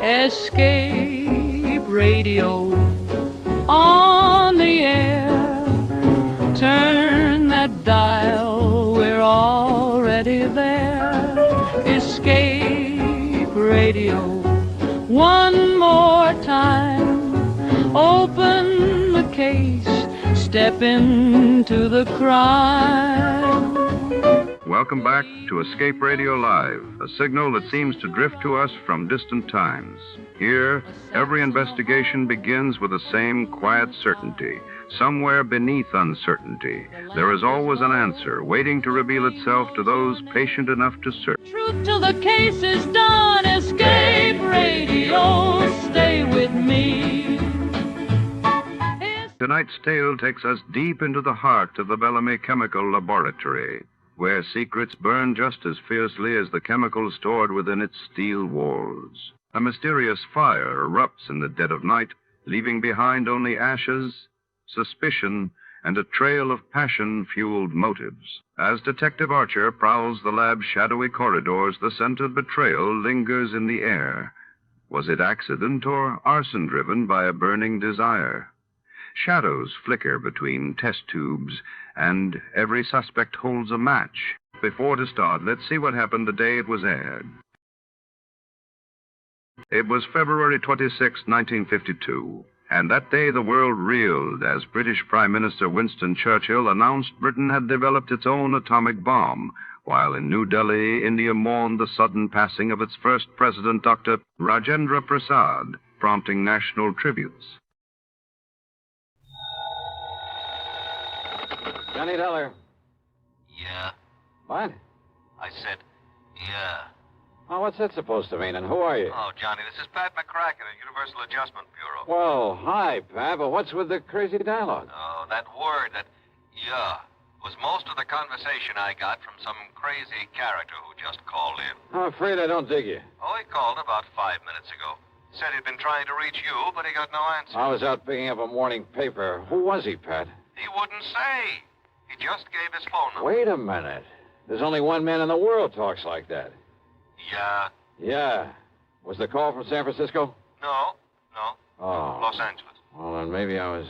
Escape radio on the air. Turn that dial, we're already there. Escape radio, one more time. Open the case, step into the crime. Welcome back to Escape Radio Live, a signal that seems to drift to us from distant times. Here, every investigation begins with the same quiet certainty. Somewhere beneath uncertainty, there is always an answer waiting to reveal itself to those patient enough to search. Truth till the case is done. Escape radio, stay with me. Tonight's tale takes us deep into the heart of the Bellamy Chemical Laboratory, where secrets burn just as fiercely as the chemicals stored within its steel walls. A mysterious fire erupts in the dead of night, leaving behind only ashes, suspicion, and a trail of passion-fueled motives. As Detective Archer prowls the lab's shadowy corridors, the scent of betrayal lingers in the air. Was it accident or arson driven by a burning desire? Shadows flicker between test tubes, and every suspect holds a match. Before to start, let's see what happened the day it was aired. It was February 26, 1952, and that day the world reeled as British Prime Minister Winston Churchill announced Britain had developed its own atomic bomb, while in New Delhi, India mourned the sudden passing of its first president, Dr. Rajendra Prasad, prompting national tributes. Johnny Dollar. Yeah. What? I said, yeah. Oh, what's that supposed to mean, and who are you? Oh, Johnny, this is Pat McCracken at Universal Adjustment Bureau. Well, hi, Pat, but what's with the crazy dialogue? Oh, that word, that yeah, was most of the conversation I got from some crazy character who just called in. I'm afraid I don't dig you. Oh, he called about 5 minutes ago. Said he'd been trying to reach you, but he got no answer. I was out picking up a morning paper. Who was he, Pat? He wouldn't say. He just gave his phone number. Wait a minute. There's only one man in the world talks like that. Yeah. Yeah. Was the call from San Francisco? No. Oh. Los Angeles. Well, then maybe I was,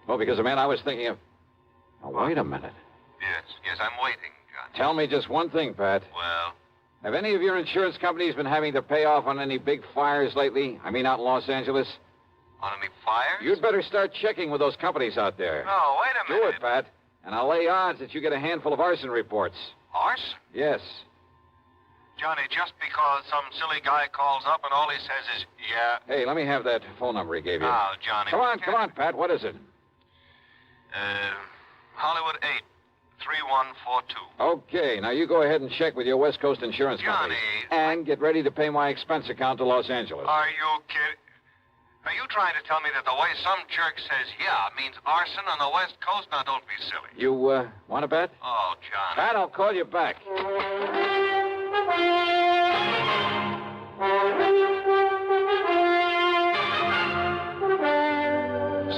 Oh, because the man I was thinking of... Now, wait a minute. Yes, I'm waiting, John. Tell me just one thing, Pat. Well? Have any of your insurance companies been having to pay off on any big fires lately? I mean, out in Los Angeles? On any fires? You'd better start checking with those companies out there. No, wait a minute. Do it, Pat. And I'll lay odds that you get a handful of arson reports. Arson? Yes. Johnny, just because some silly guy calls up and all he says is, yeah. Hey, let me have that phone number he gave you. Now, Johnny. Come on, Pat. What is it? Hollywood 8, 3142. Okay, now you go ahead and check with your West Coast insurance company. Johnny. And get ready to pay my expense account to Los Angeles. Are you kidding? Are you trying to tell me that the way some jerk says yeah means arson on the West Coast? Now, don't be silly. You, want to bet? Oh, Johnny. Pat, I'll call you back.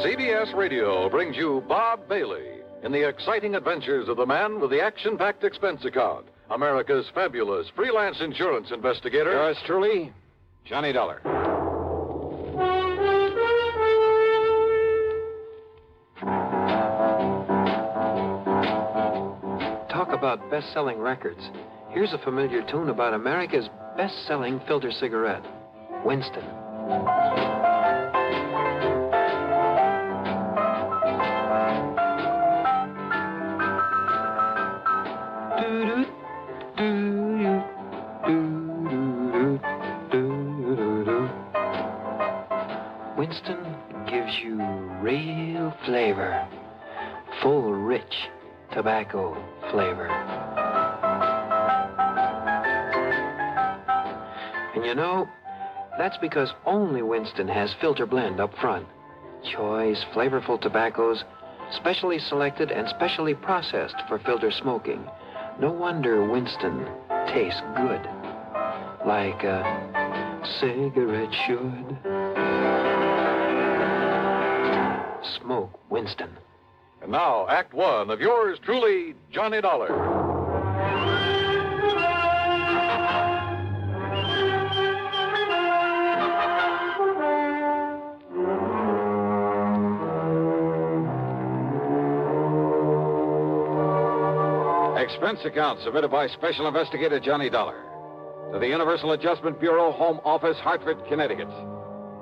CBS Radio brings you Bob Bailey in the exciting adventures of the man with the action-packed expense account, America's fabulous freelance insurance investigator. Yours truly, Johnny Dollar. Talk about best-selling records. Here's a familiar tune about America's best-selling filter cigarette, Winston. Winston gives you real flavor, full, rich tobacco flavor. And you know, that's because only Winston has filter blend up front. Choice, flavorful tobaccos, specially selected and specially processed for filter smoking. No wonder Winston tastes good, like a cigarette should. Smoke Winston. And now, Act One of yours truly, Johnny Dollar. Expense account submitted by Special Investigator Johnny Dollar to the Universal Adjustment Bureau, Home Office, Hartford, Connecticut.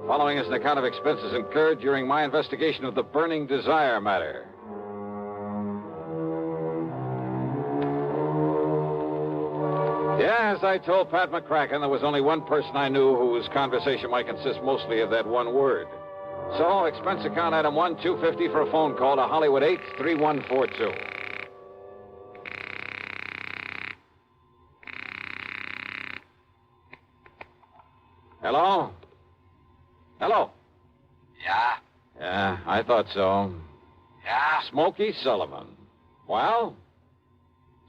Following is an account of expenses incurred during my investigation of the Burning Desire matter. Yeah, as I told Pat McCracken, there was only one person I knew whose conversation might consist mostly of that one word. So, expense account item 1, $250 for a phone call to Hollywood 8, 3142. Hello? Hello? Yeah? Yeah, I thought so. Yeah? Smokey Sullivan. Well?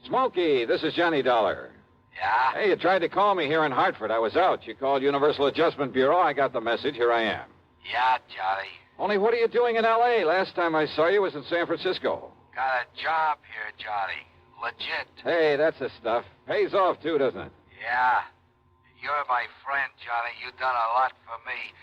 Smokey, this is Johnny Dollar. Yeah? Hey, you tried to call me here in Hartford. I was out. You called Universal Adjustment Bureau. I got the message. Here I am. Yeah, Johnny. Only what are you doing in L.A.? Last time I saw you was in San Francisco. Got a job here, Johnny. Legit. Hey, that's the stuff. Pays off, too, doesn't it? Yeah. You're my friend, Johnny. You've done a lot for me.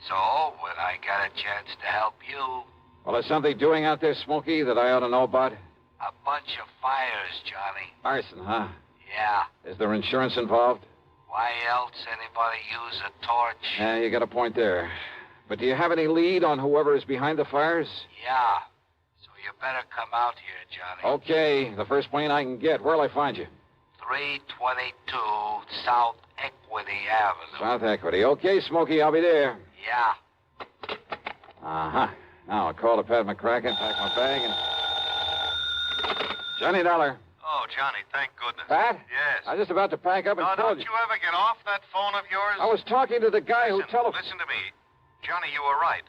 So, when I get a chance to help you... Well, is something doing out there, Smokey, that I ought to know about? A bunch of fires, Johnny. Arson, huh? Yeah. Is there insurance involved? Why else anybody use a torch? Yeah, you got a point there. But do you have any lead on whoever is behind the fires? Yeah. So you better come out here, Johnny. Okay. The first plane I can get. Where'll I find you? 322 South Equity Avenue. South Equity. Okay, Smokey, I'll be there. Yeah. Uh-huh. Now I'll call to Pat McCracken, pack my bag, and... Johnny Dollar. Oh, Johnny, thank goodness. Pat? Yes. I was just about to pack up and call don't you ever get off that phone of yours? I was talking to the guy who Listen to me. Johnny, you were right.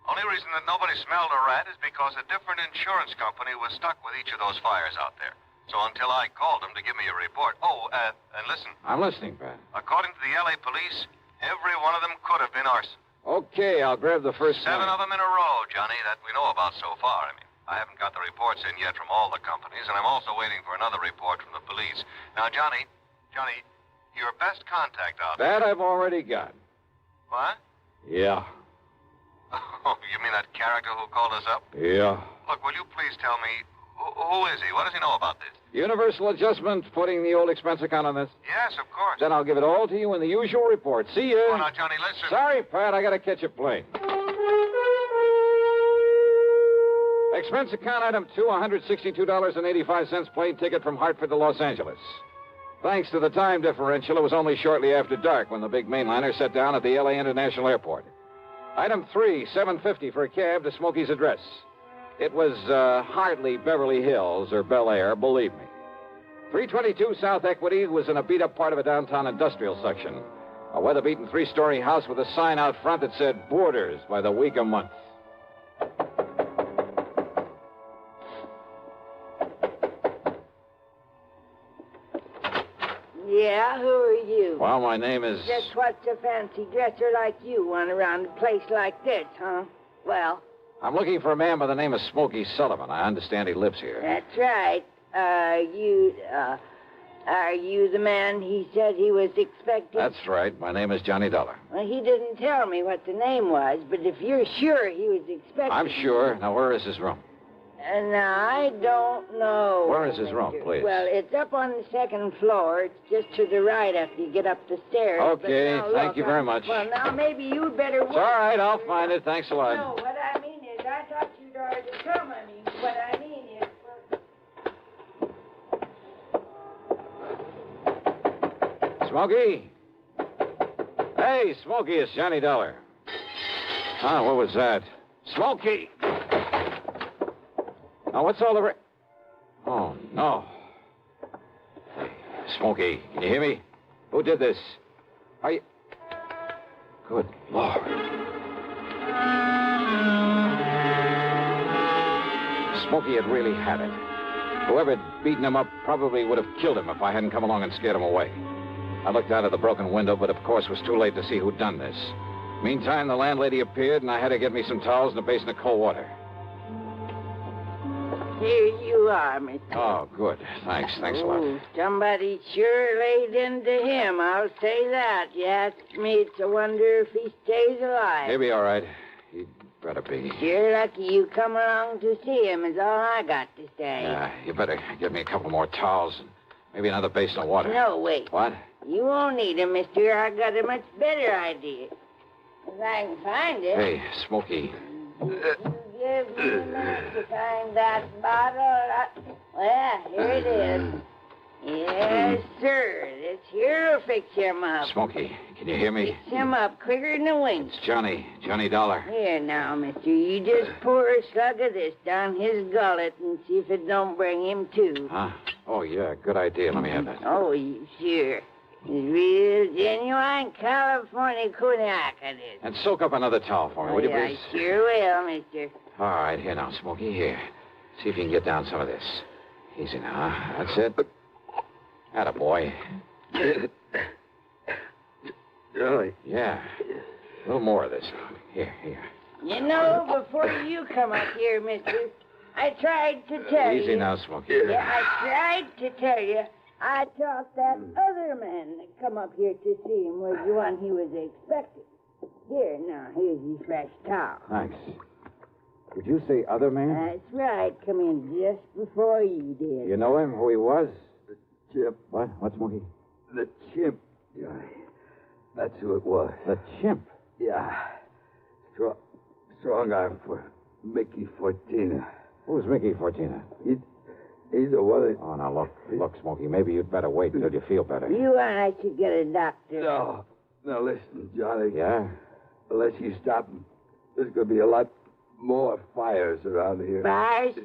Only reason that nobody smelled a rat is because a different insurance company was stuck with each of those fires out there. So until I called them to give me a report. Oh, and listen. I'm listening, Pat. According to the L.A. police, every one of them could have been arson. Okay, I'll grab the first 7 plane. of them in a row, Johnny, that we know about so far. I mean, I haven't got the reports in yet from all the companies, and I'm also waiting for another report from the police. Now, Johnny, your best contact out there. That I've already got. What? Yeah. Oh, you mean that character who called us up? Yeah. Look, will you please tell me, who is he? What does he know about this? Universal Adjustment putting the old expense account on this. Yes, of course. Then I'll give it all to you in the usual report. See you. Oh, now, Johnny, listen. Sorry, Pat, I gotta catch a plane. Expense account item 2, $162.85 plane ticket from Hartford to Los Angeles. Thanks to the time differential, it was only shortly after dark when the big mainliner set down at the L.A. International Airport. Item 3, $750 for a cab to Smokey's address. It was hardly Beverly Hills or Bel Air, believe me. 322 South Equity was in a beat-up part of a downtown industrial section. A weather-beaten 3-story house with a sign out front that said Boarders by the week a month. Yeah, who are you? Well, my name is... Just what's a fancy dresser like you want around a place like this, huh? Well? I'm looking for a man by the name of Smokey Sullivan. I understand he lives here. That's right. Are you the man he said he was expecting? That's right. My name is Johnny Dollar. Well, he didn't tell me what the name was, but if you're sure he was expecting... I'm sure. Now, where is his room? I don't know. Where is his room, please? Well, it's up on the 2nd floor. It's just to the right after you get up the stairs. Okay, now, thank you very much. Well, now maybe you'd better... It's all right, I'll find it. Thanks a lot. No, what I mean is, I thought you'd already come. What I mean is... Smokey? Hey, Smokey, it's Johnny Dollar. Ah, what was that? Smokey! Now, what's all the... Oh, no. Hey, Smokey, can you hear me? Who did this? Are you... Good Lord. Smokey had really had it. Whoever had beaten him up probably would have killed him if I hadn't come along and scared him away. I looked out of the broken window, but of course it was too late to see who'd done this. Meantime, the landlady appeared, and I had to get me some towels and a basin of cold water. Here you are, Mr. Oh, good. Thanks a lot. Somebody sure laid into him, I'll say that. You ask me, it's a wonder if he stays alive. He'll be all right. He'd Better be. You're lucky you come along to see him, is all I got to say. Yeah, you better give me a couple more towels and maybe another basin of water. No, wait. What? You won't need him, mister. I got a much better idea. If I can find it. Hey, Smokey. You give me a minute to find that bottle. Well, here it is. Yes, sir. This here'll fix him up. Smokey, can you hear me? Fix him up quicker than a wink. It's Johnny Dolar. Here now, mister. You just pour a slug of this down his gullet and see if it don't bring him to. Huh? Oh, yeah, good idea. Let me have that. Oh, sure. It's real genuine California cognac, it is. And soak up another towel for me, will you, I please? sure will, mister. All right, here now, Smokey, here. See if you can get down some of this. Easy now, huh? That's it. Attaboy. Really? Yeah. A little more of this. Here. You know, before you come up here, mister, I tried to tell you. Easy now, Smokey. Yeah, I tried to tell you. I thought that other man that come up here to see him was the one he was expecting. Here, now, here's your fresh towel. Thanks. Did you say other man? That's right. Come in just before you did. You know him, who he was? The chimp. What? What, Smokey? The chimp, Johnny. That's who it was. The chimp? Yeah. Strong arm for Mickey Fortina. Who's Mickey Fortina? He's the one that... Oh, now, look, Smokey, maybe you'd better wait until you feel better. You and I should get a doctor. No. Now, listen, Johnny. Yeah? Unless you stop him, there's going to be a lot more fires around here. Fires?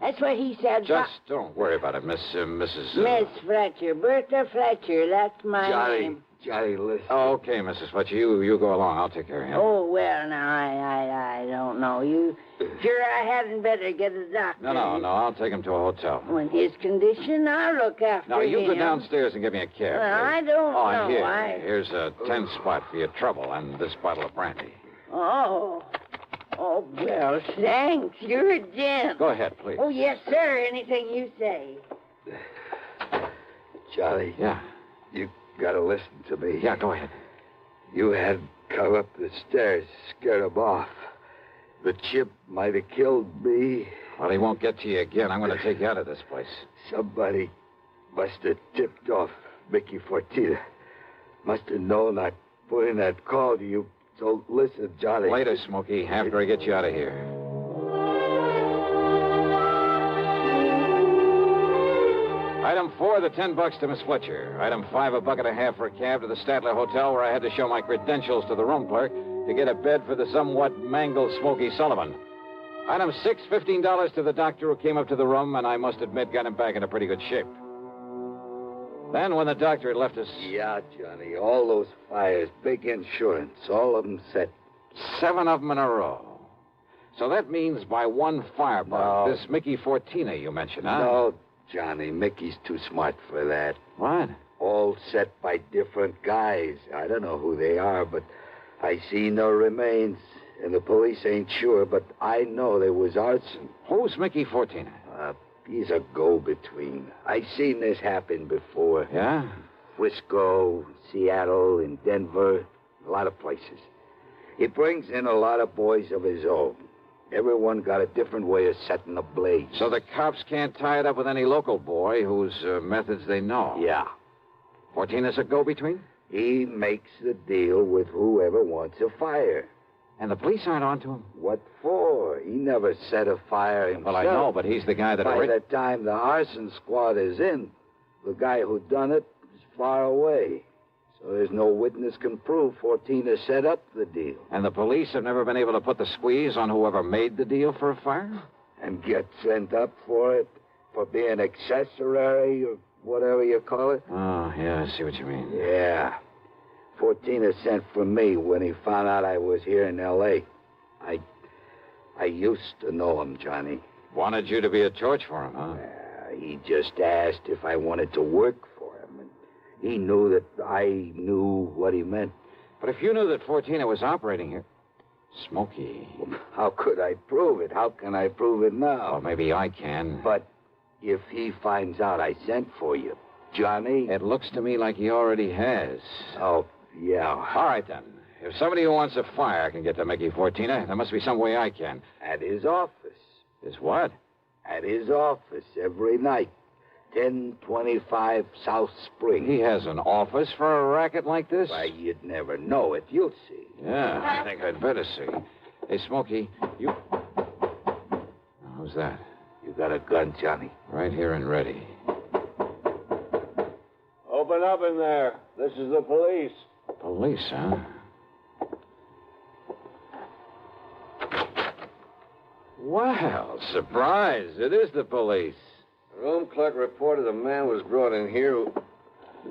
That's what he said. Just don't worry about it, Mrs. Miss Fletcher. Bertha Fletcher. That's my name. Johnny, listen. Okay, Mrs. Fletcher, you go along. I'll take care of him. Oh, well, now, I don't know. You sure I hadn't better get a doctor? No, I'll take him to a hotel. In his condition, I'll look after him. Now, you go downstairs and give me a cab. Well, I don't know. Here's a 10 spot for your trouble and this bottle of brandy. Oh, well, thanks. You're a gent. Go ahead, please. Oh, yes, sir. Anything you say. Johnny. Yeah. You gotta listen to me. Yeah, go ahead. You had come up the stairs, scared him off. The chimp might have killed me. Well, he won't get to you again. I'm going to take you out of this place. Somebody must have tipped off Mickey Fortina. Must have known I'd put in that call to you. So listen, Johnny. Later, Smokey, after I get you out of here. Item 4, the $10 to Miss Fletcher. Item 5, $1.50 for a cab to the Statler Hotel, where I had to show my credentials to the room clerk to get a bed for the somewhat mangled Smokey Sullivan. Item 6, $15 to the doctor who came up to the room, and I must admit got him back in a pretty good shape. Then, when the doctor had left us... Yeah, Johnny, all those fires, big insurance, all of them set. 7 of them in a row. So that means by one firebug, No. this Mickey Fortina you mentioned, huh? No, Johnny, Mickey's too smart for that. What? All set by different guys. I don't know who they are, but I see no remains, and the police ain't sure, but I know there was arson. Who's Mickey Fortina? He's a go-between. I seen this happen before. Yeah? Frisco, Seattle, and Denver, a lot of places. He brings in a lot of boys of his own. Everyone got a different way of setting a blaze. So the cops can't tie it up with any local boy whose methods they know. Yeah. Fortina's a go-between? He makes the deal with whoever wants a fire. And the police aren't onto him? What for? He never set a fire himself. Well, I know, but he's the guy that... By the time the arson squad is in, the guy who done it is far away. So there's no witness can prove Fortina set up the deal. And the police have never been able to put the squeeze on whoever made the deal for a fire? And get sent up for it? For being accessory or whatever you call it? Oh, yeah, I see what you mean. Yeah. Fortina sent for me when he found out I was here in L.A. I used to know him, Johnny. Wanted you to be a torch for him, huh? He just asked if I wanted to work for him. And he knew that I knew what he meant. But if you knew that Fortina was operating here... Smokey. How could I prove it? How can I prove it now? Well, maybe I can. But if he finds out I sent for you, Johnny... It looks to me like he already has. Oh, yeah. All right, then. If somebody who wants a fire can get to Mickey Fortina, there must be some way I can. At his office. His what? At his office every night. 1025 South Spring. He has an office for a racket like this? Why, you'd never know it. You'll see. Yeah, I think I'd better see. Hey, Smokey, you... Who's that? You got a gun, Johnny? Right here and ready. Open up in there. This is the police. Police, huh? Well, surprise. It is the police. The room clerk reported a man was brought in here who...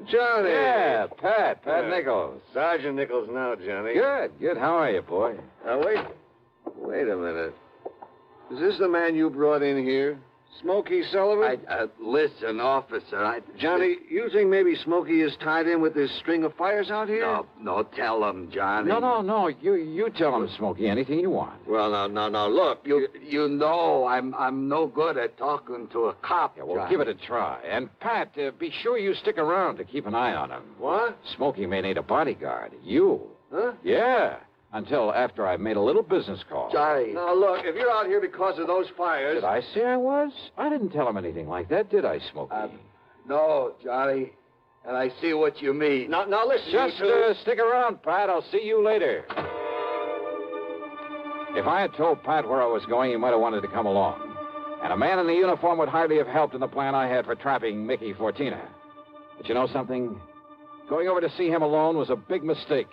Johnny! Yeah, Pat Nichols. Sergeant Nichols now, Johnny. Good. How are you, boy? Now, wait a minute. Is this the man you brought in here? Smokey Sullivan? Listen, officer, Johnny, you think maybe Smokey is tied in with this string of fires out here? No, tell him, Johnny. No. You tell him, Smokey, anything you want. Well, now, look. You know I'm no good at talking to a cop. Yeah, well, Johnny. give it a try. And, Pat, be sure you stick around to keep an eye on him. What? Smokey may need a bodyguard. You. Huh? Yeah. Until after I've made a little business call. Johnny. Now, look, if you're out here because of those fires... Did I say I was? I didn't tell him anything like that, did I, Smokey? No, Johnny. And I see what you mean. Now listen, Just stick around, Pat. I'll see you later. If I had told Pat where I was going, he might have wanted to come along. And a man in the uniform would hardly have helped in the plan I had for trapping Mickey Fortina. But you know something? Going over to see him alone was a big mistake.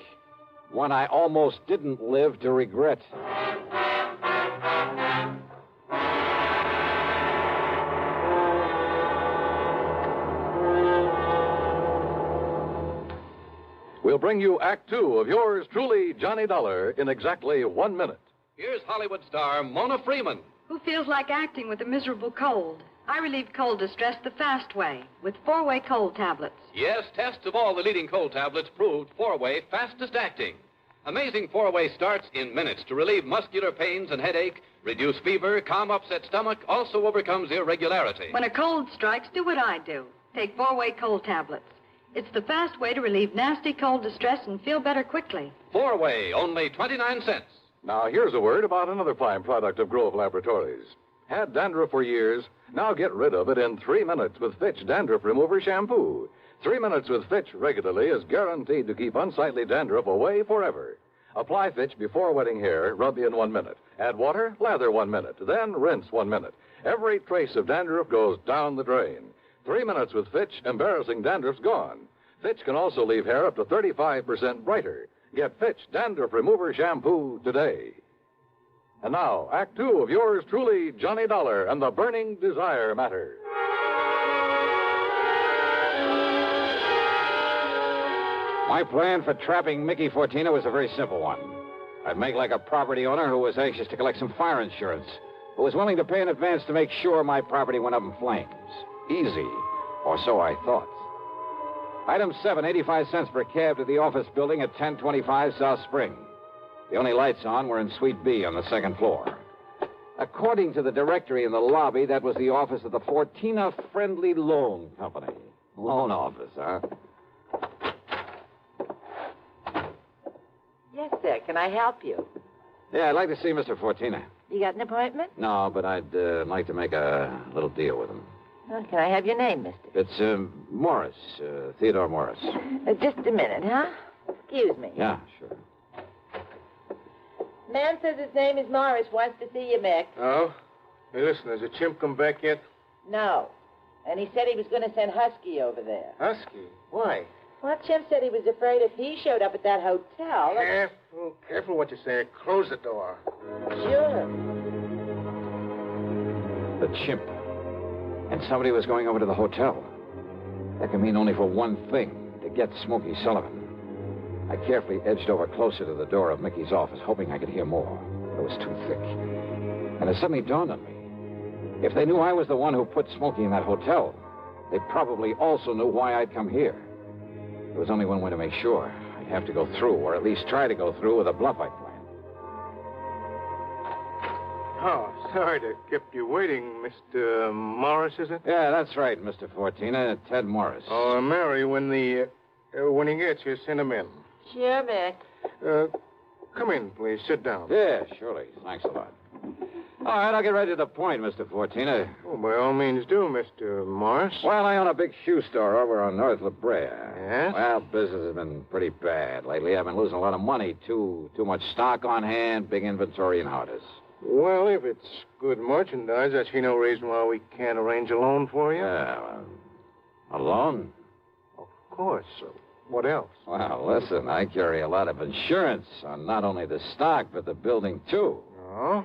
One I almost didn't live to regret. We'll bring you Act Two of yours truly, Johnny Dollar, in exactly 1 minute. Here's Hollywood star Mona Freeman. Who feels like acting with a miserable cold? I relieve cold distress the fast way with 4-way cold tablets. Yes, tests of all the leading cold tablets proved 4-way fastest acting. Amazing 4-way starts in minutes to relieve muscular pains and headache, reduce fever, calm upset stomach, also overcomes irregularity. When a cold strikes, do what I do. Take 4-way cold tablets. It's the fast way to relieve nasty cold distress and feel better quickly. 4-way, only 29 cents. Now, here's a word about another fine product of Grove Laboratories. Had dandruff for years? Now get rid of it in 3 minutes with Fitch Dandruff Remover Shampoo. 3 minutes with Fitch regularly is guaranteed to keep unsightly dandruff away forever. Apply Fitch before wetting hair, rub in 1 minute. Add water, lather 1 minute, then rinse 1 minute. Every trace of dandruff goes down the drain. 3 minutes with Fitch, embarrassing dandruff's gone. Fitch can also leave hair up to 35% brighter. Get Fitch Dandruff Remover Shampoo today. And now, Act Two of yours truly, Johnny Dollar and the Burning Desire Matter. My plan for trapping Mickey Fortina was a very simple one. I'd make like a property owner who was anxious to collect some fire insurance, who was willing to pay in advance to make sure my property went up in flames. Easy, or so I thought. Item 7, 85 cents per cab to the office building at 1025 South Spring. The only lights on were in Suite B on the second floor. According to the directory in the lobby, that was the office of the Fortina Friendly Loan Company. Loan office, huh? Yes, sir. Can I help you? Yeah, I'd like to see Mr. Fortina. You got an appointment? No, but I'd like to make a little deal with him. Well, can I have your name, mister? It's Morris, Theodore Morris. Just a minute, huh? Excuse me. Yeah, sure. Man says his name is Morris. Wants to see you, Mick. Oh? Hey, listen, has the chimp come back yet? No. And he said he was going to send Husky over there. Husky? Why? Well, Chimp said he was afraid if he showed up at that hotel... Careful what you say. Close the door. Sure. The chimp. And somebody was going over to the hotel. That can mean only for one thing, to get Smokey Sullivan. I carefully edged over closer to the door of Mickey's office, hoping I could hear more. But it was too thick. And it suddenly dawned on me. If they knew I was the one who put Smokey in that hotel, they probably also knew why I'd come here. There was only one way to make sure. I'd have to go through, or at least try to go through, with a bluff I'd planned. Oh, sorry to keep you waiting, Mr. Morris, is it? Yeah, that's right, Mr. Fortina. Ted Morris. Oh, Mary, when he gets here, send him in. Sure, Mick. Come in, please. Sit down. Yeah, surely. Thanks a lot. All right, I'll get right to the point, Mr. Fortina. Oh, by all means do, Mr. Morris. Well, I own a big shoe store over on North La Brea. Yes? Well, business has been pretty bad lately. I've been losing a lot of money, too. Too much stock on hand, big inventory, and how it is. Well, if it's good merchandise, I see no reason why we can't arrange a loan for you. A loan? Of course. What else? Well, listen, I carry a lot of insurance on not only the stock, but the building, too. Oh?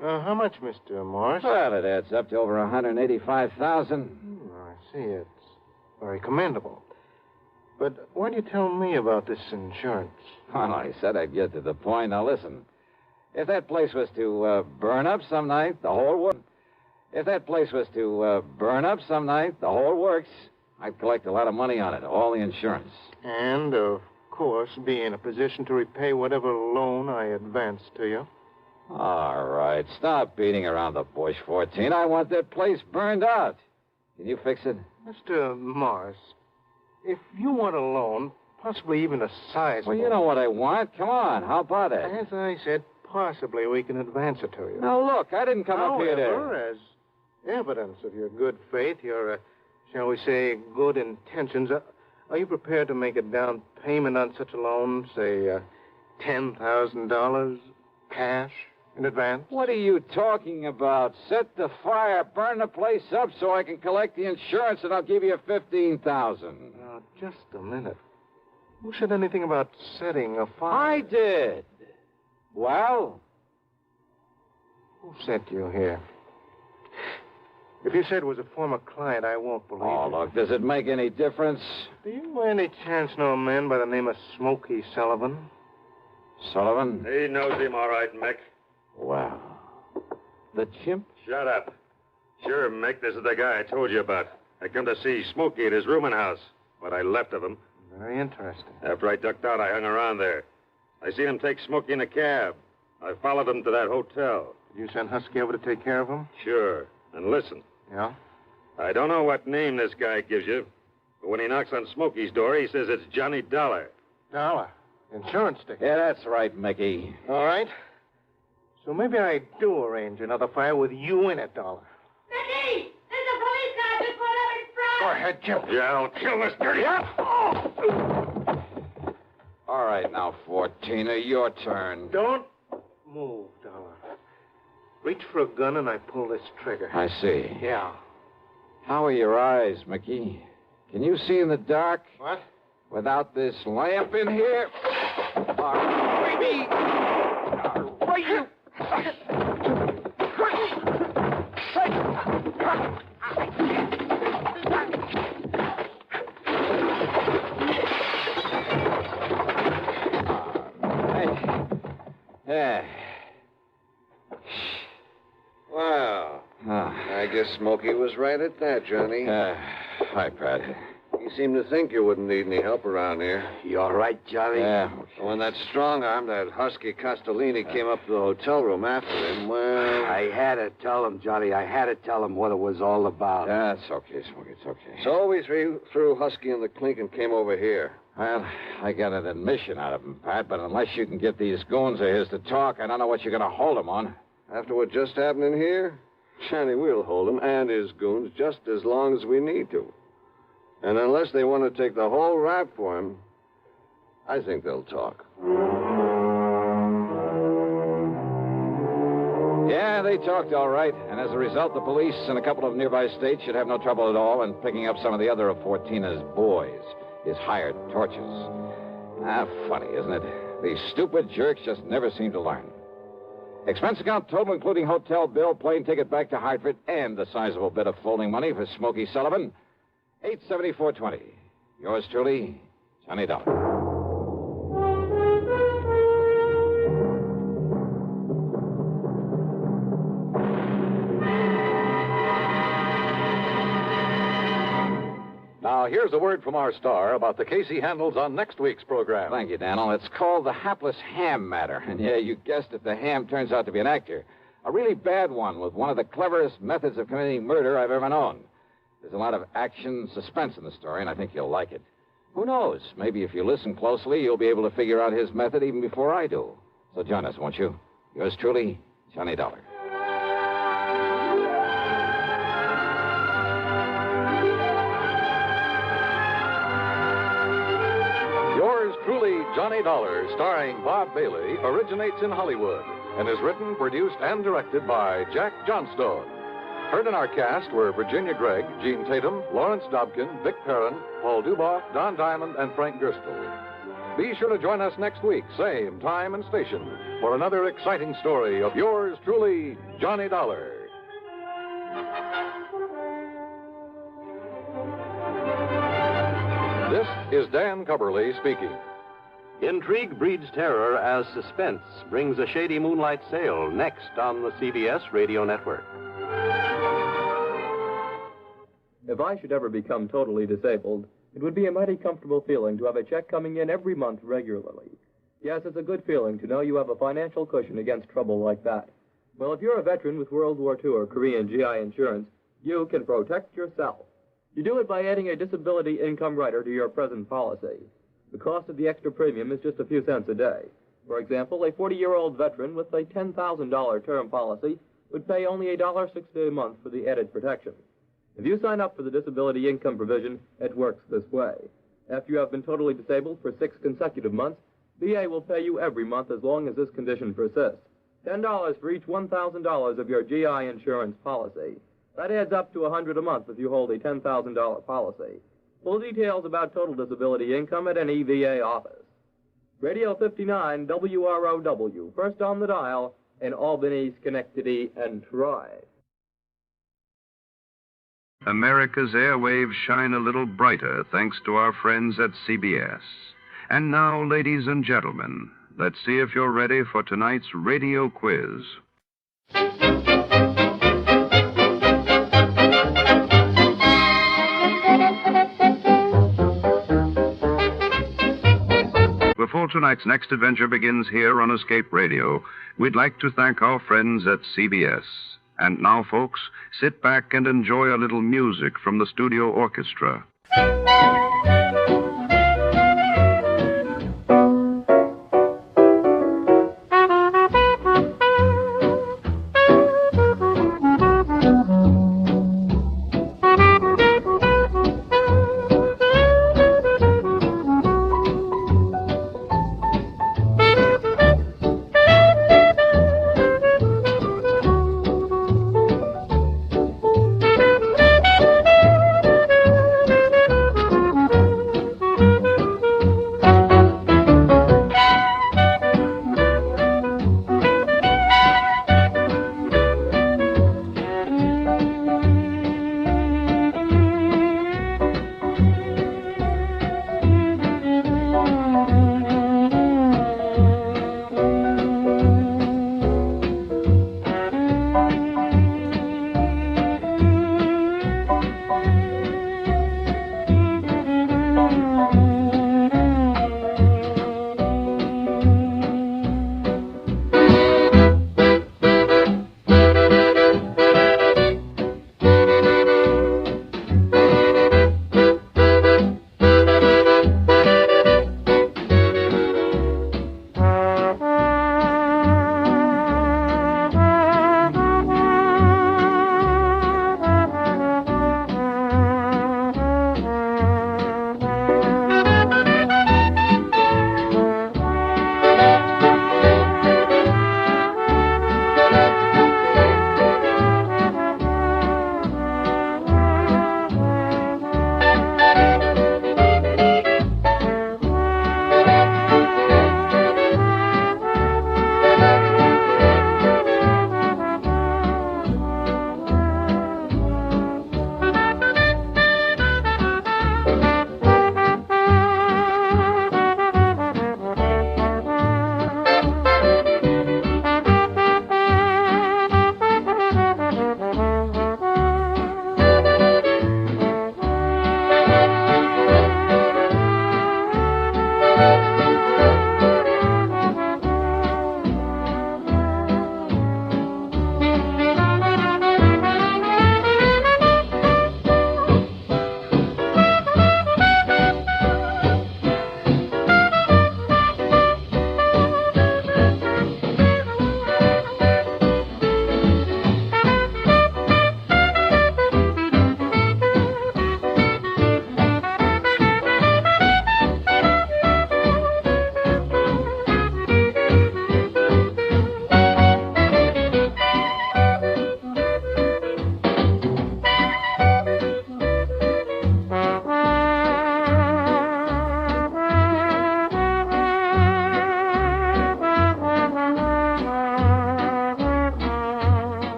How much, Mr. Morris? Well, it adds up to over $185,000. I see. It's very commendable. But why do you tell me about this insurance? Well, I said I'd get to the point. Now, listen. If that place was to burn up some night, the whole works. If that place was to burn up some night, the whole works. I'd collect a lot of money on it, all the insurance. And, of course, be in a position to repay whatever loan I advance to you. All right, stop beating around the bush, 14. I want that place burned out. Can you fix it? Mr. Morris, if you want a loan, possibly even a sizable... Well, you know what I want. Come on, how about it? As I said, possibly we can advance it to you. Now, look, I didn't come up here to... However, as evidence of your good faith, your, shall we say, good intentions, are you prepared to make a down payment on such a loan, say, $10,000 cash in advance? What are you talking about? Set the fire, burn the place up so I can collect the insurance, and I'll give you $15,000. Now, just a minute. Who said anything about setting a fire? I did. Well? Who sent you here? If you said it was a former client, I won't believe Oh, it. look, does it make any difference? Do you by any chance know a man by the name of Smoky Sullivan? Sullivan? He knows him all right, Mick. Well, the chimp? Shut up. Sure, Mick, this is the guy I told you about. I come to see Smokey at his rooming house. What I left of him. Very interesting. After I ducked out, I hung around there. I seen him take Smokey in a cab. I followed him to that hotel. Did you send Husky over to take care of him? Sure. And listen. Yeah? I don't know what name this guy gives you, but when he knocks on Smokey's door, he says it's Johnny Dollar. Dollar? Insurance ticket? Yeah, that's right, Mickey. All right. So maybe I do arrange another fire with you in it, Dollar. Mickey! There's a police car just pulled up in front! Go ahead, Jim. Yeah, I'll kill this dirty... All right, now, 14, your turn. Don't move, Dollar. Reach for a gun and I pull this trigger. I see. Yeah. How are your eyes, Mickey? Can you see in the dark? What? Without this lamp in here? All right, you... Yeah. Well, I guess Smokey was right at that, Johnny. Hi, Pat. You seem to think you wouldn't need any help around here. You all right, Johnny? Yeah. When that strong arm, that husky Castellini, came up to the hotel room after him, well... I had to tell him, Johnny. I had to tell him what it was all about. Yeah, it's okay, Smokey. It's okay. So we threw Husky in the clink and came over here. Well, I got an admission out of him, Pat, but unless you can get these goons of his to talk, I don't know what you're going to hold him on. After what just happened in here, Johnny, we'll hold him and his goons just as long as we need to. And unless they want to take the whole rap for him, I think they'll talk. Yeah, they talked all right. And as a result, the police in a couple of nearby states should have no trouble at all in picking up some of the other of Fortina's boys, his hired torches. Funny, isn't it? These stupid jerks just never seem to learn. Expense account total, including hotel bill, plane ticket back to Hartford, and a sizable bit of folding money for Smokey Sullivan. $874.20. Yours truly, Johnny Dollar. Now, here's a word from our star about the case he handles on next week's program. Thank you, Daniel. It's called the hapless ham matter. And yeah, you guessed it, the ham turns out to be an actor. A really bad one with one of the cleverest methods of committing murder I've ever known. There's a lot of action, suspense in the story, and I think you'll like it. Who knows? Maybe if you listen closely, you'll be able to figure out his method even before I do. So join us, won't you? Yours truly, Johnny Dollar. Yours truly, Johnny Dollar, starring Bob Bailey, originates in Hollywood and is written, produced, and directed by Jack Johnstone. Heard in our cast were Virginia Gregg, Gene Tatum, Lawrence Dobkin, Vic Perrin, Paul Duboff, Don Diamond, and Frank Gerstle. Be sure to join us next week, same time and station, for another exciting story of yours truly, Johnny Dollar. This is Dan Cubberly speaking. Intrigue breeds terror as Suspense brings a shady moonlight sail next on the CBS radio network. If I should ever become totally disabled, it would be a mighty comfortable feeling to have a check coming in every month regularly. Yes, it's a good feeling to know you have a financial cushion against trouble like that. Well, if you're a veteran with World War II or Korean GI insurance, you can protect yourself. You do it by adding a disability income rider to your present policy. The cost of the extra premium is just a few cents a day. For example, a 40-year-old veteran with a $10,000 term policy would pay only $1.60 a month for the added protection. If you sign up for the disability income provision, it works this way. After you have been totally disabled for 6 consecutive months, VA will pay you every month as long as this condition persists. $10 for each $1,000 of your GI insurance policy. That adds up to $100 a month if you hold a $10,000 policy. Full details about total disability income at any VA office. Radio 59 WROW, first on the dial in Albany, Schenectady, and Troy. America's airwaves shine a little brighter thanks to our friends at CBS. And now, ladies and gentlemen, let's see if you're ready for tonight's radio quiz. Before tonight's next adventure begins here on Escape Radio, we'd like to thank our friends at CBS. And now, folks, sit back and enjoy a little music from the studio orchestra.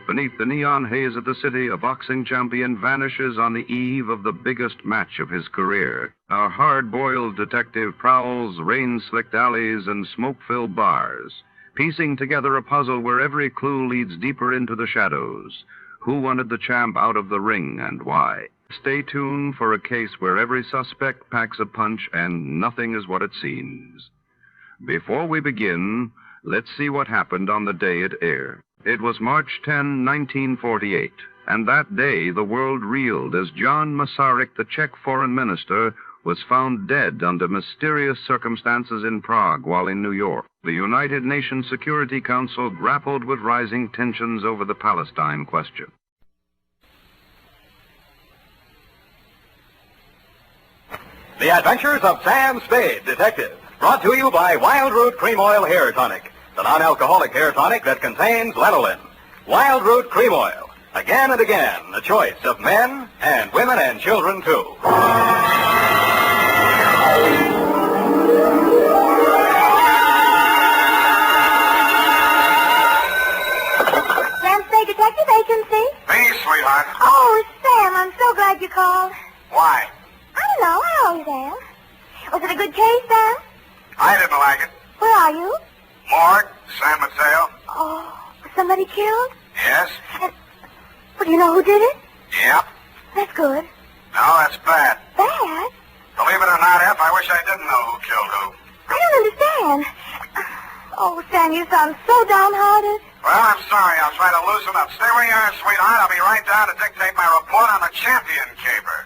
Beneath the neon haze of the city, a boxing champion vanishes on the eve of the biggest match of his career. Our hard-boiled detective prowls rain-slicked alleys and smoke-filled bars, piecing together a puzzle where every clue leads deeper into the shadows. Who wanted the champ out of the ring and why? Stay tuned for a case where every suspect packs a punch and nothing is what it seems. Before we begin, let's see what happened on the day it aired. It was March 10, 1948, and that day the world reeled as John Masaryk, the Czech foreign minister, was found dead under mysterious circumstances in Prague while in New York. The United Nations Security Council grappled with rising tensions over the Palestine question. The Adventures of Sam Spade, Detective, brought to you by Wild Root Cream Oil Hair Tonic, the non-alcoholic hair tonic that contains lanolin. Wild Root Cream Oil, again and again, the choice of men and women and children, too. Sam Spade, Detective Agency? Me, sweetheart. Oh, Sam, I'm so glad you called. Why? I don't know. I always am. Was it a good case, Sam? I didn't like it. Where are you? Morgue, San Mateo. Oh, was somebody killed? Yes? Well, do you know who did it? Yep. That's good. No, that's bad. Bad? Believe it or not, F, I wish I didn't know who killed who. I don't understand. Oh, Sam, you sound so downhearted. Well, I'm sorry. I'll try to loosen up. Stay where you are, sweetheart. I'll be right down to dictate my report on the Champion Caper.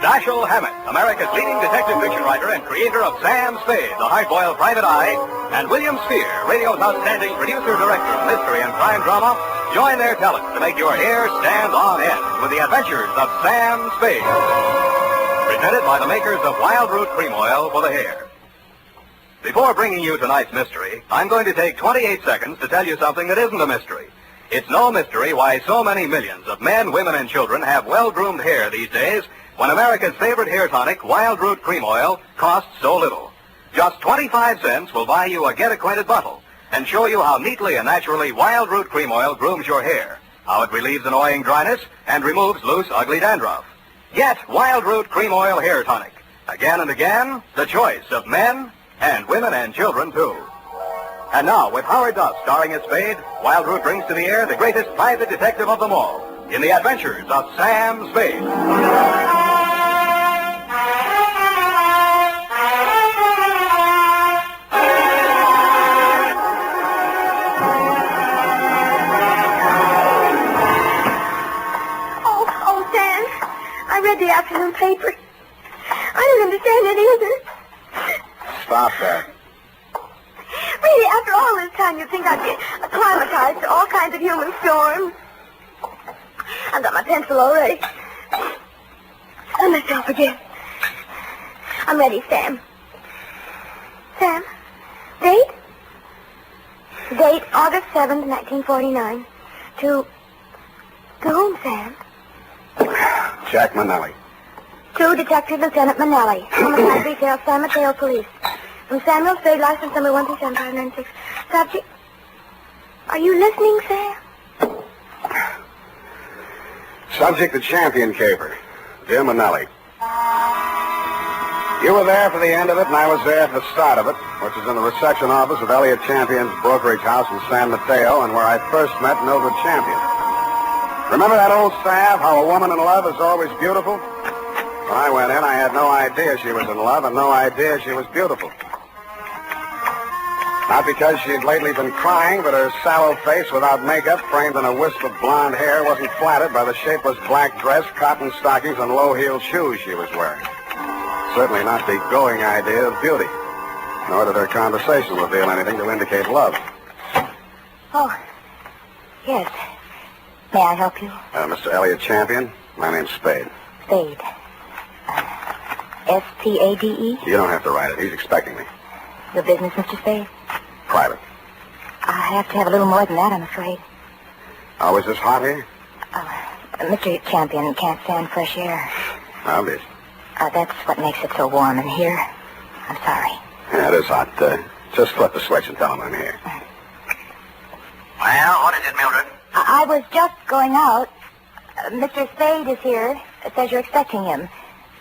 Dashiell Hammett, America's leading detective fiction writer and creator of Sam Spade, the hard-boiled private eye, and William Sphere, radio's outstanding producer-director of mystery and crime drama, join their talent to make your hair stand on end with the adventures of Sam Spade. Presented by the makers of Wild Root Cream Oil for the hair. Before bringing you tonight's mystery, I'm going to take 28 seconds to tell you something that isn't a mystery. It's no mystery why so many millions of men, women, and children have well-groomed hair these days when America's favorite hair tonic, Wild Root Cream Oil, costs so little. Just 25 cents will buy you a get-acquainted bottle, and show you how neatly and naturally Wild Root Cream Oil grooms your hair, how it relieves annoying dryness and removes loose, ugly dandruff. Get Wild Root Cream Oil Hair Tonic. Again and again, the choice of men and women and children, too. And now, with Howard Duff starring as Spade, Wild Root brings to the air the greatest private detective of them all in the adventures of Sam Spade. Oh, Sam, I read the afternoon paper. I don't understand it either. Stop that. Really, after all this time, you'd think I'd be acclimatized to all kinds of human storms. I've got my pencil already. I myself again. I'm ready, Sam. Sam, date? Date, August 7th, 1949. To whom, Sam? Jack Manelli. To Detective Lieutenant Manelli, Homicide Detail, San Mateo Police. From Samuel Spade, license number 137-596. Subject... Are you listening, Sam? Subject the Champion Caper. Dear Manelli. You were there for the end of it, and I was there for the start of it, which is in the reception office of Elliot Champion's brokerage house in San Mateo, and where I first met Mildred Champion. Remember that old salve, how a woman in love is always beautiful? When I went in, I had no idea she was in love and no idea she was beautiful. Not because she'd lately been crying, but her sallow face without makeup, framed in a wisp of blonde hair, wasn't flattered by the shapeless black dress, cotton stockings, and low-heeled shoes she was wearing. Certainly not the going idea of beauty. Nor did her conversation reveal anything to indicate love. Oh, yes. May I help you? Mr. Elliot Champion, my name's Spade. Spade. S-P-A-D-E? You don't have to write it. He's expecting me. Your business, Mr. Spade? Private. I have to have a little more than that, I'm afraid. Oh, is this hot here? Mr. Champion can't stand fresh air. Obvious. That's what makes it so warm in here. I'm sorry. Yeah, it is hot. Just flip the switch and tell him I'm here. Well, what is it, Mildred? I was just going out. Mr. Spade is here. It says you're expecting him.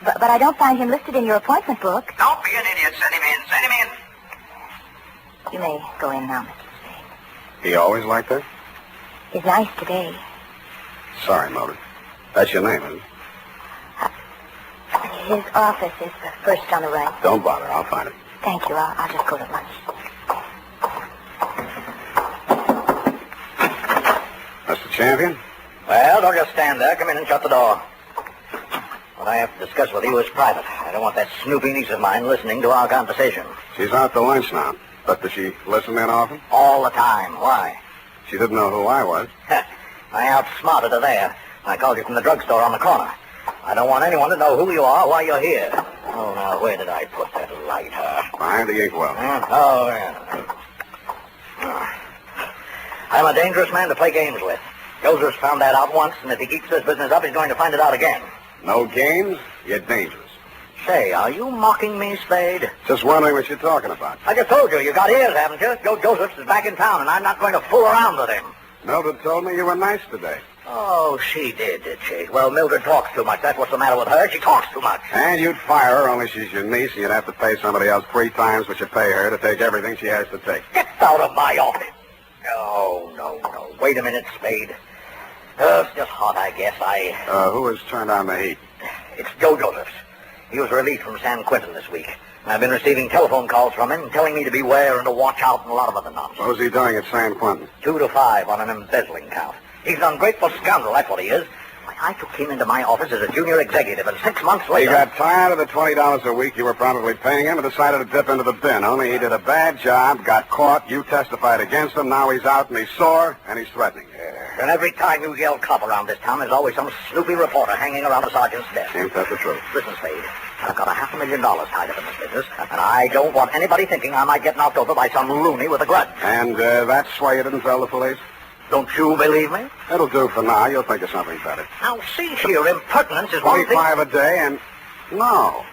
But I don't find him listed in your appointment book. Don't be an idiot. Send him in. Send him in. You may go in now, Mr. Spade. He always like that? He's nice today. Sorry, Mildred. That's your name, isn't it? His office is the first on the right. Don't bother. I'll find him. Thank you. I'll just go to lunch. Mr. Champion? Well, don't just stand there. Come in and shut the door. What I have to discuss with you is private. I don't want that snoopy niece of mine listening to our conversation. She's out to lunch now. But does she listen in often? All the time. Why? She didn't know who I was. I outsmarted her there. I called you from the drugstore on the corner. I don't want anyone to know who you are, why you're here. Oh, now, where did I put that lighter? Behind the inkwell. Oh, yeah. I'm a dangerous man to play games with. Joseph's found that out once, and if he keeps this business up, he's going to find it out again. No games, you're dangerous. Say, are you mocking me, Spade? Just wondering what you're talking about. I just told you, you got ears, haven't you? Joe Josephs is back in town, and I'm not going to fool around with him. Mildred told me you were nice today. Oh, she did she? Well, Mildred talks too much. That's what's the matter with her. She talks too much. And you'd fire her, only she's your niece, and you'd have to pay somebody else 3 times what you pay her to take everything she has to take. Get out of my office. Oh, no. Wait a minute, Spade. It's just hot, I guess. Who has turned on the heat? It's Joe Josephs. He was released from San Quentin this week. I've been receiving telephone calls from him telling me to beware and to watch out and a lot of other nonsense. What was he doing at San Quentin? 2 to 5 on an embezzling count. He's an ungrateful scoundrel, that's what he is. I took him into my office as a junior executive, and 6 months later... He got tired of the $20 a week you were probably paying him and decided to dip into the bin. Only he did a bad job, got caught, you testified against him, now he's out and he's sore, and he's threatening. And every time you yell cop around this town, there's always some snoopy reporter hanging around the sergeant's desk. Ain't that the truth? Listen, Spade, I've got $500,000 tied up in this business, and I don't want anybody thinking I might get knocked over by some loony with a grudge. And that's why you didn't tell the police? Don't you believe me? It'll do for now. You'll think of something better. Now, see here, impertinence is one thing... 25 a day and... No.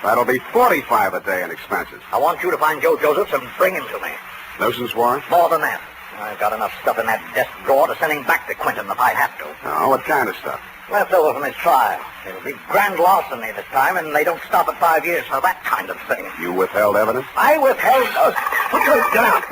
That'll be 45 a day in expenses. I want you to find Joe Josephs and bring him to me. Nuisance warrant? More than that. I've got enough stuff in that desk drawer to send him back to Quinton if I have to. Oh, what kind of stuff? Left over from his trial. It'll be grand larceny this time, and they don't stop at 5 years for that kind of thing. You withheld evidence? I withheld... Get out.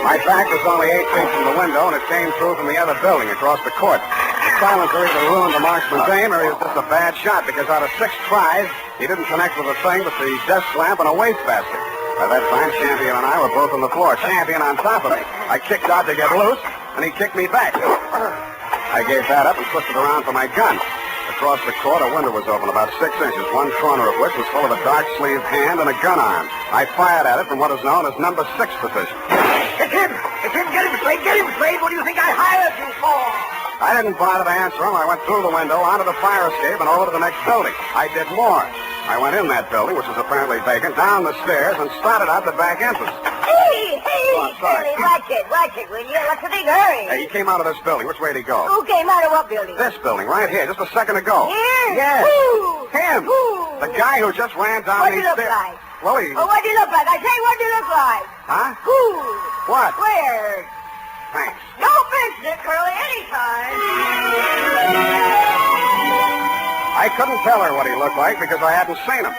My back was only 8 feet from the window, and it came through from the other building across the court. The silencer either ruined the marksman's aim, or he was just a bad shot, because out of 6 tries, he didn't connect with a thing but the desk lamp and a wastebasket. By that time, Champion and I were both on the floor, Champion on top of me. I kicked out to get loose, and he kicked me back. I gave that up and twisted around for my gun. Across the court, a window was open about 6 inches, one corner of which was full of a dark-sleeved hand and a gun arm. I fired at it from what is known as number 6 position. It's him! It's him! Get him, Spade! Get him, Spade! What do you think I hired you for? I didn't bother to answer him. I went through the window, onto the fire escape, and over to the next building. I did more. I went in that building, which was apparently vacant, down the stairs, and started out the back entrance. Hey, Curly, watch it, will you? What's the big hurry? Hey, he came out of this building. Which way did he go? Who came out of what building? This building, right here, just a second ago. Here? Yes. Who? Him. Who? The guy who just ran down these stairs. What did he look like? Well, he... Oh, what did he look like? I say, what did he look like? Huh? Who? What? Where? Thanks. Don't mention it, Curly, anytime. I couldn't tell her what he looked like because I hadn't seen him.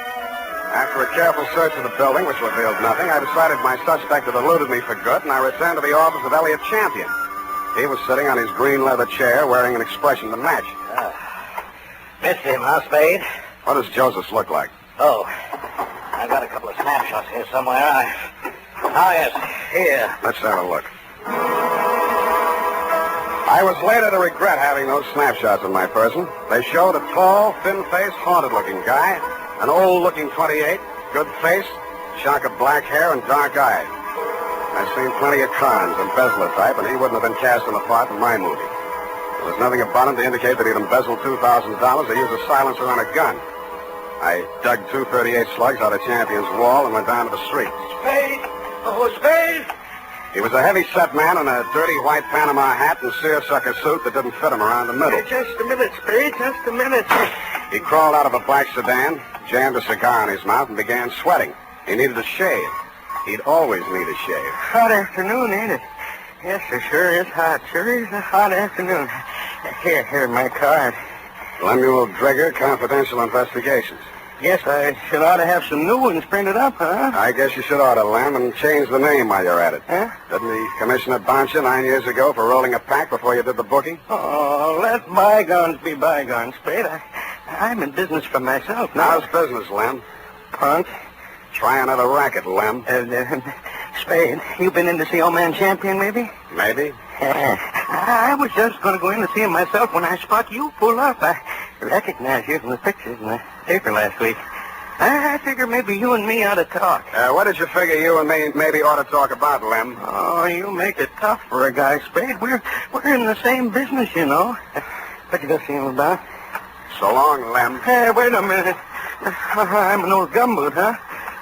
After a careful search of the building, which revealed nothing, I decided my suspect had eluded me for good, and I returned to the office of Elliot Champion. He was sitting on his green leather chair, wearing an expression to match. Missed him, huh, Spade? What does Joseph look like? Oh, I've got a couple of snapshots here somewhere. Yes, here. Let's have a look. I was later to regret having those snapshots in my person. They showed a tall, thin-faced, haunted-looking guy, an old-looking 28, good face, shock of black hair, and dark eyes. I've seen plenty of cons, embezzler type, and he wouldn't have been cast in a part in my movie. There was nothing about him to indicate that he'd embezzled $2,000 or used a silencer on a gun. I dug 238 slugs out of Champion's wall and went down to the street. Spade! Oh, Spade! He was a heavy-set man in a dirty white Panama hat and seersucker suit that didn't fit him around the middle. Just a minute, Spade, just a minute. He crawled out of a black sedan, jammed a cigar in his mouth, and began sweating. He needed a shave. He'd always need a shave. Hot afternoon, ain't it? Yes, it sure is hot. Sure is a hot afternoon. Here, my card. Lemuel Drigger, Confidential Investigations. Guess I should ought to have some new ones printed up, huh? I guess you should ought to, Lem, and change the name while you're at it. Huh? Didn't the commissioner bounce you 9 years ago for rolling a pack before you did the booking? Oh, let bygones be bygones, Spade. I'm in business for myself now. How's business, Lem? Punk. Try another racket, Lem. Spade, you been in to see old man Champion, maybe? Maybe. I was just going to go in to see him myself when I spot you pull up. I recognize you from the pictures in the paper last week. I figure maybe you and me ought to talk. What did you figure you and me maybe ought to talk about, Lem? Oh, you make it tough for a guy, Spade. We're in the same business, you know. What you gonna see him about? So long, Lem. Hey, wait a minute. I'm an old gumboot, huh?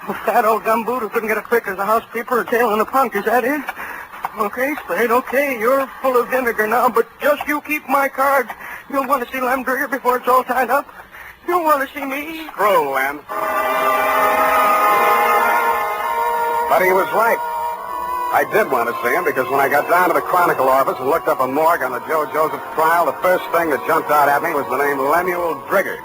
A fat old gumboot who couldn't get a trick as a housekeeper or tail in a punk. Is that it? Okay, Spade, okay. You're full of vinegar now, but just you keep my card. You'll want to see Lem Drigger before it's all tied up. You'll want to see me. True, Lem. But he was right. I did want to see him because when I got down to the Chronicle office and looked up a morgue on the Joe Joseph trial, the first thing that jumped out at me was the name Lemuel Drigger.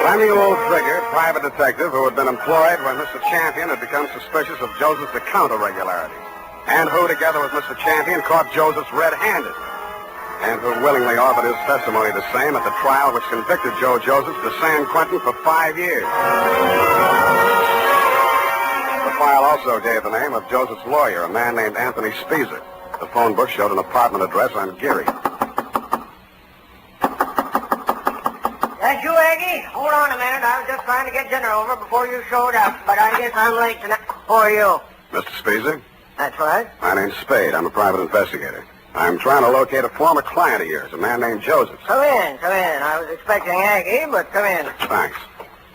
Lemuel Drigger, private detective who had been employed when Mr. Champion had become suspicious of Joseph's account irregularities, and who, together with Mr. Champion, caught Joseph's red-handed, and who willingly offered his testimony the same at the trial which convicted Joe Joseph to San Quentin for 5 years. The file also gave the name of Joseph's lawyer, a man named Anthony Speezer. The phone book showed an apartment address on Geary. That's you, Aggie? Hold on a minute. I was just trying to get dinner over before you showed up, but I guess I'm late tonight. Who are you? Mr. Speezer? That's right. My name's Spade. I'm a private investigator. I'm trying to locate a former client of yours, a man named Joseph. Come in. I was expecting Aggie, but come in. Thanks.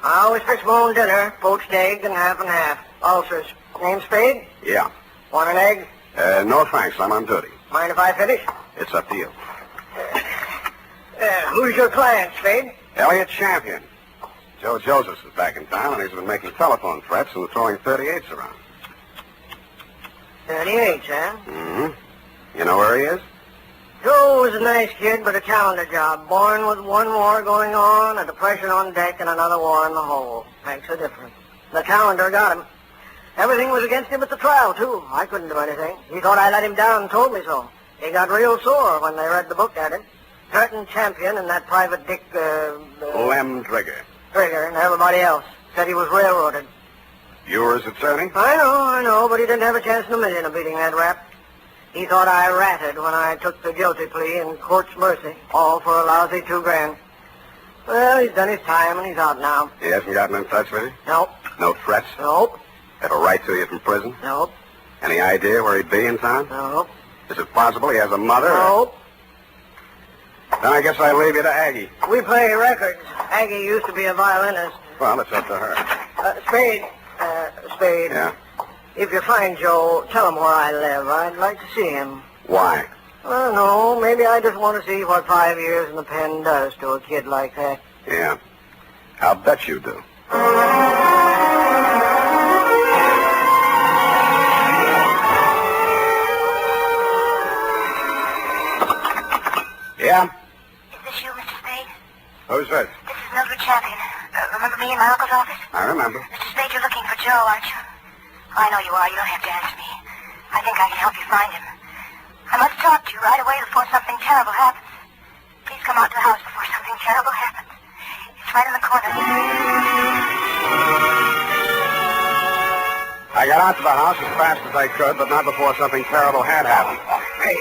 I always fix my own dinner, poached egg and half. Ulcers. Name Spade? Yeah. Want an egg? No thanks. I'm on duty. Mind if I finish? It's up to you. Who's your client, Spade? Elliot Champion. Joe Josephs is back in town, and he's been making telephone threats and throwing 38s around. 38, huh? Mm-hmm. You know where he is? Joe was a nice kid, but a calendar job. Born with one war going on, a depression on deck, and another war in the hole. Makes a difference. The calendar got him. Everything was against him at the trial, too. I couldn't do anything. He thought I let him down and told me so. He got real sore when they read the book at him. Curtin Champion and that private Dick, Lem Trigger. Trigger and everybody else said he was railroaded. You were his attorney? I know, but he didn't have a chance in a million of beating that rap. He thought I ratted when I took the guilty plea in court's mercy, all for a lousy $2,000. Well, he's done his time and he's out now. He hasn't gotten in touch with you? Nope. No threats? Nope. Have a right to you from prison? Nope. Any idea where he'd be in town? Nope. Is it possible he has a mother? Nope. Then I guess I leave you to Aggie. We play records. Aggie used to be a violinist. Well, it's up to her. Spade. Spade. Yeah? If you find Joe, tell him where I live. I'd like to see him. Why? I don't know. Maybe I just want to see what 5 years in the pen does to a kid like that. Yeah. I'll bet you do. Yeah? Is this you, Mr. Spade? Who's this? This is Mildred Champion. Remember me in my uncle's office? I remember. Mr. Spade, you're looking for Joe, aren't you? I know you are. You don't have to answer me. I think I can help you find him. I must talk to you right away before something terrible happens. Please come out to the house before something terrible happens. It's right in the corner. I got out to the house as fast as I could, but not before something terrible had happened. Hey!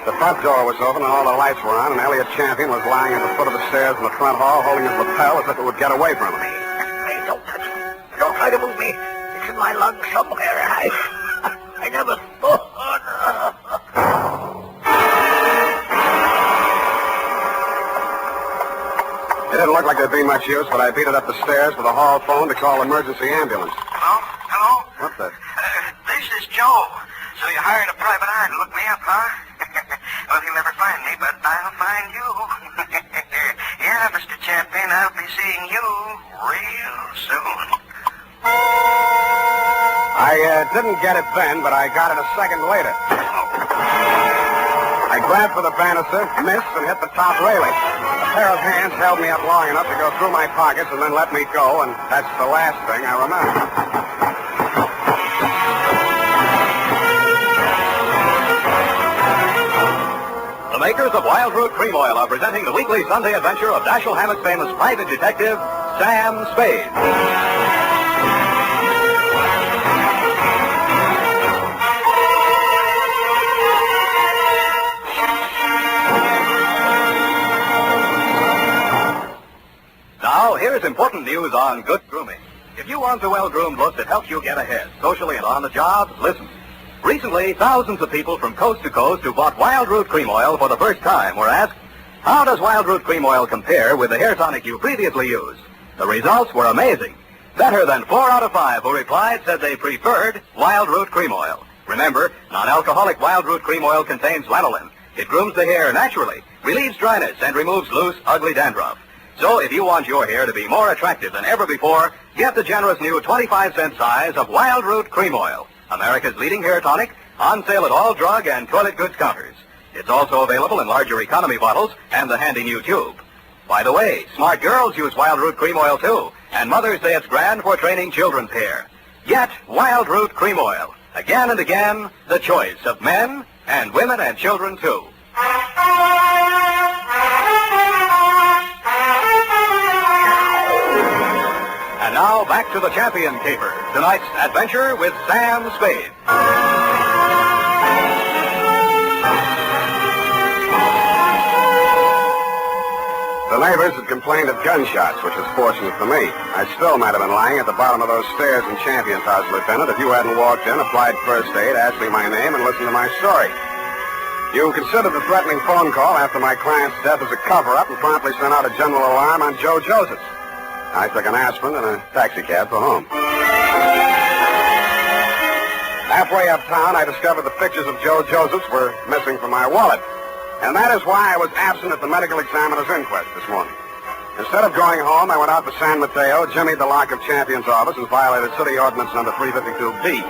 The front door was open and all the lights were on, and Elliot Champion was lying at the foot of the stairs in the front hall, holding his lapel as if it would get away from him. Hey, don't touch me. Don't try to move me. It's in my lungs somewhere. I never thought. It didn't look like there'd be much use, but I beat it up the stairs with a hall phone to call emergency ambulance. Hello? What the? This is Joe. So you hired a private eye to look me up, huh? Well, you'll never find me, but I'll find you. Yeah, Mr. Champion, I'll be seeing you real soon. I didn't get it then, but I got it a second later. I grabbed for the banister, missed, and hit the top railing. A pair of hands held me up long enough to go through my pockets and then let me go, and that's the last thing I remember. The makers of Wild Root Cream Oil are presenting the weekly Sunday adventure of Dashiell Hammett's famous private detective, Sam Spade. Now, here's important news on good grooming. If you want the well-groomed look that helps you get ahead, socially and on the job, listen. Recently, thousands of people from coast to coast who bought Wild Root Cream Oil for the first time were asked, how does Wild Root Cream Oil compare with the hair tonic you previously used? The results were amazing. Better than 4 out of 5 who replied said they preferred Wild Root Cream Oil. Remember, non-alcoholic Wild Root Cream Oil contains lanolin. It grooms the hair naturally, relieves dryness, and removes loose, ugly dandruff. So if you want your hair to be more attractive than ever before, get the generous new 25-cent size of Wild Root Cream Oil. America's leading hair tonic, on sale at all drug and toilet goods counters. It's also available in larger economy bottles and the handy new tube. By the way, smart girls use Wild Root Cream Oil too, and mothers say it's grand for training children's hair. Get Wild Root Cream Oil. Again and again, the choice of men and women and children too. And now, back to the Champion Caper, tonight's adventure with Sam Spade. The neighbors had complained of gunshots, which was fortunate for me. I still might have been lying at the bottom of those stairs in Champion's house, Lieutenant, if you hadn't walked in, applied first aid, asked me my name, and listened to my story. You considered the threatening phone call after my client's death as a cover-up and promptly sent out a general alarm on Joe Josephs. I took an aspirin and a taxicab for home. Halfway uptown, I discovered the pictures of Joe Josephs were missing from my wallet. And that is why I was absent at the medical examiner's inquest this morning. Instead of going home, I went out to San Mateo, jimmied the lock of Champion's office, and violated City Ordinance number 352B.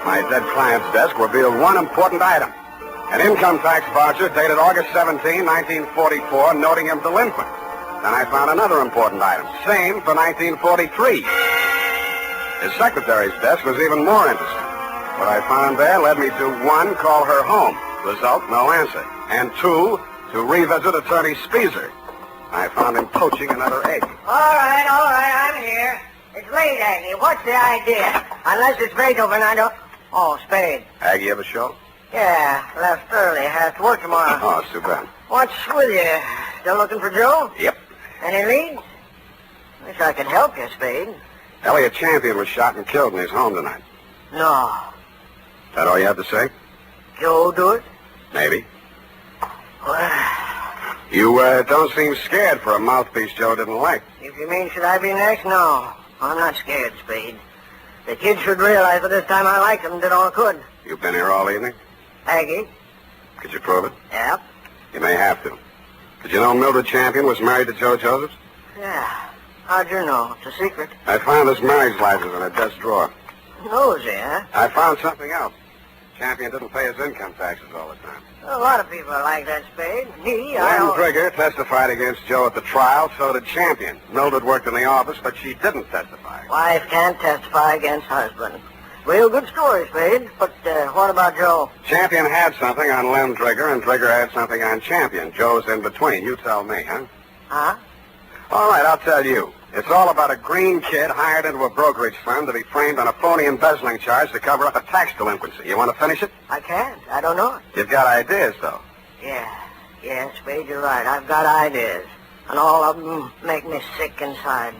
My dead client's desk revealed one important item. An income tax voucher dated August 17, 1944, noting him delinquent. Then I found another important item, same for 1943. His secretary's desk was even more interesting. What I found there led me to 1, call her home. Result, no answer. And 2, to revisit Attorney Speezer. I found him poaching another egg. All right, I'm here. It's late, Aggie. What's the idea? Unless it's Beethoven, I don't... Oh, Spade. Aggie have a show? Yeah, left early. Has to work tomorrow. Oh, it's too bad. What's with you? Still looking for Joe? Yep. Any leads? Wish I could help you, Spade. Elliot Champion was shot and killed in his home tonight. No. That all you have to say? Joe do it? Maybe. Well, You don't seem scared for a mouthpiece Joe didn't like. if you mean should I be next, no. I'm not scared, Spade. The kid should realize that this time I liked him and did all I could. You've been here all evening? Aggie? Could you prove it? Yep. You may have to. Did you know Mildred Champion was married to Joe Josephs? Yeah. How'd you know? It's a secret. I found this marriage license in a desk drawer. Nosy, huh? I found something else. Champion didn't pay his income taxes all the time. A lot of people are like that, Spade. Me, Lem Trigger testified against Joe at the trial, so did Champion. Mildred worked in the office, but she didn't testify. Wife can't testify against husband. Real good story, Spade. But what about Joe? Champion had something on Lem Trigger, and Trigger had something on Champion. Joe's in between. You tell me, huh? Huh? All right, I'll tell you. It's all about a green kid hired into a brokerage firm to be framed on a phony embezzling charge to cover up a tax delinquency. You want to finish it? I can't. I don't know it. You've got ideas, though. Yeah, Spade, you're right. I've got ideas. And all of them make me sick inside.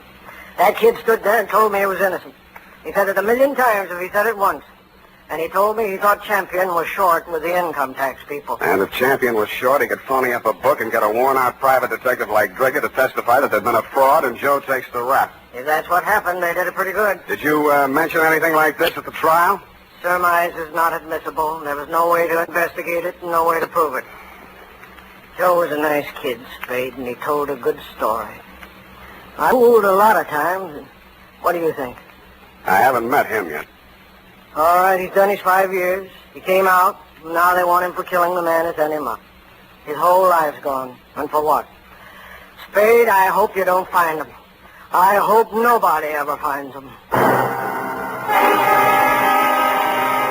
That kid stood there and told me he was innocent. He said it 1,000,000 times if he said it once. And he told me he thought Champion was short with the income tax people. And if Champion was short, he could phony up a book and get a worn-out private detective like Drigger to testify that there'd been a fraud, and Joe takes the rap. If that's what happened, they did it pretty good. Did you mention anything like this at the trial? Surmise is not admissible. There was no way to investigate it and no way to prove it. Joe was a nice kid, Spade, and he told a good story. I fooled a lot of times. What do you think? I haven't met him yet. All right, he's done his 5 years. He came out, and now they want him for killing the man who sent him up. His whole life's gone. And for what? Spade, I hope you don't find him. I hope nobody ever finds him.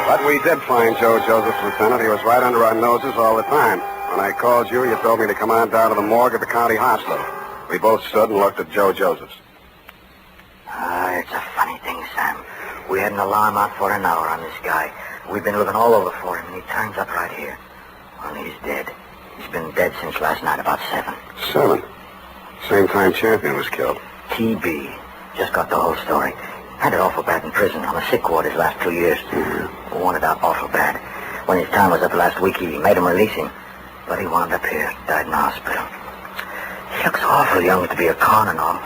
But we did find Joe Josephs, Lieutenant. He was right under our noses all the time. When I called you, you told me to come on down to the morgue at the county hospital. We both stood and looked at Joe Josephs. It's a funny thing, Sam. We had an alarm out for an hour on this guy. We've been looking all over for him, and he turns up right here. Well, he's dead. He's been dead since last night, about 7. 7? Same time Champion was killed. TB. Just got the whole story. Had it awful bad in prison on the sick ward his last 2 years. Wanted out awful bad. When his time was up last week, he made him release him. But he wound up here, died in the hospital. He looks awful young to be a con and all.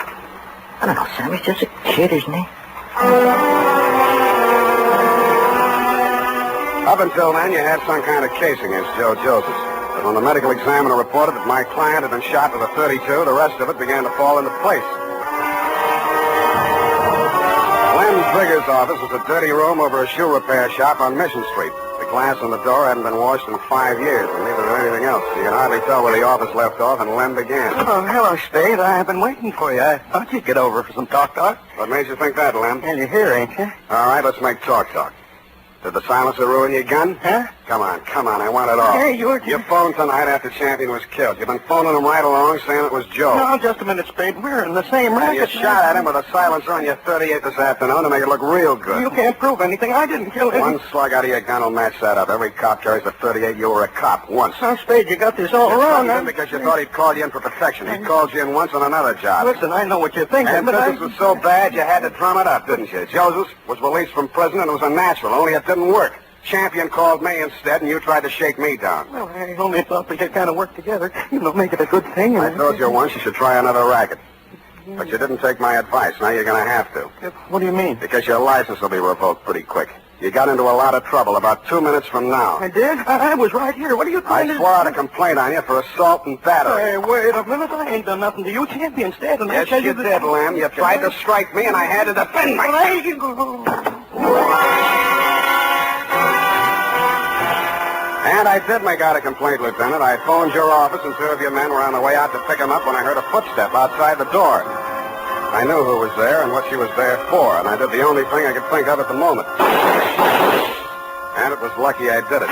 I don't know, Sam, he's just a kid, isn't he? Up until then, you had some kind of case against Joe Josephs. But when the medical examiner reported that my client had been shot with a .32, the rest of it began to fall into place. Lem Trigger's office was a dirty room over a shoe repair shop on Mission Street. The glass on the door hadn't been washed in 5 years, and neither did anything else. You can hardly tell where the office left off and Lem began. Oh, hello, Spade. I've been waiting for you. I thought you'd get over for some talk. What made you think that, Lem? Well, you're here, ain't you? All right, let's make talk. Did the silencer ruin your gun? Huh? Come on, I want it all. Hey, you phoned tonight after Champion was killed. You've been phoning him right along saying it was Joe. No, just a minute, Spade. We're in the same racket. You shot at him with a silencer on your .38 this afternoon to make it look real good. You can't prove anything. I didn't kill him. One slug out of your gun will match that up. Every cop carries a .38. You were a cop once. Now, Spade, you got this all wrong. You because you thought he'd call you in for protection. He called you in once on another job. Listen, I know what you're thinking, and but this was so bad you had to drum it up, didn't you? Josephs was released from prison and it was a natural, only it didn't work. Champion called me instead, and you tried to shake me down. Well, I only thought we could kind of work together. Make it a good thing. I told you once you should try another racket. But you didn't take my advice. Now you're going to have to. What do you mean? Because your license will be revoked pretty quick. You got into a lot of trouble about 2 minutes from now. I did? I was right here. What are you trying to do? I swore out a complaint on you for assault and battery. Hey, wait a minute. I ain't done nothing to you, Champion. Instead, and yes, I tell you that... did, Lem. You tried to strike me, and I had to defend myself. And I did make out a complaint, Lieutenant. I phoned your office, and 2 of your men were on the way out to pick him up when I heard a footstep outside the door. I knew who was there and what she was there for, and I did the only thing I could think of at the moment. And it was lucky I did it.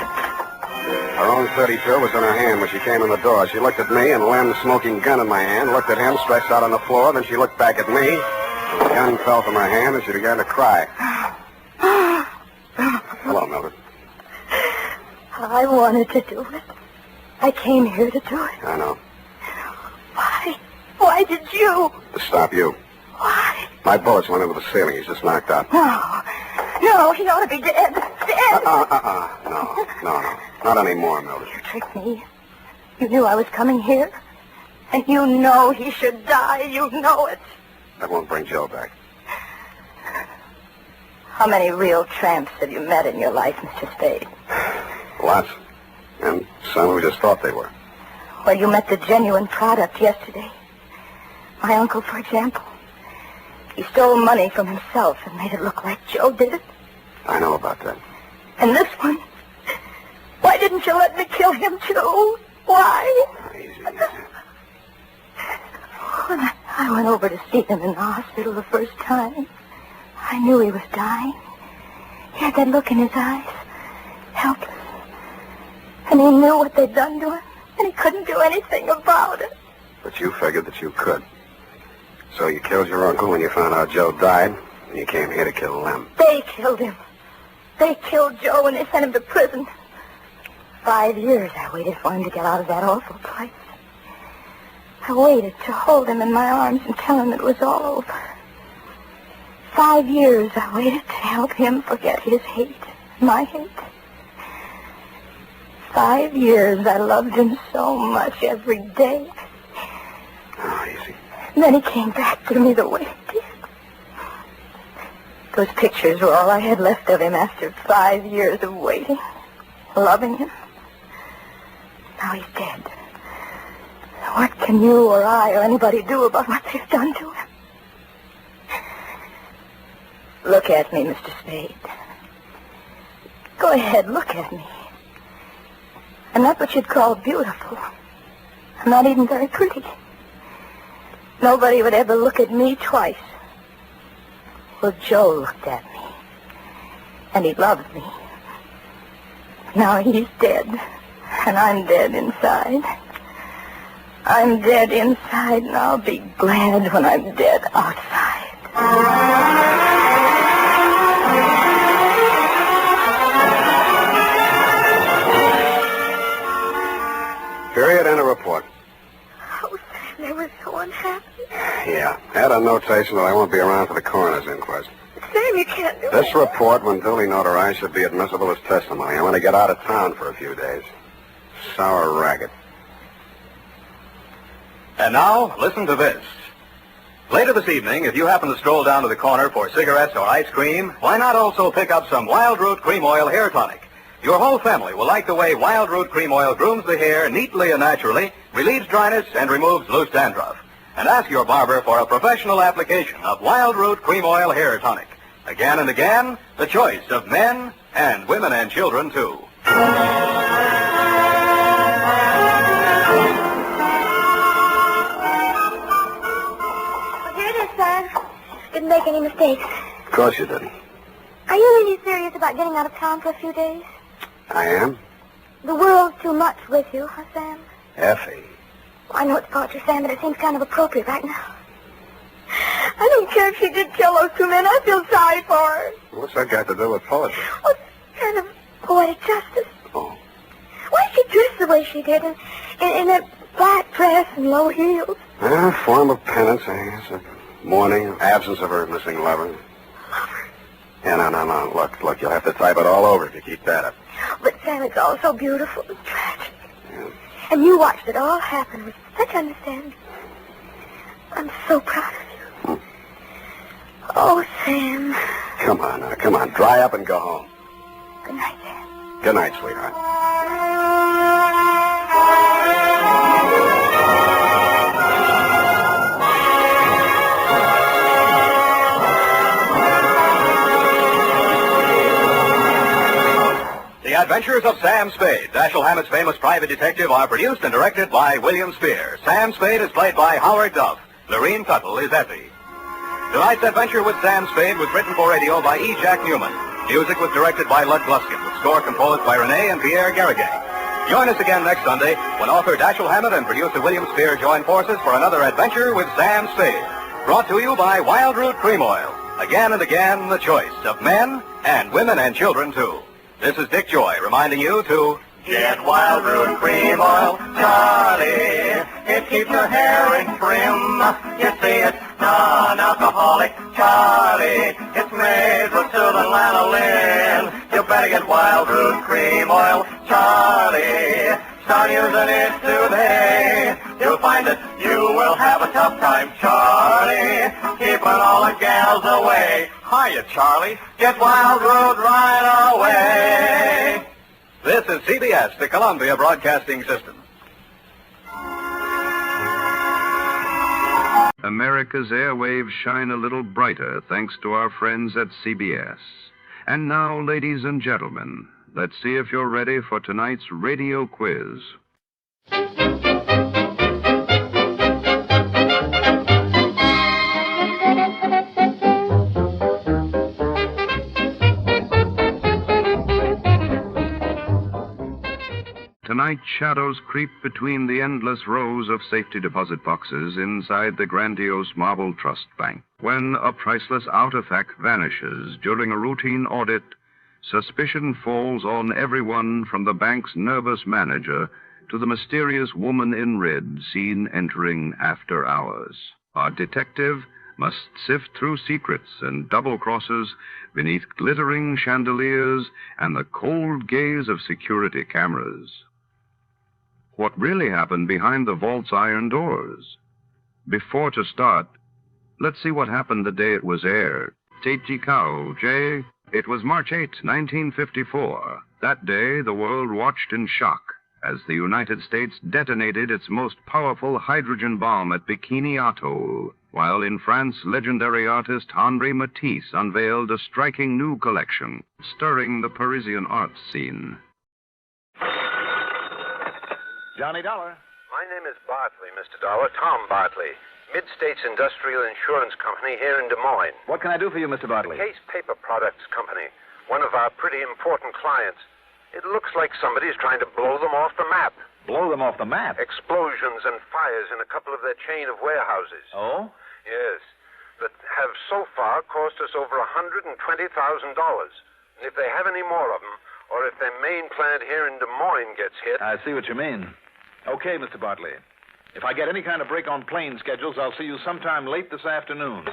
Her own .32 was in her hand when she came in the door. She looked at me, and Lem's smoking gun in my hand, looked at him stretched out on the floor, then she looked back at me, and the gun fell from her hand, and she began to cry. Hello, Mildred. I wanted to do it. I came here to do it. I know. Why? Why did you? To stop you. Why? My bullets went into the ceiling. He's just knocked out. No, he ought to be dead. Dead! No. Not anymore, Mildred. You tricked me. You knew I was coming here. And you know he should die. You know it. That won't bring Joe back. How many real tramps have you met in your life, Mr. Spade? Lots. And some who just thought they were. Well, you met the genuine product yesterday. My uncle, for example. He stole money from himself and made it look like Joe did it. I know about that. And this one? Why didn't you let me kill him, too? Why? Easy. When I went over to see him in the hospital the first time, I knew he was dying. He had that look in his eyes, helpless. And he knew what they'd done to him, and he couldn't do anything about it. But you figured that you could. So you killed your uncle when you found out Joe died, and you came here to kill Lem. They killed him. They killed Joe and they sent him to prison. 5 years I waited for him to get out of that awful place. I waited to hold him in my arms and tell him it was all over. 5 years I waited to help him forget his hate, my hate. 5 years I loved him so much every day. Oh, easy. And then he came back to me the way he did. Those pictures were all I had left of him after 5 years of waiting, loving him. Now he's dead. What can you or I or anybody do about what they've done to him? Look at me, Mr. Spade. Go ahead, look at me. I'm not what you'd call beautiful. I'm not even very pretty. Nobody would ever look at me twice. Well, Joe looked at me. And he loved me. Now he's dead. And I'm dead inside. I'm dead inside, and I'll be glad when I'm dead outside. Period and a report. Oh, Sam, they were so unhappy. Yeah. Add a notation that I won't be around for the coroner's inquest. Sam, you can't do This it. report, when duly notarized, should be admissible as testimony. I'm going to get out of town for a few days. Sour racket. And now, listen to this. Later this evening, if you happen to stroll down to the corner for cigarettes or ice cream, why not also pick up some Wild Root Cream Oil Hair Tonic? Your whole family will like the way Wild Root Cream Oil grooms the hair neatly and naturally, relieves dryness, and removes loose dandruff. And ask your barber for a professional application of Wild Root Cream Oil Hair Tonic. Again and again, the choice of men and women and children, too. Here it is, Sam. Didn't make any mistakes. Of course you didn't. Are you really serious about getting out of town for a few days? I am? The world's too much with you, huh, Sam? Effie. I know it's torture, Sam, but it seems kind of appropriate right now. I don't care if she did kill those 2 men. I feel sorry for her. What's that got to do with poetry? Well, it's kind of poetic justice. Oh. Why did she dress the way she did in that black dress and low heels? A form of penance, I guess. A mourning, absence of her missing lover. Lover? Yeah, no. Look, you'll have to type it all over if you keep that up. But, Sam, it's all so beautiful and tragic. Yeah. And you watched it all happen with such understanding. I'm so proud of you. Oh, Sam. Come on. Dry up and go home. Good night, Sam. Good night, sweetheart. The Adventures of Sam Spade, Dashiell Hammett's famous private detective, are produced and directed by William Spear. Sam Spade is played by Howard Duff. Lorene Tuttle is Effie. Tonight's adventure with Sam Spade was written for radio by E. Jack Newman. Music was directed by Lud Gluskin, with score composed by Renee and Pierre Garriguet. Join us again next Sunday when author Dashiell Hammett and producer William Spear join forces for another adventure with Sam Spade. Brought to you by Wild Root Cream Oil. Again and again, the choice of men and women and children, too. This is Dick Joy reminding you to get Wild Root Cream Oil, Charlie. It keeps your hair in trim. You see, it's non-alcoholic, Charlie. It's made with soothing lanolin. You better get Wild Root Cream Oil, Charlie. Start using it today. You'll find that you will have a tough time, Charlie, keeping all the gals away. Hiya, Charlie. Get Wild Root right away. This is CBS, the Columbia Broadcasting System. America's airwaves shine a little brighter thanks to our friends at CBS. And now, ladies and gentlemen, let's see if you're ready for tonight's radio quiz. Tonight, shadows creep between the endless rows of safety deposit boxes inside the grandiose Marble Trust Bank. When a priceless artifact vanishes during a routine audit, suspicion falls on everyone from the bank's nervous manager to the mysterious woman in red seen entering after hours. Our detective must sift through secrets and double crosses beneath glittering chandeliers and the cold gaze of security cameras. What really happened behind the vault's iron doors? Before to start, let's see what happened the day it was aired. Teji Kao, Jay. It was March 8, 1954. That day, the world watched in shock as the United States detonated its most powerful hydrogen bomb at Bikini Atoll, while in France, legendary artist Henri Matisse unveiled a striking new collection, stirring the Parisian arts scene. Johnny Dollar. My name is Bartley, Mr. Dollar, Tom Bartley. Mid-States Industrial Insurance Company here in Des Moines. What can I do for you, Mr. Bartley? Case Paper Products Company, one of our pretty important clients. It looks like somebody's trying to blow them off the map. Blow them off the map? Explosions and fires in a couple of their chain of warehouses. Oh? Yes, that have so far cost us over $120,000. And if they have any more of them, or if their main plant here in Des Moines gets hit... I see what you mean. Okay, Mr. Bartley. If I get any kind of break on plane schedules, I'll see you sometime late this afternoon.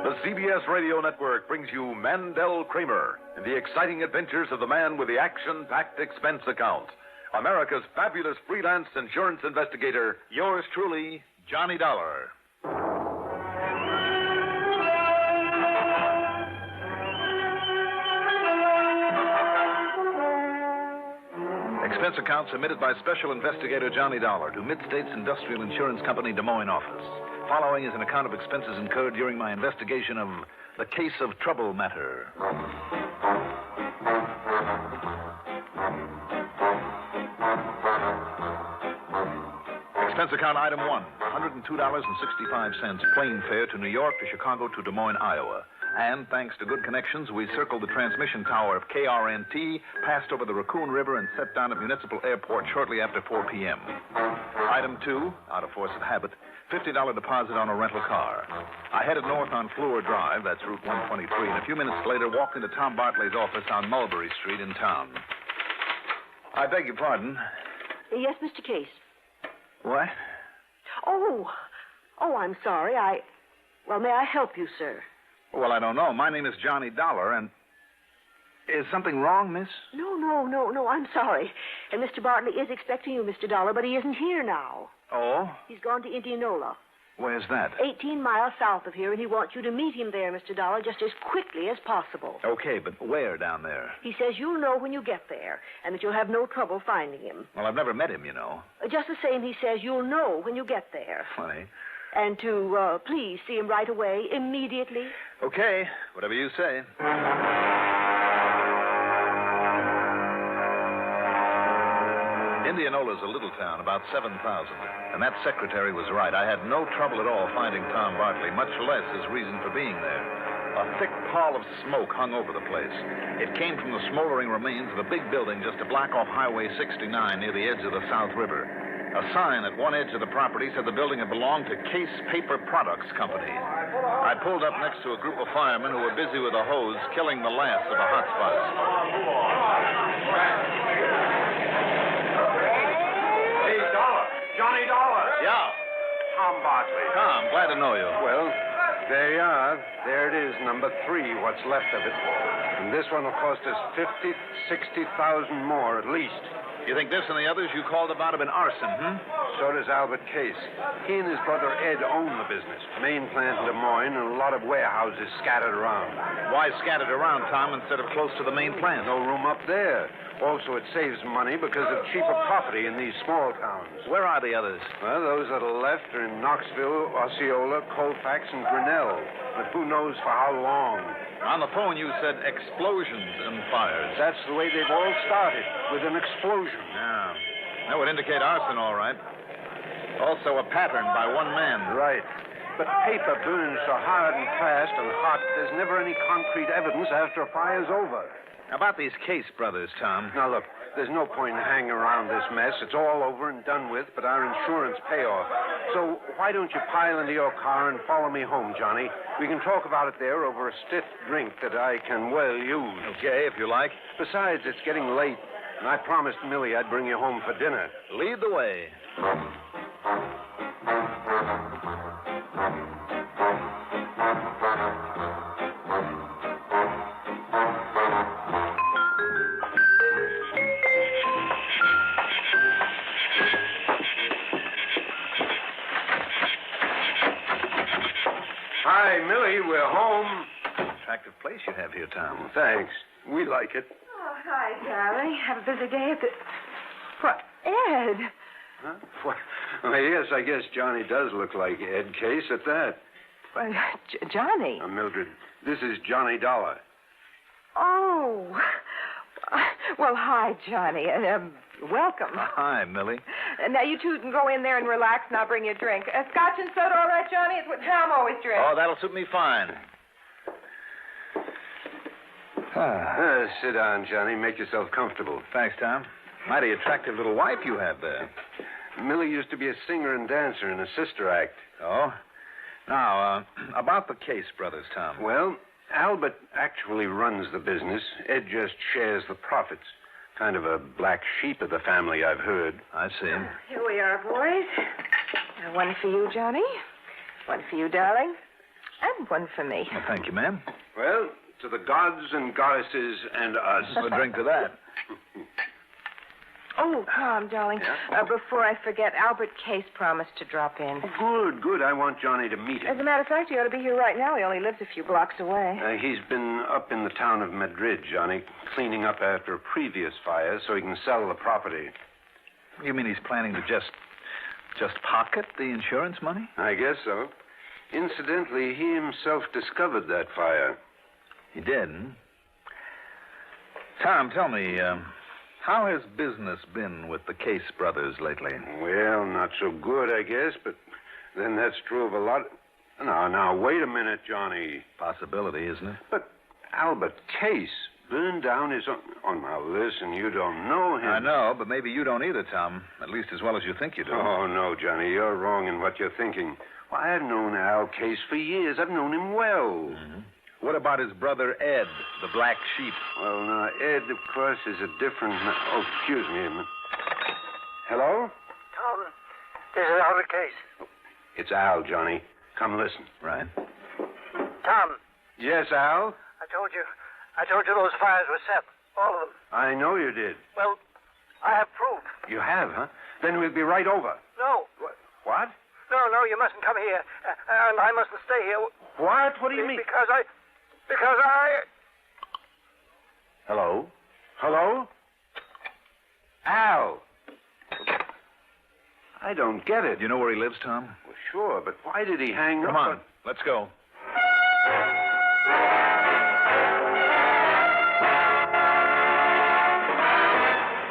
The CBS Radio Network brings you Mandel Kramer and the exciting adventures of the man with the action-packed expense account. America's fabulous freelance insurance investigator, yours truly, Johnny Dollar. Expense account submitted by Special Investigator Johnny Dollar to Mid-States Industrial Insurance Company, Des Moines office. Following is an account of expenses incurred during my investigation of the case of trouble matter. Expense account item 1, $102.65 plane fare to New York to Chicago to Des Moines, Iowa. And thanks to good connections, we circled the transmission tower of KRNT, passed over the Raccoon River, and set down at Municipal Airport shortly after 4 p.m. Item 2, out of force of habit, $50 deposit on a rental car. I headed north on Fleur Drive, that's Route 123, and a few minutes later walked into Tom Bartley's office on Mulberry Street in town. I beg your pardon. Yes, Mr. Case. What? Oh, I'm sorry. Well, may I help you, sir? Well, I don't know. My name is Johnny Dollar, and... Is something wrong, miss? No, I'm sorry. And Mr. Bartley is expecting you, Mr. Dollar, but he isn't here now. Oh? He's gone to Indianola. Where's that? 18 miles south of here, and he wants you to meet him there, Mr. Dollar, just as quickly as possible. Okay, but where down there? He says you'll know when you get there, and that you'll have no trouble finding him. Well, I've never met him, you know. Just the same, he says you'll know when you get there. Funny. And to please see him right away, immediately. Okay, whatever you say. Indianola's a little town, about 7,000. And that secretary was right. I had no trouble at all finding Tom Bartley, much less his reason for being there. A thick pall of smoke hung over the place. It came from the smoldering remains of a big building just to block off Highway 69 near the edge of the South River. A sign at one edge of the property said the building had belonged to Case Paper Products Company. I pulled up next to a group of firemen who were busy with a hose killing the last of the hot spots. Hey, Dollar. Johnny Dollar. Yeah. Tom Bartley. Tom, glad to know you. Well, there you are. There it is, number 3, what's left of it. And this one will cost us 50,000, 60,000 more at least. You think this and the others you called about have been arson, So does Albert Case. He and his brother Ed own the business. Main plant in Des Moines and a lot of warehouses scattered around. Why scattered around, Tom, instead of close to the main plant? No room up there. Also, it saves money because of cheaper property in these small towns. Where are the others? Well, those that are left are in Knoxville, Osceola, Colfax, and Grinnell. But who knows for how long? On the phone, you said explosions and fires. That's the way they've all started, with an explosion. Yeah. That would indicate arson, all right. Also a pattern by one man. Right. But paper burns so hard and fast and hot, there's never any concrete evidence after a fire's over. About these Case brothers, Tom. Now, look, there's no point in hanging around this mess. It's all over and done with, but our insurance payoff. So why don't you pile into your car and follow me home, Johnny? We can talk about it there over a stiff drink that I can well use. Okay, if you like. Besides, it's getting late, and I promised Millie I'd bring you home for dinner. Lead the way. Hi, Millie, we're home. Attractive place you have here, Tom. Thanks. We like it. Oh, hi, darling. Have a busy day at the... What, Ed? Huh? Well, yes, I guess Johnny does look like Ed Case at that. Well, Johnny. Mildred, this is Johnny Dollar. Oh. Well, hi, Johnny. Welcome. Hi, Millie. Now, you two can go in there and relax, and I'll bring you a drink. Scotch and soda, all right, Johnny? It's what Tom always drinks. Oh, that'll suit me fine. Sit down, Johnny. Make yourself comfortable. Thanks, Tom. Mighty attractive little wife you have there. Millie used to be a singer and dancer in a sister act. Oh? Now, about the Case brothers, Tom. Well, Albert actually runs the business. Ed just shares the profits. Kind of a black sheep of the family, I've heard. I see. Here we are, boys. One for you, Johnny. One for you, darling. And one for me. Well, thank you, ma'am. Well, to the gods and goddesses and us. We'll drink to that. Oh, Tom, darling. Yeah? Before I forget, Albert Case promised to drop in. Oh, good. I want Johnny to meet him. As a matter of fact, he ought to be here right now. He only lives a few blocks away. He's been up in the town of Madrid, Johnny, cleaning up after a previous fire so he can sell the property. You mean he's planning to just pocket the insurance money? I guess so. Incidentally, he himself discovered that fire. He did, Tom, tell me, how has business been with the Case brothers lately? Well, not so good, I guess, but then that's true of a lot. Now, wait a minute, Johnny. Possibility, isn't it? But Albert Case burned down his own... Oh, now, listen, you don't know him. I know, but maybe you don't either, Tom. At least as well as you think you do. Oh, no, Johnny, you're wrong in what you're thinking. Why, I've known Al Case for years. I've known him well. Mm-hmm. What about his brother Ed, the black sheep? Well, now, Ed, of course, is a different... Oh, excuse me a minute. Hello? Tom, this is Albert Case. It's Al, Johnny. Come listen. Right. Tom. Yes, Al? I told you those fires were set. All of them. I know you did. Well, I have proof. You have, huh? Then we'll be right over. No. What? No, you mustn't come here. And I mustn't stay here. What? What do you mean? Because I... Hello? Hello? Al! I don't get it. You know where he lives, Tom? Well, sure, but why did he hang up? Come on, let's go.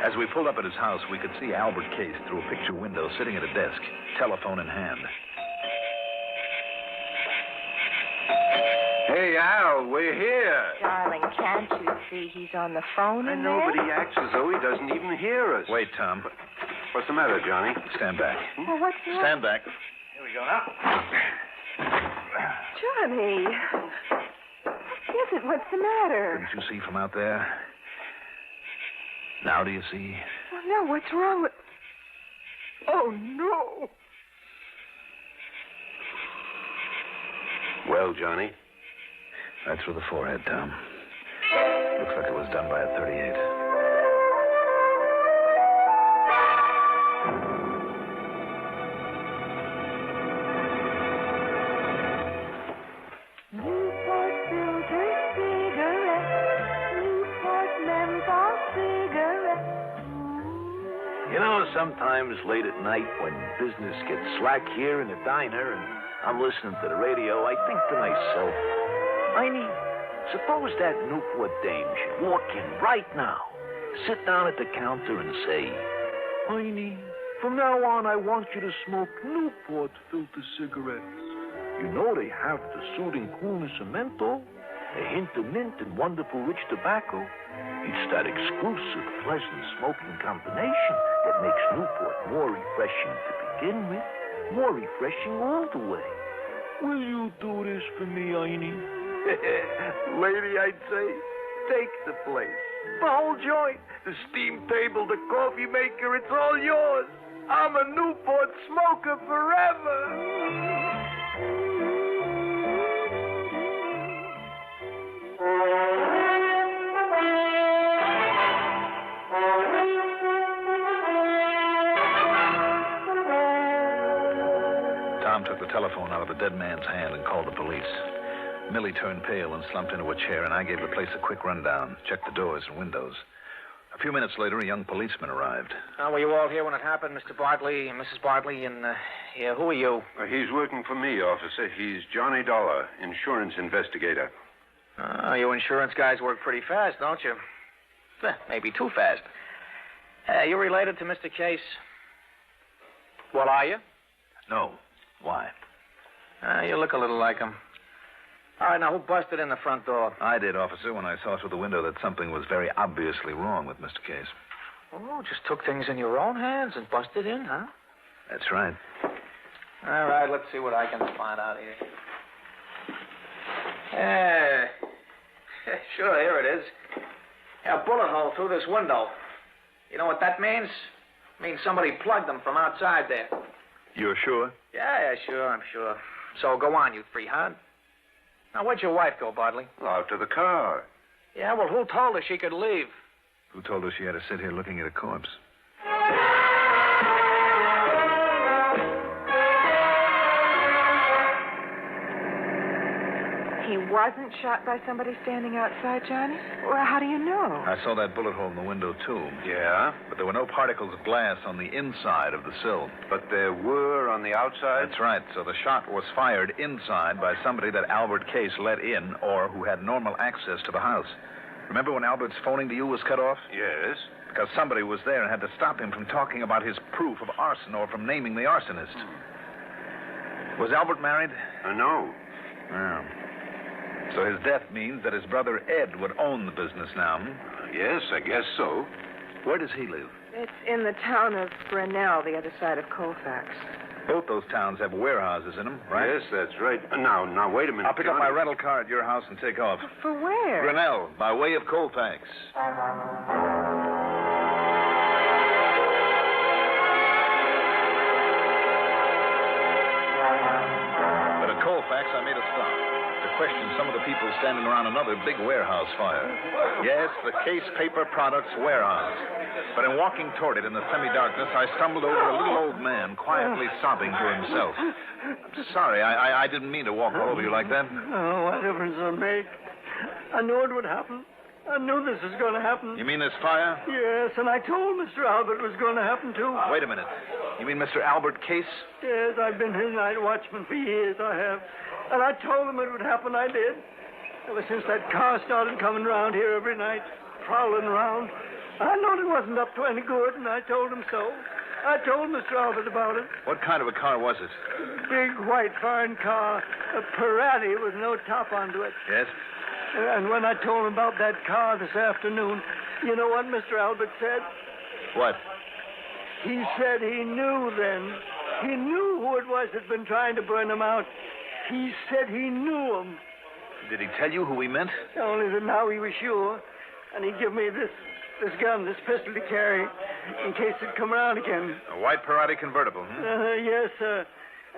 As we pulled up at his house, we could see Albert Case through a picture window sitting at a desk, telephone in hand. Hey, Al, we're here. Darling, can't you see he's on the phone I know, but he acts as though he doesn't even hear us. Wait, Tom. What's the matter, Johnny? Stand back. Well, what's that? Stand back. Here we go now. Johnny. What is it? What's the matter? Couldn't you see from out there? Now do you see? Oh, no, what's wrong with... Oh, no. Well, Johnny? Right through the forehead, Tom. Looks like it was done by a .38. Newport filter cigarette. Newport menthol cigarette. You know, sometimes late at night when business gets slack here in the diner and I'm listening to the radio, I think to myself, Heine, suppose that Newport dame should walk in right now, sit down at the counter and say, Heine, from now on I want you to smoke Newport filter cigarettes. You know they have the soothing coolness of menthol, a hint of mint and wonderful rich tobacco. It's that exclusive, pleasant smoking combination that makes Newport more refreshing to begin with, more refreshing all the way. Will you do this for me, Heine? Lady, I'd say, take the place. The whole joint, the steam table, the coffee maker, it's all yours. I'm a Newport smoker forever. Tom took the telephone out of the dead man's hand and called the police. Millie turned pale and slumped into a chair, and I gave the place a quick rundown, checked the doors and windows. A few minutes later, a young policeman arrived. Were you all here when it happened, Mr. Bartley and Mrs. Bartley? And, who are you? He's working for me, officer. He's Johnny Dolar, insurance investigator. You insurance guys work pretty fast, don't you? Maybe too fast. You related to Mr. Case? Well, are you? No. Why? You look a little like him. All right, now, who busted in the front door? I did, officer, when I saw through the window that something was very obviously wrong with Mr. Case. Oh, just took things in your own hands and busted in, huh? That's right. All right, let's see what I can find out here. Sure, here it is. A bullet hole through this window. You know what that means? It means somebody plugged them from outside there. You're sure? Yeah, sure, I'm sure. So go on, you three-hound. Now, where'd your wife go, Bartley? Out to the car. Yeah, well, who told her she could leave? Who told her she had to sit here looking at a corpse? He wasn't shot by somebody standing outside, Johnny? Well, how do you know? I saw that bullet hole in the window, too. Yeah? But there were no particles of glass on the inside of the sill. But there were on the outside? That's right. So the shot was fired inside by somebody that Albert Case let in or who had normal access to the house. Remember when Albert's phoning to you was cut off? Yes. Because somebody was there and had to stop him from talking about his proof of arson or from naming the arsonist. Was Albert married? No. Oh. So his death means that his brother Ed would own the business now, Yes, I guess so. Where does he live? It's in the town of Grinnell, the other side of Colfax. Both those towns have warehouses in them, right? Yes, that's right. Now, wait a minute. I'll pick up my rental car at your house and take off. For where? Grinnell, by way of Colfax. But at Colfax, I made a stop to question some of the people standing around another big warehouse fire. Yes, the Case Paper Products warehouse. But in walking toward it in the semi-darkness, I stumbled over a little old man quietly sobbing to himself. I'm sorry, I didn't mean to walk all over you like that. Oh, what difference does it make? I knew it would happen. I knew this was going to happen. You mean this fire? Yes, and I told Mr. Albert it was going to happen, too. Wait a minute. You mean Mr. Albert Case? Yes, I've been his night watchman for years, I have. And I told him it would happen, I did. Ever since that car started coming round here every night, prowling around, I knowed it wasn't up to any good, and I told him so. I told Mr. Albert about it. What kind of a car was it? Big, white, foreign car. A Pirati with no top onto it. Yes? And when I told him about that car this afternoon, you know what Mr. Albert said? What? He said he knew then. He knew who it was that'd been trying to burn him out. He said he knew him. Did he tell you who he meant? Only that now he was sure. And he give me this gun, this pistol to carry, in case it'd come around again. A white Pirati convertible, Yes, sir.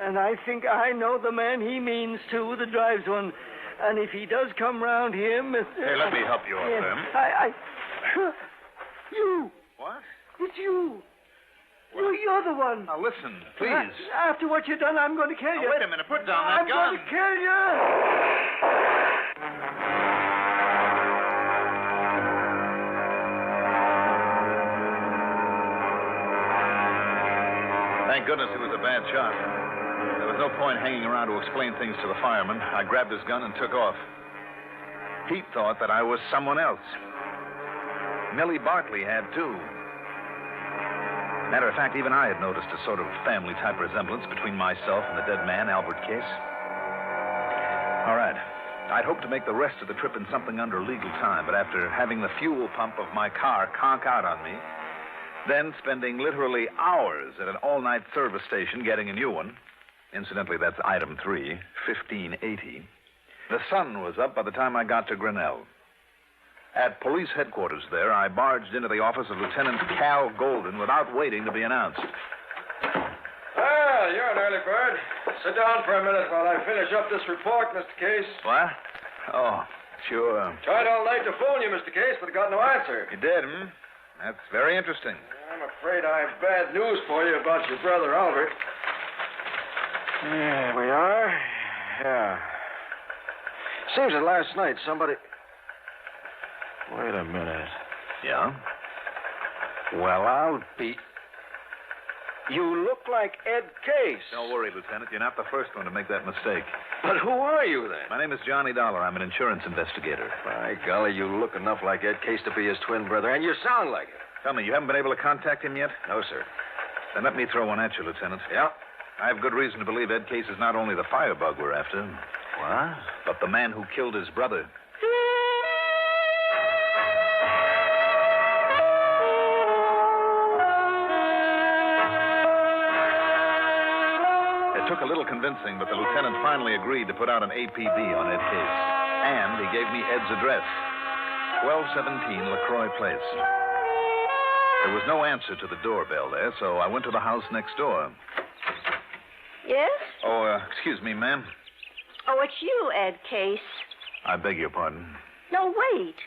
And I think I know the man he means, too, that drives one. And if he does come round here, Mr... Hey, let me help you up, Sam. You. What? It's you. You're the one. Now, listen, please. After what you've done, I'm going to kill you. Wait a minute. Put down that gun. I'm going to kill you. Thank goodness it was a bad shot. There was no point hanging around to explain things to the fireman. I grabbed his gun and took off. Pete thought that I was someone else. Millie Bartley had, too. Matter of fact, even I had noticed a sort of family-type resemblance between myself and the dead man, Albert Case. All right. I'd hoped to make the rest of the trip in something under legal time, but after having the fuel pump of my car conk out on me, then spending literally hours at an all-night service station getting a new one, incidentally, that's item 3, 1580, the sun was up by the time I got to Grinnell. At police headquarters there, I barged into the office of Lieutenant Cal Golden without waiting to be announced. Well, you're an early bird. Sit down for a minute while I finish up this report, Mr. Case. What? Oh, sure. Tried all night to phone you, Mr. Case, but got no answer. You did, hmm? That's very interesting. I'm afraid I have bad news for you about your brother, Albert. Here we are. Yeah. Seems that last night somebody... Wait a minute. Yeah? Well, I'll be... You look like Ed Case. Don't worry, Lieutenant. You're not the first one to make that mistake. But who are you, then? My name is Johnny Dolar. I'm an insurance investigator. By golly, you look enough like Ed Case to be his twin brother, and you sound like it. Tell me, you haven't been able to contact him yet? No, sir. Then let me throw one at you, Lieutenant. Yeah? I have good reason to believe Ed Case is not only the firebug we're after. What? But the man who killed his brother. It took a little convincing, but the lieutenant finally agreed to put out an APB on Ed Case. And he gave me Ed's address, 1217 LaCroix Place. There was no answer to the doorbell there, so I went to the house next door. Yes? Oh, excuse me, ma'am. Oh, it's you, Ed Case. I beg your pardon. No, wait.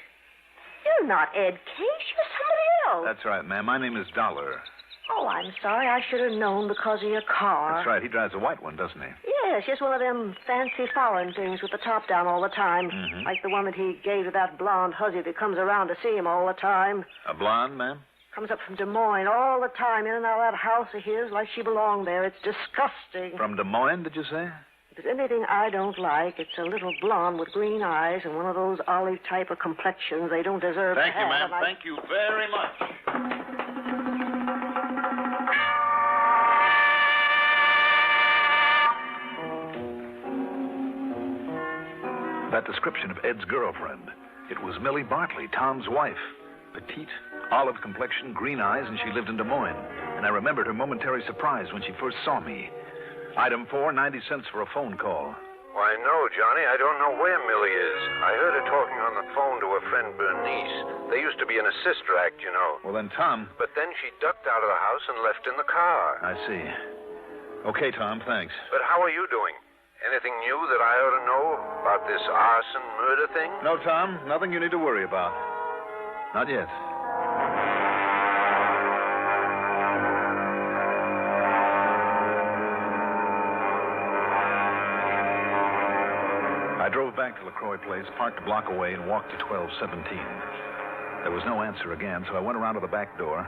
You're not Ed Case. You're somebody else. That's right, ma'am. My name is Dolar. Oh, I'm sorry. I should have known because of your car. That's right. He drives a white one, doesn't he? Yes, just one of them fancy foreign things with the top down all the time. Mm-hmm. Like the one that he gave to that blonde hussy that comes around to see him all the time. A blonde, ma'am? Comes up from Des Moines all the time, in and out of that house of his like she belonged there. It's disgusting. From Des Moines, did you say? If there's anything I don't like, it's a little blonde with green eyes and one of those olive type of complexions they don't deserve Thank to you, have. ma'am. Thank you very much. That description of Ed's girlfriend. It was Millie Bartley, Tom's wife. Petite, olive complexion, green eyes, and she lived in Des Moines. And I remembered her momentary surprise when she first saw me. Item 4, 90 cents for a phone call. Why, no, Johnny. I don't know where Millie is. I heard her talking on the phone to her friend Bernice. They used to be in a sister act, you know. Well, then, Tom... But then she ducked out of the house and left in the car. I see. Okay, Tom, thanks. But how are you doing? Anything new that I ought to know about this arson murder thing? No, Tom. Nothing you need to worry about. Not yet. I drove back to LaCroix Place, parked a block away, and walked to 1217. There was no answer again, so I went around to the back door,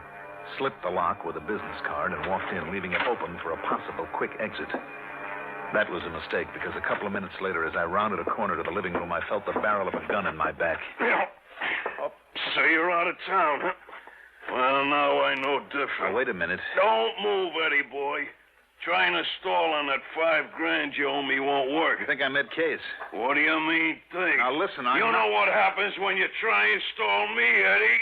slipped the lock with a business card, and walked in, leaving it open for a possible quick exit. That was a mistake, because a couple of minutes later, as I rounded a corner to the living room, I felt the barrel of a gun in my back. Oh, so you're out of town, huh? Well, now I know different. Now, wait a minute. Don't move, Eddie boy. Trying to stall on that $5,000 you owe me won't work. You think I'm mid-case? What do you mean, think? Now, listen, You know what happens when you try and stall me, Eddie?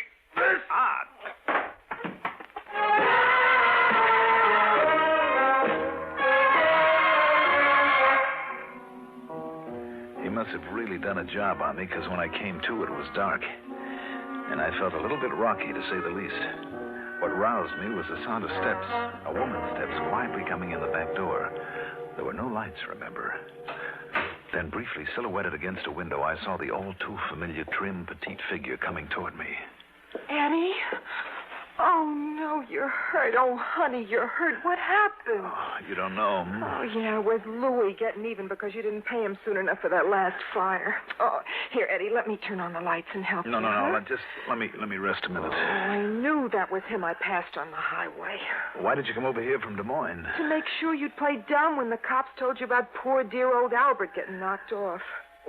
He must have really done a job on me, because when I came to, it was dark. And I felt a little bit rocky, to say the least. What roused me was the sound of steps, a woman's steps quietly coming in the back door. There were no lights, remember. Then, briefly silhouetted against a window, I saw the all-too-familiar trim, petite figure coming toward me. Eddie? Oh, no, you're hurt. Oh, honey, you're hurt. What happened? Oh, you don't know. Oh, yeah, with Louis getting even because you didn't pay him soon enough for that last fire. Oh, here, Eddie, let me turn on the lights and help you. No. Just let me rest a minute. Oh, I knew that was him I passed on the highway. Why did you come over here from Des Moines? To make sure you'd play dumb when the cops told you about poor dear old Albert getting knocked off.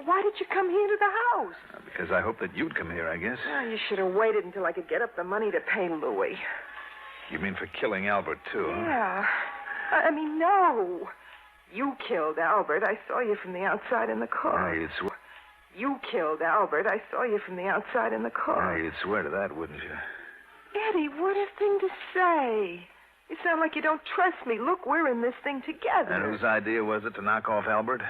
Why did you come here to the house? Because I hoped that you'd come here, I guess. Well, you should have waited until I could get up the money to pay Louis. You mean for killing Albert, too, huh? Yeah. I mean, no. You killed Albert. I saw you from the outside in the car. You'd swear. You killed Albert. I saw you from the outside in the car. You'd swear to that, wouldn't you? Eddie, what a thing to say. You sound like you don't trust me. Look, we're in this thing together. And whose idea was it to knock off Albert?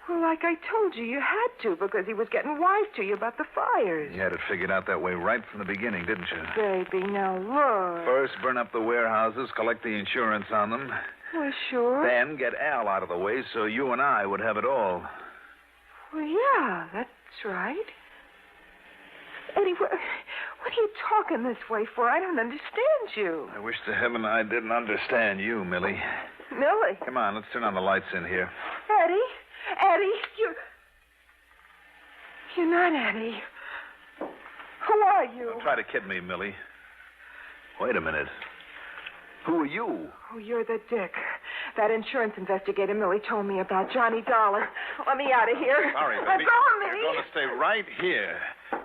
Well, like I told you, you had to because he was getting wise to you about the fires. You had it figured out that way right from the beginning, didn't you? Baby, now look. First, burn up the warehouses, collect the insurance on them. Well, sure. Then get Al out of the way so you and I would have it all. Well, yeah, that's right. Eddie, what are you talking this way for? I don't understand you. I wish to heaven I didn't understand you, Millie. Millie? Come on, let's turn on the lights in here. Eddie, you're not Eddie. Who are you? Don't try to kid me, Millie. Wait a minute. Who are you? Oh, you're the dick. That insurance investigator Millie told me about, Johnny Dolar. Let me out of here. Sorry, baby. I'm going, Millie. You're going to stay right here.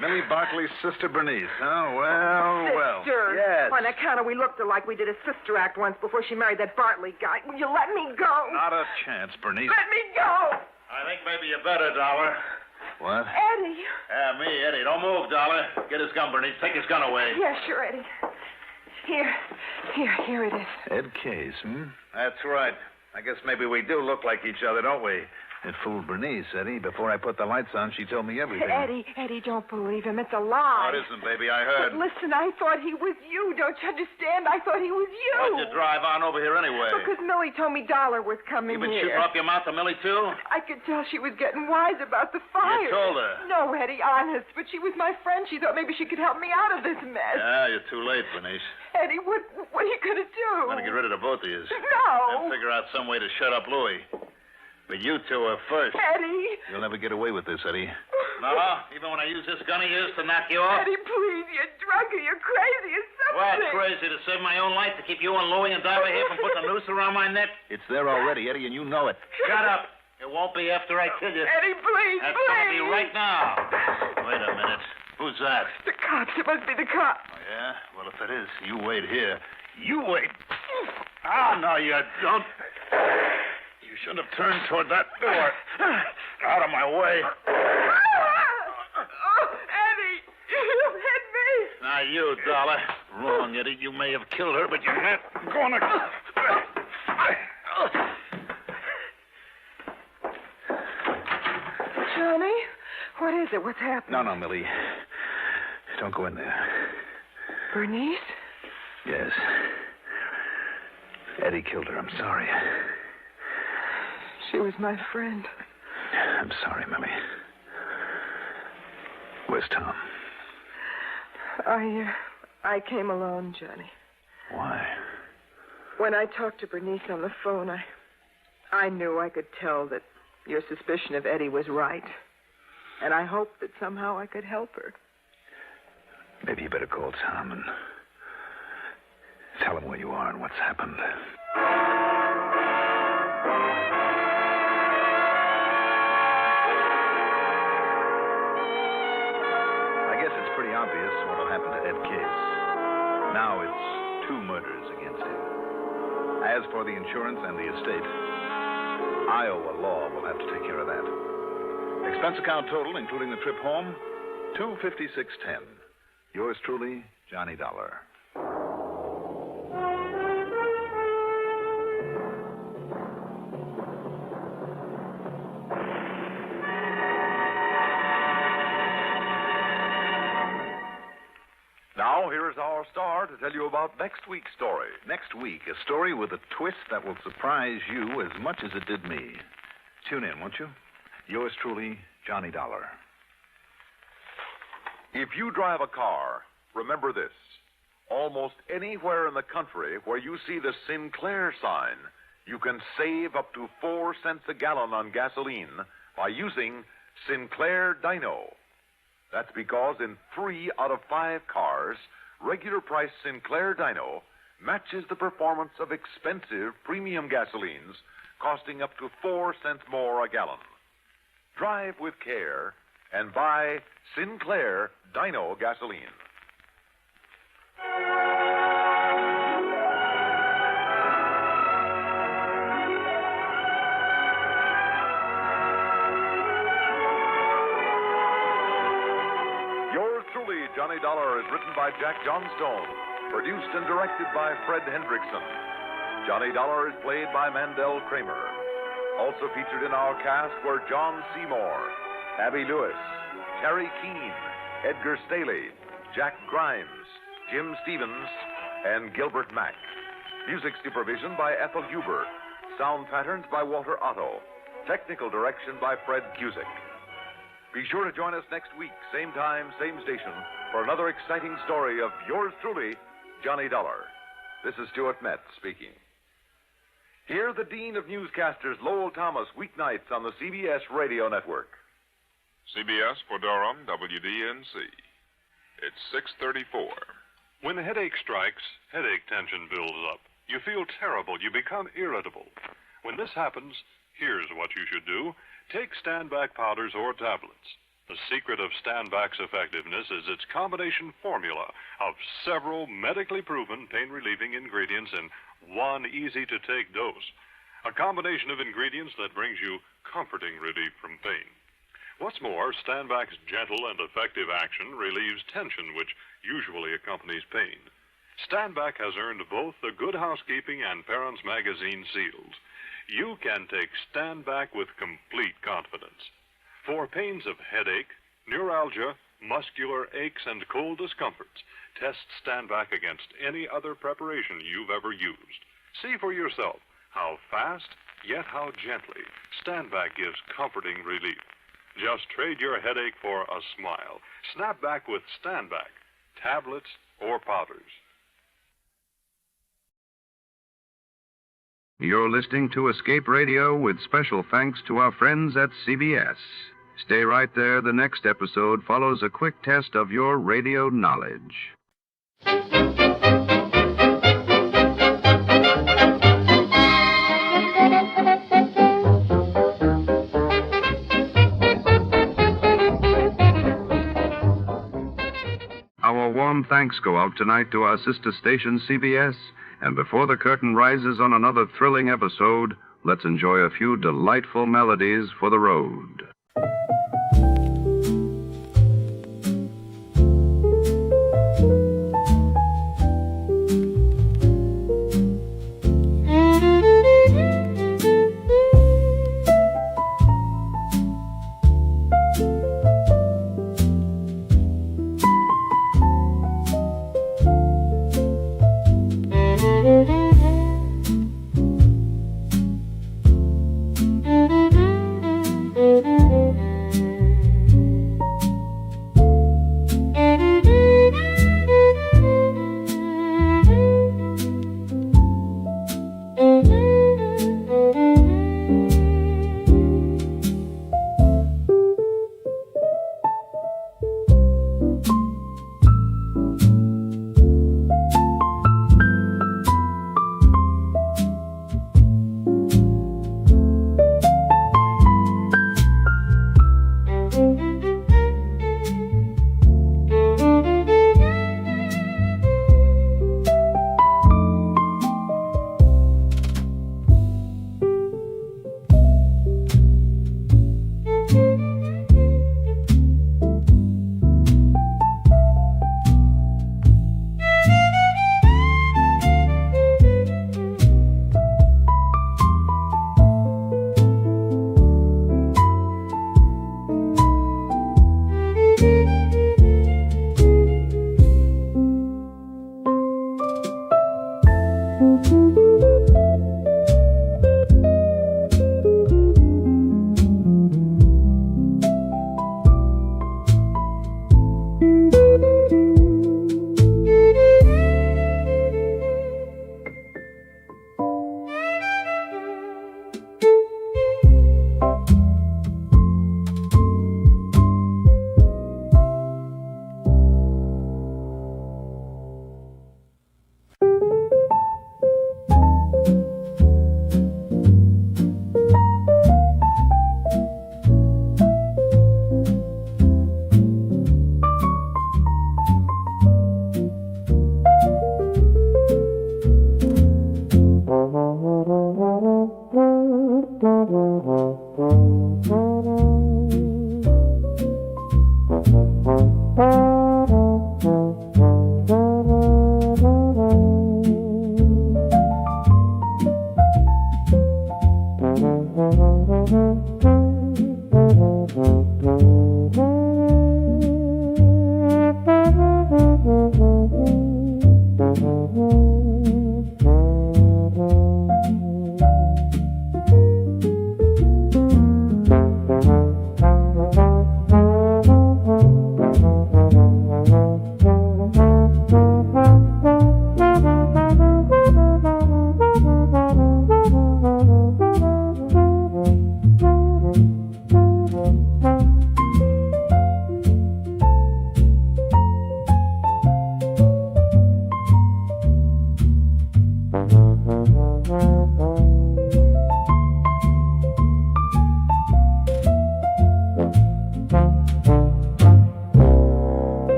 Millie Barkley's sister Bernice. Oh, well. Sister? Yes. On account of we looked alike, we did a sister act once before she married that Bartley guy. Will you let me go? Not a chance, Bernice. Let me go. I think maybe you better, Dollar. What? Eddie. Yeah, me, Eddie. Don't move, Dollar. Get his gun, Bernice. Take his gun away. Yeah, sure, Eddie. Here it is. Ed Case, hmm? That's right. I guess maybe we do look like each other, don't we? It fooled Bernice, Eddie. Before I put the lights on, she told me everything. Eddie, don't believe him. It's a lie. No, it isn't, baby. I heard. But listen, I thought he was you. Don't you understand? I thought he was you. Why'd you drive on over here anyway? Because Millie told me Dollar was coming You been here. shooting off your mouth to Millie, too? I could tell she was getting wise about the fire. You told her. No, Eddie, honest. But she was my friend. She thought maybe she could help me out of this mess. Yeah, you're too late, Bernice. Eddie, what are you going to do? I'm going to get rid of the both of you. No. And figure out some way to shut up Louis. But you two are first. Eddie. You'll never get away with this, Eddie. No? Even when I use this gun of yours to knock you off? Eddie, please. You're drunk or you're crazy or something. What, crazy? To save my own life? To keep you and Louie and Dollar here from putting a noose around my neck? It's there already, Eddie, and you know it. Shut up. It won't be after I kill you. Eddie, please, That's please. going to be right now. Wait a minute. Who's that? The cops. It must be the cops. Oh, yeah? Well, if it is, you wait here. You wait. Ah, no, you don't. You shouldn't have turned toward that door. Out of my way. Oh, Eddie, you hit me. Now, you, Dollar. Wrong, Eddie. You may have killed her, but you're not going to... Johnny, what is it? What's happening? No, Millie. Don't go in there. Bernice? Yes. Eddie killed her. I'm sorry. She was my friend. I'm sorry, Millie. Where's Tom? I came alone, Johnny. Why? When I talked to Bernice on the phone, I knew I could tell that your suspicion of Eddie was right. And I hoped that somehow I could help her. Maybe you better call Tom and tell him where you are and what's happened. I guess it's pretty obvious what'll happen to Ed Case. Now it's 2 murders against him. As for the insurance and the estate, Iowa law will have to take care of that. Expense account total, including the trip home, $256.10. Yours truly, Johnny Dollar. Now, here is our star to tell you about next week's story. Next week, a story with a twist that will surprise you as much as it did me. Tune in, won't you? Yours truly, Johnny Dollar. If you drive a car, remember this. Almost anywhere in the country where you see the Sinclair sign, you can save up to 4 cents a gallon on gasoline by using Sinclair Dyno. That's because in 3 out of 5 cars, regular price Sinclair Dyno matches the performance of expensive premium gasolines costing up to 4 cents more a gallon. Drive with care and buy Sinclair Dyno gasoline. Yours truly, Johnny Dollar, is written by Jack Johnstone, produced and directed by Fred Hendrickson. Johnny Dollar is played by Mandel Kramer. Also featured in our cast were John Seymour, Abby Lewis, Terry Keane, Edgar Staley, Jack Grimes, Jim Stevens, and Gilbert Mack. Music supervision by Ethel Huber. Sound patterns by Walter Otto. Technical direction by Fred Cusick. Be sure to join us next week, same time, same station, for another exciting story of yours truly, Johnny Dollar. This is Stuart Metz speaking. Hear the Dean of Newscasters, Lowell Thomas, weeknights on the CBS Radio Network. CBS for Durham, WDNC. It's 6:34. When a headache strikes, headache tension builds up. You feel terrible. You become irritable. When this happens, here's what you should do. Take Stand-Back powders or tablets. The secret of Stand-Back's effectiveness is its combination formula of several medically proven pain-relieving ingredients in one easy-to-take dose. A combination of ingredients that brings you comforting relief from pain. What's more, Stand-Back's gentle and effective action relieves tension, which usually accompanies pain. Stand-Back has earned both the Good Housekeeping and Parents Magazine seals. You can take Stand-Back with complete confidence. For pains of headache, neuralgia, muscular aches, and cold discomforts, test Stand-Back against any other preparation you've ever used. See for yourself how fast, yet how gently, Stand-Back gives comforting relief. Just trade your headache for a smile. Snap back with Stand-Back, tablets or powders. You're listening to Escape Radio with special thanks to our friends at CBS. Stay right there. The next episode follows a quick test of your radio knowledge. Our warm thanks go out tonight to our sister station, CBS. And before the curtain rises on another thrilling episode, let's enjoy a few delightful melodies for the road.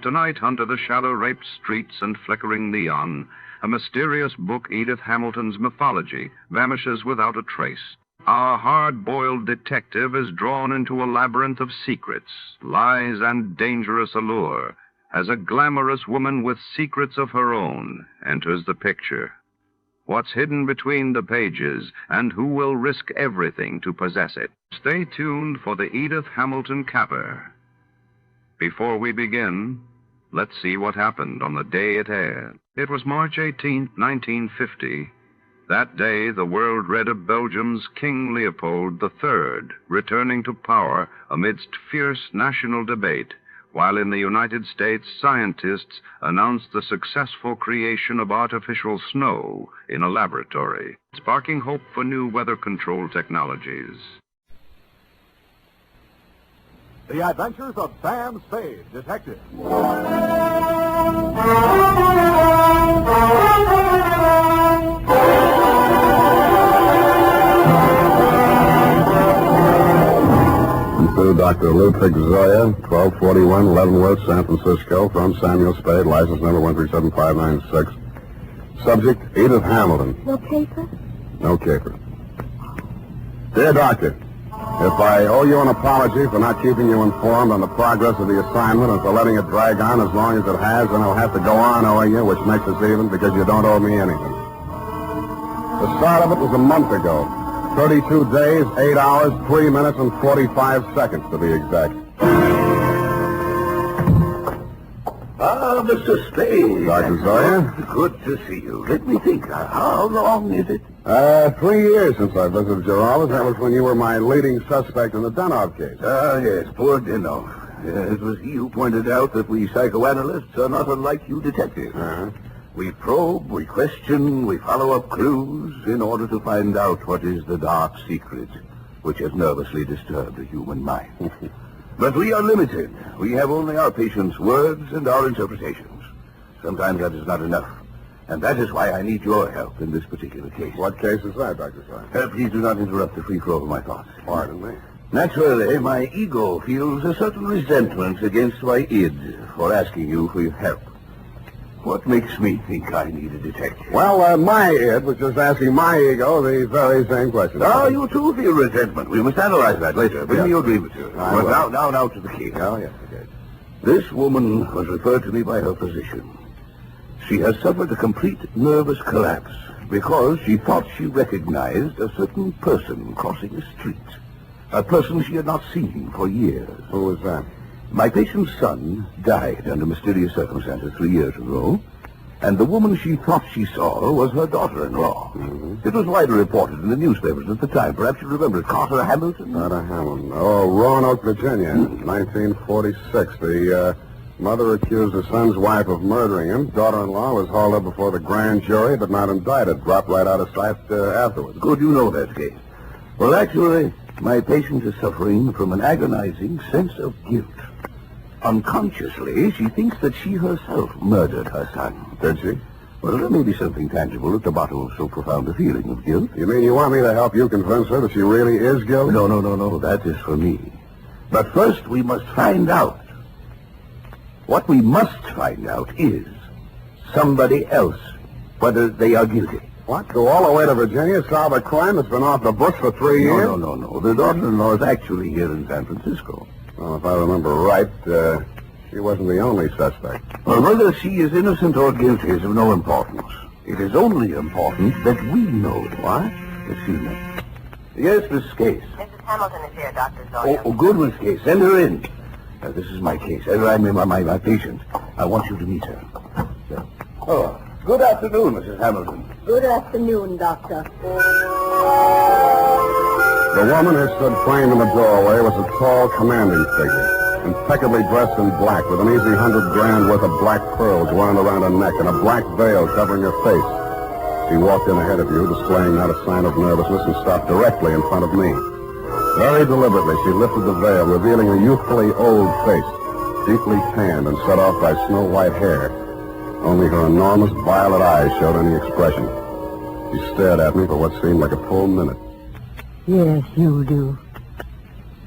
Tonight, under the shadow-raped streets and flickering neon, a mysterious book, Edith Hamilton's mythology, vanishes without a trace. Our hard-boiled detective is drawn into a labyrinth of secrets, lies, and dangerous allure, as a glamorous woman with secrets of her own enters the picture. What's hidden between the pages, and who will risk everything to possess it? Stay tuned for the Edith Hamilton Caper. Before we begin, let's see what happened on the day it aired. It was March 18, 1950. That day, the world read of Belgium's King Leopold III returning to power amidst fierce national debate, while in the United States, scientists announced the successful creation of artificial snow in a laboratory, sparking hope for new weather control technologies. The Adventures of Sam Spade, Detective. To Dr. Ludwig Zoya, 1241 Leavenworth, San Francisco, from Samuel Spade, license number 137596. Subject, Edith Hamilton. No paper? No caper. Dear Doctor, if I owe you an apology for not keeping you informed on the progress of the assignment and for letting it drag on as long as it has, then I'll have to go on owing you, which makes us even because you don't owe me anything. The start of it was a month ago. 32 days, 8 hours, 3 minutes, and 45 seconds to be exact. Ah, Mr. Spade. Dr. Zoya? Good to see you. Let me think. How long is it? 3 years since I visited your office. That was when you were my leading suspect in the Denov case. Ah, yes, poor Denov. It was he who pointed out that we psychoanalysts are not unlike you detectives. Uh-huh. We probe, we question, we follow up clues in order to find out what is the dark secret which has nervously disturbed the human mind. But we are limited. We have only our patients' words and our interpretations. Sometimes that is not enough. And that is why I need your help in this particular case. What case is that, Dr. Zoya? Please do not interrupt the free flow of my thoughts. Pardon me. Naturally, my ego feels a certain resentment against my id for asking you for your help. What makes me think I need a detective? Well, my id was just asking my ego the very same question. Oh, you too feel resentment. We must analyze that later. Bring me your grievances. Well, now to the case. Oh, yes, okay. This woman was referred to me by her physician. She has suffered a complete nervous collapse because she thought she recognized a certain person crossing the street. A person she had not seen for years. Who was that? My patient's son died under mysterious circumstances 3 years ago, and the woman she thought she saw was her daughter-in-law. Mm-hmm. It was widely reported in the newspapers at the time. Perhaps you remember it. Carter Hamilton? Carter Hamilton. Oh, Roanoke, Virginia, 1946. The mother accused her son's wife of murdering him. Daughter-in-law was hauled up before the grand jury, but not indicted. Dropped right out of sight afterwards. Good, you know that case. Well, actually, my patient is suffering from an agonizing sense of guilt. Unconsciously, she thinks that she herself murdered her son. Did she? Well, there may be something tangible at the bottom of so profound a feeling of guilt. You mean you want me to help you convince her that she really is guilty? No. That is for me. But first, we must find out. What we must find out is somebody else, whether they are guilty. What? Go all the way to Virginia, solve a crime that's been off the books for 3 years? No. The daughter-in-law is actually here in San Francisco. Well, if I remember right, she wasn't the only suspect. Well, whether she is innocent or guilty is of no importance. It is only important that we know. What? Excuse me. Yes, Miss Case. Mrs. Hamilton is here, Dr. Sawyer. Oh, good, Miss Case. Send her in. This is my case. I mean, my patient. I want you to meet her. Oh, good afternoon, Mrs. Hamilton. Good afternoon, Doctor. The woman who stood framed in the doorway was a tall, commanding figure, impeccably dressed in black, with an easy $100,000 worth of black pearls wound around her neck and a black veil covering her face. She walked in ahead of you, displaying not a sign of nervousness, and stopped directly in front of me. Very deliberately, she lifted the veil, revealing a youthfully old face, deeply tanned and set off by snow-white hair. Only her enormous violet eyes showed any expression. She stared at me for what seemed like a full minute. Yes, you do.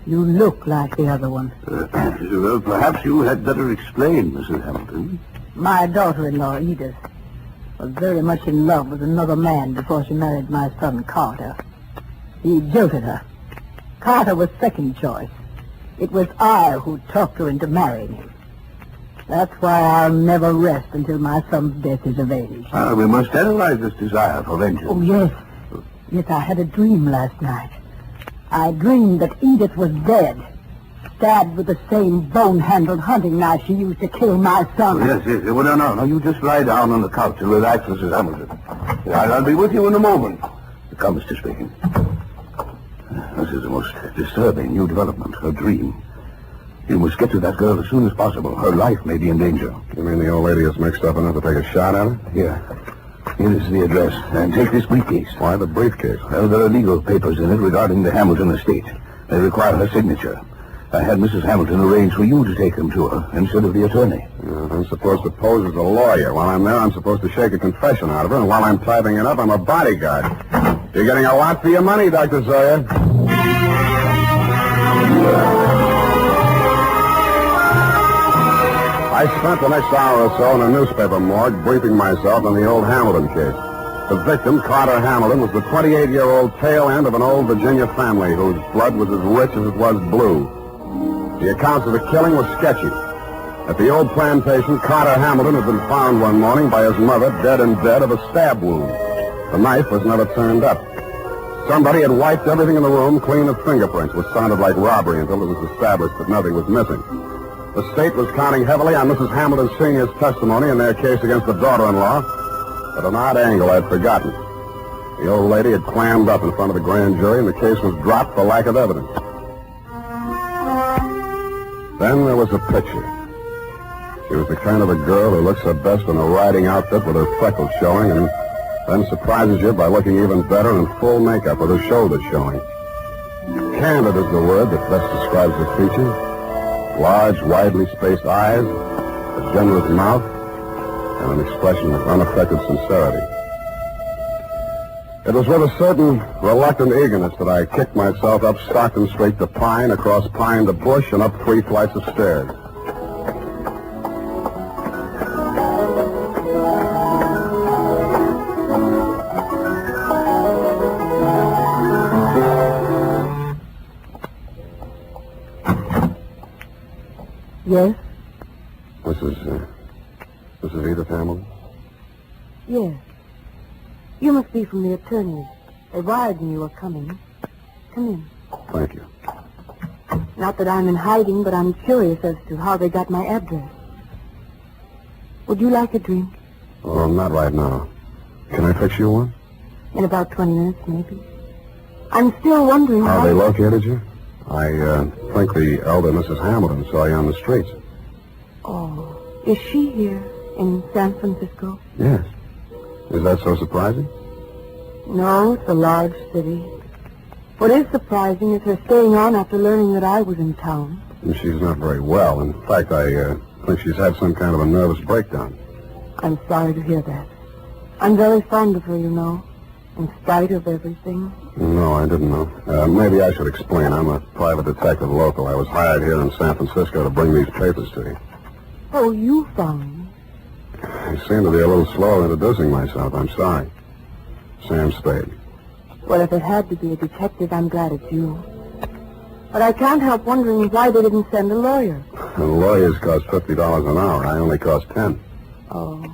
You look like the other one. Well, perhaps you had better explain, Mrs. Hamilton. My daughter-in-law, Edith, was very much in love with another man before she married my son, Carter. He jilted her. Carter was second choice. It was I who talked her into marrying him. That's why I'll never rest until my son's death is avenged. We must analyze this desire for vengeance. Oh, yes. Yes, I had a dream last night. I dreamed that Edith was dead, stabbed with the same bone-handled hunting knife she used to kill my son. Yes. Well, no. You just lie down on the couch and relax, Mrs. Hamilton. I'll be with you in a moment. Come, Mr. Spade. This is the most disturbing new development, her dream. You must get to that girl as soon as possible. Her life may be in danger. You mean the old lady is mixed up enough to take a shot at her? Here is the address. And take this briefcase. Why the briefcase? Well, there are legal papers in it regarding the Hamilton estate. They require her signature. I had Mrs. Hamilton arrange for you to take them to her instead of the attorney. I'm supposed to pose as a lawyer. While I'm there, I'm supposed to shake a confession out of her. And while I'm typing it up, I'm a bodyguard. You're getting a lot for your money, Dr. Sawyer. I spent the next hour or so in a newspaper morgue briefing myself on the old Hamilton case. The victim, Carter Hamilton, was the 28-year-old tail end of an old Virginia family whose blood was as rich as it was blue. The accounts of the killing were sketchy. At the old plantation, Carter Hamilton had been found one morning by his mother dead in bed of a stab wound. The knife was never turned up. Somebody had wiped everything in the room clean of fingerprints, which sounded like robbery until it was established that nothing was missing. The state was counting heavily on Mrs. Hamilton Sr.'s testimony in their case against the daughter-in-law, but an odd angle I'd forgotten. The old lady had clammed up in front of the grand jury, and the case was dropped for lack of evidence. Then there was a picture. She was the kind of a girl who looks her best in a riding outfit with her freckles showing, and then surprises you by looking even better in full makeup with her shoulders showing. Candid is the word that best describes the features. Large, widely spaced eyes, a generous mouth, and an expression of unaffected sincerity. It was with a certain reluctant eagerness that I kicked myself up Stockton Street to Pine, across Pine to Bush, and up 3 flights of stairs. Yes? Mrs. Edith Hamilton? Yes. You must be from the attorneys. They wired me you were coming. Come in. Thank you. Not that I'm in hiding, but I'm curious as to how they got my address. Would you like a drink? Oh, not right now. Can I fix you one? In about 20 minutes, maybe. I'm still wondering How they located you? I think the elder Mrs. Hamilton saw you on the streets. Oh, is she here in San Francisco? Yes. Is that so surprising? No, it's a large city. What is surprising is her staying on after learning that I was in town. And she's not very well. In fact, I think she's had some kind of a nervous breakdown. I'm sorry to hear that. I'm very fond of her, you know, in spite of everything. No, I didn't know. Maybe I should explain. I'm a private detective local. I was hired here in San Francisco to bring these papers to you. Oh, you found me. I seem to be a little slow introducing myself. I'm sorry. Sam Spade. Well, if it had to be a detective, I'm glad it's you. But I can't help wondering why they didn't send a lawyer. The lawyers cost $50 an hour. I only cost 10. Oh.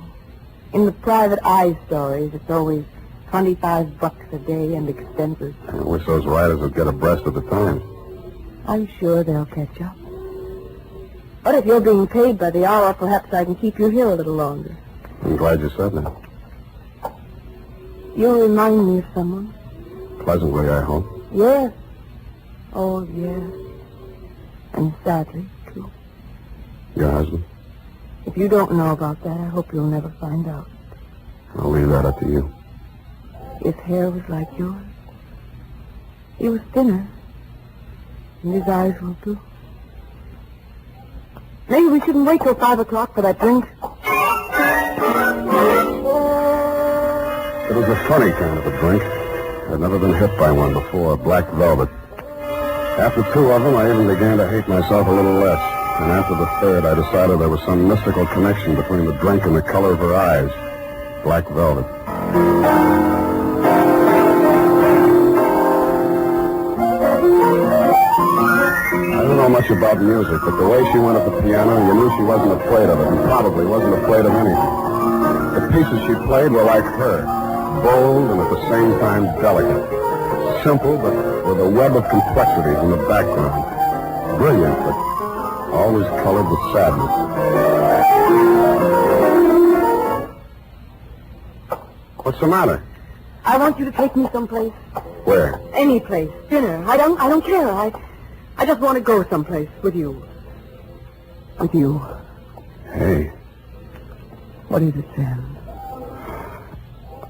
In the private eye stories, it's always $25 a day and expenses. I wish those writers would get abreast of the times. I'm sure they'll catch up. But if you're being paid by the hour, perhaps I can keep you here a little longer. I'm glad you said that. You remind me of someone. Pleasantly, I hope. Yes. Oh, yes. And sadly, too. Your husband? If you don't know about that, I hope you'll never find out. I'll leave that up to you. His hair was like yours. He was thinner. And his eyes were blue. Maybe we shouldn't wait till 5 o'clock for that drink. It was a funny kind of a drink. I'd never been hit by one before, black velvet. After 2 of them, I even began to hate myself a little less. And after the third, I decided there was some mystical connection between the drink and the color of her eyes. Black velvet. I don't know much about music, but the way she went at the piano, you knew she wasn't afraid of it, and probably wasn't afraid of anything. The pieces she played were like her, bold and at the same time delicate. Simple, but with a web of complexities in the background. Brilliant, but always colored with sadness. What's the matter? I want you to take me someplace. Where? Any place. Dinner. I don't care. I just want to go someplace with you. With you. Hey. What is it, Sam?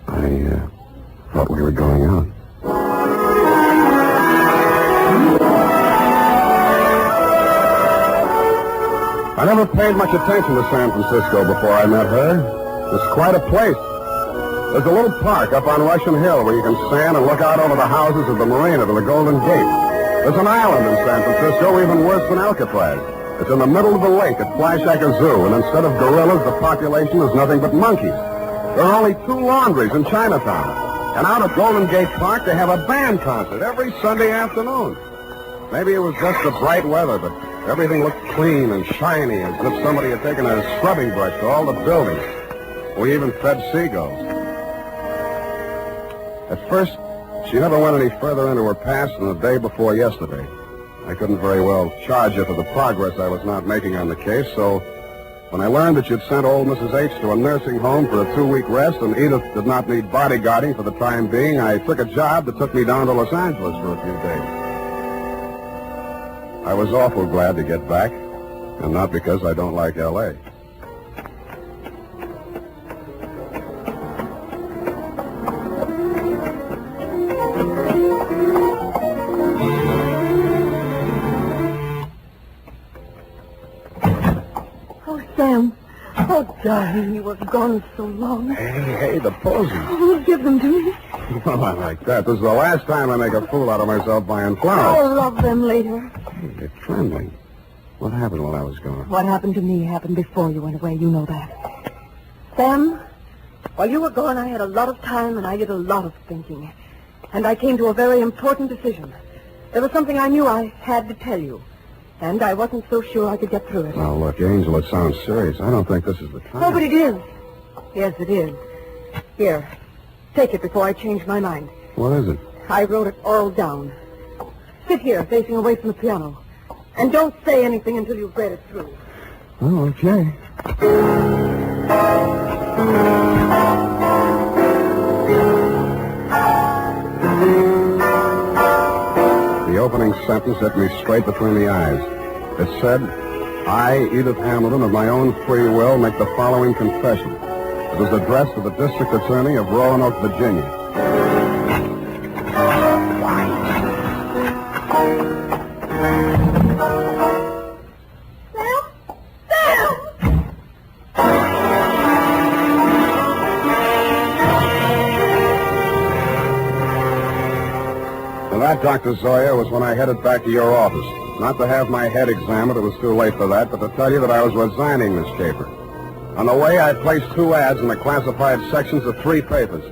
I thought we were going out. I never paid much attention to San Francisco before I met her. It's quite a place. There's a little park up on Russian Hill where you can stand and look out over the houses of the marina to the Golden Gate. There's an island in San Francisco even worse than Alcatraz. It's in the middle of the lake at Flashacre Zoo, and instead of gorillas, the population is nothing but monkeys. There are only 2 laundries in Chinatown. And out at Golden Gate Park, they have a band concert every Sunday afternoon. Maybe it was just the bright weather, but everything looked clean and shiny, as if somebody had taken a scrubbing brush to all the buildings. We even fed seagulls. At first, she never went any further into her past than the day before yesterday. I couldn't very well charge her for the progress I was not making on the case, so when I learned that you'd sent old Mrs. H to a nursing home for a 2-week rest and Edith did not need bodyguarding for the time being, I took a job that took me down to Los Angeles for a few days. I was awful glad to get back, and not because I don't like L.A. Sam. Oh, darling, he was gone so long. Hey, the posies. Oh, give them to me. Well, I like that. This is the last time I make a fool out of myself buying flowers. I'll love them later. Hey, you're trembling. What happened while I was gone? What happened to me happened before you went away. You know that. Sam, while you were gone, I had a lot of time and I did a lot of thinking. And I came to a very important decision. There was something I knew I had to tell you. And I wasn't so sure I could get through it. Now, look, Angel, it sounds serious. I don't think this is the time. Oh, but it is. Yes, it is. Here, take it before I change my mind. What is it? I wrote it all down. Sit here, facing away from the piano. And don't say anything until you've read it through. Oh, okay. The opening sentence hit me straight between the eyes. It said, I, Edith Hamilton, of my own free will, make the following confession. It was addressed to the District Attorney of Roanoke, Virginia. And that, Dr. Zoya, was when I headed back to your office. Not to have my head examined, it was too late for that, but to tell you that I was resigning this caper. On the way, I placed 2 ads in the classified sections of 3 papers.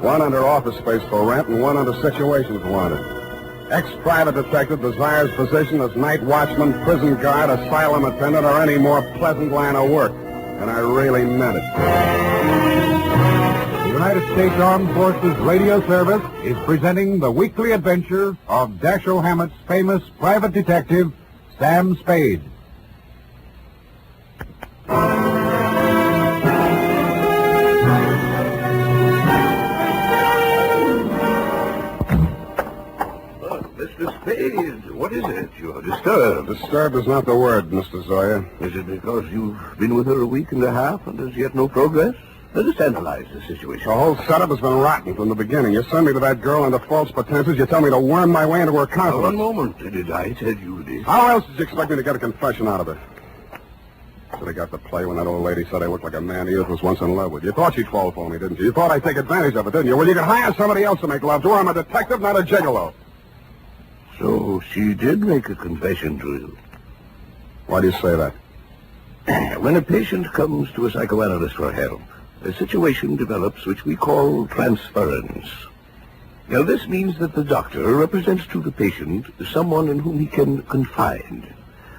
One under office space for rent and one under situations wanted. Ex-private detective desires position as night watchman, prison guard, asylum attendant, or any more pleasant line of work. And I really meant it. The United States Armed Forces Radio Service is presenting the weekly adventures of Dashiell Hammett's famous private detective, Sam Spade. Mr. Spade, what is it? You're disturbed. Disturbed is not the word, Mr. Zoya. Is it because you've been with her a week and a half and there's yet no progress? Let us analyze the situation. The whole setup has been rotten from the beginning. You send me to that girl under false pretenses. You tell me to worm my way into her confidence. One moment. Did I tell you this? How else did you expect me to get a confession out of her? Should have got the play when that old lady said I looked like a man Edith was once in love with. You thought she'd fall for me, didn't you? You thought I'd take advantage of it, didn't you? Well, you could hire somebody else to make love to her. I'm a detective, not a gigolo. So she did make a confession to you. Why do you say that? When a patient comes to a psychoanalyst for help, a situation develops which we call transference. Now, this means that the doctor represents to the patient someone in whom he can confide,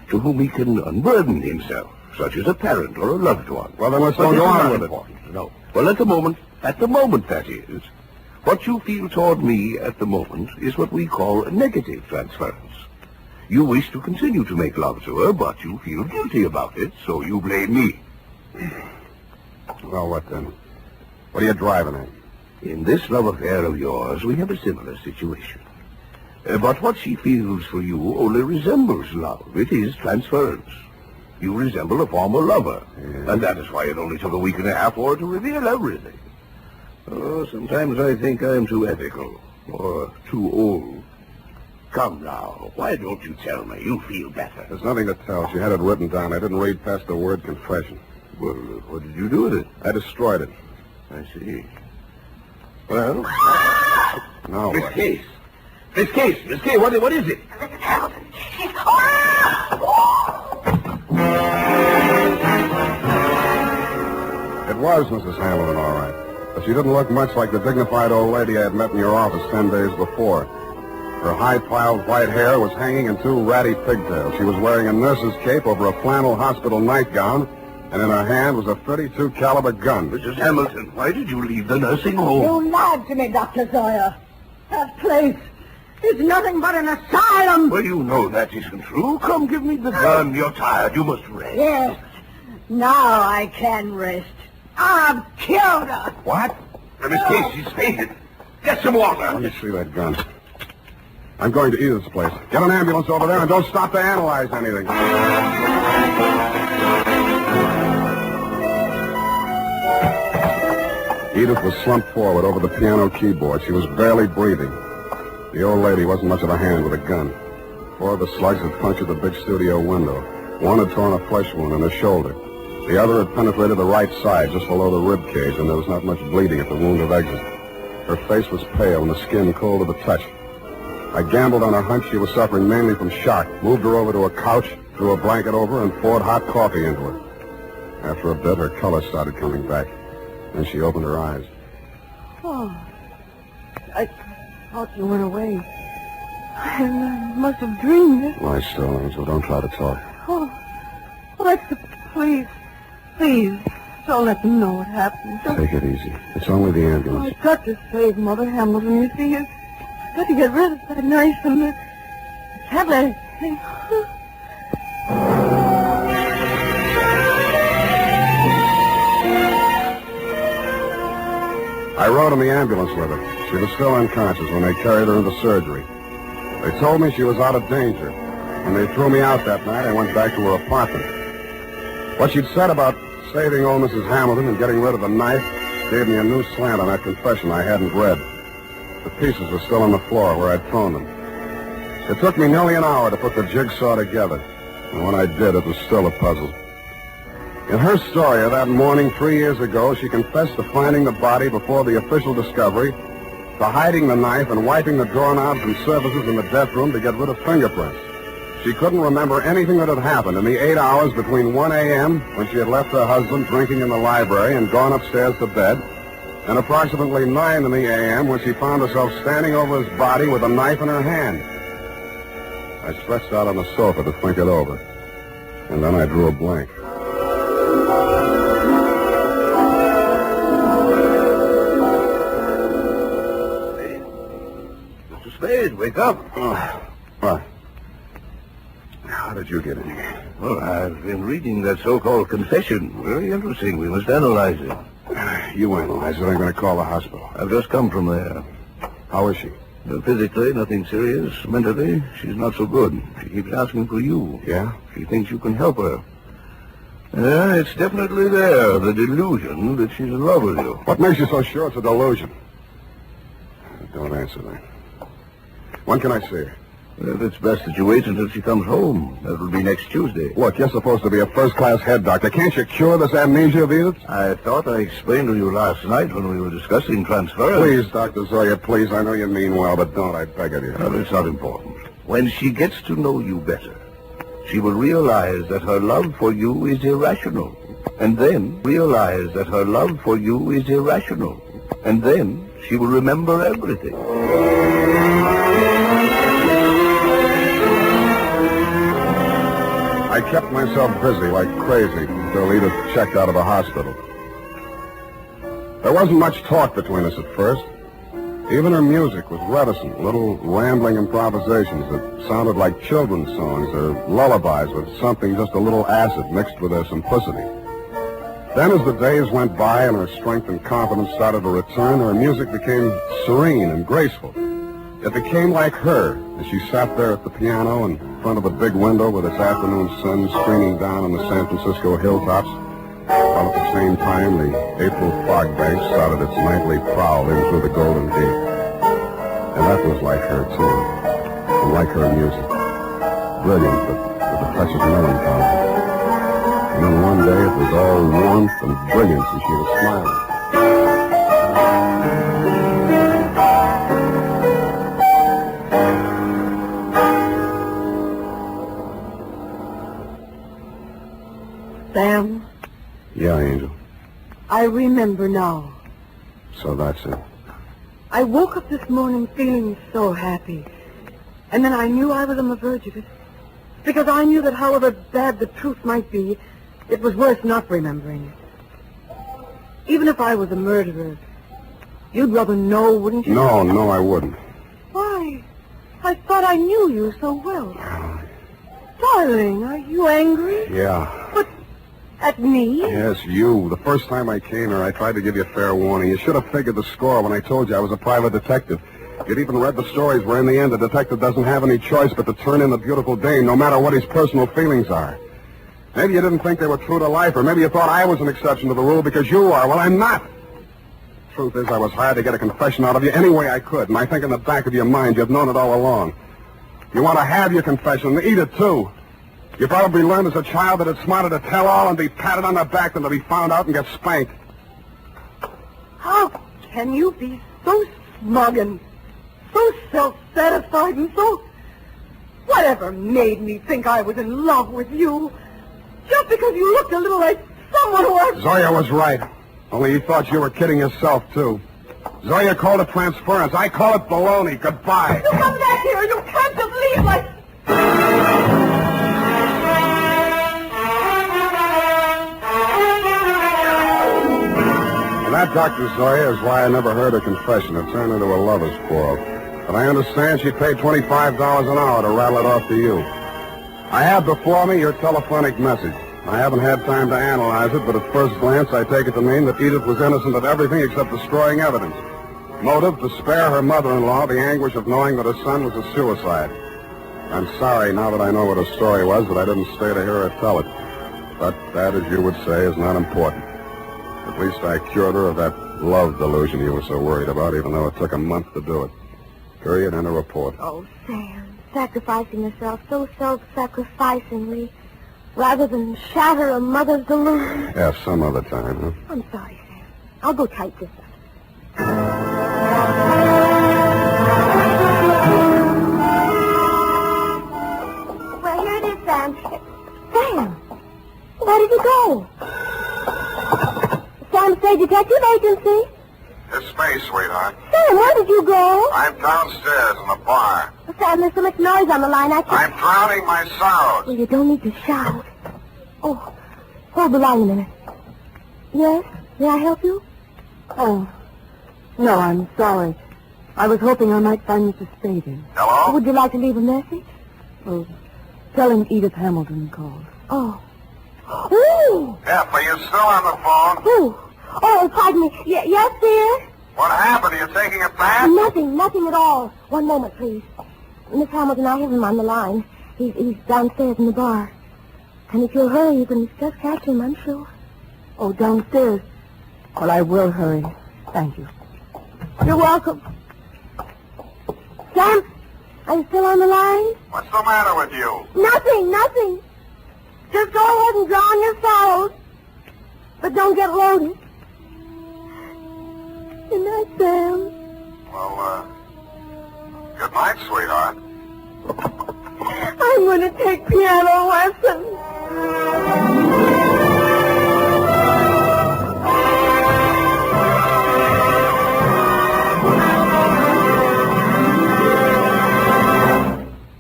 to whhom he can unburden himself, such as a parent or a loved one. Well, then let's don't go on with it. No. Well, at the moment, that is, what you feel toward me at the moment is what we call a negative transference. You wish to continue to make love to her, but you feel guilty about it, so you blame me. Well, what then? What are you driving at? In this love affair of yours, we have a similar situation. But what she feels for you only resembles love. It is transference. You resemble a former lover, and that is why it only took a week and a half for her to reveal everything. Oh, sometimes I think I am too ethical, or too old. Come now, why don't you tell me? You feel better. There's nothing to tell. She had it written down. I didn't read past the word confession. Well, what did you do with it? I destroyed it. I see. Well, now Miss what? Case, what is it? It was Mrs. Hamilton, all right. But she didn't look much like the dignified old lady I had met in your office 10 days before. Her high-piled white hair was hanging in 2 ratty pigtails. She was wearing a nurse's cape over a flannel hospital nightgown, and in her hand was a .32 caliber gun. Mrs. Hamilton, why did you leave the nursing home? You lied to me, Dr. Zoya. That place is nothing but an asylum. Well, you know that isn't true. Come, give me the gun. You're tired. You must rest. Yes. Now I can rest. I've killed her. What? Miss Case, she's fainted. Get some water. Let me see that gun. I'm going to Edith's place. Get an ambulance over there and don't stop to analyze anything. Edith was slumped forward over the piano keyboard. She was barely breathing. The old lady wasn't much of a hand with a gun. 4 of the slugs had punctured the big studio window. 1 had torn a flesh wound in her shoulder. The other had penetrated the right side, just below the rib cage, and there was not much bleeding at the wound of exit. Her face was pale and the skin cold to the touch. I gambled on a hunch she was suffering mainly from shock, moved her over to a couch, threw a blanket over her, and poured hot coffee into her. After a bit, her color started coming back. Then she opened her eyes. Oh, I thought you went away. I must have dreamed it. Lie still, Angel. Don't try to talk. Oh, please, don't let them know what happened. Take it easy. It's only the ambulance. I've got to save Mother Hamilton. You see, I've got to get rid of that knife and the tablet. I rode in the ambulance with her. She was still unconscious when they carried her into surgery. They told me she was out of danger. When they threw me out that night, I went back to her apartment. What she'd said about saving old Mrs. Hamilton and getting rid of the knife gave me a new slant on that confession I hadn't read. The pieces were still on the floor where I'd thrown them. It took me nearly an hour to put the jigsaw together, and when I did, it was still a puzzle. In her story of that morning 3 years ago, she confessed to finding the body before the official discovery, to hiding the knife and wiping the doorknobs and surfaces in the death room to get rid of fingerprints. She couldn't remember anything that had happened in the 8 hours between 1 a.m., when she had left her husband drinking in the library and gone upstairs to bed, and approximately 9 in the a.m., when she found herself standing over his body with a knife in her hand. I stretched out on the sofa to think it over, and then I drew a blank. Mr. Spade, wake up. What? How did you get in here? Well, I've been reading that so-called confession. Very interesting. We must analyze it. You analyze it. I'm going to call the hospital. I've just come from there. How is she? Physically, nothing serious. Mentally, she's not so good. She keeps asking for you. Yeah? She thinks you can help her. It's definitely there, the delusion that she's in love with you. What makes you so sure it's a delusion? Don't answer that. When can I see her? Well, it's best that you wait until she comes home. That will be next Tuesday. Look, you're supposed to be a first-class head doctor. Can't you cure this amnesia of Edith? I thought I explained to you last night when we were discussing transference. Please, Dr. Zoya, please. I know you mean well, but don't. I beg of you. Well, it's not important. When she gets to know you better, she will realize that her love for you is irrational. And then realize that her love for you is irrational. And then she will remember everything. I kept myself busy like crazy until Edith checked out of the hospital. There wasn't much talk between us at first. Even her music was reticent, little rambling improvisations that sounded like children's songs or lullabies with something just a little acid mixed with their simplicity. Then as the days went by and her strength and confidence started to return, her music became serene and graceful. It became like her as she sat there at the piano in front of the big window with its afternoon sun streaming down on the San Francisco hilltops, while at the same time the April fog bank started its nightly prowl in through the Golden Gate. And that was like her, too, and like her music. Brilliant, but with a touch of melancholy. And then one day it was all warmth and brilliance and she was smiling. Sam? Yeah, Angel. I remember now. So that's it. I woke up this morning feeling so happy. And then I knew I was on the verge of it. Because I knew that however bad the truth might be, it was worth not remembering it. Even if I was a murderer, you'd rather know, wouldn't you? No, I wouldn't. Why? I thought I knew you so well. Darling, are you angry? Yeah. But at me? Yes, you. The first time I came here, I tried to give you fair warning. You should have figured the score when I told you I was a private detective. You'd even read the stories where in the end the detective doesn't have any choice but to turn in the beautiful dame, no matter what his personal feelings are. Maybe you didn't think they were true to life, or maybe you thought I was an exception to the rule because you are. Well, I'm not. Truth is, I was hired to get a confession out of you any way I could, and I think in the back of your mind you've known it all along. You want to have your confession, and eat it too. You probably learned as a child that it's smarter to tell all and be patted on the back than to be found out and get spanked. How can you be So smug and so self-satisfied and so... Whatever made me think I was in love with you? Just because you looked a little like someone who I... Zoya was right. Only you thought you were kidding yourself, too. Zoya called it transference. I call it baloney. Goodbye. You come back here. You can't just leave like... And that, Dr. Zoya, is why I never heard her confession. It turned into a lover's quarrel. But I understand she paid $25 an hour to rattle it off to you. I have before me your telephonic message. I haven't had time to analyze it, but at first glance I take it to mean that Edith was innocent of everything except destroying evidence. Motive, to spare her mother-in-law the anguish of knowing that her son was a suicide. I'm sorry, now that I know what her story was, that I didn't stay to hear her tell it. But that, as you would say, is not important. At least I cured her of that love delusion you were so worried about, even though it took a month to do it. Period, and a report. Oh, Sam, sacrificing yourself so self-sacrificingly, rather than shatter a mother's delusion. Yeah, some other time, huh? I'm sorry, Sam. I'll go type this up. Well, here it is, Sam. Sam, where did you go? Sam Spade Detective Agency. It's space, sweetheart. Sam, where did you go? I'm downstairs in the bar. Sam, there's so much noise on the line, I can't... I'm drowning my sorrows. Well, you don't need to shout. Oh, hold the line a minute. Yes? May I help you? Oh, no, I'm sorry. I was hoping I might find Mr. Spade. Hello? Would you like to leave a message? Oh, tell him Edith Hamilton called. Oh. Ooh! F, are you still on the phone? Ooh. Oh, pardon me. Yes, dear? What happened? Are you taking a bath? Nothing at all. One moment, please. Miss Hamilton, I have him on the line. He's downstairs in the bar. And if you'll hurry, you can just catch him, I'm sure. Oh, downstairs. Well, I will hurry. Thank you. You're welcome. Sam, are you still on the line? What's the matter with you? Nothing. Just go ahead and drown your sorrows. But don't get loaded. Good night, Sam. Well, good night, sweetheart. I'm going to take piano lessons.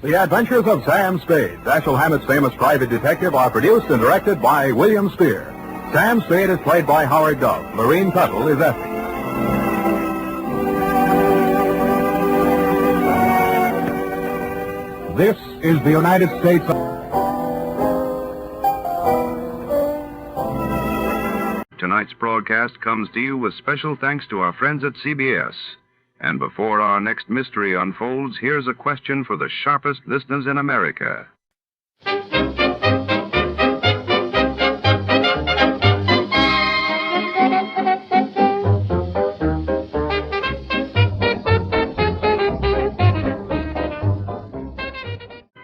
The Adventures of Sam Spade, Dashiell Hammett's famous private detective, are produced and directed by William Spear. Sam Spade is played by Howard Dove. Lorene Tuttle is Effie. This is the United States. Tonight's broadcast comes to you with special thanks to our friends at CBS. And before our next mystery unfolds, here's a question for the sharpest listeners in America.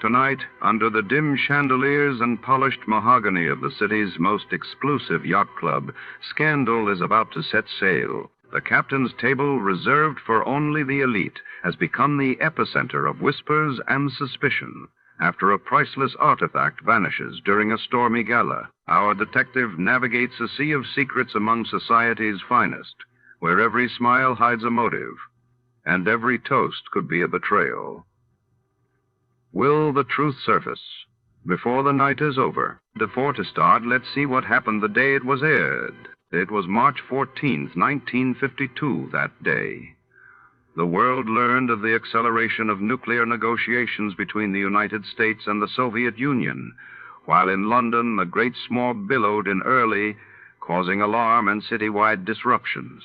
Tonight, under the dim chandeliers and polished mahogany of the city's most exclusive yacht club, scandal is about to set sail. The captain's table, reserved for only the elite, has become the epicenter of whispers and suspicion. After a priceless artifact vanishes during a stormy gala, our detective navigates a sea of secrets among society's finest, where every smile hides a motive, and every toast could be a betrayal. Will the truth surface before the night is over? Before to start, let's see what happened the day it was aired. It was March 14th, 1952, that day. The world learned of the acceleration of nuclear negotiations between the United States and the Soviet Union, while in London the great smog billowed in early, causing alarm and citywide disruptions.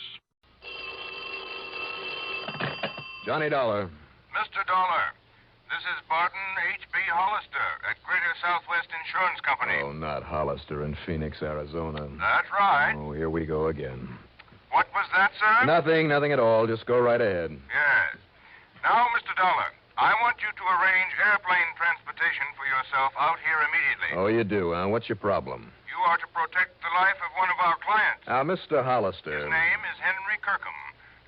Johnny Dollar. Mr. Dolar, this is Barton H.B. Hollister at Greater Southwest Insurance Company. Oh, not Hollister in Phoenix, Arizona. That's right. Oh, here we go again. What was that, sir? Nothing at all. Just go right ahead. Yes. Now, Mr. Dolar, I want you to arrange airplane transportation for yourself out here immediately. Oh, you do, huh? What's your problem? You are to protect the life of one of our clients. Mr. Hollister. His name is Henry Kirkham,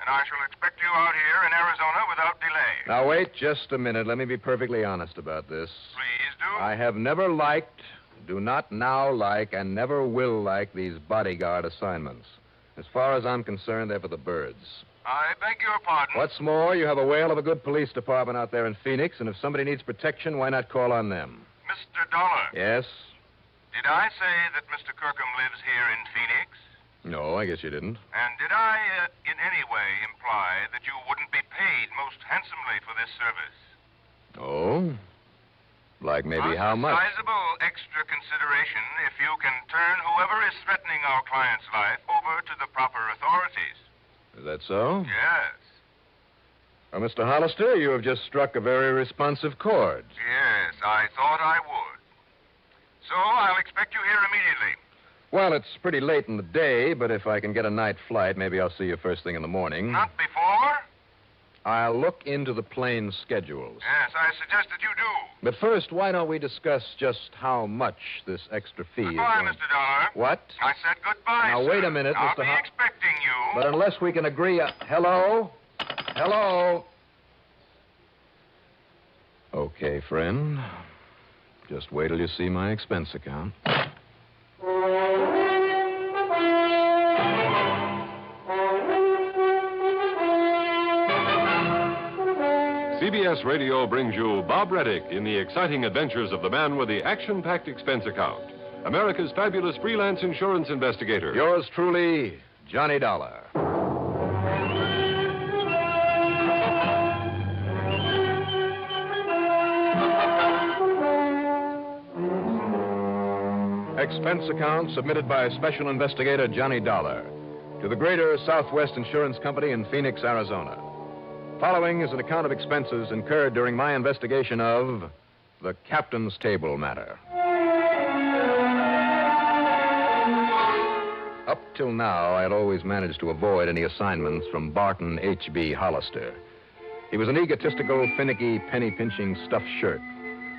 and I shall expect you out here in Arizona without delay. Now, wait just a minute. Let me be perfectly honest about this. Please do. I have never liked, do not now like, and never will like these bodyguard assignments. As far as I'm concerned, they're for the birds. I beg your pardon. What's more, you have a whale of a good police department out there in Phoenix, and if somebody needs protection, why not call on them? Mr. Dolar. Yes? Did I say that Mr. Kirkham lives here in Phoenix? No, I guess you didn't. And did I, in any way, imply that you wouldn't be paid most handsomely for this service? Oh? Like maybe how much? A sizable extra consideration if you can turn whoever is threatening our client's life over to the proper authorities. Is that so? Yes. Well, Mr. Hollister, you have just struck a very responsive chord. Yes, I thought I would. So I'll expect you here immediately. Well, it's pretty late in the day, but if I can get a night flight, maybe I'll see you first thing in the morning. Not before? I'll look into the plane schedules. Yes, I suggest that you do. But first, why don't we discuss just how much this extra fee Goodbye, is? Mr. Dolar. What? I said goodbye, Now, sir. wait a minute, I'll Mr. be expecting you. But unless we can agree... hello? Hello? Okay, friend. Just wait till you see my expense account. CBS Radio brings you Bob Reddick in the exciting adventures of the man with the action-packed expense account, America's fabulous freelance insurance investigator. Yours truly, Johnny Dollar. Expense account submitted by Special Investigator Johnny Dollar to the Greater Southwest Insurance Company in Phoenix, Arizona. Following is an account of expenses incurred during my investigation of the captain's table matter. Up till now, I had always managed to avoid any assignments from Barton H.B. Hollister. He was an egotistical, finicky, penny-pinching stuffed shirt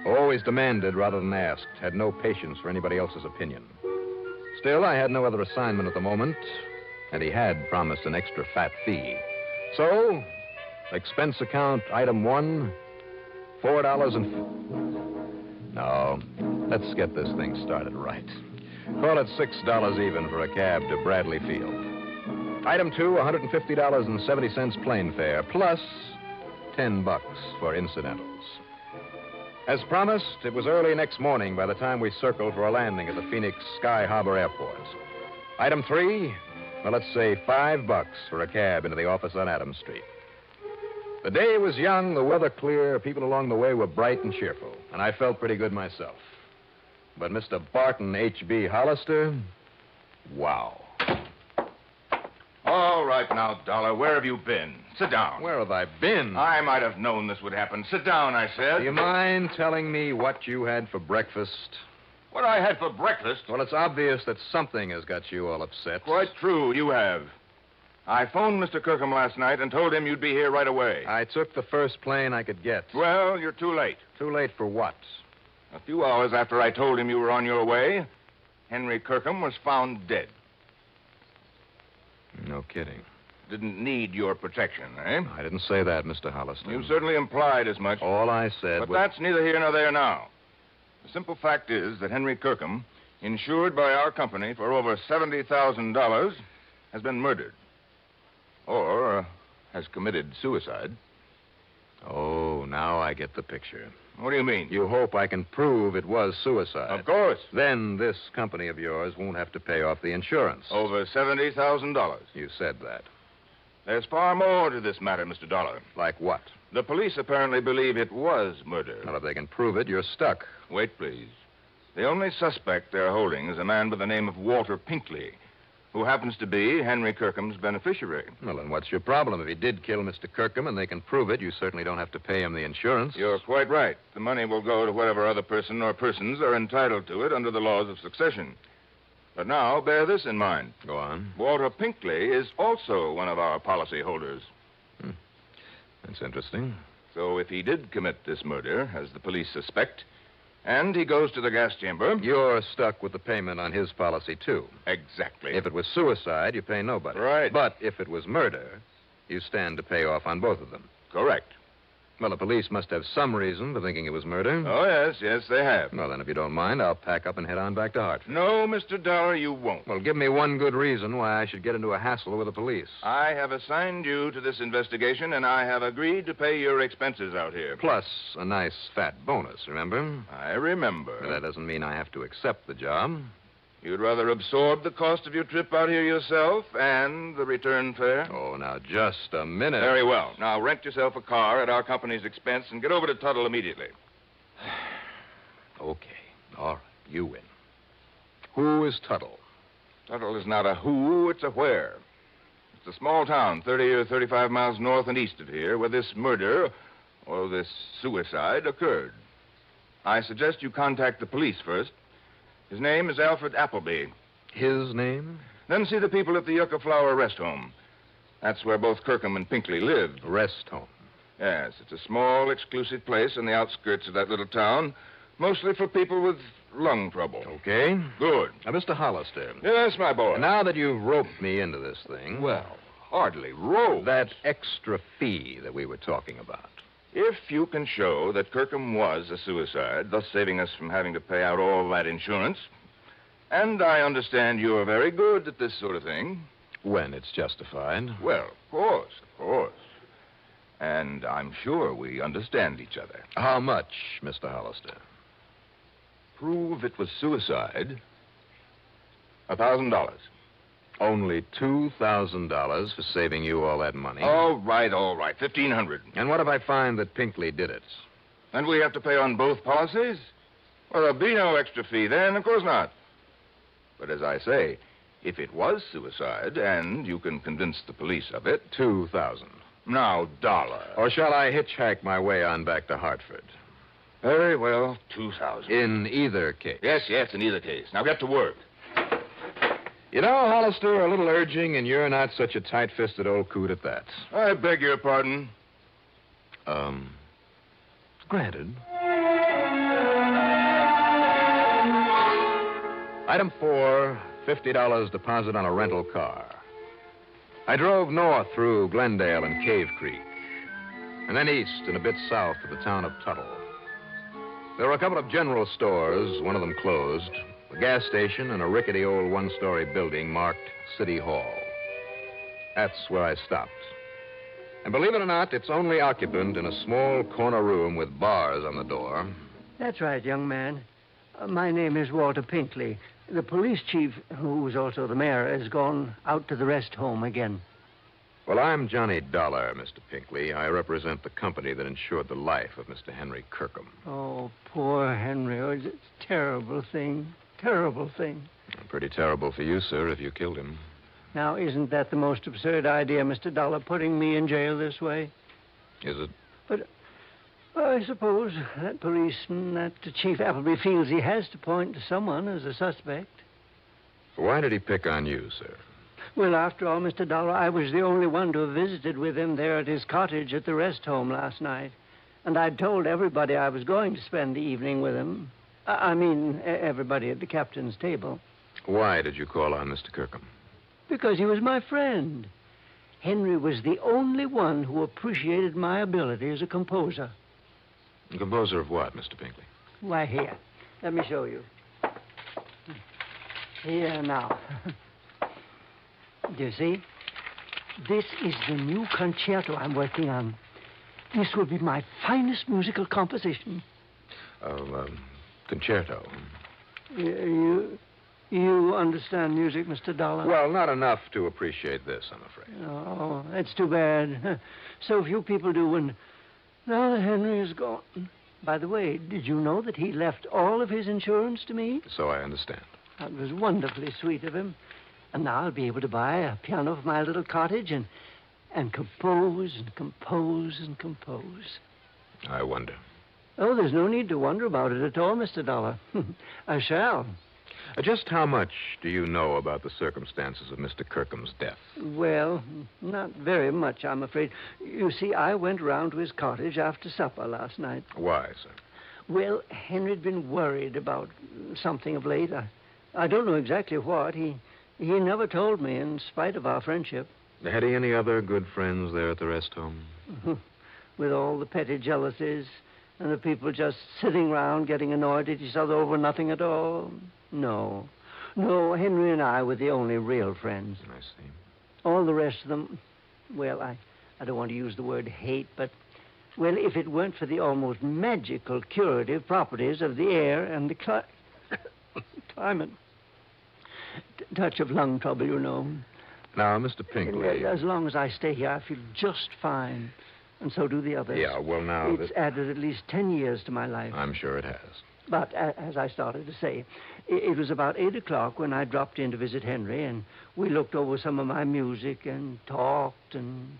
who always demanded rather than asked, had no patience for anybody else's opinion. Still, I had no other assignment at the moment, and he had promised an extra fat fee. So, expense account item 1, $4 and... No, let's get this thing started right. Call it $6 even for a cab to Bradley Field. Item 2, $150.70 plane fare, plus $10 for incidentals. As promised, it was early next morning by the time we circled for a landing at the Phoenix Sky Harbor Airport. Item 3, well, let's say $5 for a cab into the office on Adams Street. The day was young, the weather clear, people along the way were bright and cheerful, and I felt pretty good myself. But Mr. Barton H.B. Hollister, wow. All right now, Dollar, where have you been? Sit down. Where have I been? I might have known this would happen. Sit down, I said. Do you mind telling me what you had for breakfast? What I had for breakfast? Well, it's obvious that something has got you all upset. Quite true, you have. I phoned Mr. Kirkham last night and told him you'd be here right away. I took the first plane I could get. Well, you're too late. Too late for what? A few hours after I told him you were on your way, Henry Kirkham was found dead. No kidding. Didn't need your protection, eh? I didn't say that, Mr. Hollister. You certainly implied as much. All I said But was... that's neither here nor there now. The simple fact is that Henry Kirkham, insured by our company for over $70,000, has been murdered. Or has committed suicide. Oh, now I get the picture. What do you mean? You hope I can prove it was suicide. Of course. Then this company of yours won't have to pay off the insurance. Over $70,000. You said that. There's far more to this matter, Mr. Dollar. Like what? The police apparently believe it was murder. Well, if they can prove it, you're stuck. Wait, please. The only suspect they're holding is a man by the name of Walter Pinkley, who happens to be Henry Kirkham's beneficiary. Well, then what's your problem? If he did kill Mr. Kirkham and they can prove it, you certainly don't have to pay him the insurance. You're quite right. The money will go to whatever other person or persons are entitled to it under the laws of succession. But now, bear this in mind. Go on. Walter Pinkley is also one of our policy holders. That's interesting. So if he did commit this murder, as the police suspect, and he goes to the gas chamber... You're stuck with the payment on his policy, too. Exactly. If it was suicide, you pay nobody. Right. But if it was murder, You stand to pay off on both of them. Correct. Well, the police must have some reason for thinking it was murder. Oh, yes, they have. Well, then, if you don't mind, I'll pack up and head on back to Hartford. No, Mr. Dollar, you won't. Well, give me one good reason why I should get into a hassle with the police. I have assigned you to this investigation, and I have agreed to pay your expenses out here. Plus a nice fat bonus, remember? I remember. But that doesn't mean I have to accept the job. You'd rather absorb the cost of your trip out here yourself and the return fare? Oh, now, just a minute. Very well. Now, rent yourself a car at our company's expense and get over to Tuttle immediately. Okay. All right. You win. Who is Tuttle? Tuttle is not a who, it's a where. It's a small town, 30 or 35 miles north and east of here, where this murder, or this suicide, occurred. I suggest you contact the police first. His name is Alfred Appleby. His name? Then see the people at the Yucca Flower Rest Home. That's where both Kirkham and Pinkley lived. Rest home? Yes, it's a small, exclusive place on the outskirts of that little town, mostly for people with lung trouble. Okay. Good. Now, Mr. Hollister. Yes, my boy. Now that you've roped me into this thing... Well, hardly roped. That extra fee that we were talking about. If you can show that Kirkham was a suicide, thus saving us from having to pay out all that insurance, and I understand you're very good at this sort of thing. When it's justified. Well, of course. And I'm sure we understand each other. How much, Mr. Hollister? Prove it was suicide. $1,000. Only $2,000 for saving you all that money. All right. $1,500. And what if I find that Pinkley did it? And we have to pay on both policies? Well, there'll be no extra fee then. Of course not. But as I say, if it was suicide, and you can convince the police of it... $2,000. Now, Dollar. Or shall I hitchhike my way on back to Hartford? Very well, $2,000. In either case. Yes, in either case. Now get to work. You know, Hollister, a little urging, and you're not such a tight-fisted old coot at that. I beg your pardon. Granted. Item 4, $50 deposit on a rental car. I drove north through Glendale and Cave Creek, and then east and a bit south of the town of Tuttle. There were a couple of general stores, one of them closed, a gas station, and a rickety old one-story building marked City Hall. That's where I stopped. And believe it or not, its only occupant in a small corner room with bars on the door. That's right, young man. My name is Walter Pinkley. The police chief, who's also the mayor, has gone out to the rest home again. Well, I'm Johnny Dollar, Mr. Pinkley. I represent the company that insured the life of Mr. Henry Kirkham. Oh, poor Henry. Oh, it's a terrible thing. Terrible thing. Pretty terrible for you, sir, if you killed him. Now, isn't that the most absurd idea, Mr. Dollar, putting me in jail this way? Is it? But I suppose that policeman, that Chief Appleby, feels he has to point to someone as a suspect. Why did he pick on you, sir? Well, after all, Mr. Dollar, I was the only one to have visited with him there at his cottage at the rest home last night. And I'd told everybody I was going to spend the evening with him. I mean, everybody at the captain's table. Why did you call on Mr. Kirkham? Because he was my friend. Henry was the only one who appreciated my ability as a composer. A composer of what, Mr. Pinkley? Why, here. Let me show you. Here now. Do you see? This is the new concerto I'm working on. This will be my finest musical composition. Concerto. You understand music, Mr. Dollar? Well, not enough to appreciate this, I'm afraid. Oh, that's too bad. So few people do, and now that Henry is gone. By the way, did you know that he left all of his insurance to me? So I understand. That was wonderfully sweet of him. And now I'll be able to buy a piano for my little cottage and compose and compose and compose. I wonder. Oh, there's no need to wonder about it at all, Mr. Dollar. I shall. Just how much do you know about the circumstances of Mr. Kirkham's death? Well, not very much, I'm afraid. You see, I went round to his cottage after supper last night. Why, sir? Well, Henry'd been worried about something of late. I don't know exactly what. He never told me, in spite of our friendship. Had he any other good friends there at the rest home? With all the petty jealousies and the people just sitting round getting annoyed at each other over nothing at all? No. No, Henry and I were the only real friends. I see. All the rest of them, well, I don't want to use the word hate, but, well, if it weren't for the almost magical curative properties of the air and the climate. Touch of lung trouble, you know. Now, Mr. Pinkley. As long as I stay here, I feel just fine. And so do the others. Yeah, well, now... It's added at least 10 years to my life. I'm sure it has. But, as I started to say, it was about 8 o'clock when I dropped in to visit Henry, and we looked over some of my music and talked and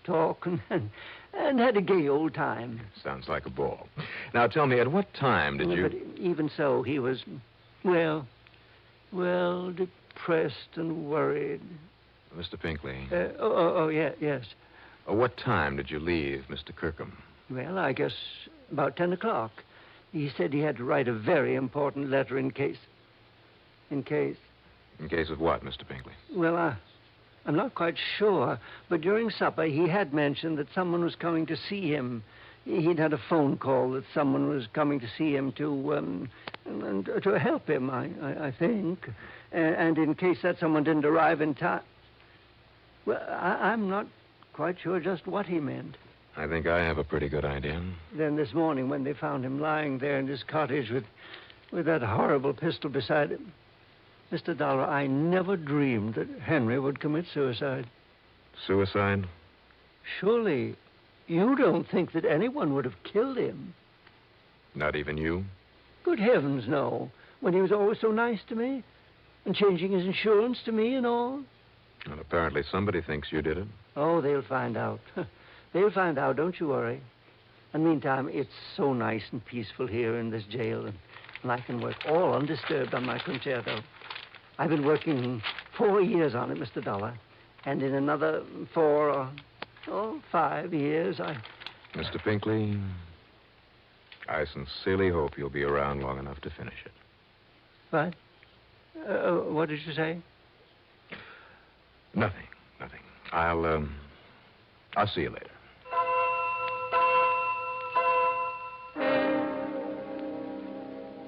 had a gay old time. Sounds like a ball. Now, tell me, at what time did you... But even so, he was, well, depressed and worried. Mr. Pinkley. Yes. What time did you leave Mr. Kirkham? Well, I guess about 10 o'clock. He said he had to write a very important letter in case... In case of what, Mr. Pinkley? Well, I'm not quite sure, but during supper he had mentioned that someone was coming to see him. He'd had a phone call that someone was coming to see him to help him, I think. And in case that someone didn't arrive in time... Well, I'm not quite sure just what he meant. I think I have a pretty good idea. Then this morning, when they found him lying there in his cottage with that horrible pistol beside him, Mr. Dollar, I never dreamed that Henry would commit suicide. Suicide? Surely, you don't think that anyone would have killed him? Not even you? Good heavens, no. When he was always so nice to me, and changing his insurance to me and all. Well, apparently somebody thinks you did it. Oh, they'll find out. They'll find out, don't you worry. And meantime, it's so nice and peaceful here in this jail, and I can work all undisturbed on my concerto. I've been working 4 years on it, Mr. Dollar, and in another 4 or 5 years, Mr. Pinkley, I sincerely hope you'll be around long enough to finish it. What? What did you say? Nothing. I'll see you later.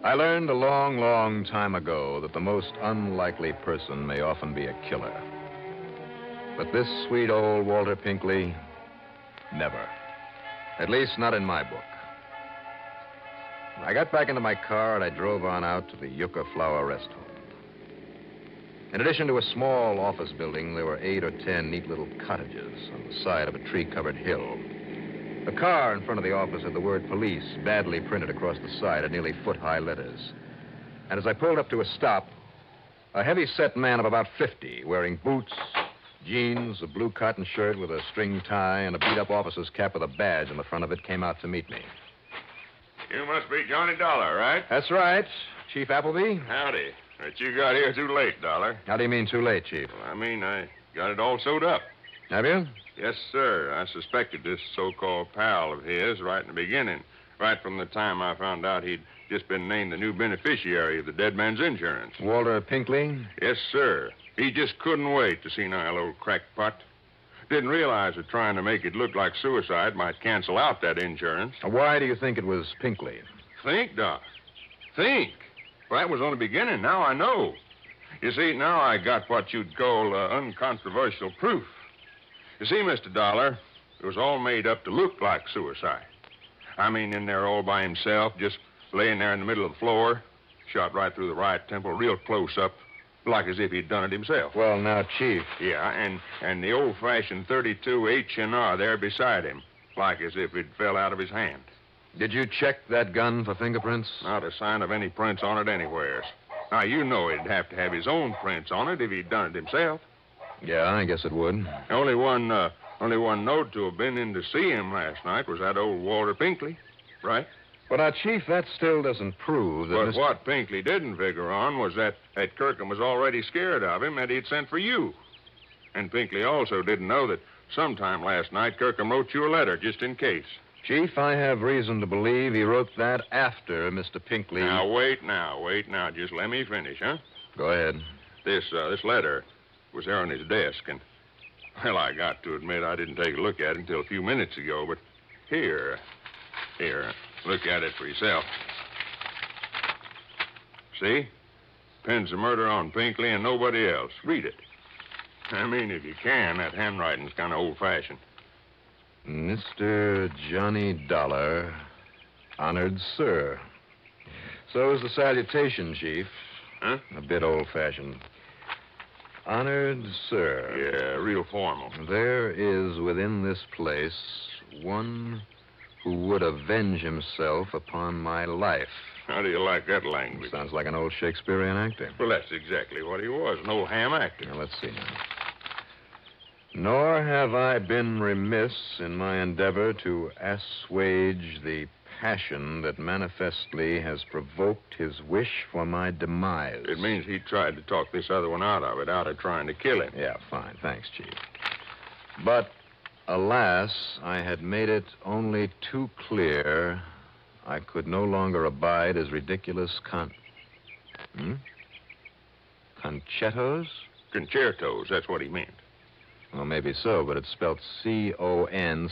I learned a long, long time ago that the most unlikely person may often be a killer. But this sweet old Walter Pinkley, never. At least not in my book. I got back into my car and I drove on out to the Yucca Flower Rest Home. In addition to a small office building, there were 8 or 10 neat little cottages on the side of a tree-covered hill. The car in front of the office had the word police badly printed across the side in nearly foot-high letters. And as I pulled up to a stop, a heavy-set man of about 50, wearing boots, jeans, a blue cotton shirt with a string tie, and a beat-up officer's cap with a badge on the front of it, came out to meet me. You must be Johnny Dollar, right? That's right. Chief Appleby? Howdy. But you got here too late, Dollar. How do you mean too late, Chief? Well, I mean, I got it all sewed up. Have you? Yes, sir. I suspected this so-called pal of his right in the beginning, right from the time I found out he'd just been named the new beneficiary of the dead man's insurance. Walter Pinkley? Yes, sir. He just couldn't wait to see Nile old crackpot. Didn't realize that trying to make it look like suicide might cancel out that insurance. Why do you think it was Pinkley? Think, Doc. Think. Well, that was only beginning. Now I know. You see, now I got what you'd call uncontroversial proof. You see, Mr. Dollar, it was all made up to look like suicide. I mean, in there all by himself, just laying there in the middle of the floor, shot right through the right temple, real close up, like as if he'd done it himself. Well, now, Chief. Yeah, and the old-fashioned 32 H&R there beside him, like as if it fell out of his hand. Did you check that gun for fingerprints? Not a sign of any prints on it anywhere. Now, you know he'd have to have his own prints on it if he'd done it himself. Yeah, I guess it would. Only one note to have been in to see him last night was that old Walter Pinkley, right? But now, Chief, that still doesn't prove that... But what Pinkley didn't figure on was that Kirkham was already scared of him and he'd sent for you. And Pinkley also didn't know that sometime last night Kirkham wrote you a letter just in case. Chief, I have reason to believe he wrote that after Mr. Pinkley... Now, wait now. Just let me finish, huh? Go ahead. This letter was there on his desk, and Well, I got to admit I didn't take a look at it until a few minutes ago, but here, look at it for yourself. See? Pins the murder on Pinkley and nobody else. Read it. I mean, if you can, that handwriting's kind of old-fashioned. Mr. Johnny Dollar, honored sir. So is the salutation, Chief. Huh? A bit old-fashioned. Honored sir. Yeah, real formal. There is within this place one who would avenge himself upon my life. How do you like that language? Sounds like an old Shakespearean actor. Well, that's exactly what he was, an old ham actor. Now, let's see now. Nor have I been remiss in my endeavor to assuage the passion that manifestly has provoked his wish for my demise. It means he tried to talk this other one out of it, out of trying to kill him. Yeah, fine. Thanks, Chief. But, alas, I had made it only too clear I could no longer abide his ridiculous concertos? Concertos, that's what he meant. Well, maybe so, but it's spelled Concetettos.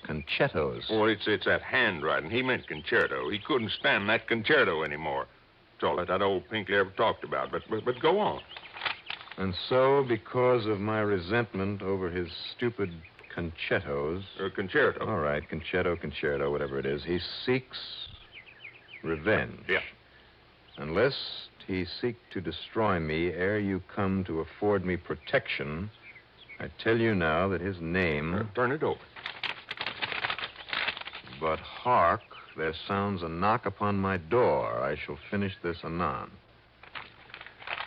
Concertos. Oh, it's that handwriting. He meant concerto. He couldn't stand that concerto anymore. It's all that old Pinkley ever talked about. But go on. And so, because of my resentment over his stupid concertos... concerto. All right, concerto, whatever it is. He seeks revenge. Yeah. Unless he seek to destroy me ere you come to afford me protection, I tell you now that his name... turn it over. But hark, there sounds a knock upon my door. I shall finish this anon.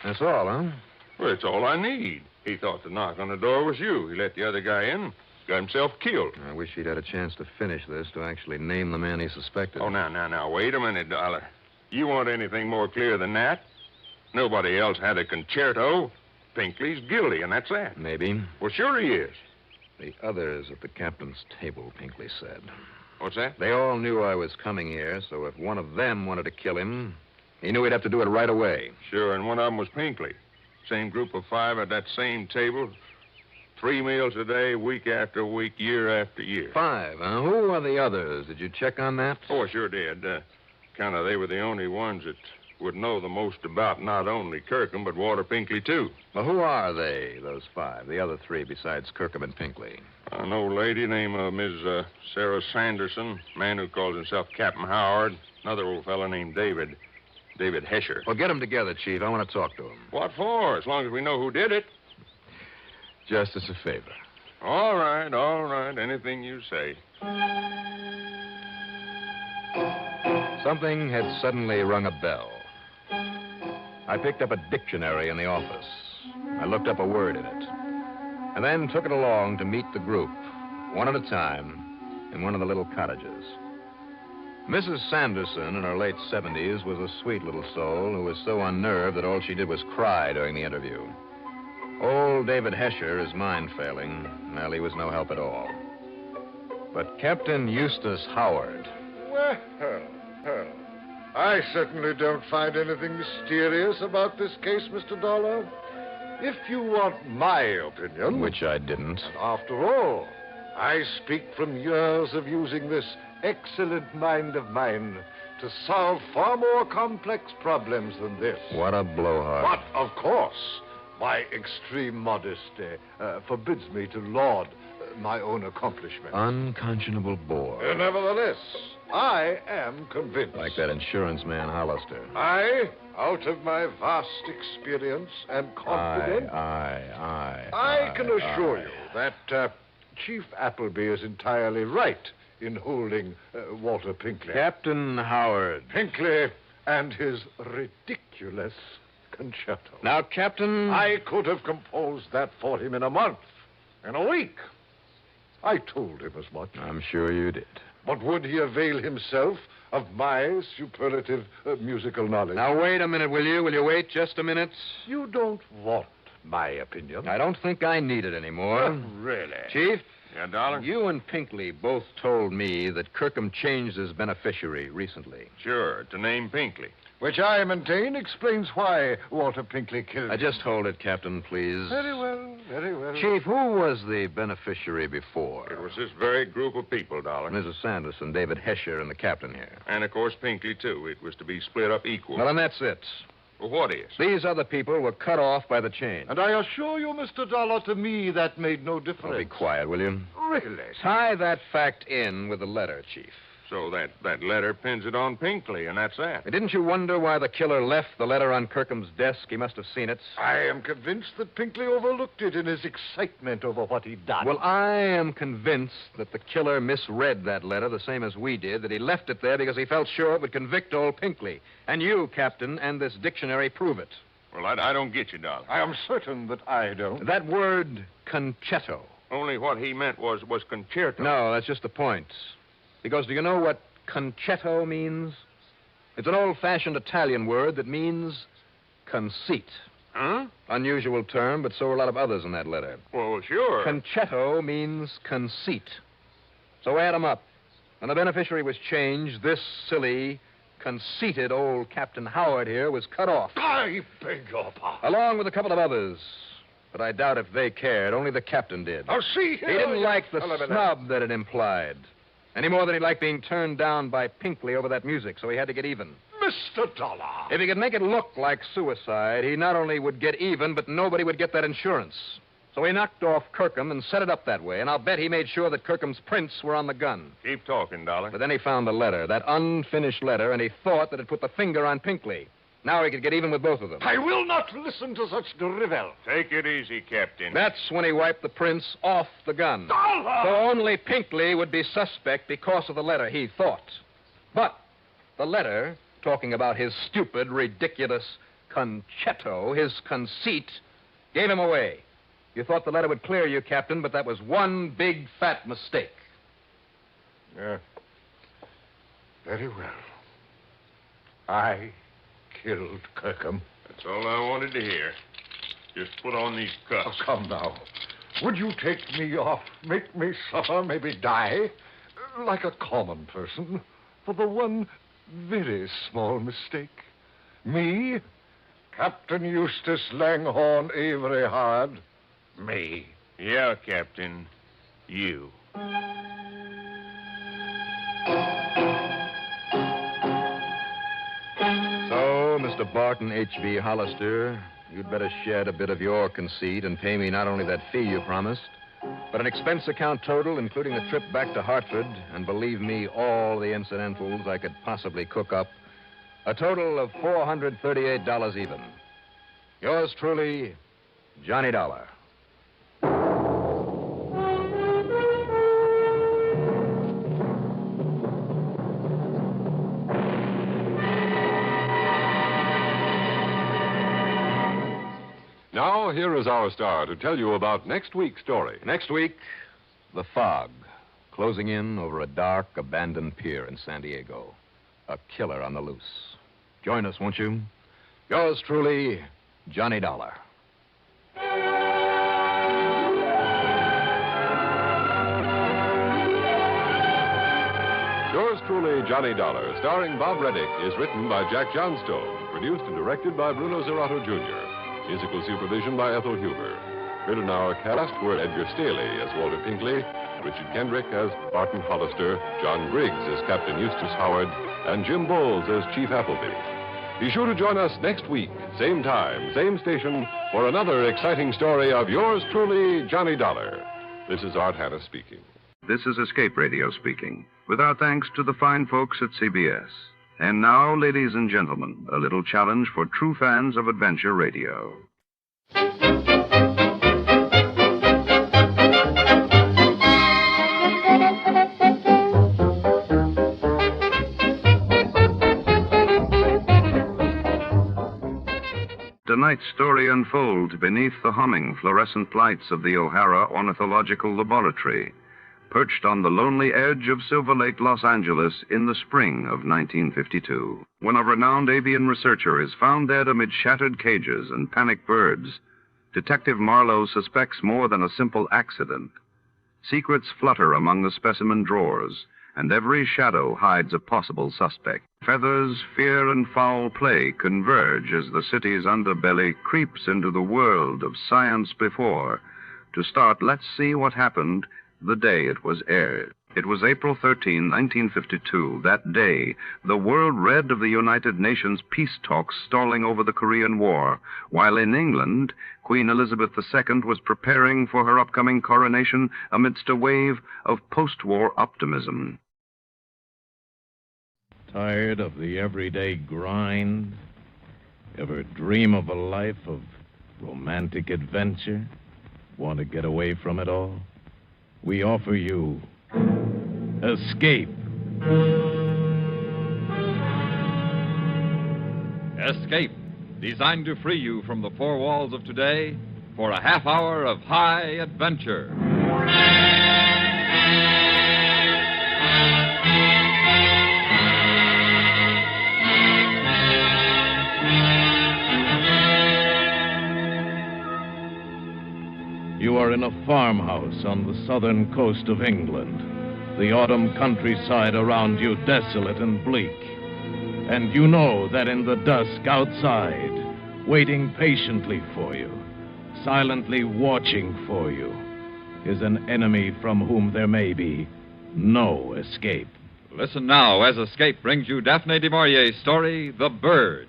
That's all, huh? Well, it's all I need. He thought the knock on the door was you. He let the other guy in, got himself killed. I wish he'd had a chance to finish this, to actually name the man he suspected. Oh, now, wait a minute, Dollar. You want anything more clear than that? Nobody else had a concerto. Pinkley's guilty, and that's that. Maybe. Well, sure he is. The others at the captain's table, Pinkley said. What's that? They all knew I was coming here, so if one of them wanted to kill him, he knew he'd have to do it right away. Sure, and one of them was Pinkley. Same group of 5 at that same table. 3 meals a day, week after week, year after year. 5, huh? Who are the others? Did you check on that? Oh, I sure did. Kind of they were the only ones that would know the most about not only Kirkham, but Walter Pinkley, too. Well, who are they, those 5, the other 3 besides Kirkham and Pinkley? An old lady named Miss Sarah Sanderson, man who calls himself Captain Howard, another old fella named David Hesher. Well, get them together, Chief. I want to talk to them. What for? As long as we know who did it. Just as a favor. All right. Anything you say. Something had suddenly rung a bell. I picked up a dictionary in the office. I looked up a word in it, and then took it along to meet the group, one at a time, in one of the little cottages. Mrs. Sanderson, in her late 70s, was a sweet little soul who was so unnerved that all she did was cry during the interview. Old David Hesher, his mind failing, well, he was no help at all. But Captain Eustace Howard... Well, I certainly don't find anything mysterious about this case, Mr. Dollar. If you want my opinion... Which I didn't. After all, I speak from years of using this excellent mind of mine to solve far more complex problems than this. What a blowhard. But, of course, my extreme modesty forbids me to laud my own accomplishments. Unconscionable bore. Nevertheless, I am convinced. Like that insurance man, Hollister. I, out of my vast experience, am confident. I can assure you that Chief Appleby is entirely right in holding Walter Pinkley. Captain Howard. Pinkley and his ridiculous concerto. Now, Captain... I could have composed that for him in a month, in a week. I told him as much. I'm sure you did. But would he avail himself of my superlative musical knowledge? Now, wait a minute, will you? Will you wait just a minute? You don't want my opinion. I don't think I need it anymore. Really? Chief? Yeah, Dollar? You and Pinkley both told me that Kirkham changed his beneficiary recently. Sure, to name Pinkley. Which I maintain explains why Walter Pinkley killed him. Just hold it, Captain, please. Very well, very well. Chief, who was the beneficiary before? It was this very group of people, Dollar. Mrs. Sanderson, David Hesher, and the captain here. And, of course, Pinkley, too. It was to be split up equal. Well, and that's it. Well, what is? These other people were cut off by the chain. And I assure you, Mr. Dollar, to me, that made no difference. Oh, be quiet, will you? Really? Tie that fact in with the letter, Chief. So that letter pins it on Pinkley, and that's that. Didn't you wonder why the killer left the letter on Kirkham's desk? He must have seen it. I am convinced that Pinkley overlooked it in his excitement over what he'd done. Well, I am convinced that the killer misread that letter the same as we did, that he left it there because he felt sure it would convict old Pinkley. And you, Captain, and this dictionary prove it. Well, I don't get you, Dollar. I am certain that I don't. That word, concetto. Only what he meant was concerto. No, that's just the point. Because do you know what concetto means? It's an old-fashioned Italian word that means conceit. Huh? Unusual term, but so are a lot of others in that letter. Well, sure. Concetto means conceit. So add 'em up. When the beneficiary was changed, this silly, conceited old Captain Howard here was cut off. I beg your pardon. Along with a couple of others. But I doubt if they cared. Only the captain did. Oh, see here. He didn't like the snub that it implied. Any more than he liked being turned down by Pinkley over that music, so he had to get even. Mr. Dollar. If he could make it look like suicide, he not only would get even, but nobody would get that insurance. So he knocked off Kirkham and set it up that way, and I'll bet he made sure that Kirkham's prints were on the gun. Keep talking, Dollar. But then he found the letter, that unfinished letter, and he thought that it put the finger on Pinkley. Now he could get even with both of them. I will not listen to such drivel. Take it easy, Captain. That's when he wiped the prints off the gun. Dollar! So only Pinkley would be suspect because of the letter, he thought. But the letter, talking about his stupid, ridiculous concetto, his conceit, gave him away. You thought the letter would clear you, Captain, but that was one big, fat mistake. Yeah. Very well. I killed Kirkham. That's all I wanted to hear. Just put on these cuffs. Oh, come now. Would you take me off, make me suffer, maybe die, like a common person, for the one very small mistake? Me, Captain Eustace Langhorne Avery Howard, me. Yeah, Captain. You. So, Mr. Barton H.B. Hollister, you'd better shed a bit of your conceit and pay me not only that fee you promised, but an expense account total, including the trip back to Hartford, and believe me, all the incidentals I could possibly cook up. A total of $438 even. Yours truly, Johnny Dollar. Now, here is our star to tell you about next week's story. Next week, the fog, closing in over a dark, abandoned pier in San Diego. A killer on the loose. Join us, won't you? Yours truly, Johnny Dollar. Yours truly, Johnny Dollar, starring Bob Reddick, is written by Jack Johnstone, produced and directed by Bruno Zerato, Jr., musical supervision by Ethel Huber. Heard in our cast were Edgar Staley as Walter Pinkley, Richard Kendrick as Barton Hollister, John Briggs as Captain Eustace Howard, and Jim Bowles as Chief Appleby. Be sure to join us next week, same time, same station, for another exciting story of yours truly, Johnny Dollar. This is Art Hanna speaking. This is Escape Radio speaking, with our thanks to the fine folks at CBS. And now, ladies and gentlemen, a little challenge for true fans of adventure radio. Tonight's story unfolds beneath the humming, fluorescent lights of the O'Hara Ornithological Laboratory, perched on the lonely edge of Silver Lake, Los Angeles, in the spring of 1952. When a renowned avian researcher is found dead amid shattered cages and panicked birds, Detective Marlowe suspects more than a simple accident. Secrets flutter among the specimen drawers, and every shadow hides a possible suspect. Feathers, fear, and foul play converge as the city's underbelly creeps into the world of science before. To start, let's see what happened the day it was aired. It was April 13, 1952. That day, the world read of the United Nations peace talks stalling over the Korean War, while in England, Queen Elizabeth II was preparing for her upcoming coronation amidst a wave of post-war optimism. Tired of the everyday grind? Ever dream of a life of romantic adventure? Want to get away from it all? We offer you Escape. Escape, designed to free you from the four walls of today for a half hour of high adventure. You are in a farmhouse on the southern coast of England, the autumn countryside around you desolate and bleak. And you know that in the dusk outside, waiting patiently for you, silently watching for you, is an enemy from whom there may be no escape. Listen now as Escape brings you Daphne du Maurier's story, The Birds.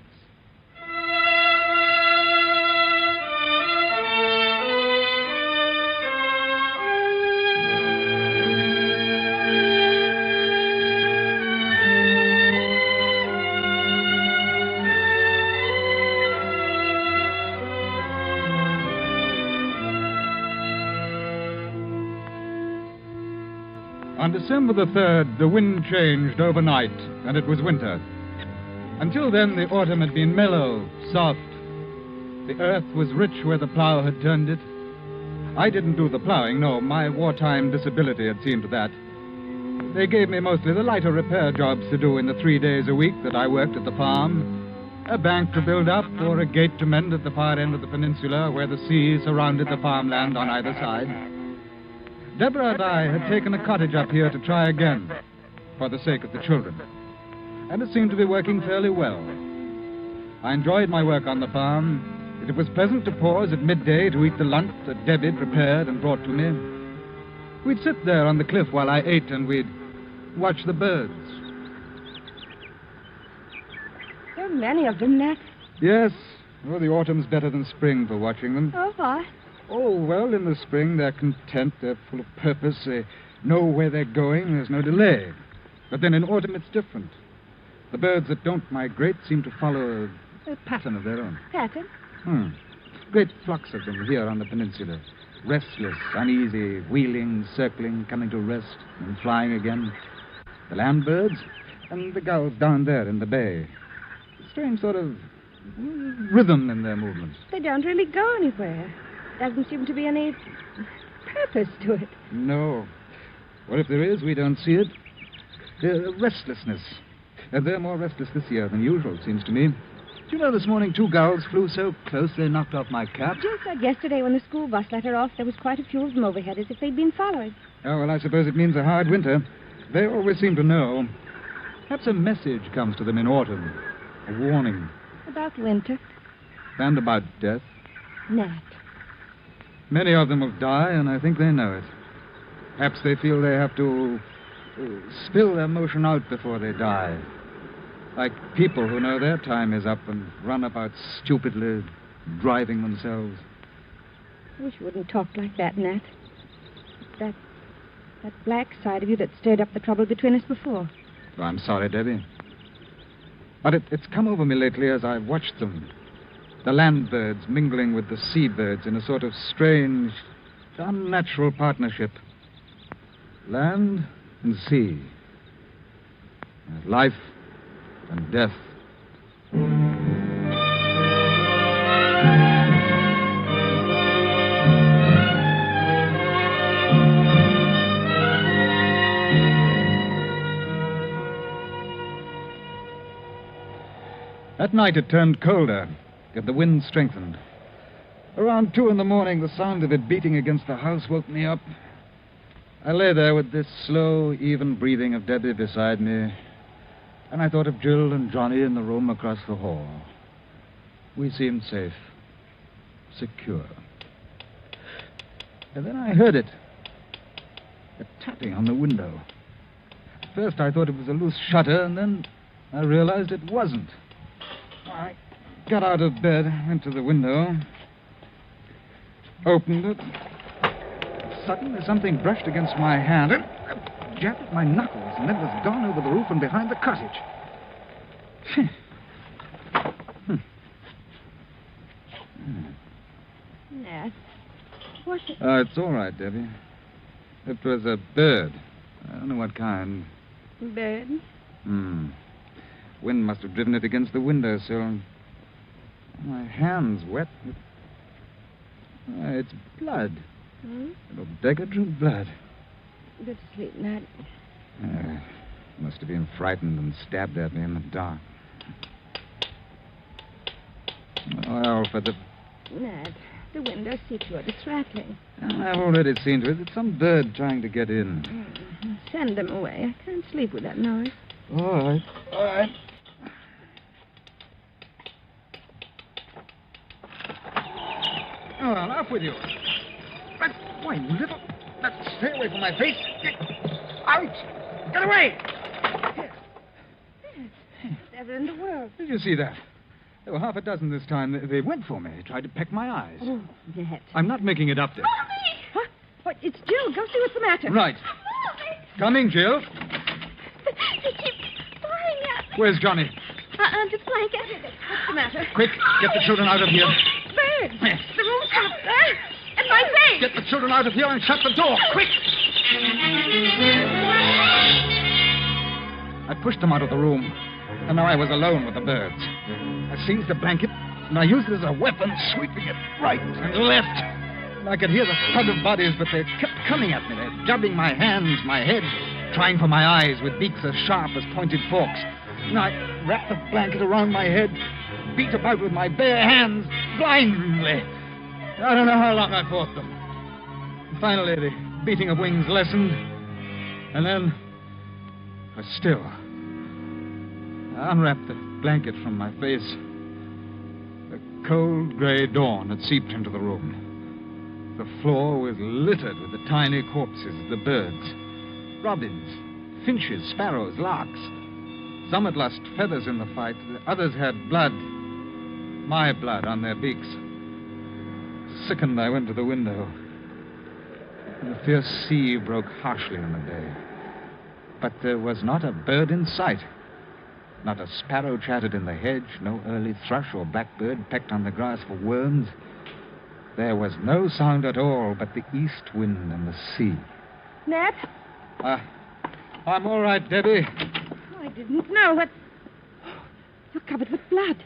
On December the 3rd, the wind changed overnight, and it was winter. Until then, the autumn had been mellow, soft. The earth was rich where the plow had turned it. I didn't do the plowing, no. My wartime disability had seen to that. They gave me mostly the lighter repair jobs to do in the 3 days a week that I worked at the farm. A bank to build up or a gate to mend at the far end of the peninsula where the sea surrounded the farmland on either side. Deborah and I had taken a cottage up here to try again, for the sake of the children. And it seemed to be working fairly well. I enjoyed my work on the farm. It was pleasant to pause at midday to eat the lunch that Debbie prepared and brought to me. We'd sit there on the cliff while I ate, and we'd watch the birds. There are many of them, Nat. Yes. Oh, the autumn's better than spring for watching them. Oh, why? Oh, well, in the spring, they're content, they're full of purpose, they know where they're going, there's no delay. But then in autumn, it's different. The birds that don't migrate seem to follow a pattern of their own. Pattern? Great flocks of them here on the peninsula. Restless, uneasy, wheeling, circling, coming to rest, and flying again. The land birds and the gulls down there in the bay. Strange sort of rhythm in their movements. They don't really go anywhere. Doesn't seem to be any purpose to it. No. Or if there is, we don't see it. Restlessness. They're more restless this year than usual, it seems to me. Do you know, this morning 2 gulls flew so close they knocked off my cap? Just like yesterday when the school bus let her off, there was quite a few of them overhead as if they'd been followed. Oh, well, I suppose it means a hard winter. They always seem to know. Perhaps a message comes to them in autumn. A warning. About winter. And about death. Nat. Many of them will die, and I think they know it. Perhaps they feel they have to spill their emotion out before they die. Like people who know their time is up and run about stupidly, driving themselves. I wish you wouldn't talk like that, Nat. That black side of you that stirred up the trouble between us before. Oh, I'm sorry, Debbie. But it's come over me lately as I've watched them. The land birds mingling with the sea birds in a sort of strange, unnatural partnership. Land and sea. Life and death. At night it turned colder, and the wind strengthened. Around 2 a.m, the sound of it beating against the house woke me up. I lay there with this slow, even breathing of Debbie beside me. And I thought of Jill and Johnny in the room across the hall. We seemed safe, secure. And then I heard it. A tapping on the window. At first I thought it was a loose shutter, and then I realized it wasn't. I got out of bed, went to the window, opened it. Suddenly something brushed against my hand. It jabbed at my knuckles, and then was gone over the roof and behind the cottage. Nat, what? Oh, it's all right, Debbie. It was a bird. I don't know what kind. Bird? Wind must have driven it against the windowsill. My hand's wet. It's blood. Little Degadrew blood. Good sleep, Nat. Must have been frightened and stabbed at me in the dark. Well, for the... Nat, the window seat door, it's rattling. I've already seen to it. It's some bird trying to get in. Send them away. I can't sleep with that noise. All right. All right. Oh, well, off with you. Why, you little... Stay away from my face. Out! Get away! Never in the world. Did you see that? There were half a dozen this time. They went for me, tried to peck my eyes. Oh, Nat. I'm not making it up, Dick. Mommy! Huh? What? It's Jill. Go see what's the matter. Right. Mommy! Coming, Jill. They keep firing at me. Where's Johnny? Under the blanket. What's the matter? Quick, get the children out of here. Birds. The room's full of birds. And my face. Get the children out of here and shut the door. Quick! I pushed them out of the room, and now I was alone with the birds. I seized the blanket, and I used it as a weapon, sweeping it right and left. And I could hear the thud of bodies, but they kept coming at me. They're jabbing my hands, my head, trying for my eyes with beaks as sharp as pointed forks. And I wrapped the blanket around my head, beat about with my bare hands, blindly. I don't know how long I fought them. Finally, the beating of wings lessened, and then I was still. I unwrapped the blanket from my face. The cold gray dawn had seeped into the room. The floor was littered with the tiny corpses of the birds. Robins, finches, sparrows, larks. Some had lost feathers in the fight. The others had blood, my blood, on their beaks. Sickened, I went to the window. The fierce sea broke harshly in the bay. But there was not a bird in sight. Not a sparrow chattered in the hedge, no early thrush or blackbird pecked on the grass for worms. There was no sound at all but the east wind and the sea. Nat? I'm all right, Debbie. Oh, I didn't know what... You're covered with blood.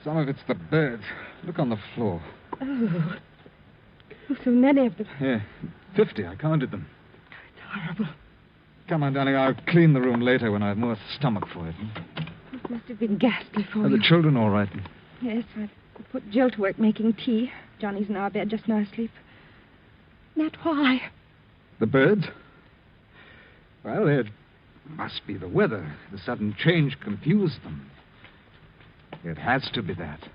Some of it's the birds. Look on the floor. Oh, so many of them. Yeah, 50. I counted them. It's horrible. Come on, darling. I'll clean the room later when I have more stomach for it. It must have been ghastly for Are you. the children all right? Yes, I put Jill to work making tea. Johnny's in our bed just now asleep. Nat, why? The birds? Well, it must be the weather. The sudden change confused them. It has to be that.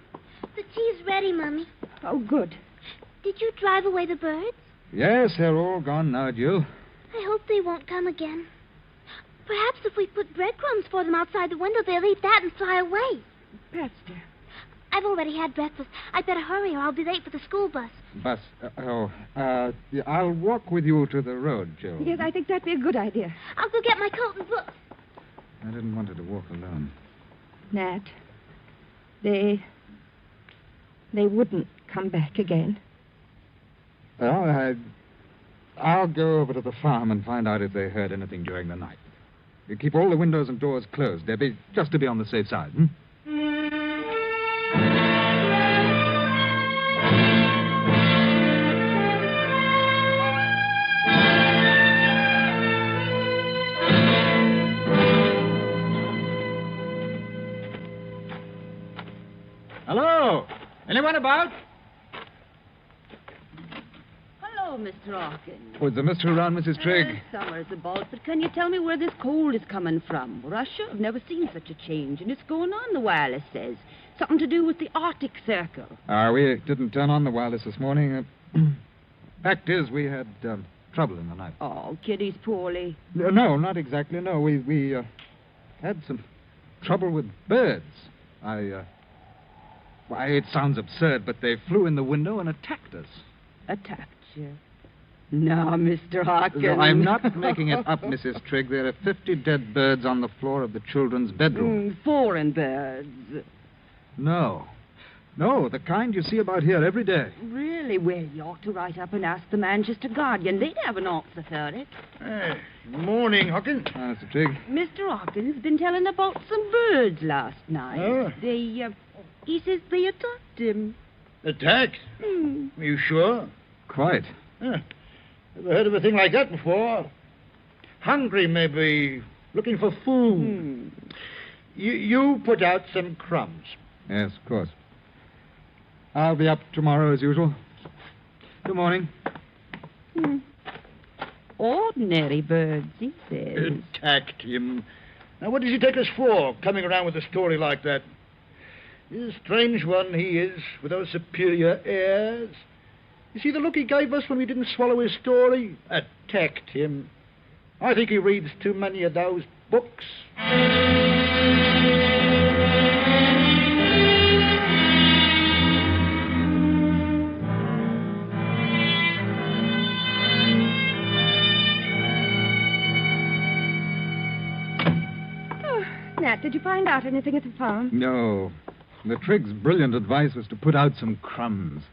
The tea's ready, Mummy. Oh, good. Did you drive away the birds? Yes, they're all gone now, Jill. I hope they won't come again. Perhaps if we put breadcrumbs for them outside the window, they'll eat that and fly away. Perhaps, dear. I've already had breakfast. I'd better hurry or I'll be late for the school bus. Bus? I'll walk with you to the road, Jill. Yes, I think that'd be a good idea. I'll go get my coat and books. I didn't want her to walk alone. Nat, they wouldn't come back again. Well, I'll go over to the farm and find out if they heard anything during the night. You keep all the windows and doors closed, Debbie, just to be on the safe side, hmm? Hello? Anyone about? Hello, Hello, Mr. Hawkins. Was the mister around, Mrs. Trigg? Summer's about, but can you tell me where this cold is coming from? Russia? I've never seen such a change, and it's going on, the wireless says. Something to do with the Arctic Circle. We didn't turn on the wireless this morning. Fact is, we had trouble in the night. Oh, Kitty's poorly. No, not exactly, no. We had some trouble with birds. Why, it sounds absurd, but they flew in the window and attacked us. Attacked you? No, Mr. Hawkins. No, I'm not making it up, Mrs. Trigg. There are 50 dead birds on the floor of the children's bedroom. Foreign birds. No, the kind you see about here every day. Really? Well, you ought to write up and ask the Manchester Guardian. They'd have an answer for it. Hey, morning, Hawkins. Mr. Trigg. Mr. Hawkins has been telling about some birds last night. Oh? He says they attacked him. Attacked? Are you sure? Quite. Never heard of a thing like that before. Hungry, maybe. Looking for food. You put out some crumbs. Yes, of course. I'll be up tomorrow as usual. Good morning. Ordinary birds, he says. Attacked him. Now, what does he take us for, coming around with a story like that? He's a strange one, he is, with those superior airs. You see the look he gave us when we didn't swallow his story? Attacked him. I think he reads too many of those books. Nat, did you find out anything at the farm? No. The Triggs' brilliant advice was to put out some crumbs.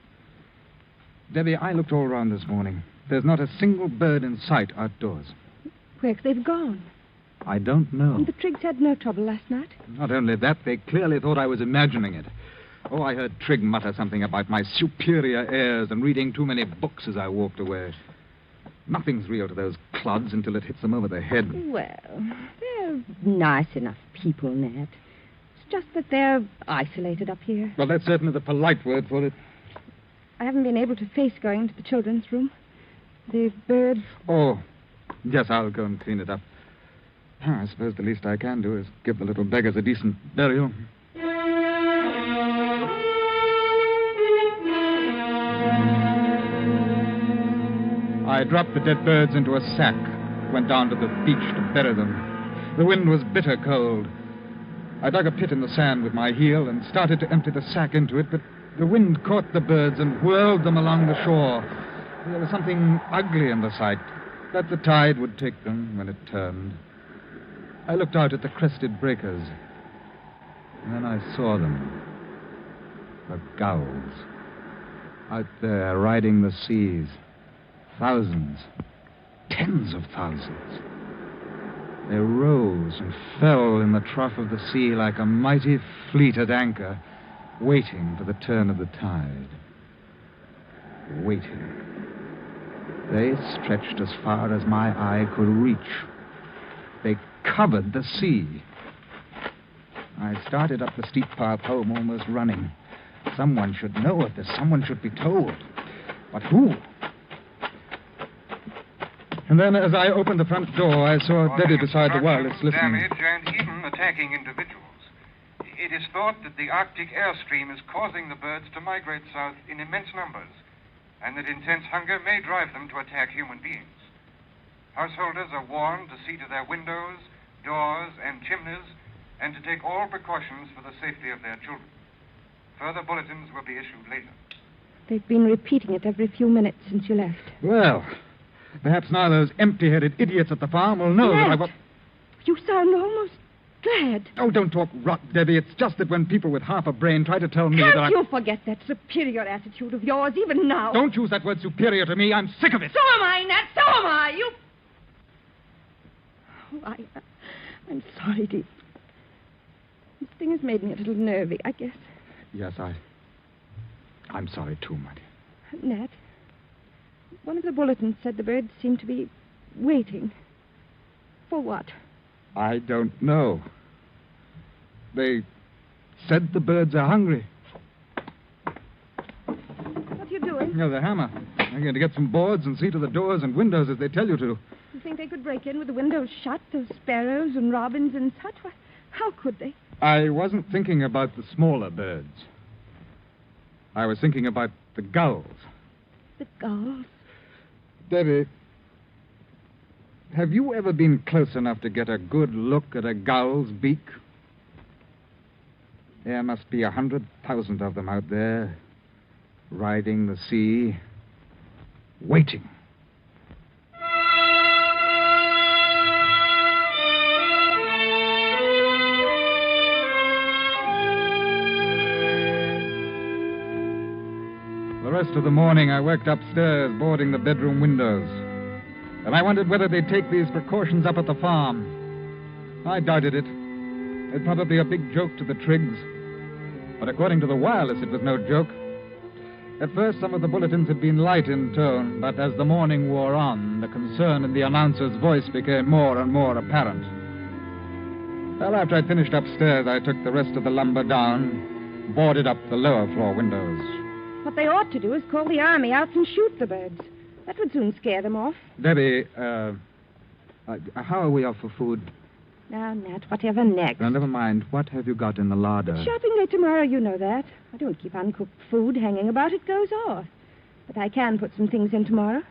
Debbie, I looked all around this morning. There's not a single bird in sight outdoors. Where's they've gone? I don't know. And the Triggs had no trouble last night? Not only that, they clearly thought I was imagining it. Oh, I heard Trigg mutter something about my superior airs and reading too many books as I walked away. Nothing's real to those clods until it hits them over the head. Well, they're nice enough people, Nat. It's just that they're isolated up here. Well, that's certainly the polite word for it. I haven't been able to face going into the children's room. The birds... Oh, yes, I'll go and clean it up. I suppose the least I can do is give the little beggars a decent burial. I dropped the dead birds into a sack, went down to the beach to bury them. The wind was bitter cold. I dug a pit in the sand with my heel and started to empty the sack into it, but the wind caught the birds and whirled them along the shore. There was something ugly in the sight, but the tide would take them when it turned. I looked out at the crested breakers, and then I saw them. The gulls. Out there, riding the seas. Thousands. Tens of thousands. They rose and fell in the trough of the sea like a mighty fleet at anchor, waiting for the turn of the tide. Waiting. They stretched as far as my eye could reach. They covered the sea. I started up the steep path home, almost running. Someone should know of this. Someone should be told. But who? And then, as I opened the front door, I saw Debbie beside the wireless listening. Damage and even attacking individuals. It is thought that the Arctic airstream is causing the birds to migrate south in immense numbers, and that intense hunger may drive them to attack human beings. Householders are warned to see to their windows, doors, and chimneys, and to take all precautions for the safety of their children. Further bulletins will be issued later. They've been repeating it every few minutes since you left. Well, perhaps now those empty-headed idiots at the farm will know that I was... You sound almost glad. Oh, don't talk rot, Debbie. It's just that when people with half a brain try to tell me that Can't you forget that superior attitude of yours, even now? Don't use that word superior to me. I'm sick of it. So am I, Nat. So am I. You... Oh, I'm sorry, dear. This thing has made me a little nervy, I guess. Yes, I'm sorry too, my dear. Nat, one of the bulletins said the birds seemed to be waiting. For what? I don't know. They said the birds are hungry. What are you doing? No, the hammer. I'm going to get some boards and see to the doors and windows as they tell you to. You think they could break in with the windows shut, those sparrows and robins and such? Why, how could they? I wasn't thinking about the smaller birds. I was thinking about the gulls. The gulls? Debbie, have you ever been close enough to get a good look at a gull's beak? There must be 100,000 of them out there, riding the sea, waiting. The rest of the morning I worked upstairs, boarding the bedroom windows. And I wondered whether they'd take these precautions up at the farm. I doubted it. It'd probably be a big joke to the Triggs. But according to the wireless, it was no joke. At first, some of the bulletins had been light in tone, but as the morning wore on, the concern in the announcer's voice became more and more apparent. Well, after I'd finished upstairs, I took the rest of the lumber down, boarded up the lower floor windows. What they ought to do is call the army out and shoot the birds. That would soon scare them off. Debbie, how are we off for food? Now, Nat, whatever next? Now, never mind. What have you got in the larder? Shopping day tomorrow, you know that. I don't keep uncooked food hanging about. It goes off. But I can put some things in tomorrow.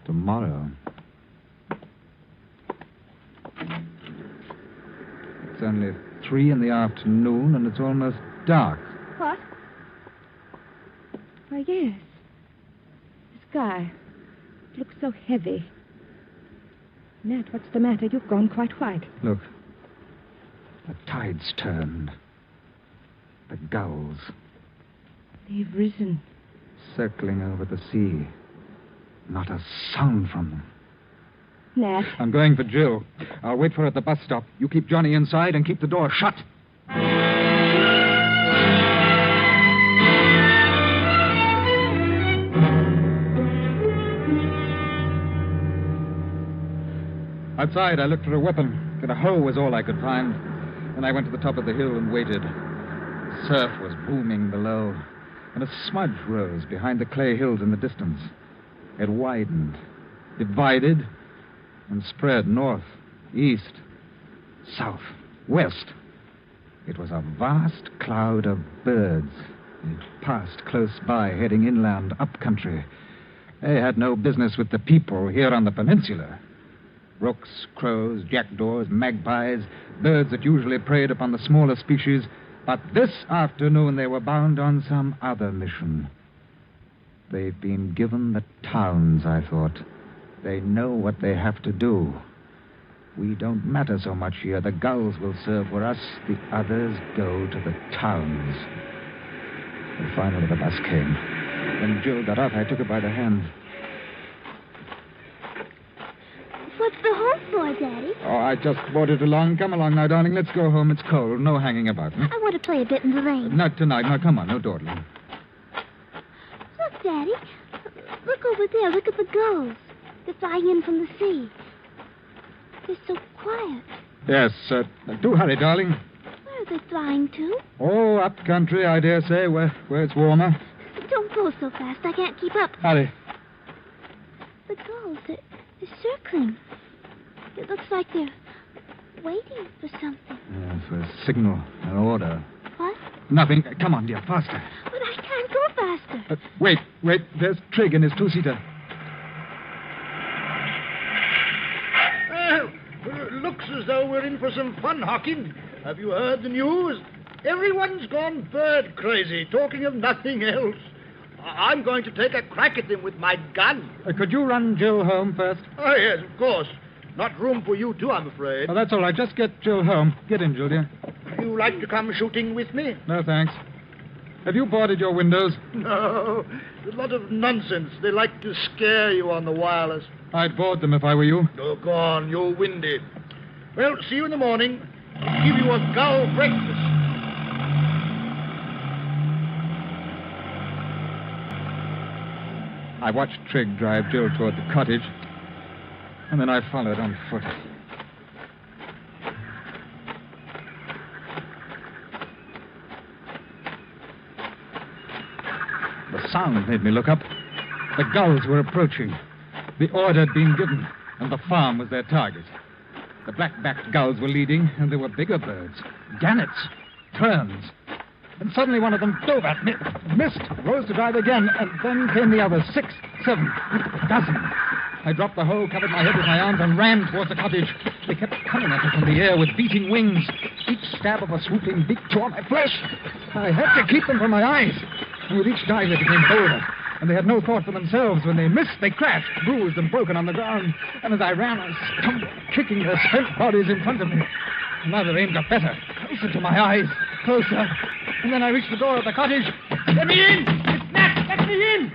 Tomorrow? It's only 3 in the afternoon, and it's almost dark. What? Why, yes. The sky. It looks so heavy. Nat, what's the matter? You've gone quite white. Look. The tide's turned. The gulls. They've risen. Circling over the sea. Not a sound from them. Nat. I'm going for Jill. I'll wait for her at the bus stop. You keep Johnny inside and keep the door shut. Outside, I looked for a weapon, but a hoe was all I could find. Then I went to the top of the hill and waited. The surf was booming below, and a smudge rose behind the clay hills in the distance. It widened, divided, and spread north, east, south, west. It was a vast cloud of birds. It passed close by, heading inland, up country. They had no business with the people here on the peninsula. Rooks, crows, jackdaws, magpies, birds that usually preyed upon the smaller species. But this afternoon they were bound on some other mission. They've been given the towns, I thought. They know what they have to do. We don't matter so much here. The gulls will serve for us. The others go to the towns. And finally the bus came. When Jill got off, I took her by the hand. What's the horse for, Daddy? Oh, I just brought it along. Come along now, darling. Let's go home. It's cold. No hanging about. I want to play a bit in the rain. Not tonight. Now, come on. No dawdling. Look, Daddy. Look over there. Look at the gulls. They're flying in from the sea. They're so quiet. Yes, do hurry, darling. Where are they flying to? Oh, up country, I dare say, where it's warmer. Don't go so fast. I can't keep up. Hurry. The gulls, they're circling. It looks like they're waiting for something. For a signal, an order. What? Nothing. Come on, dear, faster. But I can't go faster. Wait. There's Trigg in his two-seater. Looks as though we're in for some fun, Hawking. Have you heard the news? Everyone's gone bird crazy, talking of nothing else. I'm going to take a crack at them with my gun. Could you run Jill home first? Oh, yes, of course. Not room for you two, I'm afraid. Oh, that's all right. Just get Jill home. Get in, Jill, dear. You like to come shooting with me? No, thanks. Have you boarded your windows? No. There's a lot of nonsense. They like to scare you on the wireless. I'd board them if I were you. Oh, go on. You're windy. Well, see you in the morning. I'll give you a gull breakfast. I watched Trigg drive Jill toward the cottage, and then I followed on foot. The sound made me look up. The gulls were approaching. The order had been given, and the farm was their target. The black-backed gulls were leading, and there were bigger birds. Gannets, terns. And suddenly one of them dove at me, missed, rose to dive again, and then came the others, 6, 7, a dozen. I dropped the hoe, covered my head with my arms, and ran towards the cottage. They kept coming at me from the air with beating wings. Each stab of a swooping beak tore my flesh. I had to keep them from my eyes. And with each dive they became bolder. And they had no thought for themselves. When they missed, they crashed, bruised and broken on the ground. And as I ran, I stumbled, kicking their spent bodies in front of me. Another aim got better, closer to my eyes, closer. And then I reached the door of the cottage. Let me in! It's Nat! Let me in!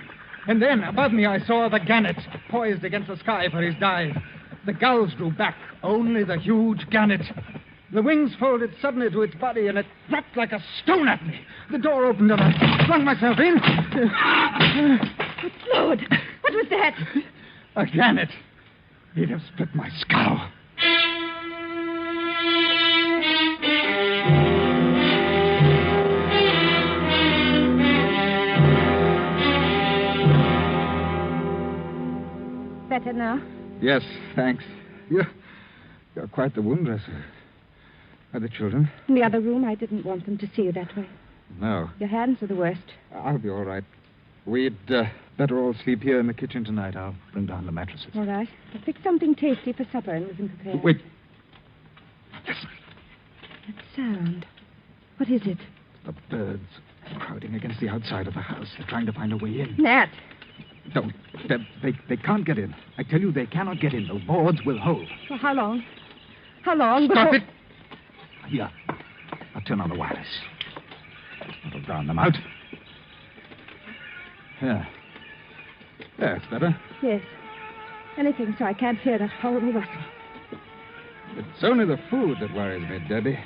And then, above me, I saw the gannet, poised against the sky for his dive. The gulls drew back, only the huge gannet. The wings folded suddenly to its body, and it dropped like a stone at me. The door opened, and I flung myself in. Good Lord! What was that? A gannet. He'd have split my skull. Better now? Yes, thanks. You're quite the wound dresser. Are the children? In the other room, I didn't want them to see you that way. No. Your hands are the worst. I'll be all right. We'd better all sleep here in the kitchen tonight. I'll bring down the mattresses. All right. I picked something tasty for supper and wasn't prepared. Wait. Listen. That sound. What is it? The birds crowding against the outside of the house. They're trying to find a way in. Nat! Don't. They can't get in. I tell you, they cannot get in. The boards will hold. For how long? How long? Stop it! Here. I'll turn on the wireless. That'll drown them out. Yeah. That's better. Yes. Anything so I can't hear that horrible rustle. It's only the food that worries me, Debbie.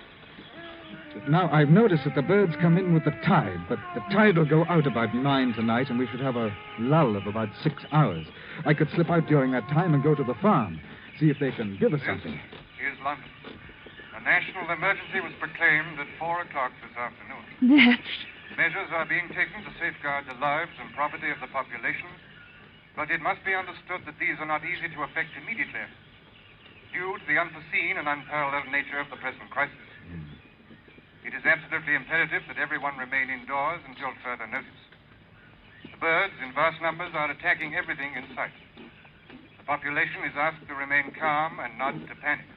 Now, I've noticed that the birds come in with the tide, but the tide will go out about 9 tonight, and we should have a lull of about 6 hours. I could slip out during that time and go to the farm, see if they can give us something. Here's London. A national emergency was proclaimed at 4 o'clock this afternoon. Nat! Measures are being taken to safeguard the lives and property of the population, but it must be understood that these are not easy to effect immediately, due to the unforeseen and unparalleled nature of the present crisis. It is absolutely imperative that everyone remain indoors until further notice. The birds, in vast numbers, are attacking everything in sight. The population is asked to remain calm and not to panic.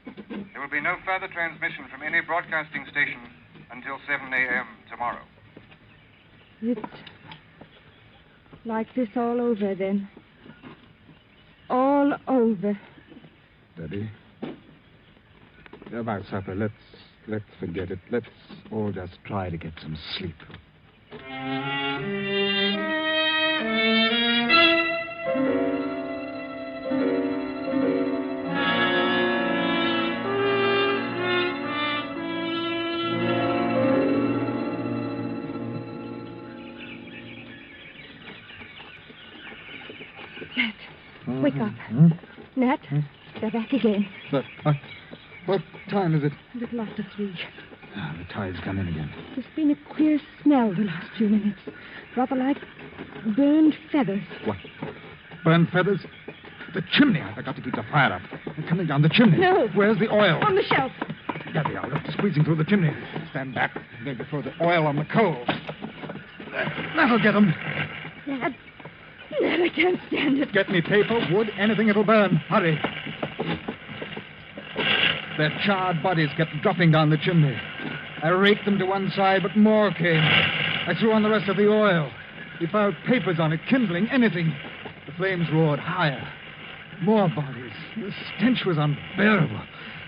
There will be no further transmission from any broadcasting station until 7 a.m. tomorrow. It's like this all over, then. All over. Debbie, about supper, let's forget it. Let's all just try to get some sleep. Nat, wake up. Nat, they're back again. But what time is it? A little after 3. The tide's come in again. There's been a queer smell the last few minutes. Rather like burned feathers. What? Burned feathers? The chimney. I forgot to keep the fire up. They're coming down the chimney. No. Where's the oil? On the shelf. There they are. They're squeezing through the chimney. Stand back. They're going to throw the oil on the coals. That'll get them. Nat, I can't stand it. Get me paper, wood, anything that'll burn. Hurry. Their charred bodies kept dropping down the chimney. I raked them to one side, but more came. I threw on the rest of the oil. We piled papers on it, kindling, anything. The flames roared higher. More bodies. The stench was unbearable.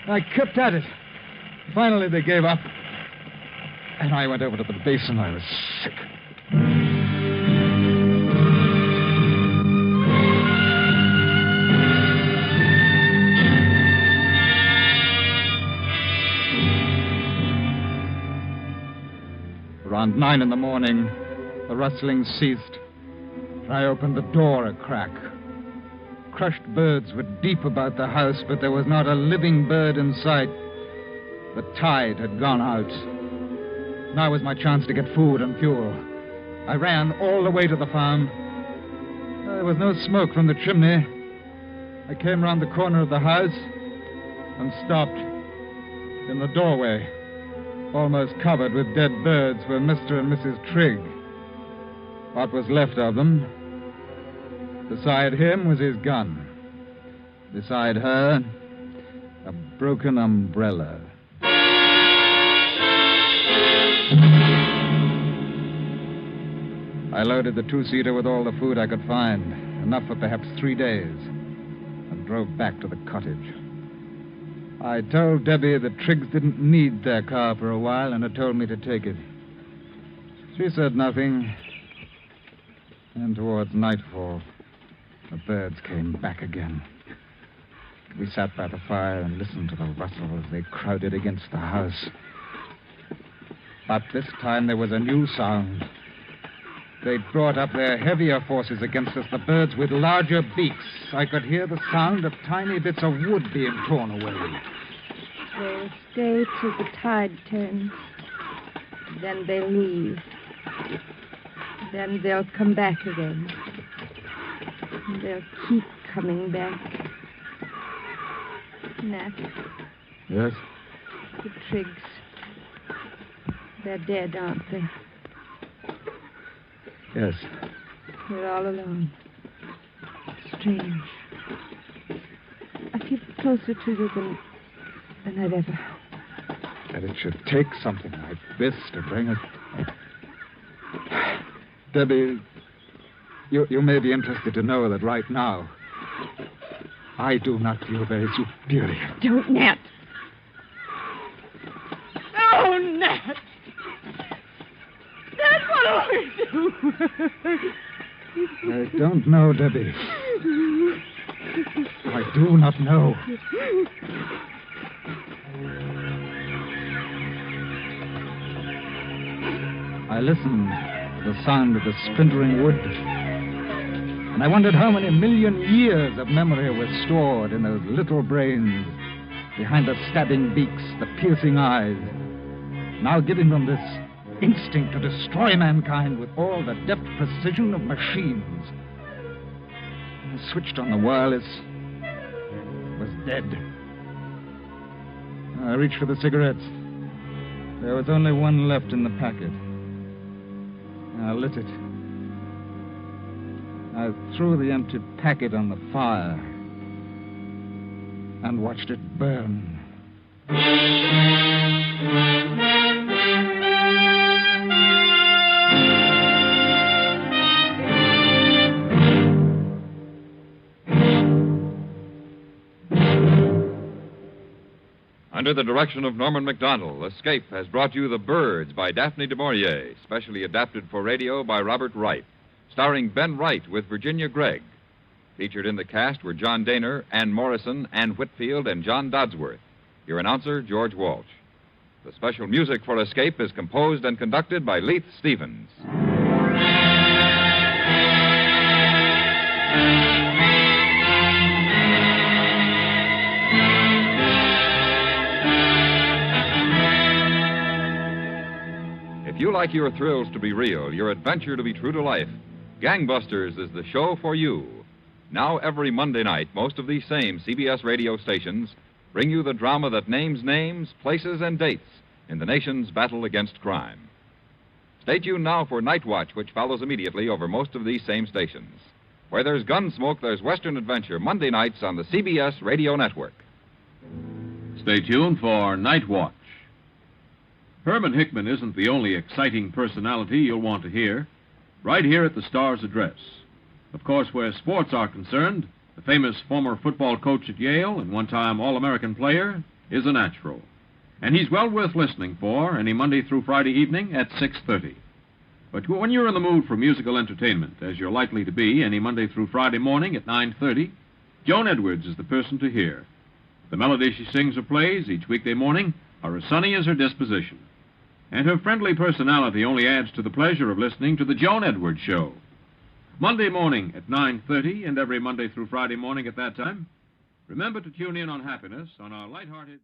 I kept at it. Finally, they gave up. And I went over to the basin. I was sick. Around 9 in the morning, the rustling ceased. I opened the door a crack. Crushed birds were deep about the house, but there was not a living bird in sight. The tide had gone out. Now was my chance to get food and fuel. I ran all the way to the farm. There was no smoke from the chimney. I came round the corner of the house and stopped. In the doorway, almost covered with dead birds, were Mr. and Mrs. Trigg. What was left of them. Beside him was his gun. Beside her, a broken umbrella. I loaded the two-seater with all the food I could find, enough for perhaps 3 days, and drove back to the cottage. I told Debbie the Triggs didn't need their car for a while and had told me to take it. She said nothing, and towards nightfall, the birds came back again. We sat by the fire and listened to the rustle as they crowded against the house. But this time there was a new sound. They'd brought up their heavier forces against us, the birds with larger beaks. I could hear the sound of tiny bits of wood being torn away. They'll stay till the tide turns. Then they'll leave. Then they'll come back again. And they'll keep coming back. Nat. Yes? The Triggs. They're dead, aren't they? Yes. We're all alone. Strange. I feel closer to you than I've ever. That it should take something like this to bring us. Debbie, you may be interested to know that right now, I do not feel very superior. Don't, Nat. Oh, Nat. Nat, what do we do? I don't know, Debbie. I do not know. I listened to the sound of the splintering wood, and I wondered how many million years of memory were stored in those little brains, behind the stabbing beaks, the piercing eyes, now giving them this instinct to destroy mankind with all the deft precision of machines. I switched on the wireless. It was dead. I reached for the cigarettes. There was only one left in the packet. I lit it. I threw the empty packet on the fire and watched it burn. Under the direction of Norman MacDonald, Escape has brought you The Birds by Daphne du Maurier, specially adapted for radio by Robert Wright, starring Ben Wright with Virginia Gregg. Featured in the cast were John Daner, Ann Morrison, Ann Whitfield, and John Dodsworth. Your announcer, George Walsh. The special music for Escape is composed and conducted by Leith Stevens. If you like your thrills to be real, your adventure to be true to life, Gangbusters is the show for you. Now, every Monday night, most of these same CBS radio stations bring you the drama that names names, places, and dates in the nation's battle against crime. Stay tuned now for Night Watch, which follows immediately over most of these same stations. Where there's Gunsmoke, there's Western Adventure, Monday nights on the CBS Radio Network. Stay tuned for Night Watch. Herman Hickman isn't the only exciting personality you'll want to hear. Right here at the Star's Address. Of course, where sports are concerned, the famous former football coach at Yale and one-time All-American player is a natural. And he's well worth listening for any Monday through Friday evening at 6:30. But when you're in the mood for musical entertainment, as you're likely to be any Monday through Friday morning at 9:30, Joan Edwards is the person to hear. The melodies she sings or plays each weekday morning are as sunny as her disposition. And her friendly personality only adds to the pleasure of listening to the Joan Edwards Show. Monday morning at 9:30 and every Monday through Friday morning at that time. Remember to tune in on Happiness on our lighthearted...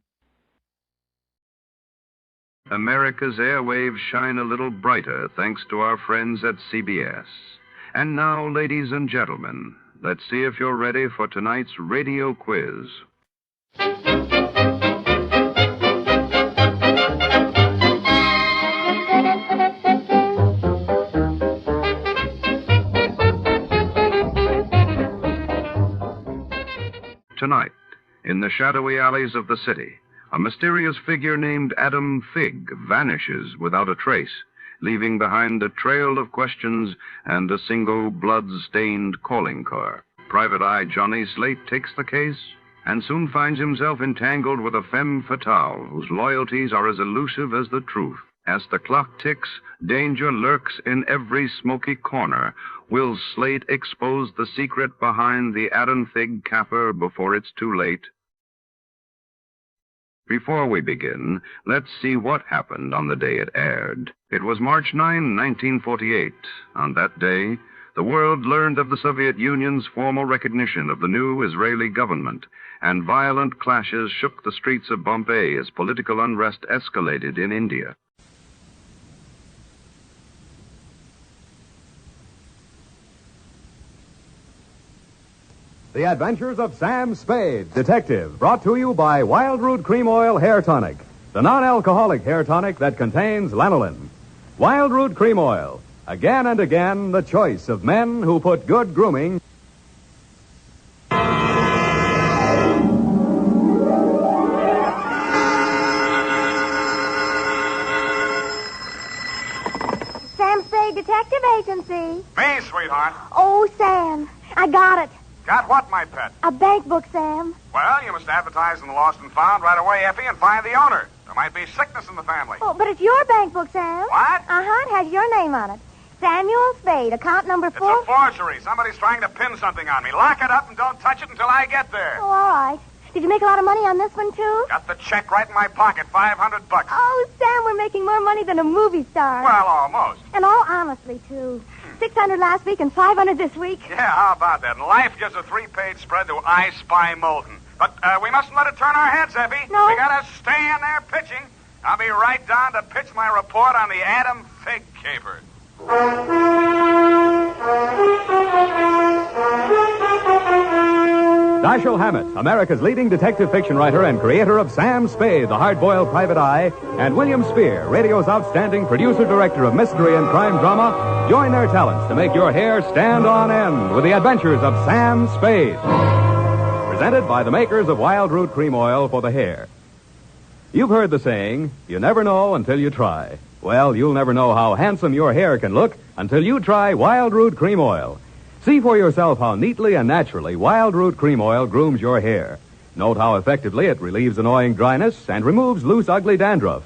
America's airwaves shine a little brighter thanks to our friends at CBS. And now, ladies and gentlemen, let's see if you're ready for tonight's radio quiz. Tonight, in the shadowy alleys of the city, a mysterious figure named Adam Figg vanishes without a trace, leaving behind a trail of questions and a single blood-stained calling car. Private Eye Johnny Slate takes the case and soon finds himself entangled with a femme fatale whose loyalties are as elusive as the truth. As the clock ticks, danger lurks in every smoky corner. Will Slate expose the secret behind the Adam Figg Caper before it's too late? Before we begin, let's see what happened on the day it aired. It was March 9, 1948. On that day, the world learned of the Soviet Union's formal recognition of the new Israeli government, and violent clashes shook the streets of Bombay as political unrest escalated in India. The Adventures of Sam Spade, Detective, brought to you by Wild Root Cream Oil Hair Tonic, the non-alcoholic hair tonic that contains lanolin. Wild Root Cream Oil, again and again, the choice of men who put good grooming. Sam Spade Detective Agency. Me, sweetheart. Oh, Sam, I got it. Got what, my pet? A bank book, Sam. Well, you must advertise in the Lost and Found right away, Effie, and find the owner. There might be sickness in the family. Oh, but it's your bank book, Sam. What? Uh-huh, it has your name on it. Samuel Spade, account number 4. It's a forgery. Somebody's trying to pin something on me. Lock it up and don't touch it until I get there. Oh, all right. Did you make a lot of money on this one, too? Got the check right in my pocket, $500. Oh, Sam, we're making more money than a movie star. Well, almost. And all honestly, too. 600 last week and 500 this week. Yeah, how about that? Life gives a 3-page spread to I Spy Molten. But we mustn't let it turn our heads, Effie. No. We gotta stay in there pitching. I'll be right down to pitch my report on the Adam Figg Caper. Dashiell Hammett, America's leading detective fiction writer and creator of Sam Spade, the hard-boiled private eye, and William Spear, radio's outstanding producer-director of mystery and crime drama, join their talents to make your hair stand on end with the adventures of Sam Spade. Presented by the makers of Wild Root Cream Oil for the hair. You've heard the saying, you never know until you try. Well, you'll never know how handsome your hair can look until you try Wild Root Cream Oil. See for yourself how neatly and naturally Wild Root Cream Oil grooms your hair. Note how effectively it relieves annoying dryness and removes loose, ugly dandruff.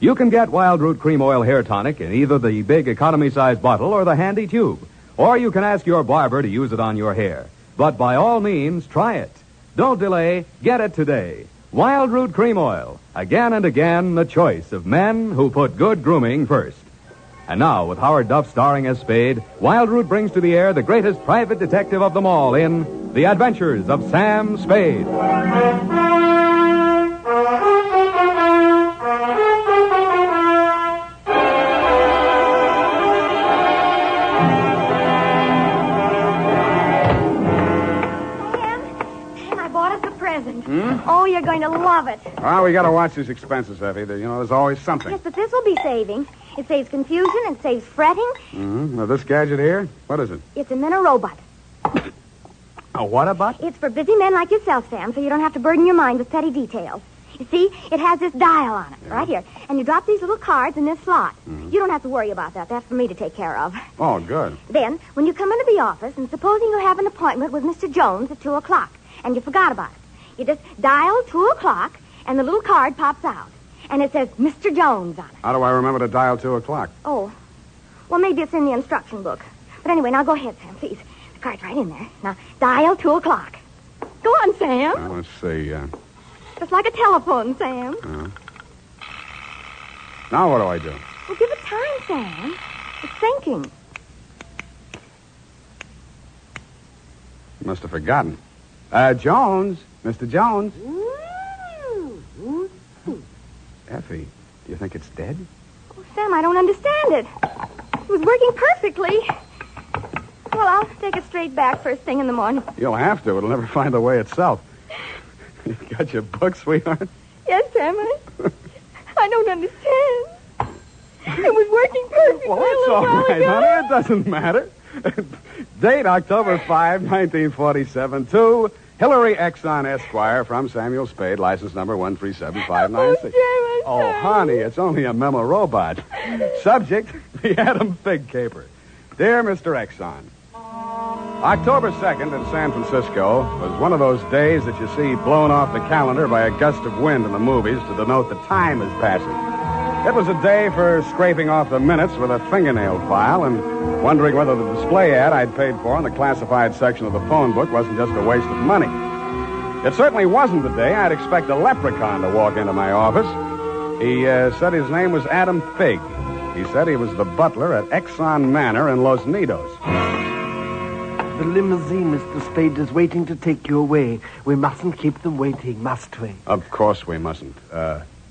You can get Wild Root Cream Oil Hair Tonic in either the big economy-size bottle or the handy tube. Or you can ask your barber to use it on your hair. But by all means, try it. Don't delay. Get it today. Wild Root Cream Oil. Again and again, the choice of men who put good grooming first. And now, with Howard Duff starring as Spade, Wild Root brings to the air the greatest private detective of them all in The Adventures of Sam Spade. Oh, you're going to love it. Well, we got to watch these expenses, Effie. There's always something. Yes, but this will be saving. It saves confusion. It saves fretting. Mm-hmm. Now, this gadget here, what is it? It's a Minirobot. A what-a-bot? It's for busy men like yourself, Sam, so you don't have to burden your mind with petty details. You see, it has this dial on it, right here. And you drop these little cards in this slot. Mm-hmm. You don't have to worry about that. That's for me to take care of. Oh, good. Then, when you come into the office, and supposing you have an appointment with Mr. Jones at 2 o'clock, and you forgot about it, you just dial 2 o'clock, and the little card pops out. And it says Mr. Jones on it. How do I remember to dial 2 o'clock? Oh, well, maybe it's in the instruction book. But anyway, now go ahead, Sam, please. The card's right in there. Now, dial 2 o'clock. Go on, Sam. Well, let's see. Just like a telephone, Sam. Now what do I do? Well, give it time, Sam. It's thinking. Must have forgotten. Jones. Mr. Jones. Effie, do you think it's dead? Oh, Sam, I don't understand it. It was working perfectly. Well, I'll take it straight back first thing in the morning. You'll have to. It'll never find the way itself. You got your book, sweetheart? Yes, Sam. I don't understand. It was working perfectly. Well, that's all right, honey. It doesn't matter. Date October 5, 1947, to Hillary Exxon Esquire from Samuel Spade, license number 137596. Oh, honey, it's only a memo robot. Subject, the Adam Figg Caper. Dear Mr. Exxon, October 2nd in San Francisco was one of those days that you see blown off the calendar by a gust of wind in the movies to denote the time is passing. It was a day for scraping off the minutes with a fingernail file and wondering whether the display ad I'd paid for in the classified section of the phone book wasn't just a waste of money. It certainly wasn't the day I'd expect a leprechaun to walk into my office. He said his name was Adam Figg. He said he was the butler at Exxon Manor in Los Nidos. The limousine, Mr. Spade, is waiting to take you away. We mustn't keep them waiting, must we? Of course we mustn't.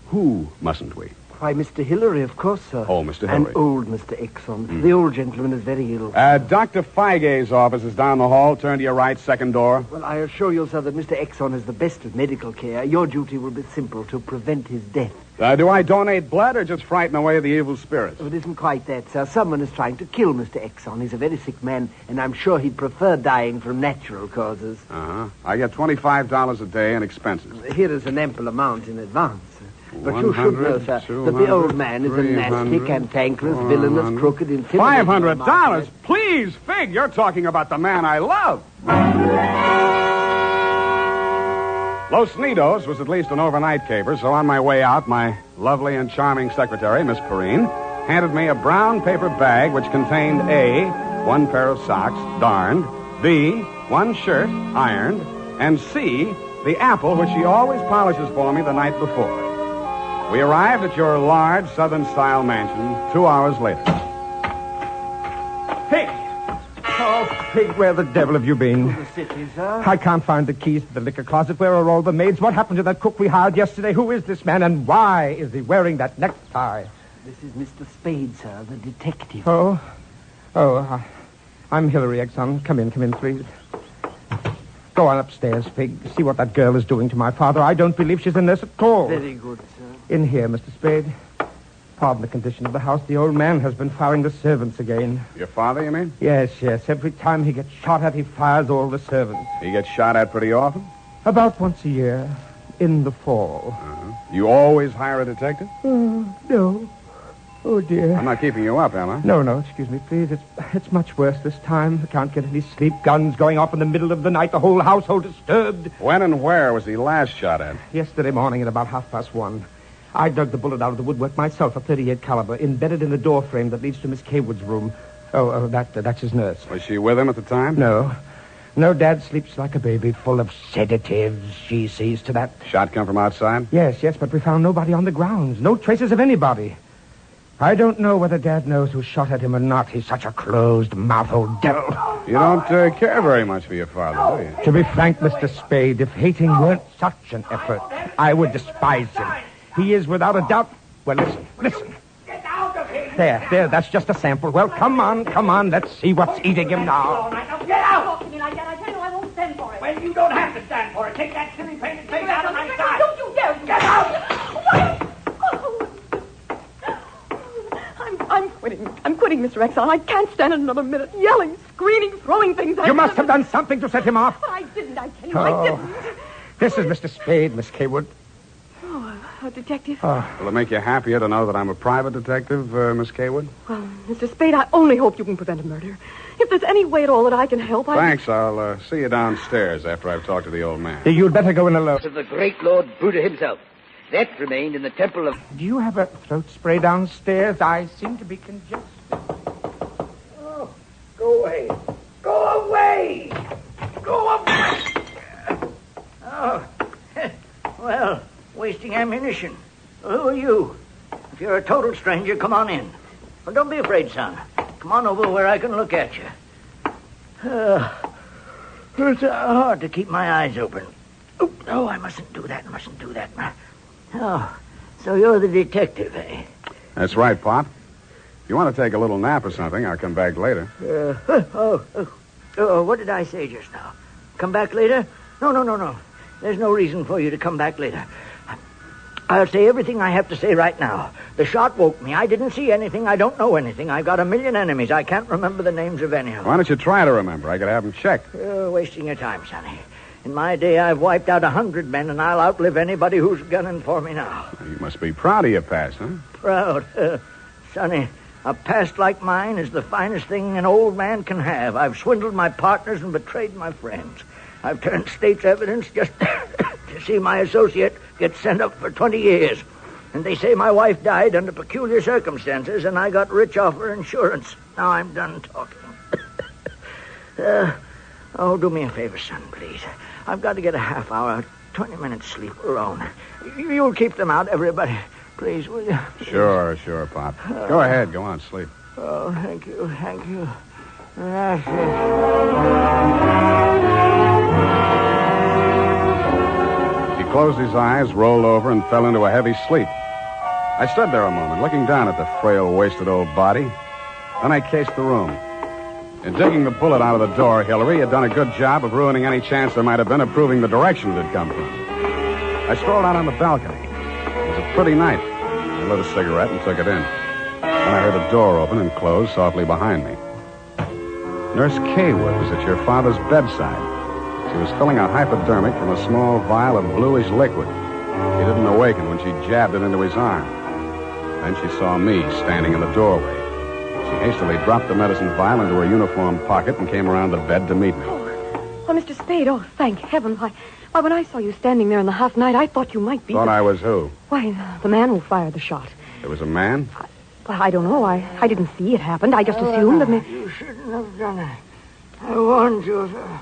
Who mustn't we? Why, Mr. Hillary, of course, sir. Oh, Mr. Hillary. And old Mr. Exxon. The old gentleman is very ill. Dr. Feig's office is down the hall. Turn to your right, second door. Well, I assure you, sir, that Mr. Exxon is the best of medical care. Your duty will be simple, to prevent his death. Do I donate blood or just frighten away the evil spirits? Oh, it isn't quite that, sir. Someone is trying to kill Mr. Exxon. He's a very sick man, and I'm sure he'd prefer dying from natural causes. Uh-huh. I get $25 a day in expenses. Here is an ample amount in advance. But you should know, sir, that the old man is a nasty, cantankerous, villainous, crooked, intimidating... $500? Please, Figg, you're talking about the man I love. Los Nidos was at least an overnight caper, so on my way out, my lovely and charming secretary, Miss Perrine, handed me a brown paper bag which contained A, one pair of socks, darned, B, one shirt, ironed, and C, the apple which she always polishes for me the night before. We arrived at your large Southern-style mansion 2 hours later. Figg! Oh, Figg, where the devil have you been? To the city, sir. I can't find the keys to the liquor closet. Where are all the maids? What happened to that cook we hired yesterday? Who is this man, and why is he wearing that necktie? This is Mr. Spade, sir, the detective. I'm Hillary Exxon. Come in, please. Go on upstairs, Figg. See what that girl is doing to my father. I don't believe she's in this at all. Very good, sir. In here, Mr. Spade. Pardon the condition of the house. The old man has been firing the servants again. Your father, you mean? Yes. Every time he gets shot at, he fires all the servants. He gets shot at pretty often? About once a year. In the fall. Uh-huh. You always hire a detective? No. Oh, dear. I'm not keeping you up, am I? No, excuse me, please. It's much worse this time. I can't get any sleep. Guns going off in the middle of the night. The whole household disturbed. When and where was he last shot at? Yesterday morning at about 1:30. I dug the bullet out of the woodwork myself, a .38 caliber, embedded in the door frame that leads to Miss Kaywood's room. That's his nurse. Was she with him at the time? No, Dad sleeps like a baby, full of sedatives. She sees to that. Shot come from outside? Yes, but we found nobody on the grounds. No traces of anybody. I don't know whether Dad knows who shot at him or not. He's such a closed-mouthed old devil. You don't care very much for your father, do you? To be frank, Mr. Spade, if hating weren't such an effort, I would despise him. He is without a doubt... Well, listen. Get out of here! There, that's just a sample. Well, come on, let's see what's eating him now. All right, now get out! Talk to me like that. I tell you I won't stand for it. Well, you don't have to stand for it. Take that silly painted face out of my sight. Don't you dare! Get out! I'm quitting, Mr. Exxon. I can't stand it another minute. Yelling, screaming, throwing things at You must have done something to set him off. I didn't, I tell you, I didn't. This is Mr. Spade, Miss Kaywood. A detective? Will it make you happier to know that I'm a private detective, Miss Kaywood? Well, Mr. Spade, I only hope you can prevent a murder. If there's any way at all that I can help, Thanks. I'll see you downstairs after I've talked to the old man. You'd better go in alone. Of the great Lord Buddha himself. That remained in the temple of... Do you have a throat spray downstairs? I seem to be congested. Oh, go away. Go away! Go away! Oh, well, wasting ammunition. Well, who are you? If you're a total stranger, come on in. Well, don't be afraid, son. Come on over where I can look at you. It's hard to keep my eyes open. Oh, no, I mustn't do that. Oh, so you're the detective, eh? That's right, Pop. If you want to take a little nap or something, I'll come back later. What did I say just now? Come back later? No. There's no reason for you to come back later. I'll say everything I have to say right now. The shot woke me. I didn't see anything. I don't know anything. I've got a million enemies. I can't remember the names of any of them. Why don't you try to remember? I could have them checked. You're wasting your time, Sonny. In my day, I've wiped out 100 men, and I'll outlive anybody who's gunning for me now. You must be proud of your past, huh? Proud? Sonny, a past like mine is the finest thing an old man can have. I've swindled my partners and betrayed my friends. I've turned state's evidence just to see my associate get sent up for 20 years. And they say my wife died under peculiar circumstances, and I got rich off her insurance. Now I'm done talking. Do me a favor, son, please. I've got to get a half hour, 20 minutes sleep alone. You'll keep them out, everybody. Please, will you? Sure, Pop. Go ahead. Go on, sleep. Oh, thank you. He closed his eyes, rolled over, and fell into a heavy sleep. I stood there a moment, looking down at the frail, wasted old body. Then I cased the room. In digging the bullet out of the door, Hillary had done a good job of ruining any chance there might have been of proving the direction it had come from. I strolled out on the balcony. It was a pretty night. I lit a cigarette and took it in. Then I heard a door open and close softly behind me. Nurse Kaywood was at your father's bedside. She was filling a hypodermic from a small vial of bluish liquid. He didn't awaken when she jabbed it into his arm. Then she saw me standing in the doorway. She hastily dropped the medicine vial into her uniform pocket and came around the bed to meet me. Oh, Mr. Spade, thank heaven. Why, when I saw you standing there in the half-night, I thought you might be... Thought I was who? Why, the man who fired the shot. It was a man? I don't know. I didn't see it happen. I just assumed that... You shouldn't have done it. I warned you, sir.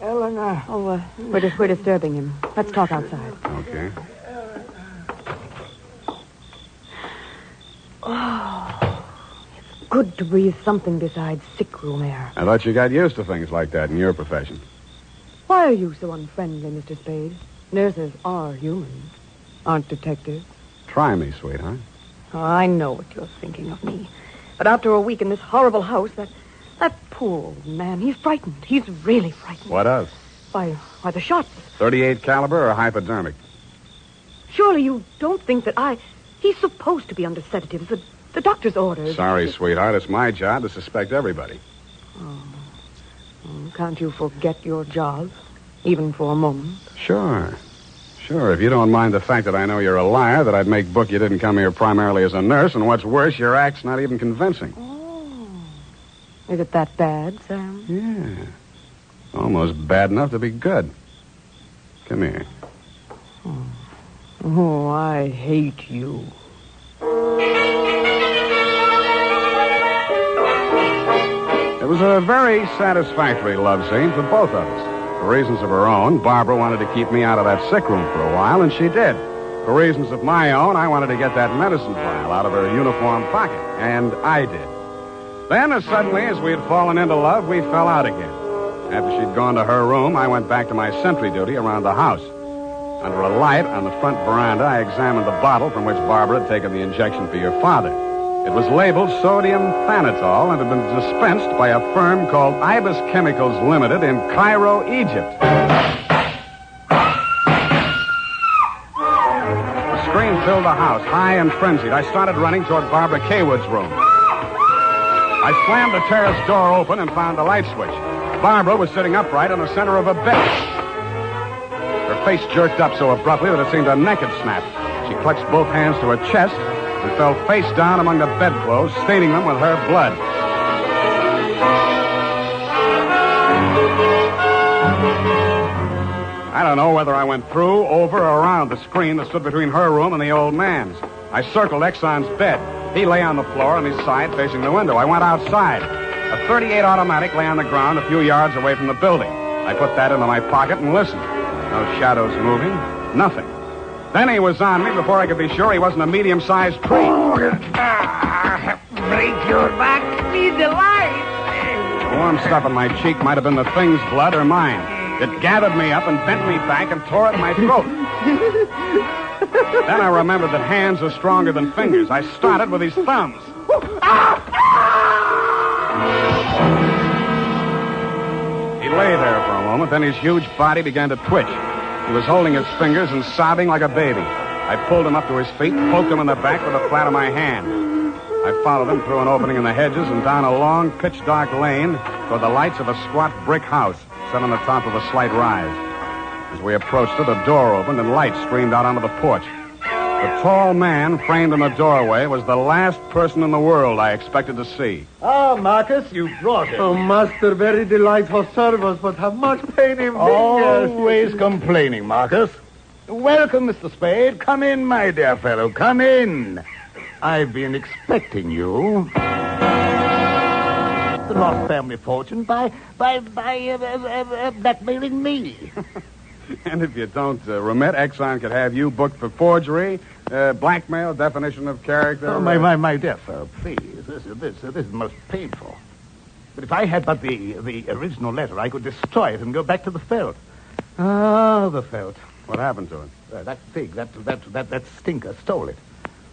Eleanor. Oh, we're disturbing him. Let's talk outside. Okay. Oh, it's good to breathe something besides sick room air. I thought you got used to things like that in your profession. Why are you so unfriendly, Mr. Spade? Nurses are human, aren't detectives. Try me, sweetheart. Oh, I know what you're thinking of me. But after a week in this horrible house, that poor old man, he's frightened. He's really frightened. What else? Why, the shots. 38 caliber or hypodermic? Surely you don't think that He's supposed to be under sedatives. The doctor's orders. Sorry, sweetheart. It's my job to suspect everybody. Oh, can't you forget your job, even for a moment? Sure. If you don't mind the fact that I know you're a liar, that I'd make book you didn't come here primarily as a nurse, and what's worse, your act's not even convincing. Oh. Is it that bad, Sam? Yeah. Almost bad enough to be good. Come here. Oh, I hate you. It was a very satisfactory love scene for both of us. For reasons of her own, Barbara wanted to keep me out of that sick room for a while, and she did. For reasons of my own, I wanted to get that medicine vial out of her uniform pocket, and I did. Then, as suddenly as we had fallen into love, we fell out again. After she'd gone to her room, I went back to my sentry duty around the house. Under a light on the front veranda, I examined the bottle from which Barbara had taken the injection for your father. It was labeled sodium thanatol and had been dispensed by a firm called Ibis Chemicals Limited in Cairo, Egypt. The scream filled the house, high and frenzied. I started running toward Barbara Kaywood's room. I slammed the terrace door open and found the light switch. Barbara was sitting upright in the center of a bed. Her face jerked up so abruptly that it seemed her neck had snapped. She clutched both hands to her chest and fell face down among the bedclothes, staining them with her blood. I don't know whether I went through, over, or around the screen that stood between her room and the old man's. I circled Exxon's bed. He lay on the floor on his side facing the window. I went outside. A .38 automatic lay on the ground a few yards away from the building. I put that into my pocket and listened. No shadows moving. Nothing. Then he was on me before I could be sure he wasn't a medium-sized tree. Break your back, be the light. The warm stuff in my cheek might have been the thing's blood or mine. It gathered me up and bent me back and tore at my throat. Then I remembered that hands are stronger than fingers. I started with his thumbs. He lay there for a moment, then his huge body began to twitch. He was holding his fingers and sobbing like a baby. I pulled him up to his feet, poked him in the back with the flat of my hand. I followed him through an opening in the hedges and down a long, pitch-dark lane toward the lights of a squat brick house set on the top of a slight rise. As we approached it, a door opened and light streamed out onto the porch. The tall man framed in the doorway was the last person in the world I expected to see. Ah, Marcus, you brought it. Oh, master, very delightful service, but how much pain in fingers. Always complaining, Marcus. Welcome, Mr. Spade. Come in, my dear fellow. Come in. I've been expecting you. The lost family fortune by blackmailing me. And if you don't remit, Exxon could have you booked for forgery, blackmail, definition of character. Oh, my dear fellow, please. This is most painful. But if I had but the original letter, I could destroy it and go back to the Felt. Ah, the Felt. What happened to it? That Figg, that stinker stole it.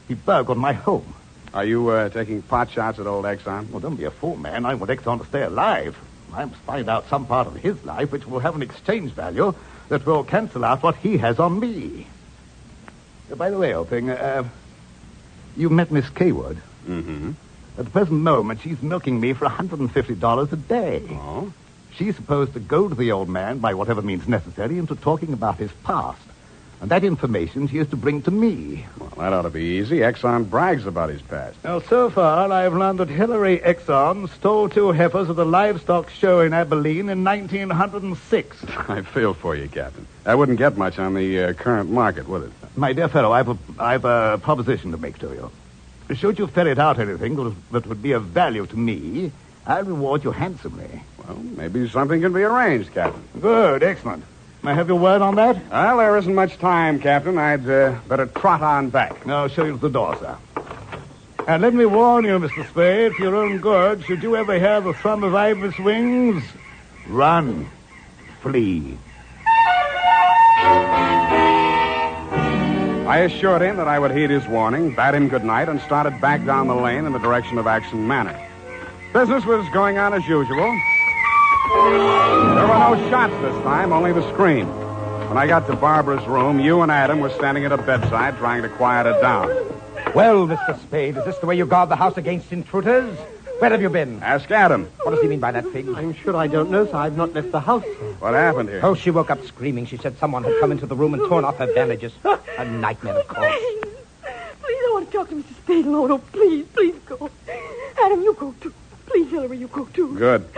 He burgled my home. Are you taking pot shots at old Exxon? Well, don't be a fool, man. I want Exxon to stay alive. I must find out some part of his life which will have an exchange value that will cancel out what he has on me. By the way, old thing, you met Miss Kaywood. Mm-hmm. At the present moment, she's milking me for $150 a day. Oh? She's supposed to goad the old man by whatever means necessary into talking about his past. And that information she is to bring to me. Well, that ought to be easy. Exxon brags about his past. Now, so far, I've learned that Hilary Exxon stole 2 heifers at the livestock show in Abilene in 1906. I feel for you, Captain. That wouldn't get much on the current market, would it? My dear fellow, I've a proposition to make to you. Should you ferret out anything that would be of value to me, I'll reward you handsomely. Well, maybe something can be arranged, Captain. Good, excellent. May I have your word on that? Well, there isn't much time, Captain. I'd better trot on back. Now, I'll show you to the door, sir. And let me warn you, Mr. Spade, for your own good, should you ever hear the thrum of Ivor's wings, run, flee. I assured him that I would heed his warning, bade him good night, and started back down the lane in the direction of Action Manor. Business was going on as usual. There were no shots this time, only the scream. When I got to Barbara's room, you and Adam were standing at a bedside trying to quiet her down. Well, Mr. Spade, is this the way you guard the house against intruders? Where have you been? Ask Adam. What does he mean by that, Figg? I'm sure I don't know, sir. I've not left the house, sir. What happened here? Oh, she woke up screaming. She said someone had come into the room and torn off her bandages. A nightmare, of course. Please, I want to talk to Mr. Spade. Oh, please go. Adam, you go too. Please, Hillary, you go too. Good.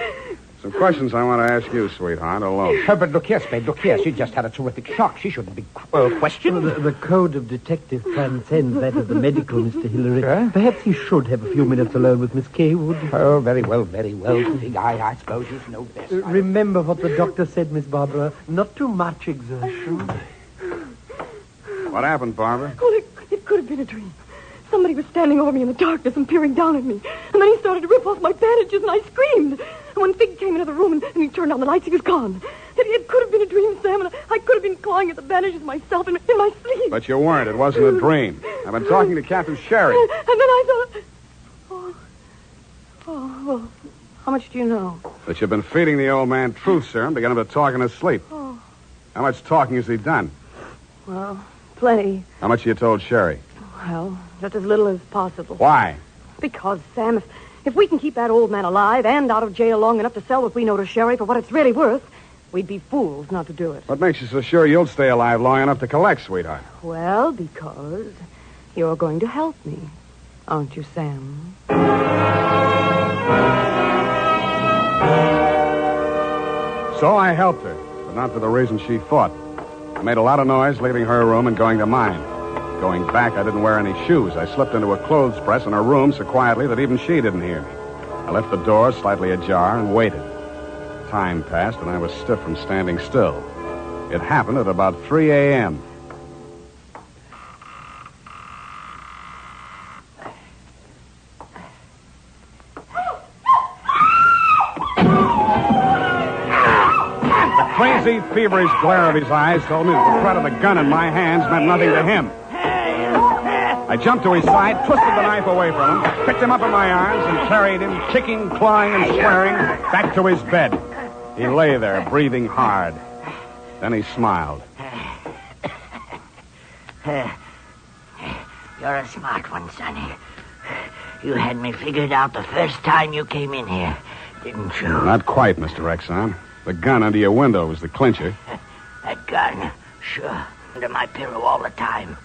Some questions I want to ask you, sweetheart, alone. But look here, Spade, look here. She just had a terrific shock. She shouldn't be questioned. Well, the code of detective transcends that of the medical, Mr. Hillary. Perhaps he should have a few minutes alone with Miss Kaywood. Oh, very well, Figg. I suppose you know best. Remember what the doctor said, Miss Barbara. Not too much exertion. What happened, Barbara? Oh, it could have been a dream. Somebody was standing over me in the darkness and peering down at me. And then he started to rip off my bandages, and I screamed. And when Figg came into the room and he turned on the lights, he was gone. It could have been a dream, Sam, and I could have been clawing at the bandages myself in my sleep. But you weren't. It wasn't a dream. I've been talking to Captain Sherry. And then I thought... well, how much do you know? That you've been feeding the old man truth serum to get him to talk in his sleep. Oh, How much talking has he done? well, plenty. How much you told Sherry? Well, just as little as possible. Why? Because, Sam, if we can keep that old man alive and out of jail long enough to sell what we know to Sherry for what it's really worth, we'd be fools not to do it. What makes you so sure you'll stay alive long enough to collect, sweetheart? Well, because you're going to help me, aren't you, Sam? So I helped her, but not for the reason she thought. I made a lot of noise leaving her room and going to mine. Going back, I didn't wear any shoes. I slipped into a clothes press in her room so quietly that even she didn't hear me. I left the door slightly ajar and waited. Time passed, and I was stiff from standing still. It happened at about 3 a.m. The crazy, feverish glare of his eyes told me that the threat of the gun in my hands meant nothing to him. I jumped to his side, twisted the knife away from him, picked him up in my arms, and carried him, kicking, clawing, and swearing, back to his bed. He lay there, breathing hard. Then he smiled. You're a smart one, Sonny. You had me figured out the first time you came in here, didn't you? Not quite, Mr. Exxon. The gun under your window was the clincher. That gun, sure, under my pillow all the time.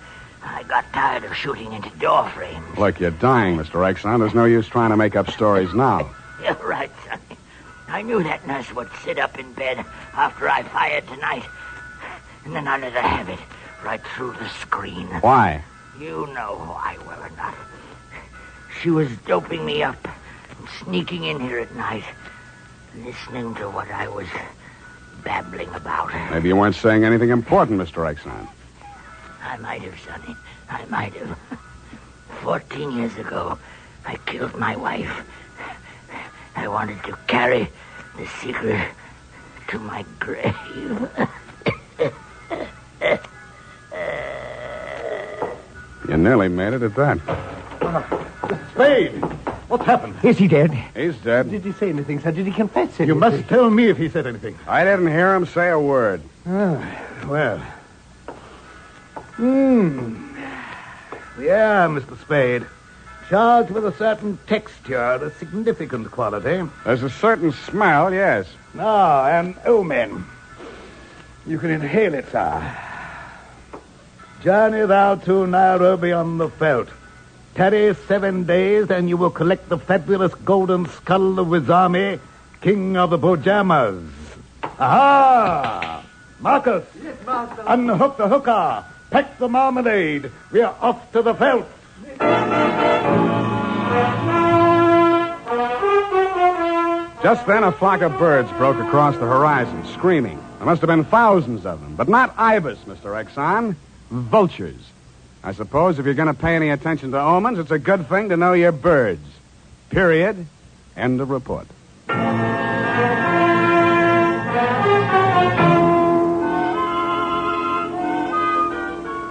I got tired of shooting into door frames. Look, you're dying, Mr. Exxon. There's no use trying to make up stories now. You're right, Sonny. I knew that nurse would sit up in bed after I fired tonight. And then I let her have it right through the screen. Why? You know why well enough. She was doping me up and sneaking in here at night, listening to what I was babbling about. Maybe you weren't saying anything important, Mr. Exxon. I might have, Sonny. I might have. 14 years ago, I killed my wife. I wanted to carry the secret to my grave. You nearly made it at that. Spade! What's happened? Is he dead? He's dead. Did he say anything, sir? Did he confess anything? You must tell me if he said anything. I didn't hear him say a word. Well. Yeah, Mr. Spade. Charged with a certain texture, a significant quality. There's a certain smell, yes. An omen. You can inhale it, sir. Journey thou to Nairobi on the veldt. Tarry 7 days, and you will collect the fabulous golden skull of Wizami, king of the Bojamas. Aha! Marcus! Yes, master. Unhook the hooker. Pack the marmalade. We are off to the veldt. Just then, a flock of birds broke across the horizon, screaming. There must have been thousands of them, but not ibis, Mr. Exxon. Vultures. I suppose if you're going to pay any attention to omens, it's a good thing to know your birds. Period. End of report.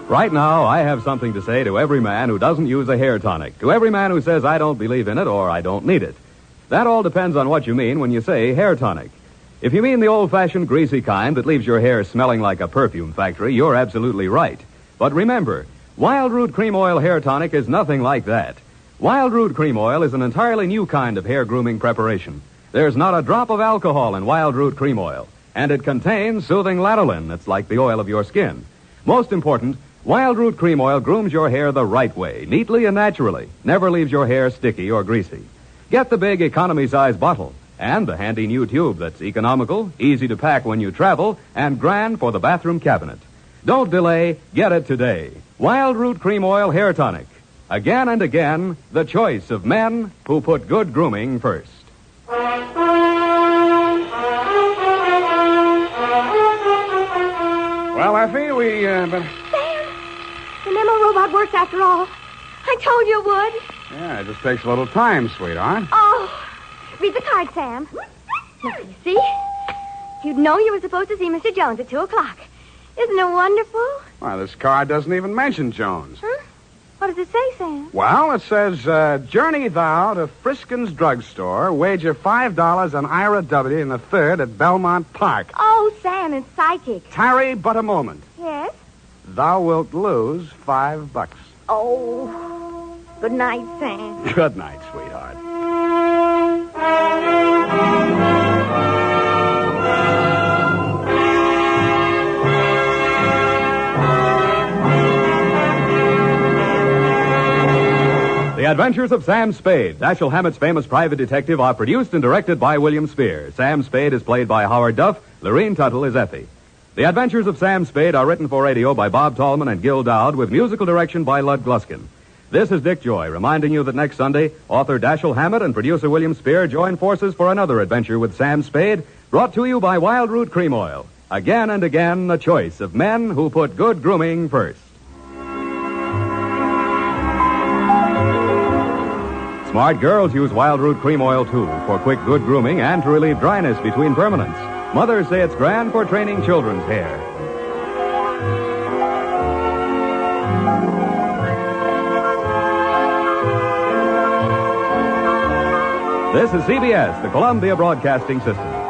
Right now, I have something to say to every man who doesn't use a hair tonic, to every man who says I don't believe in it or I don't need it. That all depends on what you mean when you say hair tonic. If you mean the old-fashioned greasy kind that leaves your hair smelling like a perfume factory, you're absolutely right. But remember, Wild Root Cream Oil Hair Tonic is nothing like that. Wild Root Cream Oil is an entirely new kind of hair grooming preparation. There's not a drop of alcohol in Wild Root Cream Oil, and it contains soothing lanolin that's like the oil of your skin. Most important, Wild Root Cream Oil grooms your hair the right way, neatly and naturally, never leaves your hair sticky or greasy. Get the big economy-size bottle and the handy new tube that's economical, easy to pack when you travel, and grand for the bathroom cabinet. Don't delay, get it today. Wild Root Cream Oil Hair Tonic. Again and again, the choice of men who put good grooming first. Well, Effie, we, Sam, the memo robot works after all. I told you it would. Yeah, it just takes a little time, sweetheart. Oh, read the card, Sam. Now, you see? You'd know you were supposed to see Mr. Jones at 2 o'clock. Isn't it wonderful? Well, this card doesn't even mention Jones. Huh? What does it say, Sam? Well, it says, journey thou to Friskin's drugstore, wager $5 on Ira W. in the 3rd at Belmont Park. Oh, Sam, it's psychic. Tarry but a moment. Yes? Thou wilt lose $5. Oh, good night, Sam. Good night, sweetheart. The Adventures of Sam Spade, Dashiell Hammett's famous private detective, are produced and directed by William Spear. Sam Spade is played by Howard Duff. Lorene Tuttle is Effie. The Adventures of Sam Spade are written for radio by Bob Tallman and Gil Dowd with musical direction by Lud Gluskin. This is Dick Joy reminding you that next Sunday, author Dashiell Hammett and producer William Spear join forces for another adventure with Sam Spade, brought to you by Wild Root Cream Oil. Again and again, the choice of men who put good grooming first. Smart girls use Wild Root Cream Oil, too, for quick, good grooming and to relieve dryness between permanents. Mothers say it's grand for training children's hair. This is CBS, the Columbia Broadcasting System.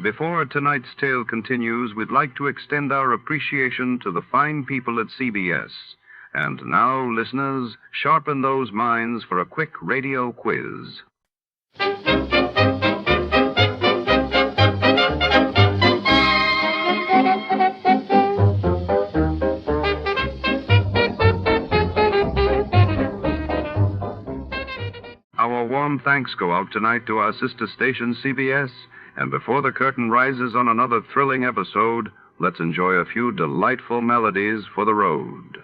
Before tonight's tale continues, we'd like to extend our appreciation to the fine people at CBS. And now, listeners, sharpen those minds for a quick radio quiz. Our warm thanks go out tonight to our sister station, CBS. And before the curtain rises on another thrilling episode, let's enjoy a few delightful melodies for the road.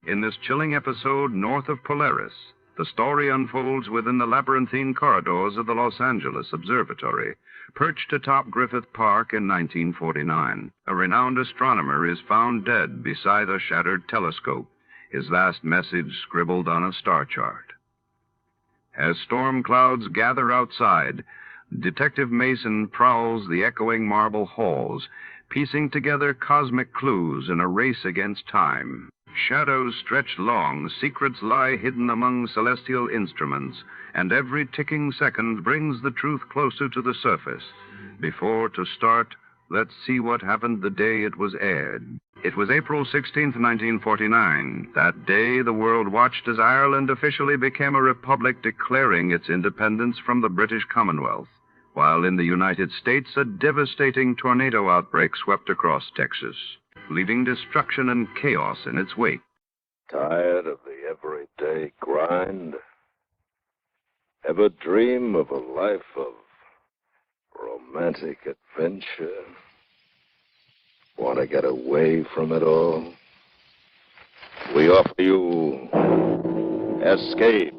In this chilling episode, North of Polaris, The story unfolds within the labyrinthine corridors of the Los Angeles Observatory, perched atop Griffith Park in 1949. A renowned astronomer is found dead beside a shattered telescope, his last message scribbled on a star chart. As storm clouds gather outside, Detective Mason prowls the echoing marble halls, piecing together cosmic clues in a race against time. Shadows stretch long, secrets lie hidden among celestial instruments, and every ticking second brings the truth closer to the surface. Before to start, let's see what happened the day it was aired. It was April 16th, 1949. That day, the world watched as Ireland officially became a republic declaring its independence from the British Commonwealth, while in the United States, a devastating tornado outbreak swept across Texas, leaving destruction and chaos in its wake. Tired of the everyday grind? Ever dream of a life of romantic adventure? Want to get away from it all? We offer you Escape.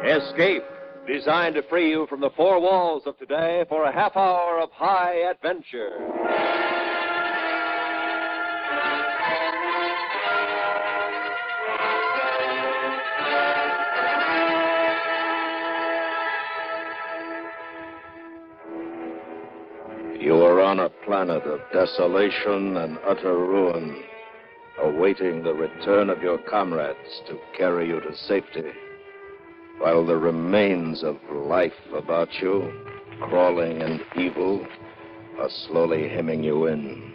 Escape, designed to free you from the four walls of today for a half hour of high adventure. You are on a planet of desolation and utter ruin, awaiting the return of your comrades to carry you to safety, while the remains of life about you, crawling and evil, are slowly hemming you in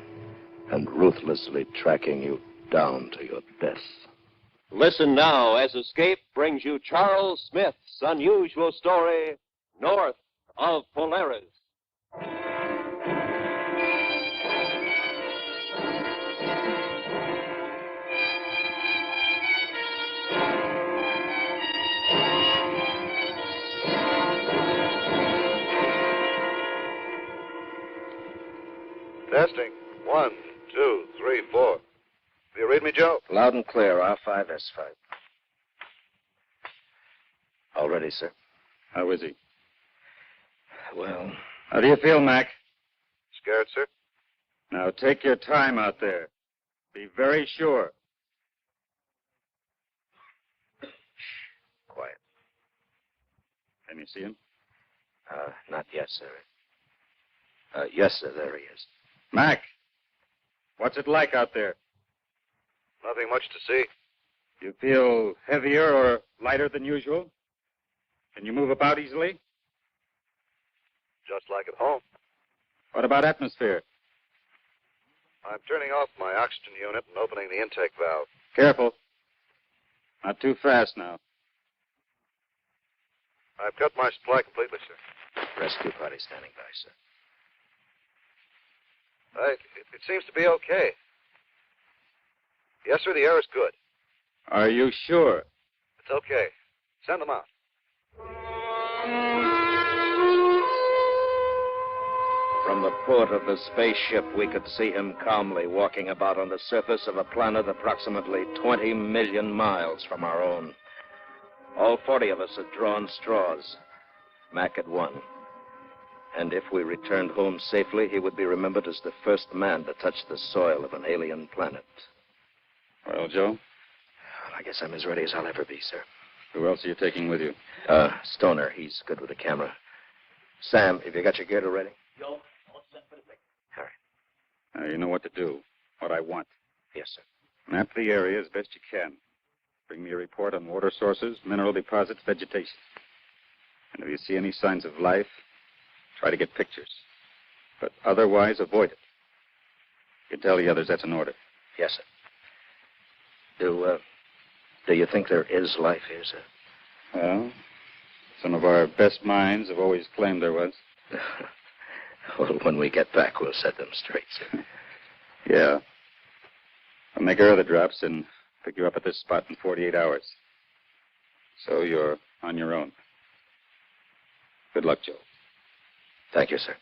and ruthlessly tracking you down to your death. Listen now as Escape brings you Charles Smith's unusual story, North of Polaris. Testing. 1, 2, 3, 4. Do you read me, Joe? Loud and clear, R5S5. All ready, sir. How is he? Well, How do you feel, Mac? Scared, sir? Now take your time out there. Be very sure. Quiet. Can you see him? Not yet, sir. Yes, sir, there he is. Mac, what's it like out there? Nothing much to see. You feel heavier or lighter than usual? Can you move about easily? Just like at home. What about atmosphere? I'm turning off my oxygen unit and opening the intake valve. Careful. Not too fast now. I've cut my supply completely, sir. Rescue party standing by, sir. It seems to be okay. Yes, sir, the air is good. Are you sure? It's okay. Send them out. From the port of the spaceship, we could see him calmly walking about on the surface of a planet approximately 20 million miles from our own. All 40 of us had drawn straws. Mac had won. And if we returned home safely, he would be remembered as the first man to touch the soil of an alien planet. Well, Joe? Well, I guess I'm as ready as I'll ever be, sir. Who else are you taking with you? Stoner. He's good with the camera. Sam, have you got your gear ready? Joe, all set for the pick. All right. Now, you know what to do. What I want. Yes, sir. Map the area as best you can. Bring me a report on water sources, mineral deposits, vegetation. And if you see any signs of life, try to get pictures. But otherwise, avoid it. You tell the others that's an order. Yes, sir. Do you think there is life here, sir? Well, some of our best minds have always claimed there was. Well, when we get back, we'll set them straight, sir. Yeah. I'll make other drops and pick you up at this spot in 48 hours. So you're on your own. Good luck, Joe. Thank you, sir.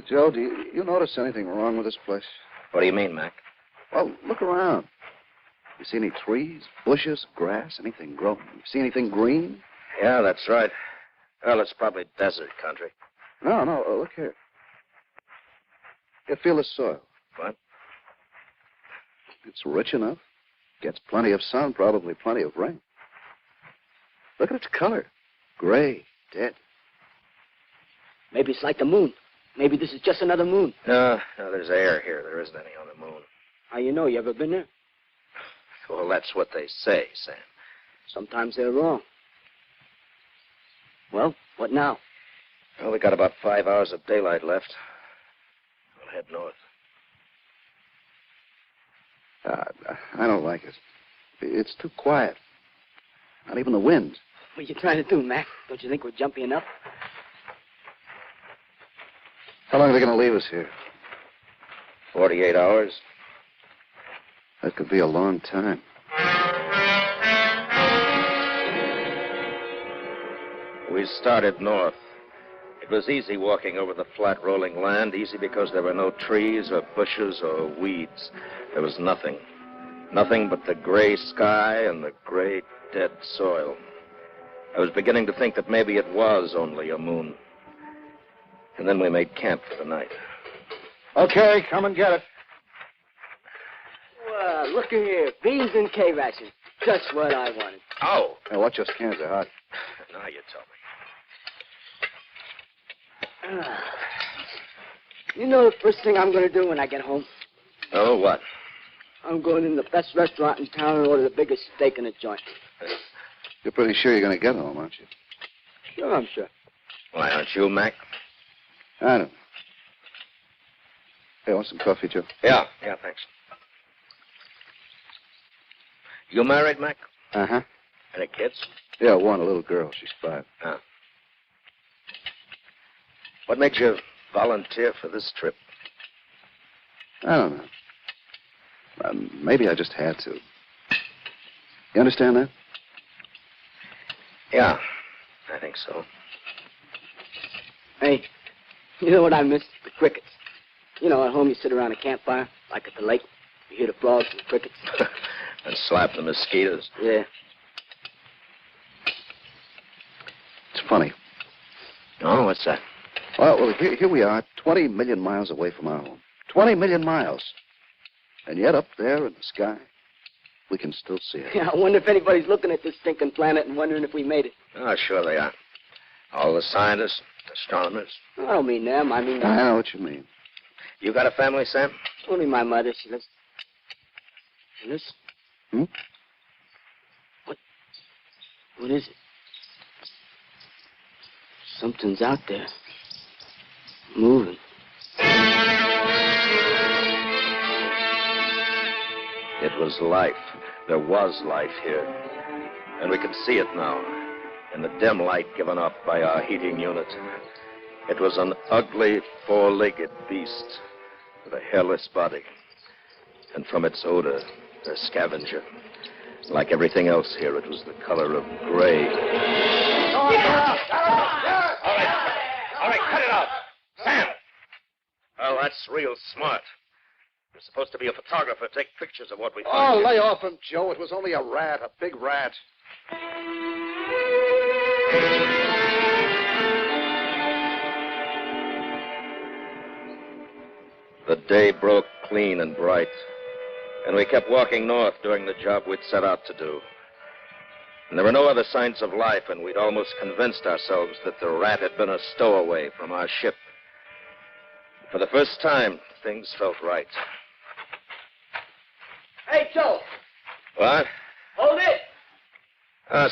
Joe, do you notice anything wrong with this place? What do you mean, Mac? Well, look around. You see any trees, bushes, grass, anything growing? You see anything green? Yeah, that's right. Well, it's probably desert country. No, look here. You feel the soil. What? It's rich enough. Gets plenty of sun, probably plenty of rain. Look at its color. Gray, dead. Maybe it's like the moon. Maybe this is just another moon. No, there's air here. There isn't any on the moon. How you know? You ever been there? Well, that's what they say, Sam. Sometimes they're wrong. Well, what now? Well, we got about 5 hours of daylight left. We'll head north. I don't like it. It's too quiet. Not even the wind. What are you trying to do, Mac? Don't you think we're jumpy enough? How long are they going to leave us here? 48 hours. That could be a long time. We started north. It was easy walking over the flat, rolling land, easy because there were no trees or bushes or weeds. There was nothing. Nothing but the gray sky and the gray, dead soil. I was beginning to think that maybe it was only a moon. And then we made camp for the night. Okay, come and get it. Well, look here. Beans and K-rations. Just what I wanted. Oh. Hey, watch those cans, they're hot. Now you tell me. You know the first thing I'm going to do when I get home? Oh, what? I'm going in the best restaurant in town and order the biggest steak in the joint. You're pretty sure you're going to get home, aren't you? Sure, I'm sure. Why, aren't you, Mac? I don't know. Hey, want some coffee, Joe? Yeah, thanks. You married, Mac? Uh-huh. Any kids? Yeah, one, a little girl. She's 5. Huh. What made you volunteer for this trip? I don't know. Maybe I just had to. You understand that? Yeah, I think so. Hey, you know what I miss? The crickets. You know, at home you sit around a campfire, like at the lake. You hear the frogs and the crickets. And slap the mosquitoes. Yeah. It's funny. Oh, what's that? Well, here we are, 20 million miles away from our home. 20 million miles. And yet up there in the sky, we can still see it. Yeah, I wonder if anybody's looking at this stinking planet and wondering if we made it. Oh, sure they are. All the scientists, astronomers. I don't mean them. I mean... I know what you mean. You got a family, Sam? Only my mother. She lives... Hmm? What is it? Something's out there. Moving. It was life. There was life here. And we can see it now, in the dim light given off by our heating unit. It was an ugly, four-legged beast with a hairless body. And from its odor, a scavenger. Like everything else here, it was the color of gray. All right, cut it out. Sam! Well, that's real smart. You're supposed to be a photographer. Take pictures of what we Oh, find. lay off him, Joe. It was only a rat, a big rat. The day broke clean and bright, and we kept walking north doing the job we'd set out to do. And there were no other signs of life, and we'd almost convinced ourselves that the rat had been a stowaway from our ship. For the first time, things felt right. Hey, Joe! What? Hold it!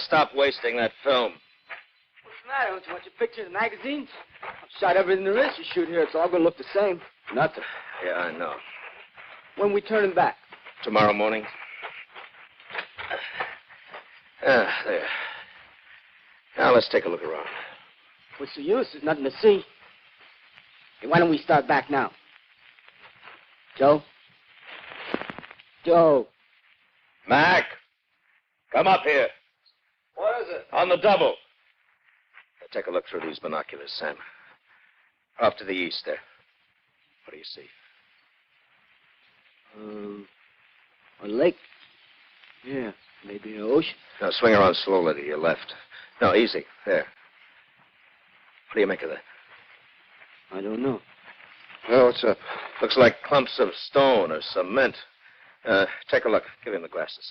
Stop wasting that film. What's the matter? Don't you want your picture in the magazines? I've shot everything there is to shoot here. It's all going to look the same. Nothing. Yeah, I know. When we turning back? Tomorrow morning. There. Now, let's take a look around. What's the use? There's nothing to see. Hey, why don't we start back now? Joe? Joe. Mac, come up here. What is it? On the double. Now, take a look through these binoculars, Sam. Off to the east there. What do you see? A lake. Yeah, maybe an ocean. Now, swing around slowly to your left. No, easy. There. What do you make of that? I don't know. Oh, what's up? Looks like clumps of stone or cement. Take a look. Give him the glasses.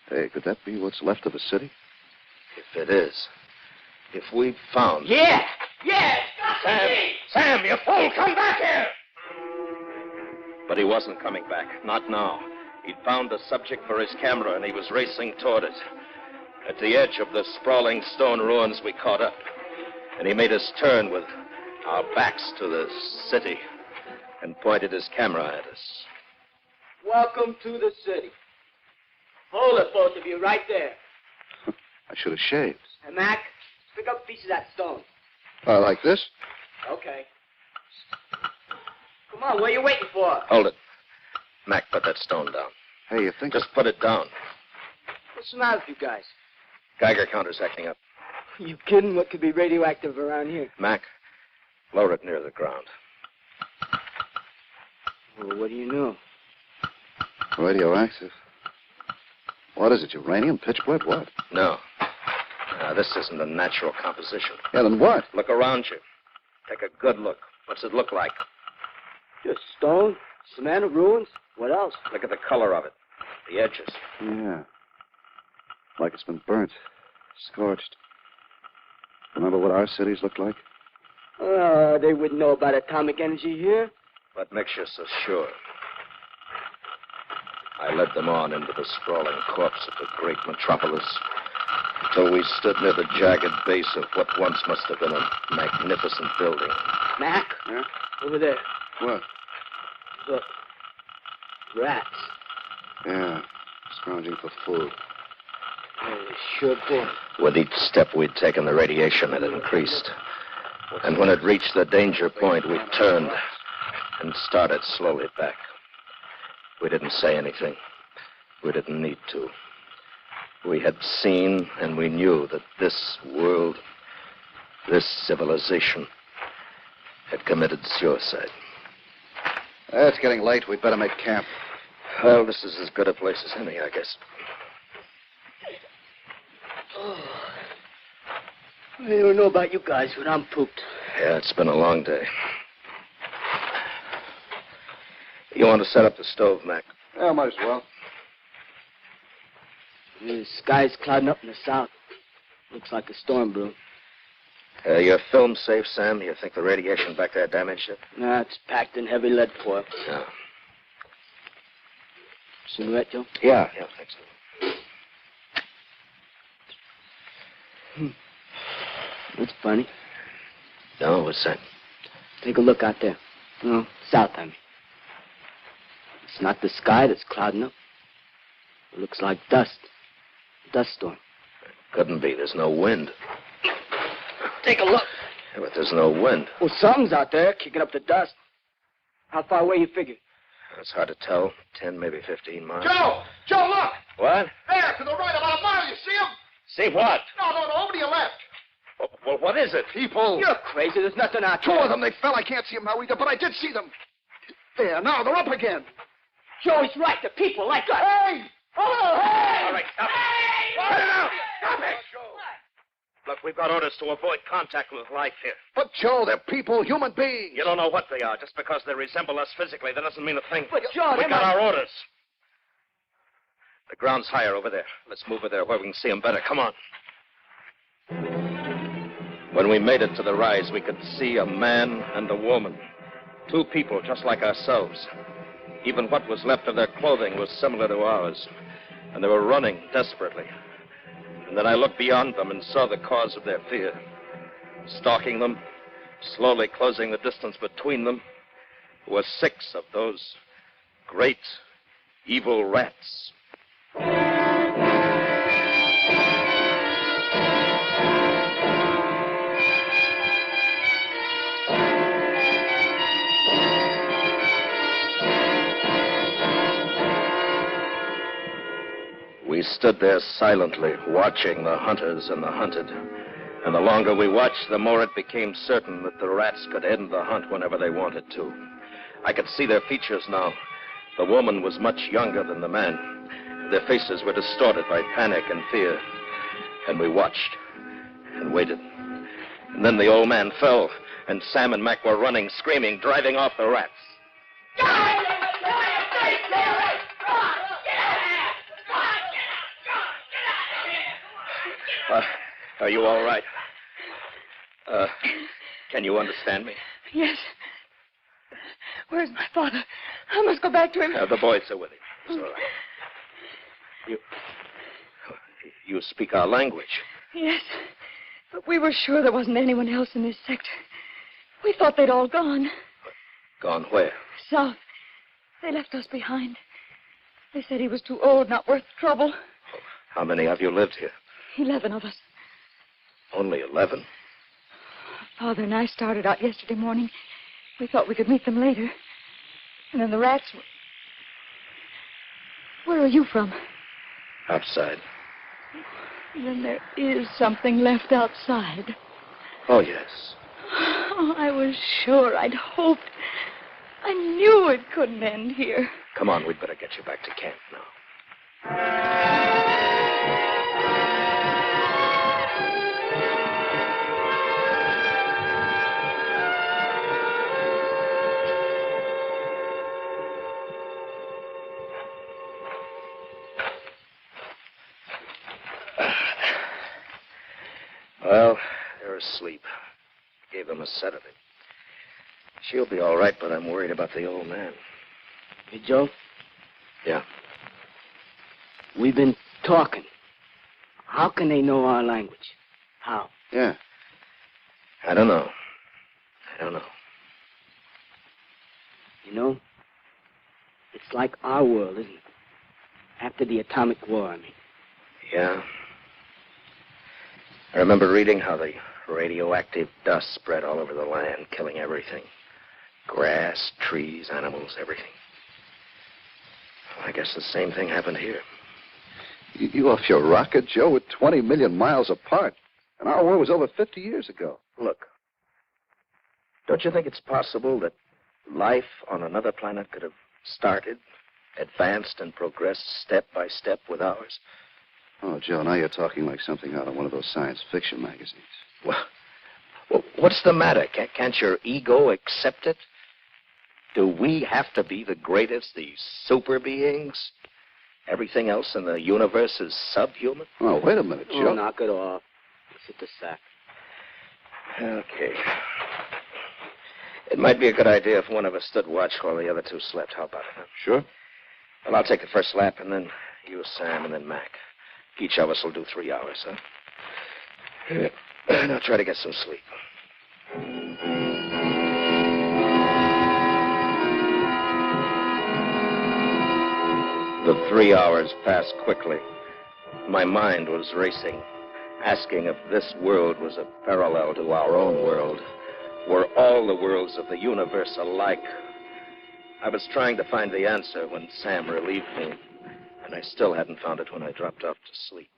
Hey, could that be what's left of the city? If it is. If we found... Yeah! Yeah! Sam, you fool! Come back here! But he wasn't coming back. Not now. He'd found the subject for his camera, and he was racing toward it. At the edge of the sprawling stone ruins, we caught up. And he made us turn with our backs to the city and pointed his camera at us. Welcome to the city. Hold it, both of you, right there. I should have shaved. Hey, Mac, pick up a piece of that stone. Like this? Okay. Come on, what are you waiting for? Hold it. Mac, put that stone down. Hey, you think... Just put it down. What's the matter with you guys? Geiger counter's acting up. You kidding? What could be radioactive around here? Mac, lower it near the ground. Well, what do you know? Radioactive. What is it, uranium, pitchblende, what? No. This isn't a natural composition. Yeah, then what? Look around you. Take a good look. What's it look like? Just stone, cement, ruins. What else? Look at the color of it. The edges. Yeah. Like it's been burnt. Scorched. Remember what our cities looked like? They wouldn't know about atomic energy here. What makes you so sure? I led them on into the sprawling corpse of the great metropolis until we stood near the jagged base of what once must have been a magnificent building. Mac? Yeah? Over there. What? Look. Rats. Yeah. Scrounging for food. Sure did. With each step we'd taken, the radiation had increased. And when it reached the danger point, we turned and started slowly back. We didn't say anything. We didn't need to. We had seen and we knew that this world, this civilization, had committed suicide. It's getting late. We'd better make camp. Well, this is as good a place as any, I guess. I don't know about you guys, but I'm pooped. Yeah, it's been a long day. You want to set up the stove, Mac? Yeah, might as well. The sky's clouding up in the south. Looks like a storm brewing. Your film safe, Sam? You think the radiation back there damaged it? Nah, it's packed in heavy lead foil. Yeah. Cigarette, Joe? Yeah, thanks. That's funny. No, what's that? Take a look out there. No, south, I mean. It's not the sky that's clouding up. It looks like dust. Dust storm. Couldn't be. There's no wind. Take a look. Yeah, but there's no wind. Well, something's out there kicking up the dust. How far away you figure? It's hard to tell. 10, maybe 15 miles. Joe! Joe, look! What? There, to the right about a mile. You see him? See what? No, over to your left. Well, what is it? People. You're crazy. There's nothing out there. Two of them, they fell. I can't see them now either, but I did see them. There, now they're up again. Joey's right. The people like us. Hey! Oh, hey! All right, stop it. Cut it out. Stop it. Look, we've got orders to avoid contact with life here. But, Joe, they're people, human beings. You don't know what they are. Just because they resemble us physically, that doesn't mean a thing. But, Joe, we got our orders. The ground's higher over there. Let's move over there where we can see them better. Come on. When we made it to the rise, we could see a man and a woman. Two people just like ourselves. Even what was left of their clothing was similar to ours. And they were running desperately. And then I looked beyond them and saw the cause of their fear. Stalking them, slowly closing the distance between them, were 6 of those great, evil rats. We stood there silently, watching the hunters and the hunted, And the longer we watched, the more it became certain that the rats could end the hunt whenever they wanted to. I could see their features now. The woman was much younger than the man. Their faces were distorted by panic and fear. And we watched and waited. And then the old man fell, and Sam and Mac were running, screaming, driving off the rats. Are you all right? Can you understand me? Yes. Where's my father? I must go back to him. The boys are with him. It's all right. You speak our language. Yes. But we were sure there wasn't anyone else in this sector. We thought they'd all gone. Gone where? South. They left us behind. They said he was too old, not worth the trouble. How many of you lived here? 11 of us. Only 11? Father and I started out yesterday morning. We thought we could meet them later. And then the rats were... Where are you from? Outside. Then there is something left outside. Oh, yes. Oh, I was sure. I'd hoped. I knew it couldn't end here. Come on, we'd better get you back to camp now. Well, they're asleep. Gave them a sedative. She'll be all right, but I'm worried about the old man. Hey, Joe? Yeah. We've been talking. How can they know our language? How? Yeah. I don't know. You know, it's like our world, isn't it? After the atomic war, I mean. Yeah. I remember reading how the radioactive dust spread all over the land, killing everything. Grass, trees, animals, everything. Well, I guess the same thing happened here. You off your rocket, Joe? We're 20 million miles apart. And our war was over 50 years ago. Look, don't you think it's possible that life on another planet could have started, advanced, and progressed step by step with ours? Oh, Joe, now you're talking like something out of one of those science fiction magazines. Well, what's the matter? Can't your ego accept it? Do we have to be the greatest, these super beings? Everything else in the universe is subhuman? Oh, wait a minute, Joe. Oh, knock it off. Let's hit the sack. Okay. It might be a good idea if one of us stood watch while the other two slept. How about it, huh? Sure. Well, I'll take the first lap, and then you, Sam, and then Mac. Each of us will do 3 hours, huh? Now try to get some sleep. The 3 hours passed quickly. My mind was racing, asking if this world was a parallel to our own world. Were all the worlds of the universe alike? I was trying to find the answer when Sam relieved me, and I still hadn't found it when I dropped off to sleep.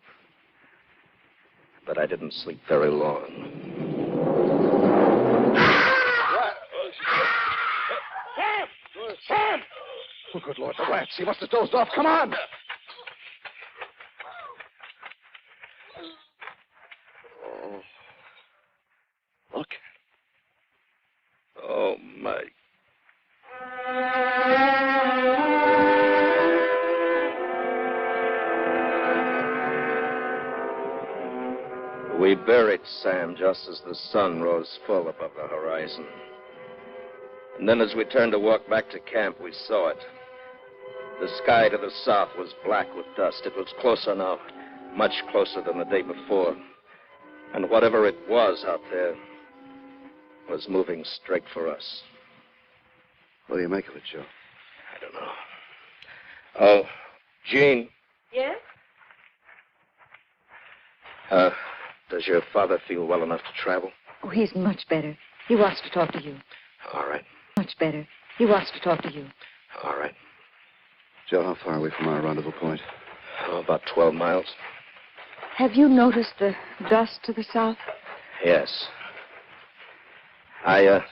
But I didn't sleep very long. Sam! Oh, good Lord, the rats. He must have dozed off. Come on! Oh. Look. Oh, my. We buried Sam just as the sun rose full above the horizon. And then as we turned to walk back to camp, we saw it. The sky to the south was black with dust. It was closer now, much closer than the day before. And whatever it was out there was moving straight for us. What do you make of it, Joe? I don't know. Oh, Jean. Yes? Does your father feel well enough to travel? Oh, he's much better. He wants to talk to you. All right. Much better. He wants to talk to you. All right. Joe, how far away from our rendezvous point? Oh, about 12 miles. Have you noticed the dust to the south? Yes. I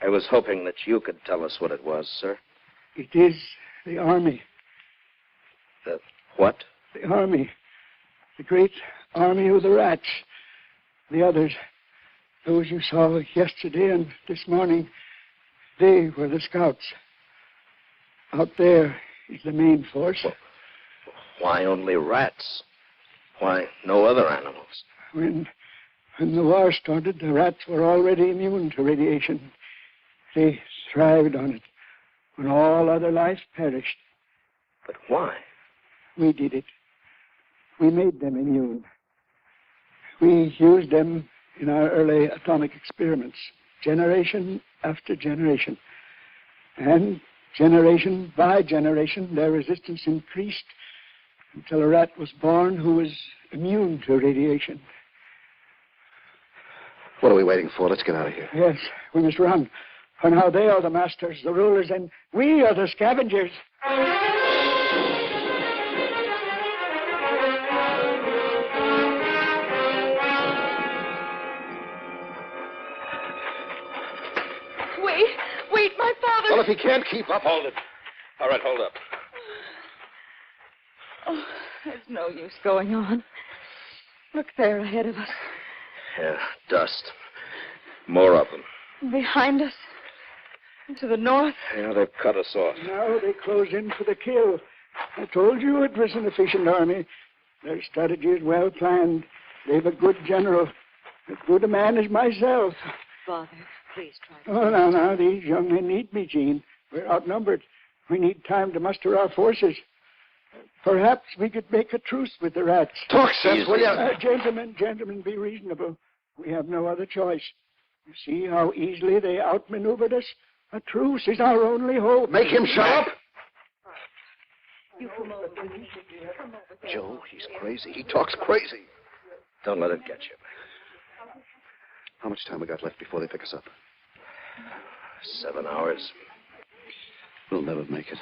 was hoping that you could tell us what it was, sir. It is the army. The what? The army. The great army of the rats. The others. Those you saw yesterday and this morning. They were the scouts. Out there is the main force. Well, why only rats? Why no other animals? When the war started, the rats were already immune to radiation. They thrived on it when all other life perished. But why? We did it. We made them immune. We used them in our early atomic experiments, generation after generation. And generation by generation, their resistance increased until a rat was born who was immune to radiation. What are we waiting for? Let's get out of here. Yes, we must run. For now they are the masters, the rulers, and we are the scavengers. Wait, my father. Well, if he can't keep up, Hold it. All right, hold up. Oh, there's no use going on. Look there ahead of us. Yeah, dust. More of them. Behind us. To the north. Yeah, they've cut us off. Now they close in for the kill. I told you it was an efficient army. Their strategy is well planned. They've a good general. As good a man as myself. Father, please try. Oh, now, these young men need me, Jean. We're outnumbered. We need time to muster our forces. Perhaps we could make a truce with the rats. Talk sense, will you? Gentlemen, be reasonable. We have no other choice. You see how easily they outmaneuvered us? A truce is our only hope. Make him shut up. You come over. Joe, he's crazy. He talks crazy. Don't let it get you. How much time we got left before they pick us up? 7 hours. We'll never make it.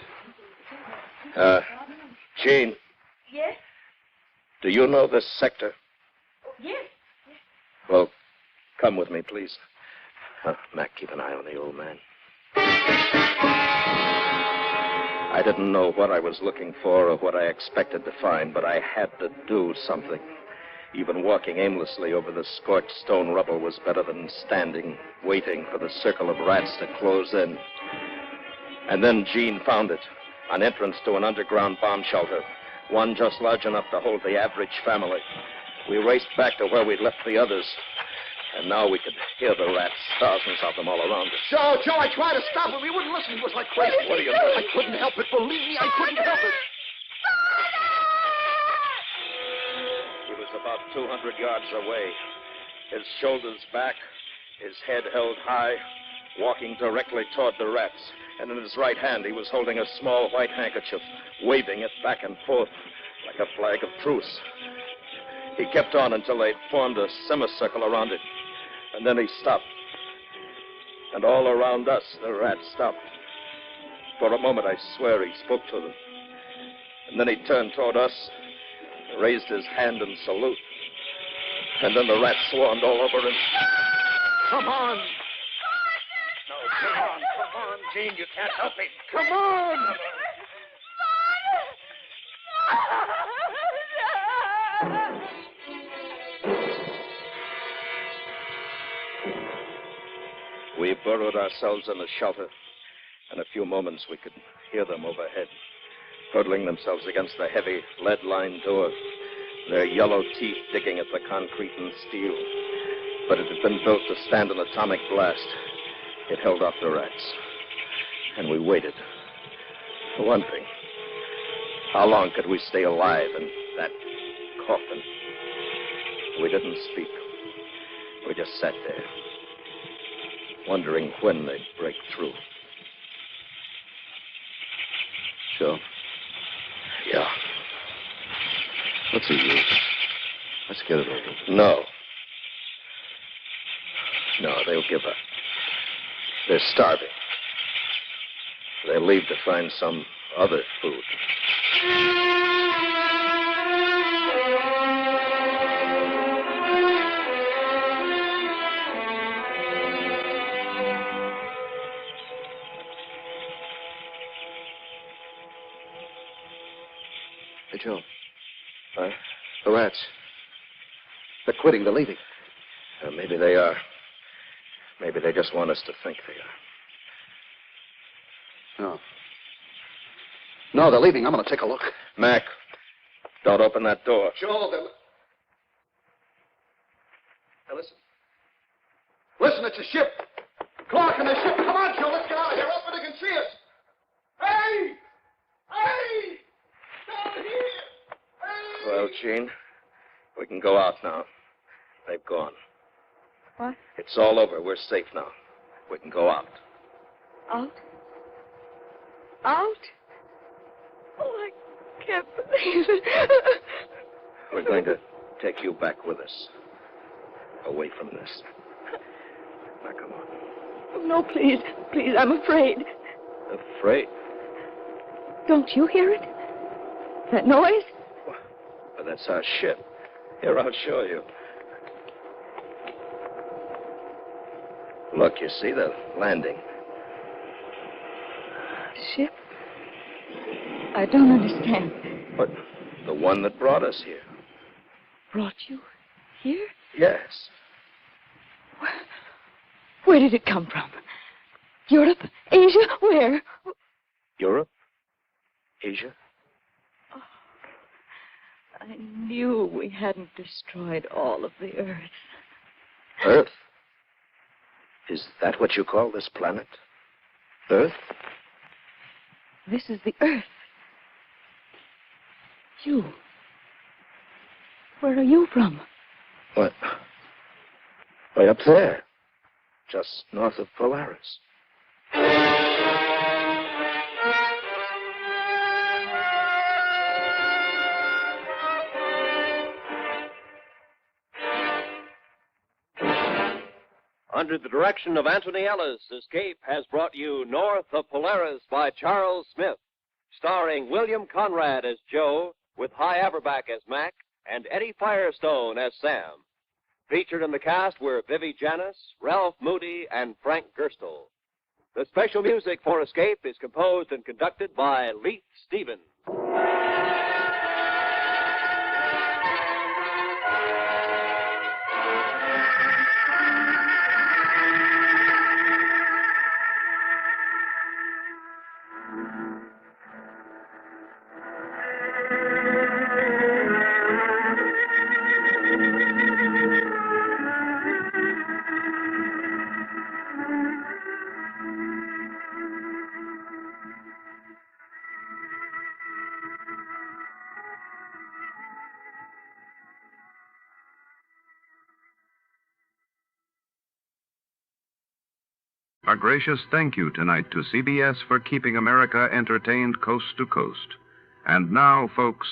Jean, Yes? do you know this sector? Yes. Well, come with me, please. Mac, keep an eye on the old man. I didn't know what I was looking for or what I expected to find, but I had to do something. Even walking aimlessly over the scorched stone rubble was better than standing, waiting for the circle of rats to close in. And then Jean found it, an entrance to an underground bomb shelter, one just large enough to hold the average family. We raced back to where we'd left the others, and now we could hear the rats, thousands of them all around us. Joe, I tried to stop him. He wouldn't listen. He was like crazy. What do you do? I couldn't help it. Believe me, I couldn't help it. He was about 200 yards away, his shoulders back, his head held high, walking directly toward the rats. And in his right hand, he was holding a small white handkerchief, waving it back and forth like a flag of truce. He kept on until they'd formed a semicircle around it. And then he stopped. And all around us, the rats stopped. For a moment, I swear he spoke to them. And then he turned toward us, raised his hand in salute. And then the rats swarmed all over him. Come on. No, come on, Jean. You can't help me. Come on. We burrowed ourselves in the shelter. In a few moments, we could hear them overhead, hurtling themselves against the heavy lead-lined door, their yellow teeth digging at the concrete and steel. But it had been built to stand an atomic blast. It held off the rats. And we waited. For one thing, how long could we stay alive in that coffin? We didn't speak. We just sat there, wondering when they'd break through. Joe? Yeah. What's he use? Let's get it over. No. No, they'll give up. They're starving. They'll leave to find some other food. The rats. They're quitting. They're leaving. Maybe they are. Maybe they just want us to think they are. No. No, they're leaving. I'm going to take a look. Mac, don't open that door. Joel, they're... Now, listen. Listen, it's a ship. Clark and the ship. Come on, Joe. Let's get out of here. Everybody can see us. Hey! Hey! Down here! Hey! Well, Gene, we can go out now. They've gone. What? It's all over. We're safe now. We can go out. Out? Out? Oh, I can't believe it. We're going to take you back with us. Away from this. Now, come on. Oh, no, please. Please, I'm afraid. Afraid? Don't you hear it? That noise? Well, that's our ship. Here, I'll show you. Look, you see the landing. Ship? I don't understand. But the one that brought us here. Brought you here? Yes. Where did it come from? Europe? Asia? Where? Europe? Asia? Oh, I knew we hadn't destroyed all of the Earth. Earth? Is that what you call this planet? Earth? This is the Earth. You. Where are you from? What? Way up there. Just north of Polaris. Under the direction of Anthony Ellis, Escape has brought you North of Polaris by Charles Smith, starring William Conrad as Joe, with Hy Averback as Mac, and Eddie Firestone as Sam. Featured in the cast were Vivi Janis, Ralph Moody, and Frank Gerstle. The special music for Escape is composed and conducted by Leith Stevens. A gracious thank you tonight to CBS for keeping America entertained coast to coast. And now, folks,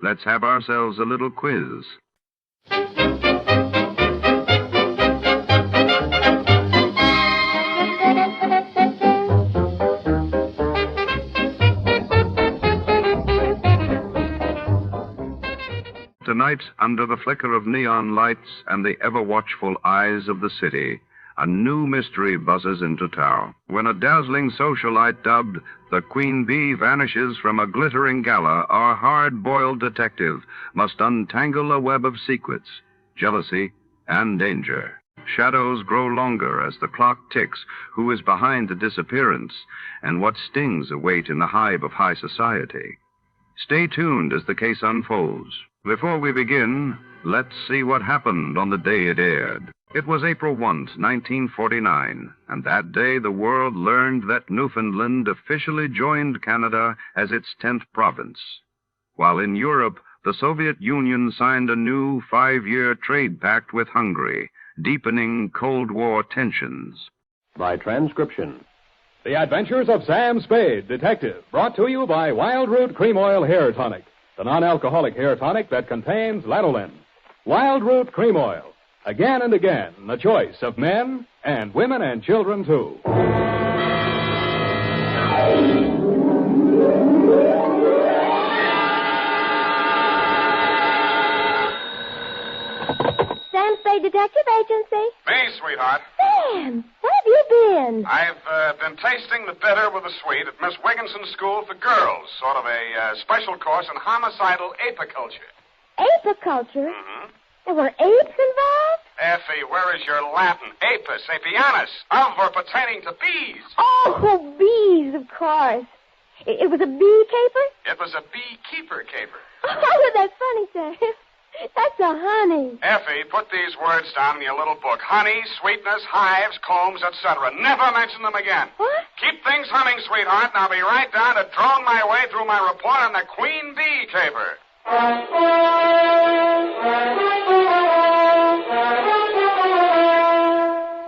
let's have ourselves a little quiz. Tonight, under the flicker of neon lights and the ever-watchful eyes of the city, a new mystery buzzes into town. When a dazzling socialite dubbed the Queen Bee vanishes from a glittering gala, our hard-boiled detective must untangle a web of secrets, jealousy, and danger. Shadows grow longer as the clock ticks who is behind the disappearance and what stings await in the hive of high society. Stay tuned as the case unfolds. Before we begin, let's see what happened on the day it aired. It was April 1, 1949, and that day the world learned that Newfoundland officially joined Canada as its 10th province. While in Europe, the Soviet Union signed a new 5-year trade pact with Hungary, deepening Cold War tensions. By transcription. The Adventures of Sam Spade, Detective, brought to you by Wild Root Cream Oil Hair Tonic, the non-alcoholic hair tonic that contains lanolin. Wild Root Cream Oil. Again and again, the choice of men and women and children, too. Sam Spade Detective Agency. Me, sweetheart. Sam, where have you been? I've been tasting the bitter with the sweet at Miss Wigginson's School for Girls, sort of a special course in homicidal apiculture. Apiculture? There were apes involved? Effie, where is your Latin? Apis, apianus, of or pertaining to bees. Oh, bees, of course. It was a bee caper? It was a beekeeper caper. Oh, that's funny, Sam. That's a honey. Effie, put these words down in your little book. Honey, sweetness, hives, combs, etc. Never mention them again. What? Keep things humming, sweetheart, and I'll be right down to drone my way through my report on the queen bee caper.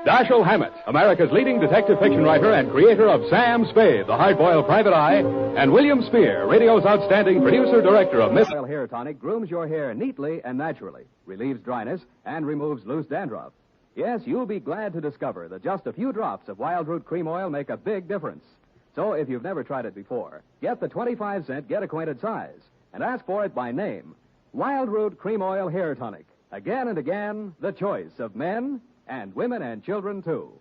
Dashiell Hammett, America's leading detective fiction writer and creator of Sam Spade, the hard-boiled private eye, and William Spear, radio's outstanding producer-director of Miss... Hair Tonic grooms your hair neatly and naturally, relieves dryness, and removes loose dandruff. Yes, you'll be glad to discover that just a few drops of Wild Root Cream Oil make a big difference. So if you've never tried it before, get the 25-cent get-acquainted size and ask for it by name. Wild Root Cream Oil Hair Tonic. Again and again, the choice of men... and women and children, too.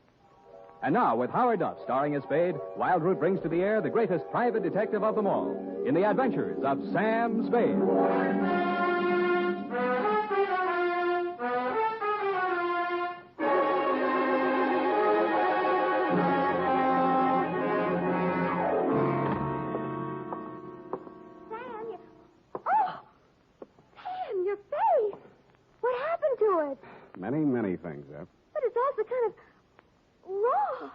And now, with Howard Duff starring as Spade, Wild Root brings to the air the greatest private detective of them all in the adventures of Sam Spade. Sam, your face. What happened to it? Many things, Eph. But it's also kind of raw.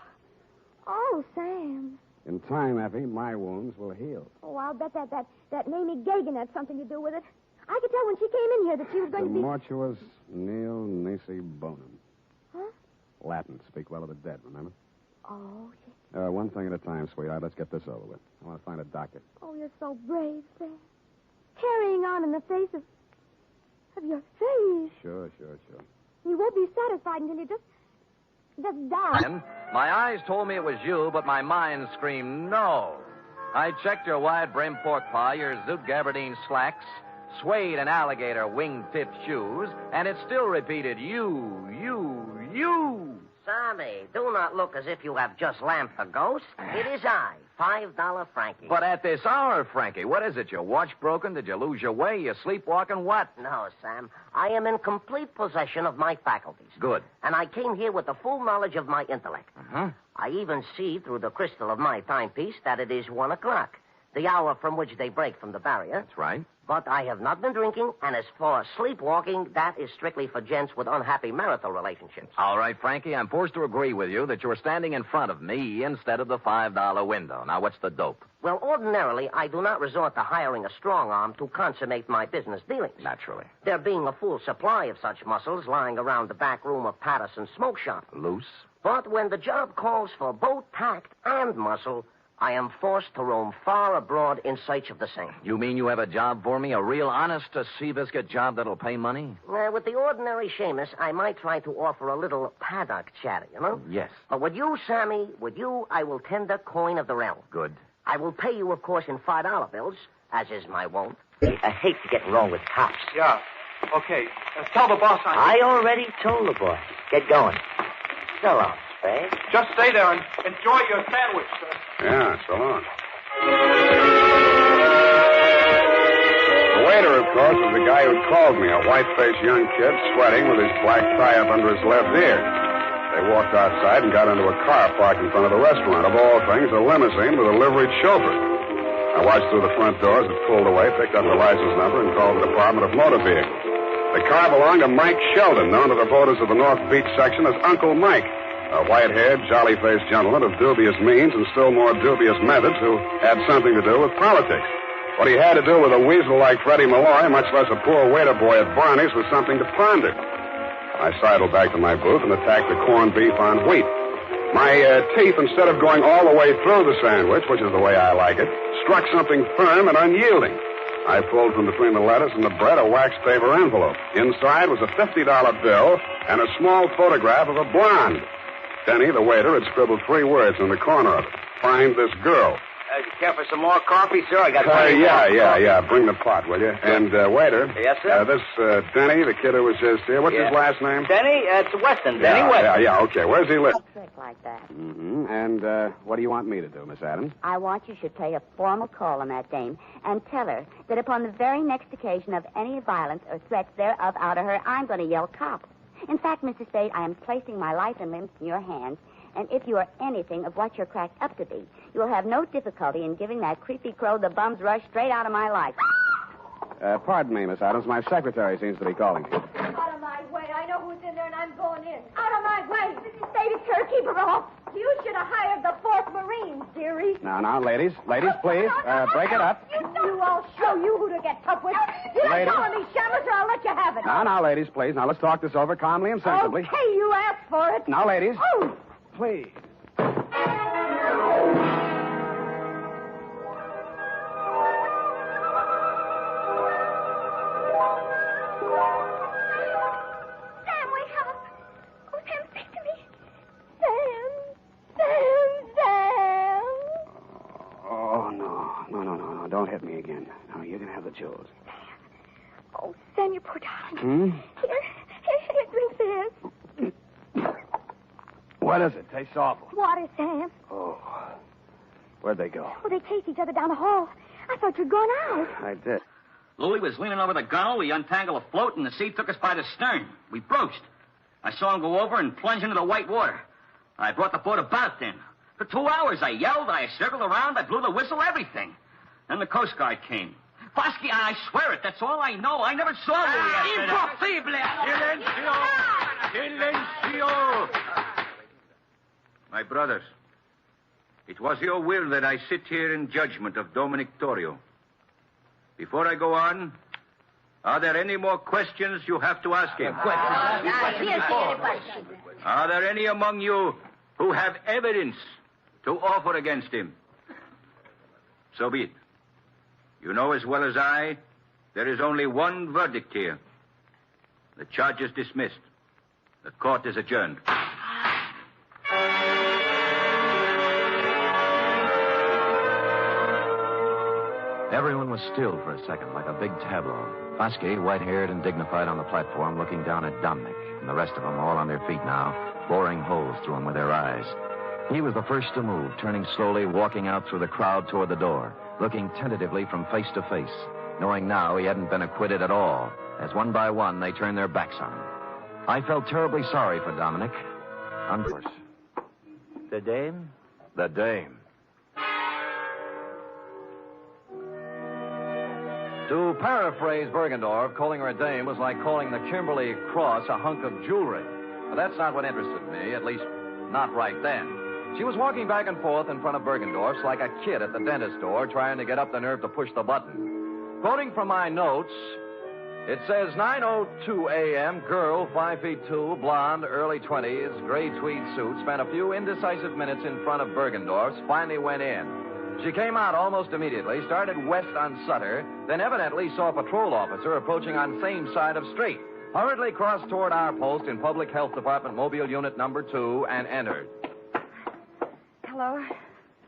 Oh, Sam. In time, Effie, my wounds will heal. Oh, I'll bet that Mamie Gagan had something to do with it. I could tell when she came in here that she was going to be... Mortuus nil nisi bonum. Huh? Latin. Speak well of the dead, remember? Oh, One thing at a time, sweetheart. Let's get this over with. I want to find a doctor. oh, you're so brave, Sam. Carrying on in the face of your face. Sure. You won't be satisfied until you just die. My eyes told me it was you, but my mind screamed no. I checked your wide-brimmed pork pie, your zoot gabardine slacks, suede and alligator wing-tipped shoes, and it still repeated you. Sammy, do not look as if you have just lamped a ghost. It is I, $5 Frankie. But at this hour, Frankie, what is it? Your watch broken? Did you lose your way? You sleepwalking? What? No, Sam. I am in complete possession of my faculties. Good. And I came here with the full knowledge of my intellect. I even see through the crystal of my timepiece that it is 1 o'clock, the hour from which they break from the barrier. That's right. But I have not been drinking, and as for sleepwalking, that is strictly for gents with unhappy marital relationships. All right, Frankie, I'm forced to agree with you that you're standing in front of me instead of the $5 window. Now, what's the dope? Well, ordinarily, I do not resort to hiring a strong arm to consummate my business dealings. Naturally. There being a full supply of such muscles lying around the back room of Patterson's smoke shop. Loose? But when the job calls for both tact and muscle, I am forced to roam far abroad in search of the same. You mean you have a job for me? A real honest seabiscuit job that'll pay money? With the ordinary Seamus, I might try to offer a little paddock chatter, you know? Yes. But with you, Sammy, I will tender coin of the realm. Good. I will pay you, of course, in $5 bills, as is my wont. I hate to get wrong with cops. Yeah. Okay. Tell the boss I already told the boss. Get going. So long, Spade. Just stay there and enjoy your sandwich, sir. Yeah, so long. The waiter, of course, was the guy who called me, a white-faced young kid sweating with his black tie up under his left ear. They walked outside and got into a car parked in front of the restaurant. Of all things, a limousine with a liveried chauffeur. I watched through the front doors. It pulled away, picked up the license number, and called the Department of Motor Vehicles. The car belonged to Mike Sheldon, known to the voters of the North Beach section as Uncle Mike. A white-haired, jolly-faced gentleman of dubious means and still more dubious methods who had something to do with politics. What he had to do with a weasel like Freddie Malloy, much less a poor waiter boy at Barney's, was something to ponder. I sidled back to my booth and attacked the corned beef on wheat. My teeth, instead of going all the way through the sandwich, which is the way I like it, struck something firm and unyielding. I pulled from between the lettuce and the bread a wax paper envelope. Inside was a $50 bill and a small photograph of a blonde. Denny, the waiter, had scribbled 3 words in the corner of it. Find this girl. Care for some more coffee, sir? I got plenty more. Yeah. Bring the pot, will you? And, waiter. Yes, sir? This, Denny, the kid who was just here. What's his last name? Denny? It's Weston. Denny Weston. Yeah, okay. Where's he live? A trick like that. Mm-hmm. And, what do you want me to do, Miss Adams? I want you should pay a formal call on that dame and tell her that upon the very next occasion of any violence or threats thereof out of her, I'm going to yell cop. In fact, Mr. Spade, I am placing my life and limbs in your hands, and if you are anything of what you're cracked up to be, you will have no difficulty in giving that creepy crow the bum's rush straight out of my life. Pardon me, Miss Adams. My secretary seems to be calling you. Out of my way. I know who's in there, and I'm going in. Out of my way. Mrs. Spade is her. Keep her off. You should have hired the 4th Marines, dearie. Now, ladies. Ladies, please. Break it up. I'll show you who to get tough with. You don't Ladies. call me shameless, or I'll let you have it. Now, ladies, please. Now, let's talk this over calmly and sensibly. Okay, you asked for it. Now, ladies. Oh! Please. Don't hit me again. Now, you're going to have the jewels. Oh, Sam, you poor darling. Here, drink this. What is it? Tastes awful. Water, Sam. Oh. Where'd they go? Oh, they chased each other down the hall. I thought you'd gone out. I did. Louis was leaning over the gunwale. We untangled a float, and the sea took us by the stern. We broached. I saw him go over and plunge into the white water. I brought the boat about then. For 2 hours, I yelled, I circled around, I blew the whistle, everything. Then the Coast Guard came. Bosky, I swear it, that's all I know. I never saw Louis after that. Silencio! My brothers, it was your will that I sit here in judgment of Dominic Torrio. Before I go on, are there any more questions you have to ask him? Are there any among you who have evidence to offer against him? So be it. You know as well as I, there is only one verdict here. The charge is dismissed. The court is adjourned. Everyone was still for a second, like a big tableau. Bosky, white-haired and dignified on the platform, looking down at Dominic, and the rest of them all on their feet now, boring holes through them with their eyes. He was the first to move, turning slowly, walking out through the crowd toward the door, looking tentatively from face to face, knowing now he hadn't been acquitted at all, as one by one they turned their backs on him. I felt terribly sorry for Dominic. Unfortunately. The dame? The dame. To paraphrase Bergendorf, calling her a dame was like calling the Kimberly Cross a hunk of jewelry. But that's not what interested me, at least not right then. She was walking back and forth in front of Bergendorf's like a kid at the dentist door trying to get up the nerve to push the button. Quoting from my notes, it says 9:02 a.m., girl, 5'2", blonde, early 20s, gray tweed suit, spent a few indecisive minutes in front of Bergendorf's, finally went in. She came out almost immediately, started west on Sutter, then evidently saw a patrol officer approaching on same side of street, hurriedly crossed toward our post in Public Health Department Mobile Unit number 2 and entered. Hello.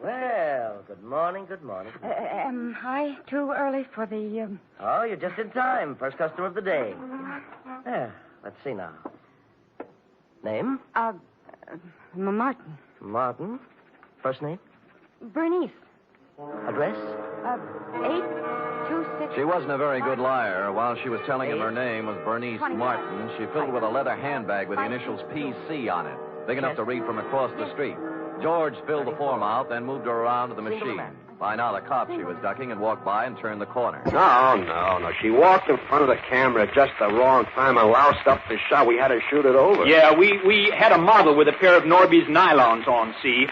Well, good morning, good morning. Am I too early for the, Oh, you're just in time. First customer of the day. There, let's see now. Name? Martin. Martin. First name? Bernice. Address? 826... She wasn't a very good liar. While she was telling him her name was Bernice Martin, she filled with a leather handbag with the initials PC on it, big enough to read from across the street. George filled the form out, then moved her around to the machine. By now, the cop she was ducking had walked by and turned the corner. No. She walked in front of the camera at just the wrong time and loused up the shot. We had to shoot it over. Yeah, we had a model with a pair of Norby's nylons on, see?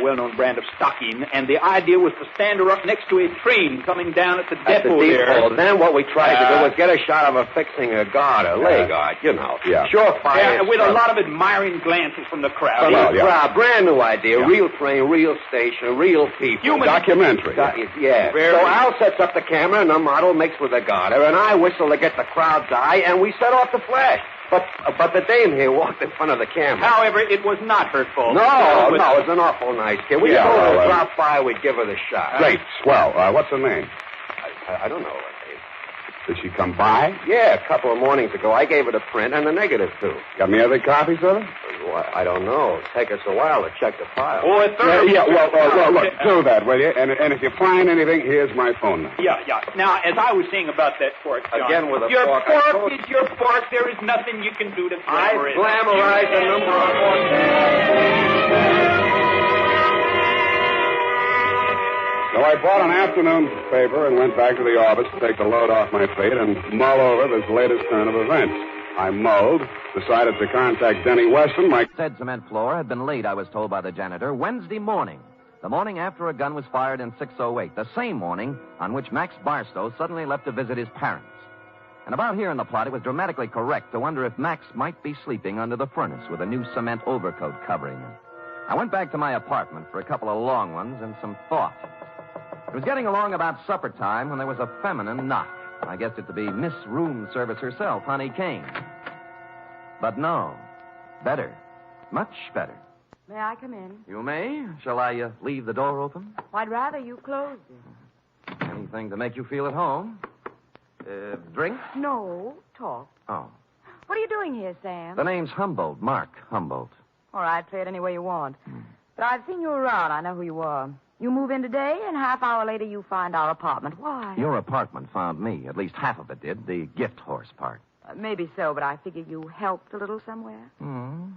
Well-known brand of stocking, and the idea was to stand her up next to a train coming down at the depot there. Then what we tried to do was get a shot of her fixing a guard, a leg guard, you know. Yeah. Surefire. Yeah, with a lot of admiring glances from the crowd. Brand new idea, real train, real station, real people. Human. Documentary. Yeah. So Al sets up the camera, and the model makes with the garter, and I whistle to get the crowd's eye, and we set off the flash. But the dame here walked in front of the camera. However, it was not her fault. No, it's an awful nice kid. We told her to drop by, we'd give her the shot. Great, swell. What's her name? I don't know. Did she come by? Yeah, a couple of mornings ago. I gave her the print and the negative, too. Got me other copies of it? Well, I don't know. It'll take us a while to check the file. Oh, a third. Well, look, do that, will you? And if you find anything, here's my phone number. Yeah. Now, as I was saying about that pork, John, again with a your pork. pork is your pork. There is nothing you can do to glamour it. I glamorize the number of pork. So I bought an afternoon paper and went back to the office to take the load off my feet and mull over this latest turn of events. I mulled, decided to contact Denny Weston. My said cement floor had been laid, I was told by the janitor, Wednesday morning. The morning after a gun was fired in 608. The same morning on which Max Barstow suddenly left to visit his parents. And about here in the plot, it was dramatically correct to wonder if Max might be sleeping under the furnace with a new cement overcoat covering him. I went back to my apartment for a couple of long ones and some thought. It was getting along about supper time when there was a feminine knock. I guessed it to be Miss Room Service herself, Honey Kane. But no. Better. Much better. May I come in? You may. Shall I leave the door open? I'd rather you closed it. Anything to make you feel at home? Drink? No, talk. Oh. What are you doing here, Sam? The name's Humboldt, Mark Humboldt. All right, play it any way you want. But I've seen you around. I know who you are. You move in today, and half hour later you find our apartment. Why? Your apartment found me. At least half of it did. The gift horse part. Maybe so, but I figure you helped a little somewhere. Hmm.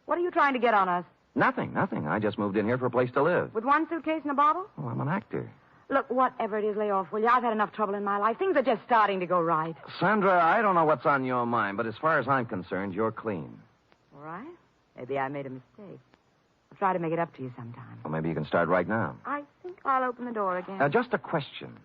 What are you trying to get on us? Nothing. I just moved in here for a place to live. With one suitcase and a bottle? Oh, I'm an actor. Look, whatever it is, lay off, will you? I've had enough trouble in my life. Things are just starting to go right. Sandra, I don't know what's on your mind, but as far as I'm concerned, you're clean. All right. Maybe I made a mistake. I'll try to make it up to you sometime. Well, maybe you can start right now. I think I'll open the door again. Just a question.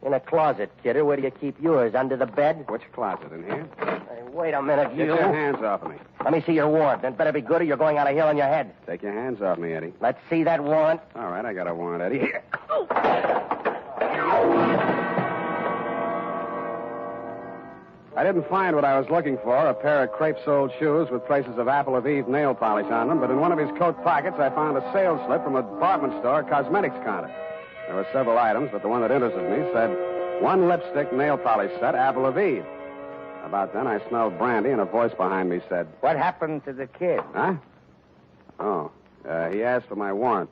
In a closet, kidder. Where do you keep yours? Under the bed? Which closet? In here? Hey, wait a minute, Get you. your hands off of me. Let me see your warrant. It better be good or you're going on a hill on your head. Take your hands off me, Eddie. Let's see that warrant. All right, I got a warrant, Eddie. Here. I didn't find what I was looking for, a pair of crepe-soled shoes with traces of Apple of Eve nail polish on them, but in one of his coat pockets I found a sales slip from a department store cosmetics counter. There were several items, but the one that interested me said, 1 lipstick nail polish set, Apple of Eve. About then, I smelled brandy, and a voice behind me said... What happened to the kid? Huh? Oh, he asked for my warrant.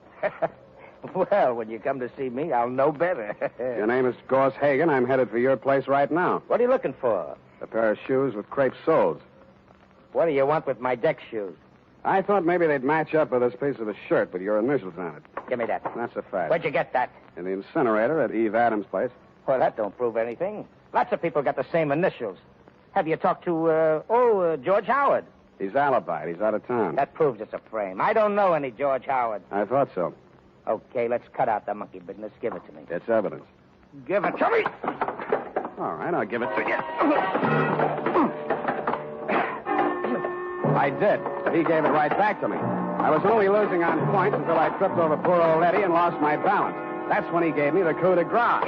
Well, when you come to see me, I'll know better. Your name is Gorse Hagen. I'm headed for your place right now. What are you looking for? A pair of shoes with crepe soles. What do you want with my deck shoes? I thought maybe they'd match up with this piece of the shirt with your initials on it. Give me that. That's a fact. Where'd you get that? In the incinerator at Eve Adams' place. Well, that don't prove anything. Lots of people got the same initials. Have you talked to, George Howard? He's alibied. He's out of town. That proves it's a frame. I don't know any George Howard. I thought so. Okay, let's cut out the monkey business. Give it to me. It's evidence. Give it to me. All right, I'll give it to you. I did. He gave it right back to me. I was only losing on points until I tripped over poor old Eddie and lost my balance. That's when he gave me the coup de grace.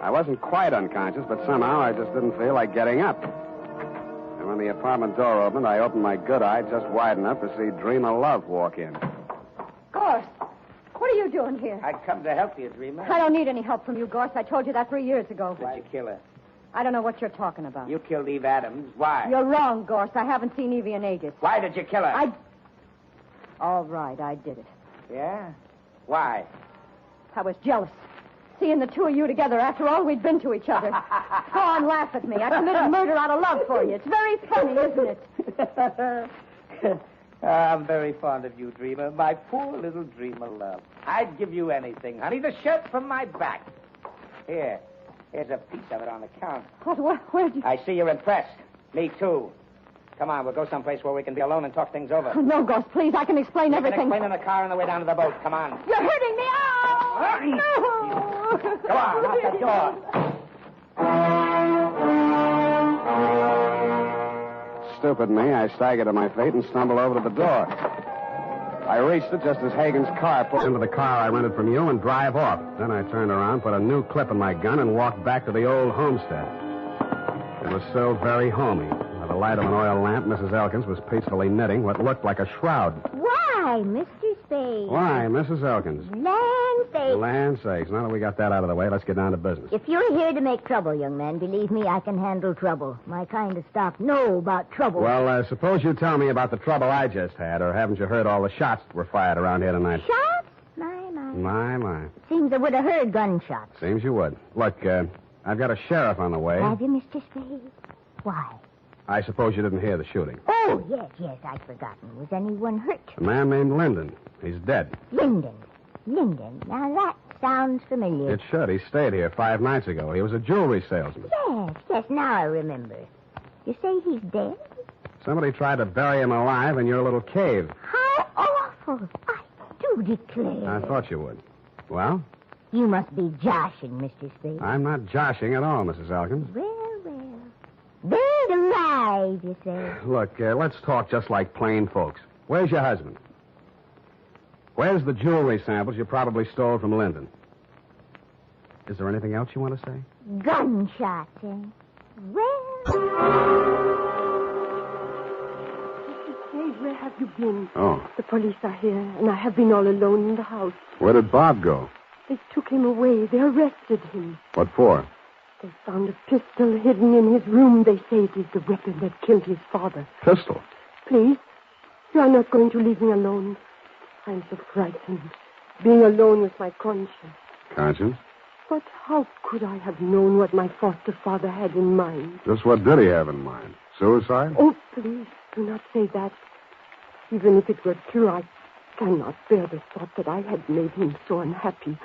I wasn't quite unconscious, but somehow I just didn't feel like getting up. And when the apartment door opened, I opened my good eye just wide enough to see Dream of Love walk in. Gorse, what are you doing here? I come to help you, Dreamer. I don't need any help from you, Gorse. I told you that 3 years ago. Did you kill her? I don't know what you're talking about. You killed Eve Adams. Why? You're wrong, Gorse. I haven't seen Evie and Edith. Why did you kill her? All right, I did it. Yeah? Why? I was jealous. Seeing the two of you together after all we'd been to each other. Go on, laugh at me. I committed murder out of love for you. It's very funny, isn't it? I'm very fond of you, Dreamer. My poor little Dreamer love. I'd give you anything, honey. The shirt from my back. Here's a piece of it on the counter. Where'd you... I see you're impressed. Me, too. Come on, we'll go someplace where we can be alone and talk things over. Oh, no, Gorse, please. I can explain everything. You can explain in the car on the way down to the boat. Come on. You're hurting me. Oh! Hurry. No! Come on, out the door. Stupid me, I staggered to my feet and stumbled over to the door. I reached it just as Hagen's car pulled into the car I rented from you and drive off. Then I turned around, put a new clip in my gun, and walked back to the old homestead. It was still very homey. By the light of an oil lamp, Mrs. Elkins was peacefully knitting what looked like a shroud. Why, Mr. Spade? Why, Mrs. Elkins? Land sakes. Land sakes. Now that we got that out of the way, let's get down to business. If you're here to make trouble, young man, believe me, I can handle trouble. My kind of stock know about trouble. Well, suppose you tell me about the trouble I just had, or haven't you heard all the shots that were fired around here tonight? Shots? My. Seems I would have heard gunshots. Seems you would. Look, I've got a sheriff on the way. Have you, Mr. Spade? Why? I suppose you didn't hear the shooting. Oh, yes, I'd forgotten. Was anyone hurt? A man named Linden. He's dead. Linden. Now, that sounds familiar. It should. He stayed here 5 nights ago. He was a jewelry salesman. Yes, now I remember. You say he's dead? Somebody tried to bury him alive in your little cave. How awful. I do declare. I thought you would. Well? You must be joshing, Mr. Spade. I'm not joshing at all, Mrs. Elkins. Well. Buried alive, you say. Look, let's talk just like plain folks. Where's your husband? Where's the jewelry samples you probably stole from Linden? Is there anything else you want to say? Gunshots, eh? Well... Mr. Spade, where have you been? Oh. The police are here, and I have been all alone in the house. Where did Bob go? They took him away. They arrested him. What for? They found a pistol hidden in his room. They say it is the weapon that killed his father. Pistol? Please, you are not going to leave me alone. I'm so frightened. Being alone with my conscience. Conscience? But how could I have known what my foster father had in mind? Just what did he have in mind? Suicide? Oh, please, do not say that. Even if it were true, I cannot bear the thought that I had made him so unhappy.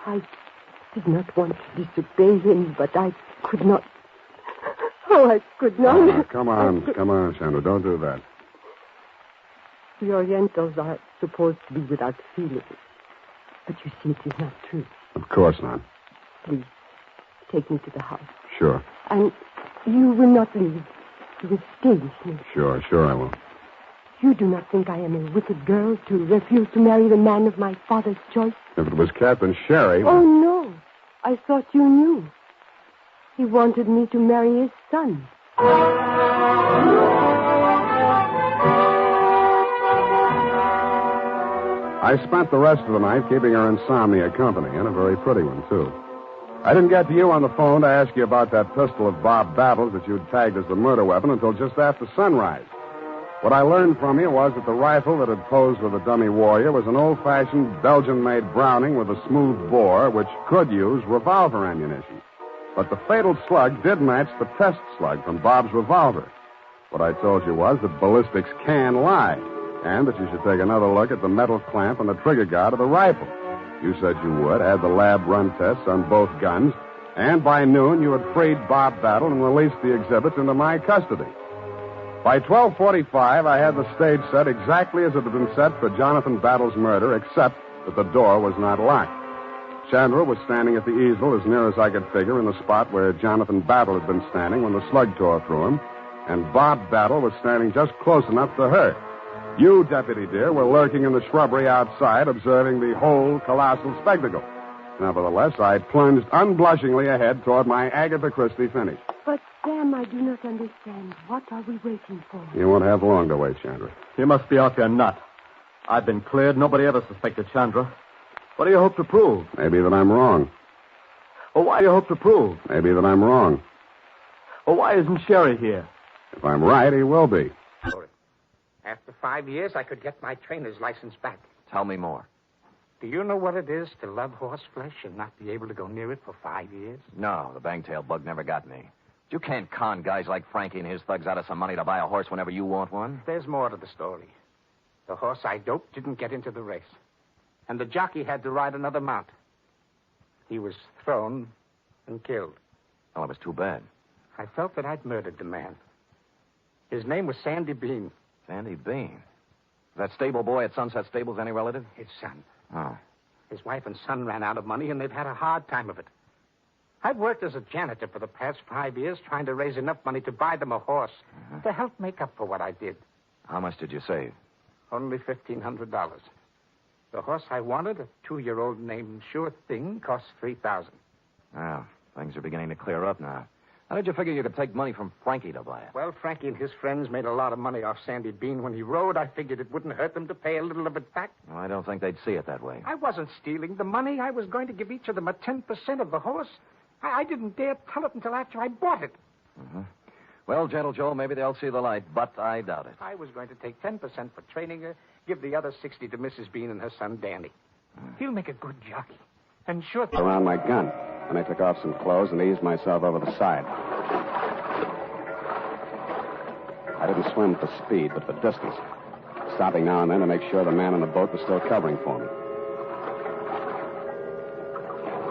I did not want to disobey him, but I could not. Oh, I could not. Oh, come on, Chandra. Don't do that. The Orientals are supposed to be without feelings. But you see, it is not true. Of course not. Please, take me to the house. Sure. And you will not leave. You will stay with me. Sure, I will. You do not think I am a wicked girl to refuse to marry the man of my father's choice? If it was Captain Sherry... Oh, no. I thought you knew. He wanted me to marry his son. I spent the rest of the night keeping her insomnia company, and a very pretty one, too. I didn't get to you on the phone to ask you about that pistol of Bob Battle's that you'd tagged as the murder weapon until just after sunrise. What I learned from you was that the rifle that had posed with a dummy warrior was an old-fashioned Belgian-made Browning with a smooth bore, which could use revolver ammunition. But the fatal slug did match the test slug from Bob's revolver. What I told you was that ballistics can lie, and that you should take another look at the metal clamp and the trigger guard of the rifle. You said you would, had the lab run tests on both guns, and by noon you had freed Bob Battle and released the exhibits into my custody. By 12:45, I had the stage set exactly as it had been set for Jonathan Battle's murder, except that the door was not locked. Chandra was standing at the easel as near as I could figure in the spot where Jonathan Battle had been standing when the slug tore through him, and Bob Battle was standing just close enough to her. You, Deputy dear, were lurking in the shrubbery outside, observing the whole colossal spectacle. Nevertheless, I plunged unblushingly ahead toward my Agatha Christie finish. But, Sam, I do not understand. What are we waiting for? You won't have long to wait, Chandra. You must be out there nut. I've been cleared. Nobody ever suspected Chandra. What do you hope to prove? Maybe that I'm wrong. Well, why do you hope to prove? Maybe that I'm wrong. Well, why isn't Sherry here? If I'm right, he will be. After 5 years, I could get my trainer's license back. Tell me more. Do you know what it is to love horse flesh and not be able to go near it for 5 years? No, the bangtail bug never got me. You can't con guys like Frankie and his thugs out of some money to buy a horse whenever you want one. There's more to the story. The horse I doped didn't get into the race. And the jockey had to ride another mount. He was thrown and killed. Well, it was too bad. I felt that I'd murdered the man. His name was Sandy Bean. Sandy Bean? That stable boy at Sunset Stables any relative? His son. Oh. His wife and son ran out of money, and they've had a hard time of it. I've worked as a janitor for the past 5 years trying to raise enough money to buy them a horse to help make up for what I did. How much did you save? Only $1,500. The horse I wanted, a 2-year-old named Sure Thing, cost $3,000. Well, things are beginning to clear up now. How did you figure you could take money from Frankie to buy it? Well, Frankie and his friends made a lot of money off Sandy Bean when he rode. I figured it wouldn't hurt them to pay a little of it back. Well, I don't think they'd see it that way. I wasn't stealing the money. I was going to give each of them a 10% of the horse. I didn't dare tell it until after I bought it. Mm-hmm. Well, Gentle Joe, maybe they'll see the light, but I doubt it. I was going to take 10% for training her, give the other 60 to Mrs. Bean and her son, Danny. He'll make a good jockey. And sure... Around my gun. And I took off some clothes and eased myself over the side. I didn't swim for speed, but for distance. Stopping now and then to make sure the man in the boat was still covering for me.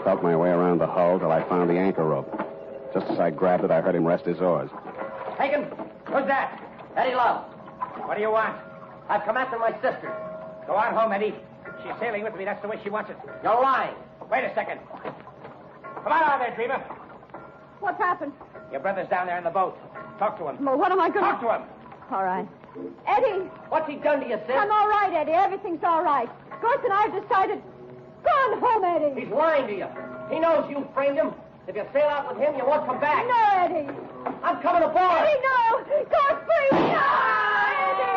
Felt my way around the hull till I found the anchor rope. Just as I grabbed it, I heard him rest his oars. Hagen, who's that? Eddie Love. What do you want? I've come after my sister. Go on home, Eddie. She's sailing with me. That's the way she wants it. You're lying. Wait a second. Come on out there, Dreamer. What's happened? Your brother's down there in the boat. Talk to him. Well, what am I going to... Talk to him. All right. Eddie! What's he done to you, sis? I'm all right, Eddie. Everything's all right. Garth and I have decided... Go on home, Eddie. He's lying to you. He knows you framed him. If you sail out with him, you won't come back. No, Eddie. I'm coming aboard. Eddie, no. Garth, please. No, Eddie.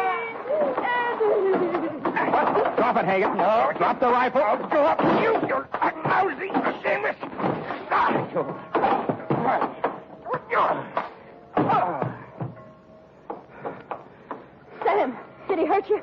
Drop it, Hagen. No. Drop the rifle. I'll go up. You're lousy, shameless. Sam, did he hurt you?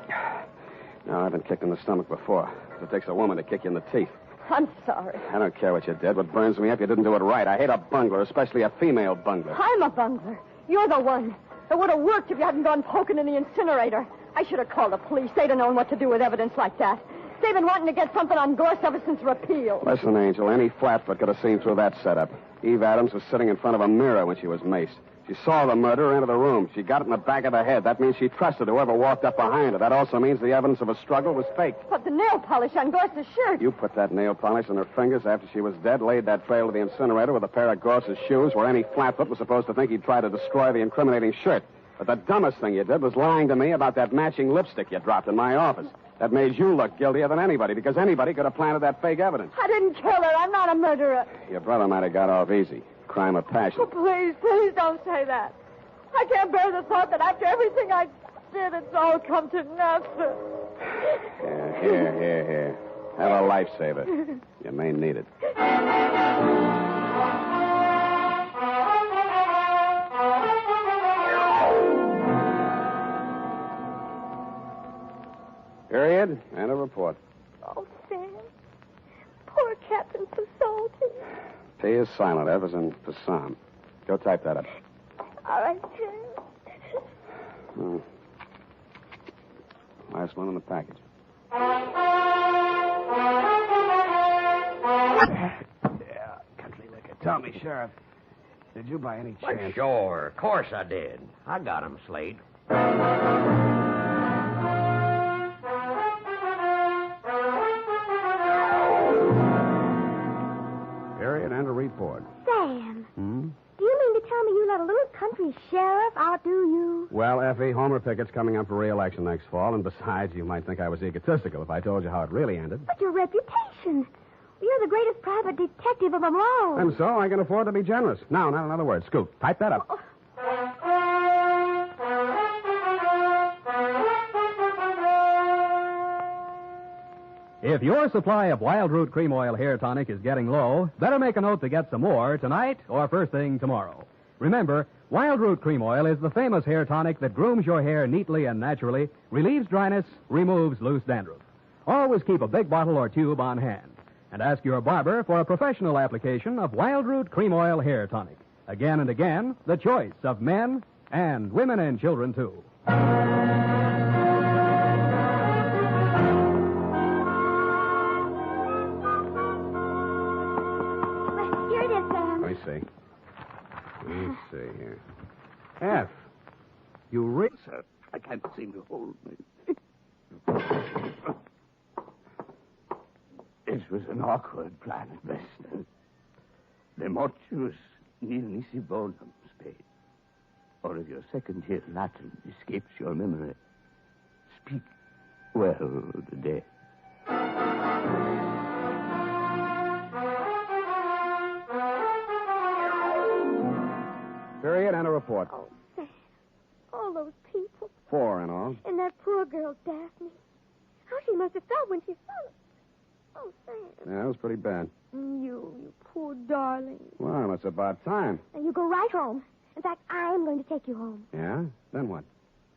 No, I've been kicked in the stomach before. It takes a woman to kick you in the teeth. I'm sorry. I don't care what you did. What burns me up, you didn't do it right. I hate a bungler, especially a female bungler. I'm a bungler. You're the one. It would have worked if you hadn't gone poking in the incinerator. I should have called the police. They'd have known what to do with evidence like that. They've been wanting to get something on Gorse ever since repeal. Listen, Angel, any flatfoot could have seen through that setup. Eve Adams was sitting in front of a mirror when she was maced. She saw the murderer enter the room. She got it in the back of the head. That means she trusted whoever walked up behind her. That also means the evidence of a struggle was faked. But the nail polish on Gorse's shirt... You put that nail polish on her fingers after she was dead, laid that trail to the incinerator with a pair of Gorse's shoes where any flatfoot was supposed to think he'd try to destroy the incriminating shirt. But the dumbest thing you did was lying to me about that matching lipstick you dropped in my office. That made you look guiltier than anybody, because anybody could have planted that fake evidence. I didn't kill her. I'm not a murderer. Your brother might have got off easy. Crime of passion. Oh, please don't say that. I can't bear the thought that after everything I did, it's all come to nothing. Here. Have a lifesaver. You may need it. Period. And a report. Oh, Sam. Poor Captain Pasolti. P is silent. F is in Passam. Go type that up. All right, Sam. Oh. Last one in the package. Yeah, country liquor. Tell me, Sheriff, did you by any chance... Well, sure. Of course I did. I got him, Slade. Period and a report. Sam, Hmm? do you mean to tell me you let a little country sheriff outdo you? Well, Effie, Homer Pickett's coming up for re-election next fall, and besides, you might think I was egotistical if I told you how it really ended. But your reputation. You're the greatest private detective of them all. And so I can afford to be generous. Now, not another word. Scoop, type that up. If your supply of Wild Root Cream Oil Hair Tonic is getting low, better make a note to get some more tonight or first thing tomorrow. Remember, Wild Root Cream Oil is the famous hair tonic that grooms your hair neatly and naturally, relieves dryness, removes loose dandruff. Always keep a big bottle or tube on hand. And ask your barber for a professional application of Wild Root Cream Oil Hair Tonic. Again and again, the choice of men and women and children, too. Here it is, Sam. Let me see here. F. You read, Sir, I can't seem to hold me. This was an awkward plan at best. The mortuus nil nisi bonum, Spade. Or if your second year Latin escapes your memory, speak Well, today. Period and a report. Oh, Sam. All those people. 4 in all. And that poor girl, Daphne. How she must have felt when she saw it. Oh, Sam. Yeah, it was pretty bad. You poor darling. Well, it's about time. And you go right home. In fact, I'm going to take you home. Yeah? Then what?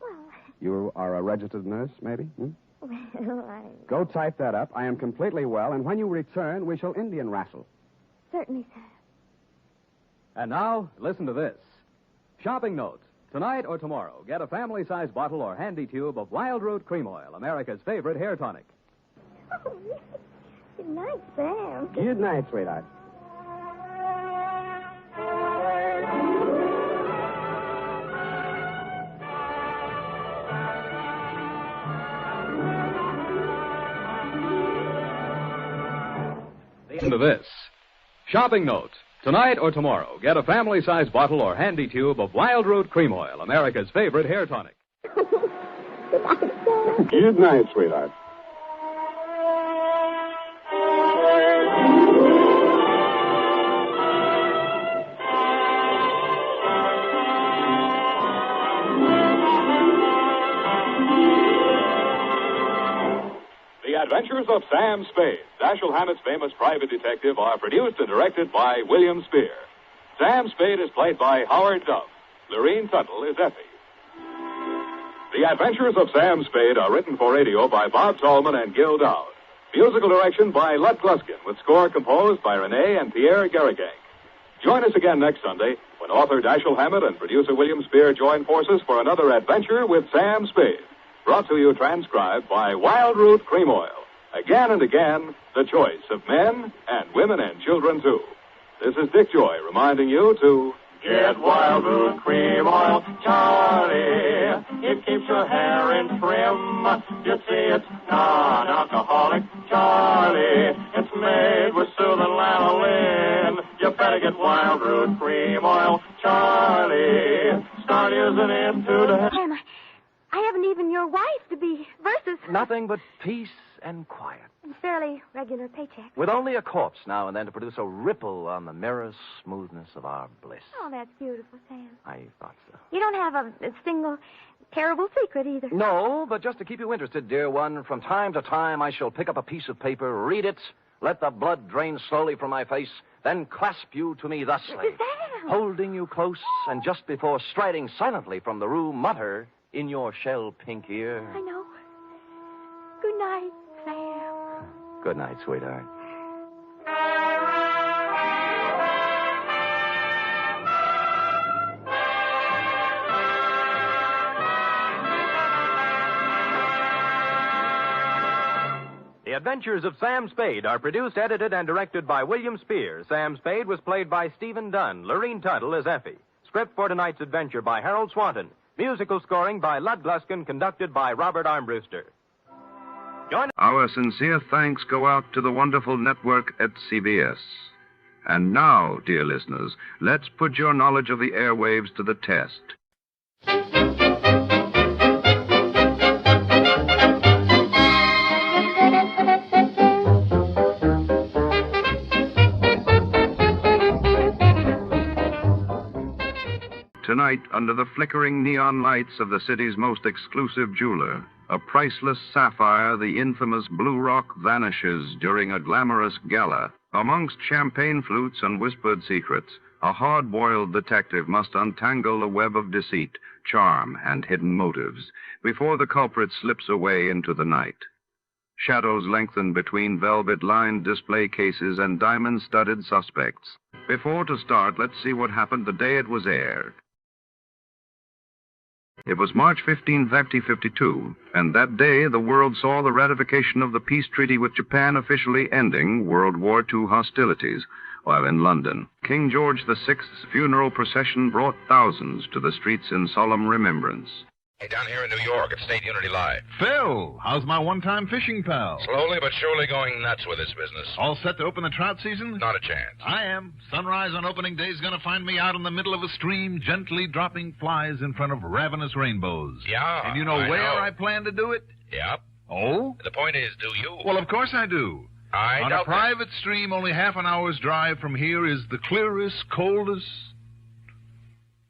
Well, You are a registered nurse, maybe? well, Go type that up. I am completely well, and when you return, we shall Indian wrestle. Certainly, Sam. And now, listen to this. Shopping notes. Tonight or tomorrow, get a family-sized bottle or handy tube of Wild Root Cream Oil, America's favorite hair tonic. Oh, good night, Sam. Good night, sweetheart. Listen to this. Shopping notes. Tonight or tomorrow, get a family-sized bottle or handy tube of Wild Root Cream Oil, America's favorite hair tonic. Good night, sweetheart. The Adventures of Sam Spade, Dashiell Hammett's famous private detective, are produced and directed by William Spear. Sam Spade is played by Howard Duff. Lorene Tuttle is Effie. The Adventures of Sam Spade are written for radio by Bob Tallman and Gil Dowd. Musical direction by Lud Gluskin, with score composed by Renee and Pierre Garrigang. Join us again next Sunday when author Dashiell Hammett and producer William Spear join forces for another adventure with Sam Spade. Brought to you transcribed by Wild Root Cream Oil. Again and again, the choice of men and women and children, too. This is Dick Joy reminding you to get Wild Root Cream Oil, Charlie. It keeps your hair in trim. You see, it's non-alcoholic, Charlie. It's made with soothing lanolin. You better get Wild Root Cream Oil, Charlie. Start using it today. Sam, I haven't even your wife to be versus. Nothing but peace and quiet. Fairly regular paycheck. With only a corpse now and then to produce a ripple on the mirror smoothness of our bliss. Oh, that's beautiful, Sam. I thought so. You don't have a single terrible secret either. No, but just to keep you interested, dear one, from time to time I shall pick up a piece of paper, read it, let the blood drain slowly from my face, then clasp you to me thusly, Sam! Holding you close, and just before striding silently from the room, mutter in your shell-pink ear. I know. Good night, Sam. Good night, sweetheart. The Adventures of Sam Spade are produced, edited, and directed by William Spear. Sam Spade was played by Stephen Dunn. Lorene Tuttle as Effie. Script for tonight's adventure by Harold Swanton. Musical scoring by Lud Gluskin, conducted by Robert Armbruster. Our sincere thanks go out to the wonderful network at CBS. And now, dear listeners, let's put your knowledge of the airwaves to the test. Tonight, under the flickering neon lights of the city's most exclusive jeweler, a priceless sapphire, the infamous Blue Rock, vanishes during a glamorous gala. Amongst champagne flutes and whispered secrets, a hard-boiled detective must untangle the web of deceit, charm, and hidden motives before the culprit slips away into the night. Shadows lengthen between velvet-lined display cases and diamond-studded suspects. Before to start, let's see what happened the day it was aired. It was March 15, 1952, and that day the world saw the ratification of the peace treaty with Japan officially ending World War II hostilities, while in London, King George VI's funeral procession brought thousands to the streets in solemn remembrance. Hey, down here in New York at State Unity Live. Phil, how's my one-time fishing pal? Slowly but surely going nuts with this business. All set to open the trout season? Not a chance. I am. Sunrise on opening day is going to find me out in the middle of a stream, gently dropping flies in front of ravenous rainbows. Yeah, And you know I where know. I plan to do it? Yep. Oh? The point is, do you? Well, of course I do. I On doubt a private stream, only half an hour's drive from here is the clearest, coldest...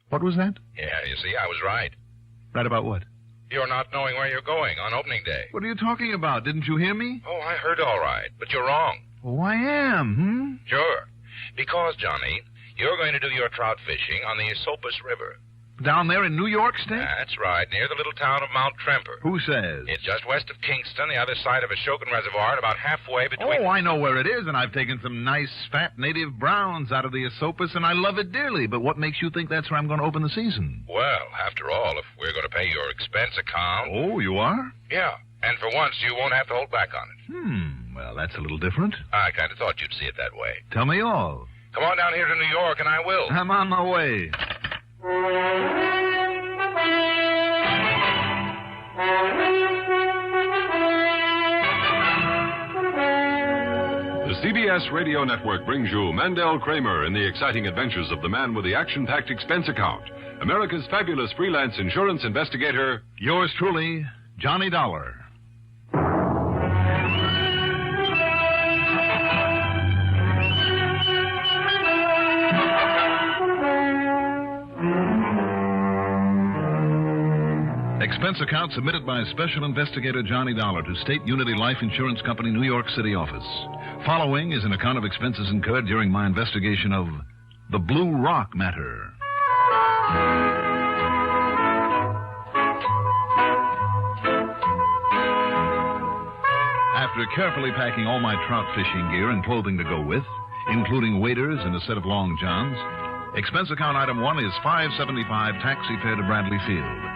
What was that? Yeah, you see, I was right. Right about what? You're not knowing where you're going on opening day. What are you talking about? Didn't you hear me? Oh, I heard all right, but you're wrong. Oh, I am, Sure. Because, Johnny, you're going to do your trout fishing on the Esopus River. Down there in New York State? That's right, near the little town of Mount Tremper. Who says? It's just west of Kingston, the other side of Ashokan Reservoir, and about halfway between... Oh, I know where it is, and I've taken some nice, fat native browns out of the Esopus, and I love it dearly. But what makes you think that's where I'm going to open the season? Well, after all, if we're going to pay your expense account... Oh, you are? Yeah, and for once, you won't have to hold back on it. Well, that's a little different. I kind of thought you'd see it that way. Tell me all. Come on down here to New York, and I will. I'm on my way. The CBS Radio Network brings you Mandel Kramer in the exciting adventures of the man with the action-packed expense account, America's fabulous freelance insurance investigator. Yours truly, Johnny Dollar. Expense account submitted by Special Investigator Johnny Dollar to State Unity Life Insurance Company, New York City office. Following is an account of expenses incurred during my investigation of the Blue Rock matter. After carefully packing all my trout fishing gear and clothing to go with, including waders and a set of long johns, expense account item 1 is $5.75 taxi fare to Bradley Field.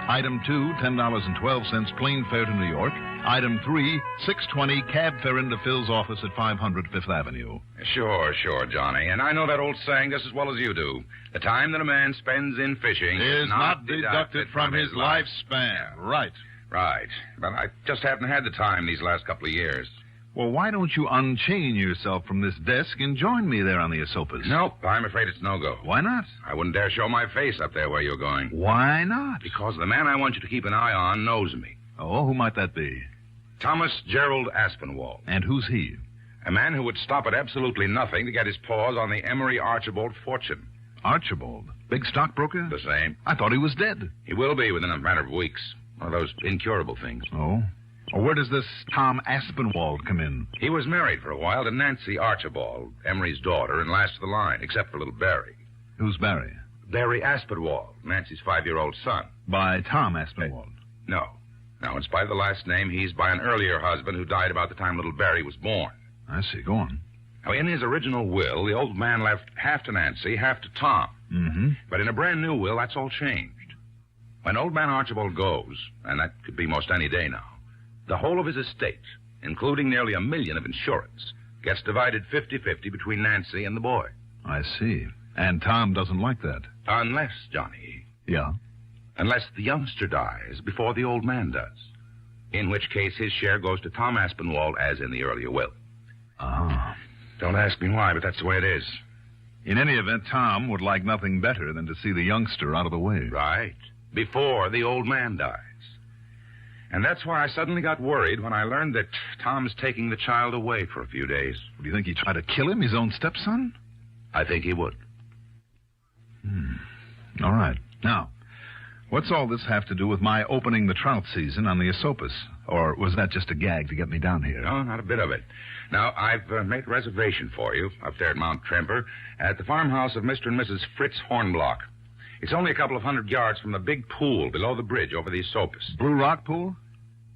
Item 2, $10.12 plane fare to New York. Item 3, $6.20 cab fare into Phil's office at 500 Fifth Avenue. Sure, Johnny. And I know that old saying just as well as you do. The time that a man spends in fishing is not deducted from his lifespan. Right. Right. But I just haven't had the time these last couple of years. Well, why don't you unchain yourself from this desk and join me there on the Esopus? Nope, I'm afraid it's no-go. Why not? I wouldn't dare show my face up there where you're going. Why not? Because the man I want you to keep an eye on knows me. Oh, who might that be? Thomas Gerald Aspinwall. And who's he? A man who would stop at absolutely nothing to get his paws on the Emery Archibald fortune. Archibald? Big stockbroker? The same. I thought he was dead. He will be within a matter of weeks. One of those incurable things. Oh? Well, where does this Tom Aspinwall come in? He was married for a while to Nancy Archibald, Emery's daughter, and last of the line, except for little Barry. Who's Barry? Barry Aspinwall, Nancy's 5-year-old son. By Tom Aspinwall? No. No, in spite of the last name, he's by an earlier husband who died about the time little Barry was born. I see. Go on. Now, in his original will, the old man left half to Nancy, half to Tom. Mm-hmm. But in a brand new will, that's all changed. When old man Archibald goes, and that could be most any day now, the whole of his estate, including nearly $1 million of insurance, gets divided 50-50 between Nancy and the boy. I see. And Tom doesn't like that. Unless, Johnny. Yeah? Unless the youngster dies before the old man does. In which case his share goes to Tom Aspinwall as in the earlier will. Ah. Don't ask me why, but that's the way it is. In any event, Tom would like nothing better than to see the youngster out of the way. Right. Before the old man dies. And that's why I suddenly got worried when I learned that Tom's taking the child away for a few days. Do you think he'd try to kill him, his own stepson? I think he would. All right. Now, what's all this have to do with my opening the trout season on the Esopus? Or was that just a gag to get me down here? No, not a bit of it. Now, I've made a reservation for you up there at Mount Tremper at the farmhouse of Mr. and Mrs. Fritz Hornblock. It's only a couple of 100 yards from the big pool below the bridge over the Esopus. Blue Rock Pool?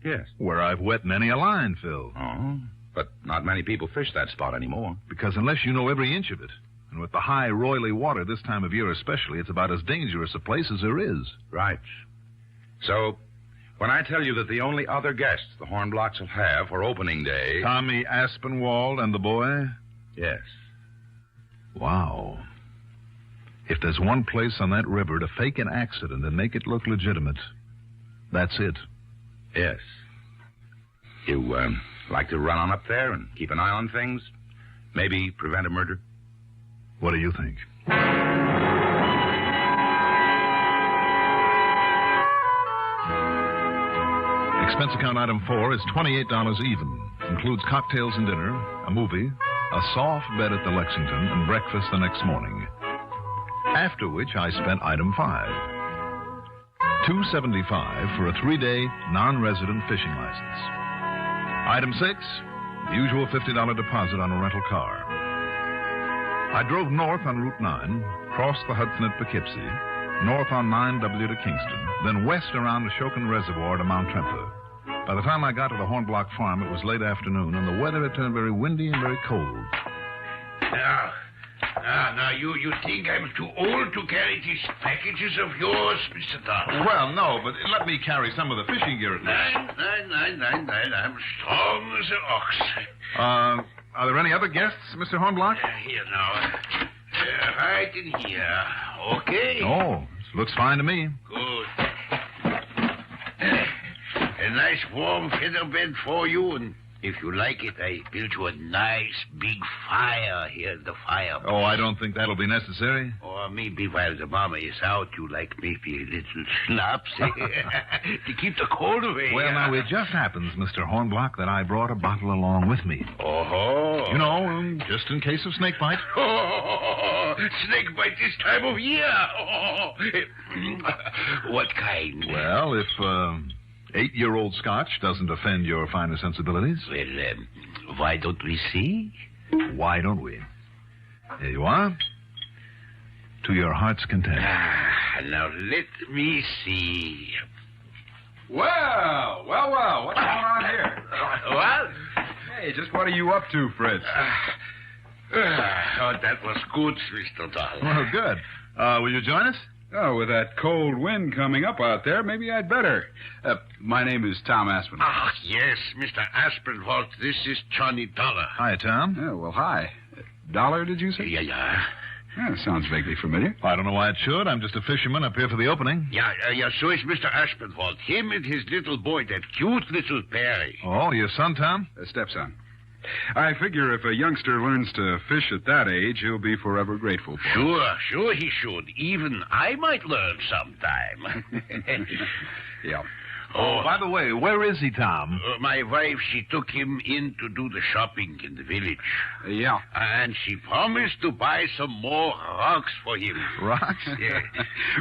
Yes. Where I've wet many a line, Phil. Oh, but not many people fish that spot anymore. Because unless you know every inch of it, and with the high, roily water this time of year especially, it's about as dangerous a place as there is. Right. So, when I tell you that the only other guests the Hornblocks will have for opening day... Tommy Aspinwall and the boy? Yes. Wow. If there's one place on that river to fake an accident and make it look legitimate, that's it. Yes. You, like to run on up there and keep an eye on things? Maybe prevent a murder? What do you think? Expense account item 4 is $28 even. Includes cocktails and dinner, a movie, a soft bed at the Lexington, and breakfast the next morning. After which I spent item 5. $275 for a 3-day non-resident fishing license. Item 6, the usual $50 deposit on a rental car. I drove north on Route 9, crossed the Hudson at Poughkeepsie, north on 9W to Kingston, then west around the Shokin Reservoir to Mount Tremper. By the time I got to the Hornblock Farm, it was late afternoon, and the weather had turned very windy and very cold. Now, you think I'm too old to carry these packages of yours, Mr. Dolar? Well, no, but let me carry some of the fishing gear at least. Nine. I'm strong as an ox. Are there any other guests, Mr. Hornblock? Here now. Right in here. Okay? Oh, looks fine to me. Good. A nice warm feather bed for you, and if you like it, I built you a nice big fire here in the fireplace. Oh, I don't think that'll be necessary. Or maybe while the mama is out, you like maybe a little schnapps to keep the cold away. Well, now, it just happens, Mr. Hornblock, that I brought a bottle along with me. Oh. You know, just in case of snake bite. Oh, snake bite this time of year. Oh. What kind? Well, if 8-year-old Scotch doesn't offend your finer sensibilities. Well, why don't we see? Why don't we? Here you are. To your heart's content. Now, let me see. Well. What's going on here? What? Hey, just what are you up to, Fritz? That was good, Mr. Dolar. Well, good. Will you join us? Oh, with that cold wind coming up out there, maybe I'd better. My name is Tom Aspinwall. Ah, yes, Mr. Aspinwall. This is Johnny Dolar. Hi, Tom. Oh, well, hi. Dollar, did you say? Yeah. Sounds vaguely familiar. I don't know why it should. I'm just a fisherman up here for the opening. Yeah, so is Mr. Aspinwall. Him and his little boy, that cute little Perry. Oh, your son, Tom? Stepson. I figure if a youngster learns to fish at that age, he'll be forever grateful for it. Sure he should. Even I might learn sometime. Yeah. Oh, by the way, where is he, Tom? My wife, she took him in to do the shopping in the village. Yeah. And she promised to buy some more rocks for him. Rocks? Yeah.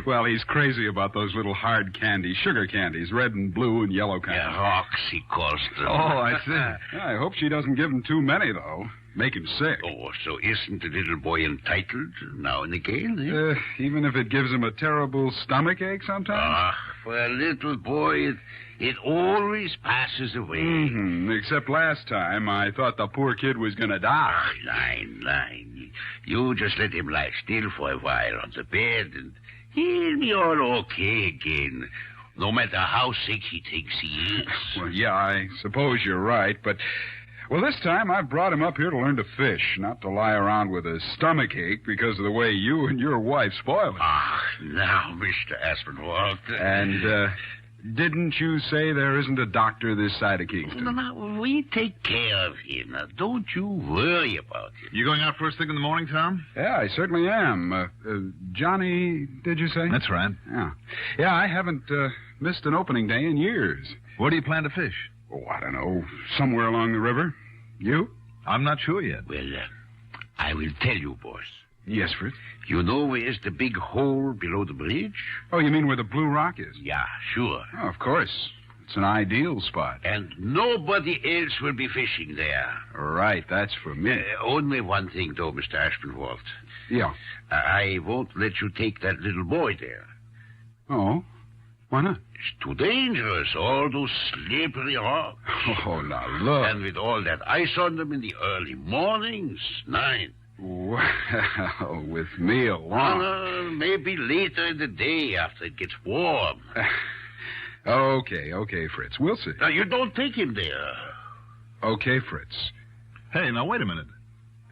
Well, he's crazy about those little hard candies, sugar candies, red and blue and yellow kinds. Yeah, rocks, he calls them. Oh, I see. I hope she doesn't give him too many, though. Make him sick. Oh, so isn't the little boy entitled now and again? Eh? Even if it gives him a terrible stomach ache sometimes? For a little boy, it always passes away. Mm-hmm. Except last time, I thought the poor kid was going to die. Line. You just let him lie still for a while on the bed, and he'll be all okay again, no matter how sick he thinks he is. Well, yeah, I suppose you're right, but... Well, this time I've brought him up here to learn to fish, not to lie around with a stomach ache because of the way you and your wife spoil it. Now, Mr. Aspinwall. And, didn't you say there isn't a doctor this side of Kingston? No, we take care of him. Now, don't you worry about him. You going out first thing in the morning, Tom? Yeah, I certainly am. Johnny, did you say? That's right. Yeah, I haven't missed an opening day in years. Where do you plan to fish? Oh, I don't know. Somewhere along the river. You? I'm not sure yet. Well, I will tell you, boss. Yes, Fritz? You know where's the big hole below the bridge? Oh, you mean where the Blue Rock is? Yeah, sure. Oh, of course. It's an ideal spot. And nobody else will be fishing there. Right, that's for me. Only one thing, though, Mr. Aspinwall. Yeah. I won't let you take that little boy there. Oh? Why not? It's too dangerous, all those slippery rocks. Oh, now look. And with all that ice on them in the early mornings, 9. Well, with me along. Maybe later in the day after it gets warm. Okay, Fritz. We'll see. Now, you don't take him there. Okay, Fritz. Hey, now, wait a minute.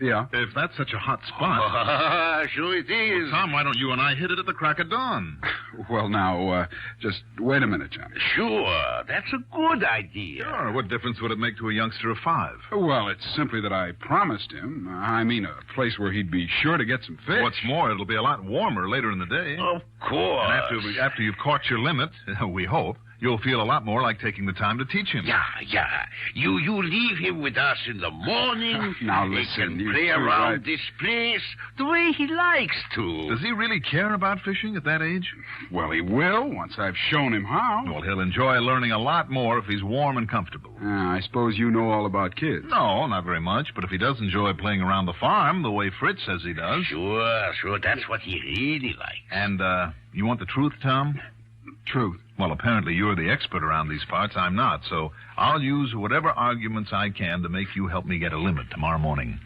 Yeah? If that's such a hot spot... Sure it is. Well, Tom, why don't you and I hit it at the crack of dawn? Well, now, just wait a minute, Johnny. Sure, that's a good idea. Sure, what difference would it make to a youngster of 5? Well, it's simply that I promised him. I mean, a place where he'd be sure to get some fish. What's more, it'll be a lot warmer later in the day. Of course. And after you've caught your limit, we hope, you'll feel a lot more like taking the time to teach him. Yeah. You leave him with us in the morning. Now, he listen, can play around this place the way he likes to. Does he really care about fishing at that age? Well, he will, once I've shown him how. Well, he'll enjoy learning a lot more if he's warm and comfortable. I suppose you know all about kids. No, not very much, but if he does enjoy playing around the farm the way Fritz says he does... Sure, that's what he really likes. And, you want the truth, Tom? Truth? Well, apparently you're the expert around these parts. I'm not, so I'll use whatever arguments I can to make you help me get a limit tomorrow morning.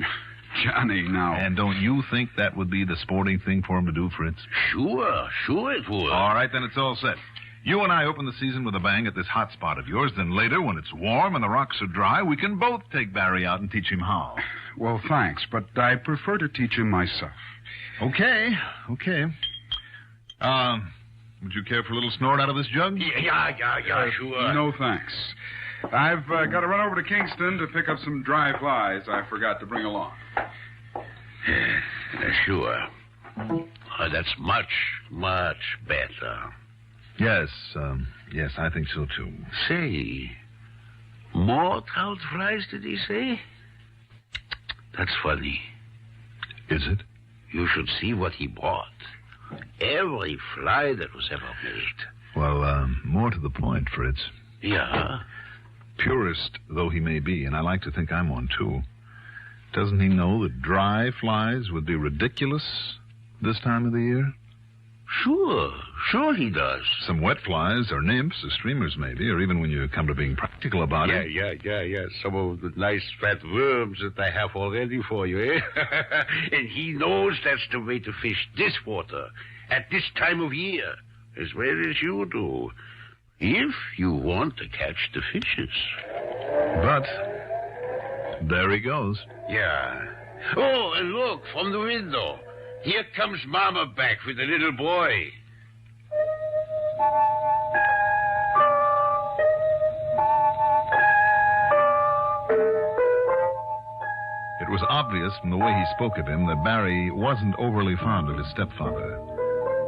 Johnny, now... And don't you think that would be the sporting thing for him to do, Fritz? Sure it would. All right, then it's all set. You and I open the season with a bang at this hot spot of yours. Then later, when it's warm and the rocks are dry, we can both take Barry out and teach him how. Well, thanks, but I prefer to teach him myself. Okay. Would you care for a little snort out of this jug? Yeah, sure. No, thanks. I've got to run over to Kingston to pick up some dry flies I forgot to bring along. Sure. That's much better. Yes, I think so, too. Say, more trout flies, did he say? That's funny. Is it? You should see what he bought. Every fly that was ever made. Well, more to the point, Fritz. Yeah? Purist though he may be, and I like to think I'm one, too, doesn't he know that dry flies would be ridiculous this time of the year? Sure he does. Some wet flies, or nymphs, or streamers maybe, or even when you come to being practical about it. Yeah. Some of the nice fat worms that I have already for you, eh? And he knows that's the way to fish this water at this time of year, as well as you do, if you want to catch the fishes. But there he goes. Yeah. Oh, and look, from the window. Here comes Mama back with the little boy. It was obvious from the way he spoke of him that Barry wasn't overly fond of his stepfather.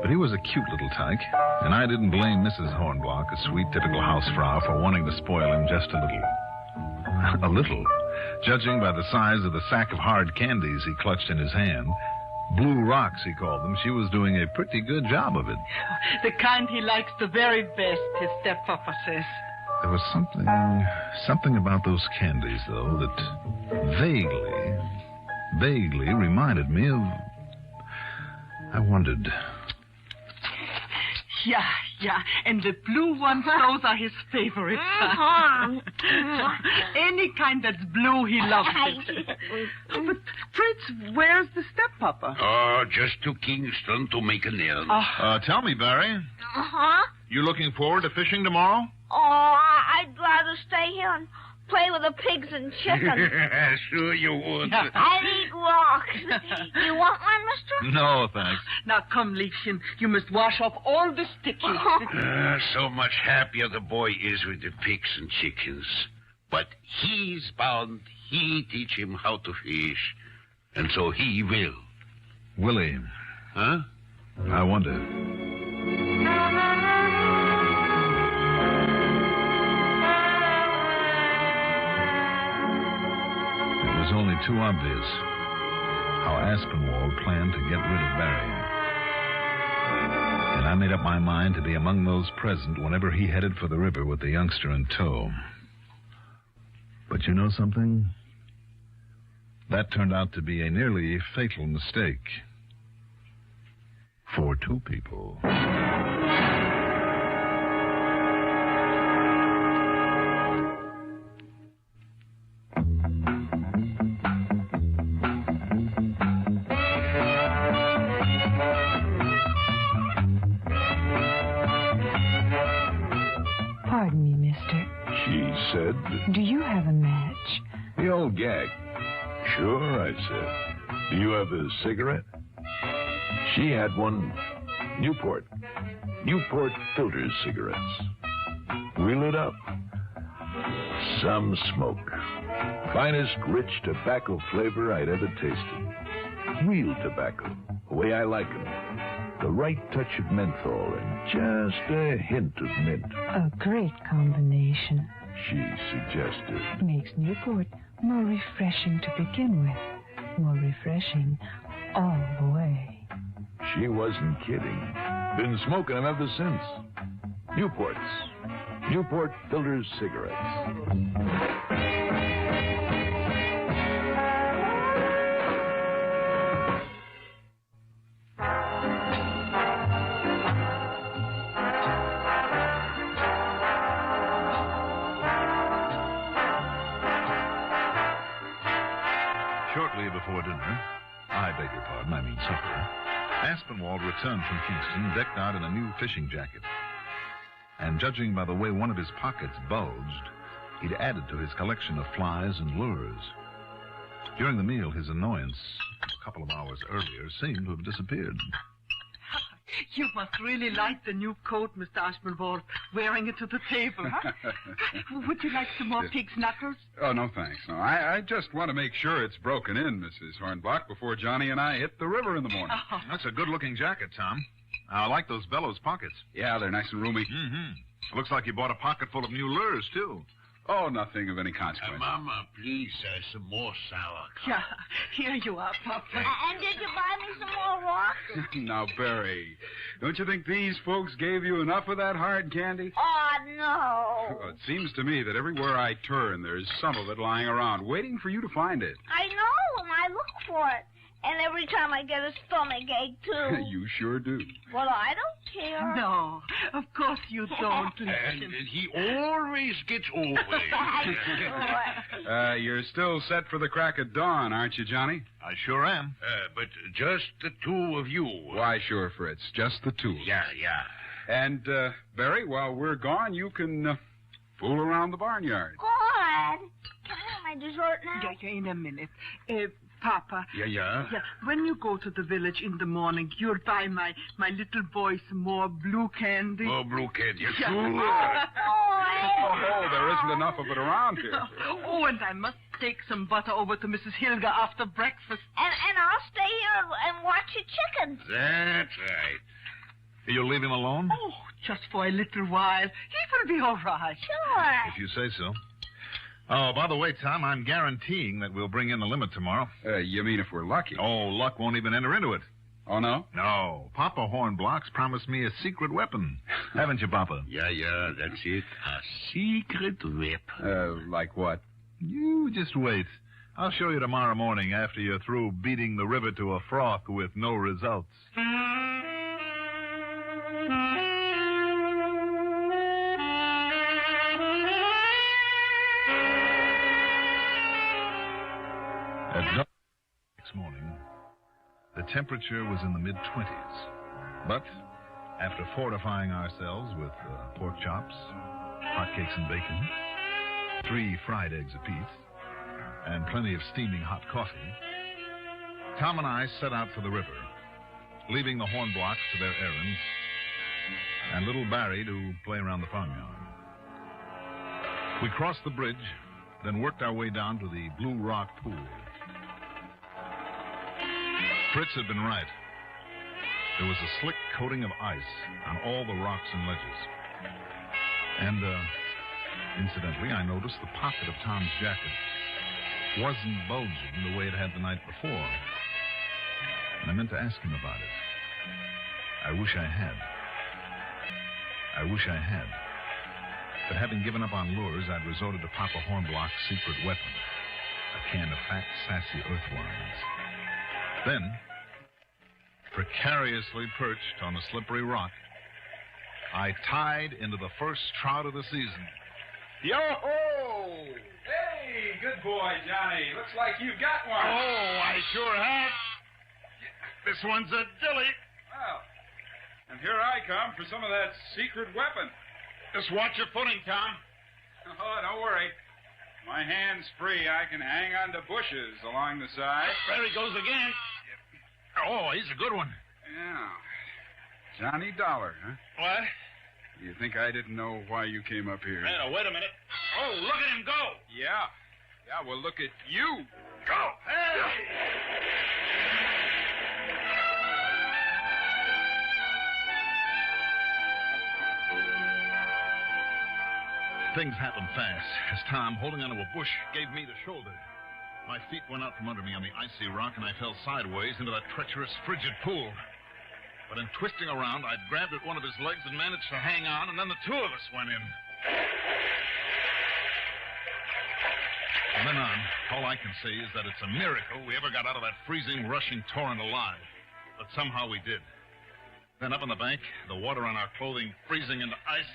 But he was a cute little tyke, and I didn't blame Mrs. Hornblock, a sweet, typical housefrau, for wanting to spoil him just a little. A little, judging by the size of the sack of hard candies he clutched in his hand. Blue rocks, he called them. She was doing a pretty good job of it. The kind he likes the very best, his steppapa says. There was something about those candies, though, that vaguely reminded me of... I wondered... Yeah, and the blue ones, those are his favorites. Any kind that's blue, he loves it. But, Fritz, where's the steppapa? Oh, just to Kingston to make an errand. Tell me, Barry. Uh-huh? You looking forward to fishing tomorrow? Oh, I'd rather stay here and play with the pigs and chickens. Sure you would. I'd eat rocks. You want one, mister? No, thanks. Now, come, Liebchen. You must wash off all the sticky. So much happier the boy is with the pigs and chickens. But he's bound he teach him how to fish. And so he will. Will he? Huh? I wonder. It was only too obvious how Aspinwall planned to get rid of Barry. And I made up my mind to be among those present whenever he headed for the river with the youngster in tow. But you know something? That turned out to be a nearly fatal mistake. For two people. Pardon me, mister. She said... Do you have a match? The old gag. Sure, I said. Do you have a cigarette? She had one. Newport filter cigarettes. We lit up. Some smoke. Finest rich tobacco flavor I'd ever tasted. Real tobacco, the way I like 'em. The right touch of menthol and just a hint of mint. A great combination. She suggested. Makes Newport more refreshing to begin with. More refreshing all the way. She wasn't kidding. Been smoking them ever since. Newports. Newport filter cigarettes. Shortly before dinner, I beg your pardon, I mean supper, Aspinwall returned from Kingston decked out in a new fishing jacket. And judging by the way one of his pockets bulged, he'd added to his collection of flies and lures. During the meal, his annoyance, a couple of hours earlier, seemed to have disappeared. You must really like the new coat, Mr. Aspinwall, wearing it to the table, huh? Would you like some more pig's knuckles? Oh, no, thanks. No, I just want to make sure it's broken in, Mrs. Hornbach, before Johnny and I hit the river in the morning. Oh. That's a good-looking jacket, Tom. I like those bellows pockets. Yeah, they're nice and roomy. Mm-hmm. Looks like you bought a pocket full of new lures, too. Oh, nothing of any consequence. Mama, please, some more sauerkraut. Yeah, here you are, Papa. And did you buy me some more rocks? Now, Barry, don't you think these folks gave you enough of that hard candy? Oh, no. Well, it seems to me that everywhere I turn, there's some of it lying around, waiting for you to find it. I know, and I look for it. And every time I get a stomach ache, too. You sure do. Well, I don't care. No, of course you don't. And he always gets over it. You're still set for the crack of dawn, aren't you, Johnny? I sure am. But just the two of you. Why, sure, Fritz. Just the two. Yeah. And, Barry, while we're gone, you can fool around the barnyard. God. Can I have my dessert now? Yeah, in a minute. Papa. Yeah? Yeah, when you go to the village in the morning, you'll buy my little boy some more blue candy. More blue candy, you Yeah. fool. Oh, there isn't enough of it around here. Oh, and I must take some butter over to Mrs. Hilger after breakfast. And I'll stay here and watch your chickens. That's right. You'll leave him alone? Oh, just for a little while. He will be all right. Sure. If you say so. Oh, by the way, Tom, I'm guaranteeing that we'll bring in the limit tomorrow. You mean if we're lucky? Oh, luck won't even enter into it. Oh, no? No. Papa Hornblock's promised me a secret weapon. Haven't you, Papa? Yeah, that's it. A secret weapon. Like what? You just wait. I'll show you tomorrow morning after you're through beating the river to a froth with no results. At dark next morning, the temperature was in the mid-20s. But after fortifying ourselves with pork chops, hotcakes and bacon, 3 fried eggs apiece, and plenty of steaming hot coffee, Tom and I set out for the river, leaving the Hornblocks to their errands and little Barry to play around the farmyard. We crossed the bridge, then worked our way down to the Blue Rock Pool. Fritz had been right. There was a slick coating of ice on all the rocks and ledges. And, incidentally, I noticed the pocket of Tom's jacket wasn't bulging the way it had the night before. And I meant to ask him about it. I wish I had. But having given up on lures, I'd resorted to Papa Hornblock's secret weapon, a can of fat, sassy earthworms. Then, precariously perched on a slippery rock, I tied into the first trout of the season. Yo-ho! Hey, good boy, Johnny. Looks like you've got one. Oh, I sure have. This one's a dilly. Well, and here I come for some of that secret weapon. Just watch your footing, Tom. Oh, don't worry. My hand's free. I can hang on to bushes along the side. There he goes again. Oh, he's a good one. Yeah. Johnny Dollar, huh? What? You think I didn't know why you came up here? Wait a minute. Oh, look at him go. Yeah. Yeah, well, look at you. Go. Hey! things happened fast, as Tom, holding onto a bush, gave me the shoulder. My feet went out from under me on the icy rock, and I fell sideways into that treacherous, frigid pool. But in twisting around, I'd grabbed at one of his legs and managed to hang on, and then the two of us went in. From then on, all I can say is that it's a miracle we ever got out of that freezing, rushing torrent alive. But somehow we did. Then up on the bank, the water on our clothing freezing into ice.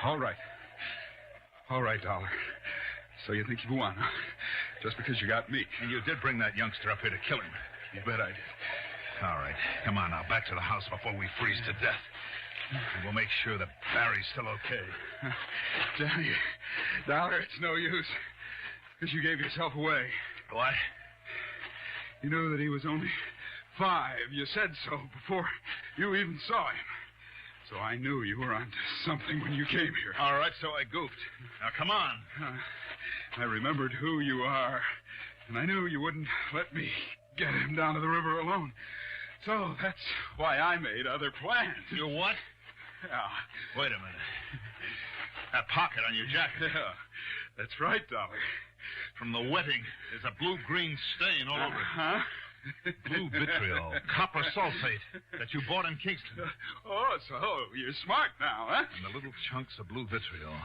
All right. All right, Dollar. So you think you've won, huh? Just because you got me. And you did bring that youngster up here to kill him. You bet I did. All right. Come on now, back to the house before we freeze to death. And we'll make sure that Barry's still okay. Johnny, Dollar, it's no use. Because you gave yourself away. What? You knew that he was only 5. You said so before you even saw him. So I knew you were onto something when you came here. All right, so I goofed. Now, come on. I remembered who you are, and I knew you wouldn't let me get him down to the river alone. So that's why I made other plans. You what? Yeah. Wait a minute. That pocket on your jacket. Yeah, that's right, Dollar. From the wetting, there's a blue-green stain all over it. Huh? Blue vitriol, copper sulfate that you bought in Kingston. Oh, so you're smart now, huh? And the little chunks of blue vitriol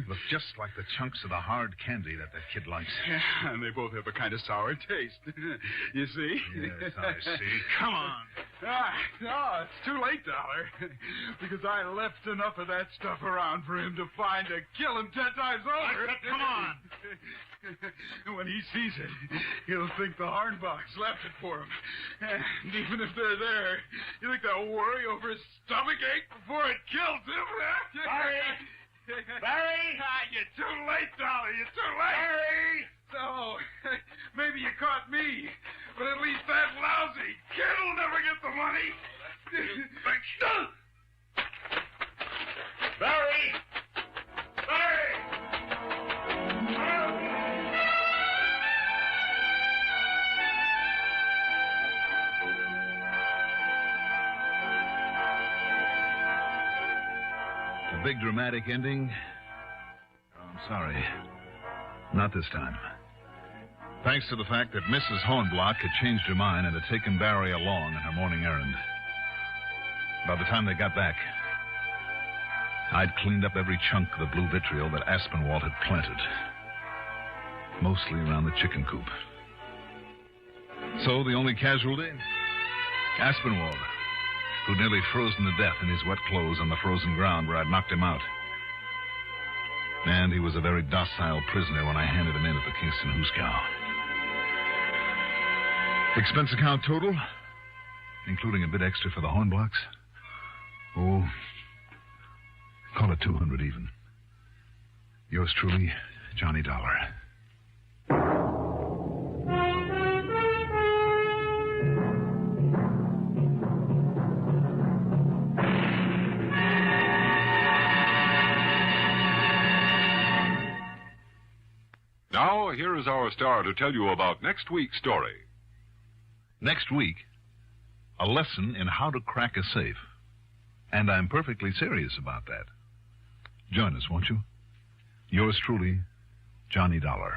look just like the chunks of the hard candy that kid likes. Yeah, and they both have a kind of sour taste. You see? Yes, I see. Come on. No, it's too late, Dollar. Because I left enough of that stuff around for him to find to kill him 10 times over. Come on. When he sees it, he'll think the Hornbachs left it for him. And even if they're there, you think they'll worry over his stomachache before it kills him? Barry! Barry! You're too late, Dollar. You're too late. Barry! So, maybe you caught me, but at least that lousy kid will never get the money. Barry! Barry! A big dramatic ending? Oh, I'm sorry. Not this time. Thanks to the fact that Mrs. Hornblock had changed her mind and had taken Barry along on her morning errand. By the time they got back, I'd cleaned up every chunk of the blue vitriol that Aspinwall had planted. Mostly around the chicken coop. So the only casualty? Aspinwall, who'd nearly frozen to death in his wet clothes on the frozen ground where I'd knocked him out. And he was a very docile prisoner when I handed him in at the Kingston Hooskow. Expense account total, including a bit extra for the Hornblocks? Oh, call it 200 even. Yours truly, Johnny Dollar. Now, here is our star to tell you about next week's story. Next week, a lesson in how to crack a safe. And I'm perfectly serious about that. Join us, won't you? Yours truly, Johnny Dollar.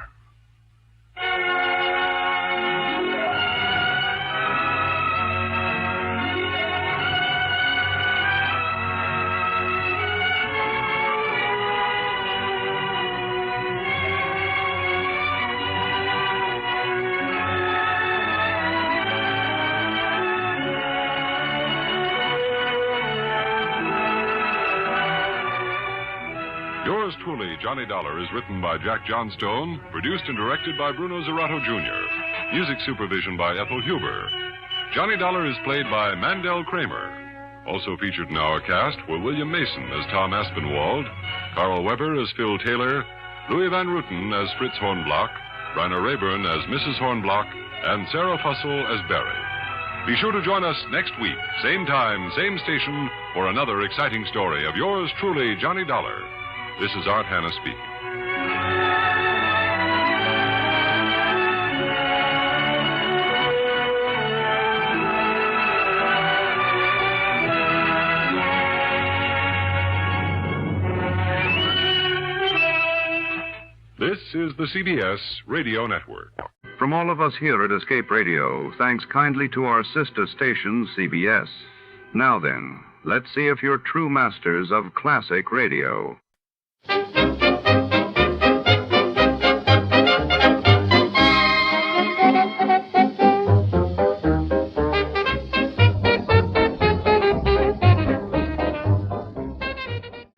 Yours truly, Johnny Dollar, is written by Jack Johnstone, produced and directed by Bruno Zerato Jr., music supervision by Ethel Huber. Johnny Dollar is played by Mandel Kramer. Also featured in our cast were William Mason as Tom Aspinwall, Carl Weber as Phil Taylor, Louis Van Ruten as Fritz Hornblock, Rainer Rayburn as Mrs. Hornblock, and Sarah Fussell as Barry. Be sure to join us next week, same time, same station, for another exciting story of yours truly, Johnny Dollar. This is Art Hanna speaking. the CBS Radio Network. From all of us here at Escape Radio, thanks kindly to our sister station, CBS. Now then, let's see if you're true masters of classic radio.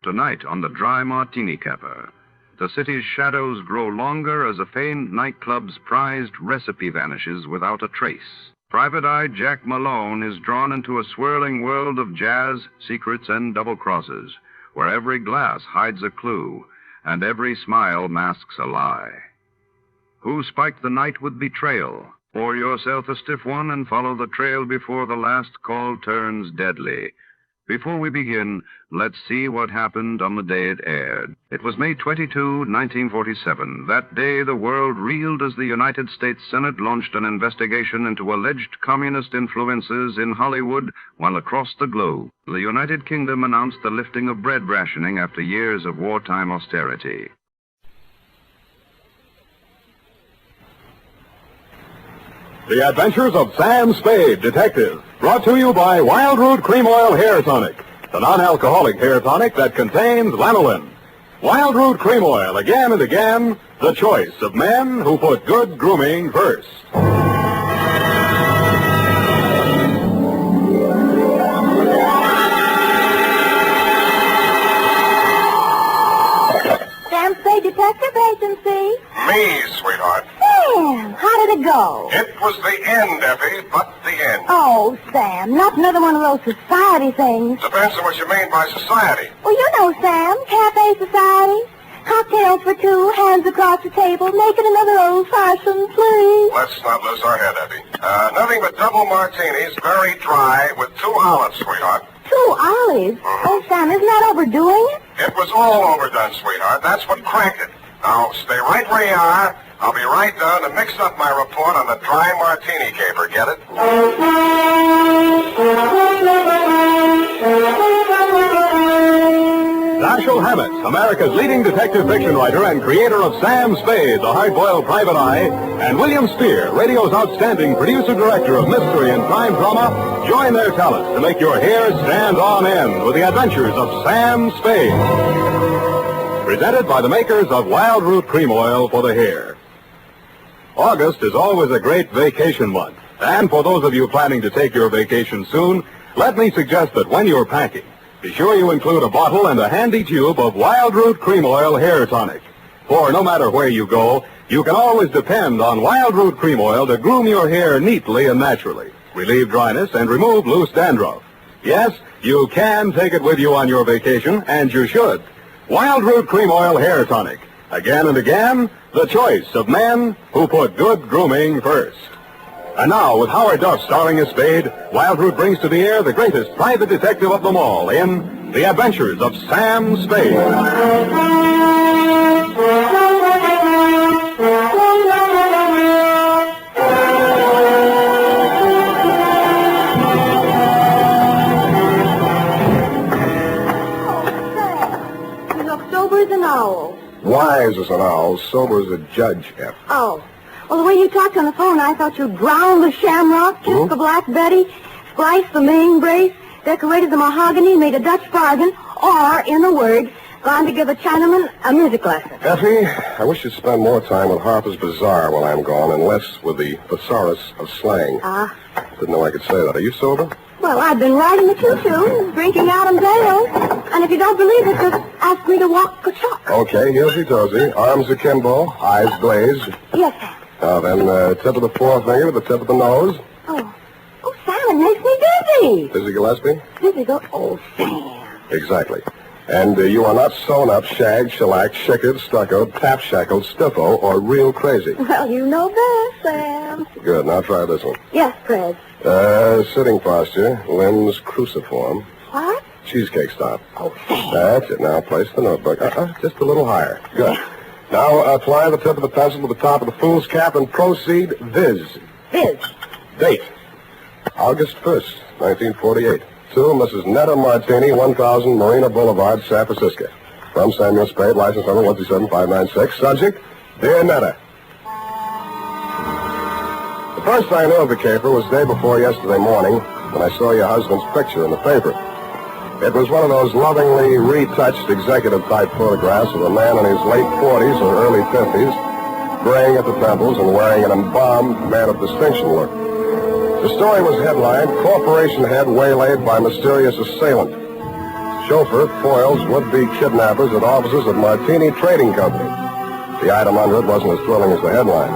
Tonight on the Dry Martini Caper, the city's shadows grow longer as a famed nightclub's prized recipe vanishes without a trace. Private Eye Jack Malone is drawn into a swirling world of jazz, secrets, and double crosses, where every glass hides a clue and every smile masks a lie. Who spiked the night with betrayal? Pour yourself a stiff one and follow the trail before the last call turns deadly. Before we begin, let's see what happened on the day it aired. It was May 22, 1947. That day, the world reeled as the United States Senate launched an investigation into alleged communist influences in Hollywood, while across the globe, the United Kingdom announced the lifting of bread rationing after years of wartime austerity. The Adventures of Sam Spade, Detective, brought to you by Wild Root Cream Oil Hair Tonic, the non-alcoholic hair tonic that contains lanolin. Wild Root Cream Oil, again and again, the choice of men who put good grooming first. Sam Spade Detective Agency. Me, sweetheart. Sam, how did it go? It was the end, Effie, but the end. Oh, Sam, not another one of those society things. Depends on what you mean by society. Well, you know, Sam, cafe society. Cocktails for two, hands across the table, make it another old-fashioned, please. Let's not lose our head, Effie. Nothing but double martinis, very dry, with 2 olives, sweetheart. 2 olives? Oh, Sam, isn't that overdoing it? It was all overdone, sweetheart. That's what cracked it. Now, stay right where you are. I'll be right down to mix up my report on the Dry Martini Caper. Get it? Dashiell Hammett, America's leading detective fiction writer and creator of Sam Spade, the hard-boiled private eye, and William Spear, radio's outstanding producer-director of mystery and crime drama, join their talents to make your hair stand on end with the adventures of Sam Spade. Presented by the makers of Wild Root Cream Oil for the hair. August is always a great vacation month. And for those of you planning to take your vacation soon, let me suggest that when you're packing, be sure you include a bottle and a handy tube of Wild Root Cream Oil Hair Tonic. For no matter where you go, you can always depend on Wild Root Cream Oil to groom your hair neatly and naturally, relieve dryness, and remove loose dandruff. Yes, you can take it with you on your vacation, and you should. Wild Root Cream Oil Hair Tonic. Again and again, the choice of men who put good grooming first. And now, with Howard Duff starring as Spade, Wild Root brings to the air the greatest private detective of them all in The Adventures of Sam Spade. You look sober as an owl. Wise as an owl, sober as a judge, F. Oh. Well, the way you talked on the phone, I thought you'd ground the shamrock, kissed the Black Betty, spliced the Ming brace, decorated the mahogany, made a Dutch bargain, or, in a word, gone to give a Chinaman a music lesson. Effie, I wish you'd spend more time with Harper's Bazaar while I'm gone and less with the thesaurus of slang. Didn't know I could say that. Are you sober? Well, I've been riding the choo-choo, drinking Adam's ale, and if you don't believe it, just ask me to walk a chalk. Okay, heelsy-toesy, arms akimbo, eyes glazed. Yes, Sam. Now then, tip of the forefinger to the tip of the nose. Oh, Sam, it makes me dizzy. Dizzy Gillespie? Dizzy go, oh, Sam. Exactly. And you are not sewn up, shagged, shellacked, chickered, stuccoed, tap-shackled, stiffo, or real crazy. Well, you know best, Sam. Good, now try this one. Yes, Fred. Sitting posture, limbs cruciform. What? Cheesecake stop. Oh, Sam. That's it. Now place the notebook. Just a little higher. Good. Yeah. Now apply the tip of the pencil to the top of the fool's cap and proceed viz. Viz. Date. August 1st, 1948. To Mrs. Netta Martini, 1000 Marina Boulevard, San Francisco. From Samuel Spade, license number 137596. Subject, Dear Netta, the first I knew of the caper was day before yesterday morning when I saw your husband's picture in the paper. It was one of those lovingly retouched executive-type photographs of a man in his late 40s or early 50s, graying at the temples and wearing an embalmed man of distinction look. The story was headlined, Corporation Head Waylaid by Mysterious Assailant. Chauffeur foils would-be kidnappers at offices of Martini Trading Company. The item under it wasn't as thrilling as the headline.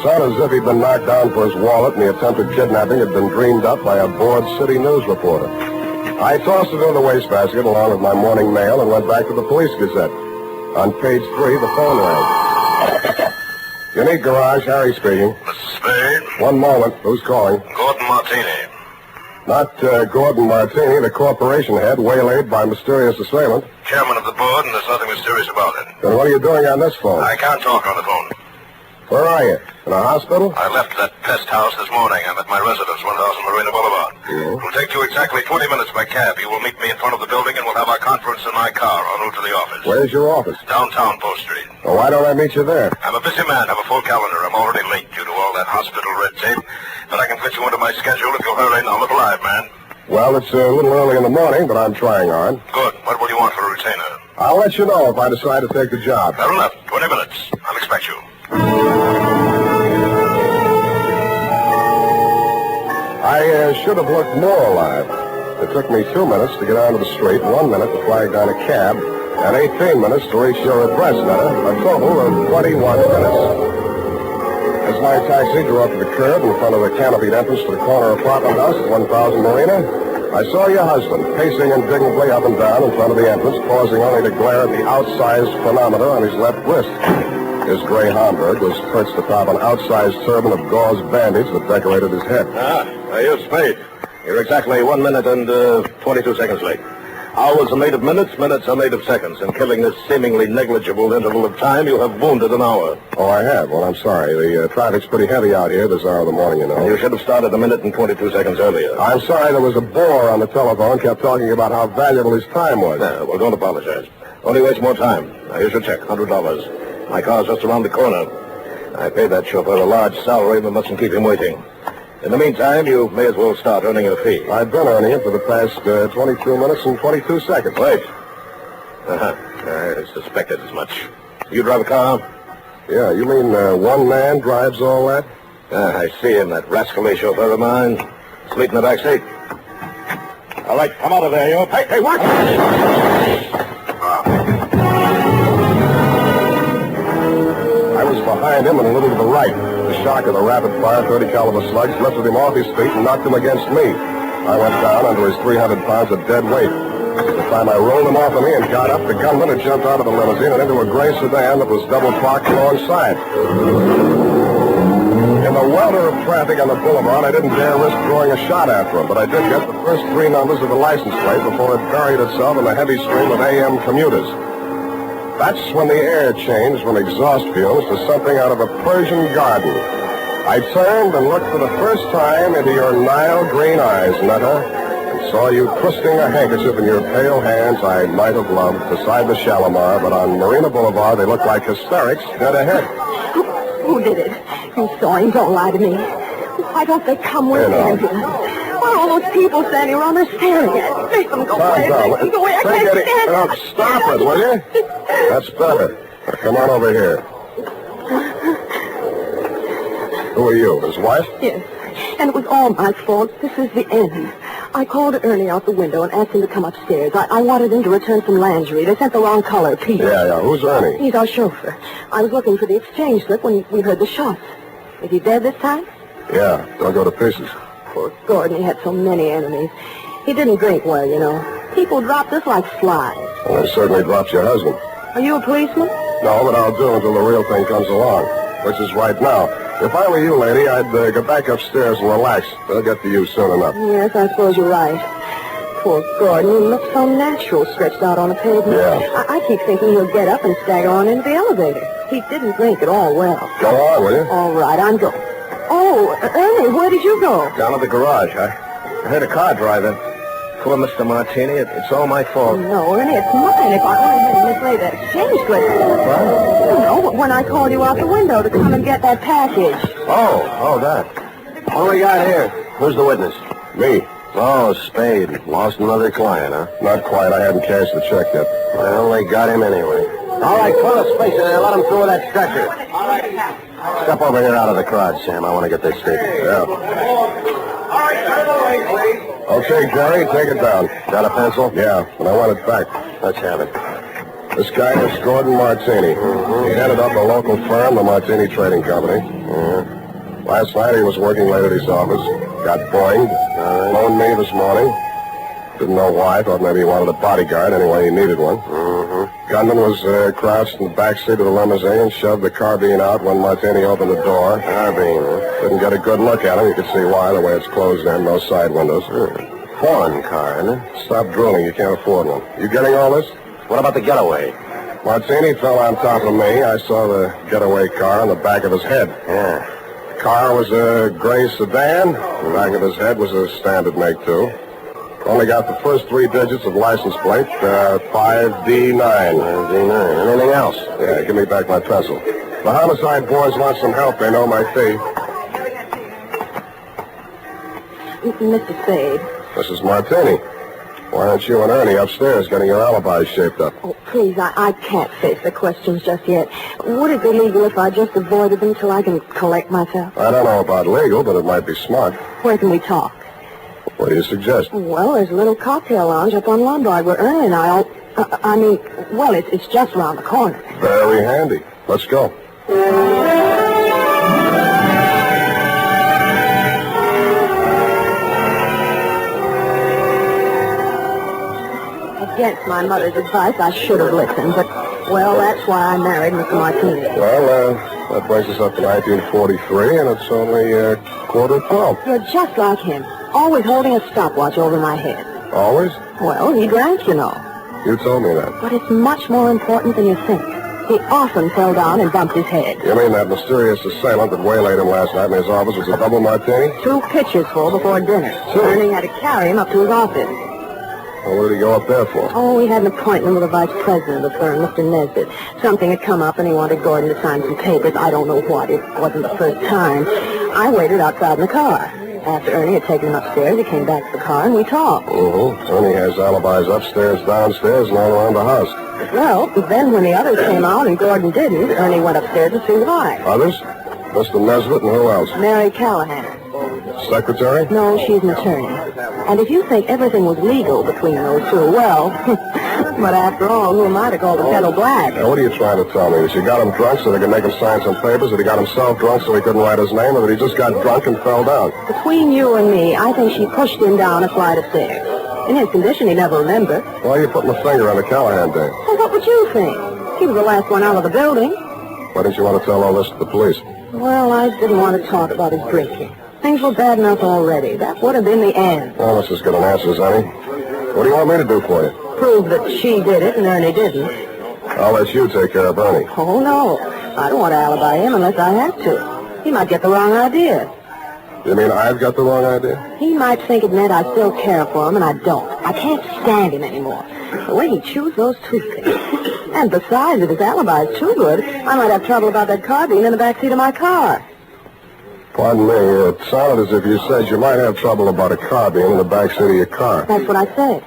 Sounded as if he'd been knocked down for his wallet and the attempted kidnapping had been dreamed up by a bored city news reporter. I tossed it in the wastebasket along with my morning mail and went back to the Police Gazette. On page 3, the phone rang. Unique Garage, Harry speaking. Mrs. Spade? One moment. Who's calling? Gordon Martini. Not Gordon Martini, the corporation head, waylaid by mysterious assailant. Chairman of the board, and there's nothing mysterious about it. Then what are you doing on this phone? I can't talk on the phone. Where are you? In a hospital? I left that pest house this morning. I'm at my residence, 1000 Marina Boulevard. Yeah. It'll take you exactly 20 minutes by cab. You will meet me in front of the building, and we'll have our conference in my car en route to the office. Where's your office? Downtown Post Street. Well, why don't I meet you there? I'm a busy man. Have a full calendar. I'm already late due to all that hospital red tape. But I can fit you into my schedule if you'll hurry. Now, look alive, man. Well, it's a little early in the morning, but I'm trying on. Good. What will you want for a retainer? I'll let you know if I decide to take the job. Fair enough. 20 minutes. I'll expect you. I should have looked more alive. It took me 2 minutes to get onto the street, 1 minute to flag down a cab, and 18 minutes to reach your address, Netta. A total of 21 minutes. As my taxi drew up to the curb in front of the canopied entrance to the corner apartment house at 1000 Marina, I saw your husband pacing indignantly up and down in front of the entrance, pausing only to glare at the outsized chronometer on his left wrist. His gray Homburg was perched atop an outsized turban of gauze bandage that decorated his head. You're Spade. You're exactly 1 minute and 22 seconds late. Hours are made of minutes, minutes are made of seconds. In killing this seemingly negligible interval of time, you have wounded an hour. Oh, I have? Well, I'm sorry. The traffic's pretty heavy out here this hour of the morning, you know. You should have started 1 minute and 22 seconds earlier. I'm sorry there was a bore on the telephone, kept talking about how valuable his time was. Well, don't apologize. Only waste more time. Now, here's your check, $100. My car's just around the corner. I paid that chauffeur a large salary, but mustn't keep him waiting. In the meantime, you may as well start earning a fee. I've been earning it for the past 22 minutes and 22 seconds. Wait. I suspected as much. You drive a car? Yeah, you mean one man drives all that? I see him, that rascally chauffeur of mine. Sleep in the back seat. All right, come out of there, you. Hey, what? I was behind him and a little to the right. The shock of the rapid-fire 30-caliber slugs lifted him off his feet and knocked him against me. I went down under his 300 pounds of dead weight. By the time I rolled him off of me and got up, the gunman had jumped out of the limousine and into a gray sedan that was double parked alongside. In the welter of traffic on the boulevard, I didn't dare risk throwing a shot after him, but I did get the first 3 numbers of the license plate before it buried itself in the heavy stream of AM commuters. That's when the air changed from exhaust fumes to something out of a Persian garden. I turned and looked for the first time into your Nile green eyes, Netta, and saw you twisting a handkerchief in your pale hands I might have loved beside the Shalimar, but on Marina Boulevard they looked like hysterics dead ahead. Who did it? You saw him. Don't lie to me. Why don't they come with me? Why are all those people standing around there staring at me? Make them go away. Make them go away. I can't stand it. Stop it, will you? That's better. Now, come on over here. Who are you, his wife? Yes, and it was all my fault. This is the end. I called Ernie out the window and asked him to come upstairs. I wanted him to return some lingerie. They sent the wrong color, Peter. Yeah. Who's Ernie? He's our chauffeur. I was looking for the exchange slip when we heard the shots. Is he dead this time? Yeah, don't go to pieces. Poor Gordon, he had so many enemies. He didn't drink well, you know. People dropped us like flies. Well, they certainly dropped your husband. Are you a policeman? No, but I'll do until the real thing comes along, which is right now. If I were you, lady, I'd go back upstairs and relax. They'll get to you soon enough. Yes, I suppose you're right. Poor Gordon, he looks so natural stretched out on a pavement. Yeah. I keep thinking he'll get up and stagger on into the elevator. He didn't drink at all well. Go on, will you? All right, I'm going. Oh, Ernie, where did you go? Down at the garage. I heard a car drive in. for, Mr. Martini. It's all my fault. No, Ernie, it's mine. If I only had mislaid that exchange slip. What? You know, when I called you out the window to come and get that package. Oh, that. What do we got here? Who's the witness? Me. Oh, Spade. Lost another client, huh? Not quite. I hadn't cashed the check yet. I only got him anyway. All right, pull a space in there. Let him through with that stretcher. All right. Step over here out of the crowd, Sam. I want to get this straight. Yeah. All right, turn the way, please. Okay, Jerry, take it down. Got a pencil? Yeah, and I want it back. Let's have it. This guy is Gordon Martini. He headed up a local firm, the Martini Trading Company. Last night he was working late at his office. Got boinged. Phoned me this morning. Didn't know why. Thought maybe he wanted a bodyguard. Anyway, he needed one. Gunman was crouched in the back seat of the limousine and shoved the carbine out when Martini opened the door. Carbine, huh? Didn't get a good look at him. You could see why, the way it's closed in, no side windows. Foreign car, isn't it? Stop drooling. You can't afford one. You getting all this? What about the getaway? Martini fell on top of me. I saw the getaway car on the back of his head. Yeah. The car was a gray sedan. The back of his head was a standard make, too. Only got the first 3 digits of license plate, 5D9. 5D9. Anything else? Yeah, give me back my pencil. The homicide boys want some help. They know my fee. Mr. Spade. Mrs. Martini. Why aren't you and Ernie upstairs getting your alibis shaped up? Oh, please, I can't face the questions just yet. Would it be legal if I just avoided them till I can collect myself? I don't know about legal, but it might be smart. Where can we talk? What do you suggest? Well, there's a little cocktail lounge up on Lombard where Ernie and I all... it's just around the corner. Very handy. Let's go. Against my mother's advice, I should have listened, but, well, that's why I married Mr. Martini. Well, that brings us up to 1943, and it's only 11:45. You're just like him, always holding a stopwatch over my head. Always? Well, he drank, you know. You told me that. But it's much more important than you think. He often fell down and bumped his head. You mean that mysterious assailant that waylaid him last night in his office was a double Martini? 2 pitchers full before dinner. 2? Ernie had to carry him up to his office. Well, what did he go up there for? Oh, he had an appointment with the vice president of the firm, Mr. Nesbitt. Something had come up, and he wanted Gordon to sign some papers. I don't know what. It wasn't the first time. I waited outside in the car. After Ernie had taken him upstairs, he came back to the car, and we talked. Ernie has alibis upstairs, downstairs, and all around the house. Well, then when the others came out and Gordon didn't, Ernie went upstairs to see why. Others? Mr. Nesbitt and who else? Mary Callahan. Secretary? No, she's an attorney. And if you think everything was legal between those 2, well, but after all, who am I to call the kettle black? Now, what are you trying to tell me? That you got him drunk so they could make him sign some papers, that he got himself drunk so he couldn't write his name, or that he just got drunk and fell down? Between you and me, I think she pushed him down a flight of stairs. In his condition, he'd never remember. Why are you putting a finger on the Callahan dame? Well, what would you think? He was the last one out of the building. Why didn't you want to tell all this to the police? Well, I didn't want to talk about his drinking. Things were bad enough already. That would have been the end. Well, that's as good an answer as any. What do you want me to do for you? Prove that she did it and Ernie didn't. I'll let you take care of Ernie. Oh, no. I don't want to alibi him unless I have to. He might get the wrong idea. You mean I've got the wrong idea? He might think it meant I still care for him, and I don't. I can't stand him anymore. The way he chews those toothpicks. And besides, if his alibi is too good, I might have trouble about that carbine in the backseat of my car. Pardon me, it sounded as if you said you might have trouble about a carbine in the backseat of your car. That's what I said.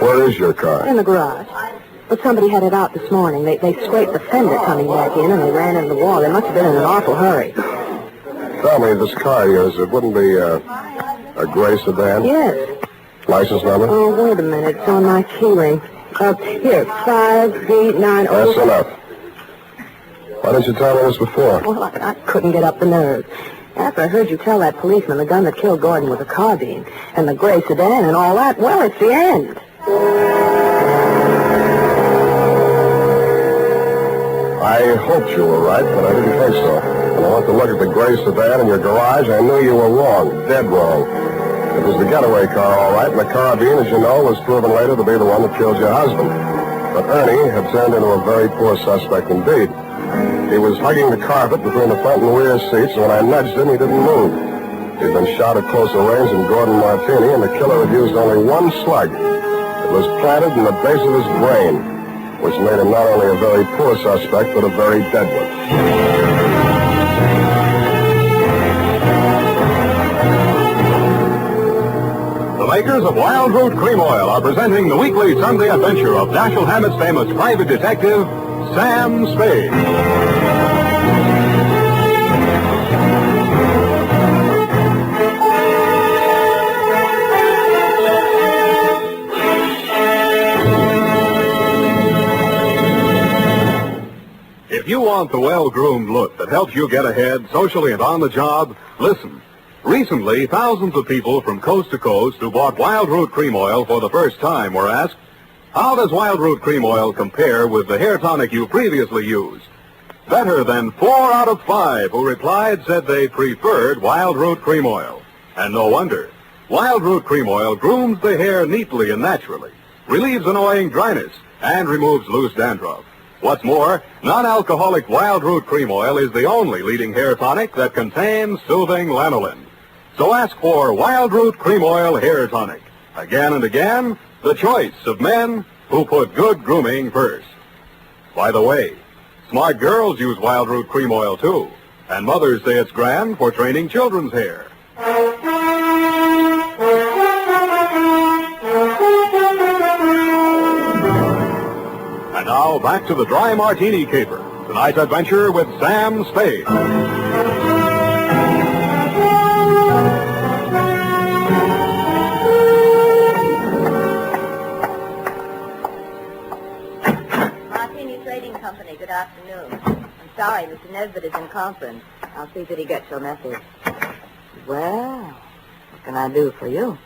Where is your car? In the garage. But somebody had it out this morning. They scraped the fender coming back in, and they ran into the wall. They must have been in an awful hurry. Tell me, this car of yours, it wouldn't be a gray sedan? Yes. License number? Oh, wait a minute. It's on my keyring. Here, 5D90. That's enough. Why didn't you tell me this before? Well, I couldn't get up the nerve. After I heard you tell that policeman the gun that killed Gordon was a carbine, and the gray sedan and all that, well, it's the end. I hoped you were right, but I didn't think so. When I went to look at the gray sedan in your garage, I knew you were wrong, dead wrong. It was the getaway car, all right, and the carbine, as you know, was proven later to be the one that killed your husband. But Ernie had turned into a very poor suspect indeed. He was hugging the carpet between the front and rear seats, and when I nudged him, he didn't move. He'd been shot at closer range than Gordon Martini, and the killer had used only one slug. It was planted in the base of his brain, which made him not only a very poor suspect, but a very dead one. The makers of Wild Root Cream Oil are presenting the weekly Sunday adventure of Dashiell Hammett's famous private detective, Sam Spade. If you want the well-groomed look that helps you get ahead socially and on the job, listen. Recently, thousands of people from coast to coast who bought Wild Root Cream Oil for the first time were asked, how does Wild Root Cream Oil compare with the hair tonic you previously used? Better than 4 out of 5 who replied said they preferred Wild Root Cream Oil. And no wonder. Wild Root Cream Oil grooms the hair neatly and naturally, relieves annoying dryness, and removes loose dandruff. What's more, non-alcoholic Wild Root Cream Oil is the only leading hair tonic that contains soothing lanolin. So ask for Wild Root Cream Oil Hair Tonic. Again and again, the choice of men who put good grooming first. By the way, smart girls use Wild Root Cream Oil too, and mothers say it's grand for training children's hair. And now, back to the Dry Martini Caper. Tonight's adventure with Sam Spade. Martini Trading Company, good afternoon. I'm sorry, Mr. Nesbitt is in conference. I'll see that he gets your message. Well, what can I do for you?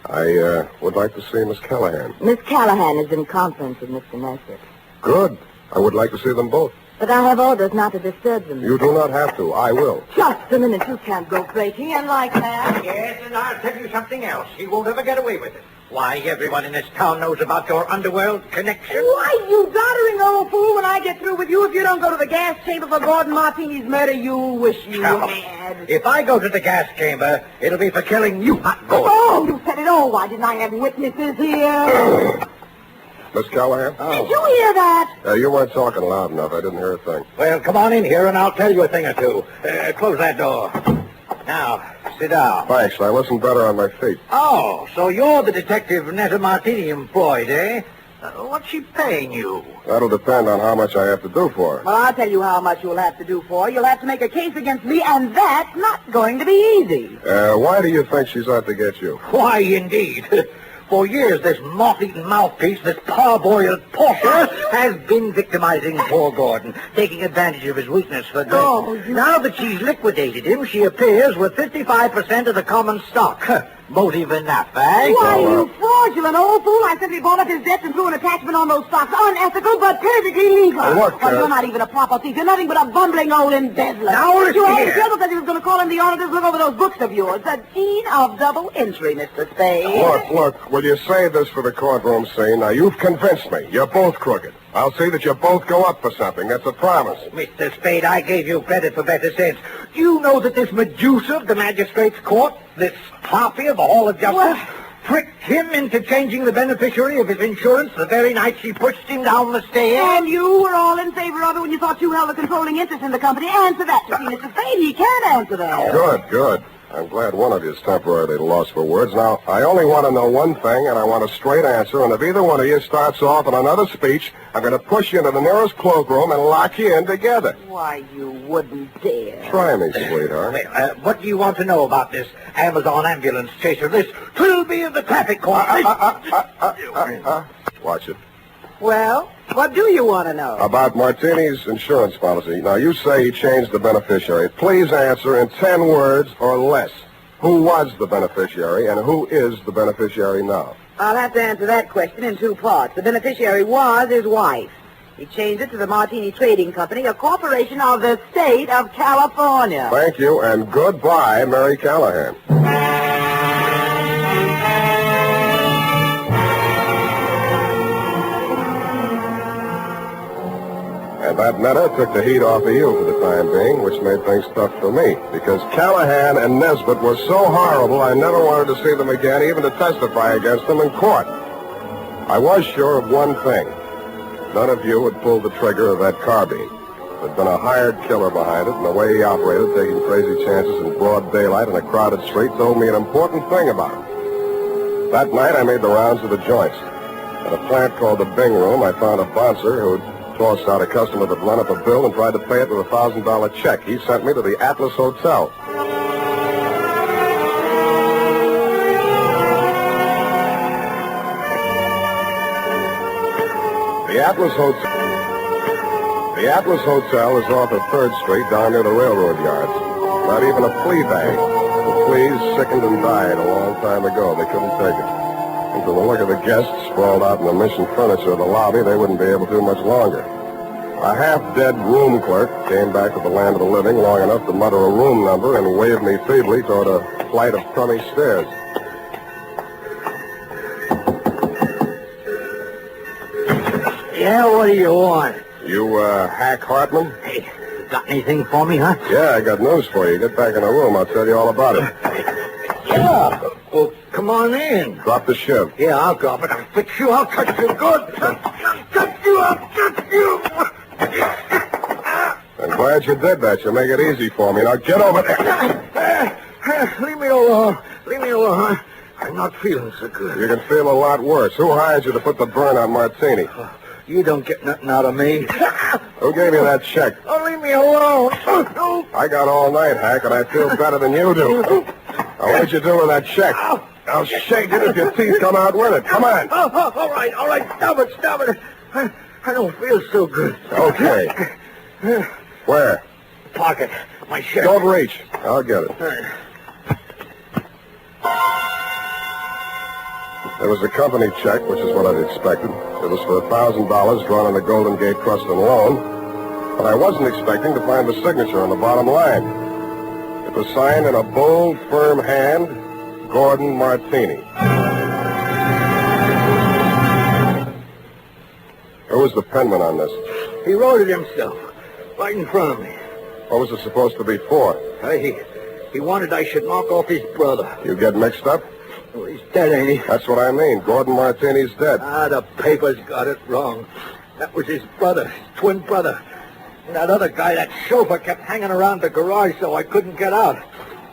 I would like to see Miss Callahan. Miss Callahan is in conference with Mr. Nesbitt. Good. I would like to see them both. But I have orders not to disturb them. You do not have to. I will. Just a minute. You can't go breaking in like that. Yes, and I'll tell you something else. He won't ever get away with it. Why, everyone in this town knows about your underworld connection. Why, you doddering old fool, when I get through with you, if you don't go to the gas chamber for Gordon Martini's murder, you'll wish you had. If I go to the gas chamber, it'll be for killing you, not Gordon. Oh, you said it all. Why didn't I have witnesses here? Miss Callahan? Did you hear that? You weren't talking loud enough. I didn't hear a thing. Well, come on in here and I'll tell you a thing or two. Close that door. Now, sit down. Thanks. I listen better on my feet. Oh, so you're the detective Netta Martini employed, eh? What's she paying you? That'll depend on how much I have to do for her. Well, I'll tell you how much you'll have to do for her. You'll have to make a case against me, and that's not going to be easy. Why do you think she's out to get you? Why, indeed. For years, this moth-eaten mouthpiece, this parboiled porker, has been victimizing poor Gordon, taking advantage of his weakness for good. Oh, Now that she's liquidated him, she appears with 55% of the common stock. Motive enough, eh? Why, you fraudulent old fool. I simply bought up his debts and threw an attachment on those stocks. Unethical, but perfectly legal. Look, Well, you're not even a proper thief. You're nothing but a bumbling old embezzler. Now, listen You here. only killed because he was going to call in the auditors look over those books of yours. The deed of double entry, Mr. Spade. Look, will you save this for the courtroom scene? Now, you've convinced me. You're both crooked. I'll see that you both go up for something. That's a promise. Mr. Spade, I gave you credit for better sense. Do you know that this Medusa of the magistrate's court, this harpy of the Hall of Justice, tricked him into changing the beneficiary of his insurance the very night she pushed him down the stairs? And you were all in favor of it when you thought you held a controlling interest in the company. Answer that. You see, Mr. Spade, he can't answer that. Good. I'm glad one of you is temporarily lost for words. Now, I only want to know one thing, and I want a straight answer, and if either one of you starts off on another speech, I'm going to push you into the nearest cloakroom and lock you in together. Why, you wouldn't dare. Try me, sweetheart. Well, what do you want to know about this Amazon ambulance chaser, this Trilby of the traffic court? Watch it. Well, what do you want to know? About Martini's insurance policy. Now, you say he changed the beneficiary. Please answer in 10 words or less. Who was the beneficiary and who is the beneficiary now? I'll have to answer that question in 2 parts. The beneficiary was his wife. He changed it to the Martini Trading Company, a corporation of the state of California. Thank you, and goodbye, Mary Callahan. And That matter took the heat off of you for the time being, which made things tough for me, because Callahan and Nesbitt were so horrible I never wanted to see them again, even to testify against them in court. I was sure of one thing. None of you had pulled the trigger of that carbine. There'd been a hired killer behind it, and the way he operated, taking crazy chances in broad daylight in a crowded street, told me an important thing about him. That night, I made the rounds of the joints. At a plant called the Bing Room, I found a bouncer who'd tossed out a customer that run up a bill and tried to pay it with a $1,000 check. He sent me to the Atlas Hotel. The Atlas Hotel is off of 3rd Street down near the railroad yards. Not even a flea bag. The fleas sickened and died a long time ago. They couldn't take it. And from the look of the guests sprawled out in the mission furniture of the lobby, they wouldn't be able to much longer. A half-dead room clerk came back to the land of the living long enough to mutter a room number and waved me feebly toward a flight of crummy stairs. Yeah, what do you want? You, Hack Hartman? Hey, got anything for me, huh? Yeah, I got news for you. Get back in the room. I'll tell you all about it. Yeah. Well, come on in. Drop the shiv. Yeah, I'll drop it. I'll fix you. I'll cut you good. I'll cut you. I'll cut you. I'm glad you did that. You make it easy for me. Now get over there. Leave me alone. Leave me alone. I'm not feeling so good. You can feel a lot worse. Who hired you to put the burn on Martini? You don't get nothing out of me. Who gave you that check? Oh, leave me alone. I got all night, Hack, and I feel better than you do. Now, what'd you do with that check? I'll shake it if your teeth come out with it. Come on. All right. Stop it. I don't feel so good. Okay. Where? Pocket. My shirt. Don't reach. I'll get it. There was a company check, which is what I'd expected. It was for $1,000 drawn on the Golden Gate Trust and Loan, but I wasn't expecting to find the signature on the bottom line. It was signed in a bold, firm hand, Gordon Martini. Who was the penman on this? He wrote it himself, right in front of me. What was it supposed to be for? He wanted I should knock off his brother. You get mixed up? Well, he's dead, ain't he? That's what I mean. Gordon Martini's dead. The papers got it wrong. That was his brother, his twin brother. And that other guy, that chauffeur, kept hanging around the garage so I couldn't get out.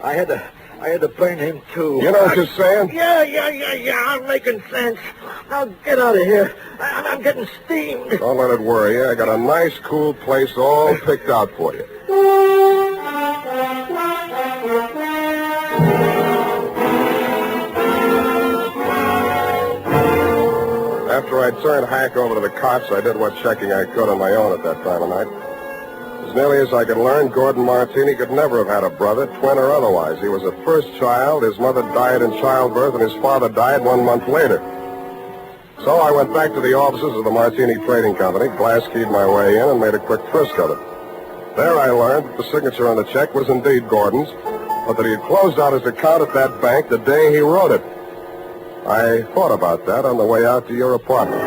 I had to burn him, too. You know what you're saying? Yeah. I'm making sense. Now get out of here. I'm getting steamed. Don't let it worry you. I got a nice, cool place all picked out for you. After I turned Hack over to the cops, I did what checking I could on my own at that time of night. As nearly as I could learn, Gordon Martini could never have had a brother, twin or otherwise. He was a first child. His mother died in childbirth, and his father died 1 month later. So I went back to the offices of the Martini Trading Company, glass-keyed my way in, and made a quick frisk of it. There I learned that the signature on the check was indeed Gordon's, but that he had closed out his account at that bank the day he wrote it. I thought about that on the way out to your apartment.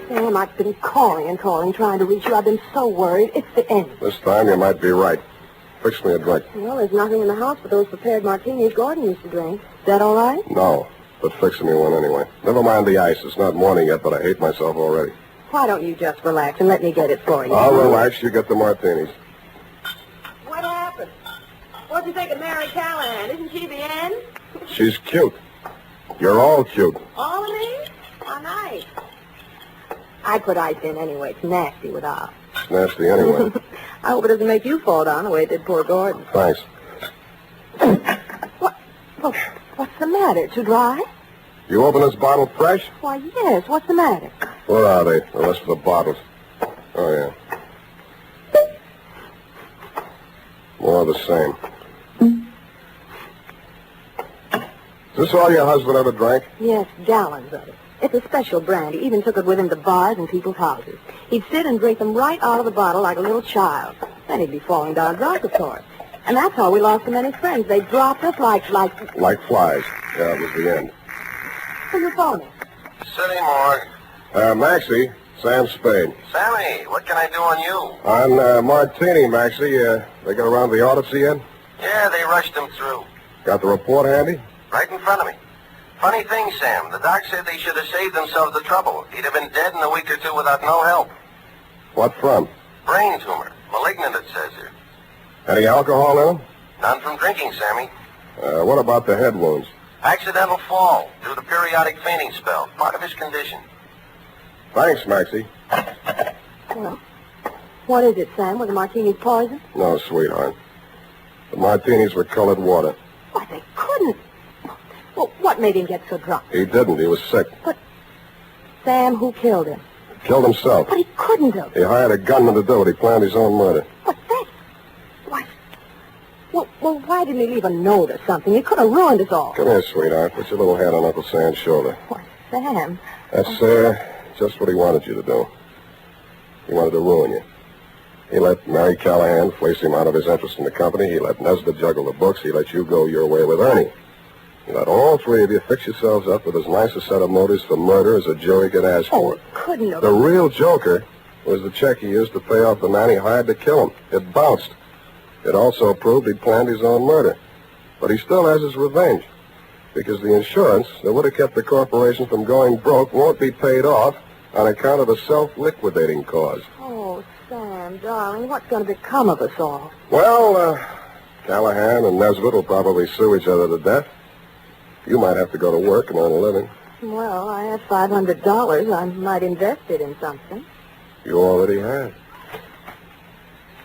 Sam, I've been calling, trying to reach you. I've been so worried. It's the end. This time you might be right. Fix me a drink. Well, there's nothing in the house but those prepared martinis Gordon used to drink. Is that all right? No, but fix me one anyway. Never mind the ice. It's not morning yet, but I hate myself already. Why don't you just relax and let me get it for you? I'll relax. You get the martinis. What happened? What'd you think of Mary Callahan? Isn't she the end? She's cute. You're all cute. All of me? How nice. I put ice in anyway. It's nasty without. It's nasty anyway. I hope it doesn't make you fall down the way it did poor Gordon. Thanks. What's the matter? Too dry? You open this bottle fresh? Why, yes. What's the matter? Where are they? The rest of the bottles. Oh, yeah. More of the same. Is this all your husband ever drank? Yes, gallons of it. It's a special brand. He even took it with him to bars and people's houses. He'd sit and drink them right out of the bottle like a little child. Then he'd be falling down drunk, of course. And that's how we lost so many friends. They dropped us like... Like flies. Yeah, it was the end. for you phoning? City morgue. Maxie, Sam Spade. Sammy, what can I do on you? On Martini, Maxie. They got around to the autopsy yet? Yeah, they rushed him through. Got the report handy? Right in front of me. Funny thing, Sam. The doc said they should have saved themselves the trouble. He'd have been dead in a week or two without no help. What from? Brain tumor. Malignant, it says here. Any alcohol in them? None from drinking, Sammy. What about the head wounds? Accidental fall due to periodic fainting spell. Part of his condition. Thanks, Maxie. Well, what is it, Sam? Was the martini poison? No, sweetheart. The martinis were colored water. Why, they couldn't. Well, what made him get so drunk? He didn't. He was sick. But, Sam, who killed him? Killed himself. But he couldn't have. He hired a gunman to do it. He planned his own murder. But that... Why... Well, why didn't he leave a note or something? He could have ruined us all. Come here, sweetheart. Put your little hand on Uncle Sam's shoulder. Why, Sam... That's, just what he wanted you to do. He wanted to ruin you. He let Mary Callahan fleece him out of his interest in the company. He let Nesbitt juggle the books. He let you go your way with Ernie. He let all three of you fix yourselves up with as nice a set of motives for murder as a jury could ask for. Couldn't have... The real joker was the check he used to pay off the man he hired to kill him. It bounced. It also proved he'd planned his own murder. But he still has his revenge. Because the insurance that would have kept the corporation from going broke won't be paid off on account of a self-liquidating cause. Oh, Sam, darling, what's going to become of us all? Well, Callahan and Nesbitt will probably sue each other to death. You might have to go to work and earn a living. Well, I have $500. I might invest it in something. You already have.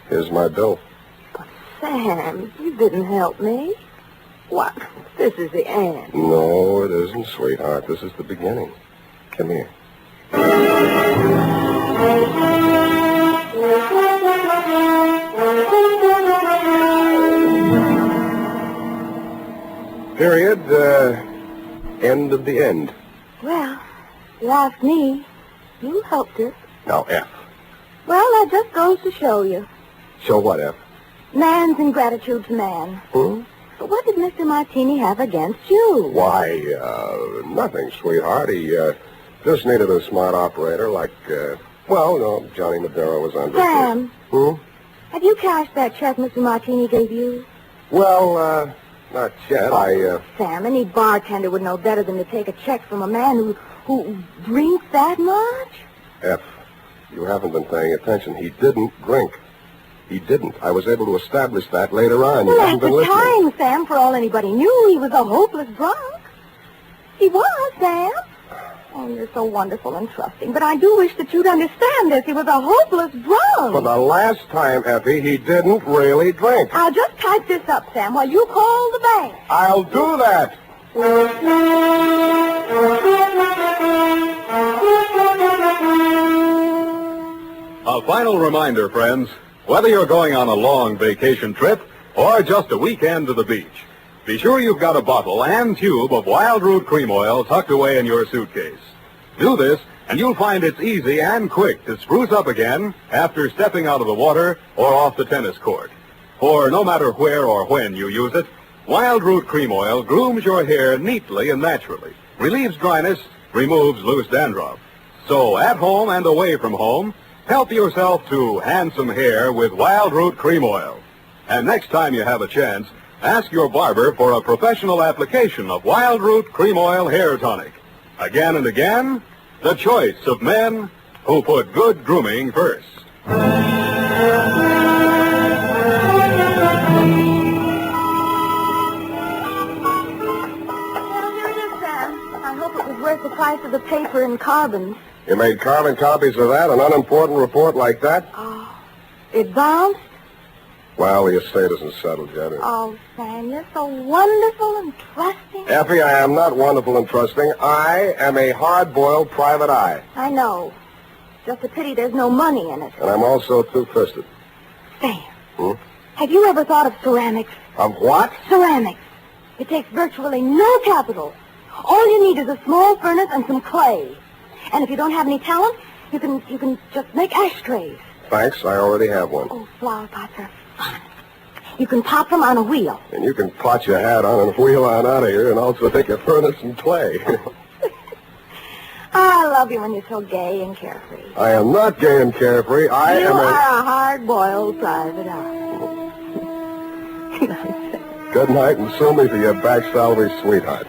Here's my bill. But, Sam, you didn't help me. What? This is the end. No, it isn't, sweetheart. This is the beginning. Come here. Period. End of the end. Well, you ask me. You helped us. Now, F. Well, that just goes to show you. Show what, F? Man's ingratitude to man. But what did Mr. Martini have against you? Why, nothing, sweetheart. He, just needed a smart operator like, Johnny Madero was under. Sam. Have you cashed that check Mr. Martini gave you? Well, not yet. Sam, any bartender would know better than to take a check from a man who drinks that much? F, you haven't been paying attention. He didn't drink. He didn't. I was able to establish that later on. You Well, haven't at the been listening. time, Sam, for all anybody knew, he was a hopeless drunk. He was, Sam. Oh, you're so wonderful and trusting. But I do wish that you'd understand this. He was a hopeless drunk. For the last time, Effie, he didn't really drink. I'll just type this up, Sam, while you call the bank. I'll do that. A final reminder, friends. Whether you're going on a long vacation trip or just a weekend to the beach, be sure you've got a bottle and tube of Wild Root Cream Oil tucked away in your suitcase. Do this, and you'll find it's easy and quick to spruce up again after stepping out of the water or off the tennis court. For no matter where or when you use it, Wild Root Cream Oil grooms your hair neatly and naturally, relieves dryness, removes loose dandruff. So at home and away from home, help yourself to handsome hair with Wild Root Cream Oil. And next time you have a chance, ask your barber for a professional application of Wild Root Cream Oil Hair Tonic. Again and again, the choice of men who put good grooming first. I hope it was worth the price of the paper and carbon. You made carbon copies of that, an unimportant report like that? It bounced? Well, the estate isn't settled yet. Oh, Sam, you're so wonderful and trusting. Effie, I am not wonderful and trusting. I am a hard-boiled private eye. I know. Just a pity there's no money in it. And I'm also two-fisted. Sam, have you ever thought of ceramics? Of what? Ceramics. It takes virtually no capital. All you need is a small furnace and some clay. And if you don't have any talent, you can just make ashtrays. Thanks, I already have one. Oh, flower pots are fun. You can pop them on a wheel. And you can pot your hat on and wheel on out of here and also take a furnace and clay. love you when you're so gay and carefree. I am not gay and carefree. You am are a hard-boiled private eye. Good night, and sue me for your back salary, sweetheart.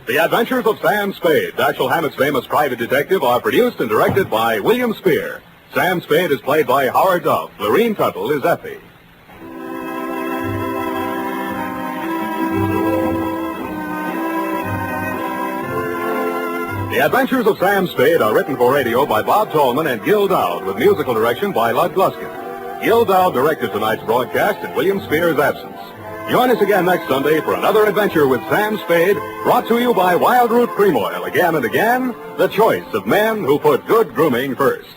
The Adventures of Sam Spade, Dashiell Hammett's famous private detective, are produced and directed by William Spear. Sam Spade is played by Howard Duff. Lorene Tuttle is Effie. The Adventures of Sam Spade are written for radio by Bob Tallman and Gil Dowd, with musical direction by Lud Gluskin. Gil Dowd directed tonight's broadcast in William Spear's absence. Join us again next Sunday for another adventure with Sam Spade, brought to you by Wild Root Cream Oil. Again and again, the choice of men who put good grooming first.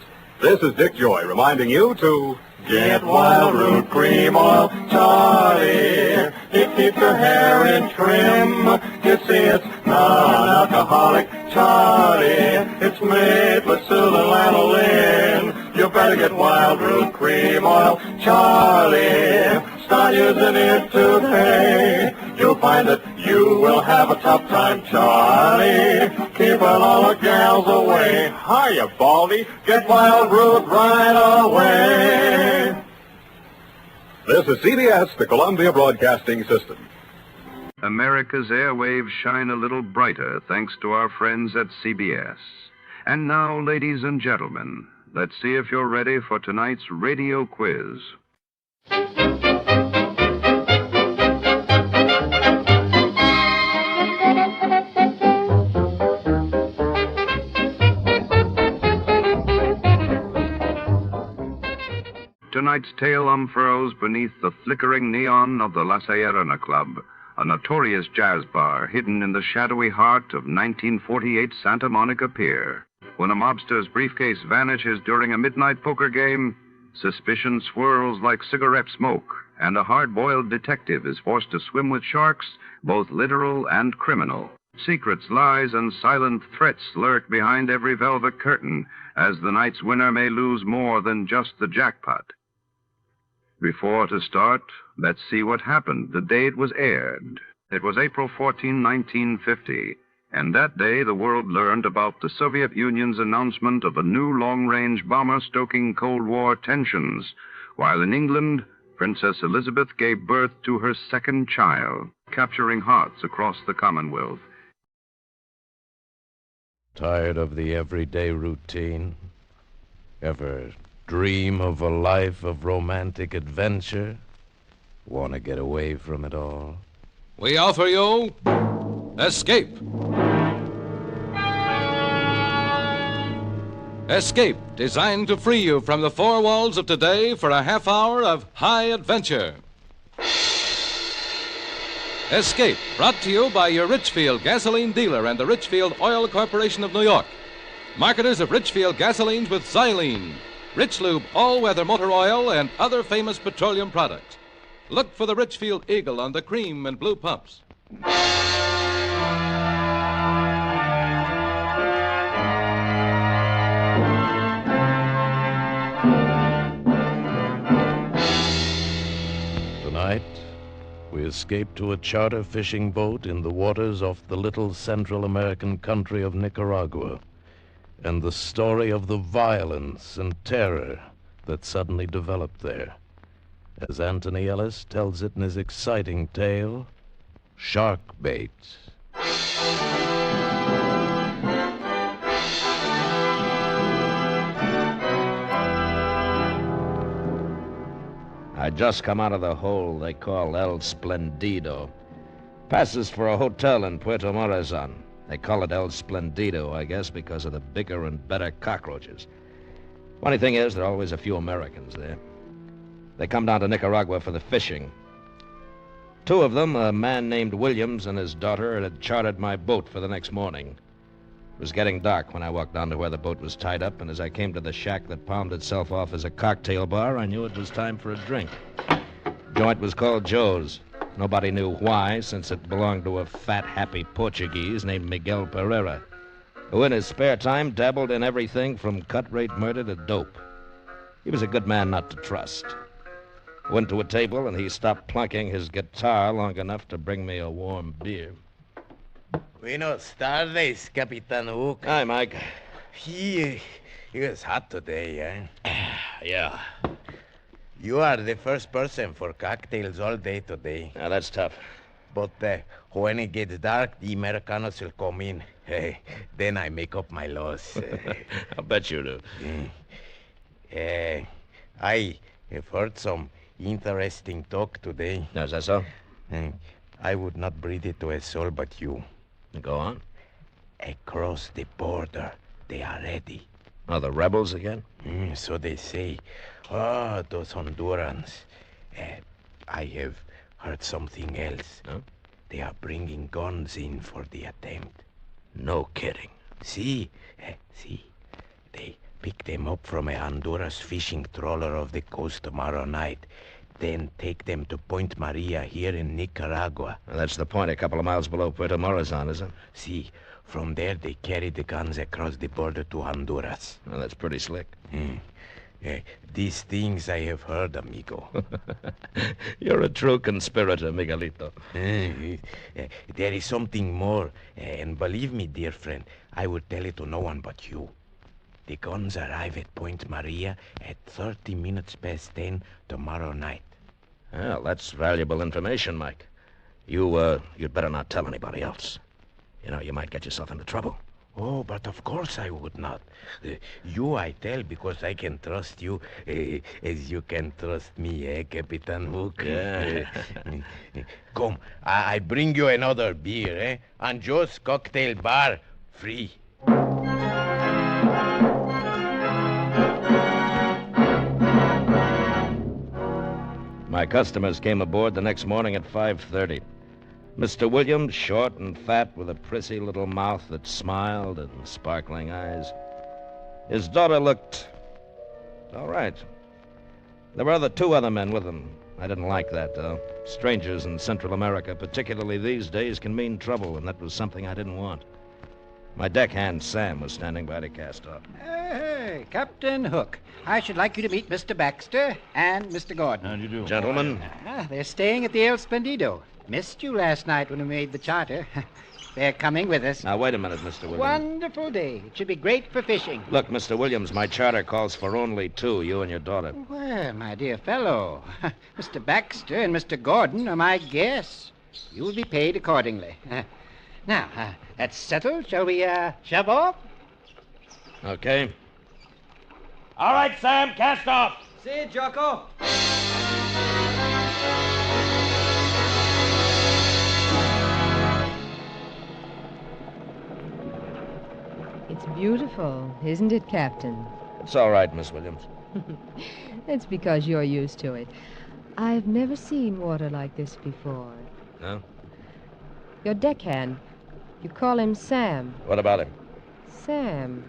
This is Dick Joy reminding you to get Wild Root Cream Oil, Charlie. It keeps your hair in trim. You see, it's non-alcoholic, Charlie. It's made with Sula lanolin. You better get Wild Root Cream Oil, Charlie. Start using it today. You'll find that you will have a tough time, Charlie. Keeping all the gals away. Hiya, Baldy. Get Wild Root right away. This is CBS, the Columbia Broadcasting System. America's airwaves shine a little brighter thanks to our friends at CBS. And now, ladies and gentlemen, let's see if you're ready for tonight's radio quiz. Tonight's tale unfurls beneath the flickering neon of the La Sierra Club, a notorious jazz bar hidden in the shadowy heart of 1948 Santa Monica Pier. When a mobster's briefcase vanishes during a midnight poker game, suspicion swirls like cigarette smoke, and a hard-boiled detective is forced to swim with sharks, both literal and criminal. Secrets, lies, and silent threats lurk behind every velvet curtain, as the night's winner may lose more than just the jackpot. Before to start, let's see what happened the day it was aired. It was April 14, 1950, and that day the world learned about the Soviet Union's announcement of a new long-range bomber stoking Cold War tensions, while in England, Princess Elizabeth gave birth to her second child, capturing hearts across the Commonwealth. Tired of the everyday routine? Ever dream of a life of romantic adventure? Want to get away from it all? We offer you Escape. Escape, designed to free you from the four walls of today for a half hour of high adventure. Escape, brought to you by your Richfield gasoline dealer and the Richfield Oil Corporation of New York. Marketers of Richfield gasolines with xylene, Rich Lube all-weather motor oil, and other famous petroleum products. Look for the Richfield Eagle on the cream and blue pumps. Tonight, we escape to a charter fishing boat in the waters off the little Central American country of Nicaragua, and the story of the violence and terror that suddenly developed there, as Anthony Ellis tells it in his exciting tale, Shark Bait. I just come out of the hole they call El Splendido. Passes for a hotel in Puerto Morazan. They call it El Splendido, I guess, because of the bigger and better cockroaches. Funny thing is, there are always a few Americans there. They come down to Nicaragua for the fishing. Two of them, a man named Williams and his daughter, had chartered my boat for the next morning. It was getting dark when I walked down to where the boat was tied up, and as I came to the shack that palmed itself off as a cocktail bar, I knew it was time for a drink. The joint was called Joe's. Nobody knew why, since it belonged to a fat, happy Portuguese named Miguel Pereira. who in his spare time dabbled in everything from cut-rate murder to dope. He was a good man not to trust. Went to a table, and he stopped plunking his guitar long enough to bring me a warm beer. Buenos tardes, Capitan Hook. Hi, Mike. It was hot today, eh? Yeah. You are the first person for cocktails all day today. Now, that's tough. But when it gets dark, the Americanos will come in. Then I make up my loss. I'll bet you do. I have heard some interesting talk today. Is that so? I would not breathe it to a soul but you. Go on. Across the border, they are ready. Oh, the rebels again? So they say. Oh, those Hondurans. I have heard something else. Huh? They are bringing guns in for the attempt. No kidding. See. They pick them up from a Honduras fishing trawler off the coast tomorrow night. Then take them to Point Maria here in Nicaragua. Well, that's the point a couple of miles below Puerto Morazan, is it? See, from there they carry the guns across the border to Honduras. Well, that's pretty slick. These things I have heard, amigo. You're a true conspirator, Miguelito. There is something more. And believe me, dear friend, I would tell it to no one but you. The guns arrive at Point Maria at 30 minutes past 10 tomorrow night. Well, that's valuable information, Mike. You'd better not tell anybody else. You know, you might get yourself into trouble. Oh, but of course I would not. You I tell because I can trust you as you can trust me, Capitan Hook? Yeah. Come, I bring you another beer, Anjos Cocktail Bar, free. My customers came aboard the next morning at 5:30. Mr. Williams, short and fat, with a prissy little mouth that smiled and sparkling eyes. His daughter looked all right. There were two other men with them. I didn't like that, though. Strangers in Central America, particularly these days, can mean trouble, and that was something I didn't want. My deckhand, Sam, was standing by to cast off. Hey, Captain Hook. I should like you to meet Mr. Baxter and Mr. Gordon. How do you do? Gentlemen. They're staying at the El Splendido. Missed you last night when we made the charter. They're coming with us. Now, wait a minute, Mr. Williams. Wonderful day. It should be great for fishing. Look, Mr. Williams, my charter calls for only two, you and your daughter. Well, my dear fellow, Mr. Baxter and Mr. Gordon are my guests. You will be paid accordingly. Now, that's settled. Shall we shove off? Okay. All right, Sam, cast off. See you, Jocko. It's beautiful, isn't it, Captain? It's all right, Miss Williams. It's because you're used to it. I've never seen water like this before. No? Your deckhand, you call him Sam. What about him? Sam.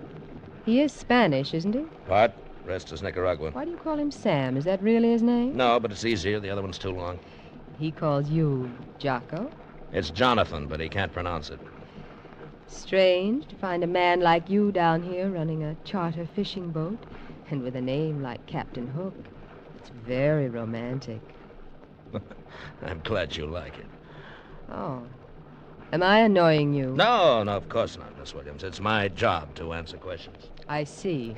He is Spanish, isn't he? Part. Rest is Nicaragua. Why do you call him Sam? Is that really his name? No, but it's easier. The other one's too long. He calls you Jocko? It's Jonathan, but he can't pronounce it. Strange to find a man like you down here running a charter fishing boat, and with a name like Captain Hook. It's very romantic. I'm glad you like it. Oh. Am I annoying you? No, of course not, Miss Williams. It's my job to answer questions. I see.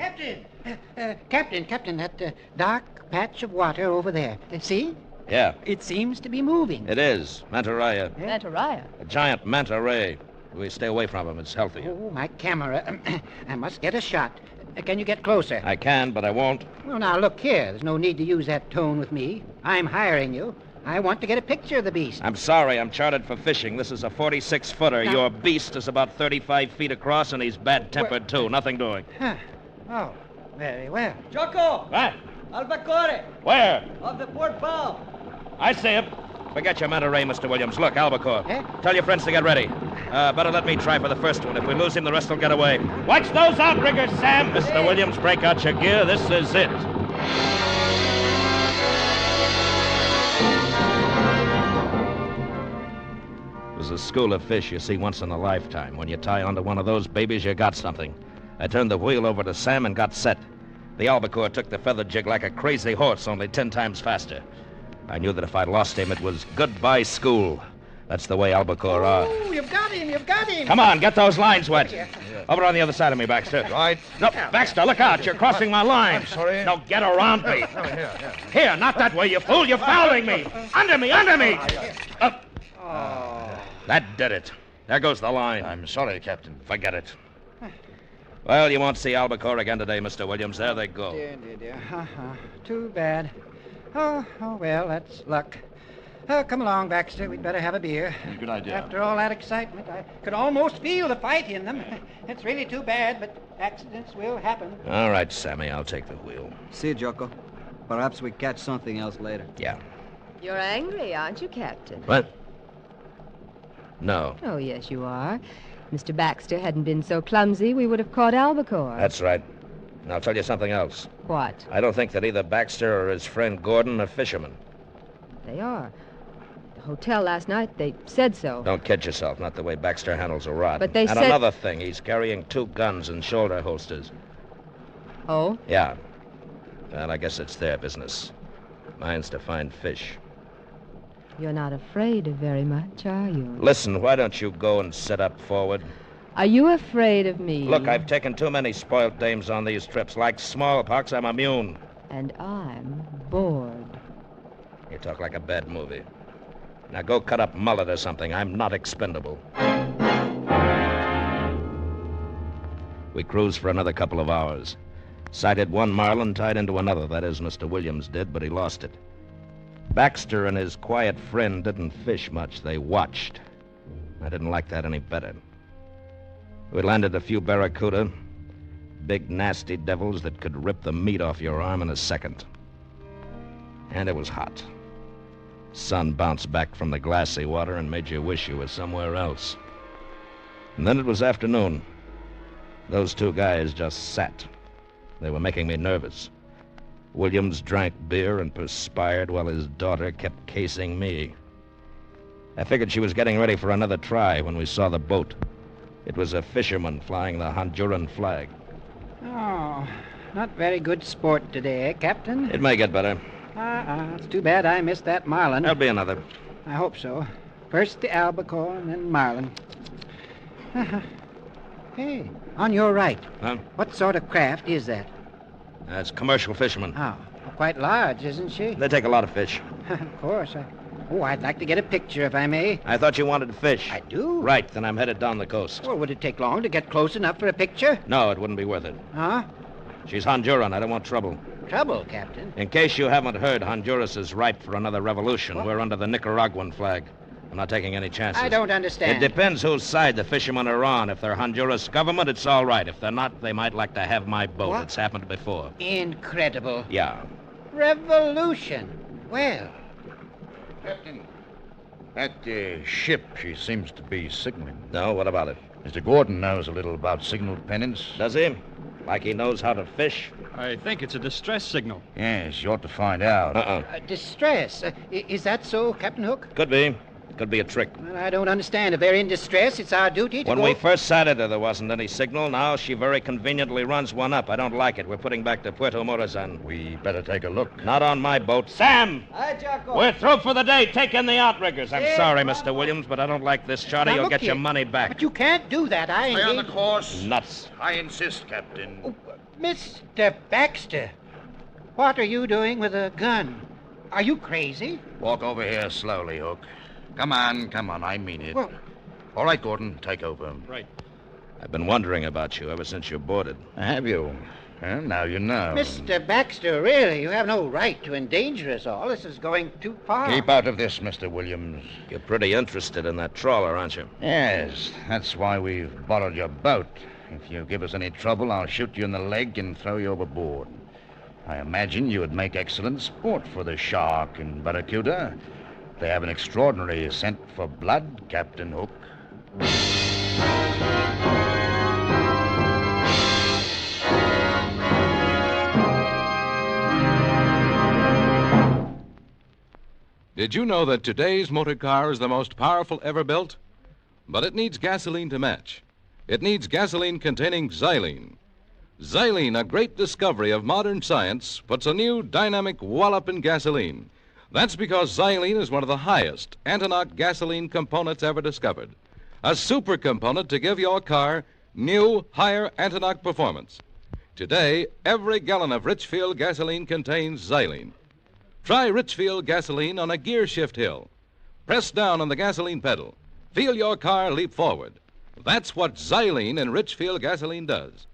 Captain, that dark patch of water over there. See? Yeah. It seems to be moving. It is. Manta raya. Manta raya? A giant manta ray. We stay away from him. It's healthier. Oh, my camera. I must get a shot. Can you get closer? I can, but I won't. Well, now, look here. There's no need to use that tone with me. I'm hiring you. I want to get a picture of the beast. I'm sorry. I'm chartered for fishing. This is a 46-footer. Now... Your beast is about 35 feet across, and he's bad-tempered, too. Nothing doing. Oh, very well. Jocko! What? Albacore! Where? Of the port bow. I see him. Forget your manta ray, Mr. Williams. Look, albacore. Tell your friends to get ready. Better let me try for the first one. If we lose him, the rest will get away. Watch those outriggers, Sam! Mr. Williams, break out your gear. This is it. It was a school of fish you see once in a lifetime. When you tie onto one of those babies, you got something. I turned the wheel over to Sam and got set. The albacore took the feather jig like a crazy horse, only 10 times faster. I knew that if I lost him, it was goodbye school. That's the way albacore are. Oh, you've got him, you've got him. Come on, get those lines wet. Over on the other side of me, Baxter. Right. No, Baxter, look out. You're crossing my line. I'm sorry. Now get around me. Here. Here, not that way, you fool. You're fouling me. Under me. That did it. There goes the line. I'm sorry, Captain. Forget it. Well, you won't see albacore again today, Mr. Williams. There they go. Dear. Too bad. Oh, well, that's luck. Come along, Baxter. We'd better have a beer. Good idea. After all that excitement, I could almost feel the fight in them. It's really too bad, but accidents will happen. All right, Sammy, I'll take the wheel. See you, Jocko. Perhaps we catch something else later. Yeah. You're angry, aren't you, Captain? What? No. Oh, yes, you are. If Mr. Baxter hadn't been so clumsy, we would have caught albacore. That's right. And I'll tell you something else. What? I don't think that either Baxter or his friend Gordon are fishermen. They are. The hotel last night, they said so. Don't kid yourself, not the way Baxter handles a rod. But they and said... another thing, he's carrying 2 guns and shoulder holsters. Oh? Yeah. Well, I guess it's their business. Mine's to find fish. You're not afraid of very much, are you? Listen, why don't you go and sit up forward? Are you afraid of me? Look, I've taken too many spoiled dames on these trips. Like smallpox, I'm immune. And I'm bored. You talk like a bad movie. Now go cut up mullet or something. I'm not expendable. We cruised for another couple of hours. Sighted one marlin tied into another. That is, Mr. Williams did, but he lost it. Baxter and his quiet friend didn't fish much. They watched. I didn't like that any better. We landed a few barracuda, big nasty devils that could rip the meat off your arm in a second. And it was hot. Sun bounced back from the glassy water and made you wish you were somewhere else. And then it was afternoon. Those 2 guys just sat. They were making me nervous. Williams drank beer and perspired while his daughter kept casing me. I figured she was getting ready for another try when we saw the boat. It was a fisherman flying the Honduran flag. Oh, not very good sport today, eh, Captain? It may get better. It's too bad I missed that marlin. There'll be another. I hope so. First the albacore and then marlin. Hey, on your right. Huh? What sort of craft is that? That's commercial fishermen. Oh, quite large, isn't she? They take a lot of fish. Of course. I'd like to get a picture, if I may. I thought you wanted fish. I do. Right, then I'm headed down the coast. Well, would it take long to get close enough for a picture? No, it wouldn't be worth it. Huh? She's Honduran. I don't want trouble. Trouble, Captain? In case you haven't heard, Honduras is ripe for another revolution. We're under the Nicaraguan flag. I'm not taking any chances. I don't understand. It depends whose side the fishermen are on. If they're Honduras government, it's all right. If they're not, they might like to have my boat. What? It's happened before. Incredible. Yeah. Revolution. Well. Captain, that ship, she seems to be signaling. No, what about it? Mr. Gordon knows a little about signal pennants. Does he? Like he knows how to fish? I think it's a distress signal. Yes, you ought to find out. Distress. Is that so, Captain Hook? Could be. Could be a trick. Well, I don't understand. If they're in distress, it's our duty to When go... we first sighted her, there wasn't any signal. Now she very conveniently runs one up. I don't like it. We're putting back to Puerto Morazan. We better take a look. Not on my boat. Sam! Hi, Jocko. We're through for the day. Take in the outriggers. I'm Yes, sorry, Mr. Williams, but I don't like this charter. Now, You'll look get your here. money back. But you can't do that. I Stay on the engaged... course. Nuts. I insist, Captain. Mr. Baxter, what are you doing with a gun? Are you crazy? Walk over here slowly, Hook. Come on. I mean it. Well... All right, Gordon, take over. Right. I've been wondering about you ever since you boarded. Have you? Well, now you know. Mr. Baxter, really, you have no right to endanger us all. This is going too far. Keep out of this, Mr. Williams. You're pretty interested in that trawler, aren't you? Yes, that's why we've borrowed your boat. If you give us any trouble, I'll shoot you in the leg and throw you overboard. I imagine you would make excellent sport for the shark and barracuda. They have an extraordinary scent for blood, Captain Hook. Did you know that today's motor car is the most powerful ever built? but it needs gasoline to match. It needs gasoline containing xylene. Xylene, a great discovery of modern science, puts a new dynamic wallop in gasoline. That's because xylene is one of the highest anti-knock gasoline components ever discovered. A super component to give your car new, higher anti-knock performance. Today, every gallon of Richfield gasoline contains xylene. Try Richfield gasoline on a gear shift hill. Press down on the gasoline pedal. Feel your car leap forward. That's what xylene in Richfield gasoline does.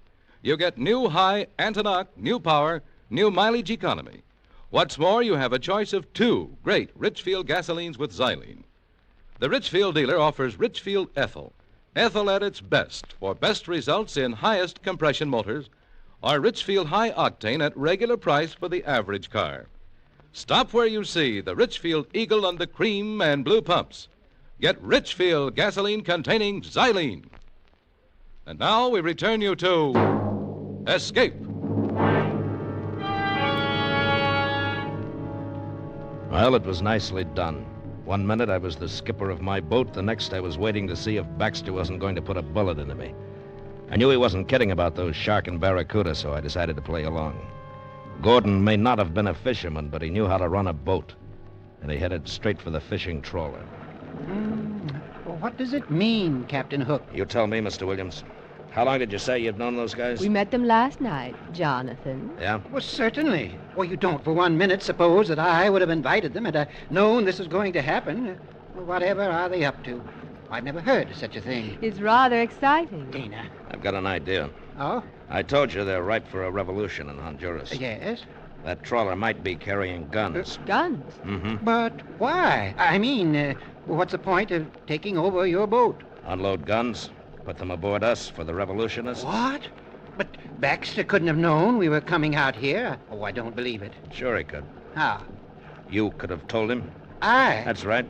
You get new high anti-knock, new power, new mileage economy. What's more, you have a choice of 2 great Richfield gasolines with xylene. The Richfield dealer offers Richfield Ethyl. Ethyl at its best for best results in highest compression motors, or Richfield High Octane at regular price for the average car. Stop where you see the Richfield Eagle on the cream and blue pumps. Get Richfield gasoline containing xylene. And now we return you to Escape. Well, it was nicely done. One minute I was the skipper of my boat, the next I was waiting to see if Baxter wasn't going to put a bullet into me. I knew he wasn't kidding about those shark and barracuda, so I decided to play along. Gordon may not have been a fisherman, but he knew how to run a boat, and he headed straight for the fishing trawler. Well, what does it mean, Captain Hook? You tell me, Mr. Williams. How long did you say you'd known those guys? We met them last night, Jonathan. Yeah? Well, certainly. Well, you don't for 1 minute suppose that I would have invited them had I known this was going to happen. Well, whatever are they up to? I've never heard of such a thing. It's rather exciting. Dana. I've got an idea. Oh? I told you they're ripe for a revolution in Honduras. Yes? That trawler might be carrying guns. Guns? Mm-hmm. But why? I mean, what's the point of taking over your boat? Unload guns, put them aboard us for the revolutionists. What? But Baxter couldn't have known we were coming out here. Oh, I don't believe it. Sure he could. How? You could have told him. I? That's right.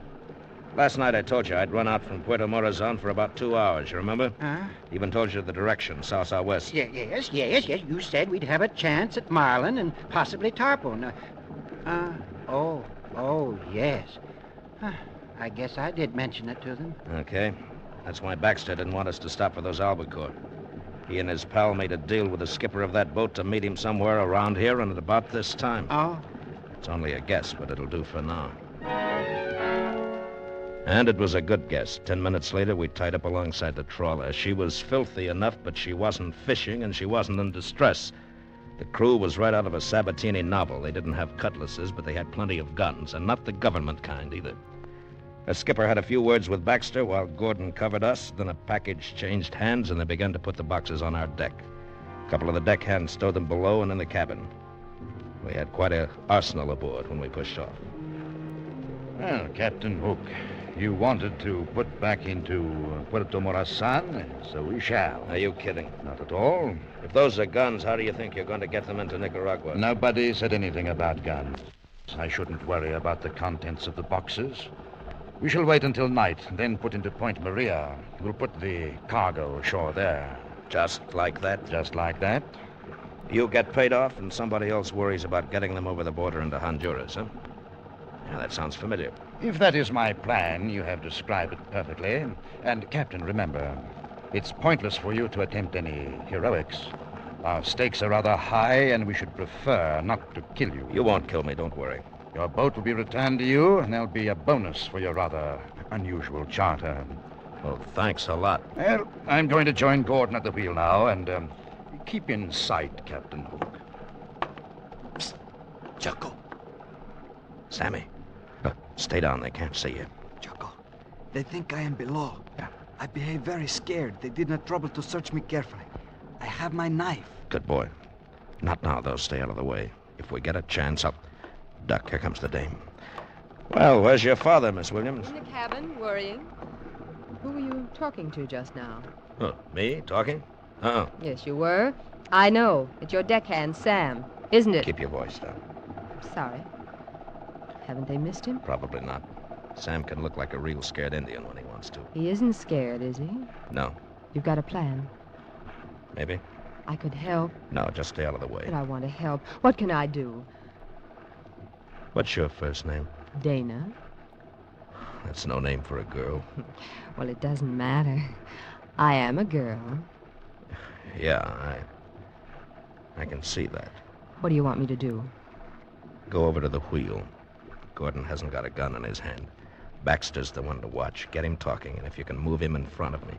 Last night I told you I'd run out from Puerto Morazan for about 2 hours, you remember? Huh? Even told you the direction, south-southwest. Yes. You said we'd have a chance at Marlin and possibly Tarpon. Yes. I guess I did mention it to them. Okay. That's why Baxter didn't want us to stop for those albacore. He and his pal made a deal with the skipper of that boat to meet him somewhere around here and at about this time. Oh? It's only a guess, but it'll do for now. And it was a good guess. 10 minutes later, we tied up alongside the trawler. She was filthy enough, but she wasn't fishing, and she wasn't in distress. The crew was right out of a Sabatini novel. They didn't have cutlasses, but they had plenty of guns, and not the government kind either. The skipper had a few words with Baxter while Gordon covered us. Then a package changed hands, and they began to put the boxes on our deck. A couple of the deckhands stowed them below and in the cabin. We had quite an arsenal aboard when we pushed off. Well, Captain Hook, you wanted to put back into Puerto Morazan, so we shall. Are you kidding? Not at all. If those are guns, how do you think you're going to get them into Nicaragua? Nobody said anything about guns. I shouldn't worry about the contents of the boxes. We shall wait until night, then put into Point Maria. We'll put the cargo ashore there. Just like that? Just like that. You get paid off, and somebody else worries about getting them over the border into Honduras, huh? Yeah, that sounds familiar. If that is my plan, you have described it perfectly. And, Captain, remember, it's pointless for you to attempt any heroics. Our stakes are rather high, and we should prefer not to kill you. You won't kill me, don't worry. Your boat will be returned to you, and there'll be a bonus for your rather unusual charter. Well, thanks a lot. Well, I'm going to join Gordon at the wheel now, and keep in sight, Captain Hook. Psst. Choco. Sammy. Stay down. They can't see you. Choco, they think I am below. Yeah. I behave very scared. They did not trouble to search me carefully. I have my knife. Good boy. Not now, though. Stay out of the way. If we get a chance, I'll... Duck, here comes the dame. Well, where's your father, Miss Williams? In the cabin, worrying. Who were you talking to just now? Huh, me? Talking? Uh-uh. Yes, you were. I know. It's your deckhand, Sam. Isn't it? Keep your voice down. Sorry. Haven't they missed him? Probably not. Sam can look like a real scared Indian when he wants to. He isn't scared, is he? No. You've got a plan. Maybe. I could help. No, just stay out of the way. But I want to help. What can I do? What's your first name? Dana. That's no name for a girl. Well, it doesn't matter. I am a girl. Yeah, I can see that. What do you want me to do? Go over to the wheel. Gordon hasn't got a gun in his hand. Baxter's the one to watch. Get him talking, and if you can move him in front of me,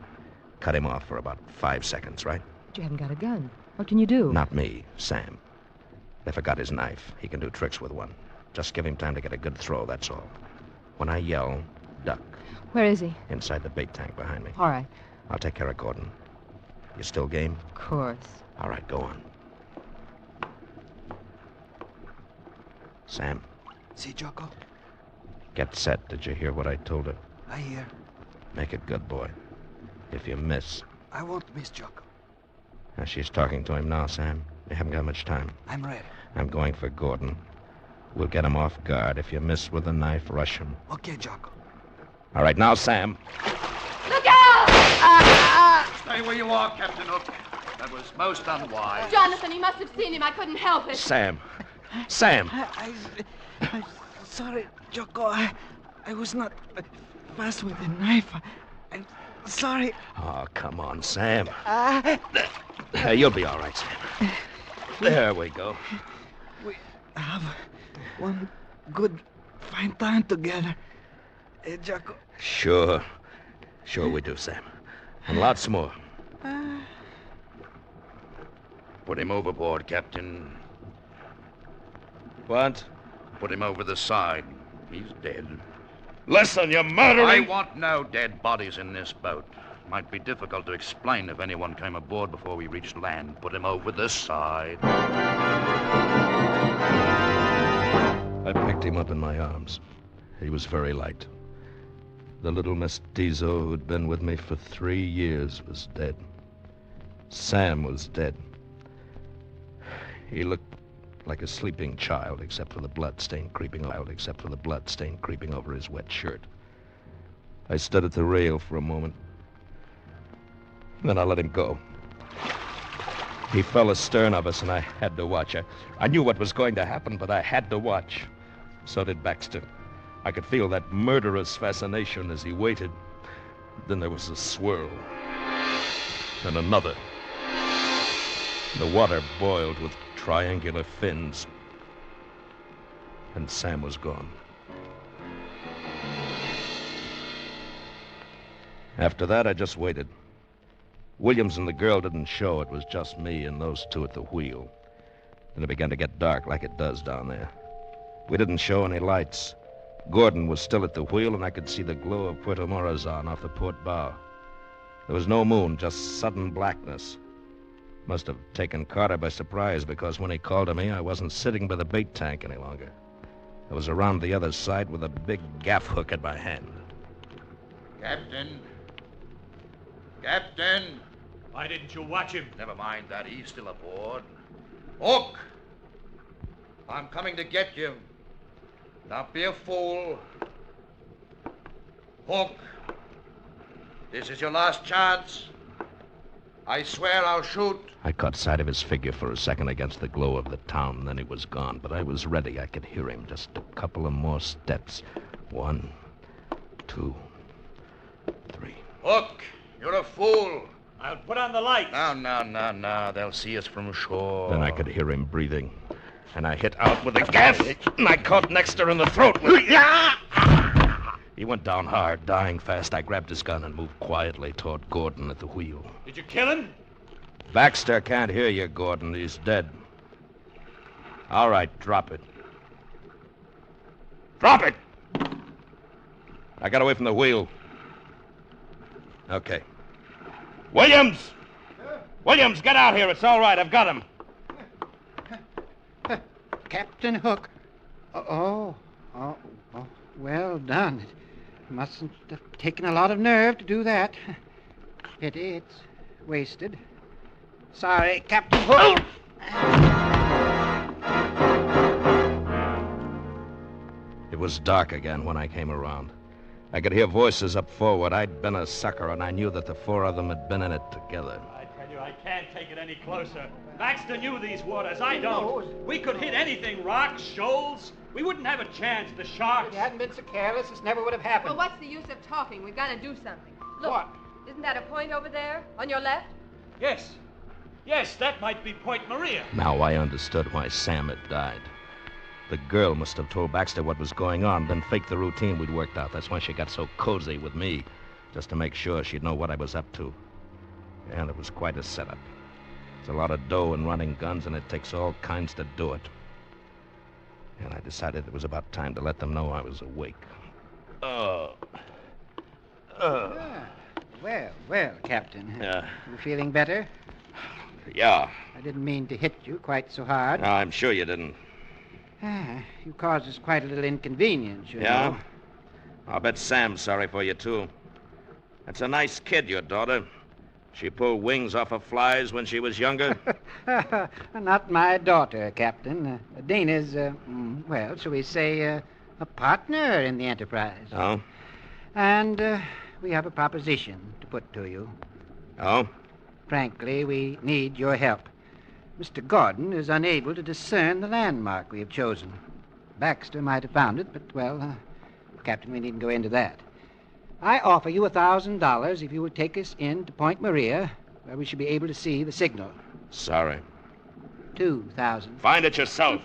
cut him off for about 5 seconds, right? But you haven't got a gun. What can you do? Not me, Sam. If I got his knife, he can do tricks with one. Just give him time to get a good throw, that's all. When I yell, duck. Where is he? Inside the bait tank behind me. All right. I'll take care of Gordon. You still game? Of course. All right, go on. Sam. See, Jocko? Get set. Did you hear what I told her? I hear. Make it good, boy. If you miss... I won't miss, Jocko. Now, she's talking to him now, Sam. You haven't got much time. I'm ready. I'm going for Gordon. We'll get him off guard. If you miss with a knife, rush him. Okay, Jocko. All right, now, Sam. Look out! Stay where you are, Captain Hook. That was most unwise. Jonathan, he must have seen him. I couldn't help it. Sam. Sam. I'm sorry, Jocko. I was not fast with the knife. I'm sorry. Oh, come on, Sam. You'll be all right, Sam. There we go. We have one good, fine time together. Jocko. Sure. Sure we do, Sam. And lots more. Put him overboard, Captain. What? Put him over the side. He's dead. Listen, you murdering... I want no dead bodies in this boat. Might be difficult to explain if anyone came aboard before we reached land. Put him over the side. I picked him up in my arms. He was very light. The little mestizo who'd been with me for 3 years was dead. Sam was dead. He looked like a sleeping child, except for the blood stain creeping over his wet shirt. I stood at the rail for a moment. Then I let him go. He fell astern of us, and I had to watch. I knew what was going to happen, but I had to watch. So did Baxter. I could feel that murderous fascination as he waited. Then there was a swirl. And another. The water boiled with triangular fins. And Sam was gone. After that, I just waited. Williams and the girl didn't show. It was just me and those two at the wheel. Then it began to get dark like it does down there. We didn't show any lights. Gordon was still at the wheel, and I could see the glow of Puerto Morazan off the port bow. There was no moon, just sudden blackness. Must have taken Carter by surprise, because when he called to me, I wasn't sitting by the bait tank any longer. I was around the other side with a big gaff hook in my hand. Captain. Captain. Why didn't you watch him? Never mind that. He's still aboard. Hook! I'm coming to get you. Don't be a fool. Hook. This is your last chance. I swear I'll shoot. I caught sight of his figure for a second against the glow of the town, and then he was gone. But I was ready. I could hear him. Just a couple of more steps. 1, 2, 3. Hook, you're a fool. I'll put on the lights. No. They'll see us from shore. Then I could hear him breathing. And I hit out with a gaff, and I caught Nexter in the throat. He went down hard, dying fast. I grabbed his gun and moved quietly toward Gordon at the wheel. Did you kill him? Baxter can't hear you, Gordon. He's dead. All right, drop it. Drop it! I got away from the wheel. Okay. Williams! Williams, get out here. It's all right. I've got him. Captain Hook. Oh, well done. It mustn't have taken a lot of nerve to do that. Pity it's wasted. Sorry, Captain Hook. It was dark again when I came around. I could hear voices up forward. I'd been a sucker, and I knew that the 4 of them had been in it together. I tell you, I can't take it any closer. Baxter knew these waters. I don't. We could hit anything. Rocks, shoals. We wouldn't have a chance. The sharks. If you hadn't been so careless, this never would have happened. Well, what's the use of talking? We've got to do something. Look, What? Isn't that a point over there? On your left? Yes. Yes, that might be Point Maria. Now I understood why Sam had died. The girl must have told Baxter what was going on, then faked the routine we'd worked out. That's why she got so cozy with me, just to make sure she'd know what I was up to. And it was quite a setup. It's a lot of dough and running guns, and it takes all kinds to do it. And I decided it was about time to let them know I was awake. Well, Captain. Yeah. You feeling better? Yeah. I didn't mean to hit you quite so hard. No, I'm sure you didn't. You caused us quite a little inconvenience, you Yeah? know. I'll bet Sam's sorry for you, too. That's a nice kid, your daughter. She pulled wings off of flies when she was younger. Not my daughter, Captain. Dana's, well, shall we say, a partner in the enterprise. Oh? And we have a proposition to put to you. Oh? Frankly, we need your help. Mr. Gordon is unable to discern the landmark we have chosen. Baxter might have found it, but, well, Captain, we needn't go into that. I offer you $1,000 if you will take us in to Point Maria, where we should be able to see the signal. Sorry. 2,000. Find it yourself.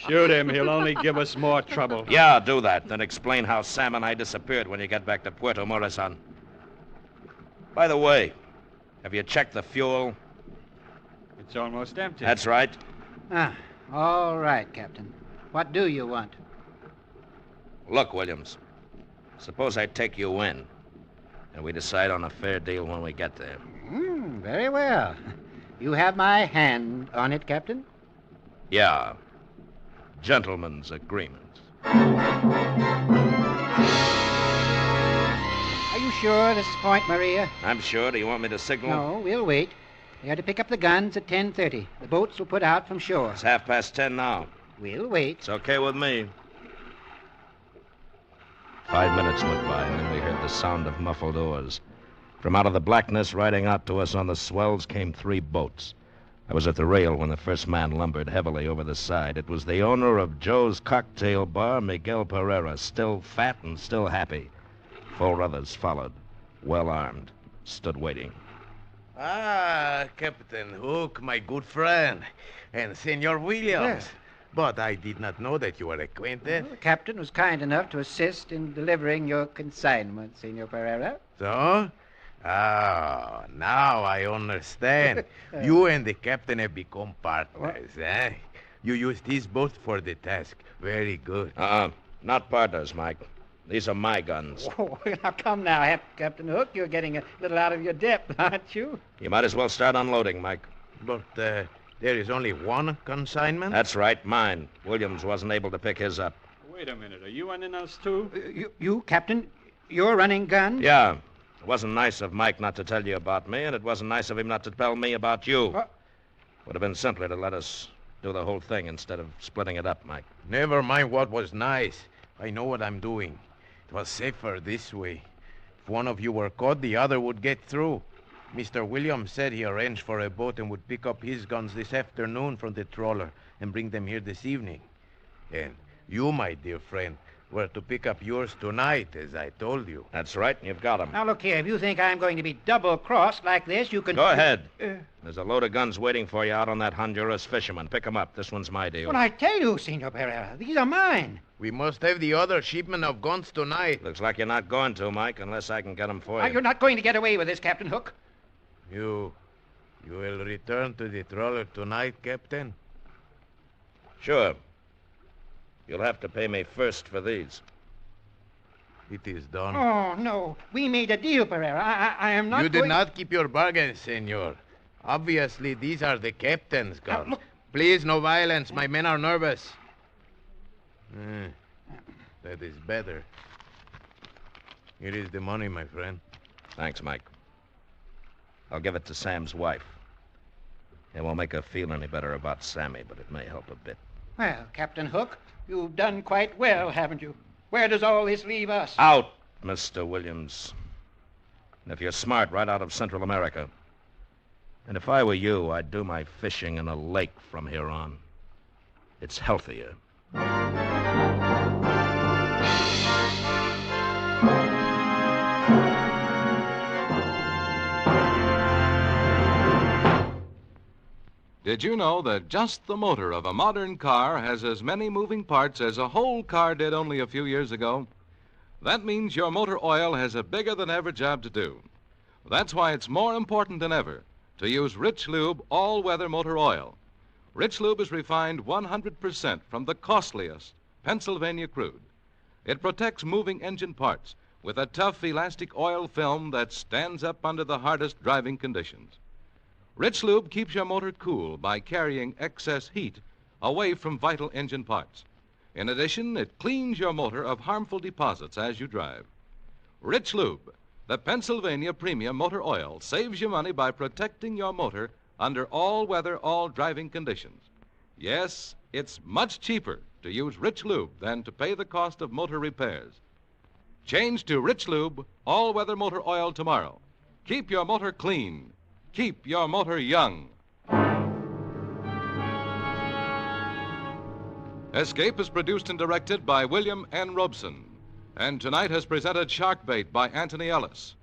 Shoot him. He'll only give us more trouble. Yeah, do that. Then explain how Sam and I disappeared when you get back to Puerto Morazan. By the way, have you checked the fuel? It's almost empty. That's right. All right, Captain. What do you want? Look, Williams. Suppose I take you in, and we decide on a fair deal when we get there. Very well. You have my hand on it, Captain? Yeah. Gentleman's agreement. Are you sure this is Point Maria? I'm sure. Do you want me to signal? No, we'll wait. They are to pick up the guns at 10:30. The boats will put out from shore. It's 10:30 now. We'll wait. It's okay with me. 5 minutes went by, and then we heard the sound of muffled oars. From out of the blackness, riding out to us on the swells, came 3 boats. I was at the rail when the first man lumbered heavily over the side. It was the owner of Joe's Cocktail Bar, Miguel Pereira, still fat and still happy. 4 others followed, well armed, stood waiting. Captain Hook, my good friend, and Senor Williams. Yes. But I did not know that you were acquainted. Well, the captain was kind enough to assist in delivering your consignment, Senor Pereira. So? Oh, now I understand. You and the captain have become partners, eh? You use this boat for the task. Very good. Not partners, Mike. These are my guns. Oh, now come now, Captain Hook. You're getting a little out of your depth, aren't you? You might as well start unloading, Mike. But there is only one consignment? That's right, mine. Williams wasn't able to pick his up. Wait a minute. Are you running us, too? You, Captain? You're running guns? Yeah. It wasn't nice of Mike not to tell you about me, and it wasn't nice of him not to tell me about you. Would have been simpler to let us do the whole thing instead of splitting it up, Mike. Never mind what was nice. I know what I'm doing. It was safer this way. If one of you were caught, the other would get through. Mr. Williams said he arranged for a boat and would pick up his guns this afternoon from the trawler and bring them here this evening. And you, my dear friend, were to pick up yours tonight, as I told you. That's right, and you've got them. Now, look here. If you think I'm going to be double-crossed like this, you can... Go ahead. There's a load of guns waiting for you out on that Honduras fisherman. Pick them up. This one's my deal. Well, I tell you, Senor Pereira, these are mine. We must have the other shipment of guns tonight. Looks like you're not going to, Mike, unless I can get them for you. You're not going to get away with this, Captain Hook. You will return to the trawler tonight, Captain? Sure. You'll have to pay me first for these. It is done. Oh, no. We made a deal, Pereira. I am not You did not keep your bargain, senor. Obviously, these are the captain's guns. Look. Please, no violence. My men are nervous. That is better. Here is the money, my friend. Thanks, Mike. I'll give it to Sam's wife. It won't make her feel any better about Sammy, but it may help a bit. Well, Captain Hook, you've done quite well, haven't you? Where does all this leave us? Out, Mr. Williams. And if you're smart, right out of Central America. And if I were you, I'd do my fishing in a lake from here on. It's healthier. Did you know that just the motor of a modern car has as many moving parts as a whole car did only a few years ago? That means your motor oil has a bigger than ever job to do. That's why it's more important than ever to use Rich Lube all-weather motor oil. Rich Lube is refined 100% from the costliest Pennsylvania crude. It protects moving engine parts with a tough elastic oil film that stands up under the hardest driving conditions. Rich Lube keeps your motor cool by carrying excess heat away from vital engine parts. In addition, it cleans your motor of harmful deposits as you drive. Rich Lube, the Pennsylvania premium motor oil, saves you money by protecting your motor under all-weather, all-driving conditions. Yes, it's much cheaper to use Rich Lube than to pay the cost of motor repairs. Change to Rich Lube all-weather motor oil tomorrow. Keep your motor clean. Keep your motor young. Escape is produced and directed by William N. Robeson, and tonight has presented Shark Bait by Anthony Ellis.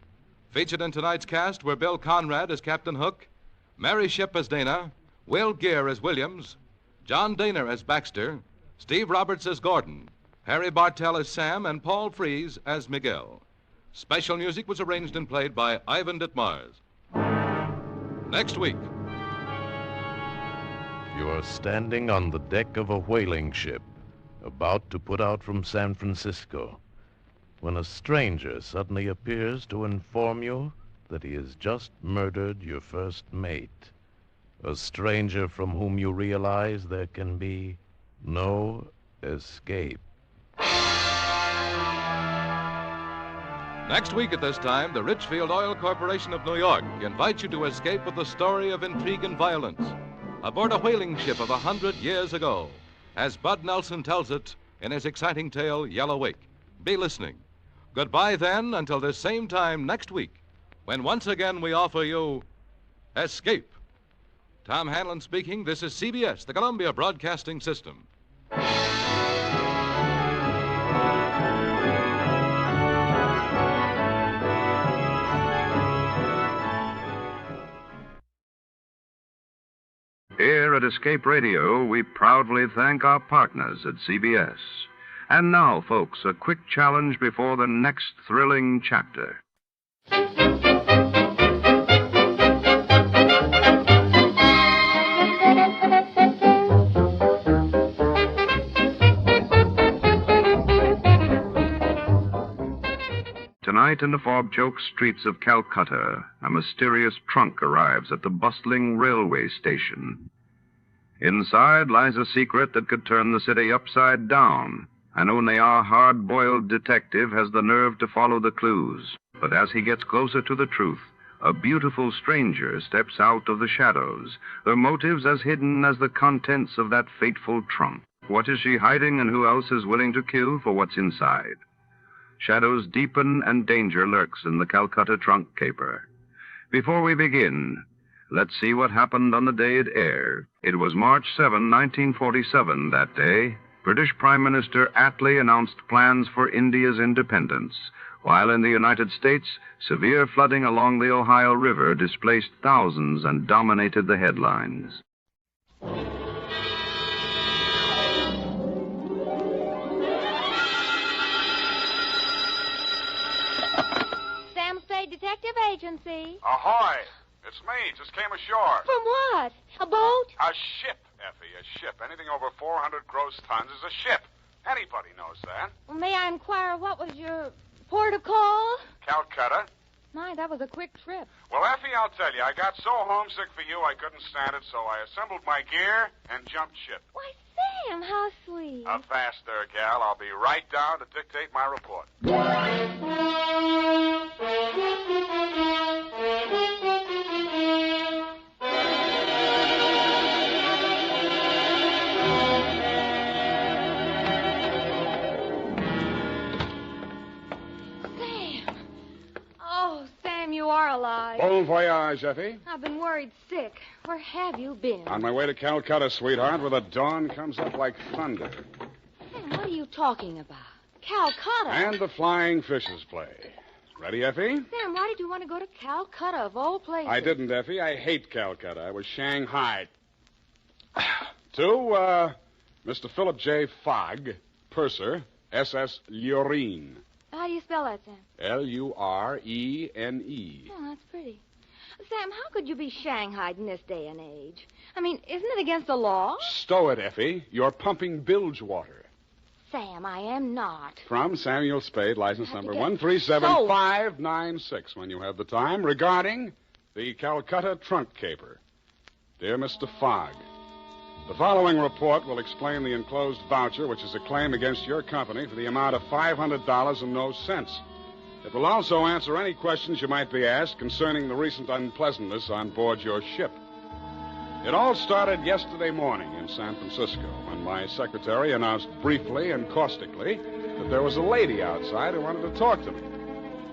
Featured in tonight's cast were Bill Conrad as Captain Hook, Mary Shipp as Dana, Will Gear as Williams, John Daner as Baxter, Steve Roberts as Gordon, Harry Bartell as Sam, and Paul Frees as Miguel. Special music was arranged and played by Ivan Ditmars. Next week. You are standing on the deck of a whaling ship, about to put out from San Francisco, when a stranger suddenly appears to inform you that he has just murdered your first mate. A stranger from whom you realize there can be no escape. Next week at this time, the Richfield Oil Corporation of New York invites you to escape with the story of intrigue and violence aboard a whaling ship of 100 years ago, as Bud Nelson tells it in his exciting tale, Yellow Wake. Be listening. Goodbye then until this same time next week, when once again we offer you Escape. Tom Hanlon speaking. This is CBS, the Columbia Broadcasting System. Here at Escape Radio, we proudly thank our partners at CBS. And now, folks, a quick challenge before the next thrilling chapter. Tonight in the fog-choked streets of Calcutta, a mysterious trunk arrives at the bustling railway station. Inside lies a secret that could turn the city upside down, and only our hard-boiled detective has the nerve to follow the clues. But as he gets closer to the truth, a beautiful stranger steps out of the shadows, her motives as hidden as the contents of that fateful trunk. What is she hiding, and who else is willing to kill for what's inside? Shadows deepen and danger lurks in the Calcutta trunk caper. Before we begin, let's see what happened on the day it aired. It was March 7, 1947, that day. British Prime Minister Attlee announced plans for India's independence, while in the United States, severe flooding along the Ohio River displaced thousands and dominated the headlines. Sam Spade Detective Agency. Ahoy! It's me. Just came ashore. From what? A boat? A ship, Effie, a ship. Anything over 400 gross tons is a ship. Anybody knows that. May I inquire what was your port of call? Calcutta. My, that was a quick trip. Well, Effie, I'll tell you, I got so homesick for you I couldn't stand it, so I assembled my gear and jumped ship. Why, Sam, how sweet. A fast there, gal. I'll be right down to dictate my report. you are alive. Bon voyage, Effie. I've been worried sick. Where have you been? On my way to Calcutta, sweetheart, where the dawn comes up like thunder. Sam, what are you talking about? Calcutta? And the flying fishes play. Ready, Effie? Sam, why did you want to go to Calcutta, of all places? I didn't, Effie. I hate Calcutta. I was Shanghai. To, Mr. Philip J. Figg, purser, SS Lurene. How do you spell that, Sam? Lurene. Oh, that's pretty. Sam, how could you be shanghaied in this day and age? I mean, isn't it against the law? Stow it, Effie. You're pumping bilge water. Sam, I am not. From Samuel Spade, license number 137596, when you have the time, regarding the Calcutta trunk caper. Dear Mr. Figg, the following report will explain the enclosed voucher, which is a claim against your company for the amount of $500 and no cents. It will also answer any questions you might be asked concerning the recent unpleasantness on board your ship. It all started yesterday morning in San Francisco when my secretary announced briefly and caustically that there was a lady outside who wanted to talk to me.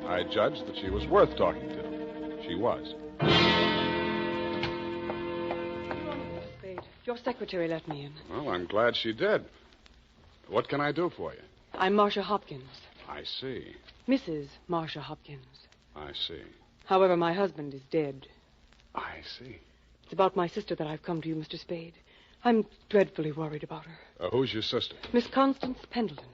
I judged that she was worth talking to. She was. Spade, your secretary let me in. Well, I'm glad she did. What can I do for you? I'm Marcia Hopkins. I see. Mrs. Marcia Hopkins. I see. However, my husband is dead. I see. It's about my sister that I've come to you, Mr. Spade. I'm dreadfully worried about her. Who's your sister? Miss Constance Pendleton.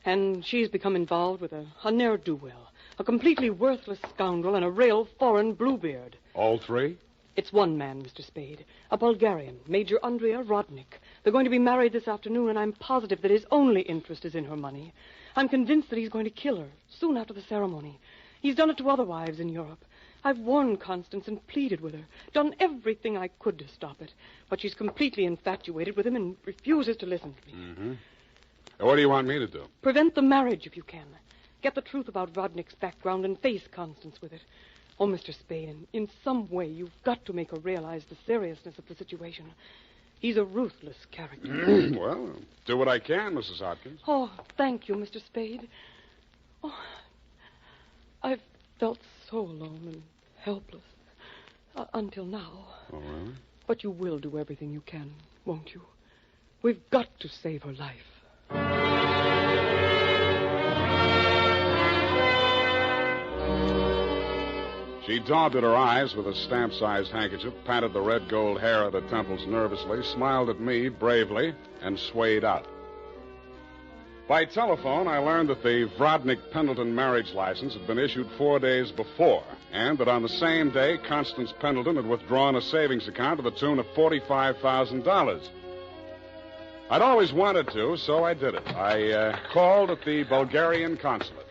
And she's become involved with a ne'er-do-well, a completely worthless scoundrel, and a real foreign bluebeard. All three? It's one man, Mr. Spade, a Bulgarian, Major Andrea Rodnik. They're going to be married this afternoon, and I'm positive that his only interest is in her money. I'm convinced that he's going to kill her soon after the ceremony. He's done it to other wives in Europe. I've warned Constance and pleaded with her, done everything I could to stop it. But she's completely infatuated with him and refuses to listen to me. Mm-hmm. What do you want me to do? Prevent the marriage if you can. Get the truth about Rodnik's background and face Constance with it. Oh, Mr. Spade, in some way you've got to make her realize the seriousness of the situation. He's a ruthless character. Well, do what I can, Mrs. Hopkins. Oh, thank you, Mr. Spade. Oh, I've felt so alone and helpless until now. Oh, really? But you will do everything you can, won't you? We've got to save her life. She daubed at her eyes with a stamp-sized handkerchief, patted the red gold hair at her temples nervously, smiled at me bravely, and swayed out. By telephone, I learned that the Rodnik-Pendleton marriage license had been issued 4 days before, and that on the same day, Constance Pendleton had withdrawn a savings account to the tune of $45,000. I'd always wanted to, so I did it. I called at the Bulgarian consulate.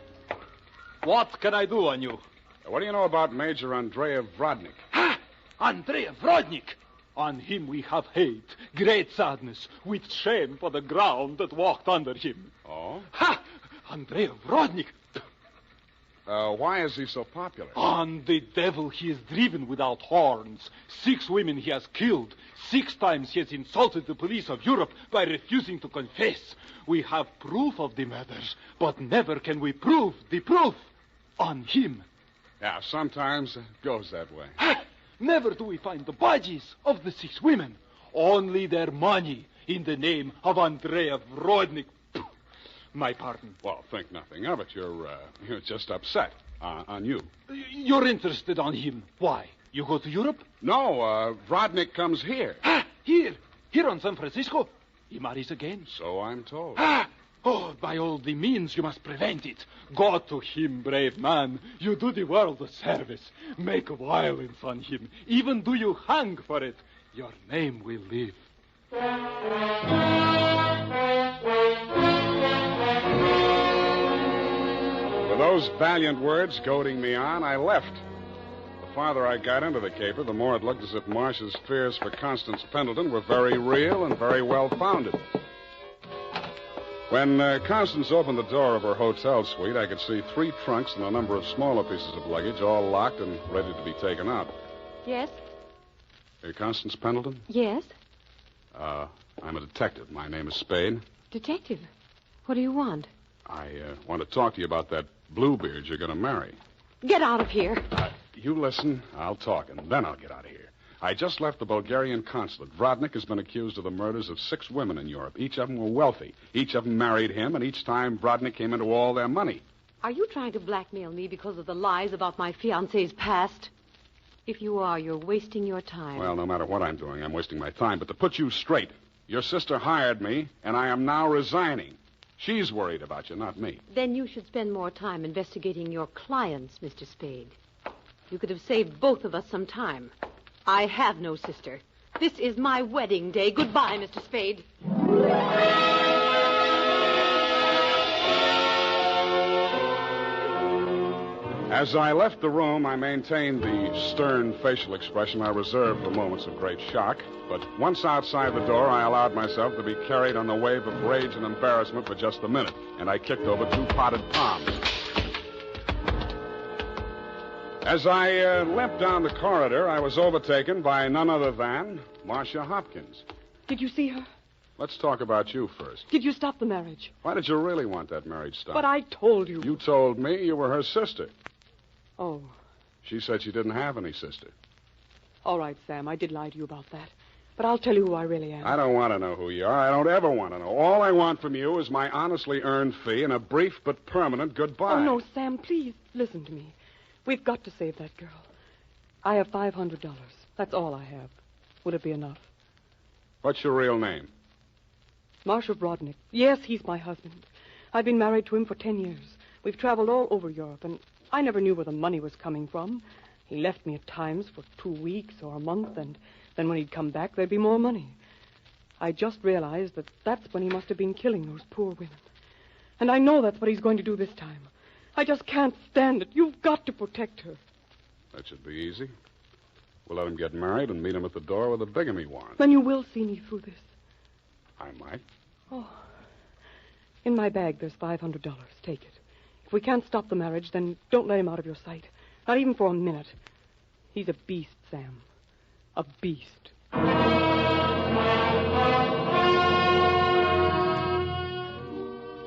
What can I do on you? What do you know about Major Andrea Rodnik? Ha! Andrea Rodnik! On him we have hate, great sadness, with shame for the ground that walked under him. Oh? Ha! Andrea Rodnik! Why is he so popular? On the devil he is driven without horns. 6 women he has killed. 6 times he has insulted the police of Europe by refusing to confess. We have proof of the murders, but never can we prove the proof on him. Yeah, sometimes it goes that way. Ha! Never do we find the bodies of the 6 women. Only their money in the name of Andrea Rodnik. My pardon. Well, think nothing of it. You're just upset on you. You're interested on him. Why? You go to Europe? No, Rodnik comes here. Ah, here on San Francisco. He marries again. So I'm told. Ah! Oh, by all the means, you must prevent it. Go to him, brave man. You do the world a service. Make violence on him. Even do you hang for it. Your name will live. With those valiant words goading me on, I left. The farther I got into the caper, the more it looked as if Marcia's fears for Constance Pendleton were very real and very well-founded. When Constance opened the door of her hotel suite, I could see 3 trunks and a number of smaller pieces of luggage, all locked and ready to be taken out. Yes? Constance Pendleton? Yes? I'm a detective. My name is Spade. Detective? What do you want? I want to talk to you about that Bluebeard you're going to marry. Get out of here. you listen, I'll talk, and then I'll get out of here. I just left the Bulgarian consulate. Vrodnik has been accused of the murders of 6 women in Europe. Each of them were wealthy. Each of them married him, and each time Vrodnik came into all their money. Are you trying to blackmail me because of the lies about my fiancé's past? If you are, you're wasting your time. Well, no matter what I'm doing, I'm wasting my time. But to put you straight, your sister hired me, and I am now resigning. She's worried about you, not me. Then you should spend more time investigating your clients, Mr. Spade. You could have saved both of us some time. I have no sister. This is my wedding day. Goodbye, Mr. Spade. As I left the room, I maintained the stern facial expression I reserve for moments of great shock. But once outside the door, I allowed myself to be carried on the wave of rage and embarrassment for just a minute, and I kicked over 2 potted palms. As I limped down the corridor, I was overtaken by none other than Marcia Hopkins. Did you see her? Let's talk about you first. Did you stop the marriage? Why did you really want that marriage stopped? But I told you. You told me you were her sister. Oh. She said she didn't have any sister. All right, Sam, I did lie to you about that. But I'll tell you who I really am. I don't want to know who you are. I don't ever want to know. All I want from you is my honestly earned fee and a brief but permanent goodbye. Oh, no, Sam, please listen to me. We've got to save that girl. I have $500. That's all I have. Would it be enough? What's your real name? Marshal Vrodnik. Yes, he's my husband. I've been married to him for 10 years. We've traveled all over Europe, and I never knew where the money was coming from. He left me at times for 2 weeks or a month, and then when he'd come back, there'd be more money. I just realized that that's when he must have been killing those poor women. And I know that's what he's going to do this time. I just can't stand it. You've got to protect her. That should be easy. We'll let him get married and meet him at the door with a bigamy warrant. Then you will see me through this. I might. Oh. In my bag, there's $500. Take it. If we can't stop the marriage, then don't let him out of your sight. Not even for a minute. He's a beast, Sam. A beast.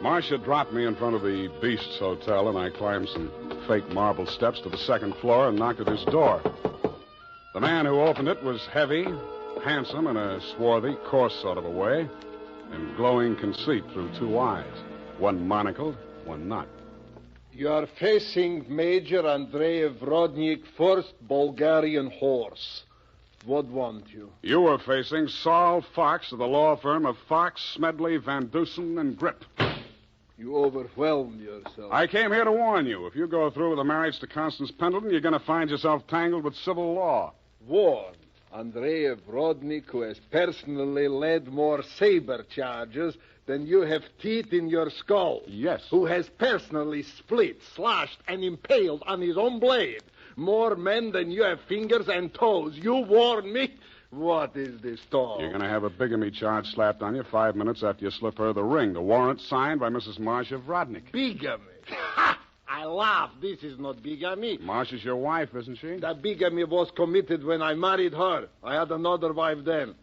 Marcia dropped me in front of the Beast's Hotel, and I climbed some fake marble steps to the 2nd floor and knocked at his door. The man who opened it was heavy, handsome in a swarthy, coarse sort of a way, and glowing conceit through 2 eyes, one monocled, one not. You are facing Major Andrei Vrodnik, 1st Bulgarian Horse. What want you? You were facing Saul Fox of the law firm of Fox, Smedley, Van Dusen, and Grip. You overwhelmed yourself. I came here to warn you. If you go through with the marriage to Constance Pendleton, you're going to find yourself tangled with civil law. Warn Andrei Vrodnik, who has personally led more saber charges than you have teeth in your skull. Yes. Who has personally split, slashed, and impaled on his own blade more men than you have fingers and toes. You warn me? What is this talk? You're going to have a bigamy charge slapped on you 5 minutes after you slip her the ring. The warrant signed by Mrs. Marcia Vrodnik. Bigamy? Ha! I laugh. This is not bigamy. Marcia's your wife, isn't she? That bigamy was committed when I married her. I had another wife then.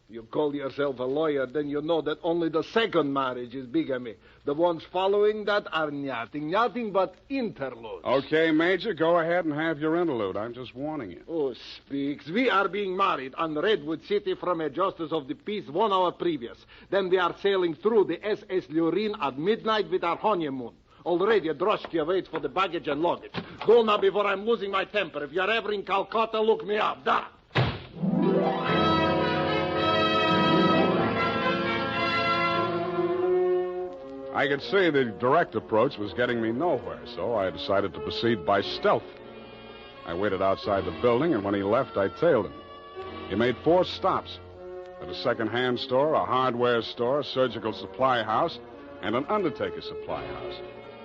You call yourself a lawyer, then you know that only the 2nd marriage is bigamy. The ones following that are nothing but interludes. Okay, Major, go ahead and have your interlude. I'm just warning you. Oh, speaks. We are being married on Redwood City from a justice of the peace 1 hour previous. Then we are sailing through the SS Lurin at midnight with our honeymoon. Already a droshky waits for the baggage and luggage. Go now before I'm losing my temper. If you're ever in Calcutta, look me up. Da! I could see the direct approach was getting me nowhere, so I decided to proceed by stealth. I waited outside the building, and when he left, I tailed him. He made 4 stops. At a second-hand store, a hardware store, a surgical supply house, and an undertaker supply house.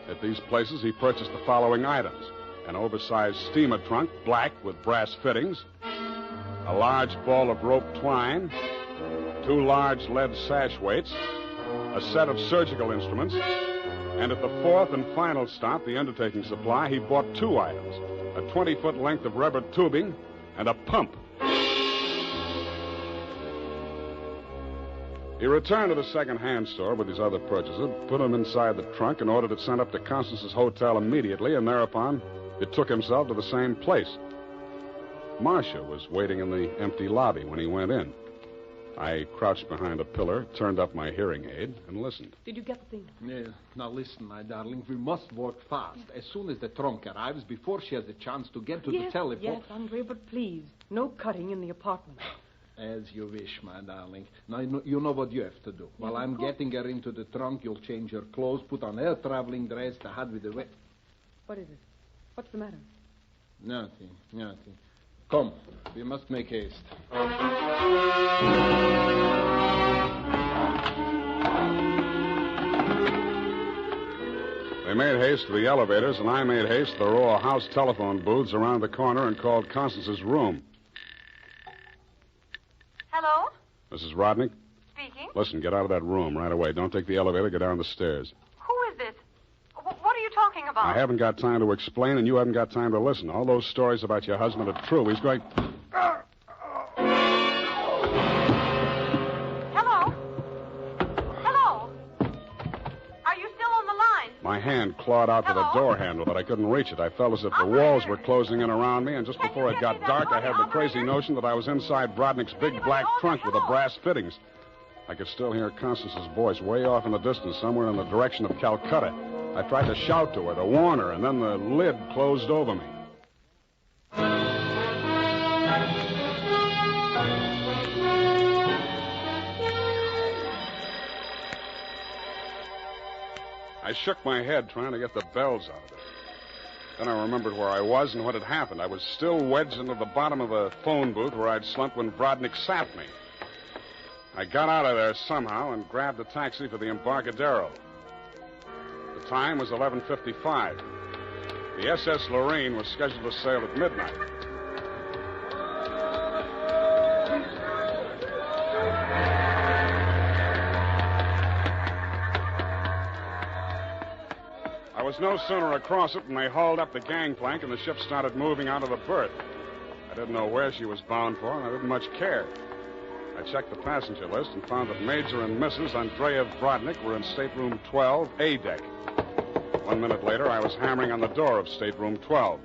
At these places, he purchased the following items: an oversized steamer trunk, black with brass fittings, a large ball of rope twine, 2 large lead sash weights, a set of surgical instruments, and at the 4th and final stop, the undertaking supply, he bought 2 items: a 20-foot length of rubber tubing and a pump. He returned to the second-hand store with his other purchases, put them inside the trunk, and ordered it sent up to Constance's hotel immediately, and thereupon It took himself to the same place. Marcia was waiting in the empty lobby when he went in. I crouched behind a pillar, turned up my hearing aid, and listened. Did you get the thing? Yeah. Now listen, my darling. We must work fast. As soon as the trunk arrives, before she has a chance to get to the telephone... Yes, Andre, but please, no cutting in the apartment. As you wish, my darling. Now, you know what you have to do. While I'm getting her into the trunk, you'll change her clothes, put on her traveling dress, the hat with the... What is it? What's the matter? Nothing. Come, we must make haste. They made haste to the elevators, and I made haste to the row of house telephone booths around the corner and called Constance's room. Hello? Mrs. Rodnick? Speaking. Listen, get out of that room right away. Don't take the elevator. Get down the stairs. Who is this? What are you talking about? I haven't got time to explain, and you haven't got time to listen. All those stories about your husband are true. He's going... Hello? Hello? Are you still on the line? My hand clawed out for the door handle, but I couldn't reach it. I felt as if the walls were closing in around me, and just before it got dark, I had the crazy notion that I was inside Brodnick's big black trunk with the brass fittings. I could still hear Constance's voice way off in the distance, somewhere in the direction of Calcutta. I tried to shout to her, to warn her, and then the lid closed over me. I shook my head trying to get the bells out of it. Then I remembered where I was and what had happened. I was still wedged into the bottom of the phone booth where I'd slumped when Brodnick sapped me. I got out of there somehow and grabbed a taxi for the Embarcadero. The time was 11:55. The SS Lorraine was scheduled to sail at midnight. I was no sooner across it than they hauled up the gangplank and the ship started moving out of the berth. I didn't know where she was bound for, and I didn't much care. I checked the passenger list and found that Major and Mrs. Andrea Brodnick were in stateroom 12, A deck. 1 minute later, I was hammering on the door of stateroom 12.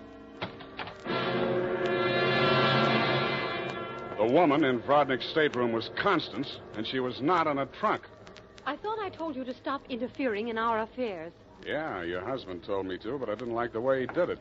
The woman in Brodnick's stateroom was Constance, and she was not in a trunk. I thought I told you to stop interfering in our affairs. Yeah, your husband told me to, but I didn't like the way he did it.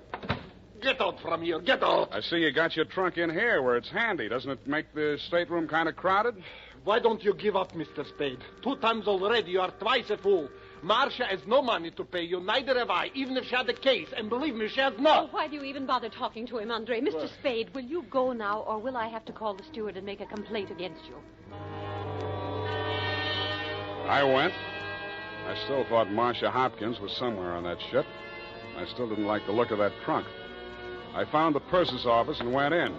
Get out from here, get out! I see you got your trunk in here where it's handy. Doesn't it make the stateroom kind of crowded? Why don't you give up, Mr. Spade? 2 times already, you are twice a fool. Marcia has no money to pay you, neither have I, even if she had the case. And believe me, she has not. Oh, why do you even bother talking to him, Andre? Mr. Spade, will you go now, or will I have to call the steward and make a complaint against you? I went. I still thought Marcia Hopkins was somewhere on that ship. I still didn't like the look of that trunk. I found the purser's office and went in.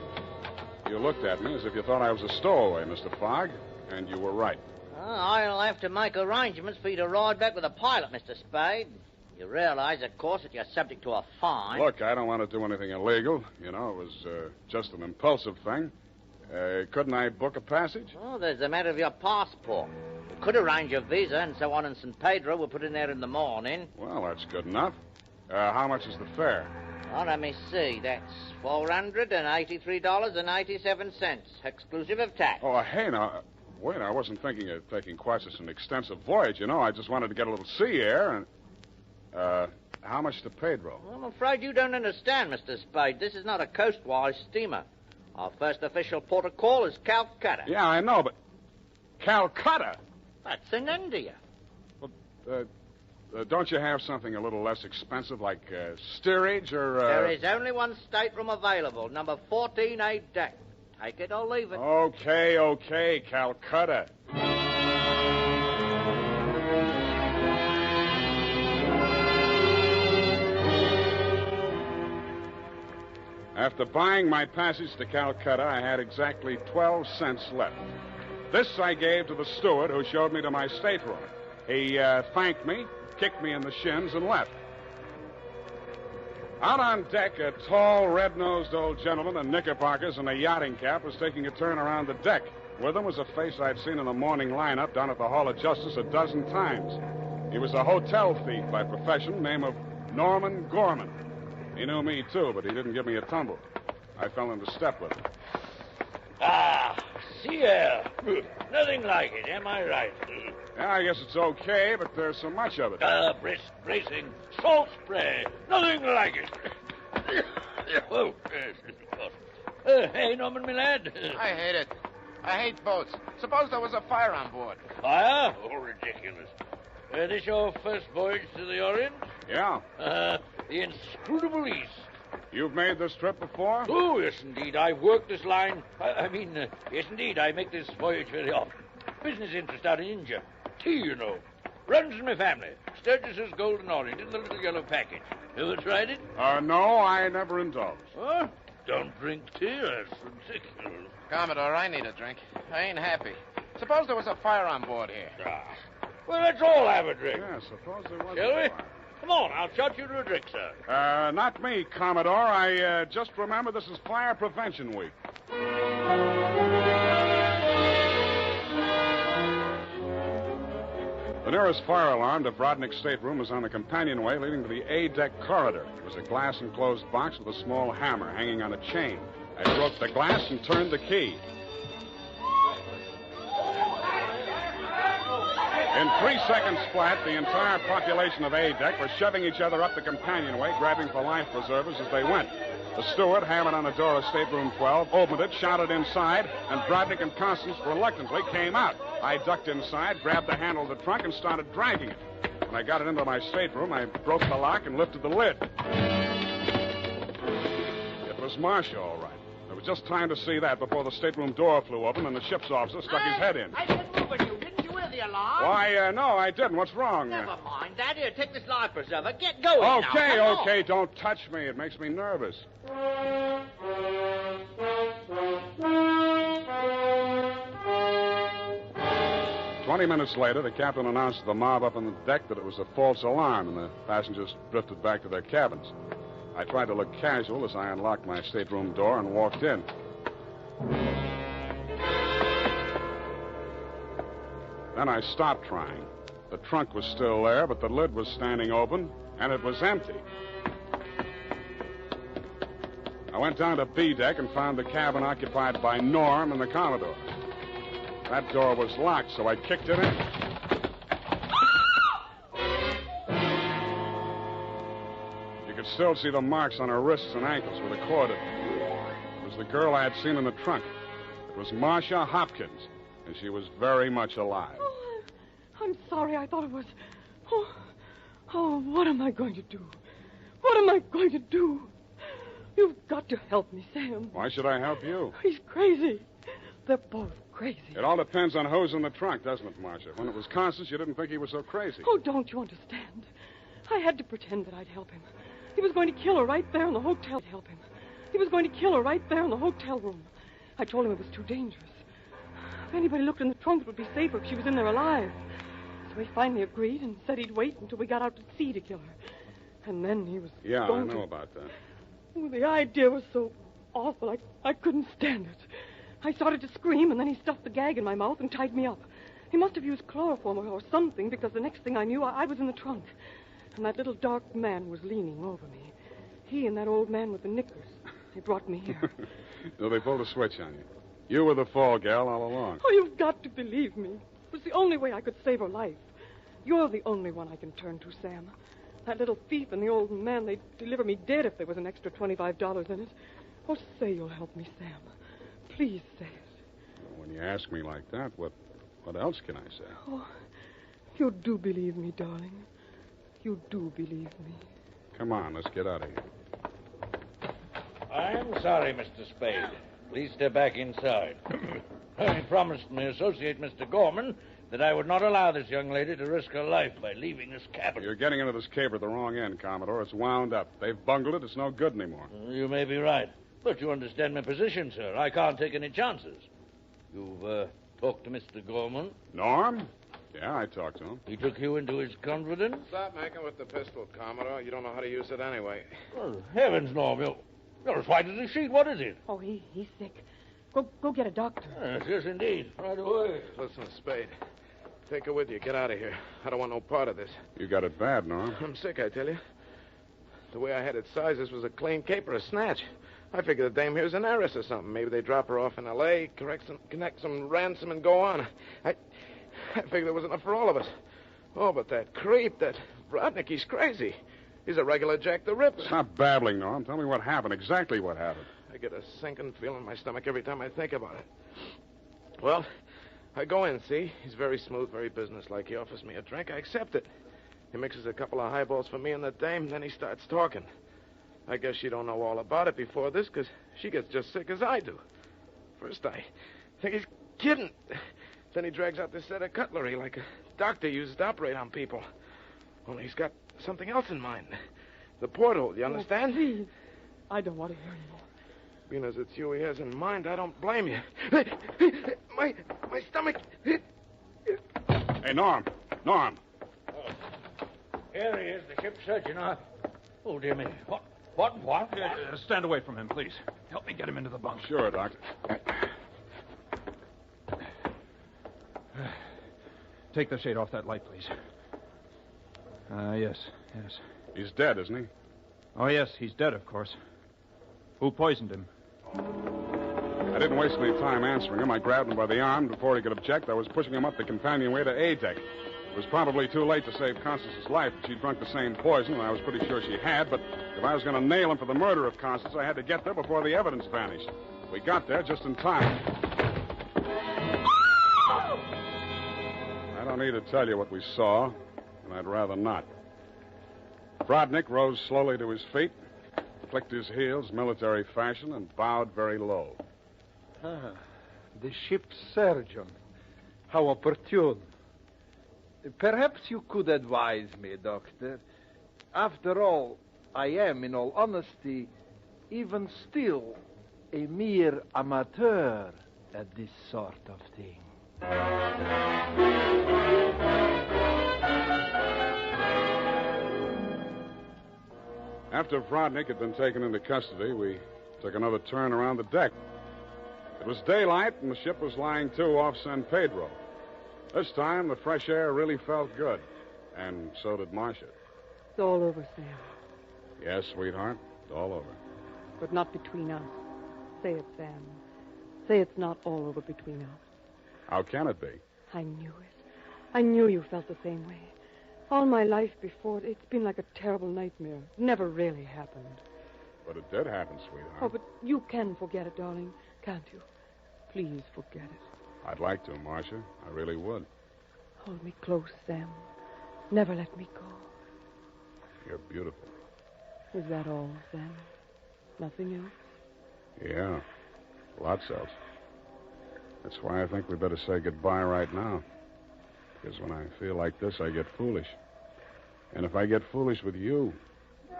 You looked at me as if you thought I was a stowaway, Mr. Fogg, and you were right. I'll have to make arrangements for you to ride back with a pilot, Mr. Spade. You realize, of course, that you're subject to a fine. Look, I don't want to do anything illegal. You know, it was just an impulsive thing. Couldn't I book a passage? Oh, there's the matter of your passport. We could arrange your visa and so on in San Pedro. We'll put in there in the morning. Well, that's good enough. How much is the fare? Oh, let me see. That's $483.87, exclusive of tax. Oh, hey, now, wait, I wasn't thinking of taking quite such an extensive voyage, you know. I just wanted to get a little sea air, and... how much to Pedro? Well, I'm afraid you don't understand, Mr. Spade. This is not a coastwise steamer. Our first official port of call is Calcutta. Yeah, I know, but... Calcutta? That's in India. Well, don't you have something a little less expensive, like steerage or... There is only one stateroom available, number 14A deck. Take it or leave it. Okay, Calcutta. After buying my passage to Calcutta, I had exactly 12 cents left. This I gave to the steward who showed me to my stateroom. He thanked me, kicked me in the shins, and left. Out on deck, a tall, red-nosed old gentleman in knickerbockers and a yachting cap was taking a turn around the deck. With him was a face I'd seen in the morning lineup down at the Hall of Justice a dozen times. He was a hotel thief by profession, name of Norman Gorman. He knew me, too, but he didn't give me a tumble. I fell into step with him. Ah, sea air. Nothing like it, am I right? Yeah, I guess it's okay, but there's so much of it. Brisk, bracing, salt spray. Nothing like it. Oh, hey, Norman, my lad. I hate it. I hate boats. Suppose there was a fire on board. Fire? Oh, ridiculous. This your first voyage to the Orient? Yeah. The inscrutable East. You've made this trip before? Oh, yes, indeed. I've worked this line. Yes, indeed. I make this voyage very often. Business interest out in India. Tea, you know. Runs in my family. Sturgis's Golden Orient in the little yellow package. Ever tried it? No, I never indulged. Huh? Don't drink tea. That's ridiculous. Commodore, I need a drink. I ain't happy. Suppose there was a fire on board here. Well, let's all have a drink. Yeah, suppose there was Shall a we? fire. Come on, I'll shot you to a drink, sir. Not me, Commodore. I just remember this is Fire Prevention Week. The nearest fire alarm to Brodnick's stateroom was on the companionway leading to the A-deck corridor. It was a glass-enclosed box with a small hammer hanging on a chain. I broke the glass and turned the key. In 3 seconds flat, the entire population of A-deck were shoving each other up the companionway, grabbing for life preservers as they went. The steward hammered on the door of stateroom 12, opened it, shouted inside, and Brodnick and Constance reluctantly came out. I ducked inside, grabbed the handle of the trunk, and started dragging it. When I got it into my stateroom, I broke the lock and lifted the lid. It was Marcia, all right. There was just time to see that before the stateroom door flew open and the ship's officer stuck his head in. I didn't move you. Didn't you hear the alarm? Why, no, I didn't. What's wrong? Never mind that. Here, take this life preserver. Get going now. Okay, Come okay. on. Don't touch me. It makes me nervous. 20 minutes later, the captain announced to the mob up on the deck that it was a false alarm, and the passengers drifted back to their cabins. I tried to look casual as I unlocked my stateroom door and walked in. Then I stopped trying. The trunk was still there, but the lid was standing open, and it was empty. I went down to B deck and found the cabin occupied by Norm and the Commodore. That door was locked, so I kicked it in. You could still see the marks on her wrists and ankles where the cord had been. It was the girl I had seen in the trunk. It was Marcia Hopkins, and she was very much alive. Oh, I'm sorry. I thought it was... Oh, what am I going to do? What am I going to do? You've got to help me, Sam. Why should I help you? He's crazy. They're both crazy. It all depends on who's in the trunk, doesn't it, Marcia? When it was Constance, you didn't think he was so crazy. Oh, don't you understand? I had to pretend that I'd help him. He was going to kill her right there in the hotel. Help him. He was going to kill her right there in the hotel room. I told him it was too dangerous. If anybody looked in the trunk, it would be safer if she was in there alive. So he finally agreed and said he'd wait until we got out to sea to kill her. And then he was Yeah, going I know to... about that. Oh, the idea was so awful, I couldn't stand it. I started to scream, and then he stuffed the gag in my mouth and tied me up. He must have used chloroform or something, because the next thing I knew, I was in the trunk. And that little dark man was leaning over me. He and that old man with the knickers. They brought me here. So they pulled a switch on you. You were the fall gal all along. Oh, you've got to believe me. It was the only way I could save her life. You're the only one I can turn to, Sam. That little thief and the old man, they'd deliver me dead if there was an extra $25 in it. Oh, say you'll help me, Sam. Please say it. Well, when you ask me like that, what else can I say? Oh, you do believe me, darling. You do believe me. Come on, let's get out of here. I'm sorry, Mr. Spade. Please step back inside. I promised my associate, Mr. Gorman, that I would not allow this young lady to risk her life by leaving this cabin. You're getting into this caper at the wrong end, Commodore. It's wound up. They've bungled it. It's no good anymore. You may be right. But you understand my position, sir. I can't take any chances. You've talked to Mr. Gorman? Norm? Yeah, I talked to him. He took you into his confidence? Stop making with the pistol, Commodore. You don't know how to use it anyway. Oh, heavens, Norm. You're as white as a sheet. What is it? Oh, he's sick. Go get a doctor. Yes, indeed. Right away. Listen, Spade. Take her with you. Get out of here. I don't want no part of this. You got it bad, Norm. I'm sick, I tell you. The way I had it sized, this was a clean caper, a snatch. I figured the dame here's an heiress or something. Maybe they drop her off in L.A., connect some ransom, and go on. I figured there was enough for all of us. Oh, but that creep, that Rodnick, he's crazy. He's a regular Jack the Ripper. Stop babbling, Norm. Tell me what happened, exactly what happened. I get a sinking feeling in my stomach every time I think about it. Well, I go in, see? He's very smooth, very businesslike. He offers me a drink. I accept it. He mixes a couple of highballs for me and the dame, then he starts talking. I guess she don't know all about it before this, because she gets just sick as I do. First, I think he's kidding. Then he drags out this set of cutlery like a doctor uses to operate on people. Only he's got something else in mind. The porthole, you understand? Oh, please. I don't want to hear anymore. Being as it's you he has in mind, I don't blame you. My stomach. Hey, Norm. Norm. Here he is, the ship's surgeon. Oh, dear me. What? Stand away from him, please. Help me get him into the bunk. Sure, Doctor. Take the shade off that light, please. Yes. He's dead, isn't he? Oh, yes, he's dead, of course. Who poisoned him? I didn't waste any time answering him. I grabbed him by the arm. Before he could object, I was pushing him up the companionway to A deck. It was probably too late to save Constance's life. She'd drunk the same poison, and I was pretty sure she had, but if I was going to nail him for the murder of Constance, I had to get there before the evidence vanished. We got there just in time. I don't need to tell you what we saw, and I'd rather not. Rodnick rose slowly to his feet, flicked his heels military fashion, and bowed very low. The ship's surgeon. How opportune. Perhaps you could advise me, Doctor. After all, I am, in all honesty, even still, a mere amateur at this sort of thing. After Rodnick had been taken into custody, we took another turn around the deck. It was daylight, and the ship was lying to off San Pedro. This time, the fresh air really felt good, and so did Marcia. It's all over, Sam. Yes, sweetheart, it's all over. But not between us. Say it, Sam. Say it's not all over between us. How can it be? I knew it. I knew you felt the same way. All my life before, it's been like a terrible nightmare. It never really happened. But it did happen, sweetheart. Oh, but you can forget it, darling, can't you? Please forget it. I'd like to, Marcia. I really would. Hold me close, Sam. Never let me go. You're beautiful. Is that all, Sam? Nothing else? Yeah, lots else. That's why I think we better say goodbye right now. Because when I feel like this, I get foolish. And if I get foolish with you,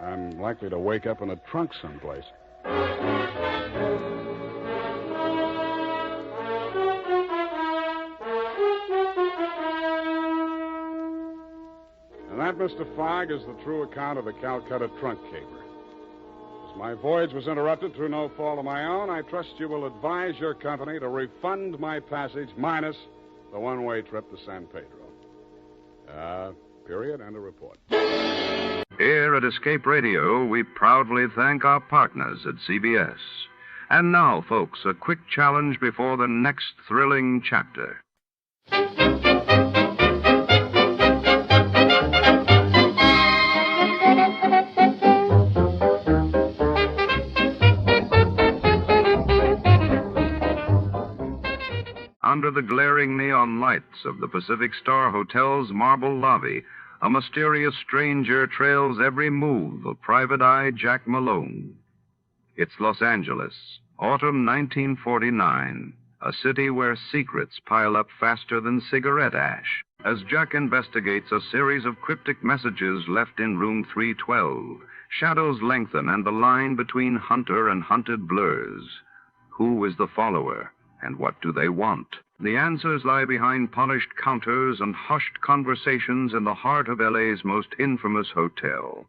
I'm likely to wake up in a trunk someplace. And that, Mr. Fogg, is the true account of the Calcutta trunk caper. As my voyage was interrupted through no fault of my own, I trust you will advise your company to refund my passage minus the one-way trip to San Pedro. Period, and a report. Here at Escape Radio, we proudly thank our partners at CBS. And now, folks, a quick challenge before the next thrilling chapter. Under the glaring neon lights of the Pacific Star Hotel's marble lobby, a mysterious stranger trails every move of Private Eye Jack Malone. It's Los Angeles, autumn 1949, a city where secrets pile up faster than cigarette ash. As Jack investigates a series of cryptic messages left in room 312, shadows lengthen and the line between hunter and hunted blurs. Who is the follower, and what do they want? The answers lie behind polished counters and hushed conversations in the heart of L.A.'s most infamous hotel.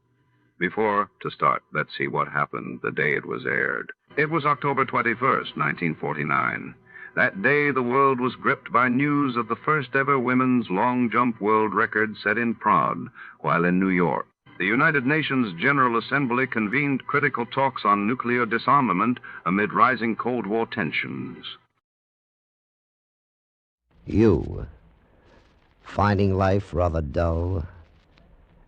Before, to start, let's see what happened the day it was aired. It was October 21st, 1949. That day, the world was gripped by news of the first-ever women's long-jump world record set in Prague, while in New York. the United Nations General Assembly convened critical talks on nuclear disarmament amid rising Cold War tensions. You, finding life rather dull,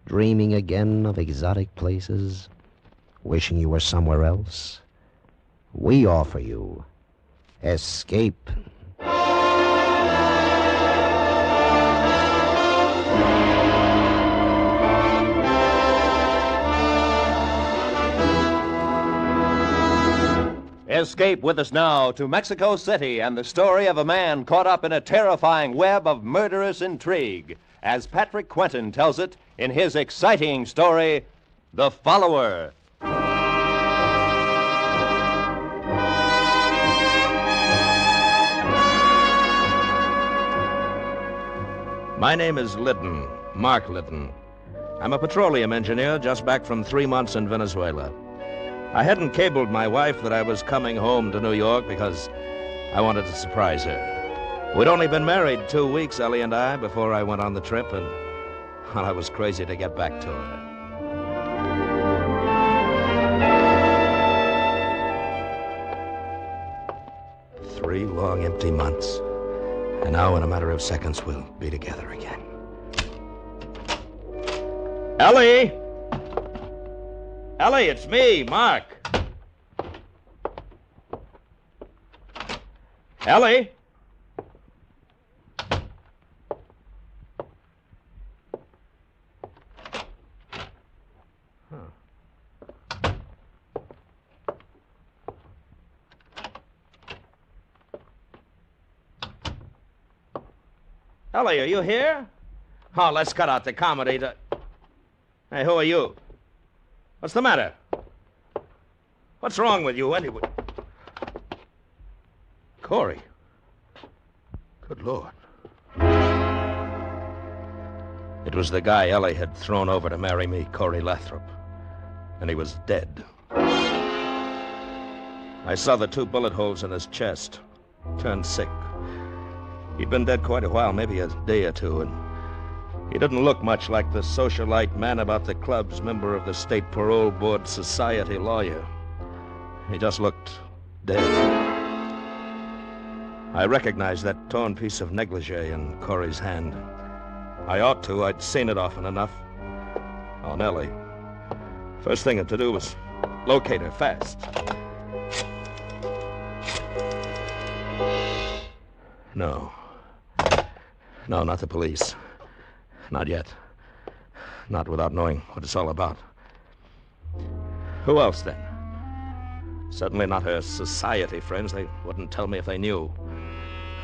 dreaming again of exotic places, wishing you were somewhere else, we offer you escape. Escape with us now to Mexico City and the story of a man caught up in a terrifying web of murderous intrigue, as Patrick Quentin tells it in his exciting story, The Follower. My name is Lytton, Mark Lytton. I'm a petroleum engineer just back from 3 months in Venezuela. I hadn't cabled my wife that I was coming home to New York because I wanted to surprise her. We'd only been married 2 weeks, Ellie and I, before I went on the trip, and well, I was crazy to get back to her. 3 long, empty months. And now, in a matter of seconds, we'll be together again. Ellie! Ellie, it's me, Mark. Ellie? Ellie, are you here? Oh, let's cut out the comedy. Hey, who are you? What's the matter? What's wrong with you, anyway? Corey. Good Lord. It was the guy Ellie had thrown over to marry me, Corey Lathrop. And he was dead. I saw the 2 bullet holes in his chest. Turned sick. He'd been dead quite a while, maybe a day or 2, and he didn't look much like the socialite man about the clubs, member of the State Parole Board Society lawyer. He just looked dead. I recognized that torn piece of negligee in Corey's hand. I ought to. I'd seen it often enough. On Ellie. First thing to do was locate her fast. No. No, not the police. Not yet. Not without knowing what it's all about. Who else, then? Certainly not her society friends. They wouldn't tell me if they knew.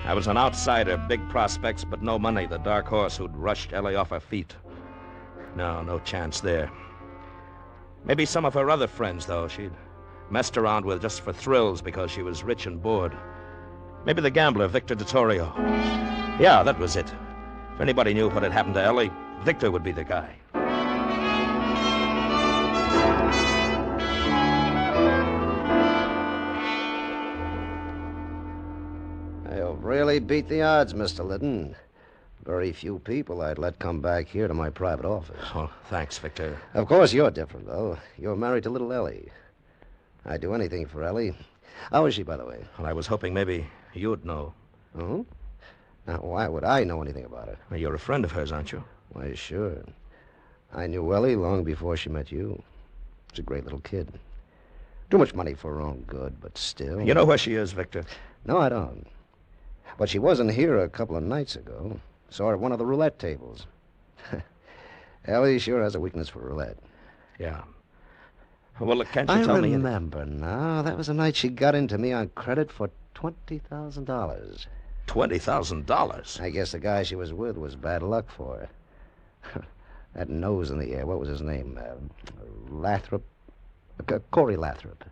I was an outsider, big prospects, but no money, the dark horse who'd rushed Ellie off her feet. No chance there. Maybe some of her other friends, though, she'd messed around with just for thrills because she was rich and bored. Maybe the gambler, Victor Vittorio. Yeah, that was it. If anybody knew what had happened to Ellie, Victor would be the guy. You've really beat the odds, Mr. Lytton. Very few people I'd let come back here to my private office. Oh, thanks, Victor. Of course, you're different, though. You're married to little Ellie. I'd do anything for Ellie. How is she, by the way? Well, I was hoping maybe you'd know. Oh? Now, why would I know anything about her? Well, you're a friend of hers, aren't you? Why, sure. I knew Ellie long before she met you. She's a great little kid. Too much money for her own good, but still... You know where she is, Victor? No, I don't. But she wasn't here a couple of nights ago. Saw her at one of the roulette tables. Ellie sure has a weakness for roulette. Yeah. Well, look, can't you tell me... I remember now. That was the night she got into me on credit for $20,000. $20,000? I guess the guy she was with was bad luck for her. That nose in the air, what was his name? Lathrop? Corey Lathrop.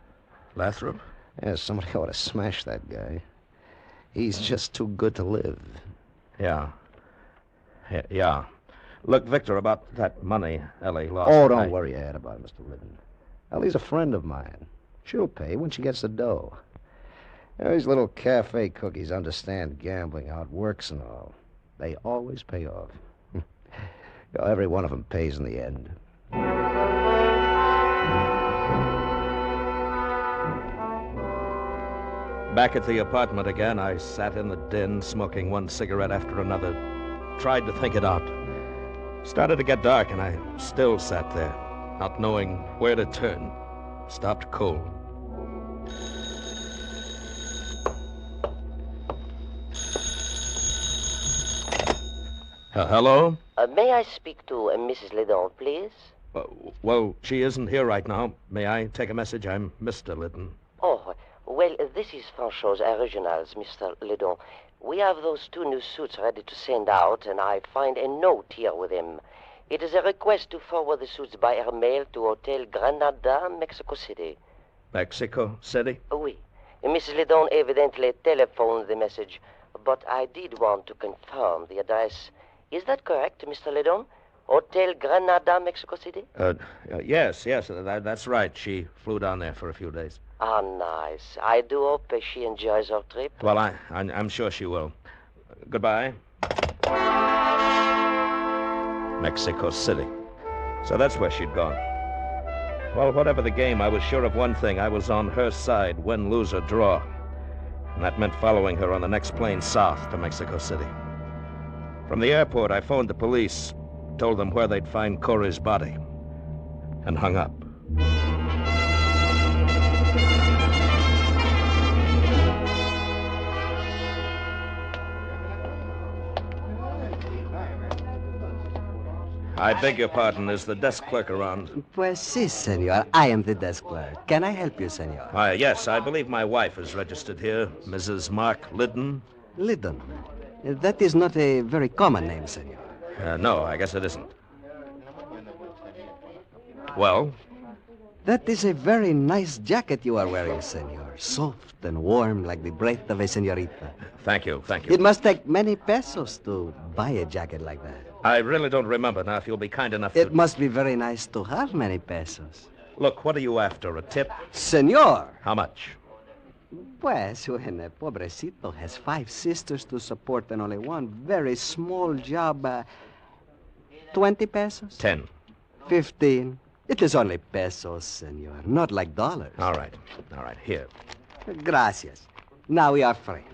Lathrop? Yes, somebody ought to smash that guy. He's just too good to live. Yeah. Yeah. Look, Victor, about that money Ellie lost... Oh, don't worry your head about it, Mr. Lytton. Ellie's a friend of mine. She'll pay when she gets the dough. These little cafe cookies understand gambling, how it works and all. They always pay off. Every one of them pays in the end. Back at the apartment again, I sat in the den, smoking one cigarette after another. Tried to think it out. Started to get dark, and I still sat there, not knowing where to turn. Stopped cold. Hello? May I speak to Mrs. Lidon, please? Well, she isn't here right now. May I take a message? I'm Mr. Lidon. Oh, well, this is Franchot's Originals, Mr. Lidon. We have those 2 new suits ready to send out, and I find a note here with him. It is a request to forward the suits by air mail to Hotel Granada, Mexico City. Mexico City? Oui. Mrs. Lidon evidently telephoned the message, but I did want to confirm the address. Is that correct, Mr. Lidon? Hotel Granada, Mexico City? Yes, that's right. She flew down there for a few days. Ah, nice. I do hope she enjoys her trip. Well, I'm sure she will. Goodbye. Mexico City. So that's where she'd gone. Well, whatever the game, I was sure of one thing. I was on her side, win, lose, or draw. And that meant following her on the next plane south to Mexico City. From the airport, I phoned the police, told them where they'd find Corey's body, and hung up. I beg your pardon. Is the desk clerk around? Pues sí, senor. I am the desk clerk. Can I help you, senor? Yes, I believe my wife is registered here, Mrs. Mark Lidon. Lidon? That is not a very common name, senor. No, I guess it isn't. Well? That is a very nice jacket you are wearing, senor. Soft and warm like the breath of a senorita. Thank you. It must take many pesos to buy a jacket like that. I really don't remember now, if you'll be kind enough to... It must be very nice to have many pesos. Look, what are you after, a tip? Senor! How much? Pues, when a pobrecito has 5 sisters to support and only one very small job, 20 pesos? 10. 15. It is only pesos, senor, not like dollars. All right, here. Gracias. Now we are friends.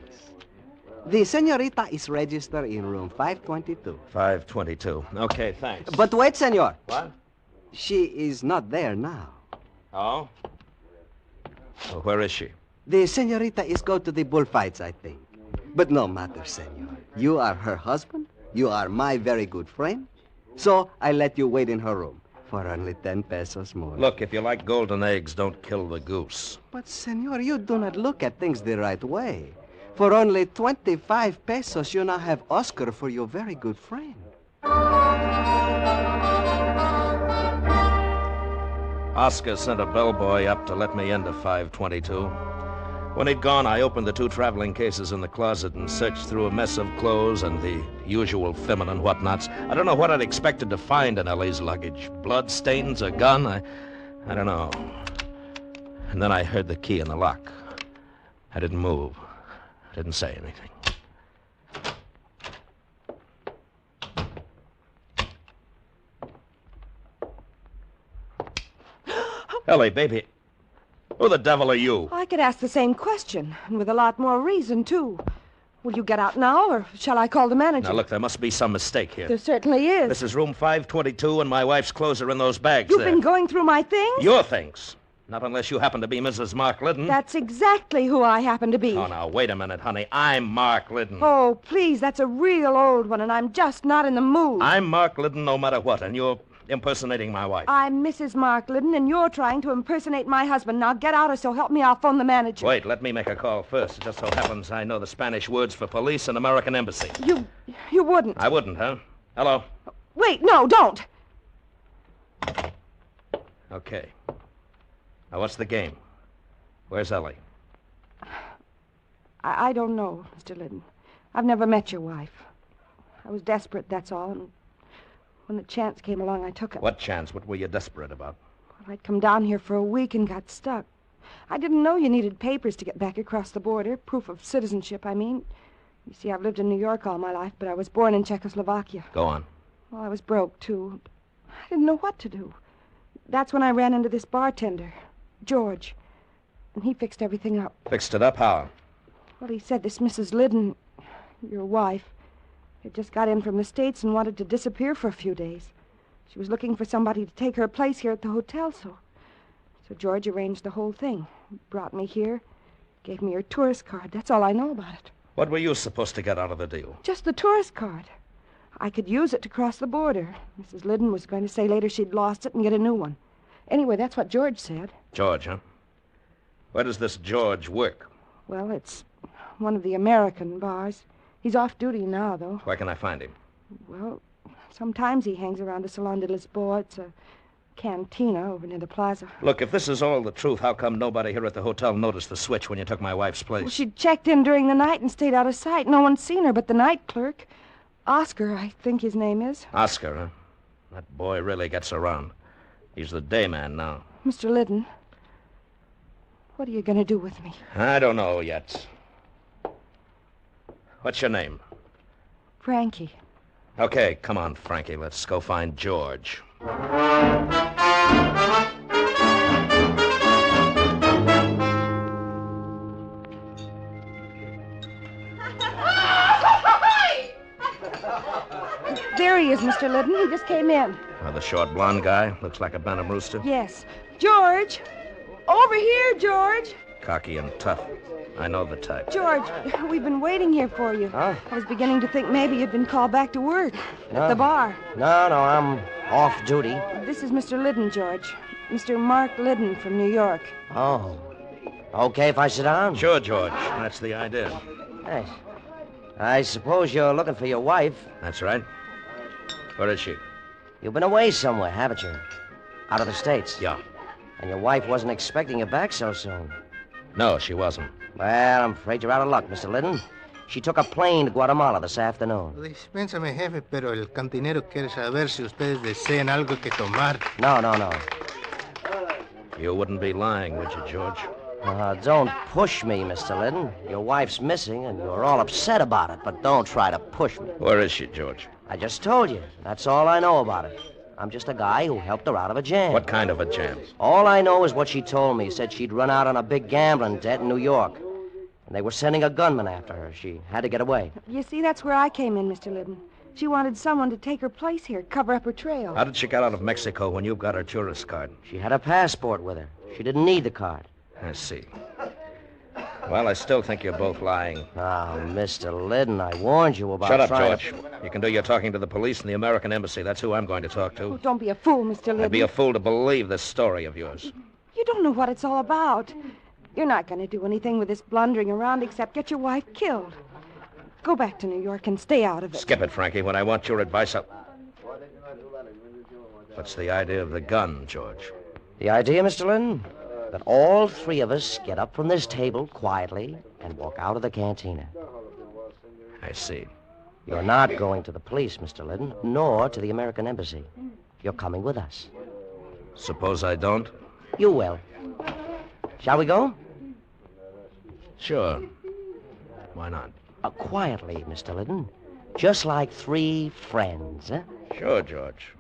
The senorita is registered in room 522. 522. Okay, thanks. But wait, senor. What? She is not there now. Oh? Well, where is she? The senorita is go to the bullfights, I think. But no matter, senor. You are her husband. You are my very good friend. So I let you wait in her room for only 10 pesos more. Look, if you like golden eggs, don't kill the goose. But, senor, you do not look at things the right way. For only 25 pesos, you now have Oscar for your very good friend. Oscar sent a bellboy up to let me into 522. When he'd gone, I opened the 2 traveling cases in the closet and searched through a mess of clothes and the usual feminine whatnots. I don't know what I'd expected to find in Ellie's luggage. Blood stains, a gun, I don't know. And then I heard the key in the lock. I didn't move. Didn't say anything. Ellie, baby, who the devil are you? I could ask the same question, and with a lot more reason, too. Will you get out now, or shall I call the manager? Now, look, there must be some mistake here. There certainly is. This is room 522, and my wife's clothes are in those bags You've there. been going through my things? Your things. Not unless you happen to be Mrs. Mark Lidon. That's exactly who I happen to be. Oh, now, wait a minute, honey. I'm Mark Lidon. Oh, please, that's a real old one, and I'm just not in the mood. I'm Mark Lidon no matter what, and you're impersonating my wife. I'm Mrs. Mark Lidon, and you're trying to impersonate my husband. Now get out, or so help me, I'll phone the manager. Wait, let me make a call first. It just so happens I know the Spanish words for police and American embassy. You wouldn't. I wouldn't, huh? Hello? Wait, no, don't. Okay. Now, what's the game? Where's Ellie? I don't know, Mr. Lidon. I've never met your wife. I was desperate, that's all, and when the chance came along, I took it. What chance? What were you desperate about? Well, I'd come down here for a week and got stuck. I didn't know you needed papers to get back across the border, proof of citizenship, I mean. You see, I've lived in New York all my life, but I was born in Czechoslovakia. Go on. Well, I was broke, too. I didn't know what to do. That's when I ran into this bartender, George, and he fixed everything up. Fixed it up how? Well, he said this Mrs. Liddon, your wife, had just got in from the States and wanted to disappear for a few days. She was looking for somebody to take her place here at the hotel, so George arranged the whole thing. Brought me here, gave me her tourist card. That's all I know about it. What were you supposed to get out of the deal? Just the tourist card. I could use it to cross the border. Mrs. Liddon was going to say later she'd lost it and get a new one. Anyway, that's what George said. George, huh? Where does this George work? Well, it's one of the American bars. He's off duty now, though. Where can I find him? Well, sometimes he hangs around the Salon de Lisboa. It's a cantina over near the plaza. Look, if this is all the truth, how come nobody here at the hotel noticed the switch when you took my wife's place? Well, she checked in during the night and stayed out of sight. No one's seen her but the night clerk. Oscar, I think his name is. Oscar, huh? That boy really gets around. He's the day man now. Mr. Liddon, what are you going to do with me? I don't know yet. What's your name? Frankie. Okay, come on, Frankie. Let's go find George. There he is, Mr. Liddon. He just came in. The short blonde guy. Looks like a Benham rooster. Yes. George! Over here, George! Cocky and tough. I know the type. George, we've been waiting here for you. Huh? I was beginning to think maybe you'd been called back to work No. at the bar. No, I'm off duty. This is Mr. Liddon, George. Mr. Mark Liddon from New York. Oh. Okay if I sit down? Sure, George. That's the idea. Hey, I suppose you're looking for your wife. That's right. Where is she? You've been away somewhere, haven't you? Out of the States? Yeah. And your wife wasn't expecting you back so soon. No, she wasn't. Well, I'm afraid you're out of luck, Mr. Liddon. She took a plane to Guatemala this afternoon. Dispénsame, jefe, pero el cantinero quiere saber si ustedes desean algo que tomar. No. You wouldn't be lying, would you, George? Don't push me, Mr. Liddon. Your wife's missing, and you're all upset about it, but don't try to push me. Where is she, George? I just told you. That's all I know about it. I'm just a guy who helped her out of a jam. What kind of a jam? All I know is what she told me. Said she'd run out on a big gambling debt in New York. And they were sending a gunman after her. She had to get away. You see, that's where I came in, Mr. Liddon. She wanted someone to take her place here, cover up her trail. How did she get out of Mexico when you've got her tourist card? She had a passport with her. She didn't need the card. I see. Well, I still think you're both lying. Now, Mr. Liddon, I warned you about Shut up, trying George. You can do your talking to the police and the American Embassy. That's who I'm going to talk to. Oh, don't be a fool, Mr. Liddon. I'd be a fool to believe this story of yours. You don't know what it's all about. You're not going to do anything with this blundering around except get your wife killed. Go back to New York and stay out of it. Skip it, Frankie. When I want your advice, What's the idea of the gun, George? The idea, Mr. Liddon? That all three of us get up from this table quietly and walk out of the cantina. I see. You're not going to the police, Mr. Liddon, nor to the American Embassy. You're coming with us. Suppose I don't? You will. Shall we go? Sure. Why not? Quietly, Mr. Liddon. Just like three friends, huh? Sure, George.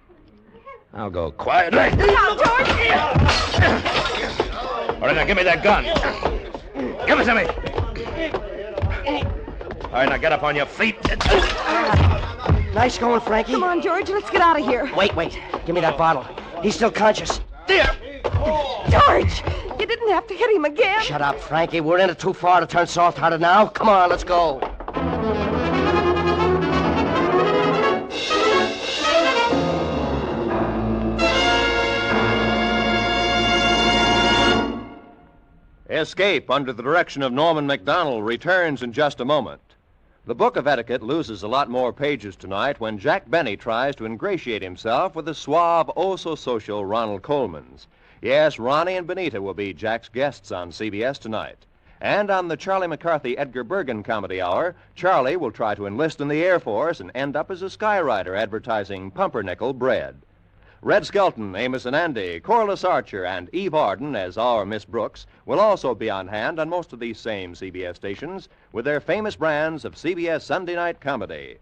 I'll go quietly. Now, George! All right, now give me that gun. Give it to me. All right, now get up on your feet. Nice going, Frankie. Come on, George, let's get out of here. Wait. Give me that bottle. He's still conscious. There! George! You didn't have to hit him again. Shut up, Frankie. We're in it too far to turn soft-hearted now. Come on, let's go. Escape, under the direction of Norman MacDonald, returns in just a moment. The Book of Etiquette loses a lot more pages tonight when Jack Benny tries to ingratiate himself with the suave, oh-so-social Ronald Coleman's. Yes, Ronnie and Benita will be Jack's guests on CBS tonight. And on the Charlie McCarthy Edgar Bergen Comedy Hour, Charlie will try to enlist in the Air Force and end up as a skywriter advertising pumpernickel bread. Red Skelton, Amos and Andy, Corliss Archer, and Eve Arden as our Miss Brooks will also be on hand on most of these same CBS stations with their famous brands of CBS Sunday night comedy.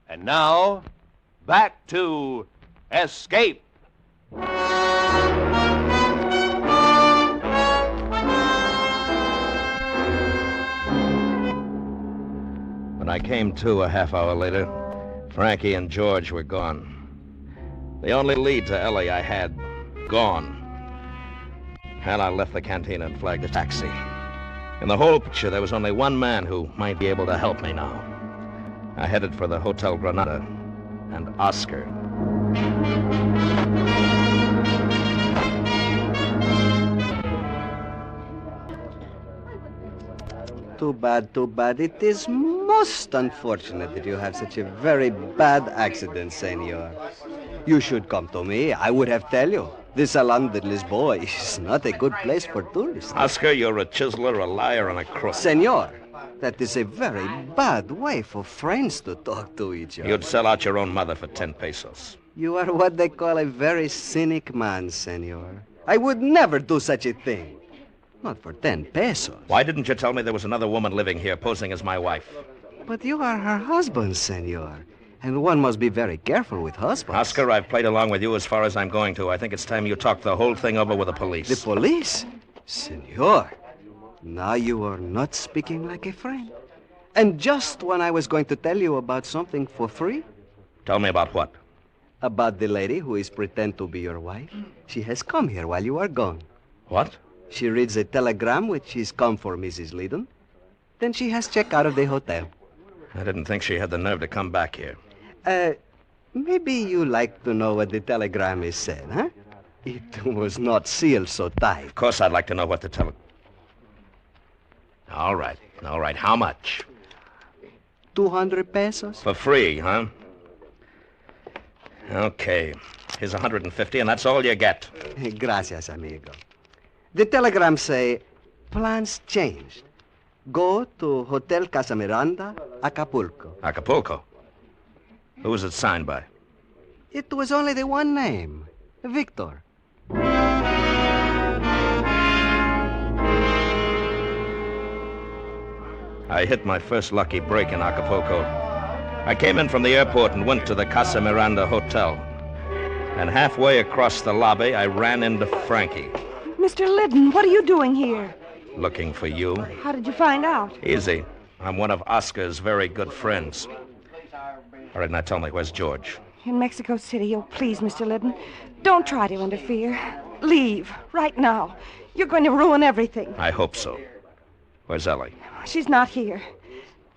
And now, back to Escape. I came to a half hour later, Frankie and George were gone. The only lead to Ellie I had, gone. And I left the canteen and flagged a taxi. In the whole picture, there was only one man who might be able to help me now. I headed for the Hotel Granada and Oscar. Too bad, too bad. It is most unfortunate that you have such a very bad accident, senor. You should come to me. I would have tell you. The Salon de Lisboa is not a good place for tourists. Oscar, you're a chiseler, a liar, and a crook. Senor, that is a very bad way for friends to talk to each other. You'd sell out your own mother for 10 pesos. You are what they call a very cynic man, senor. I would never do such a thing. Not for 10 pesos. Why didn't you tell me there was another woman living here posing as my wife? But you are her husband, senor. And one must be very careful with husbands. Oscar, I've played along with you as far as I'm going to. I think it's time you talked the whole thing over with the police. The police? Senor, now you are not speaking like a friend. And just when I was going to tell you about something for free. Tell me about what? About the lady who is pretend to be your wife. She has come here while you are gone. What? She reads a telegram which is come for Mrs. Liddon. Then she has checked out of the hotel. I didn't think she had the nerve to come back here. Maybe you like to know what the telegram is said, huh? It was not sealed so tight. Of course I'd like to know what the All right. How much? 200 pesos. For free, huh? Okay. Here's 150, and that's all you get. Gracias, amigo. The telegram say, plans changed. Go to Hotel Casa Miranda, Acapulco. Acapulco? Who was it signed by? It was only the one name, Victor. I hit my first lucky break in Acapulco. I came in from the airport and went to the Casa Miranda Hotel. And halfway across the lobby, I ran into Frankie. Mr. Liddon, what are you doing here? Looking for you. How did you find out? Easy. I'm one of Oscar's very good friends. All right, now tell me, where's George? In Mexico City. Oh, please, Mr. Liddon, don't try to interfere. Leave, right now. You're going to ruin everything. I hope so. Where's Ellie? She's not here.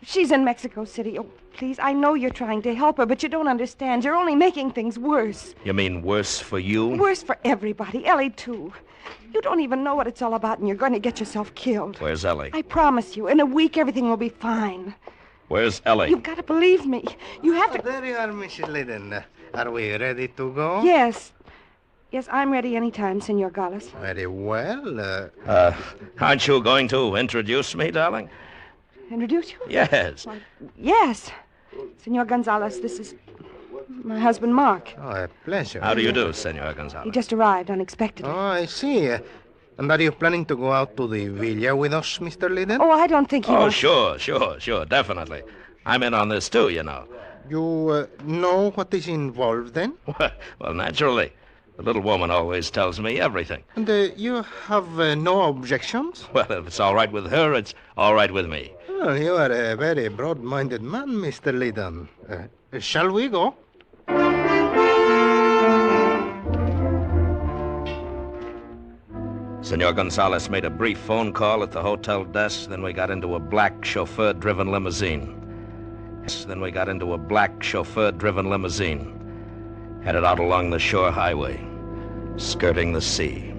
She's in Mexico City. Oh, please, I know you're trying to help her, but you don't understand. You're only making things worse. You mean worse for you? Worse for everybody. Ellie, too. You don't even know what it's all about, and you're going to get yourself killed. Where's Ellie? I promise you, in a week, everything will be fine. Where's Ellie? You've got to believe me. You have to... There you are, Mrs. Liddon. Are we ready to go? Yes. Yes, I'm ready anytime, Senor Gallus. Very well. Aren't you going to introduce me, darling? Introduce you? Yes. Why, yes. Senor Gonzalez, this is my husband, Mark. Oh, a pleasure. How do you do, Senor Gonzalez? He just arrived unexpectedly. Oh, I see. And are you planning to go out to the villa with us, Mr. Liddon? Oh, I don't think he Oh, wants... sure, definitely. I'm in on this, too, you know. You know what is involved, then? Well, naturally. The little woman always tells me everything. And you have no objections? Well, if it's all right with her, it's all right with me. Well, you are a very broad-minded man, Mr. Liddon. Shall we go? Senor Gonzalez made a brief phone call at the hotel desk, then we got into a black chauffeur-driven limousine. Headed out along the shore highway, skirting the sea.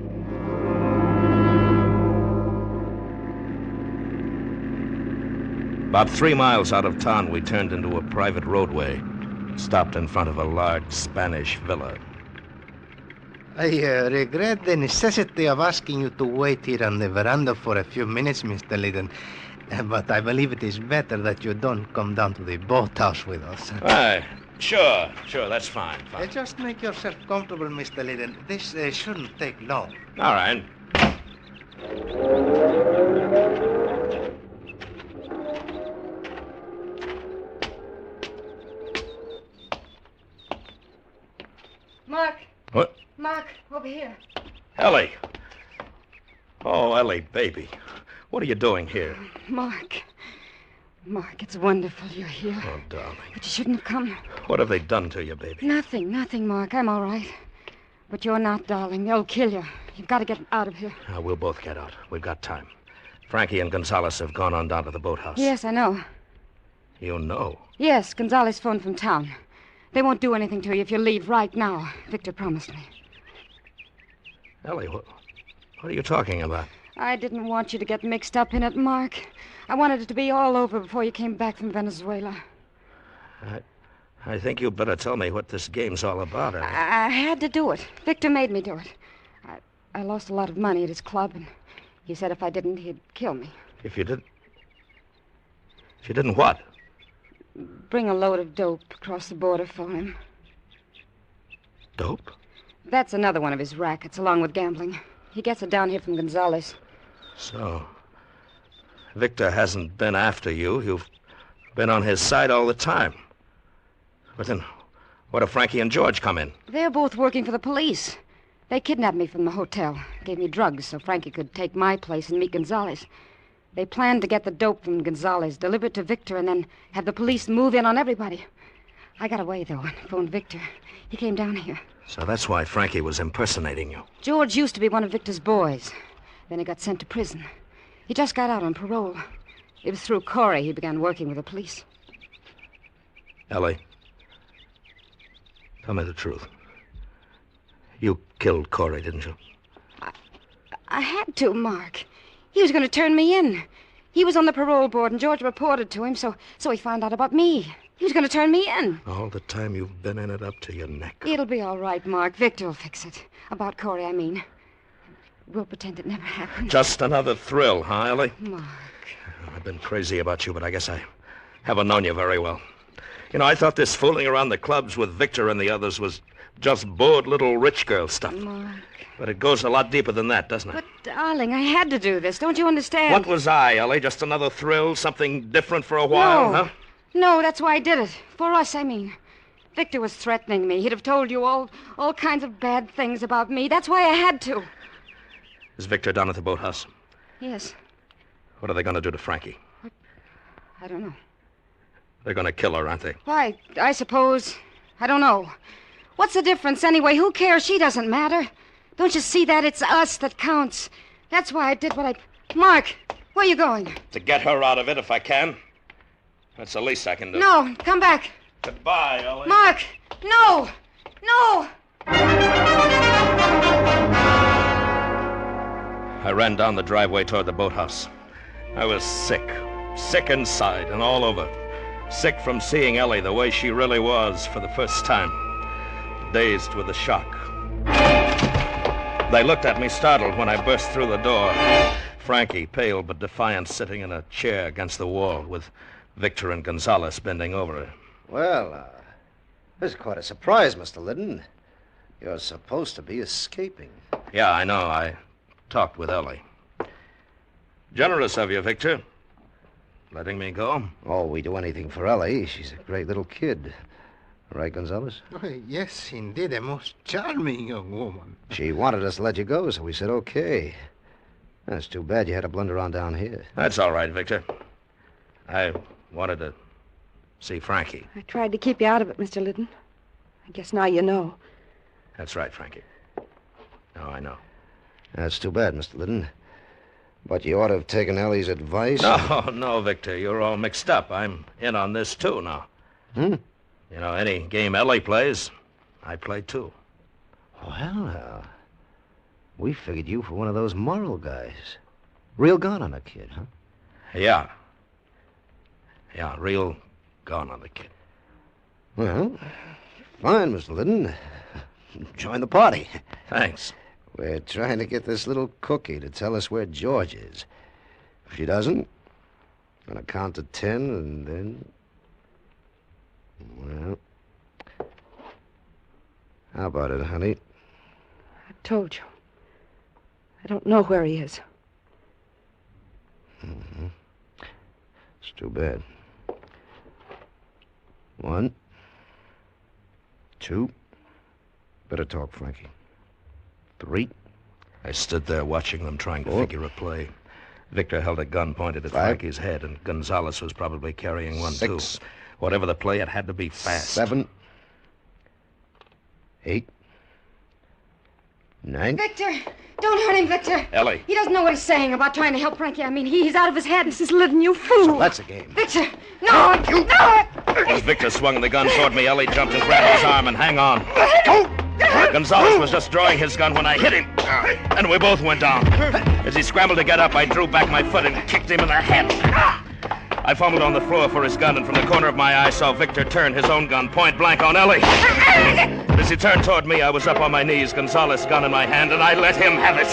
About 3 miles out of town, we turned into a private roadway, stopped in front of a large Spanish villa. I regret the necessity of asking you to wait here on the veranda for a few minutes, Mr. Liddon. But I believe it is better that you don't come down to the boathouse with us. Right. Sure, that's fine. Just make yourself comfortable, Mr. Liddon. This shouldn't take long. All right. Mark. What? Mark, over here. Ellie. Oh, Ellie, baby. What are you doing here? Mark. Mark, it's wonderful you're here. Oh, darling. But you shouldn't have come. What have they done to you, baby? Nothing, Mark. I'm all right. But you're not, darling. They'll kill you. You've got to get out of here. We'll both get out. We've got time. Frankie and Gonzalez have gone on down to the boathouse. Yes, I know. You know? Yes, Gonzalez phoned from town. They won't do anything to you if you leave right now. Victor promised me. Ellie, what are you talking about? I didn't want you to get mixed up in it, Mark. I wanted it to be all over before you came back from Venezuela. I think you'd better tell me what this game's all about, Ellie. I had to do it. Victor made me do it. I lost a lot of money at his club, and he said if I didn't, he'd kill me. If you didn't what? Bring a load of dope across the border for him. Dope? That's another one of his rackets, along with gambling. He gets it down here from Gonzalez. So, Victor hasn't been after you. You've been on his side all the time. But then, what if Frankie and George come in? They're both working for the police. They kidnapped me from the hotel, gave me drugs so Frankie could take my place and meet Gonzalez. They planned to get the dope from Gonzalez, deliver it to Victor, and then have the police move in on everybody. I got away, though, and phoned Victor. He came down here. So that's why Frankie was impersonating you. George used to be one of Victor's boys. Then he got sent to prison. He just got out on parole. It was through Corey he began working with the police. Ellie, tell me the truth. You killed Corey, didn't you? I had to, Mark. He was going to turn me in. He was on the parole board, and George reported to him, so he found out about me. He was going to turn me in. All the time you've been in it up to your neck. It'll be all right, Mark. Victor will fix it. About Corey, I mean. We'll pretend it never happened. Just another thrill, huh, Ellie? Mark. I've been crazy about you, but I guess I haven't known you very well. You know, I thought this fooling around the clubs with Victor and the others was just bored little rich girl stuff. Mark. But it goes a lot deeper than that, doesn't it? But, darling, I had to do this. Don't you understand? What was I, Ellie? Just another thrill? Something different for a while, No. huh? No, that's why I did it. For us, I mean. Victor was threatening me. He'd have told you all kinds of bad things about me. That's why I had to. Is Victor down at the boathouse? Yes. What are they going to do to Frankie? I don't know. They're going to kill her, aren't they? Why, I suppose. I don't know. What's the difference anyway? Who cares? She doesn't matter. Don't you see that? It's us that counts. That's why I did what I... Mark, where are you going? To get her out of it if I can. That's the least I can do. No, come back. Goodbye, Ellie. Mark, no! No! I ran down the driveway toward the boathouse. I was sick. Sick inside and all over. Sick from seeing Ellie the way she really was for the first time. Dazed with the shock. They looked at me startled when I burst through the door. Frankie, pale but defiant, sitting in a chair against the wall with Victor and Gonzalez bending over her. Well, this is quite a surprise, Mr. Liddon. You're supposed to be escaping. Yeah, I know. I talked with Ellie. Generous of you, Victor. Letting me go. Oh, we do anything for Ellie. She's a great little kid. Right, Gonzalez? Oh, yes, indeed, a most charming young woman. She wanted us to let you go, so we said okay. That's too bad you had to blunder on down here. That's all right, Victor. I wanted to see Frankie. I tried to keep you out of it, Mr. Liddon. I guess now you know. That's right, Frankie. Now I know. That's too bad, Mr. Liddon. But you ought to have taken Ellie's advice. No, Victor. You're all mixed up. I'm in on this, too, now. You know, any game Ellie plays, I play, too. Well, we figured you for one of those moral guys. Real gone on a kid, huh? Yeah. Yeah, real gone on the kid. Well, fine, Mr. Liddon. Join the party. Thanks. We're trying to get this little cookie to tell us where George is. If she doesn't, I'm going to count to 10 and then... Well... How about it, honey? I told you. I don't know where he is. Mm-hmm. It's too bad. 1, 2. Better talk, Frankie. 3. I stood there watching them trying to 4. figure a play. Victor held a gun pointed at 5. Frankie's head, and Gonzalez was probably carrying one, 6. too. Whatever the play, it had to be fast. 7. 8. 9. Victor! Don't hurt him, Victor! Ellie. He doesn't know what he's saying about trying to help Frankie. I mean, he's out of his head. Mrs. Liddon, you fool! So that's a game. Victor! No! No! As Victor swung the gun toward me, Ellie jumped and grabbed his arm, and hang on. Gonzalez was just drawing his gun when I hit him, and we both went down. As he scrambled to get up, I drew back my foot and kicked him in the head. I fumbled on the floor for his gun, and from the corner of my eye saw Victor turn his own gun point blank on Ellie. As he turned toward me, I was up on my knees, Gonzalez's gun in my hand, and I let him have it.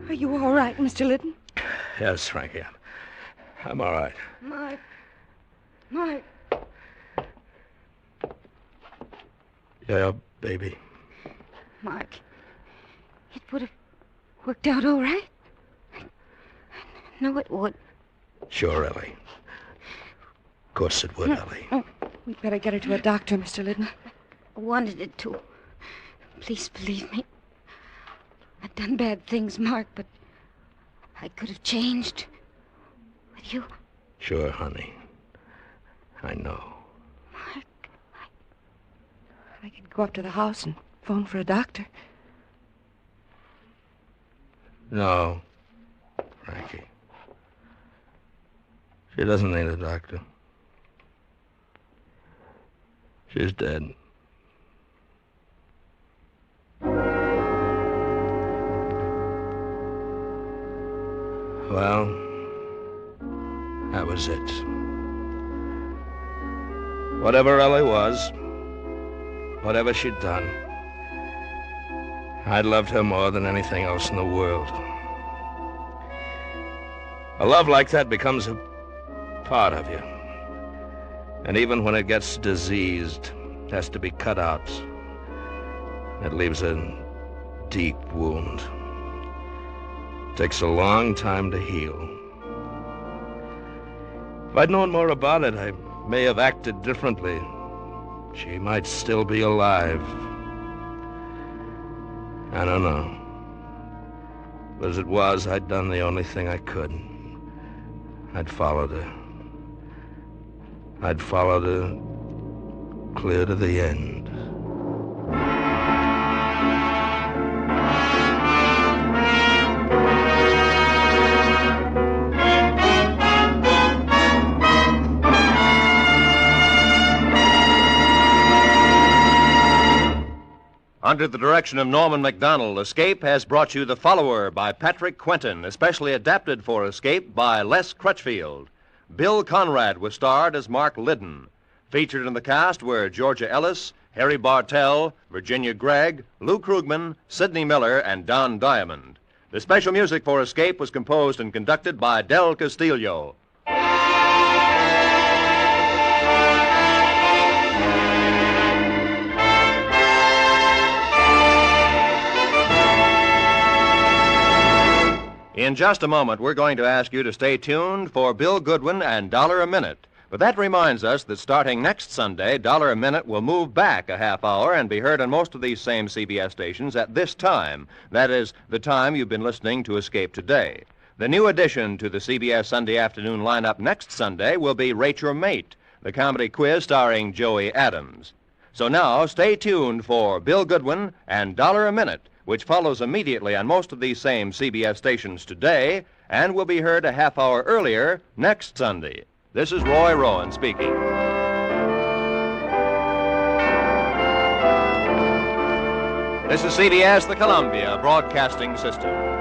Are you all right, Mr. Liddon? Yes, Frankie. I'm all right. Mark. Yeah, baby. Mark. It would have worked out all right. No, it would. Sure, Ellie. Of course it would, Ellie. We'd better get her to a doctor, Mr. Liddon. I wanted it to. Please believe me. I've done bad things, Mark, but I could have changed. With you. Sure, honey. I know. I could go up to the house and phone for a doctor. No, Frankie. She doesn't need a doctor. She's dead. Well, that was it. Whatever Ellie was, whatever she'd done, I loved her more than anything else in the world. A love like that becomes a part of you. And even when it gets diseased, it has to be cut out. It leaves a deep wound. It takes a long time to heal. If I'd known more about it, I may have acted differently. She might still be alive. I don't know. But as it was, I'd done the only thing I could. I'd followed her. I'd followed her clear to the end. Under the direction of Norman MacDonald, Escape has brought you The Follower by Patrick Quentin, especially adapted for Escape by Les Crutchfield. Bill Conrad was starred as Mark Liddon. Featured in the cast were Georgia Ellis, Harry Bartell, Virginia Gregg, Lou Krugman, Sidney Miller, and Don Diamond. The special music for Escape was composed and conducted by Del Castillo. In just a moment, we're going to ask you to stay tuned for Bill Goodwin and $1 a Minute. But that reminds us that starting next Sunday, $1 a Minute will move back a half hour and be heard on most of these same CBS stations at this time. That is, the time you've been listening to Escape today. The new addition to the CBS Sunday afternoon lineup next Sunday will be Rate Your Mate, the comedy quiz starring Joey Adams. So now, stay tuned for Bill Goodwin and $1 a Minute, which follows immediately on most of these same CBS stations today and will be heard a half hour earlier next Sunday. This is Roy Rowan speaking. This is CBS, the Columbia Broadcasting System.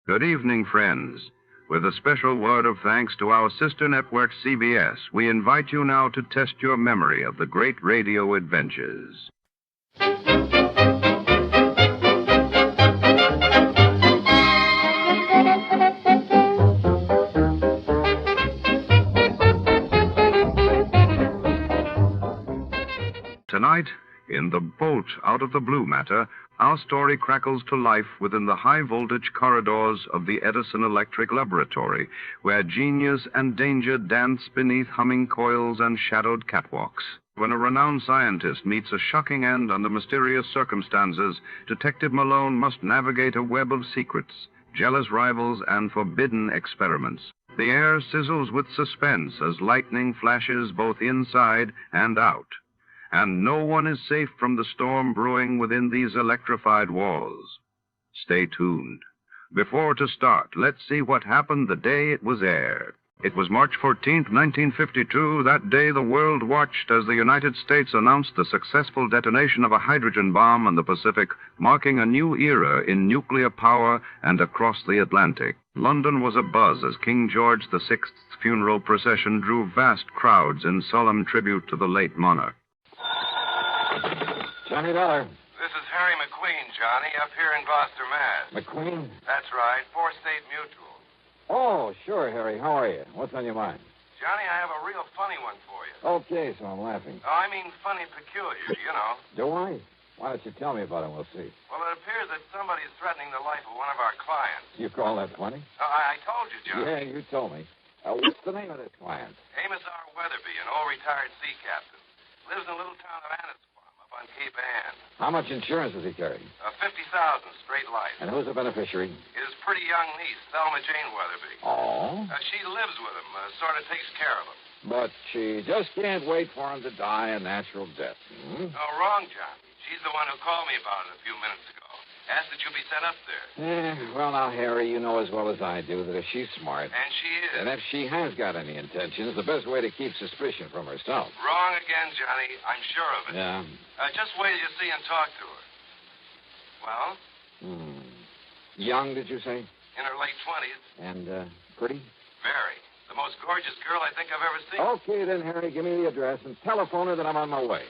Good evening, friends. With a special word of thanks to our sister network, CBS, we invite you now to test your memory of the great radio adventures. Tonight, in The Bolt Out of the Blue matter, our story crackles to life within the high-voltage corridors of the Edison Electric Laboratory, where genius and danger dance beneath humming coils and shadowed catwalks. When a renowned scientist meets a shocking end under mysterious circumstances, Detective Malone must navigate a web of secrets, jealous rivals, and forbidden experiments. The air sizzles with suspense as lightning flashes both inside and out. And no one is safe from the storm brewing within these electrified walls. Stay tuned. Before to start, let's see what happened the day it was aired. It was March 14th, 1952. That day the world watched as the United States announced the successful detonation of a hydrogen bomb in the Pacific, marking a new era in nuclear power and across the Atlantic. London was abuzz as King George VI's funeral procession drew vast crowds in solemn tribute to the late monarch. Johnny Dollar. This is Harry McQueen, Johnny, up here in Gloucester, Mass. McQueen? That's right, 4-State Mutual. Oh, sure, Harry. How are you? What's on your mind? Johnny, I have a real funny one for you. Okay, so I'm laughing. Oh, I mean funny peculiar, you know. Do I? Why don't you tell me about it? We'll see. Well, it appears that somebody's threatening the life of one of our clients. You call that funny? I told you, Johnny. Yeah, you told me. What's the name of this client? Amos R. Weatherby, an old retired sea captain. Lives in a little town of Annisquam up on Cape Ann. How much insurance does he carry? $50,000 straight life. And who's the beneficiary? His pretty young niece, Thelma Jane Weatherby. Oh? She lives with him, sort of takes care of him. But she just can't wait for him to die a natural death. Hmm? Oh, wrong, John. She's the one who called me about it a few minutes ago. Asked that you be sent up there. Well, now, Harry, you know as well as I do that if she's smart... And she is. And if she has got any intentions, the best way to keep suspicion from herself. Wrong again, Johnny. I'm sure of it. Yeah. Just wait till you see and talk to her. Well? Young, did you say? In her late 20s. And, pretty? Very. The most gorgeous girl I think I've ever seen. Okay, then, Harry, give me the address and telephone her that I'm on my way.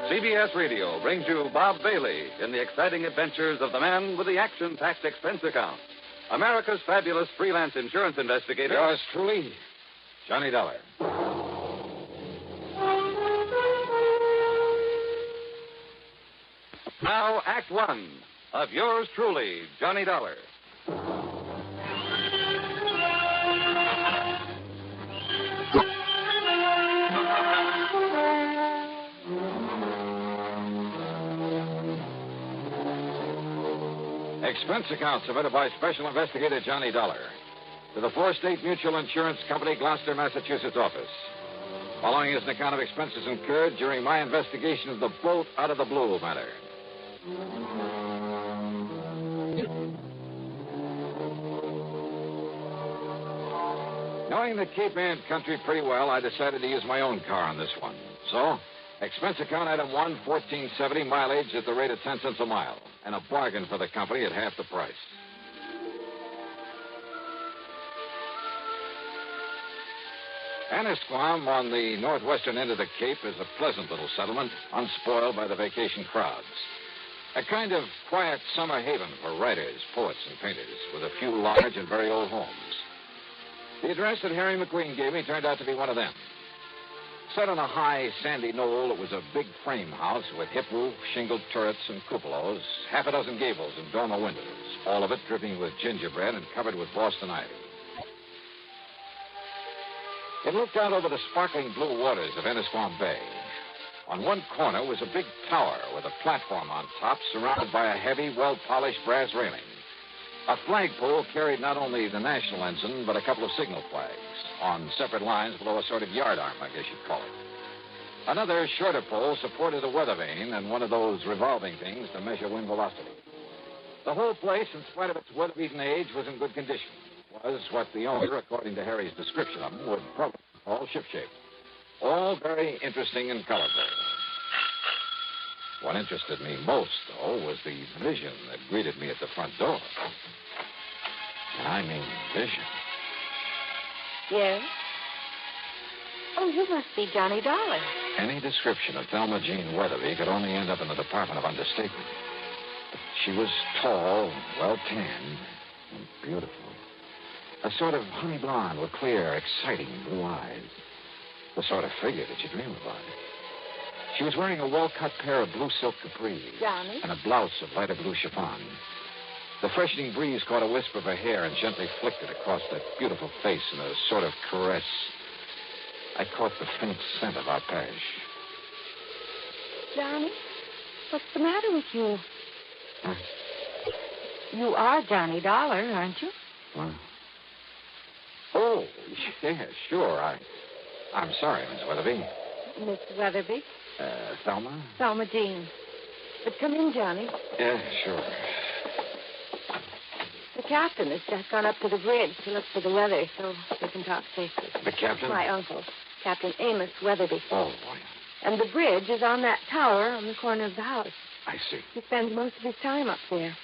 CBS Radio brings you Bob Bailey in the exciting adventures of the man with the action-packed expense account. America's fabulous freelance insurance investigator. Yours truly, Johnny Dollar. Now, Act One of yours truly, Johnny Dollar. Expense account submitted by Special Investigator Johnny Dollar to the 4-State Mutual Insurance Company, Gloucester, Massachusetts office. Following is an account of expenses incurred during my investigation of the Bolt Out of the Blue matter. Knowing the Cape Ann country pretty well, I decided to use my own car on this one. So, expense account item 1, $14.70, mileage at the rate of 10 cents a mile, and a bargain for the company at half the price. Annisquam, on the northwestern end of the Cape, is a pleasant little settlement, unspoiled by the vacation crowds. A kind of quiet summer haven for writers, poets, and painters, with a few large and very old homes. The address that Harry McQueen gave me turned out to be one of them. Set on a high, sandy knoll, it was a big frame house with hip roof, shingled turrets, and cupolas, half a dozen gables and dormer windows, all of it dripping with gingerbread and covered with Boston ivy. It looked out over the sparkling blue waters of Annisquam Bay. On one corner was a big tower with a platform on top surrounded by a heavy, well-polished brass railing. A flagpole carried not only the national ensign, but a couple of signal flags on separate lines below a sort of yardarm, I guess you'd call it. Another shorter pole supported a weather vane and one of those revolving things to measure wind velocity. The whole place, in spite of its weather-beaten age, was in good condition. Was what the owner, according to Harry's description of them, would probably call shipshape. All very interesting and colorful. What interested me most, though, was the vision that greeted me at the front door. And I mean vision. Yes? Oh, you must be Johnny Dollar. Any description of Thelma Jane Weatherby could only end up in the Department of Understatement. She was tall, well-tanned, and beautiful. A sort of honey blonde with clear, exciting blue eyes. The sort of figure that you dream about. She was wearing a well-cut pair of blue silk capris. Johnny? And a blouse of lighter blue chiffon. The freshening breeze caught a wisp of her hair and gently flicked it across that beautiful face in a sort of caress. I caught the faint scent of arpege. Johnny, what's the matter with you? Huh? You are Johnny Dollar, aren't you? What? Oh, yeah, sure. I'm sorry, Miss Weatherby. Miss Weatherby? Thelma? Thelma Jean. But come in, Johnny. Yeah, sure. The captain has just gone up to the bridge to look for the weather so we can talk safely. The captain? My uncle, Captain Amos Weatherby. Oh, boy. And the bridge is on that tower on the corner of the house. I see. He spends most of his time up there.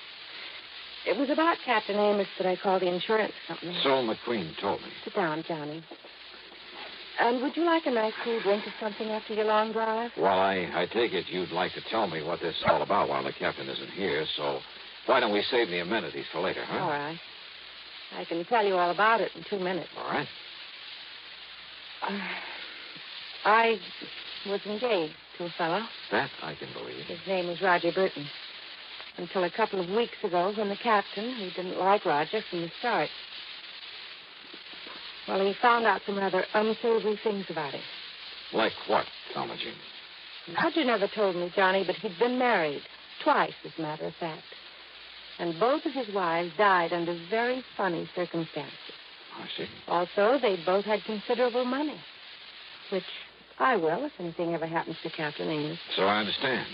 It was about Captain Amos that I called the insurance company. So McQueen told me. Sit down, Johnny. And would you like a nice cool drink or something after your long drive? Well, I take it you'd like to tell me what this is all about while the captain isn't here, so why don't we save the amenities for later, huh? All right. I can tell you all about it in 2 minutes. All right. I was engaged to a fellow. That I can believe. His name was Roger Burton. Until a couple of weeks ago when the captain, who didn't like Roger from the start, well, he found out some rather unsavory things about him. Like what, Thelma Jean? Roger never told me, Johnny, but he'd been married. Twice, as a matter of fact. And both of his wives died under very funny circumstances. I see. Also, they both had considerable money, which I will if anything ever happens to Captain Amos. So I understand.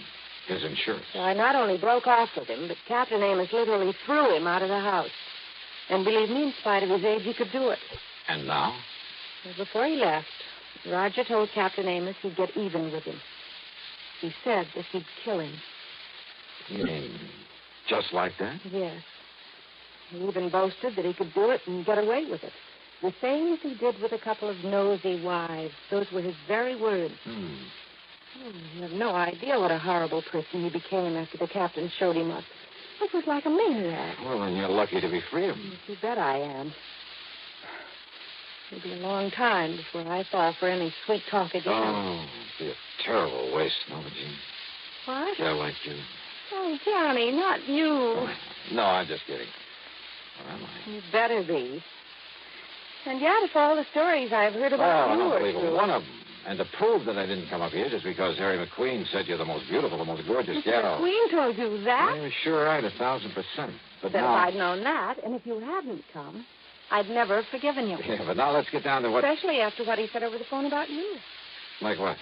His insurance. So I not only broke off with him, but Captain Amos literally threw him out of the house. And believe me, in spite of his age, he could do it. And now? Well, before he left, Roger told Captain Amos he'd get even with him. He said that he'd kill him. You mean just like that? Yes. He even boasted that he could do it and get away with it. The same as he did with a couple of nosy wives. Those were his very words. Oh, you have no idea what a horrible person he became after the captain showed him up. It was like a maniac. Well, then you're lucky to be free of him. You bet I am. It'll be a long time before I fall for any sweet talk again. Oh, it'd be a terrible waste, Thelma Jean. What? Yeah, like you. Oh, Johnny, not you. No, I'm just kidding. Or am I? You better be. And yet, if all the stories I've heard about you I don't are believe true. one of them. And to prove that I didn't come up here just because Harry McQueen said you're the most beautiful, the most gorgeous Mr. gal. McQueen told you that? I'm sure right, 1,000%. But Then now... if I'd known that, and if you hadn't come, I'd never have forgiven you. Yeah, but now let's get down to what... Especially after what he said over the phone about you. Like what?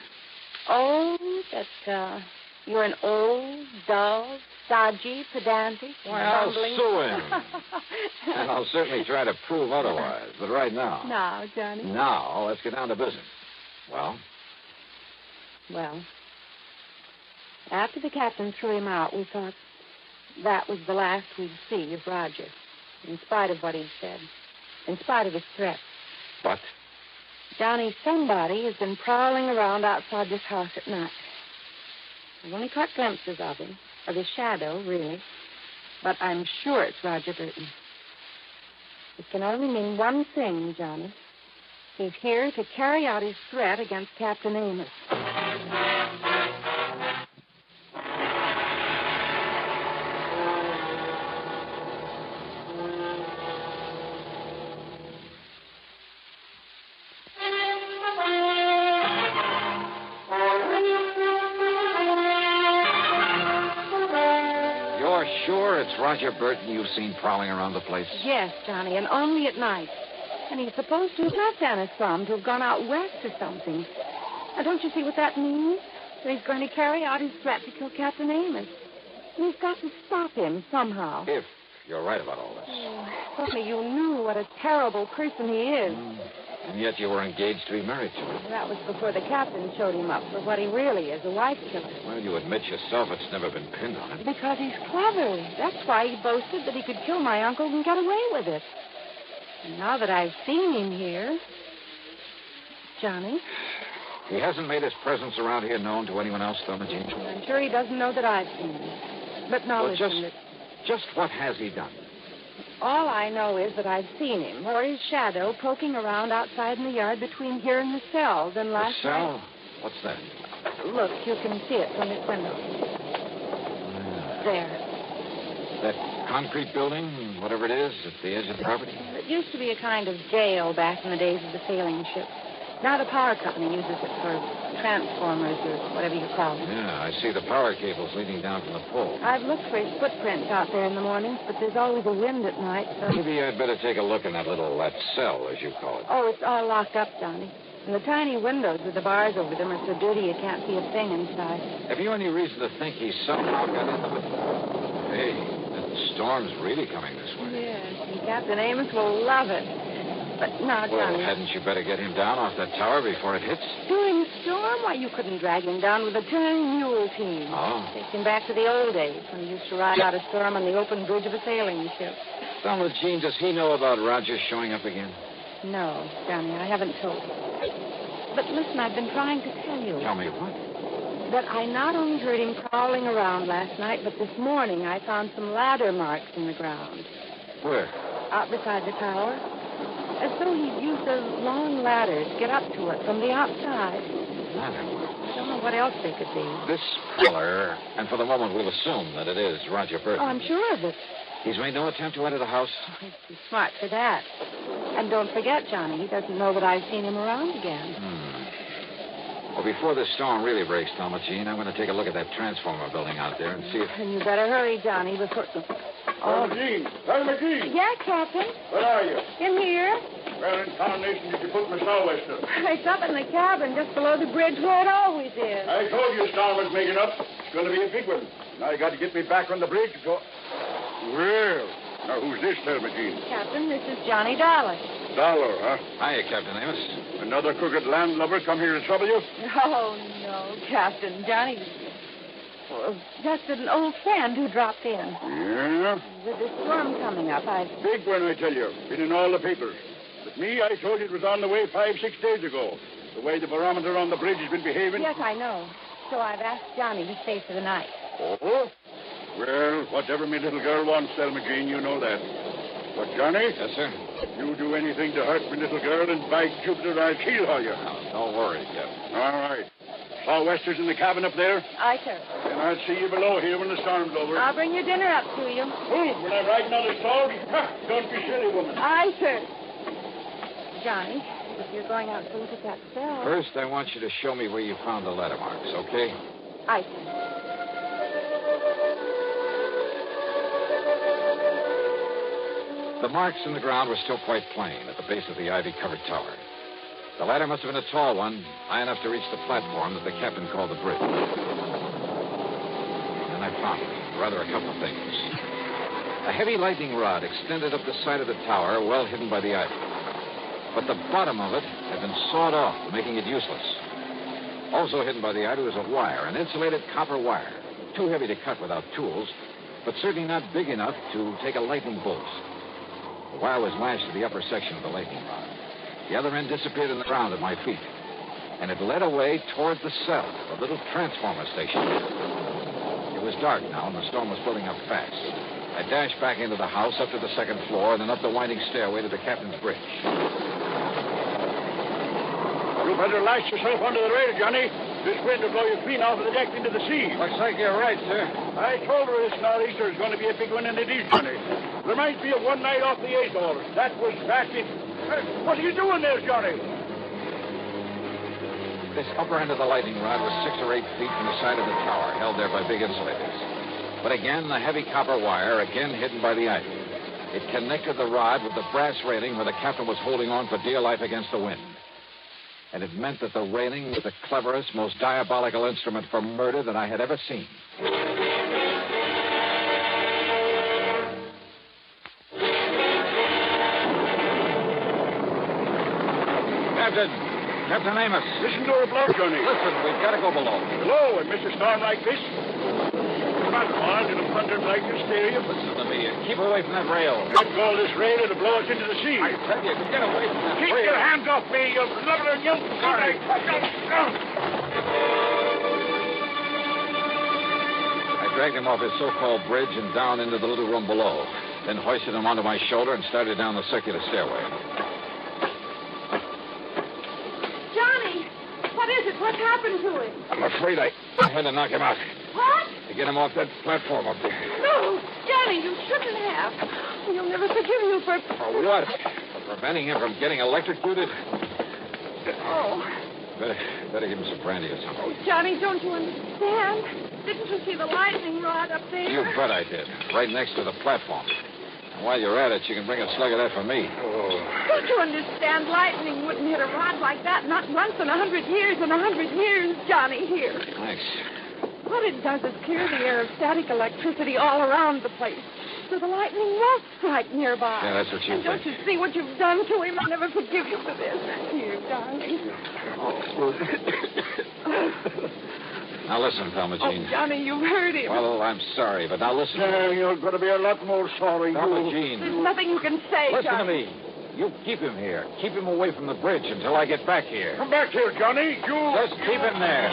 Oh, that, you're an old, dull, stodgy, pedantic, Why, I'll bumbling... sue him. And I'll certainly try to prove otherwise. But right now... Now, Johnny. Now, let's get down to business. Well? Well, after the captain threw him out, we thought that was the last we'd see of Roger, in spite of what he'd said, in spite of his threats. But? Johnny, somebody has been prowling around outside this house at night. I've only caught glimpses of him, of his shadow, really, but I'm sure it's Roger Burton. It can only mean one thing, Johnny. He's here to carry out his threat against Captain Amos. You're sure it's Roger Burton you've seen prowling around the place? Yes, Johnny, and only at night. And he's supposed to have left Anna's farm, to have gone out west or something. Now, don't you see what that means? That he's going to carry out his threat to kill Captain Amos. And we've got to stop him somehow. If you're right about all this. Oh, if only you knew what a terrible person he is. And yet you were engaged to be married to him. That was before the captain showed him up for what he really is, a wife killer. Well, you admit yourself it's never been pinned on him. Because he's clever. That's why he boasted that he could kill my uncle and get away with it. And now that I've seen him here... Johnny? He hasn't made his presence around here known to anyone else, Thelma Jean? I'm sure he doesn't know that I've seen him. But now Well, listen... just what has he done? All I know is that I've seen him, or his shadow, poking around outside in the yard between here and the cell. Then last The cell? night... What's that? Look, you can see it from this window. There. That concrete building, whatever it is, at the edge of the property? It used to be a kind of jail back in the days of the sailing ships. Now the power company uses it for transformers or whatever you call them. Yeah, I see the power cables leading down from the pole. I've looked for his footprints out there in the mornings, but there's always a wind at night, so... Maybe I'd better take a look in that cell, as you call it. Oh, it's all locked up, Johnny. And the tiny windows with the bars over them are so dirty you can't see a thing inside. Have you any reason to think he somehow got into it? Hey, that storm's really coming this way. Yes, and Captain Amos will love it. But now, Well, Johnny... hadn't you better get him down off that tower before it hits? During the storm? Why, you couldn't drag him down with a turning mule team. Oh. Take him back to the old days when he used to ride out a storm on the open bridge of a sailing ship. Thelma Jean, does he know about Roger showing up again? No, Johnny, I haven't told. But listen, I've been trying to tell you. Tell me what? That I not only heard him prowling around last night, but this morning I found some ladder marks in the ground. Where? Out beside the tower. As though he'd used a long ladder to get up to it from the outside. Ladder marks. I don't know what else they could be. This feller, and for the moment we'll assume that it is Roger Burton. Oh, I'm sure of it. He's made no attempt to enter the house? He's too smart for that. And don't forget, Johnny, he doesn't know that I've seen him around again. Well, before this storm really breaks, Thelma Jean, I'm going to take a look at that transformer building out there and see if... And you better hurry, Johnny, before... Thelma Jean! Thelma Jean! Yeah, Captain? Where are you? In here. Where in tarnation did you put my sou'wester? It's up in the cabin just below the bridge where it always is. I told you Star was making up. It's going to be a big one. Now you got to get me back on the bridge before... Well, now who's this, Thelma Jean? Captain, this is Johnny Dollar. Dollar, huh? Hiya, Captain Amos. Another crooked landlubber come here to trouble you? Oh, no, Captain. Johnny... Well, just an old friend who dropped in. Yeah? With the storm coming up, Big one, I tell you. Been in all the papers. But me, I told you it was on the way 5-6 days ago. The way the barometer on the bridge has been behaving. Yes, I know. So I've asked Johnny to stay for the night. Oh? Well, whatever my little girl wants, Thelma Jean, you know that. But, Johnny? Yes, sir? You do anything to hurt my little girl, and by Jupiter, I'll keel haul you. Don't worry, Captain. All right. Sou'westers in the cabin up there? Aye, sir. And I'll see you below here when the storm's over. I'll bring your dinner up to you. Oh, when I'm riding on the storm? Don't be silly, woman. Aye, sir. Johnny, if you're going out to look at that cell... First, I want you to show me where you found the ladder marks, okay? Aye, sir. The marks in the ground were still quite plain at the base of the ivy-covered tower. The ladder must have been a tall one, high enough to reach the platform that the captain called the bridge. And I found, rather a couple of things. A heavy lightning rod extended up the side of the tower, well hidden by the ivy. But the bottom of it had been sawed off, making it useless. Also hidden by the ivy was a wire, an insulated copper wire, too heavy to cut without tools, but certainly not big enough to take a lightning bolt. The wire was lashed to the upper section of the lightning rod. The other end disappeared in the ground at my feet, and it led away toward the cell, the little transformer station. It was dark now, and the storm was building up fast. I dashed back into the house, up to the second floor, and then up the winding stairway to the captain's bridge. You better lash yourself under the rail, Johnny. This wind will blow you clean off of the deck into the sea. Looks like you're right, sir. I told her this nor'easter is going to be a big one, and it is, Johnny. There might be a one night off the Azores. That was fast. What are you doing there, Johnny? This upper end of the lightning rod was 6 or 8 feet from the side of the tower, held there by big insulators. But again, the heavy copper wire, again hidden by the ivy. It connected the rod with the brass railing where the captain was holding on for dear life against the wind. And it meant that the railing was the cleverest, most diabolical instrument for murder that I had ever seen. Captain Amos. Listen to her blow, Johnny. Listen, we've got to go below. Below, and Mr. Storm like this? Come on, Juan. It'll thunder like hysteria. Listen to me. Keep away from that rail. Let go of this rail. It'll blow us into the sea. I tell you, get away from that rail. Keep your hands off me, you blubber and you... Sorry. I dragged him off his so-called bridge and down into the little room below. then hoisted him onto my shoulder and started down the circular stairway. Johnny, what is it? What's happened to him? I'm afraid I had to knock him out. What? To get him off that platform up there. No, Johnny, you shouldn't have. You'll never forgive you for... For what? For preventing him from getting electrocuted? Oh. Better give him some brandy or something. Oh, Johnny, don't you understand? Didn't you see the lightning rod up there? You bet I did. Right next to the platform. And while you're at it, you can bring a slug of that for me. Don't you understand? Lightning wouldn't hit a rod like that, not once in 100 years. In 100 years, Johnny, here. Thanks. What it does is clear the air of static electricity all around the place, so the lightning won't strike nearby. Yeah, that's what you and don't you see what you've done to him? I'll never forgive you for this. Here, darling. Now listen, Thelma Jean. Oh, Johnny, you've hurt him. Well, I'm sorry, but now listen. You're going to be a lot more sorry. Thelma Jean. There's nothing you can say, Listen Johnny. to me. You keep him here. Keep him away from the bridge until I get back here. Come back here, Johnny. You... Just keep him there.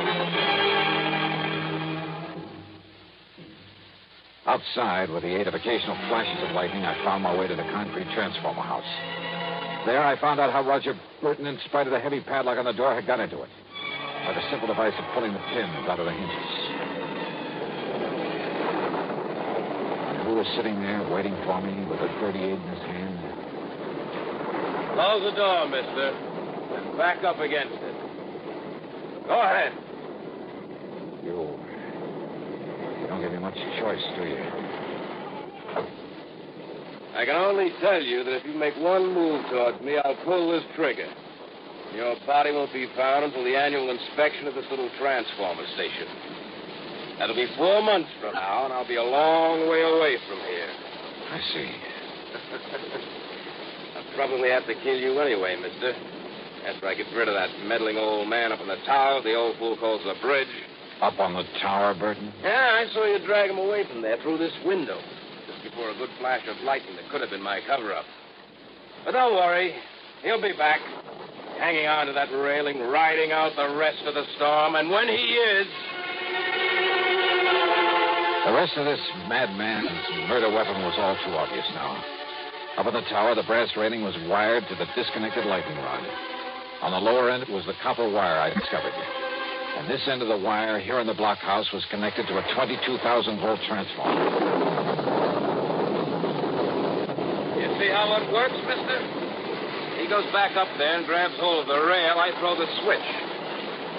Outside, with the aid of occasional flashes of lightning, I found my way to the concrete transformer house. There, I found out how Roger Burton, in spite of the heavy padlock on the door, had got into it. By the simple device of pulling the pins out of the hinges. And who was sitting there waiting for me with a .38 in his hand? Close the door, mister. And back up against it. Go ahead. You don't give me much choice, do you? I can only tell you that if you make one move towards me, I'll pull this trigger. Your body won't be found until the annual inspection of this little transformer station. That'll be 4 months from now, and I'll be a long way away from here. I see. I'll probably have to kill you anyway, mister. After I get rid of that meddling old man up in the tower the old fool calls the bridge. Up on the tower, Burton? Yeah, I saw you drag him away from there through this window. Just before a good flash of lightning that could have been my cover-up. But don't worry. He'll be back. Hanging on to that railing, riding out the rest of the storm. And when he is... The rest of this madman's murder weapon was all too obvious now. Up in the tower, the brass railing was wired to the disconnected lightning rod. On the lower end was the copper wire I discovered. And this end of the wire here in the blockhouse was connected to a 22,000-volt transformer. You see how it works, mister? He goes back up there and grabs hold of the rail. I throw the switch.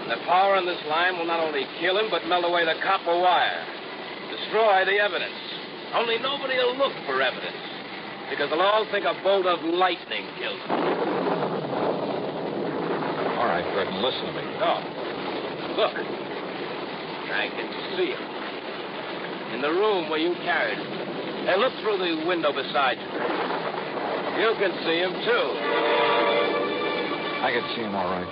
The power in this line will not only kill him, but melt away the copper wire. Destroy the evidence. Only nobody will look for evidence, because they'll all think a bolt of lightning killed him. All right, Burton, listen to me. No. Look. I can see him. In the room where you carried him. Hey, look through the window beside you. You can see him, too. I can see him all right.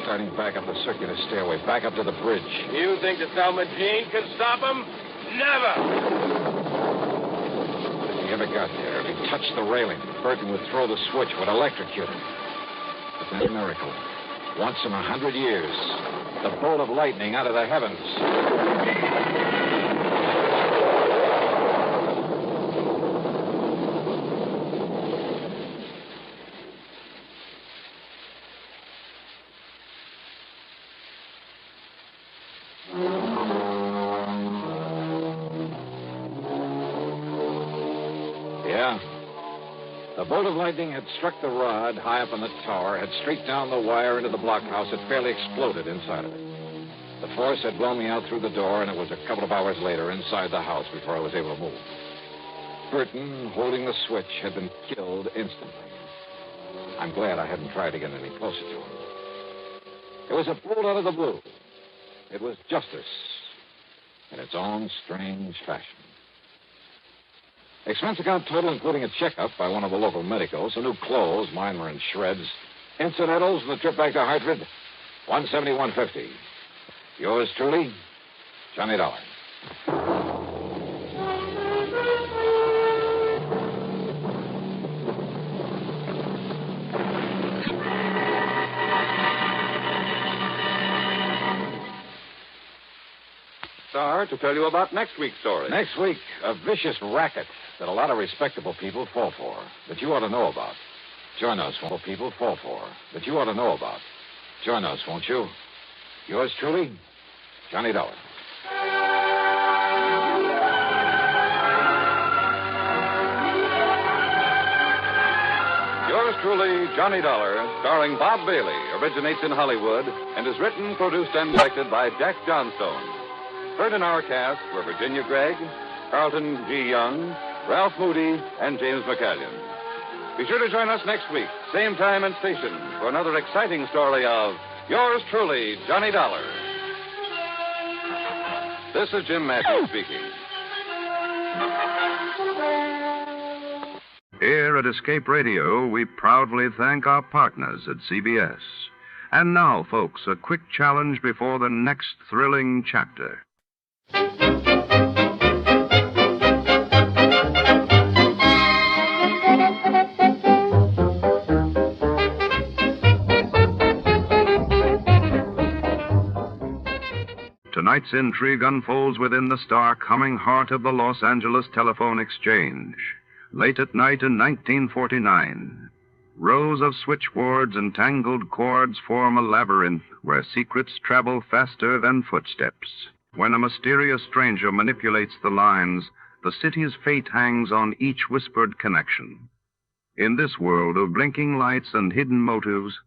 Starting back up the circular stairway, back up to the bridge. You think that Thelma Jean can stop him? Never! If he ever got there, if he touched the railing, Burton would throw the switch, would electrocute him. But then a miracle. Once in 100 years, the bolt of lightning out of the heavens. Yeah. The bolt of lightning had struck the rod high up on the tower, had streaked down the wire into the blockhouse, had fairly exploded inside of it. The force had blown me out through the door, and it was a couple of hours later inside the house before I was able to move. Burton, holding the switch, had been killed instantly. I'm glad I hadn't tried to get any closer to him. It was a bolt out of the blue. It was justice in its own strange fashion. Expense account total, including a checkup by one of the local medicos, some new clothes, mine were in shreds, incidentals, and the trip back to Hartford, $171.50. Yours truly, Johnny Dollar. Star, to tell you about next week's story. Next week, a vicious racket that a lot of respectable people fall for, that you ought to know about. Join us, won't people fall for, that you ought to know about. Join us, won't you? Yours truly, Johnny Dollar. Yours truly, Johnny Dollar, starring Bob Bailey, originates in Hollywood and is written, produced, and directed by Jack Johnstone. Heard in our cast were Virginia Gregg, Carlton G. Young, Ralph Moody, and James McCallion. Be sure to join us next week, same time and station, for another exciting story of Yours truly, Johnny Dollar. This is Jim Matthews speaking. Here at Escape Radio, we proudly thank our partners at CBS. And now, folks, a quick challenge before the next thrilling chapter. Tonight's intrigue unfolds within the stark, humming heart of the Los Angeles Telephone Exchange. Late at night in 1949, rows of switchboards and tangled cords form a labyrinth where secrets travel faster than footsteps. When a mysterious stranger manipulates the lines, the city's fate hangs on each whispered connection. In this world of blinking lights and hidden motives,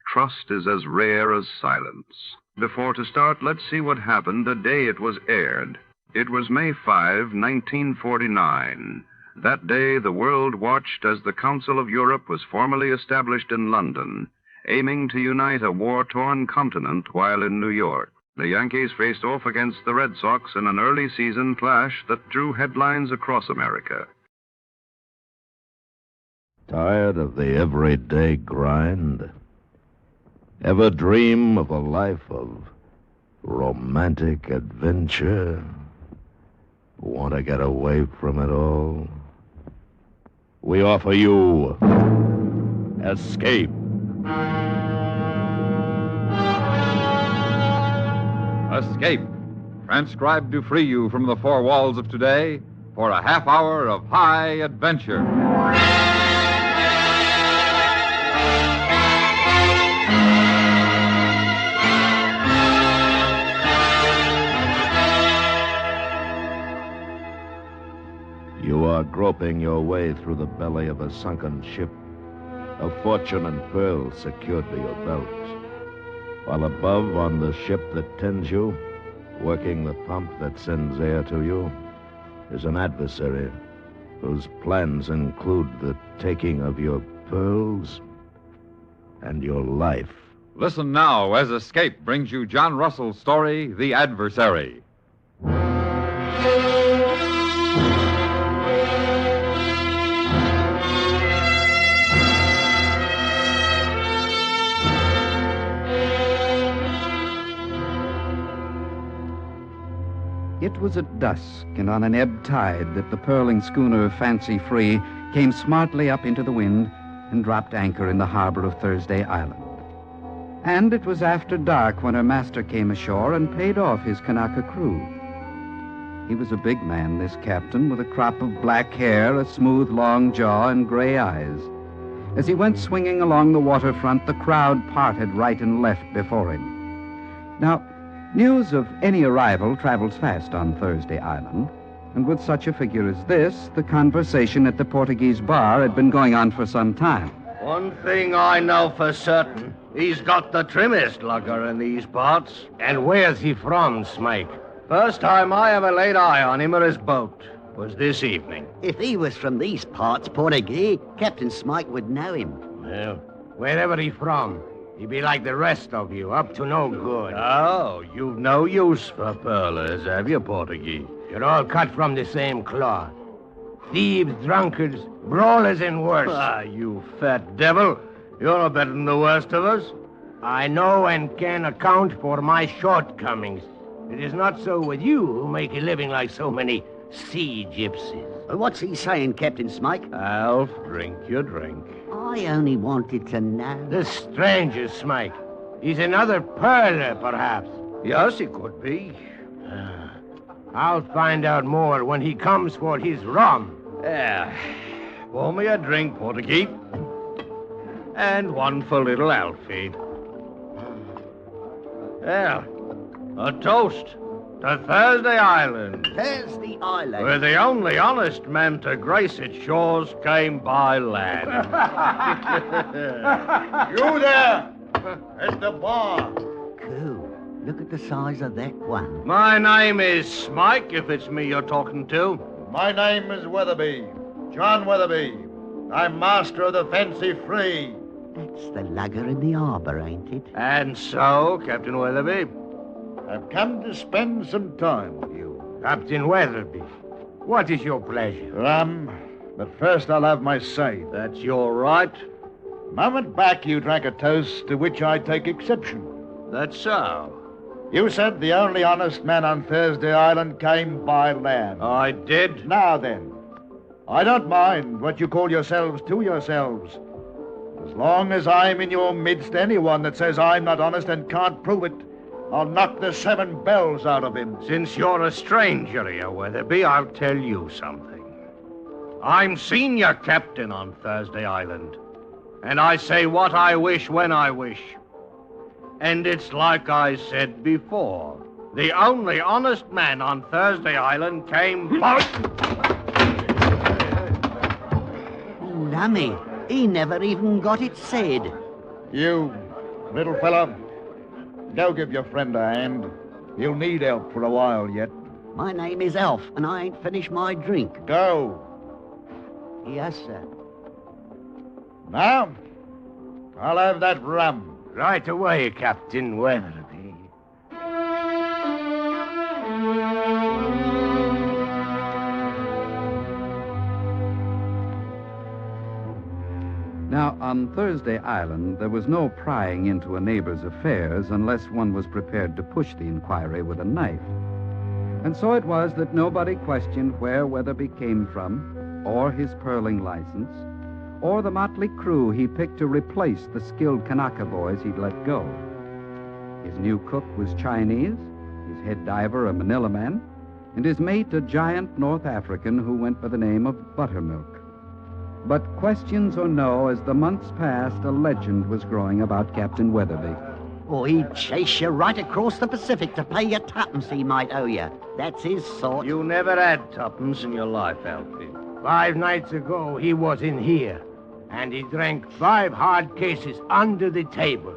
trust is as rare as silence. Before to start, let's see what happened the day it was aired. It was May 5, 1949. That day, the world watched as the Council of Europe was formally established in London, aiming to unite a war-torn continent while in New York. The Yankees faced off against the Red Sox in an early season clash that drew headlines across America. Tired of the everyday grind? Ever dream of a life of romantic adventure? Want to get away from it all? We offer you Escape. Escape, transcribed to free you from the four walls of today for a half hour of high adventure. You are groping your way through the belly of a sunken ship, a fortune and pearls secured to your belt. While above on the ship that tends you, working the pump that sends air to you, is an adversary whose plans include the taking of your pearls and your life. Listen now as Escape brings you John Russell's story, The Adversary. It was at dusk and on an ebb tide that the purling schooner Fancy Free came smartly up into the wind and dropped anchor in the harbor of Thursday Island. And it was after dark when her master came ashore and paid off his Kanaka crew. He was a big man, this captain, with a crop of black hair, a smooth, long jaw, and gray eyes. As he went swinging along the waterfront, the crowd parted right and left before him. Now, news of any arrival travels fast on Thursday Island, and with such a figure as this, the conversation at the Portuguese bar had been going on for some time. One thing I know for certain, he's got the trimmest lugger in these parts. And where's he from, Smike? First time I ever laid eye on him or his boat was this evening. If he was from these parts, Portuguese, Captain Smike would know him. Well, wherever he from, he'd be like the rest of you, up to no good. Oh, you've no use for pearlers, have you, Portuguese? You're all cut from the same cloth. Thieves, drunkards, brawlers, and worse. Ah, you fat devil. You're no better than the worst of us. I know and can account for my shortcomings. It is not so with you, who make a living like so many sea gypsies. What's he saying, Captain Smike? Alf, drink your drink. I only wanted to know. The stranger, Smike. He's another pearler, perhaps. Yes, he could be. I'll find out more when he comes for his rum. Yeah. Pour me a drink, Portuguese. And one for little Alfie. Yeah. A toast to Thursday Island. Thursday Island. Where the only honest man to grace its shores came by land. You there! At the bar. Cool. Look at the size of that one. My name is Smike, if it's me you're talking to. My name is Weatherby. John Weatherby. I'm master of the Fancy Free. That's the lugger in the harbour, ain't it? And so, Captain Weatherby? I've come to spend some time with you. Captain Weatherby, what is your pleasure? But first I'll have my say. That's your right. A moment back you drank a toast to which I take exception. That's so. You said the only honest man on Thursday Island came by land. I did. Now then, I don't mind what you call yourselves to yourselves. As long as I'm in your midst, anyone that says I'm not honest and can't prove it, I'll knock the 7 bells out of him. Since you're a stranger here, Weatherby, I'll tell you something. I'm senior captain on Thursday Island, and I say what I wish when I wish. And it's like I said before. The only honest man on Thursday Island came by... Lummy, he never even got it said. You, little fella, go give your friend a hand. He'll need help for a while yet. My name is Alf, and I ain't finished my drink. Go. Yes, sir. Now, I'll have that rum. Right away, Captain Weatherby. Now, on Thursday Island, there was no prying into a neighbor's affairs unless one was prepared to push the inquiry with a knife. And so it was that nobody questioned where Weatherby came from, or his pearling license, or the motley crew he picked to replace the skilled Kanaka boys he'd let go. His new cook was Chinese, his head diver a Manila man, and his mate a giant North African who went by the name of Buttermilk. But questions or no, as the months passed, a legend was growing about Captain Weatherby. Or he'd chase you right across the Pacific to pay you tuppence he might owe you. That's his sort. You never had tuppence in your life, Alfie. 5 nights ago, he was in here, and he drank 5 hard cases under the table.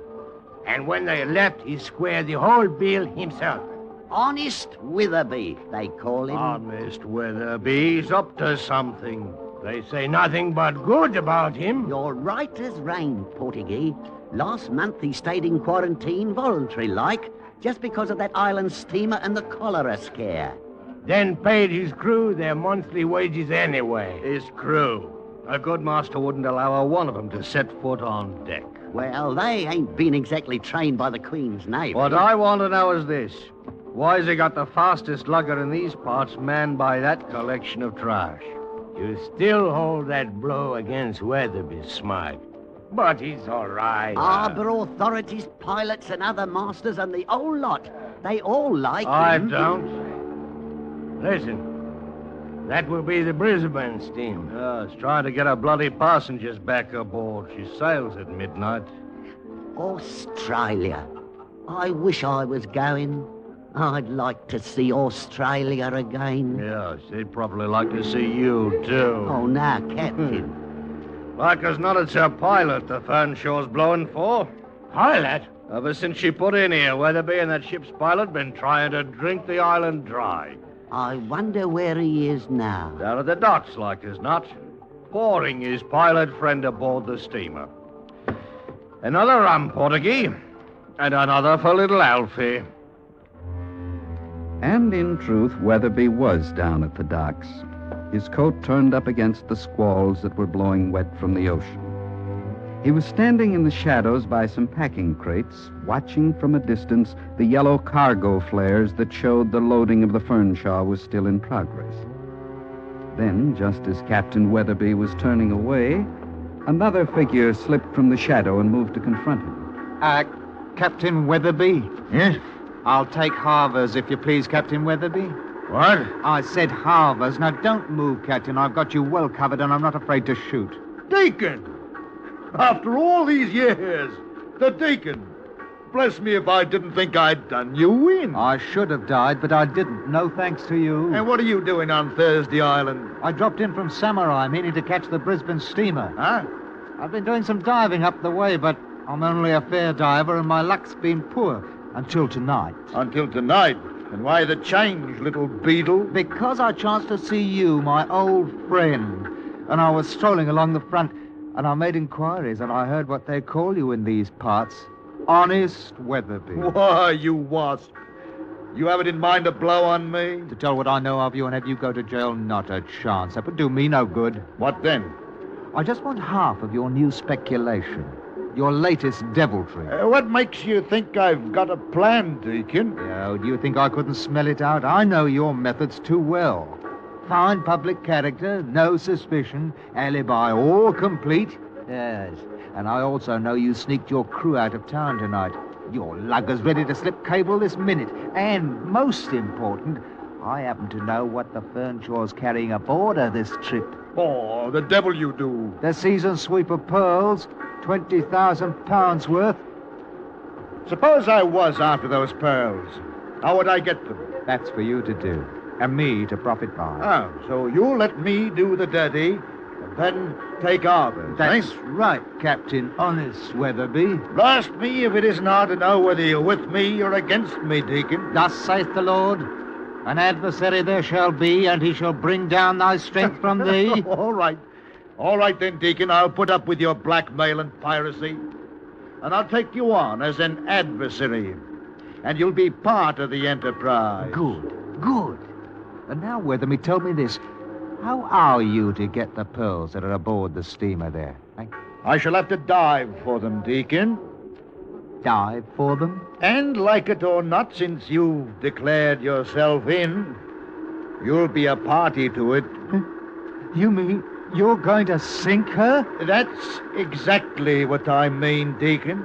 And when they left, he squared the whole bill himself. Honest Weatherby, they call him. Honest Weatherby, he's up to something. They say nothing but good about him. You're right as rain, Portuguese. Last month he stayed in quarantine voluntary-like, just because of that island steamer and the cholera scare. Then paid his crew their monthly wages anyway. His crew. A good master wouldn't allow one of them to set foot on deck. Well, they ain't been exactly trained by the Queen's Navy. What I want to know is this. Why's he got the fastest lugger in these parts manned by that collection of trash? You still hold that blow against Weatherby, Smike. But he's all right. Harbour authorities, pilots, and other masters, and the whole lot. They all like I him. don't. Listen, that will be the Brisbane steamer. It's trying to get her bloody passengers back aboard. She sails at midnight. Australia. I wish I was going. I'd like to see Australia again. Yes, they'd probably like to see you, too. Oh, now, Captain. Like as not, it's her pilot the Fernshaw's blowing for. Pilot? Ever since she put in here, Weatherby and that ship's pilot been trying to drink the island dry. I wonder where he is now. Down at the docks, like as not. Pouring his pilot friend aboard the steamer. Another rum, Portuguese. And another for little Alfie. And in truth, Weatherby was down at the docks, his coat turned up against the squalls that were blowing wet from the ocean. He was standing in the shadows by some packing crates, watching from a distance the yellow cargo flares that showed the loading of the Fernshaw was still in progress. Then, just as Captain Weatherby was turning away, another figure slipped from the shadow and moved to confront him. Captain Weatherby? Yes? I'll take halvers, if you please, Captain Weatherby. What? I said halvers. Now, don't move, Captain. I've got you well covered, and I'm not afraid to shoot. Deacon! After all these years, the Deacon. Bless me if I didn't think I'd done you in. I should have died, but I didn't. No thanks to you. And what are you doing on Thursday Island? I dropped in from Samurai, meaning to catch the Brisbane steamer. Huh? I've been doing some diving up the way, but I'm only a fair diver, and my luck's been poor until tonight. Until tonight? And why the change, little beetle? Because I chanced to see you, my old friend, and I was strolling along the front, and I made inquiries, and I heard what they call you in these parts. Honest Weatherby. Why, you wasp. You have it in mind to blow on me? To tell what I know of you and have you go to jail? Not a chance. That would do me no good. What then? I just want half of your new speculation. Your latest deviltry. What makes you think I've got a plan, Deacon? Oh, do you think I couldn't smell it out? I know your methods too well. Fine public character, no suspicion, alibi all complete. Yes, and I also know you sneaked your crew out of town tonight. Your lugger's ready to slip cable this minute. And most important, I happen to know what the Fernshaw's carrying aboard of this trip. Oh, the devil you do. The season sweep of pearls, 20,000 pounds worth. Suppose I was after those pearls. How would I get them? That's for you to do, and me to profit by. Oh, so you'll let me do the dirty, and then take ours, That's eh? right, Captain Honest Weatherby. Blast me if it isn't hard to know whether you're with me or against me, Deacon. Thus saith the Lord, an adversary there shall be, and he shall bring down thy strength from thee. All right. All right then, Deacon, I'll put up with your blackmail and piracy. And I'll take you on as an adversary. And you'll be part of the enterprise. Good. And now, Weatherby, tell me this. How are you to get the pearls that are aboard the steamer there? Eh? I shall have to dive for them, Deacon. Dive for them? And like it or not, since you've declared yourself in, you'll be a party to it. You mean you're going to sink her? That's exactly what I mean, Deacon.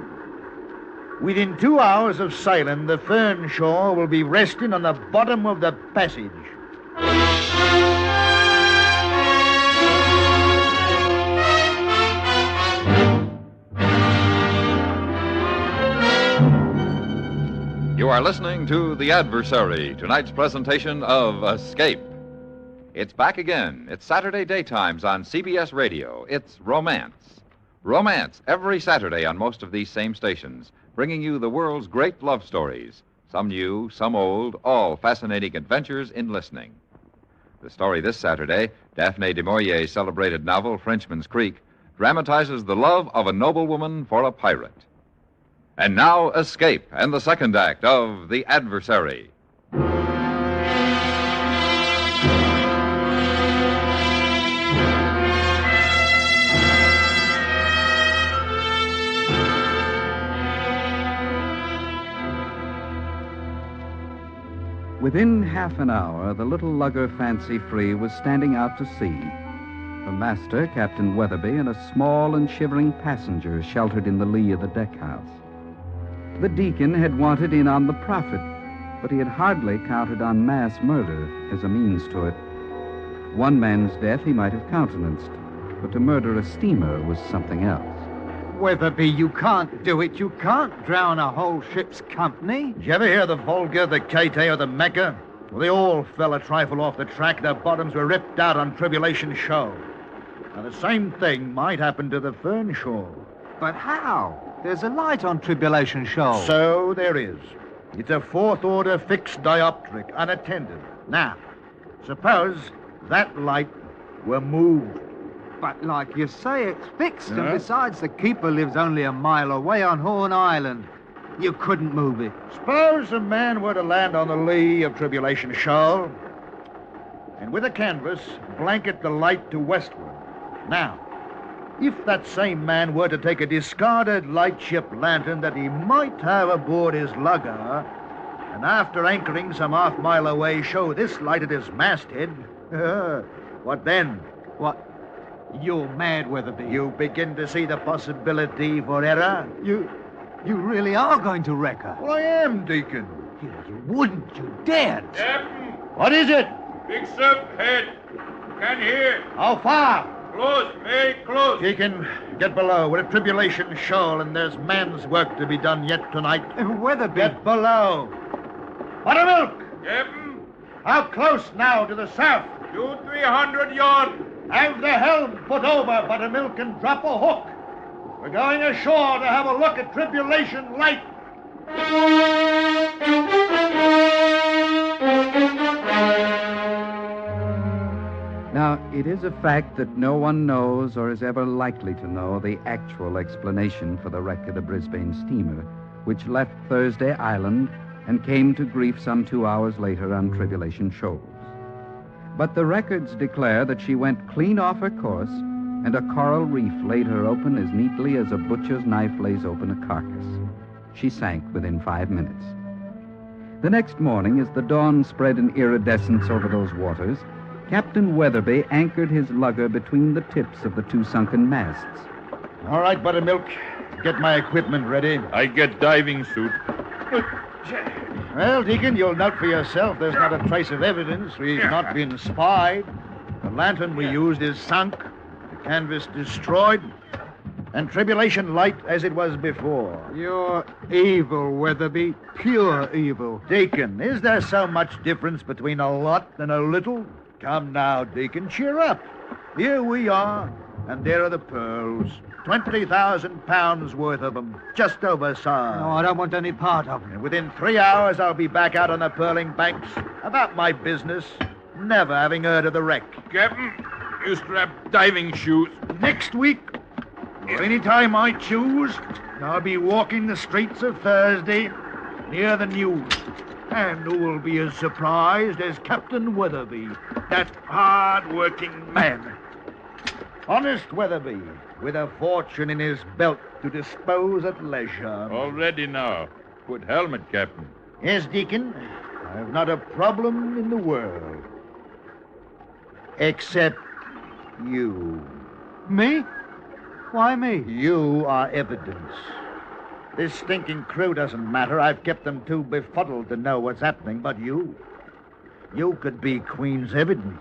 Within 2 hours of sailing, the Fernshaw will be resting on the bottom of the passage. You are listening to The Adversary, tonight's presentation of Escape. It's back again. It's Saturday daytimes on CBS Radio. It's Romance. Romance every Saturday on most of these same stations, bringing you the world's great love stories. Some new, some old, all fascinating adventures in listening. The story this Saturday, Daphne du Maurier's celebrated novel, Frenchman's Creek, dramatizes the love of a noblewoman for a pirate. And now, Escape and the second act of The Adversary. Within half an hour, the little lugger Fancy Free was standing out to sea. The master, Captain Weatherby, and a small and shivering passenger sheltered in the lee of the deck house. The deacon had wanted in on the profit, but he had hardly counted on mass murder as a means to it. One man's death he might have countenanced, but to murder a steamer was something else. Weatherby, you can't do it. You can't drown a whole ship's company. Did you ever hear the Volga, the Chateau, or the Mecca? Well, they all fell a trifle off the track. Their bottoms were ripped out on Tribulation Show. Now, the same thing might happen to the Fernshaw. But how? There's a light on Tribulation Show. So there is. It's a fourth-order fixed dioptric, unattended. Now, suppose that light were moved. But like you say, it's fixed. And besides, the keeper lives only a mile away on Horn Island. You couldn't move it. Suppose a man were to land on the lee of Tribulation Shoal, and with a canvas, blanket the light to westward. Now, if that same man were to take a discarded lightship lantern that he might have aboard his lugger, and after anchoring some half-mile away, show this light at his masthead, what then? What? You're mad, Weatherby. You begin to see the possibility for error? You really are going to wreck her. Well, I am, Deacon. You wouldn't. You daren't. Captain! What is it? Big surf head. Can't hear. How far? Close, very close. Deacon, get below. We're a tribulation shoal, and there's man's work to be done yet tonight. Weatherby. Get below. Buttermilk! Captain. How close now to the surf? 200-300 yards. Have the helm put over, Buttermilk, and drop a hook. We're going ashore to have a look at Tribulation Light. Now, it is a fact that no one knows or is ever likely to know the actual explanation for the wreck of the Brisbane steamer, which left Thursday Island and came to grief some 2 hours later on Tribulation Shoals. But the records declare that she went clean off her course, and a coral reef laid her open as neatly as a butcher's knife lays open a carcass. She sank within 5 minutes. The next morning, as the dawn spread in iridescence over those waters, Captain Weatherby anchored his lugger between the tips of the two sunken masts. All right, Buttermilk. Get my equipment ready. I get diving suit. Well, Deacon, you'll note for yourself there's not a trace of evidence. We've not been spied. The lantern we used is sunk, the canvas destroyed, and Tribulation Light as it was before. You're evil, Weatherby. Pure evil. Deacon, is there so much difference between a lot and a little? Come now, Deacon, cheer up. Here we are, and there are the pearls. 20,000 pounds worth of them, just oversized. No, I don't want any part of them. And within 3 hours, I'll be back out on the pearling banks about my business, never having heard of the wreck. Captain, you strap diving shoes. Next week, or any time I choose, I'll be walking the streets of Thursday near the news. And who will be as surprised as Captain Weatherby, that hard-working man. Honest Weatherby, with a fortune in his belt to dispose at leisure. All ready now. Put helmet, Captain. Yes, Deacon. I've not a problem in the world. Except you. Me? Why me? You are evidence. This stinking crew doesn't matter. I've kept them too befuddled to know what's happening, but you could be Queen's evidence.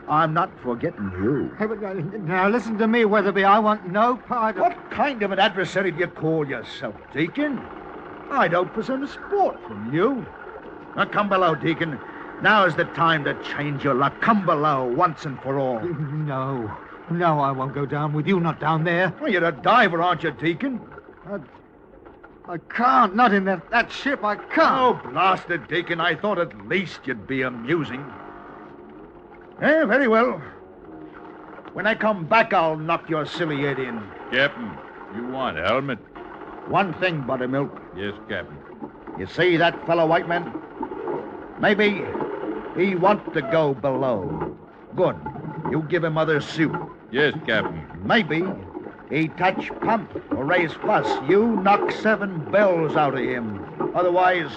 I'm not forgetting you. Hey, but, now, listen to me, Weatherby. I want no part of... What kind of an adversary do you call yourself, Deacon? I'd hope for some sport from you. Now, come below, Deacon. Now is the time to change your luck. Come below once and for all. No, I won't go down with you, not down there. Well, you're a diver, aren't you, Deacon? I can't. Not in that ship. I can't. Oh, blasted, Deacon. I thought at least you'd be amusing. Eh, very well. When I come back, I'll knock your silly head in. Captain, you want a helmet? One thing, Buttermilk. Yes, Captain. You see that fellow white man? Maybe he wants to go below. Good. You give him other suit. Yes, Captain. Maybe he touch pump or raise fuss. You knock 7 bells out of him. Otherwise,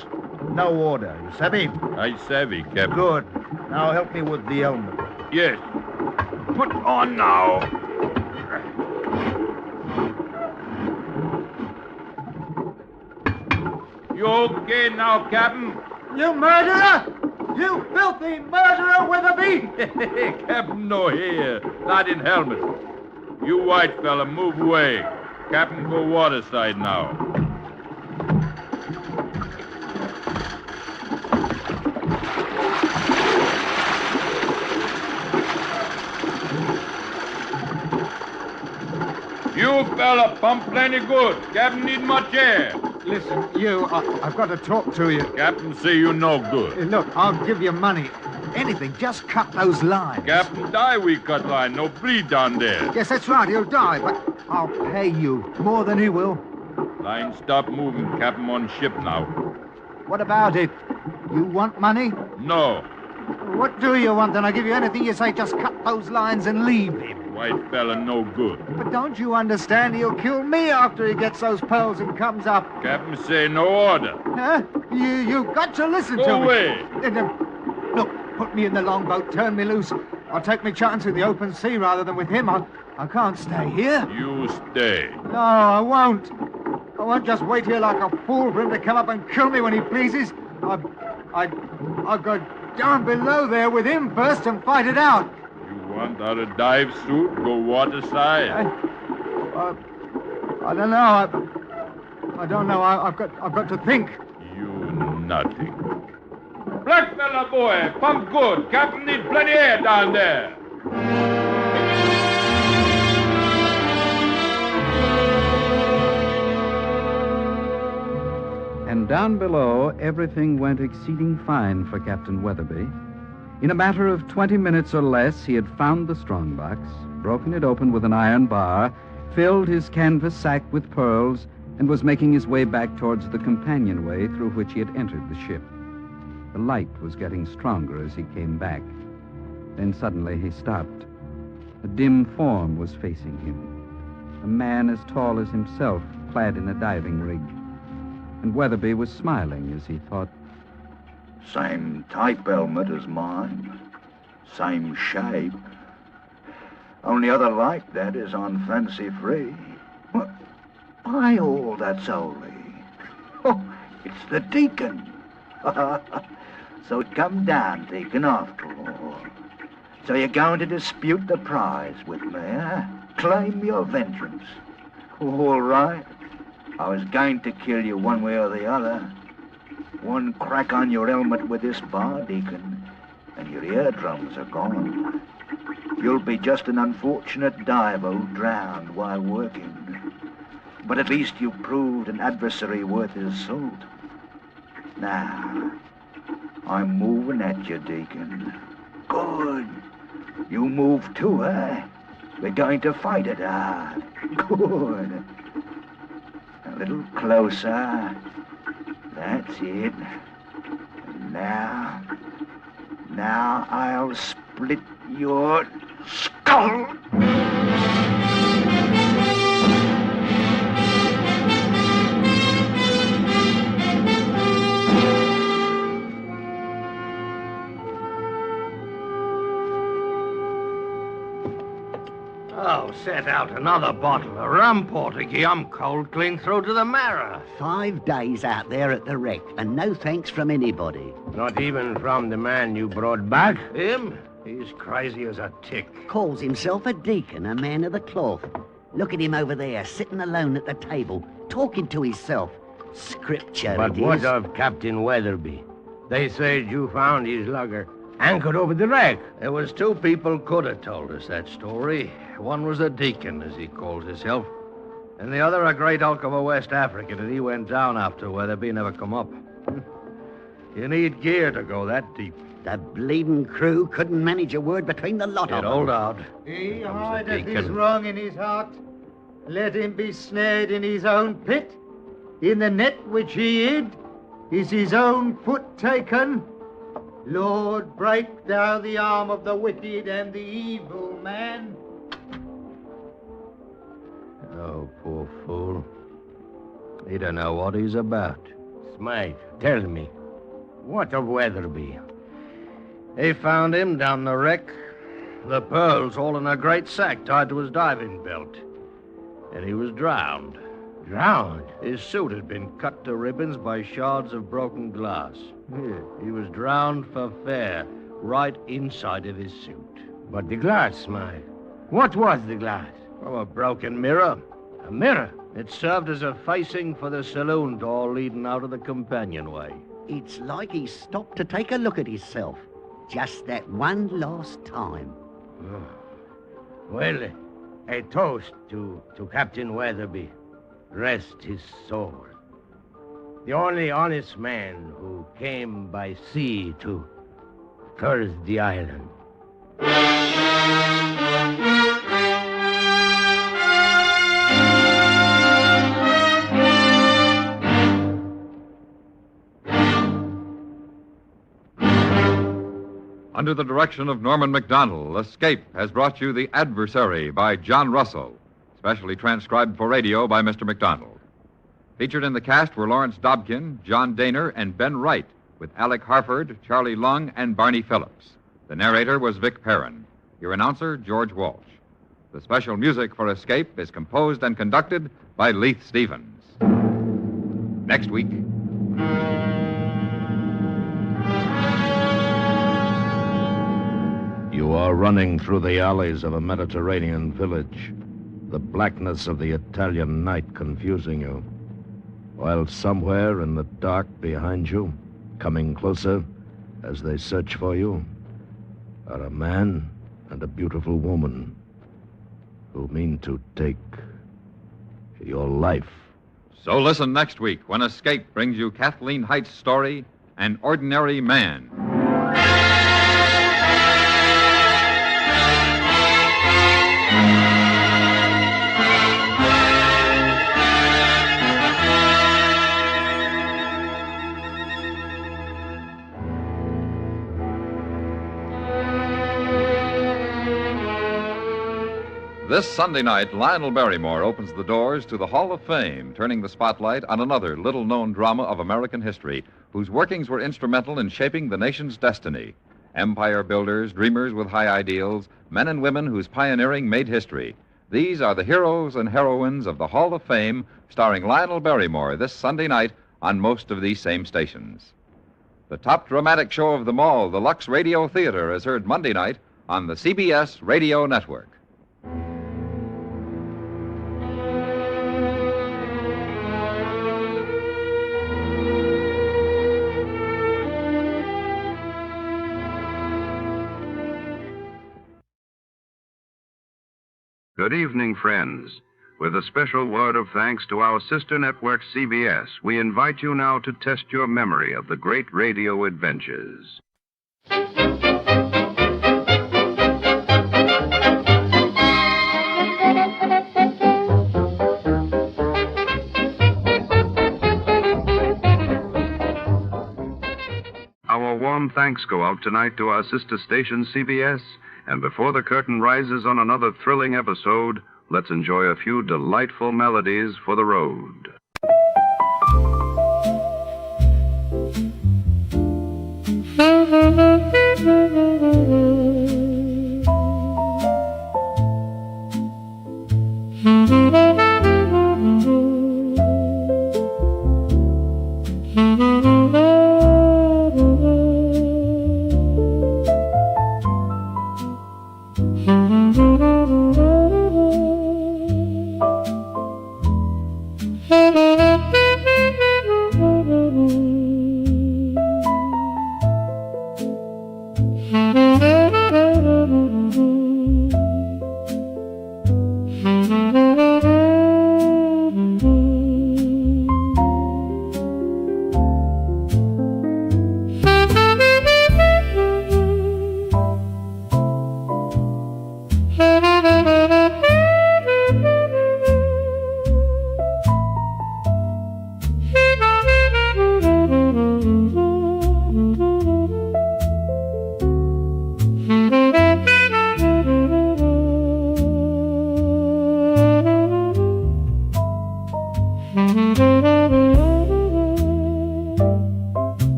no order. You savvy? I savvy, Captain. Good. Now help me with the helmet. Yes. Put on now. You okay now, Captain? You murderer! You filthy murderer, Weatherby! Captain no here. Not in helmet. You white fella, move away. Captain go waterside now. You fella pump plenty good. Captain need much air. Listen, I've got to talk to you. Captain say you no good. Look, I'll give you money. Anything, just cut those lines. Captain die we cut line. No bleed down there. Yes, that's right, he'll die, but I'll pay you more than he will. Line stop moving. Captain on ship now. What about it? You want money? No. What do you want? Then I'll give you anything you say. Just cut those lines and leave him. White fella no good. But don't you understand? He'll kill me after he gets those pearls and comes up. Captain say no order. Huh? You got to listen to me. Go away. Look, put me in the longboat. Turn me loose. I'll take my chance with the open sea rather than with him. I can't stay here. You stay. No, I won't. I won't just wait here like a fool for him to come up and kill me when he pleases. I've got down below there with him first and fight it out. You want out of dive suit, go waterside. I don't know. I don't know. I've got to think. You nothing. Blackfella boy, pump good. Captain needs plenty air down there. And down below, everything went exceeding fine for Captain Weatherby. In a matter of 20 minutes or less, he had found the strongbox, broken it open with an iron bar, filled his canvas sack with pearls, and was making his way back towards the companionway through which he had entered the ship. The light was getting stronger as he came back. Then suddenly he stopped. A dim form was facing him. A man as tall as himself, clad in a diving rig. And Weatherby was smiling as he thought, Same type helmet as mine. Same shape. Only other like that is on Fancy Free. What? By all that's holy. Oh, it's the deacon. So it come down, deacon, after all. So you're going to dispute the prize with me, eh? Claim your vengeance. All right. I was going to kill you one way or the other. One crack on your helmet with this bar, deacon, and your eardrums are gone. You'll be just an unfortunate diver who drowned while working. But at least you proved an adversary worth his salt. Now, I'm moving at you, deacon. Good. You move too, eh? We're going to fight it hard. Good. A little closer. That's it. Now I'll split your skull. Oh, set out another bottle of rum, Portuguese. I'm cold clean through to the marrow. 5 days out there at the wreck, and no thanks from anybody. Not even from the man you brought back? Him? He's crazy as a tick. Calls himself a deacon, a man of the cloth. Look at him over there, sitting alone at the table, talking to himself. Scripture, But it what is. of Captain Weatherby? They said you found his lugger anchored over the wreck. There was 2 people could have told us that story. One was a deacon, as he calls himself, and the other a great hulk of a West African, and he went down after Weatherby never come up. You need gear to go that deep. The bleeding crew couldn't manage a word between the lot of them. Hold out. He Comes the hideth his deacon. wrong in his heart. Let him be snared in his own pit. In the net which he hid is his own foot taken. Lord, break thou the arm of the wicked and the evil man. Oh, poor fool. He don't know what he's about. Smite, tell me, what of Weatherby? They found him down the wreck. The pearls all in a great sack tied to his diving belt. And he was drowned. Drowned? His suit had been cut to ribbons by shards of broken glass. He was drowned for fair, right inside of his suit. But the glass, Smite. What was the glass? Oh, a broken mirror. A mirror? It served as a facing for the saloon door leading out of the companionway. It's like he stopped to take a look at himself. Just that one last time. Well, a toast to Captain Weatherby. Rest his soul. The only honest man who came by sea to Thursday Island. Under the direction of Norman MacDonald, Escape has brought you The Adversary by John Russell, specially transcribed for radio by Mr. MacDonald. Featured in the cast were Lawrence Dobkin, John Daner, and Ben Wright, with Alec Harford, Charlie Lung, and Barney Phillips. The narrator was Vic Perrin. Your announcer, George Walsh. The special music for Escape is composed and conducted by Leith Stevens. Next week. You are running through the alleys of a Mediterranean village, the blackness of the Italian night confusing you, while somewhere in the dark behind you, coming closer as they search for you, are a man and a beautiful woman who mean to take your life. So listen next week when Escape brings you Kathleen Height's story, An Ordinary Man. This Sunday night, Lionel Barrymore opens the doors to the Hall of Fame, turning the spotlight on another little-known drama of American history, whose workings were instrumental in shaping the nation's destiny. Empire builders, dreamers with high ideals, men and women whose pioneering made history. These are the heroes and heroines of the Hall of Fame, starring Lionel Barrymore this Sunday night on most of these same stations. The top dramatic show of them all, the Lux Radio Theater, is heard Monday night on the CBS Radio Network. Good evening, friends. With a special word of thanks to our sister network, CBS, we invite you now to test your memory of the great radio adventures. Our warm thanks go out tonight to our sister station, CBS. And before the curtain rises on another thrilling episode, let's enjoy a few delightful melodies for the road.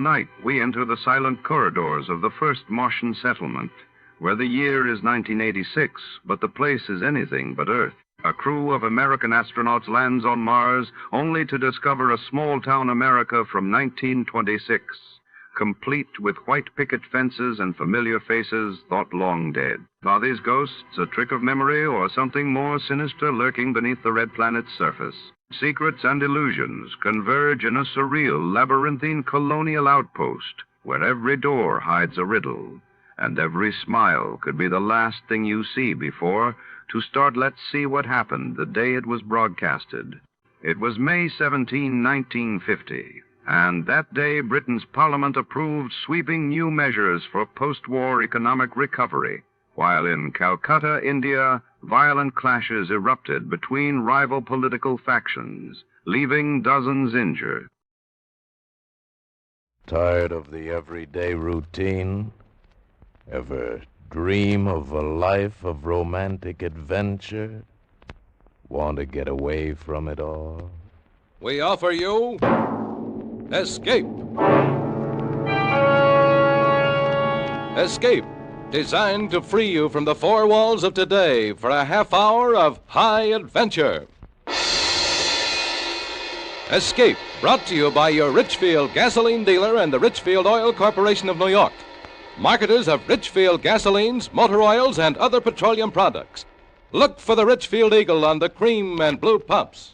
tonight we enter the silent corridors of the first Martian settlement, where the year is 1986, but the place is anything but Earth. A crew of American astronauts lands on Mars only to discover a small-town America from 1926, complete with white picket fences and familiar faces thought long dead. Are these ghosts a trick of memory or something more sinister lurking beneath the red planet's surface? Secrets and illusions converge in a surreal, labyrinthine colonial outpost where every door hides a riddle, and every smile could be the last thing you see before to start Let's See What Happened the day it was broadcasted. It was May 17, 1950, and that day Britain's Parliament approved sweeping new measures for post-war economic recovery, while in Calcutta, India, violent clashes erupted between rival political factions, leaving dozens injured. Tired of the everyday routine? Ever dream of a life of romantic adventure? Want to get away from it all? We offer you Escape. Escape, designed to free you from the four walls of today for a half hour of high adventure. Escape, brought to you by your Richfield gasoline dealer and the Richfield Oil Corporation of New York, marketers of Richfield gasolines, motor oils, and other petroleum products. Look for the Richfield Eagle on the cream and blue pumps.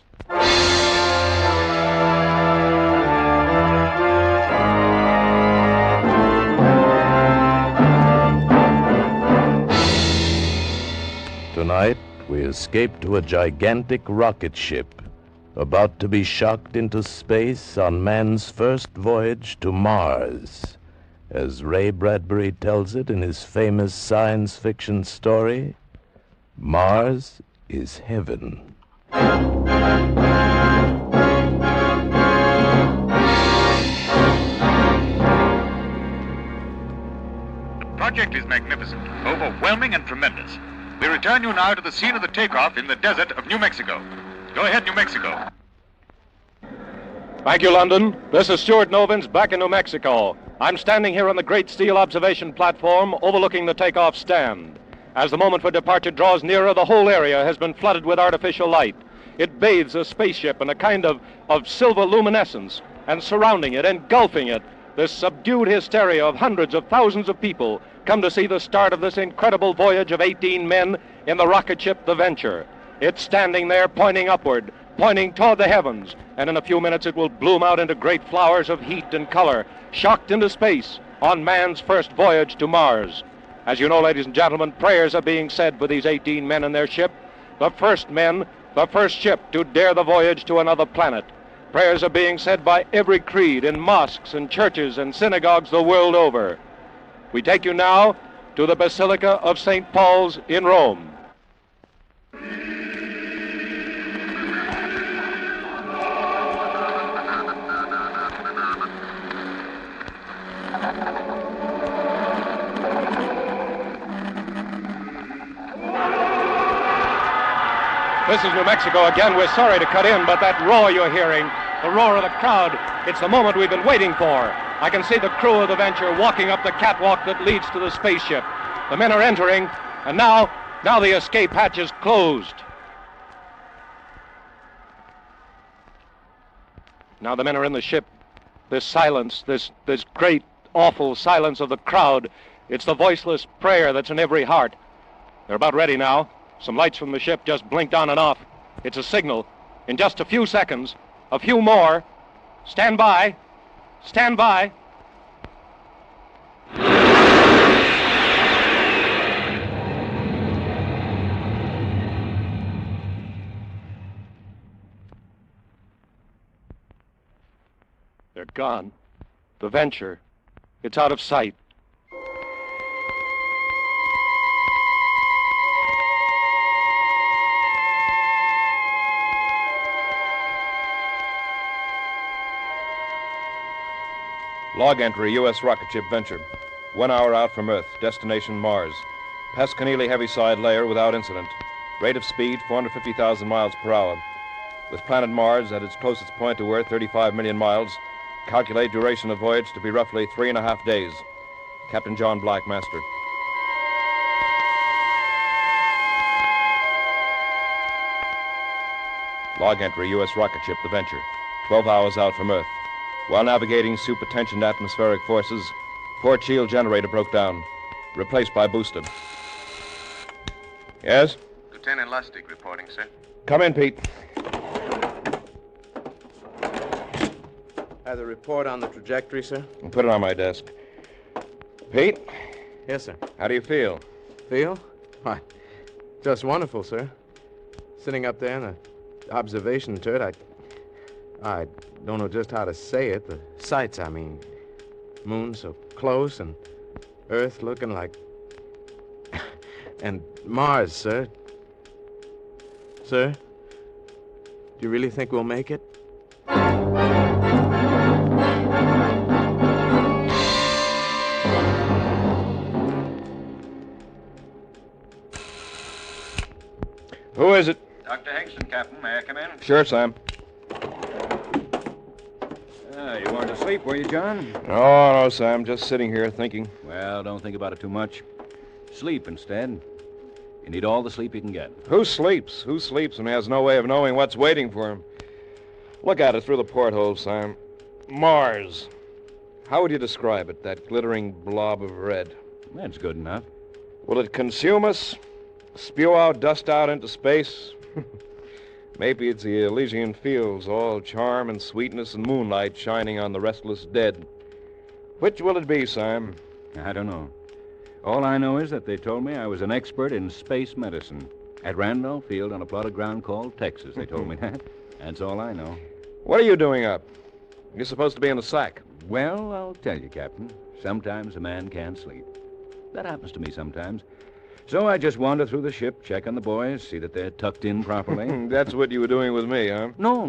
Tonight, we escape to a gigantic rocket ship about to be shocked into space on man's first voyage to Mars. As Ray Bradbury tells it in his famous science fiction story, Mars is heaven. The project is magnificent, overwhelming, and tremendous. We return you now to the scene of the takeoff in the desert of New Mexico. Go ahead, New Mexico. Thank you, London. This is Stuart Novins back in New Mexico. I'm standing here on the great steel observation platform overlooking the takeoff stand. As the moment for departure draws nearer, the whole area has been flooded with artificial light. It bathes a spaceship in a kind of silver luminescence, and surrounding it, engulfing it, this subdued hysteria of hundreds of thousands of people come to see the start of this incredible voyage of 18 men in the rocket ship, the Venture. It's standing there pointing upward, pointing toward the heavens, and in a few minutes it will bloom out into great flowers of heat and color, shocked into space on man's first voyage to Mars. As you know, ladies and gentlemen, prayers are being said for these 18 men in their ship, the first men, the first ship to dare the voyage to another planet. Prayers are being said by every creed in mosques and churches and synagogues the world over. We take you now to the Basilica of St. Paul's in Rome. This is New Mexico again. We're sorry to cut in, but that roar you're hearing, the roar of the crowd, it's the moment we've been waiting for. I can see the crew of the Venture walking up the catwalk that leads to the spaceship. The men are entering, and now the escape hatch is closed. Now the men are in the ship. This silence, this great, awful silence of the crowd, it's the voiceless prayer that's in every heart. They're about ready now. Some lights from the ship just blinked on and off. It's a signal. In just a few seconds, a few more. Stand by. Stand by. They're gone. The Venture. It's out of sight. Log entry, U.S. rocket ship Venture. 1 hour out from Earth, destination Mars. Past Keneally heaviside layer without incident. Rate of speed, 450,000 miles per hour. With planet Mars at its closest point to Earth, 35 million miles. Calculate duration of voyage to be roughly 3.5 days. Captain John Black, master. Log entry, U.S. rocket ship, The Venture. 12 hours out from Earth. While navigating supertensioned atmospheric forces, port shield generator broke down. Replaced by boosted. Yes? Lieutenant Lustig reporting, sir. Come in, Pete. Have the report on the trajectory, sir? I'll put it on my desk. Pete? Yes, sir. How do you feel? Feel? Why, just wonderful, sir. Sitting up there in the observation turret, I don't know just how to say it. The sights, I mean. Moon so close and Earth looking like... and Mars, sir. Sir? Do you really think we'll make it? Who is it? Dr. Hingston, Captain. May I come in? Sure, Sam. You weren't asleep, were you, John? No, Sam. Just sitting here thinking. Well, don't think about it too much. Sleep instead. You need all the sleep you can get. Who sleeps? Who sleeps and has no way of knowing what's waiting for him? Look at it through the porthole, Sam. Mars. How would you describe it, that glittering blob of red? That's good enough. Will it consume us? Spew out dust out into space? Maybe it's the Elysian fields, all charm and sweetness and moonlight shining on the restless dead. Which will it be, Sam? I don't know. All I know is that they told me I was an expert in space medicine. At Randolph Field on a plot of ground called Texas, they told me that. That's all I know. What are you doing up? You're supposed to be in the sack. Well, I'll tell you, Captain. Sometimes a man can't sleep. That happens to me sometimes. So I just wander through the ship, check on the boys, see that they're tucked in properly. That's what you were doing with me, huh? No.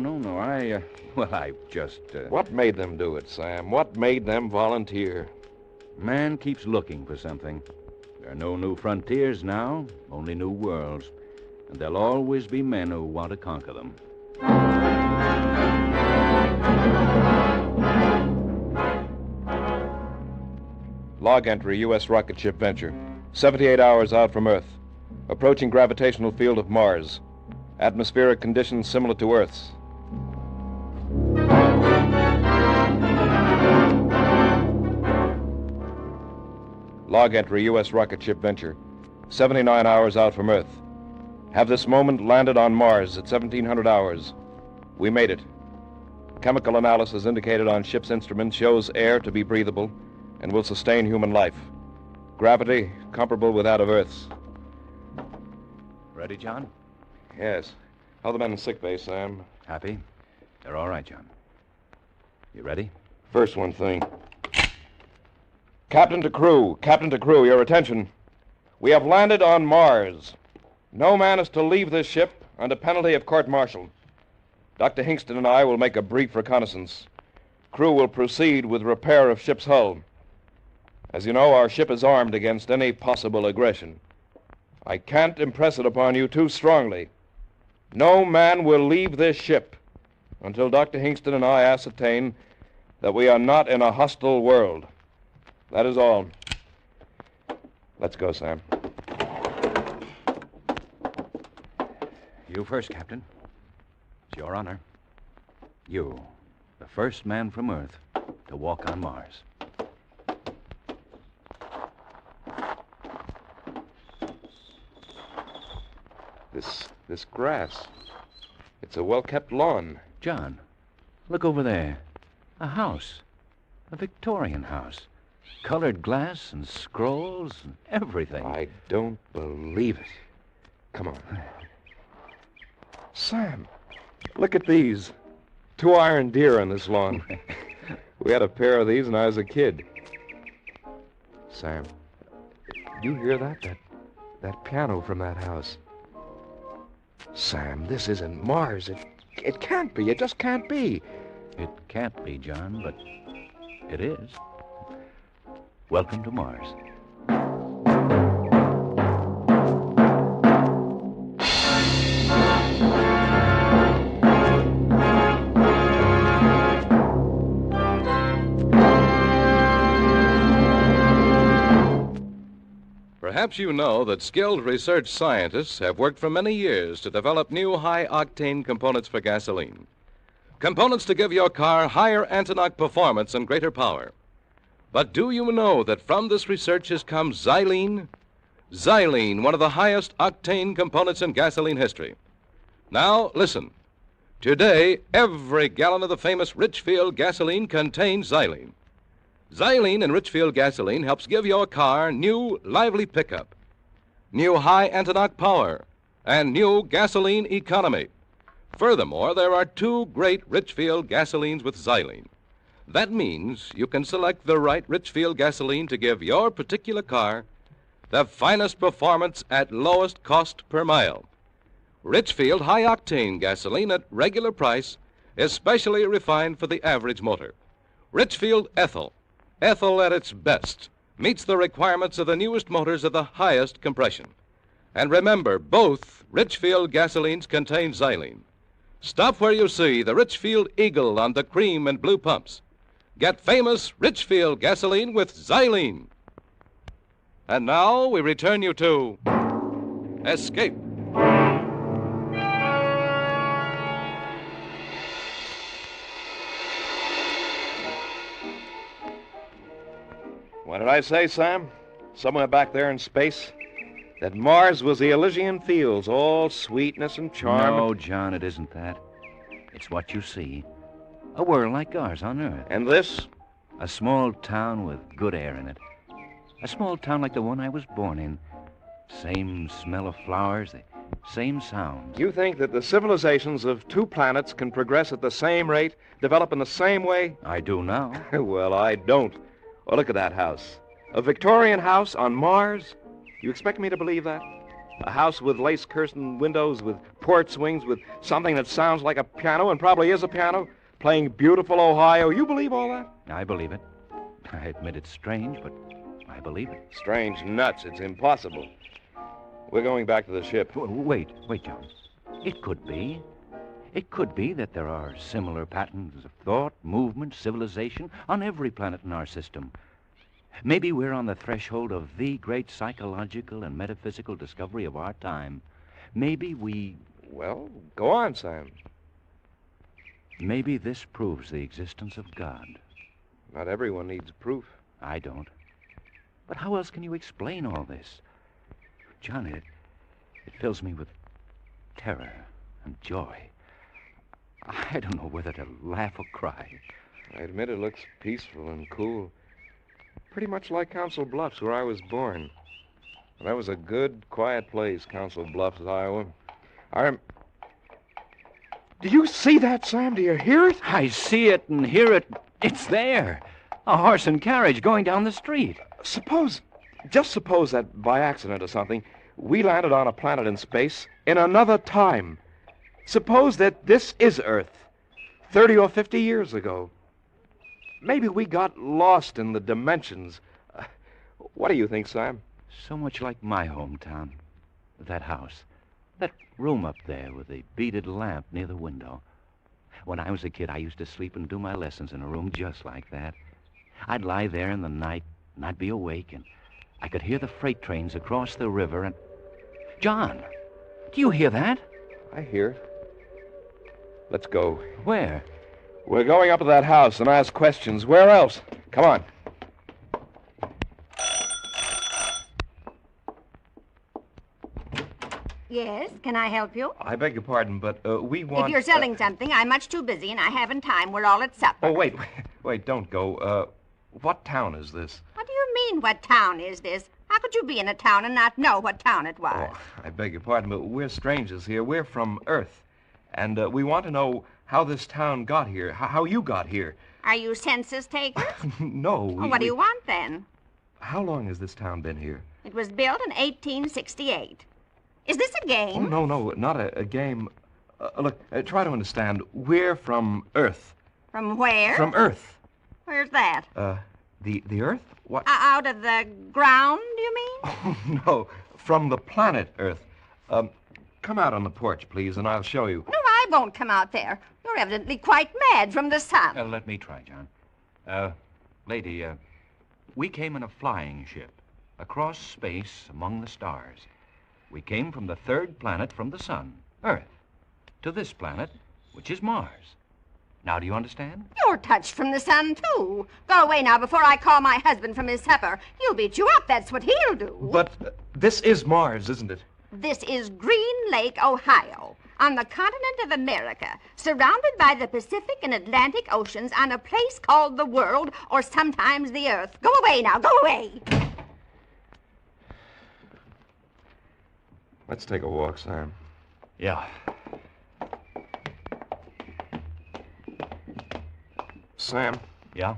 I just... What made them do it, Sam? What made them volunteer? Man keeps looking for something. There are no new frontiers now, only new worlds. And there'll always be men who want to conquer them. Log entry, U.S. rocket ship Venture. 78 hours out from Earth. Approaching gravitational field of Mars. Atmospheric conditions similar to Earth's. Log entry, U.S. rocket ship Venture. 79 hours out from Earth. Have this moment landed on Mars at 1700 hours. We made it. Chemical analysis indicated on ship's instruments shows air to be breathable and will sustain human life. Gravity comparable with that of Earth's. Ready, John? Yes. How are the men in sick bay, Sam? Happy? They're all right, John. You ready? First one thing. Captain to crew, your attention. We have landed on Mars. No man is to leave this ship under penalty of court-martial. Dr. Hingston and I will make a brief reconnaissance. Crew will proceed with repair of ship's hull. As you know, our ship is armed against any possible aggression. I can't impress it upon you too strongly. No man will leave this ship until Dr. Hingston and I ascertain that we are not in a hostile world. That is all. Let's go, Sam. You first, Captain. It's your honor. You, the first man from Earth to walk on Mars. This grass. It's a well-kept lawn. John, look over there. A house. A Victorian house. Colored glass and scrolls and everything. I don't believe it. Come on. Sam, look at these. 2 iron deer on this lawn. We had a pair of these when I was a kid. Sam, you hear that? That piano from that house. Sam, this isn't Mars. It can't be. It just can't be. It can't be, John, but it is. Welcome to Mars. Perhaps you know that skilled research scientists have worked for many years to develop new high-octane components for gasoline. Components to give your car higher anti-knock performance and greater power. But do you know that from this research has come xylene? Xylene, one of the highest octane components in gasoline history. Now, listen. Today, every gallon of the famous Richfield gasoline contains xylene. Xylene in Richfield gasoline helps give your car new, lively pickup, new high anti-knock power, and new gasoline economy. Furthermore, there are 2 great Richfield gasolines with xylene. That means you can select the right Richfield gasoline to give your particular car the finest performance at lowest cost per mile. Richfield high-octane gasoline at regular price is specially refined for the average motor. Richfield ethyl, ethyl at its best, meets the requirements of the newest motors of the highest compression. And remember, both Richfield gasolines contain xylene. Stop where you see the Richfield Eagle on the cream and blue pumps. Get famous Richfield gasoline with xylene. And now we return you to Escape. What did I say, Sam? Somewhere back there in space? That Mars was the Elysian fields, all sweetness and charm. No, John, it isn't that. It's what you see. A world like ours on Earth. And this? A small town with good air in it. A small town like the one I was born in. Same smell of flowers, the same sounds. You think that the civilizations of 2 planets can progress at the same rate, develop in the same way? I do now. Well, I don't. Oh, look at that house. A Victorian house on Mars? You expect me to believe that? A house with lace-curtained windows, with port swings, with something that sounds like a piano and probably is a piano, playing beautiful Ohio. You believe all that? I believe it. I admit it's strange, but I believe it. Strange nuts. It's impossible. We're going back to the ship. Wait, John. It could be. It could be that there are similar patterns of thought, movement, civilization on every planet in our system. Maybe we're on the threshold of the great psychological and metaphysical discovery of our time. Maybe we... Well, go on, Sam. Maybe this proves the existence of God. Not everyone needs proof. I don't. But how else can you explain all this? John, it fills me with terror and joy. I don't know whether to laugh or cry. I admit it looks peaceful and cool. Pretty much like Council Bluffs, where I was born. That was a good, quiet place, Council Bluffs, Iowa. Do you see that, Sam? Do you hear it? I see it and hear it. It's there. A horse and carriage going down the street. Just suppose that by accident or something, we landed on a planet in space in another time. Suppose that this is Earth, 30 or 50 years ago. Maybe we got lost in the dimensions. What do you think, Sam? So much like my hometown. That house. That room up there with the beaded lamp near the window. When I was a kid, I used to sleep and do my lessons in a room just like that. I'd lie there in the night, and I'd be awake, and I could hear the freight trains across the river, and... John, do you hear that? I hear it. Let's go. Where? We're going up to that house and ask questions. Where else? Come on. Yes, can I help you? I beg your pardon, but we want... If you're selling something, I'm much too busy and I haven't time. We're all at supper. Oh, wait, don't go. What town is this? What do you mean, what town is this? How could you be in a town and not know what town it was? Oh, I beg your pardon, but we're strangers here. We're from Earth. And we want to know how this town got here, how you got here. Are you census takers? No. Well, what do you want, then? How long has this town been here? It was built in 1868. Is this a game? Oh, no, not a game. Look, try to understand. We're from Earth. From where? From Earth. Where's that? The Earth? What? Out of the ground, you mean? Oh, no, from the planet Earth. Come out on the porch, please, and I'll show you. No, I won't come out there. You're evidently quite mad from the sun. Let me try, John. Lady, we came in a flying ship. across space among the stars. We came from the third planet from the sun, Earth, to this planet, which is Mars. Now, do you understand? You're touched from the sun, too. Go away now before I call my husband from his supper. He'll beat you up, that's what he'll do. But this is Mars, isn't it? This is Green Lake, Ohio, on the continent of America, surrounded by the Pacific and Atlantic Oceans on a place called the world, or sometimes the Earth. Go away now, go away. Let's take a walk, Sam. Yeah. Sam? Yeah?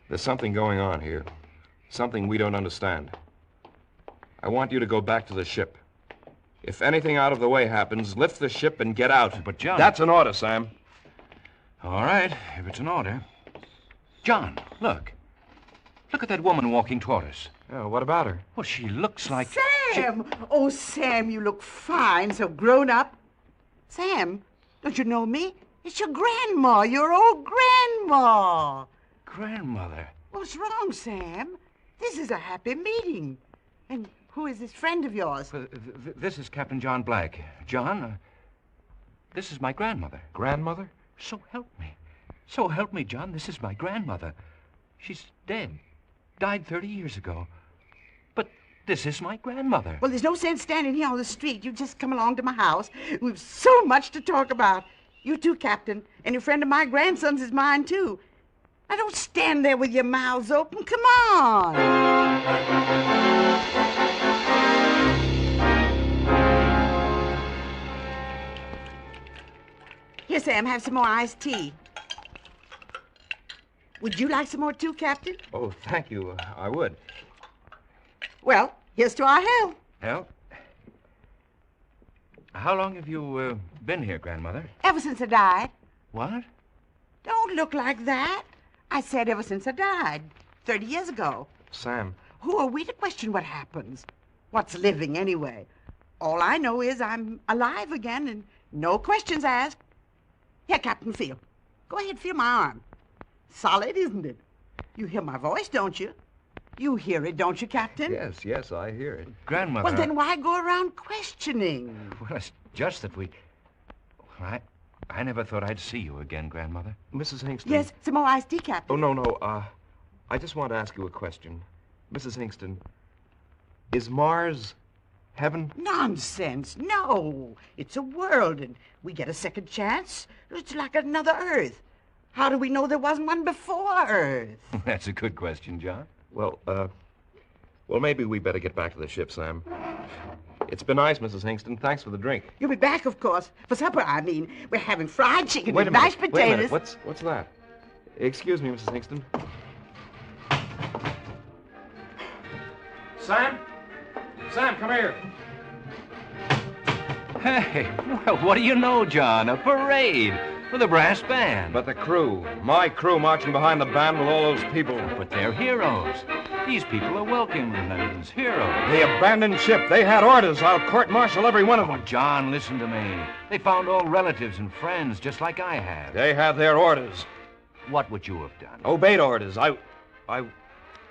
There's something going on here. Something we don't understand. I want you to go back to the ship. If anything out of the way happens, lift the ship and get out. But, John... That's an order, Sam. All right, if it's an order. John, look. Look at that woman walking toward us. Oh, what about her? Well, she looks like... Sam! Oh, Sam, you look fine, so grown up. Sam, don't you know me? It's your grandma, your old grandma. Grandmother? What's wrong, Sam? This is a happy meeting. And who is this friend of yours? This is Captain John Black. John, this is my grandmother. Grandmother? So help me. So help me, John. This is my grandmother. She's dead. Died 30 years ago. But this is my grandmother. Well, there's no sense standing here on the street. You just come along to my house. We've so much to talk about. You too, Captain. Any friend of my grandson's is mine, too. Now, don't stand there with your mouths open. Come on. Here, Sam, have some more iced tea. Would you like some more, too, Captain? Oh, thank you. I would. Well, here's to our health. Well, how long have you been here, Grandmother? Ever since I died. What? Don't look like that. I said ever since I died, 30 years ago. Sam. Who are we to question what happens? What's living, anyway? All I know is I'm alive again and no questions asked. Here, Captain, feel. Go ahead, feel my arm. Solid, isn't it? You hear my voice, don't you? You hear it, don't you, Captain? Yes, I hear it. Grandmother... Well, then why go around questioning? Well, it's just that we... I never thought I'd see you again, Grandmother. Mrs. Hingston. Yes, some more iced tea, Captain. Oh, no. I just want to ask you a question. Mrs. Hingston, is Mars heaven? Nonsense. No. It's a world, and we get a second chance. It's like another Earth. How do we know there wasn't one before Earth? That's a good question, John. Well, maybe we better get back to the ship, Sam. It's been nice, Mrs. Hingston. Thanks for the drink. You'll be back, of course. For supper, I mean. We're having fried chicken Wait with a minute. mashed potatoes. Wait a minute. What's that? Excuse me, Mrs. Hingston. Sam? Sam, come here. Hey, well, what do you know, John? A parade with a brass band. But the crew, my crew marching behind the band with all those people. But they're heroes. These people are Wilkinson's heroes. The abandoned ship. They had orders. I'll court-martial every one of them. John, listen to me. They found old relatives and friends just like I have. They had their orders. What would you have done? Obeyed orders. I...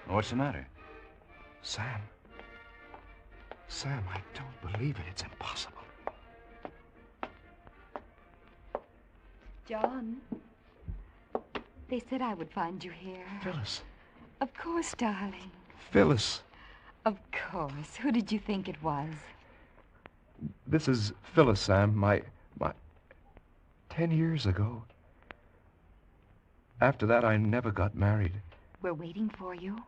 What's the matter? Sam, I don't believe it. It's impossible. John, they said I would find you here. Phyllis. Of course, darling. Phyllis. Of course. Who did you think it was? This is Phyllis, Sam. My 10 years ago. After that, I never got married. We're waiting for you.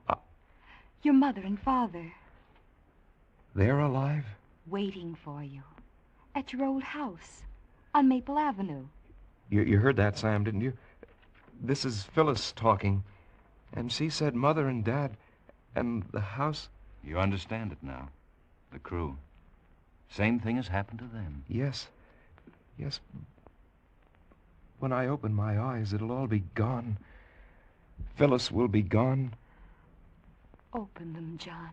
Your mother and father. They're alive? Waiting for you. At your old house. On Maple Avenue. You heard that, Sam, didn't you? This is Phyllis talking. And she said Mother and Dad and the house... You understand it now. The crew. Same thing has happened to them. Yes. When I open my eyes, it'll all be gone. Phyllis will be gone. Open them, John.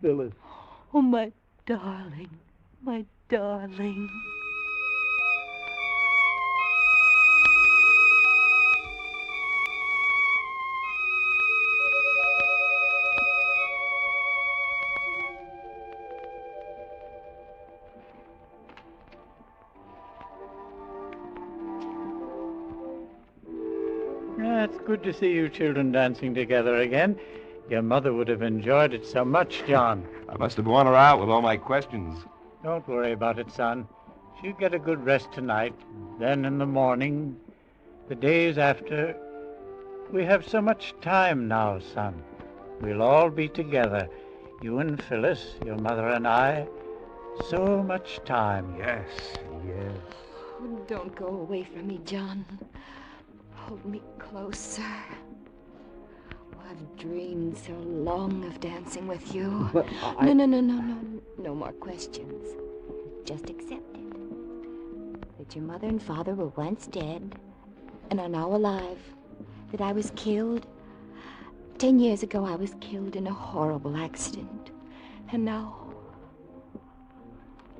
Phyllis. Oh, my darling. My darling. Yeah, it's good to see you children dancing together again. Your mother would have enjoyed it so much, John. I must have worn her out with all my questions. Don't worry about it, son. She'll get a good rest tonight. Then in the morning, the days after, we have so much time now, son. We'll all be together. You and Phyllis, your mother and I. So much time. Yes, yes. Oh, don't go away from me, John. Hold me closer. Oh, I've dreamed so long of dancing with you. But No more questions. Just accept it. That your mother and father were once dead and are now alive. That I was killed. 10 years ago, I was killed in a horrible accident. And now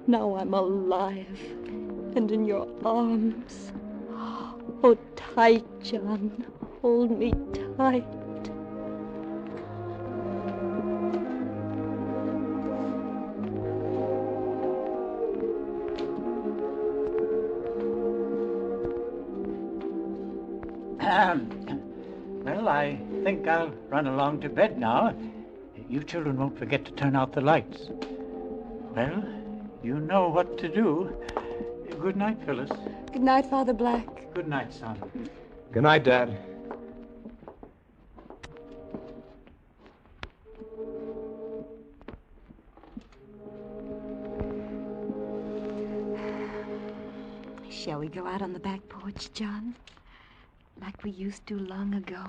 I'm alive and in your arms. Oh, tight, John. Hold me tight. Well, I think I'll run along to bed now. You children won't forget to turn out the lights. Well, you know what to do. Good night, Phyllis. Good night, Father Black. Good night, son. Good night, Dad. Shall we go out on the back porch, John? Like we used to long ago.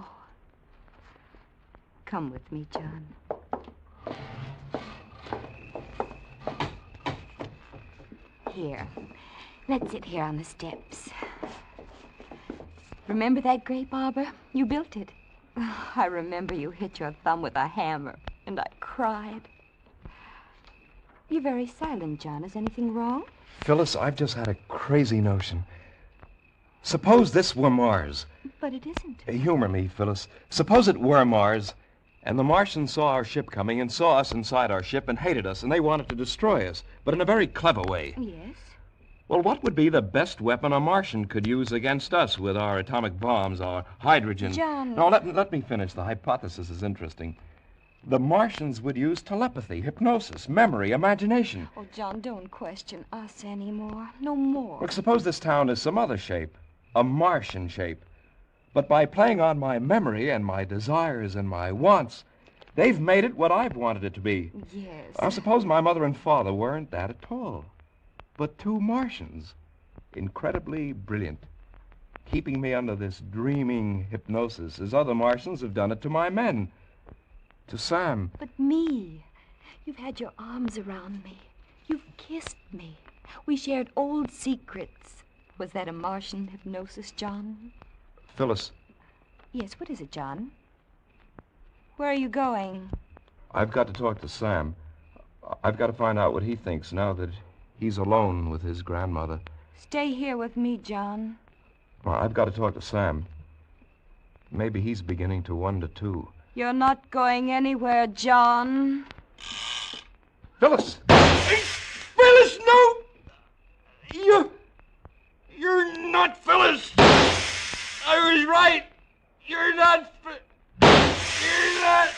Come with me, John. Here. Let's sit here on the steps. Remember that grape arbor? You built it. Oh, I remember you hit your thumb with a hammer, and I cried. You're very silent, John. Is anything wrong? Phyllis, I've just had a crazy notion. Suppose this were Mars. But it isn't. Humor me, Phyllis. Suppose it were Mars, and the Martians saw our ship coming and saw us inside our ship and hated us, and they wanted to destroy us, but in a very clever way. Yes? Well, what would be the best weapon a Martian could use against us with our atomic bombs, our hydrogen? John... No, let me finish. The hypothesis is interesting. The Martians would use telepathy, hypnosis, memory, imagination. Oh, John, don't question us anymore. No more. Look, suppose this town is some other shape, a Martian shape. But by playing on my memory and my desires and my wants, they've made it what I've wanted it to be. Yes. Now, suppose my mother and father weren't that at all, but two Martians, incredibly brilliant, keeping me under this dreaming hypnosis as other Martians have done it to my men, to Sam. But me. You've had your arms around me. You've kissed me. We shared old secrets. Was that a Martian hypnosis, John? Phyllis. Yes, what is it, John? Where are you going? I've got to talk to Sam. I've got to find out what he thinks now that he's alone with his grandmother. Stay here with me, John. Well, I've got to talk to Sam. Maybe he's beginning to wonder, too. You're not going anywhere, John. Phyllis! Phyllis, no! You're not Phyllis! I was right! You're not... You're not...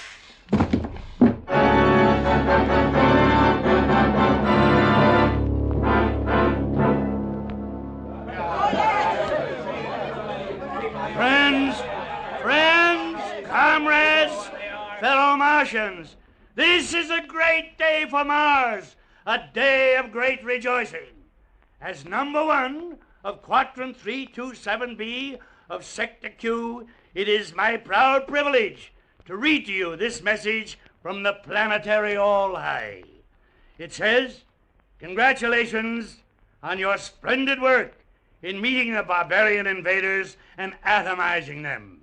Friends, comrades, fellow Martians, this is a great day for Mars, a day of great rejoicing. As number one of Quadrant 327B of Sector Q, it is my proud privilege to read to you this message from the planetary All-High. It says, congratulations on your splendid work in meeting the barbarian invaders and atomizing them.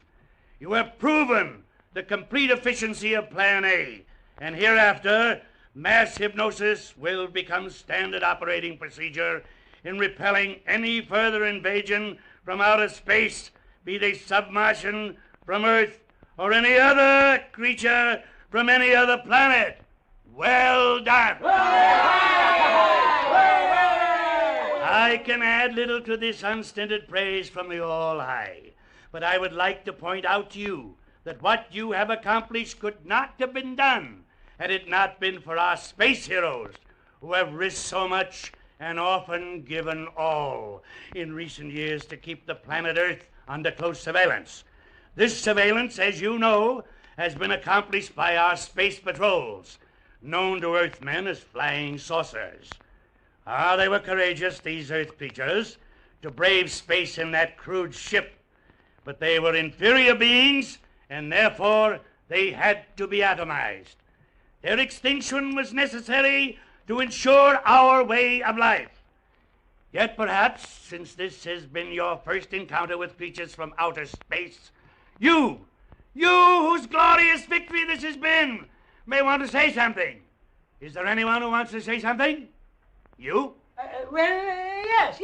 You have proven the complete efficiency of Plan A, and hereafter, mass hypnosis will become standard operating procedure in repelling any further invasion from outer space, be they submartian, from Earth, or any other creature from any other planet. Well done. I can add little to this unstinted praise from the All-High, but I would like to point out to you that what you have accomplished could not have been done had it not been for our space heroes who have risked so much and often given all in recent years to keep the planet Earth under close surveillance. This surveillance, as you know, has been accomplished by our space patrols, known to Earthmen as flying saucers. They were courageous, these Earth creatures, to brave space in that crude ship, but they were inferior beings, and therefore they had to be atomized. Their extinction was necessary to ensure our way of life. Yet perhaps, since this has been your first encounter with creatures from outer space, you whose glorious victory this has been, may want to say something. Is there anyone who wants to say something? You? Yes.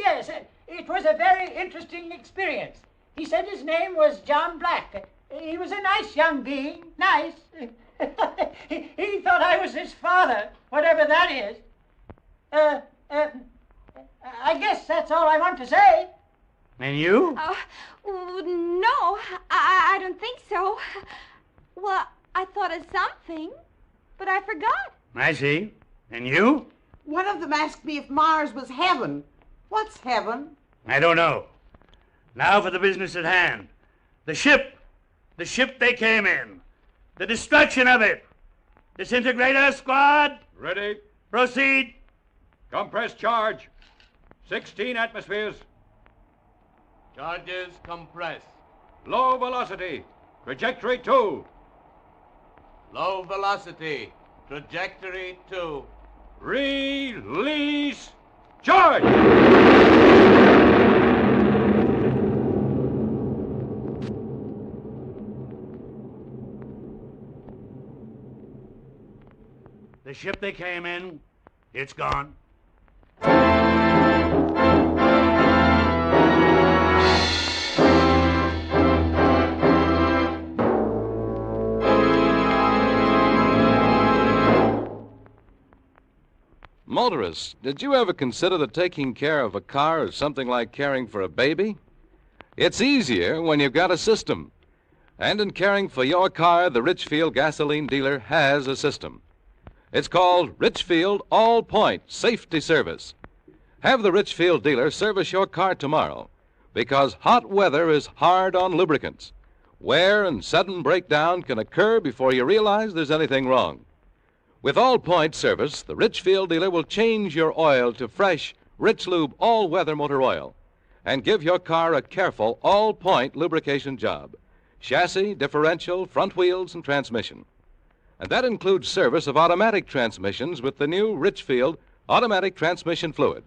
It was a very interesting experience. He said his name was John Black. He was a nice young being. Nice. He thought I was his father, whatever that is. I guess that's all I want to say. And you? No, I don't think so. Well, I thought of something, but I forgot. I see. And you? One of them asked me if Mars was heaven. What's heaven? I don't know. Now for the business at hand. The ship they came in. The destruction of it. Disintegrator squad. Ready. Proceed. Compress charge. 16 atmospheres. Charges compress. Low velocity. Trajectory 2. Low velocity. Trajectory 2. Release. Charge! The ship they came in, it's gone. Motorists, did you ever consider that taking care of a car is something like caring for a baby? It's easier when you've got a system. And in caring for your car, the Richfield gasoline dealer has a system. It's called Richfield All-Point Safety Service. Have the Richfield dealer service your car tomorrow, because hot weather is hard on lubricants. Wear and sudden breakdown can occur before you realize there's anything wrong. With All-Point service, the Richfield dealer will change your oil to fresh, Rich Lube all-weather motor oil and give your car a careful all-point lubrication job. Chassis, differential, front wheels, and transmission. And that includes service of automatic transmissions with the new Richfield automatic transmission fluid.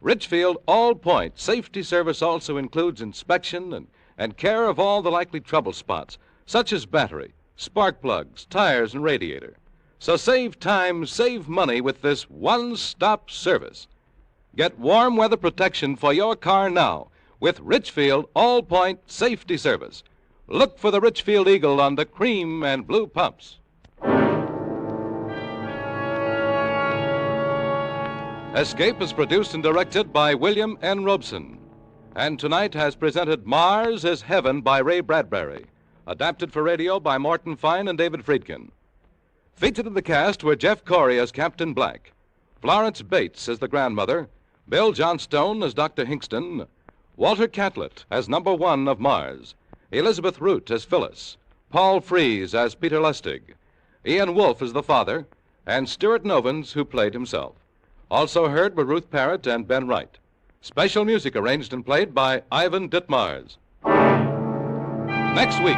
Richfield All-Point Safety Service also includes inspection and care of all the likely trouble spots, such as battery, spark plugs, tires, and radiator. So save time, save money with this one-stop service. Get warm weather protection for your car now with Richfield All-Point Safety Service. Look for the Richfield Eagle on the cream and blue pumps. Escape is produced and directed by William N. Robeson, and tonight has presented Mars is Heaven by Ray Bradbury, adapted for radio by Morton Fine and David Friedkin. Featured in the cast were Jeff Corey as Captain Black, Florence Bates as the grandmother, Bill Johnstone as Dr. Hingston, Walter Catlett as number 1 of Mars, Elizabeth Root as Phyllis, Paul Frees as Peter Lustig, Ian Wolfe as the father, and Stuart Novins, who played himself. Also heard were Ruth Parrott and Ben Wright. Special music arranged and played by Ivan Ditmars. Next week.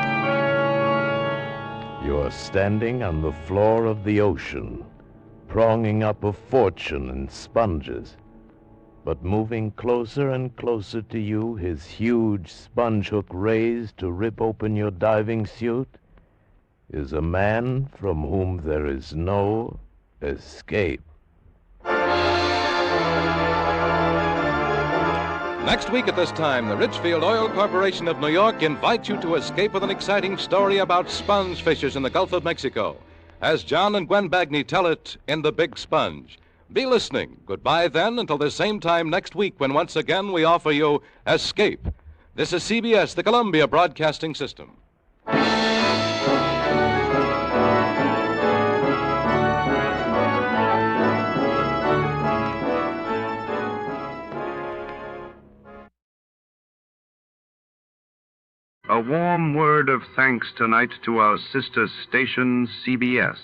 You're standing on the floor of the ocean, pronging up a fortune in sponges. But moving closer and closer to you, his huge sponge hook raised to rip open your diving suit, is a man from whom there is no escape. Next week at this time, the Richfield Oil Corporation of New York invites you to escape with an exciting story about sponge fishers in the Gulf of Mexico, as John and Gwen Bagney tell it in The Big Sponge. Be listening. Goodbye then until the same time next week when once again we offer you Escape. This is CBS, the Columbia Broadcasting System. A warm word of thanks tonight to our sister station, CBS.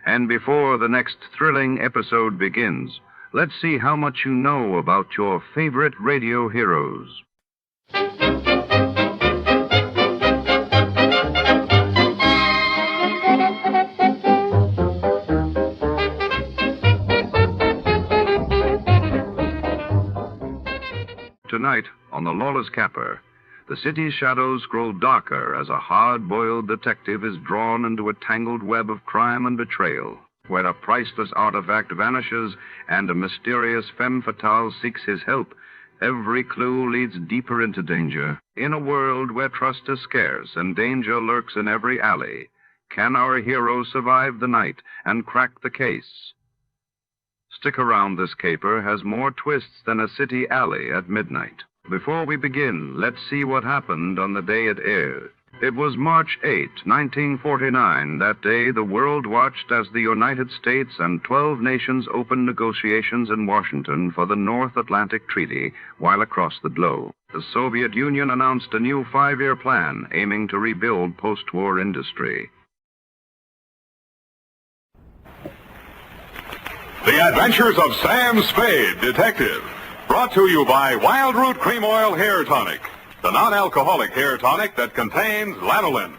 And before the next thrilling episode begins, let's see how much you know about your favorite radio heroes. Tonight, on The Lawless Caper, the city's shadows grow darker as a hard-boiled detective is drawn into a tangled web of crime and betrayal, where a priceless artifact vanishes and a mysterious femme fatale seeks his help. Every clue leads deeper into danger. In a world where trust is scarce and danger lurks in every alley, can our hero survive the night and crack the case? Stick around. This caper has more twists than a city alley at midnight. Before we begin, let's see what happened on the day it aired. It was March 8, 1949. That day, the world watched as the United States and 12 nations opened negotiations in Washington for the North Atlantic Treaty, while across the globe, the Soviet Union announced a new 5-year plan aiming to rebuild post-war industry. The Adventures of Sam Spade, Detective. Brought to you by Wild Root Cream Oil Hair Tonic, the non-alcoholic hair tonic that contains lanolin.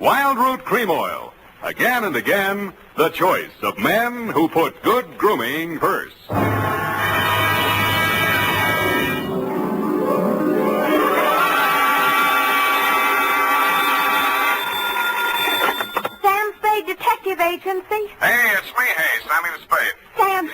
Wild Root Cream Oil. Again and again, the choice of men who put good grooming first. Sam Spade Detective Agency. Hey, it's me, Sammy the Spade. Sam,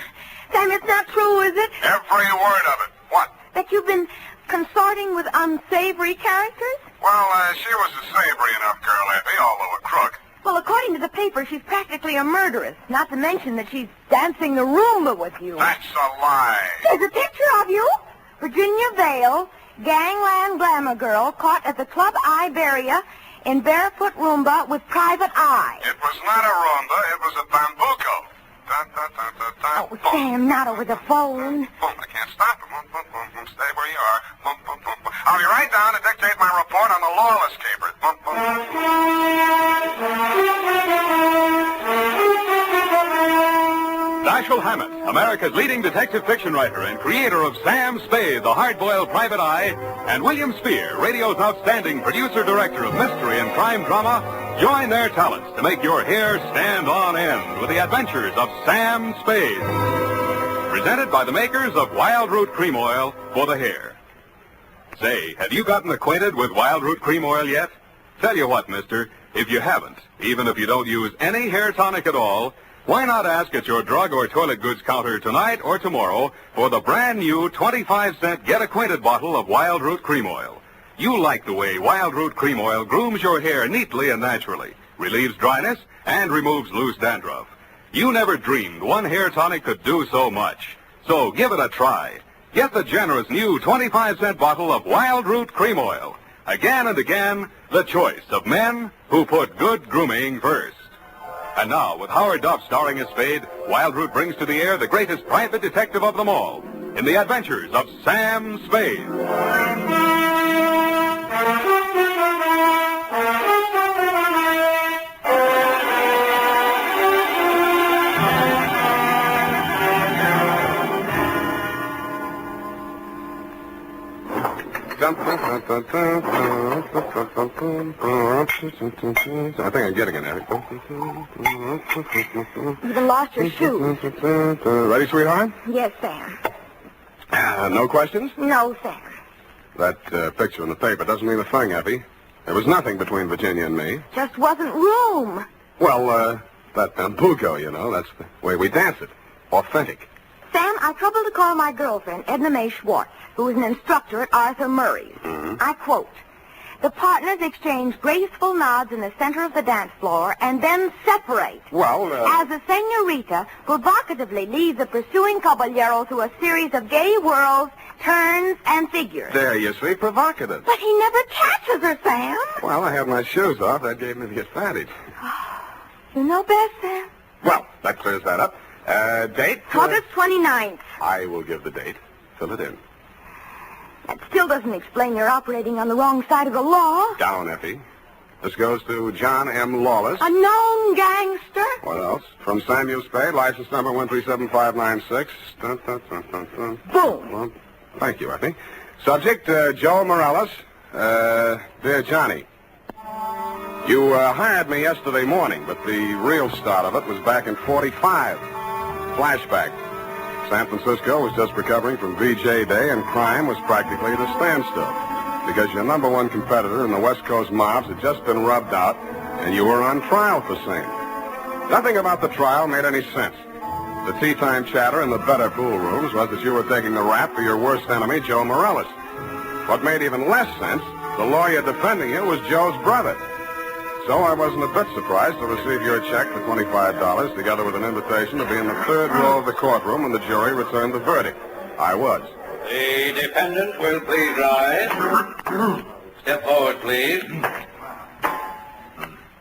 it's not true, is it? Every word of it. What? That you've been consorting with unsavory characters? Well, she was a savory enough girl, Effie, although a crook. Well, according to the paper, she's practically a murderess, not to mention that she's dancing the Roomba with you. That's a lie. There's a picture of you. Virginia Vale, gangland glamour girl, caught at the Club Iberia in barefoot Roomba with private eye. It was not a Roomba, it was a bambuco. Oh, Sam, not over the phone. I can't stop it. Stay where you are. I'll be right down to dictate my report on the Lawless Caper. Dashiell Hammett, America's leading detective fiction writer and creator of Sam Spade, the hard-boiled private eye, and William Spear, radio's outstanding producer-director of mystery and crime drama, join their talents to make your hair stand on end with the adventures of Sam Spade. Presented by the makers of Wild Root Cream Oil for the hair. Say, have you gotten acquainted with Wild Root Cream Oil yet? Tell you what, mister, if you haven't, even if you don't use any hair tonic at all, why not ask at your drug or toilet goods counter tonight or tomorrow for the brand new 25-cent Get Acquainted bottle of Wild Root Cream Oil. You'll like the way Wild Root Cream Oil grooms your hair neatly and naturally, relieves dryness, and removes loose dandruff. You never dreamed one hair tonic could do so much. So give it a try. Get the generous new 25-cent bottle of Wild Root Cream Oil. Again and again, the choice of men who put good grooming first. And now, with Howard Duff starring as Spade, Wild Root brings to the air the greatest private detective of them all, in the adventures of Sam Spade. I think I'm getting it, Eric. You've lost your shoes. Ready, sweetheart? Yes, Sam. No questions? No, Sam. That picture in the paper doesn't mean a thing, Effie. There was nothing between Virginia and me. Just wasn't room. Well, that bambuco, you know, that's the way we dance it. Authentic. Sam, I troubled to call my girlfriend, Edna Mae Schwartz, who is an instructor at Arthur Murray's. Mm-hmm. I quote, "The partners exchange graceful nods in the center of the dance floor and then separate. Well, As the senorita provocatively leads the pursuing caballero through a series of gay whirls turns, and figures. There, you see, provocative. But he never catches her, Sam. Well, I had my shoes off. That gave me the advantage. You know best, Sam. Well, that clears that up. Date? August 29th. I will give the date. Fill it in. That still doesn't explain your operating on the wrong side of the law. Down, Effie. This goes to John M. Lawless. A known gangster. What else? From Samuel Spade, license number 137596. Dun, dun, dun, dun, dun. Boom. Well, thank you, Effie. Subject, Joe Morales. Dear Johnny, you hired me yesterday morning, but the real start of it was back in 45. Flashback. San Francisco was just recovering from VJ Day, and crime was practically at a standstill because your number one competitor in the West Coast mobs had just been rubbed out, and you were on trial for same. Nothing about the trial made any sense. The tea-time chatter in the better pool rooms was that you were taking the rap for your worst enemy, Joe Morales. What made even less sense, the lawyer defending you was Joe's brother. So I wasn't a bit surprised to receive your check for $25, together with an invitation to be in the third row of the courtroom when the jury returned the verdict. I was. The defendant will please rise. Step forward, please.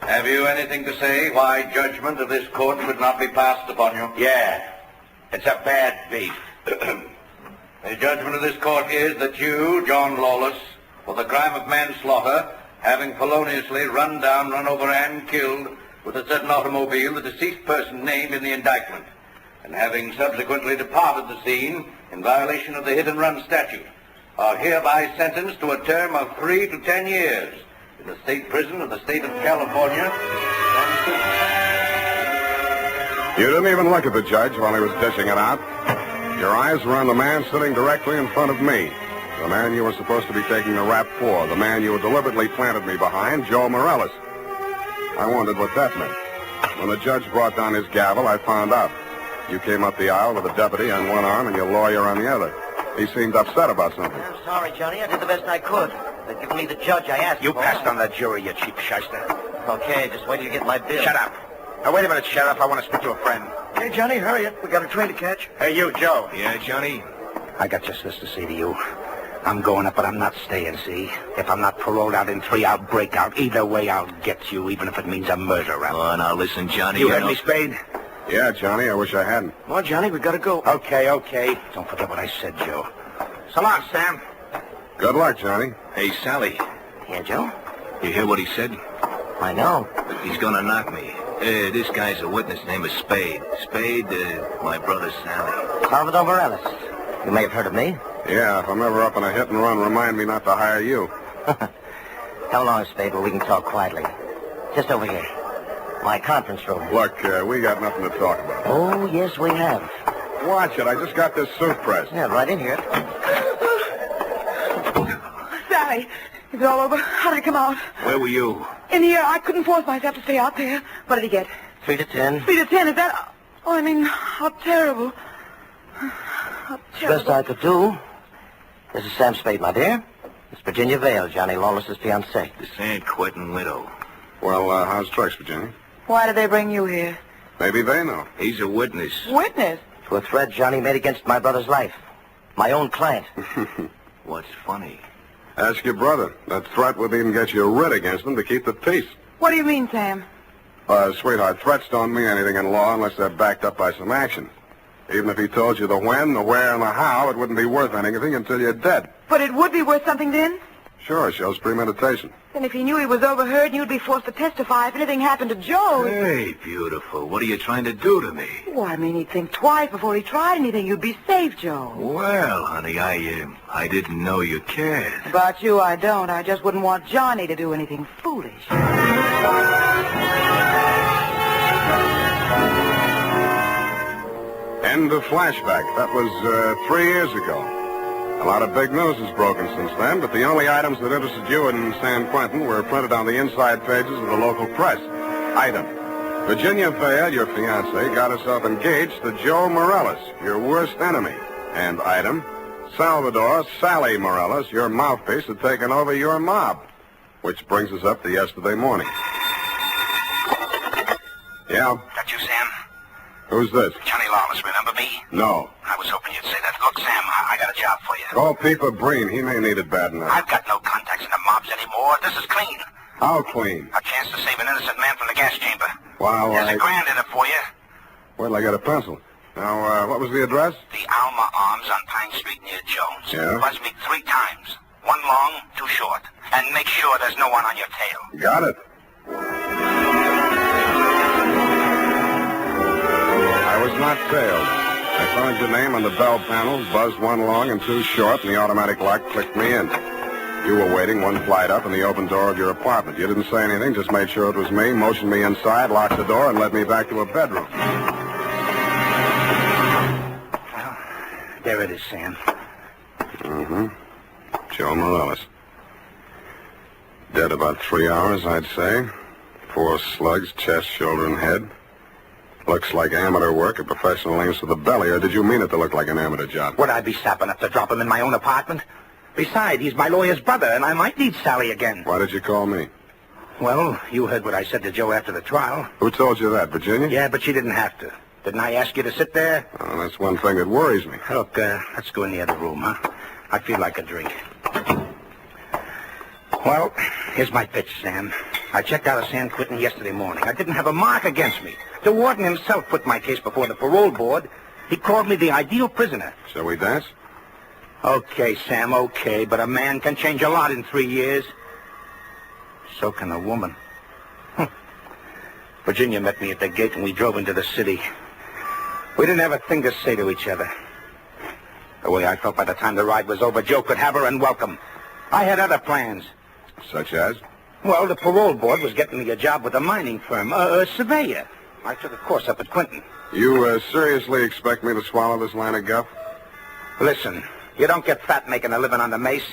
Have you anything to say why judgment of this court should not be passed upon you? Yeah. It's a bad beef. The judgment of this court is that you, John Lawless, for the crime of manslaughter, having feloniously run down, run over, and killed with a certain automobile the deceased person named in the indictment, and having subsequently departed the scene in violation of the hit-and-run statute, are hereby sentenced to a term of 3 to 10 years in the state prison of the state of California. You didn't even look at the judge while he was dishing it out. Your eyes were on the man sitting directly in front of me. The man you were supposed to be taking the rap for. The man you had deliberately planted me behind, Joe Morales. I wondered what that meant. When the judge brought down his gavel, I found out. You came up the aisle with a deputy on one arm and your lawyer on the other. He seemed upset about something. I'm sorry, Johnny. I did the best I could. They've given me the judge I asked for. You passed on that jury, you cheap shyster. Okay, just wait till you get my bill. Shut up. Now, wait a minute, Sheriff. I want to speak to a friend. Hey, Johnny, hurry up. We got a train to catch. Hey, you, Joe. Yeah, Johnny? I got just this to say to you. I'm going up, but I'm not staying, see? If I'm not paroled out in 3, I'll break out. Either way, I'll get you, even if it means a murder rap. Oh, now listen, Johnny. You heard me, Spade? Yeah, Johnny, I wish I hadn't. Well, Johnny, we gotta go. Okay. Don't forget what I said, Joe. So long, Sam. Good luck, Johnny. Hey, Sally. Yeah, Joe? You hear what he said? I know. He's gonna knock me. This guy's a witness named is Spade. Spade, my brother Sally. Salvador Morales. You may have heard of me. Yeah, if I'm ever up in a hit and run, remind me not to hire you. Come along, Spade, where we can talk quietly. Just over here. My conference room. Look, we got nothing to talk about. Oh, yes, we have. Watch it. I just got this suit pressed. Yeah, right in here. Sally, is it all over? How did it come out? Where were you? In the air. I couldn't force myself to stay out there. What did he get? 3 to 10. 3 to 10, is that... Oh, I mean, how terrible. How terrible. Best I could do. This is Sam Spade, my dear. Miss Virginia Vale, Johnny Lawless's fiancée. The San Quentin widow. Well, how's tricks, Virginia? Why did they bring you here? Maybe they know. He's a witness. Witness? To a threat Johnny made against my brother's life. My own client. What's funny? Ask your brother. That threat would even get you a writ against him to keep the peace. What do you mean, Sam? Sweetheart, threats don't mean anything in law unless they're backed up by some action. Even if he told you the when, the where, and the how, it wouldn't be worth anything until you're dead. But it would be worth something then? Sure, it shows premeditation. Then if he knew he was overheard, you'd be forced to testify if anything happened to Joe. Hey, beautiful. What are you trying to do to me? Well, I mean, he'd think twice before he tried anything. You'd be safe, Joe. Well, honey, I didn't know you cared. About you, I don't. I just wouldn't want Johnny to do anything foolish. End of flashback. That was 3 years ago. A lot of big news has broken since then, but the only items that interested you in San Quentin were printed on the inside pages of the local press. Item: Virginia Vale, your fiancée, got herself engaged to Joe Morales, your worst enemy. And item: Salvador Sally Morales, your mouthpiece, had taken over your mob. Which brings us up to yesterday morning. Yeah? That you, Sam? Who's this? Johnny Lawless, remember me? No. I was hoping you'd say that. Look, Sam, I got a job for you. Call Peeper Breen. He may need it bad enough. I've got no contacts in the mobs anymore. This is clean. How clean? A chance to save an innocent man from the gas chamber. Wow, There's $1,000 in it for you. Where'd I get a pencil? Now, what was the address? The Alma Arms on Pine Street near Jones. Yeah? Buzz me 3 times. 1 long, 2 short. And make sure there's no one on your tail. Got it. I was not tailed. I found your name on the bell panel, buzzed 1 long and 2 short, and the automatic lock clicked me in. You were waiting 1 flight up in the open door of your apartment. You didn't say anything, just made sure it was me, motioned me inside, locked the door, and led me back to a bedroom. Well, there it is, Sam. Mm-hmm. Joe Morales. Dead about 3 hours, I'd say. 4 slugs, chest, shoulder, and head. Looks like amateur work, a professional aims for the belly, or did you mean it to look like an amateur job? Would I be sap enough to drop him in my own apartment? Besides, he's my lawyer's brother, and I might need Sally again. Why did you call me? Well, you heard what I said to Joe after the trial. Who told you that, Virginia? Yeah, but she didn't have to. Didn't I ask you to sit there? Oh, that's one thing that worries me. Look, let's go in the other room, huh? I feel like a drink. Well, here's my pitch, Sam. I checked out of San Quentin yesterday morning. I didn't have a mark against me. The warden himself put my case before the parole board. He called me the ideal prisoner. Shall we dance? Okay, Sam, okay, but a man can change a lot in 3 years. So can a woman. Virginia met me at the gate and we drove into the city. We didn't have a thing to say to each other. The way I felt by the time the ride was over, Joe could have her and welcome. I had other plans. Such as? Well, the parole board was getting me a job with a mining firm, a surveyor. I took a course up at Quentin. You seriously expect me to swallow this line of guff? Listen, you don't get fat making a living on the mace.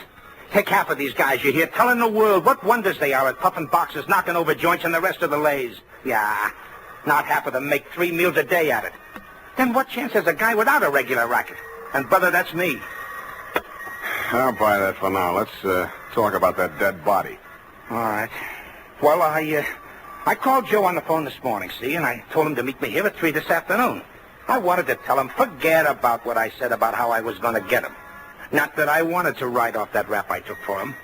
Take half of these guys you hear telling the world what wonders they are at puffing boxes, knocking over joints, and the rest of the lays. Yeah, not half of them make 3 meals a day at it. Then what chance has a guy without a regular racket? And, brother, that's me. I'll buy that for now. Let's talk about that dead body. All right. Well, I called Joe on the phone this morning, see, and I told him to meet me here at 3 this afternoon. I wanted to tell him, forget about what I said about how I was going to get him. Not that I wanted to write off that rap I took for him.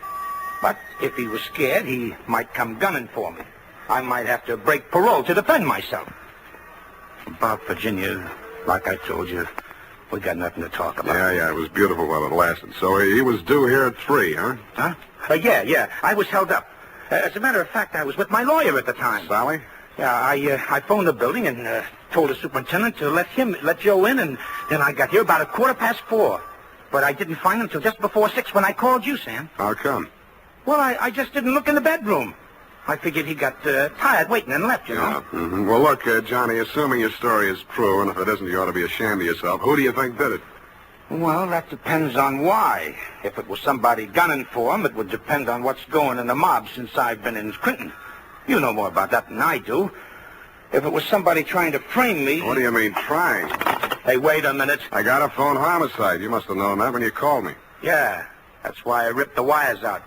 But if he was scared, he might come gunning for me. I might have to break parole to defend myself. About Virginia, like I told you, we got nothing to talk about. Yeah, it was beautiful while it lasted. So he was due here at 3, huh? Huh? Yeah. I was held up. As a matter of fact, I was with my lawyer at the time. Sally? Yeah, I phoned the building and told the superintendent to let Joe in, and then I got here about 4:15. But I didn't find him till just before 6 when I called you, Sam. How come? Well, I just didn't look in the bedroom. I figured he got tired waiting and left, you know. Yeah. Mm-hmm. Well, look, Johnny, assuming your story is true, and if it isn't, you ought to be ashamed of yourself. Who do you think did it? Well, that depends on why. If it was somebody gunning for him, it would depend on what's going in the mob since I've been in Clinton. You know more about that than I do. If it was somebody trying to frame me... What do you mean, trying? Hey, wait a minute. I got a phone homicide. You must have known that when you called me. Yeah, that's why I ripped the wires out.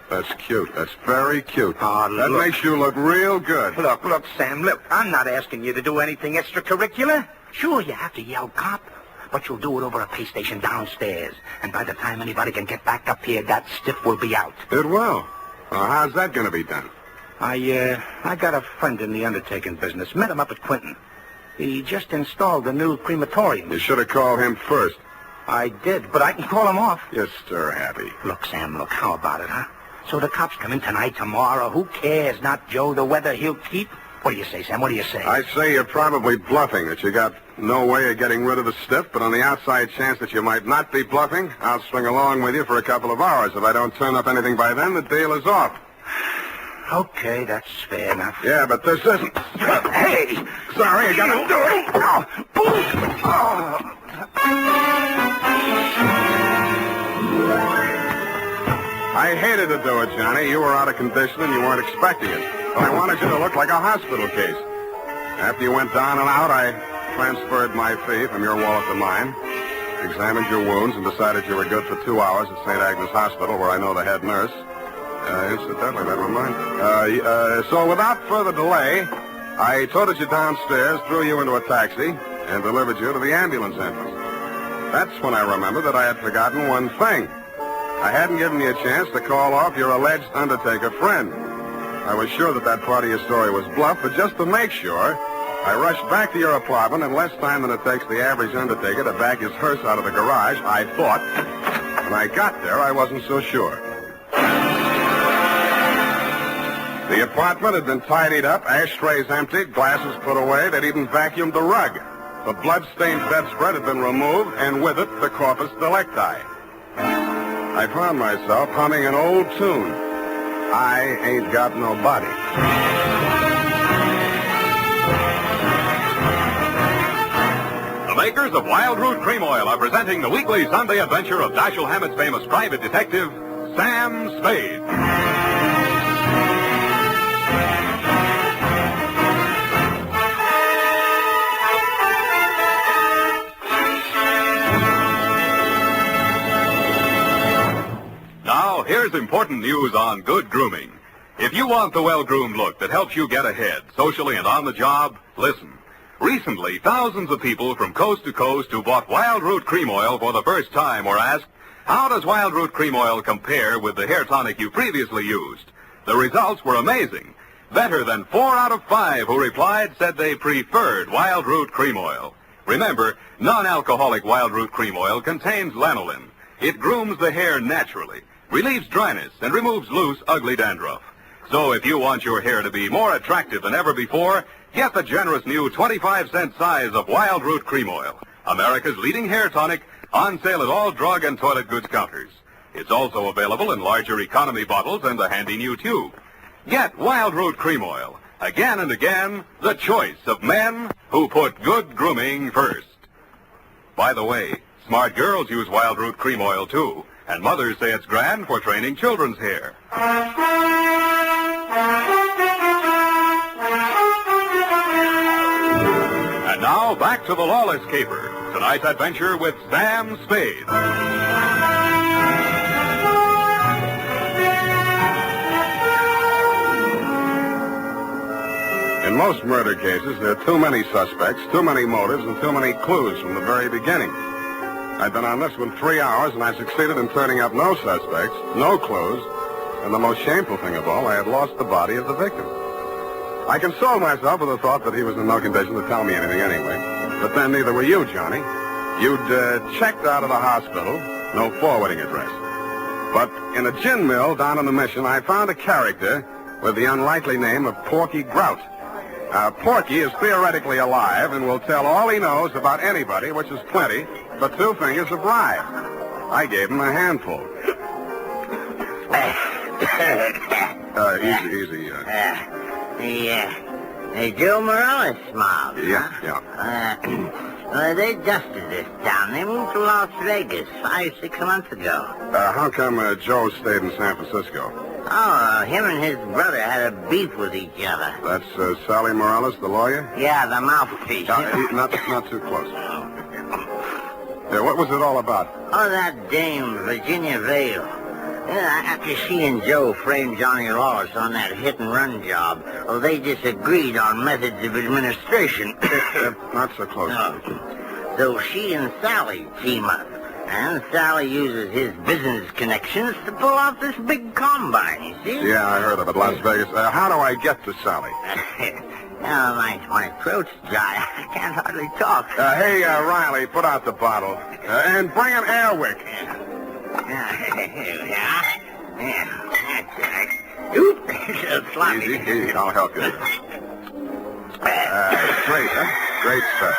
That's cute. That's very cute. Oh, that makes you look real good. Look, Sam, look. I'm not asking you to do anything extracurricular. Sure, you have to yell cop, but you'll do it over a pay station downstairs. And by the time anybody can get back up here, that stiff will be out. It will. Well, how's that going to be done? I got a friend in the undertaking business. Met him up at Quentin. He just installed a new crematorium. You should have called him first. I did, but I can call him off. You're stir-happy. Look, Sam, how about it, huh? So the cops come in tonight, tomorrow. Who cares? Not Joe, the weather he'll keep. What do you say, Sam? What do you say? I say you're probably bluffing, that you got no way of getting rid of the stiff, but on the outside chance that you might not be bluffing, I'll swing along with you for a couple of hours. If I don't turn up anything by then, the deal is off. Okay, that's fair enough. Yeah, but this isn't... Hey! Sorry, I gotta do it. I hated to do it, Johnny. You were out of condition and you weren't expecting it. But I wanted you to look like a hospital case. After you went down and out, I transferred my fee from your wallet to mine, examined your wounds, and decided you were good for 2 hours at St. Agnes Hospital, where I know the head nurse. Incidentally, never mind. So without further delay, I toted you downstairs, threw you into a taxi, and delivered you to the ambulance entrance. That's when I remembered that I had forgotten one thing. I hadn't given you a chance to call off your alleged undertaker friend. I was sure that part of your story was bluff, but just to make sure, I rushed back to your apartment in less time than it takes the average undertaker to back his hearse out of the garage, I thought. When I got there, I wasn't so sure. The apartment had been tidied up, ashtrays emptied, glasses put away. They'd even vacuumed the rug. The blood-stained bedspread had been removed, and with it, the corpus delicti. I found myself humming an old tune. I ain't got no body. The makers of Wild Root Cream Oil are presenting the weekly Sunday adventure of Dashiell Hammett's famous private detective, Sam Spade. Now, here's important news on good grooming. If you want the well-groomed look that helps you get ahead, socially and on the job, listen. Recently, thousands of people from coast to coast who bought Wild Root Cream Oil for the first time were asked, how does Wild Root Cream Oil compare with the hair tonic you previously used? The results were amazing. Better than 4 out of 5 who replied said they preferred Wild Root Cream Oil. Remember, non-alcoholic Wild Root Cream Oil contains lanolin. It grooms the hair naturally, relieves dryness, and removes loose, ugly dandruff. So if you want your hair to be more attractive than ever before, get the generous new 25-cent size of Wild Root Cream Oil, America's leading hair tonic, on sale at all drug and toilet goods counters. It's also available in larger economy bottles and a handy new tube. Get Wild Root Cream Oil. Again and again, the choice of men who put good grooming first. By the way, smart girls use Wild Root Cream Oil, too, and mothers say it's grand for training children's hair. And now, back to The Lawless Caper, tonight's adventure with Sam Spade. In most murder cases, there are too many suspects, too many motives, and too many clues from the very beginning. I'd been on this one 3 hours, and I succeeded in turning up no suspects, no clues, and the most shameful thing of all, I had lost the body of the victim. I consoled myself with the thought that he was in no condition to tell me anything anyway. But then neither were you, Johnny. You'd checked out of the hospital, no forwarding address. But in a gin mill down in the Mission, I found a character with the unlikely name of Porky Grout. Porky is theoretically alive and will tell all he knows about anybody, which is plenty, for 2 fingers of rye. I gave him a handful. Easy. The Joe Morales mob. Yeah. They dusted this town. They moved to Las Vegas 5-6 months ago. How come Joe stayed in San Francisco? Oh, him and his brother had a beef with each other. That's Sally Morales, the lawyer? Yeah, the mouthpiece. Not too close. What was it all about? Oh, that dame, Virginia Vale. After she and Joe framed Johnny Lawless on that hit-and-run job, well, they disagreed on methods of administration. Not so close. No. So she and Sally team up. And Sally uses his business connections to pull off this big combine, you see? Yeah, I heard of it, Las Vegas. How do I get to Sally? My throat's dry. I can't hardly talk. Hey, Riley, put out the bottle. And bring an air wick. Yeah. That's right. Oop, it's sloppy. Easy, I'll help you. Great, huh? Great stuff.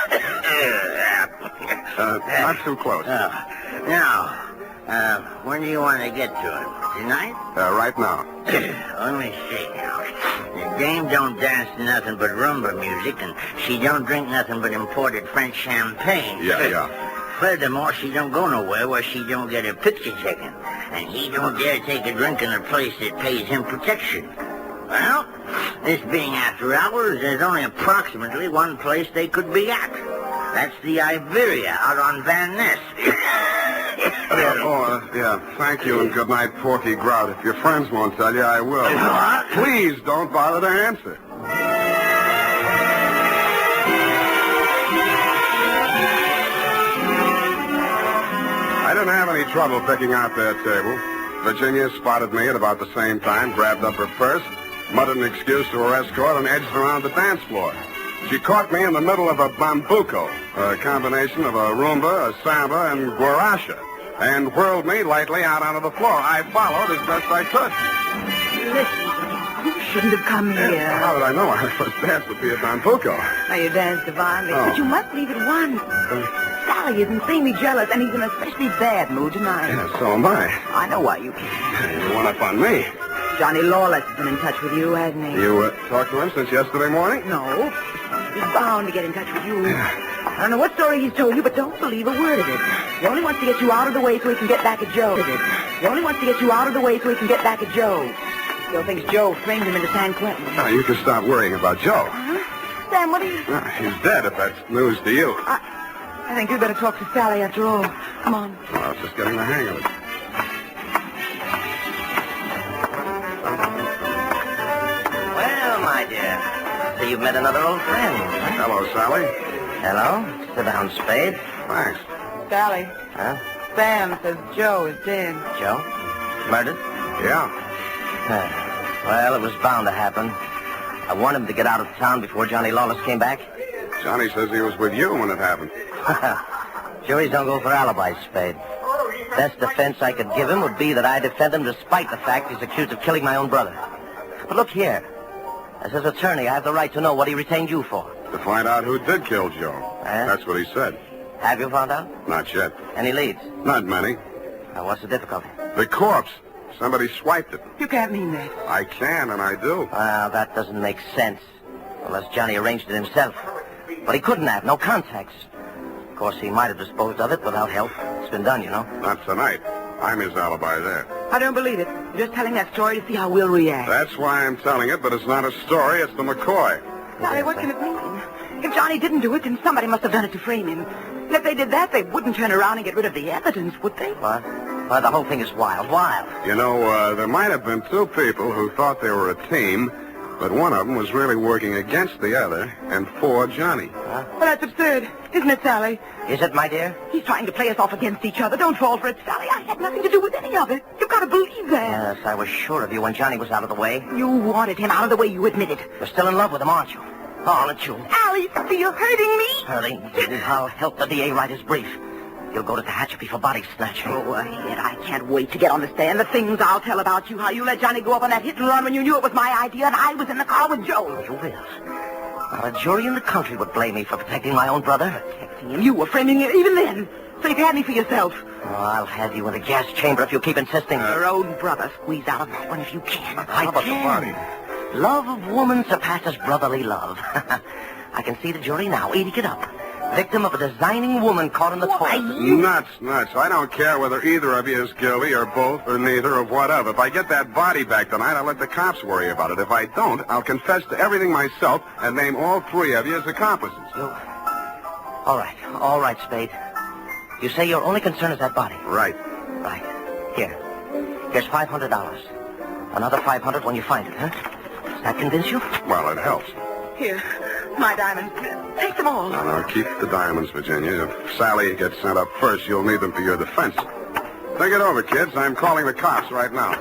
Not too close. Now, when do you want to get to it? Tonight? Right now. Let me see now. The dame don't dance to nothing but rumba music, and she don't drink nothing but imported French champagne. Yeah. Furthermore, she don't go nowhere where she don't get her picture taken. And he don't dare take a drink in a place that pays him protection. Well, this being after hours, there's only approximately one place they could be at. That's the Iberia out on Van Ness. Thank you and good night, Porky Grout. If your friends won't tell you, I will. Please don't bother to answer. any trouble picking out their table. Virginia spotted me at about the same time, grabbed up her purse, muttered an excuse to her escort, and edged around the dance floor. She caught me in the middle of a bambuco, a combination of a rumba, a samba, and guaracha, and whirled me lightly out onto the floor. I followed as best I could. Listen, you shouldn't have come here. How did I know our first dance would be a bambuco? Now, you danced divinely, Oh. but you must leave at once. Sally is insanely jealous, and he's in an especially bad mood tonight. Yeah, so am I. I know why you came. You went up on me. Johnny Lawless has been in touch with you, hasn't he? You talked to him since yesterday morning? No. He's bound to get in touch with you. I don't know what story he's told you, but don't believe a word of it. He only wants to get you out of the way so he can get back at Joe. He only wants to get you out of the way so he can get back at Joe. Still thinks Joe framed him into San Quentin. Now, you can stop worrying about Joe. Huh? Sam, what are you... He's dead, if that's news to you. I think you'd better talk to Sally after all. Come on. Well, I was just getting the hang of it. Well, my dear, so you've met another old friend. Hello, Sally. Hello. Sit down, Spade. Thanks. Sally, Huh? Sam says Joe is dead. Joe? Murdered? Yeah. Well, it was bound to happen. I warned him to get out of town before Johnny Lawless came back. Johnny says he was with you when it happened. Juries don't go for alibis, Spade. Best defense I could give him would be that I defend him despite the fact he's accused of killing my own brother. But look here. As his attorney, I have the right to know what he retained you for. To find out who did kill Joe. That's what he said. Have you found out? Not yet. Any leads? Not many. What's the difficulty? The corpse. Somebody swiped it. You can't mean that. I can, and I do. Well, that doesn't make sense. Unless Johnny arranged it himself. But he couldn't have. No contacts. Of course, he might have disposed of it without help. It's been done, you know. Not tonight. I'm his alibi there. I don't believe it. You're just telling that story to see how we'll react. That's why I'm telling it, but it's not a story. It's the McCoy. Sally, what can it mean? If Johnny didn't do it, then somebody must have done it to frame him. And if they did that, they wouldn't turn around and get rid of the evidence, would they? What? Well, the whole thing is wild. You know, there might have been two people who thought they were a team, but one of them was really working against the other and for Johnny. Well, that's absurd, isn't it, Sally? Is it, my dear? He's trying to play us off against each other. Don't fall for it, Sally. I had nothing to do with any of it. You've got to believe that. Yes, I was sure of you when Johnny was out of the way. You wanted him out of the way, you admit it. You're still in love with him, aren't you? Oh, aren't you? Alice, you're hurting me. Hurting? I'll help the DA write his brief. You'll go to Tehachapi for body snatching. Go ahead. I can't wait to get on the stand. The things I'll tell about you, how you let Johnny go up on that hit and run when you knew it was my idea and I was in the car with Joe. You will. Not a jury in the country would blame me for protecting my own brother. Protecting him? You were framing him even then. So you can have me for yourself. Oh, I'll have you in a gas chamber if you keep insisting. Your own brother. Squeeze out of that one if you can. I can. Love of woman surpasses brotherly love. I can see the jury now eating it up. Victim of a designing woman caught in the toilet. Nuts. I don't care whether either of you is guilty or both or neither or whatever. If I get that body back tonight, I'll let the cops worry about it. If I don't, I'll confess to everything myself and name all three of you as accomplices. All right, Spade. You say your only concern is that body? Right. Here's $500. Another $500 when you find it, huh? Does that convince you? Well, it helps. Here, my diamonds. Take them all. No, keep the diamonds, Virginia. If Sally gets sent up first, you'll need them for your defense. Think it over, kids. I'm calling the cops right now.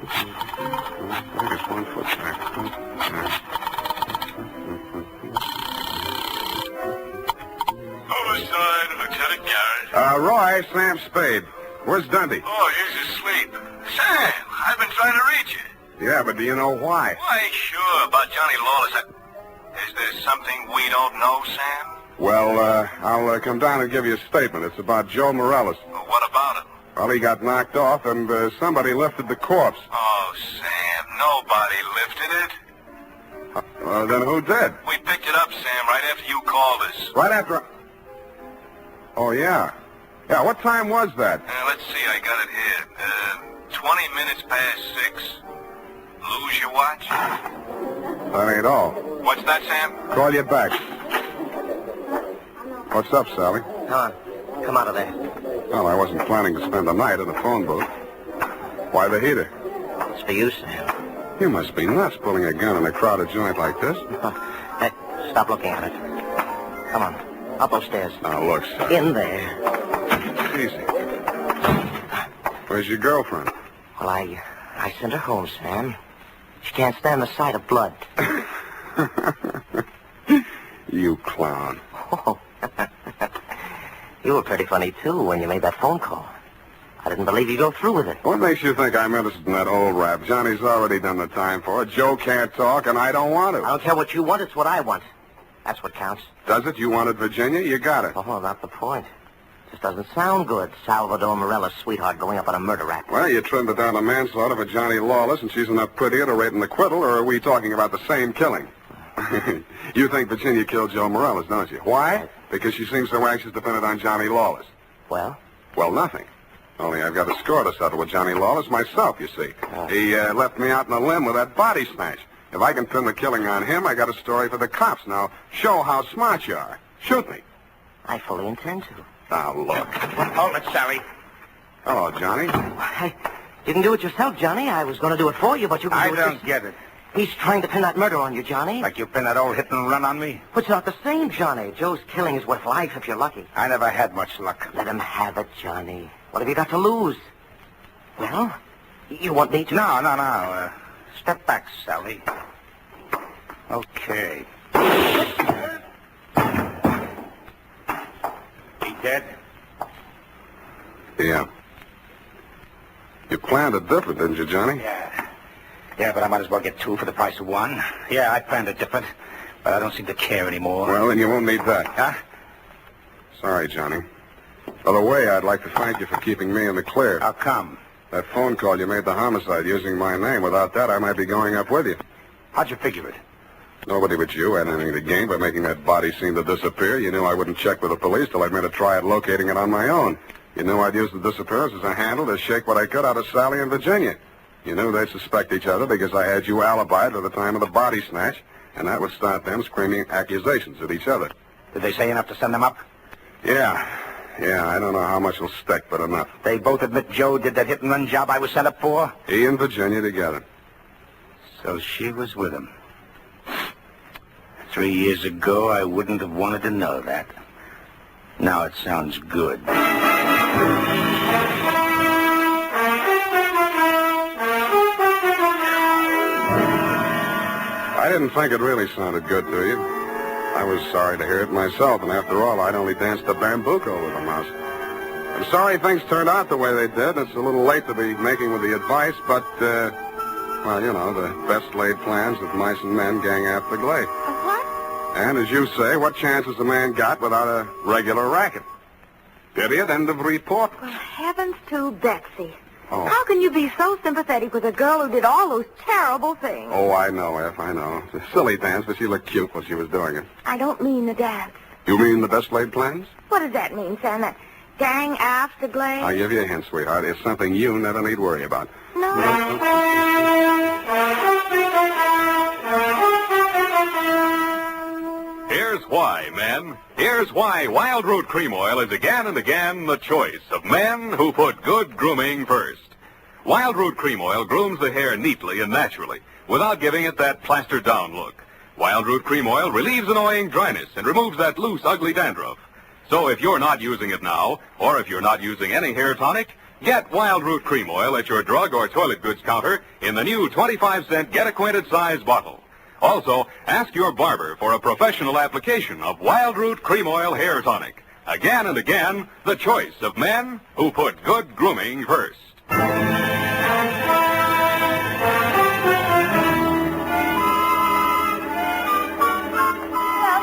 I guess 1 foot back. Homicide, Lieutenant Garrett. Roy, Sam Spade. Where's Dundee? Oh, he's asleep. Sam, I've been trying to reach you. Yeah, but do you know why? Why, sure, about Johnny Lawless. Is there something we don't know, Sam? Well, I'll come down and give you a statement. It's about Joe Morales. Well, what about him? Well, he got knocked off, and somebody lifted the corpse. Oh, Sam, nobody lifted it. Then who did? We picked it up, Sam, right after you called us. Right after... Oh, yeah. Yeah, what time was that? Let's see, I got it here. 20 minutes past 6. Lose your watch? That ain't all. What's that, Sam? Call you back. What's up, Sally? Come out of there. Well, I wasn't planning to spend the night in the phone booth. Why the heater? It's for you, Sam. You must be nuts pulling a gun in a crowded joint like this. Hey, stop looking at it. Come on, up those stairs. Now, look, son. In there. Easy. Where's your girlfriend? Well, I sent her home, Sam. She can't stand the sight of blood. You clown. Oh. You were pretty funny, too, when you made that phone call. I didn't believe you'd go through with it. What makes you think I'm interested in that old rap? Johnny's already done the time for it. Joe can't talk, and I don't want to. I don't care what you want. It's what I want. That's what counts. Does it? You wanted Virginia? You got it. Oh, not the point. Just doesn't sound good. Salvador Morella's sweetheart going up on a murder rap. Well, you trimmed it down to manslaughter for Johnny Lawless, and she's enough prettier to rate an acquittal, or are we talking about the same killing? You think Virginia killed Joe Morales, don't you? Why? Because she seems so anxious to pin it on Johnny Lawless. Well? Well, nothing. Only I've got a score to settle with Johnny Lawless myself, you see. He left me out in a limb with that body snatch. If I can pin the killing on him, I got a story for the cops. Now, show how smart you are. Shoot me. I fully intend to. Now, look. Hold it, Sally. Hello, Johnny. You can do it yourself, Johnny. I was going to do it for you, but you can do it. I don't get it. He's trying to pin that murder on you, Johnny. Like you pinned that old hit and run on me? But it's not the same, Johnny. Joe's killing is worth life if you're lucky. I never had much luck. Let him have it, Johnny. What have you got to lose? Well, you want me to... No. Step back, Sally. Okay. He dead? Yeah. You planned it different, didn't you, Johnny? Yeah, but I might as well get two for the price of one. Yeah, I planned it different, but I don't seem to care anymore. Well, then you won't need that. Huh? Sorry, Johnny. By the way, I'd like to thank you for keeping me in the clear. How come? That phone call you made the homicide using my name. Without that, I might be going up with you. How'd you figure it? Nobody but you had anything to gain by making that body seem to disappear. You knew I wouldn't check with the police till I'd made a try at locating it on my own. You knew I'd use the disappearance as a handle to shake what I could out of Sally and Virginia. You knew they'd suspect each other because I had you alibied at the time of the body snatch, and that would start them screaming accusations at each other. Did they say enough to send them up? Yeah, I don't know how much will stick, but enough. They both admit Joe did that hit-and-run job I was sent up for? He and Virginia together. So she was with him. 3 years ago, I wouldn't have wanted to know that. Now it sounds good. I didn't think it really sounded good to you. I was sorry to hear it myself, and after all, I'd only danced the bambuco with a mouse. I'm sorry things turned out the way they did. It's a little late to be making with the advice, but, well, you know, the best laid plans of mice and men gang after glade. What? And as you say, what chance has a man got without a regular racket? Period. End of report. Well, heavens to Betsy. Oh. How can you be so sympathetic with a girl who did all those terrible things? Oh, I know, F, I know. It's a silly dance, but she looked cute while she was doing it. I don't mean the dance. You mean the best laid plans? What does that mean, Sam? That gang after glade? I'll give you a hint, sweetheart. It's something you never need worry about. No. Here's why, men. Here's why Wild Root Cream Oil is again and again the choice of men who put good grooming first. Wild Root Cream Oil grooms the hair neatly and naturally without giving it that plastered down look. Wild Root Cream Oil relieves annoying dryness and removes that loose, ugly dandruff. So if you're not using it now, or if you're not using any hair tonic, get Wild Root Cream Oil at your drug or toilet goods counter in the new 25-cent Get Acquainted size bottle. Also, ask your barber for a professional application of Wild Root Cream Oil Hair Tonic. Again and again, the choice of men who put good grooming first. Well,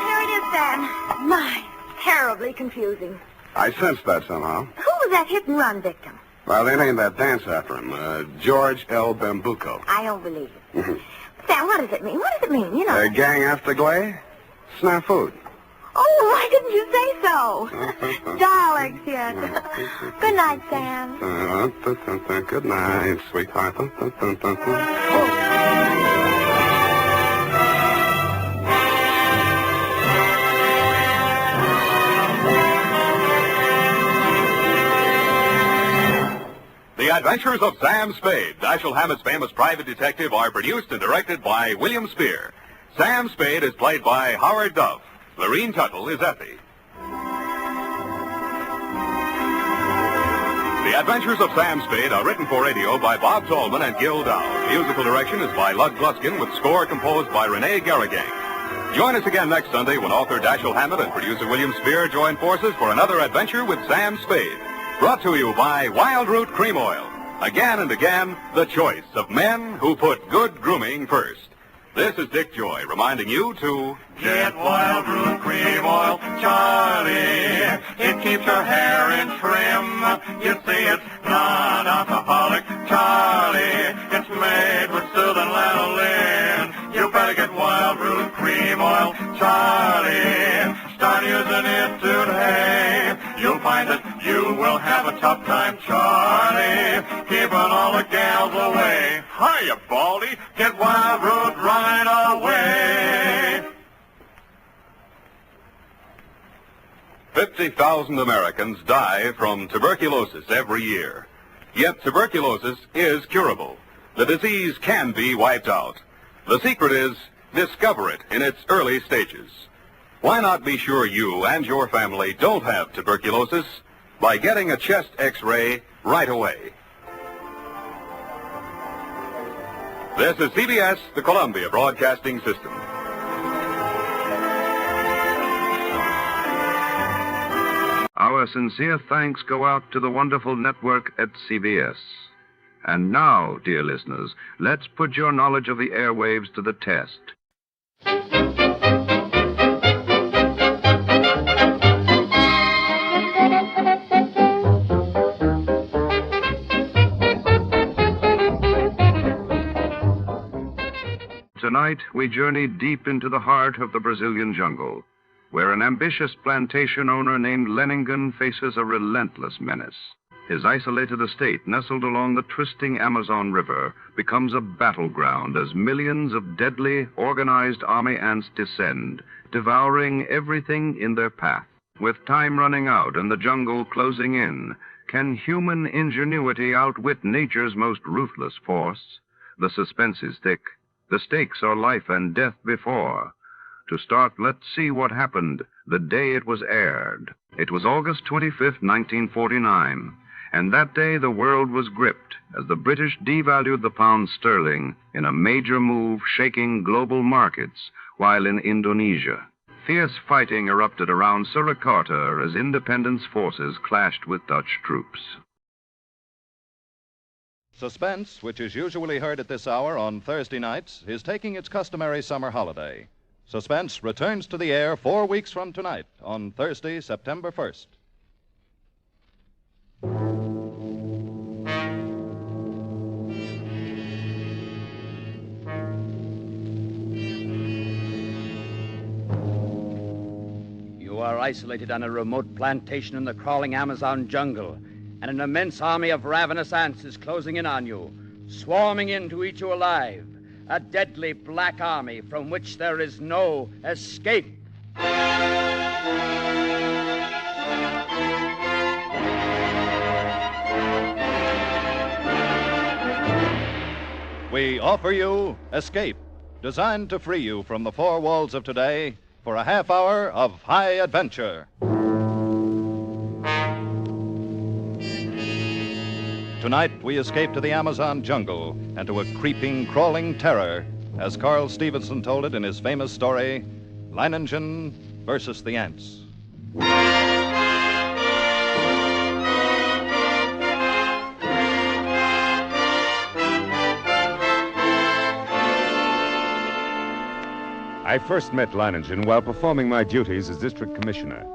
here it is, Sam. My, terribly confusing. I sensed that somehow. Who was that hit-and-run victim? Well, they named that dance after him, George L. Bambuco. I don't believe it. Sam, what does it mean? What does it mean? You know. Gang after glade? Snafu. Oh, why didn't you say so? Darlings, yes. Good night, Sam. Good night, sweetheart. The Adventures of Sam Spade, Dashiell Hammett's famous private detective, are produced and directed by William Spear. Sam Spade is played by Howard Duff. Lorene Tuttle is Effie. The Adventures of Sam Spade are written for radio by Bob Tallman and Gil Dow. Musical direction is by Lud Gluskin, with score composed by Renee Garrigang. Join us again next Sunday when author Dashiell Hammett and producer William Spear join forces for another adventure with Sam Spade. Brought to you by Wild Root Cream Oil. Again and again, the choice of men who put good grooming first. This is Dick Joy reminding you to get Wild Root Cream Oil, Charlie. It keeps your hair in trim. You see, it's non-alcoholic, Charlie. It's made with soothing lanolin. You better get Wild Root Cream Oil, Charlie. Start using it today. You'll find that you will have a tough time, Charlie, keeping all the gals away. Hiya, Baldy. Get Wild Root right away. 50,000 Americans die from tuberculosis every year. Yet tuberculosis is curable. The disease can be wiped out. The secret is discover it in its early stages. Why not be sure you and your family don't have tuberculosis by getting a chest X-ray right away? This is CBS, the Columbia Broadcasting System. Our sincere thanks go out to the wonderful network at CBS. And now, dear listeners, let's put your knowledge of the airwaves to the test. Tonight, we journey deep into the heart of the Brazilian jungle, where an ambitious plantation owner named Leiningen faces a relentless menace. His isolated estate, nestled along the twisting Amazon River, becomes a battleground as millions of deadly, organized army ants descend, devouring everything in their path. With time running out and the jungle closing in, can human ingenuity outwit nature's most ruthless force? The suspense is thick. The stakes are life and death before. To start, let's see what happened the day it was aired. It was August 25th, 1949, and that day the world was gripped as the British devalued the pound sterling in a major move shaking global markets, while in Indonesia, fierce fighting erupted around Surakarta as independence forces clashed with Dutch troops. Suspense, which is usually heard at this hour on Thursday nights, is taking its customary summer holiday. Suspense returns to the air 4 weeks from tonight on Thursday, September 1st. You are isolated on a remote plantation in the crawling Amazon jungle, and an immense army of ravenous ants is closing in on you, swarming in to eat you alive. A deadly black army from which there is no escape. We offer you Escape, designed to free you from the four walls of today for a half hour of high adventure. Tonight, we escape to the Amazon jungle and to a creeping, crawling terror, as Carl Stevenson told it in his famous story, Leiningen versus the Ants. I first met Leiningen while performing my duties as district commissioner.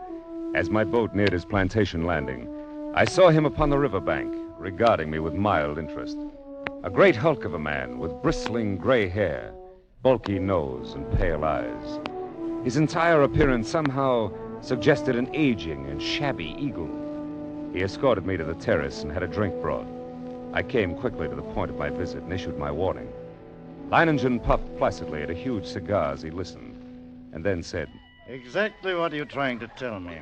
As my boat neared his plantation landing, I saw him upon the riverbank, regarding me with mild interest. A great hulk of a man with bristling gray hair, bulky nose, and pale eyes. His entire appearance somehow suggested an aging and shabby eagle. He escorted me to the terrace and had a drink brought. I came quickly to the point of my visit and issued my warning. Leiningen puffed placidly at a huge cigar as he listened, and then said, Exactly what are you trying to tell me?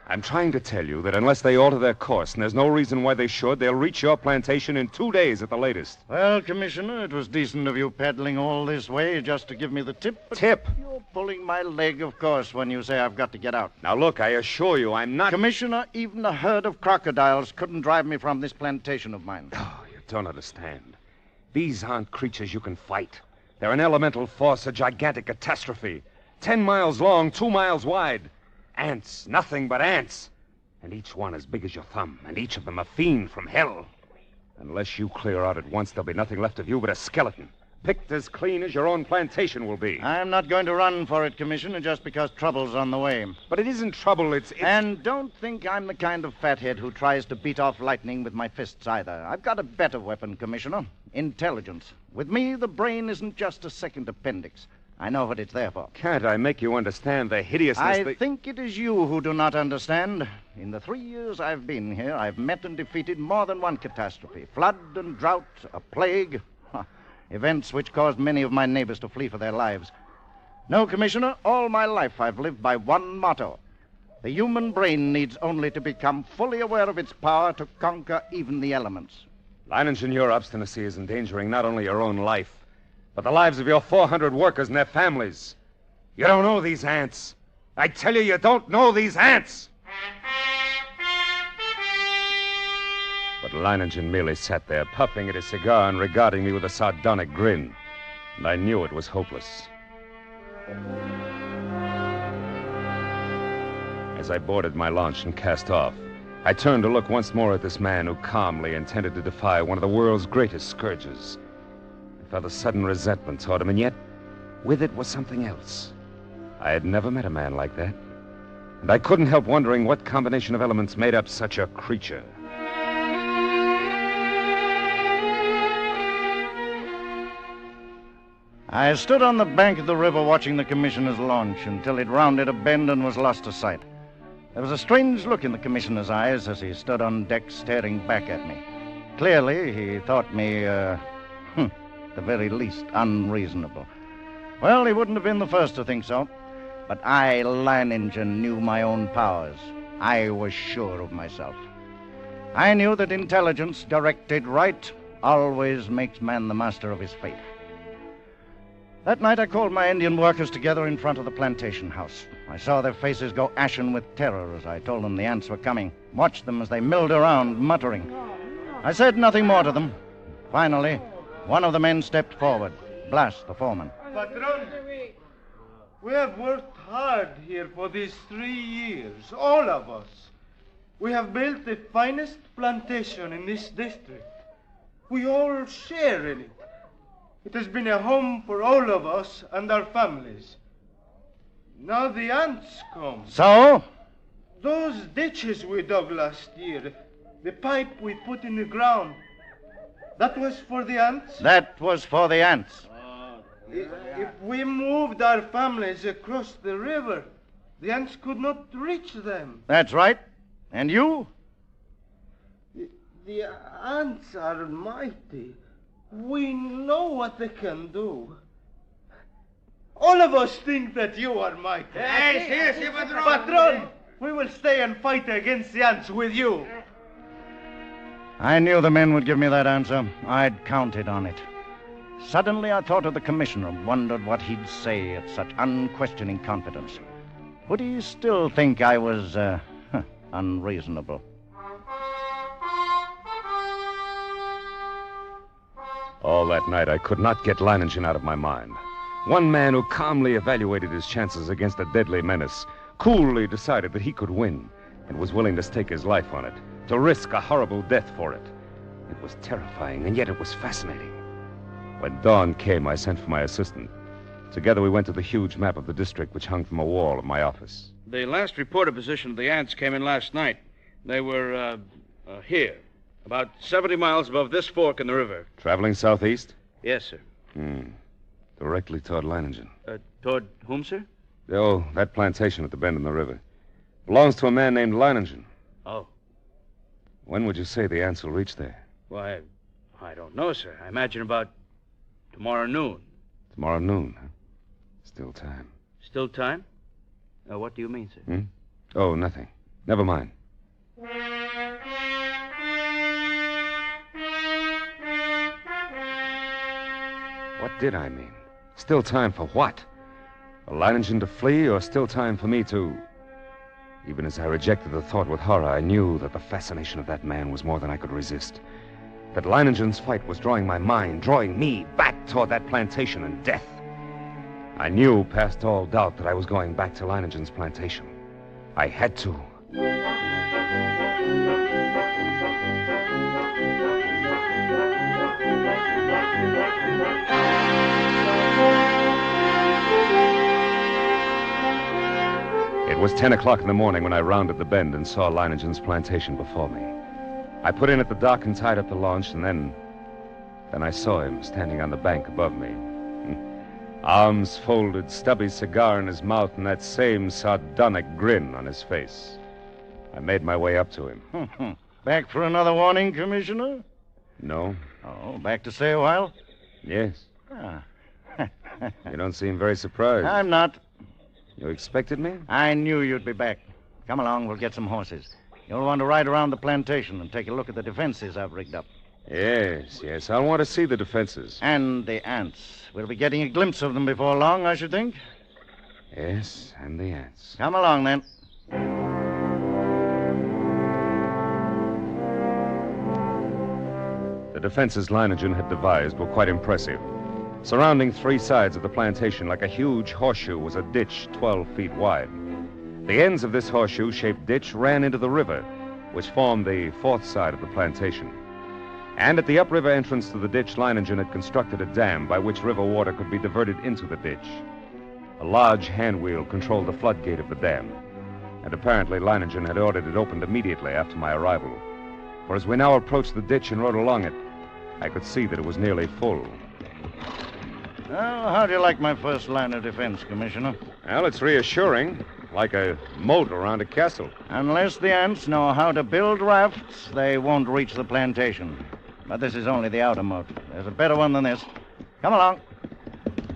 I'm trying to tell you that unless they alter their course, and there's no reason why they should, they'll reach your plantation in 2 days at the latest. Well, Commissioner, it was decent of you peddling all this way just to give me the tip. But Tip? You're pulling my leg, of course, when you say I've got to get out. Now, look, I assure you I'm not... Commissioner, even a herd of crocodiles couldn't drive me from this plantation of mine. Oh, you don't understand. These aren't creatures you can fight. They're an elemental force, a gigantic catastrophe. 10 miles long, 2 miles wide. Ants, nothing but ants. And each one as big as your thumb, and each of them a fiend from hell. Unless you clear out at once, there'll be nothing left of you but a skeleton, picked as clean as your own plantation will be. I'm not going to run for it, Commissioner, just because trouble's on the way. But it isn't trouble, it's... And don't think I'm the kind of fathead who tries to beat off lightning with my fists either. I've got a better weapon, Commissioner. Intelligence. With me, the brain isn't just a second appendix. I know what it's there for. Can't I make you understand the hideousness... I think it is you who do not understand. In the 3 years I've been here, I've met and defeated more than one catastrophe. Flood and drought, a plague. Events which caused many of my neighbors to flee for their lives. No, Commissioner, all my life I've lived by one motto. The human brain needs only to become fully aware of its power to conquer even the elements. Leiningen, your obstinacy is endangering not only your own life, but the lives of your 400 workers and their families. You don't know these ants. I tell you don't know these ants. But Leiningen merely sat there, puffing at his cigar and regarding me with a sardonic grin. And I knew it was hopeless. As I boarded my launch and cast off, I turned to look once more at this man who calmly intended to defy one of the world's greatest scourges. I felt a sudden resentment toward him, and yet, with it was something else. I had never met a man like that. And I couldn't help wondering what combination of elements made up such a creature. I stood on the bank of the river watching the commissioner's launch until it rounded a bend and was lost to sight. There was a strange look in the commissioner's eyes as he stood on deck staring back at me. Clearly, he thought me, at the very least, unreasonable. Well, he wouldn't have been the first to think so. But I, Leiningen, knew my own powers. I was sure of myself. I knew that intelligence, directed right, always makes man the master of his fate. That night I called my Indian workers together in front of the plantation house. I saw their faces go ashen with terror as I told them the ants were coming. Watched them as they milled around, muttering. I said nothing more to them. Finally, one of the men stepped forward. Blas, the foreman. Patron, we have worked hard here for these 3 years, all of us. We have built the finest plantation in this district. We all share in it. It has been a home for all of us and our families. Now the ants come. So? Those ditches we dug last year, the pipe we put in the ground, that was for the ants? That was for the ants. If we moved our families across the river, the ants could not reach them. That's right. And you? The ants are mighty. We know what they can do. All of us think that you are mighty. Yes, Patron. Patron, we will stay and fight against the ants with you. I knew the men would give me that answer. I'd counted on it. Suddenly I thought of the commissioner and wondered what he'd say at such unquestioning confidence. Would he still think I was, unreasonable? All that night, I could not get Leiningen out of my mind. One man who calmly evaluated his chances against a deadly menace, coolly decided that he could win, and was willing to stake his life on it, to risk a horrible death for it. It was terrifying, and yet it was fascinating. When dawn came, I sent for my assistant. Together we went to the huge map of the district which hung from a wall of my office. The last reported position of the ants came in last night. They were, here. About 70 miles above this fork in the river. Traveling southeast? Yes, sir. Directly toward Leiningen. Toward whom, sir? Oh, that plantation at the bend in the river. Belongs to a man named Leiningen. Oh. When would you say the ants will reach there? Why, I don't know, sir. I imagine about tomorrow noon. Tomorrow noon, huh? Still time. Still time? What do you mean, sir? Oh, nothing. Never mind. What did I mean? Still time for what? For Leiningen to flee, or still time for me to... Even as I rejected the thought with horror, I knew that the fascination of that man was more than I could resist. That Leiningen's fight was drawing my mind, drawing me back toward that plantation and death. I knew past all doubt that I was going back to Leiningen's plantation. I had to. It was 10 o'clock in the morning when I rounded the bend and saw Leiningen's plantation before me. I put in at the dock and tied up the launch, and then I saw him standing on the bank above me. Arms folded, stubby cigar in his mouth, and that same sardonic grin on his face. I made my way up to him. Back for another warning, Commissioner? No. Oh, back to stay a while? Yes. Ah. You don't seem very surprised. I'm not. You expected me? I knew you'd be back. Come along, we'll get some horses. You'll want to ride around the plantation and take a look at the defenses I've rigged up. Yes. I'll want to see the defenses. And the ants. We'll be getting a glimpse of them before long, I should think. Yes, and the ants. Come along, then. The defenses Leiningen had devised were quite impressive. Surrounding three sides of the plantation like a huge horseshoe was a ditch 12 feet wide. The ends of this horseshoe-shaped ditch ran into the river, which formed the fourth side of the plantation. And at the upriver entrance to the ditch, Leiningen had constructed a dam by which river water could be diverted into the ditch. A large handwheel controlled the floodgate of the dam, and apparently Leiningen had ordered it opened immediately after my arrival. For as we now approached the ditch and rode along it, I could see that it was nearly full. Well, how do you like my first line of defense, Commissioner? Well, it's reassuring, like a moat around a castle. Unless the ants know how to build rafts, they won't reach the plantation. But this is only the outer moat. There's a better one than this. Come along.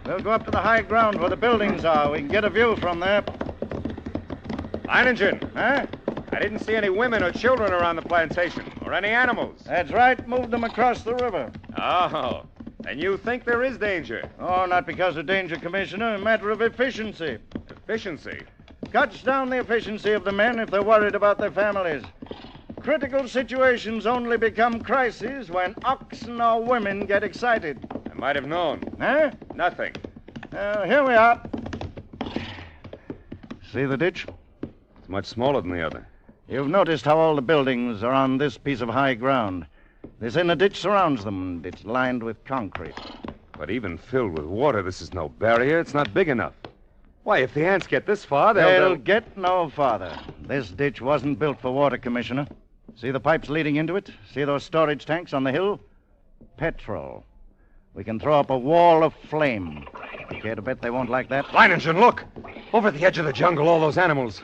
We'll go up to the high ground where the buildings are. We can get a view from there. Leiningen! Huh? I didn't see any women or children around the plantation, or any animals. That's right. Moved them across the river. Oh, and you think there is danger? Oh, not because of danger, Commissioner. A matter of efficiency. Efficiency? Cuts down the efficiency of the men if they're worried about their families. Critical situations only become crises when oxen or women get excited. I might have known. Huh? Nothing. Here we are. See the ditch? It's much smaller than the other. You've noticed how all the buildings are on this piece of high ground. This inner ditch surrounds them, and it's lined with concrete. But even filled with water, this is no barrier. It's not big enough. Why, if the ants get this far, they'll get no farther. This ditch wasn't built for water, Commissioner. See the pipes leading into it? See those storage tanks on the hill? Petrol. We can throw up a wall of flame. You care to bet they won't like that? Leiningen, look! Over the edge of the jungle, all those animals.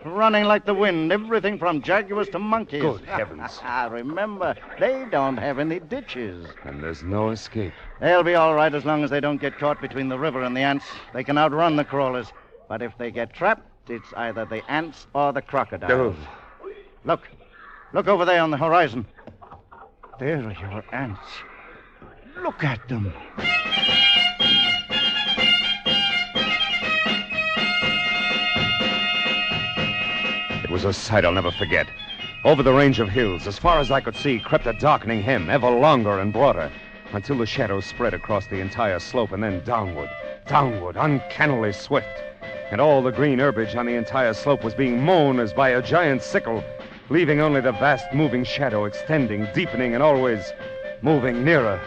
Running like the wind, everything from jaguars to monkeys. Good heavens. Remember, they don't have any ditches. And there's no escape. They'll be all right as long as they don't get caught between the river and the ants. They can outrun the crawlers. But if they get trapped, it's either the ants or the crocodiles. Look. Look over there on the horizon. There are your ants. Look at them. It was a sight I'll never forget. Over the range of hills, as far as I could see, crept a darkening hem, ever longer and broader, until the shadows spread across the entire slope and then downward, uncannily swift. And all the green herbage on the entire slope was being mown as by a giant sickle, leaving only the vast moving shadow extending, deepening, and always moving nearer.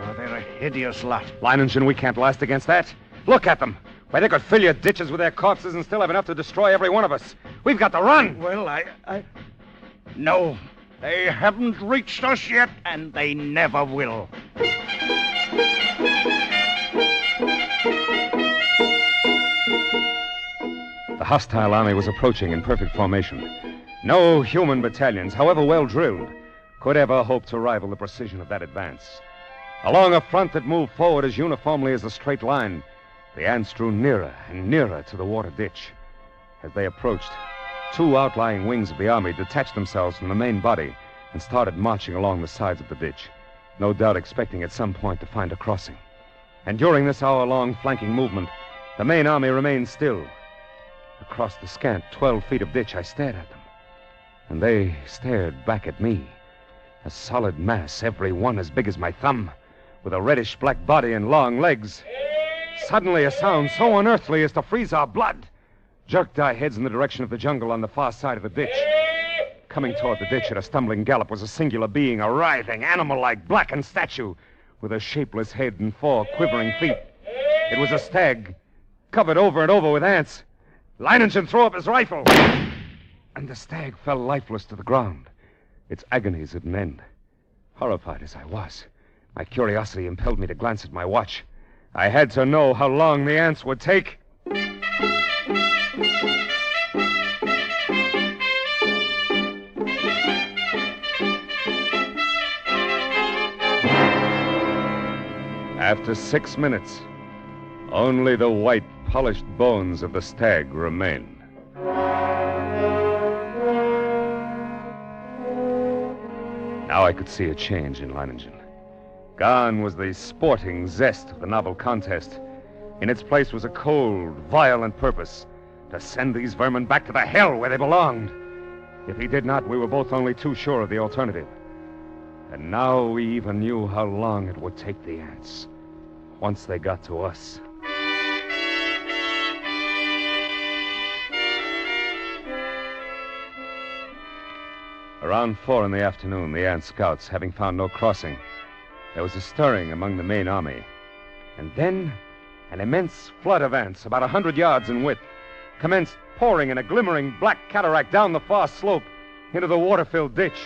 Oh, they're a hideous lot. Leiningen, we can't last against that. Look at them. Why, they could fill your ditches with their corpses and still have enough to destroy every one of us. We've got to run. Well, No, they haven't reached us yet, and they never will. The hostile army was approaching in perfect formation. No human battalions, however well drilled, could ever hope to rival the precision of that advance. Along a front that moved forward as uniformly as a straight line, the ants drew nearer and nearer to the water ditch. As they approached, 2 outlying wings of the army detached themselves from the main body and started marching along the sides of the ditch, no doubt expecting at some point to find a crossing. And during this hour-long flanking movement, the main army remained still. Across the scant 12 feet of ditch, I stared at them. And they stared back at me. A solid mass, every one as big as my thumb, with a reddish-black body and long legs. Suddenly, a sound so unearthly as to freeze our blood jerked our heads in the direction of the jungle on the far side of the ditch. Coming toward the ditch at a stumbling gallop was a singular being, a writhing, animal-like, blackened statue with a shapeless head and 4 quivering feet. It was a stag, covered over and over with ants. Leiningen threw up his rifle, and the stag fell lifeless to the ground. Its agonies at an end. Horrified as I was, my curiosity impelled me to glance at my watch. I had to know how long the ants would take. After 6 minutes, only the white, polished bones of the stag remained. Now I could see a change in Leiningen. Gone was the sporting zest of the novel contest. In its place was a cold, violent purpose to send these vermin back to the hell where they belonged. If he did not, we were both only too sure of the alternative. And now we even knew how long it would take the ants once they got to us. Around 4 in the afternoon, the ant scouts, having found no crossing, there was a stirring among the main army. And then an immense flood of ants, about 100 yards in width, commenced pouring in a glimmering black cataract down the far slope into the water-filled ditch.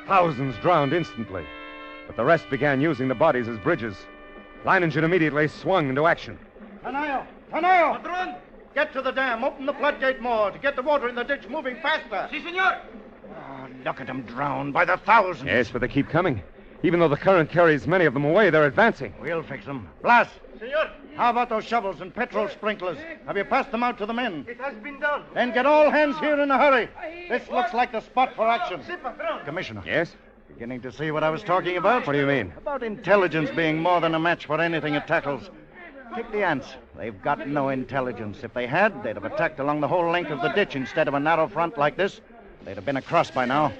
Thousands drowned instantly, but the rest began using the bodies as bridges. Leiningen immediately swung into action. Tanayo! Patron! Get to the dam. Open the floodgate more to get the water in the ditch moving faster. Si, senor. Oh, look at them drown by the thousands. Yes, but they keep coming. Even though the current carries many of them away, they're advancing. We'll fix them. Blas! Senor! How about those shovels and petrol sprinklers? Have you passed them out to the men? It has been done. Then get all hands here in a hurry. This looks like the spot for action. Commissioner. Yes? Beginning to see what I was talking about? What do you mean? About intelligence being more than a match for anything it tackles. Take the ants. They've got no intelligence. If they had, they'd have attacked along the whole length of the ditch instead of a narrow front like this. They'd have been across by now.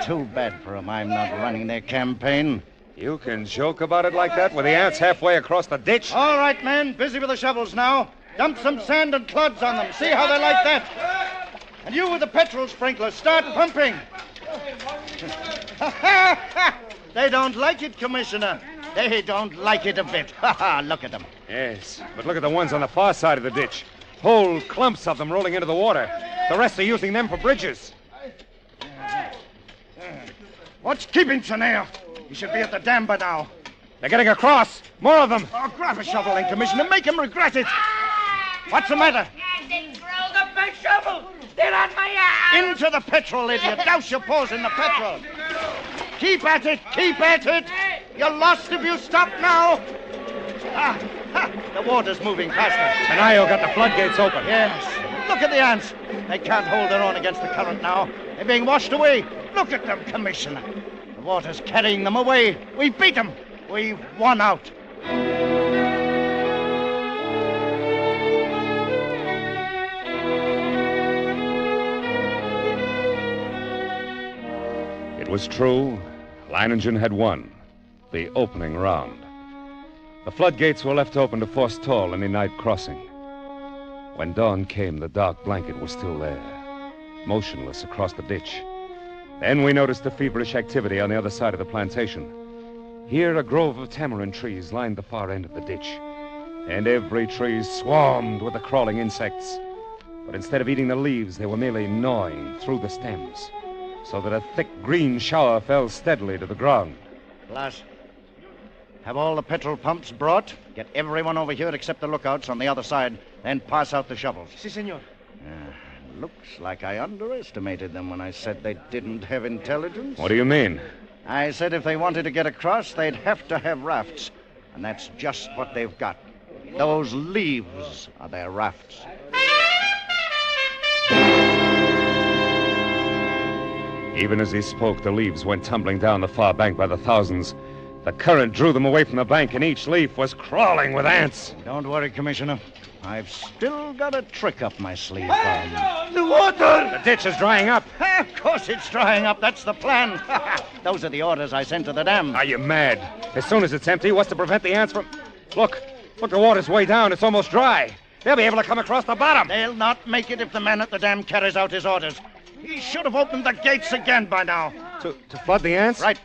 Too bad for them I'm not running their campaign. You can joke about it like that with the ants halfway across the ditch? All right, men. Busy with the shovels now. Dump some sand and clods on them. See how they like that. And you with the petrol sprinklers, start pumping. They don't like it, Commissioner. They don't like it a bit. Look at them. Yes, but look at the ones on the far side of the ditch. Whole clumps of them rolling into the water. The rest are using them for bridges. What's keeping Tanayo? He should be at the dam by now. They're getting across. More of them. Oh, grab a shovel then, Commissioner. Make him regret it. What's the matter? They rolled up my shovel. They're on my ass. Into the petrol, idiot. Douse your paws in the petrol. Keep at it. Keep at it. You're lost if you stop now. The water's moving faster. Tanayo got the floodgates open. Yes. Look at the ants. They can't hold their own against the current now. They're being washed away. Look at them, Commissioner. The water's carrying them away. We've beat them. We've won out. It was true. Leiningen had won the opening round. The floodgates were left open to forestall any night crossing. When dawn came, the dark blanket was still there, motionless across the ditch. Then we noticed the feverish activity on the other side of the plantation. Here, a grove of tamarind trees lined the far end of the ditch, and every tree swarmed with the crawling insects. But instead of eating the leaves, they were merely gnawing through the stems, so that a thick green shower fell steadily to the ground. Blas, have all the petrol pumps brought. Get everyone over here except the lookouts on the other side, then pass out the shovels. Si, senor. Looks like I underestimated them when I said they didn't have intelligence. What do you mean? I said if they wanted to get across, they'd have to have rafts. And that's just what they've got. Those leaves are their rafts. Even as he spoke, the leaves went tumbling down the far bank by the thousands. The current drew them away from the bank, and each leaf was crawling with ants. Don't worry, Commissioner. I've still got a trick up my sleeve. The water! The ditch is drying up. Of course it's drying up. That's the plan. Those are the orders I sent to the dam. Are you mad? As soon as it's empty, what's to prevent the ants from... Look, the water's way down. It's almost dry. They'll be able to come across the bottom. They'll not make it if the man at the dam carries out his orders. He should have opened the gates again by now. To flood the ants? Right.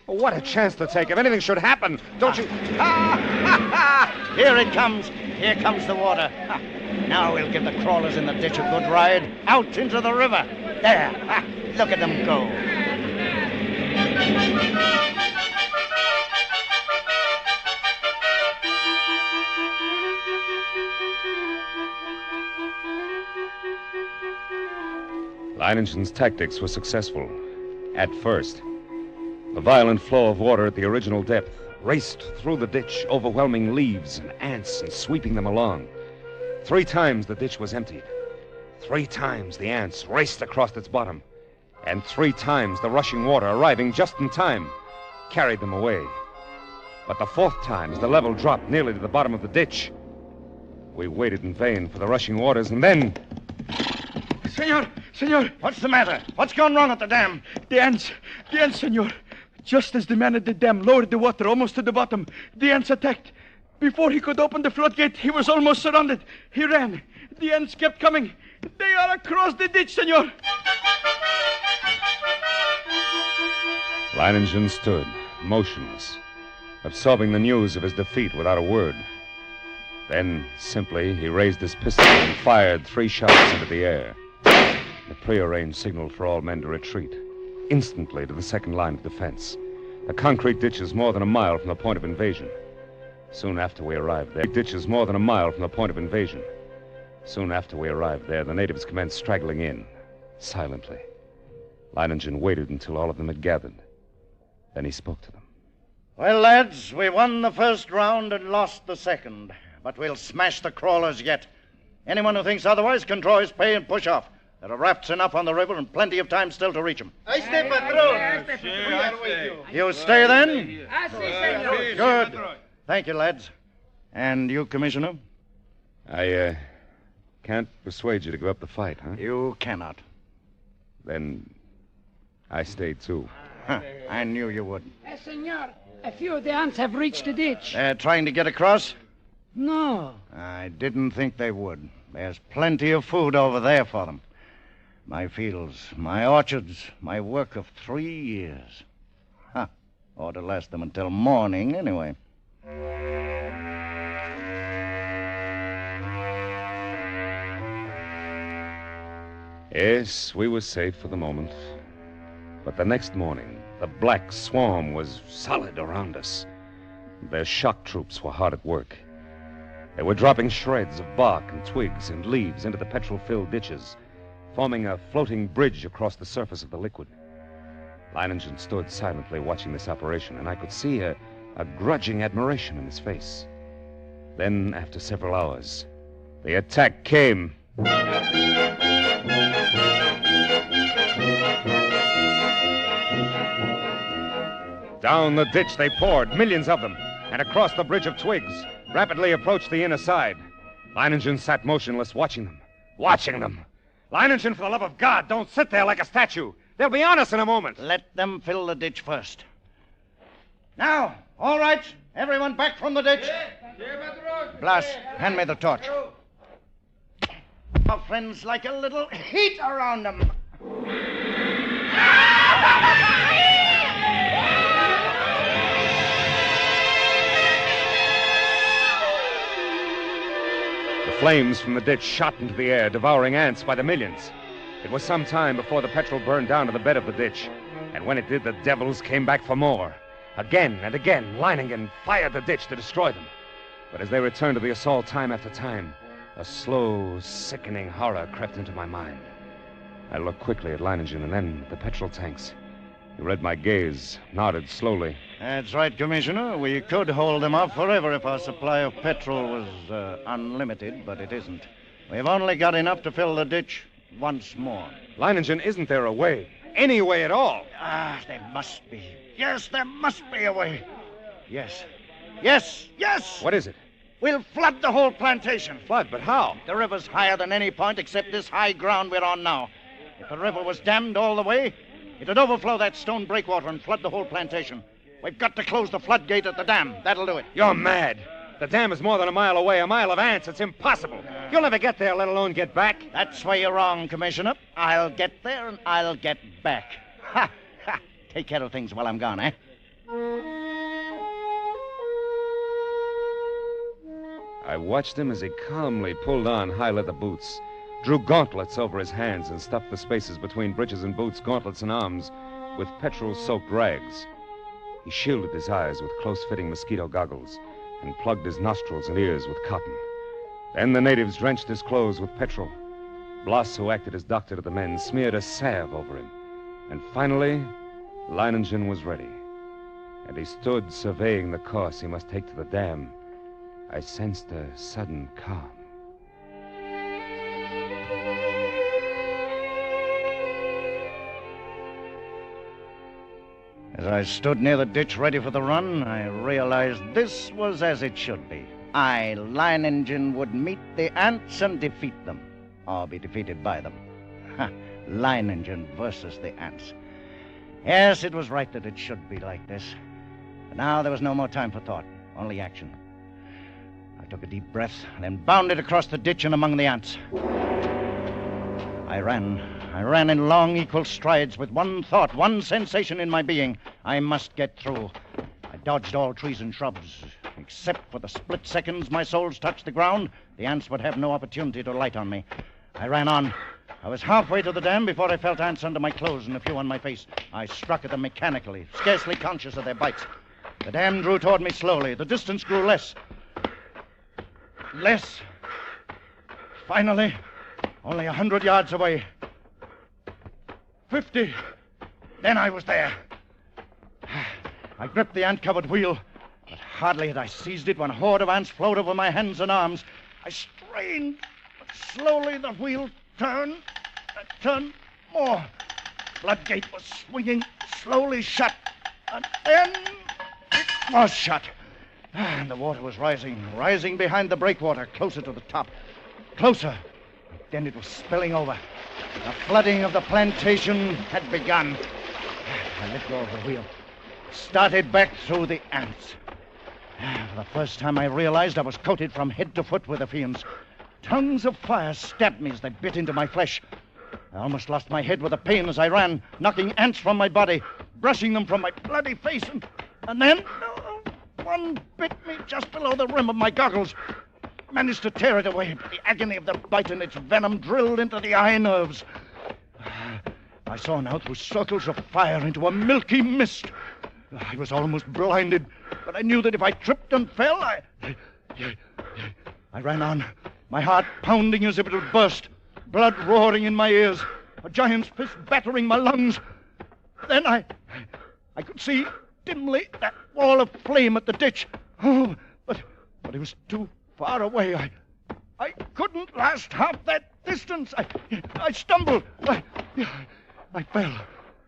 Well, what a chance to take. If anything should happen, don't you... Here it comes. Here comes the water. Now we'll give the crawlers in the ditch a good ride out into the river. There. Look at them go. Leiningen's tactics were successful. At first. The violent flow of water at the original depth raced through the ditch, overwhelming leaves and ants and sweeping them along. 3 times the ditch was emptied. 3 times the ants raced across its bottom. And 3 times the rushing water, arriving just in time, carried them away. But the 4th time, as the level dropped nearly to the bottom of the ditch, we waited in vain for the rushing waters, and then... Senor! What's the matter? What's gone wrong at the dam? The ants, senor. Just as the man at the dam lowered the water almost to the bottom, the ants attacked. Before he could open the floodgate, he was almost surrounded. He ran. The ants kept coming. They are across the ditch, senor. Leiningen stood, motionless, absorbing the news of his defeat without a word. Then, simply, he raised his pistol and fired 3 shots into the air. The prearranged signal for all men to retreat, instantly to the second line of defense. The concrete ditches more than a mile from the point of invasion. Soon after we arrived there, the natives commenced straggling in, silently. Leiningen waited until all of them had gathered. Then he spoke to them. Well, lads, we won the first round and lost the second. But we'll smash the crawlers yet. Anyone who thinks otherwise can draw his pay and push off. There are rafts enough on the river and plenty of time still to reach them. I stay, patron. You stay then? Good. Thank you, lads. And you, Commissioner? I can't persuade you to give up the fight, huh? You cannot. Then I stay, too. I knew you would. Senor, a few of the ants have reached the ditch. They're trying to get across? No. I didn't think they would. There's plenty of food over there for them. My fields, my orchards, my work of 3 years. Ought to last them until morning, anyway. Yes, we were safe for the moment. But the next morning, the black swarm was solid around us. Their shock troops were hard at work. They were dropping shreds of bark and twigs and leaves into the petrol-filled ditches, forming a floating bridge across the surface of the liquid. Leiningen stood silently watching this operation, and I could see a grudging admiration in his face. Then, after several hours, the attack came. Down the ditch they poured, millions of them, and across the bridge of twigs, rapidly approached the inner side. Leiningen sat motionless, watching them. Leiningen, for the love of God, don't sit there like a statue. They'll be on us in a moment. Let them fill the ditch first. Now, all right, everyone back from the ditch. Blas, hand me the torch. Our friends like a little heat around them. Flames from the ditch shot into the air, devouring ants by the millions. It was some time before the petrol burned down to the bed of the ditch. And when it did, the devils came back for more. Again and again, Leiningen fired the ditch to destroy them. But as they returned to the assault time after time, a slow, sickening horror crept into my mind. I looked quickly at Leiningen and then at the petrol tanks. He read my gaze, nodded slowly. That's right, Commissioner. We could hold them off forever if our supply of petrol was unlimited, but it isn't. We've only got enough to fill the ditch once more. Leiningen, isn't there a way? any way at all. Ah, there must be. Yes, there must be a way. Yes. Yes, yes! What is it? We'll flood the whole plantation. Flood? But how? The river's higher than any point except this high ground we're on now. If the river was dammed all the way, it'd overflow that stone breakwater and flood the whole plantation. We've got to close the floodgate at the dam. That'll do it. You're mad. The dam is more than a mile away, a mile of ants. It's impossible. You'll never get there, let alone get back. That's where you're wrong, Commissioner. I'll get there and I'll get back. Ha! Ha! Take care of things while I'm gone, eh? I watched him as he calmly pulled on high leather boots, drew gauntlets over his hands, and stuffed the spaces between breeches and boots, gauntlets and arms, with petrol-soaked rags. He shielded his eyes with close-fitting mosquito goggles and plugged his nostrils and ears with cotton. Then the natives drenched his clothes with petrol. Bloss, who acted as doctor to the men, smeared a salve over him. And finally, Leiningen was ready. And he stood surveying the course he must take to the dam. I sensed a sudden calm. As I stood near the ditch ready for the run, I realized this was as it should be. I, Leiningen, would meet the ants and defeat them, or be defeated by them. Ha! Leiningen versus the ants. Yes, it was right that it should be like this. But now there was no more time for thought, only action. I took a deep breath, then bounded across the ditch and among the ants. I ran in long, equal strides with one thought, one sensation in my being. I must get through. I dodged all trees and shrubs. Except for the split seconds my soles touched the ground, the ants would have no opportunity to light on me. I ran on. I was halfway to the dam before I felt ants under my clothes and a few on my face. I struck at them mechanically, scarcely conscious of their bites. The dam drew toward me slowly. The distance grew less. Less. Finally, only 100 yards away. 50. Then I was there. I gripped the ant-covered wheel, but hardly had I seized it when a horde of ants flowed over my hands and arms. I strained, but slowly the wheel turned. It turned more. Floodgate was swinging slowly shut, and then it was shut. And the water was rising behind the breakwater, closer to the top. Closer. Then it was spilling over. The flooding of the plantation had begun. I let go of the wheel. Started back through the ants. For the first time I realized I was coated from head to foot with the fiends. Tongues of fire stabbed me as they bit into my flesh. I almost lost my head with the pain as I ran, knocking ants from my body, brushing them from my bloody face, and then one bit me just below the rim of my goggles. Managed to tear it away, but the agony of the bite and its venom drilled into the eye nerves. I saw now through circles of fire into a milky mist. I was almost blinded, but I knew that if I tripped and fell, I ran on, my heart pounding as if it would burst, blood roaring in my ears, a giant's fist battering my lungs. Then I could see dimly that wall of flame at the ditch. Oh, but it was too far away. I couldn't last half that distance. I stumbled. I fell.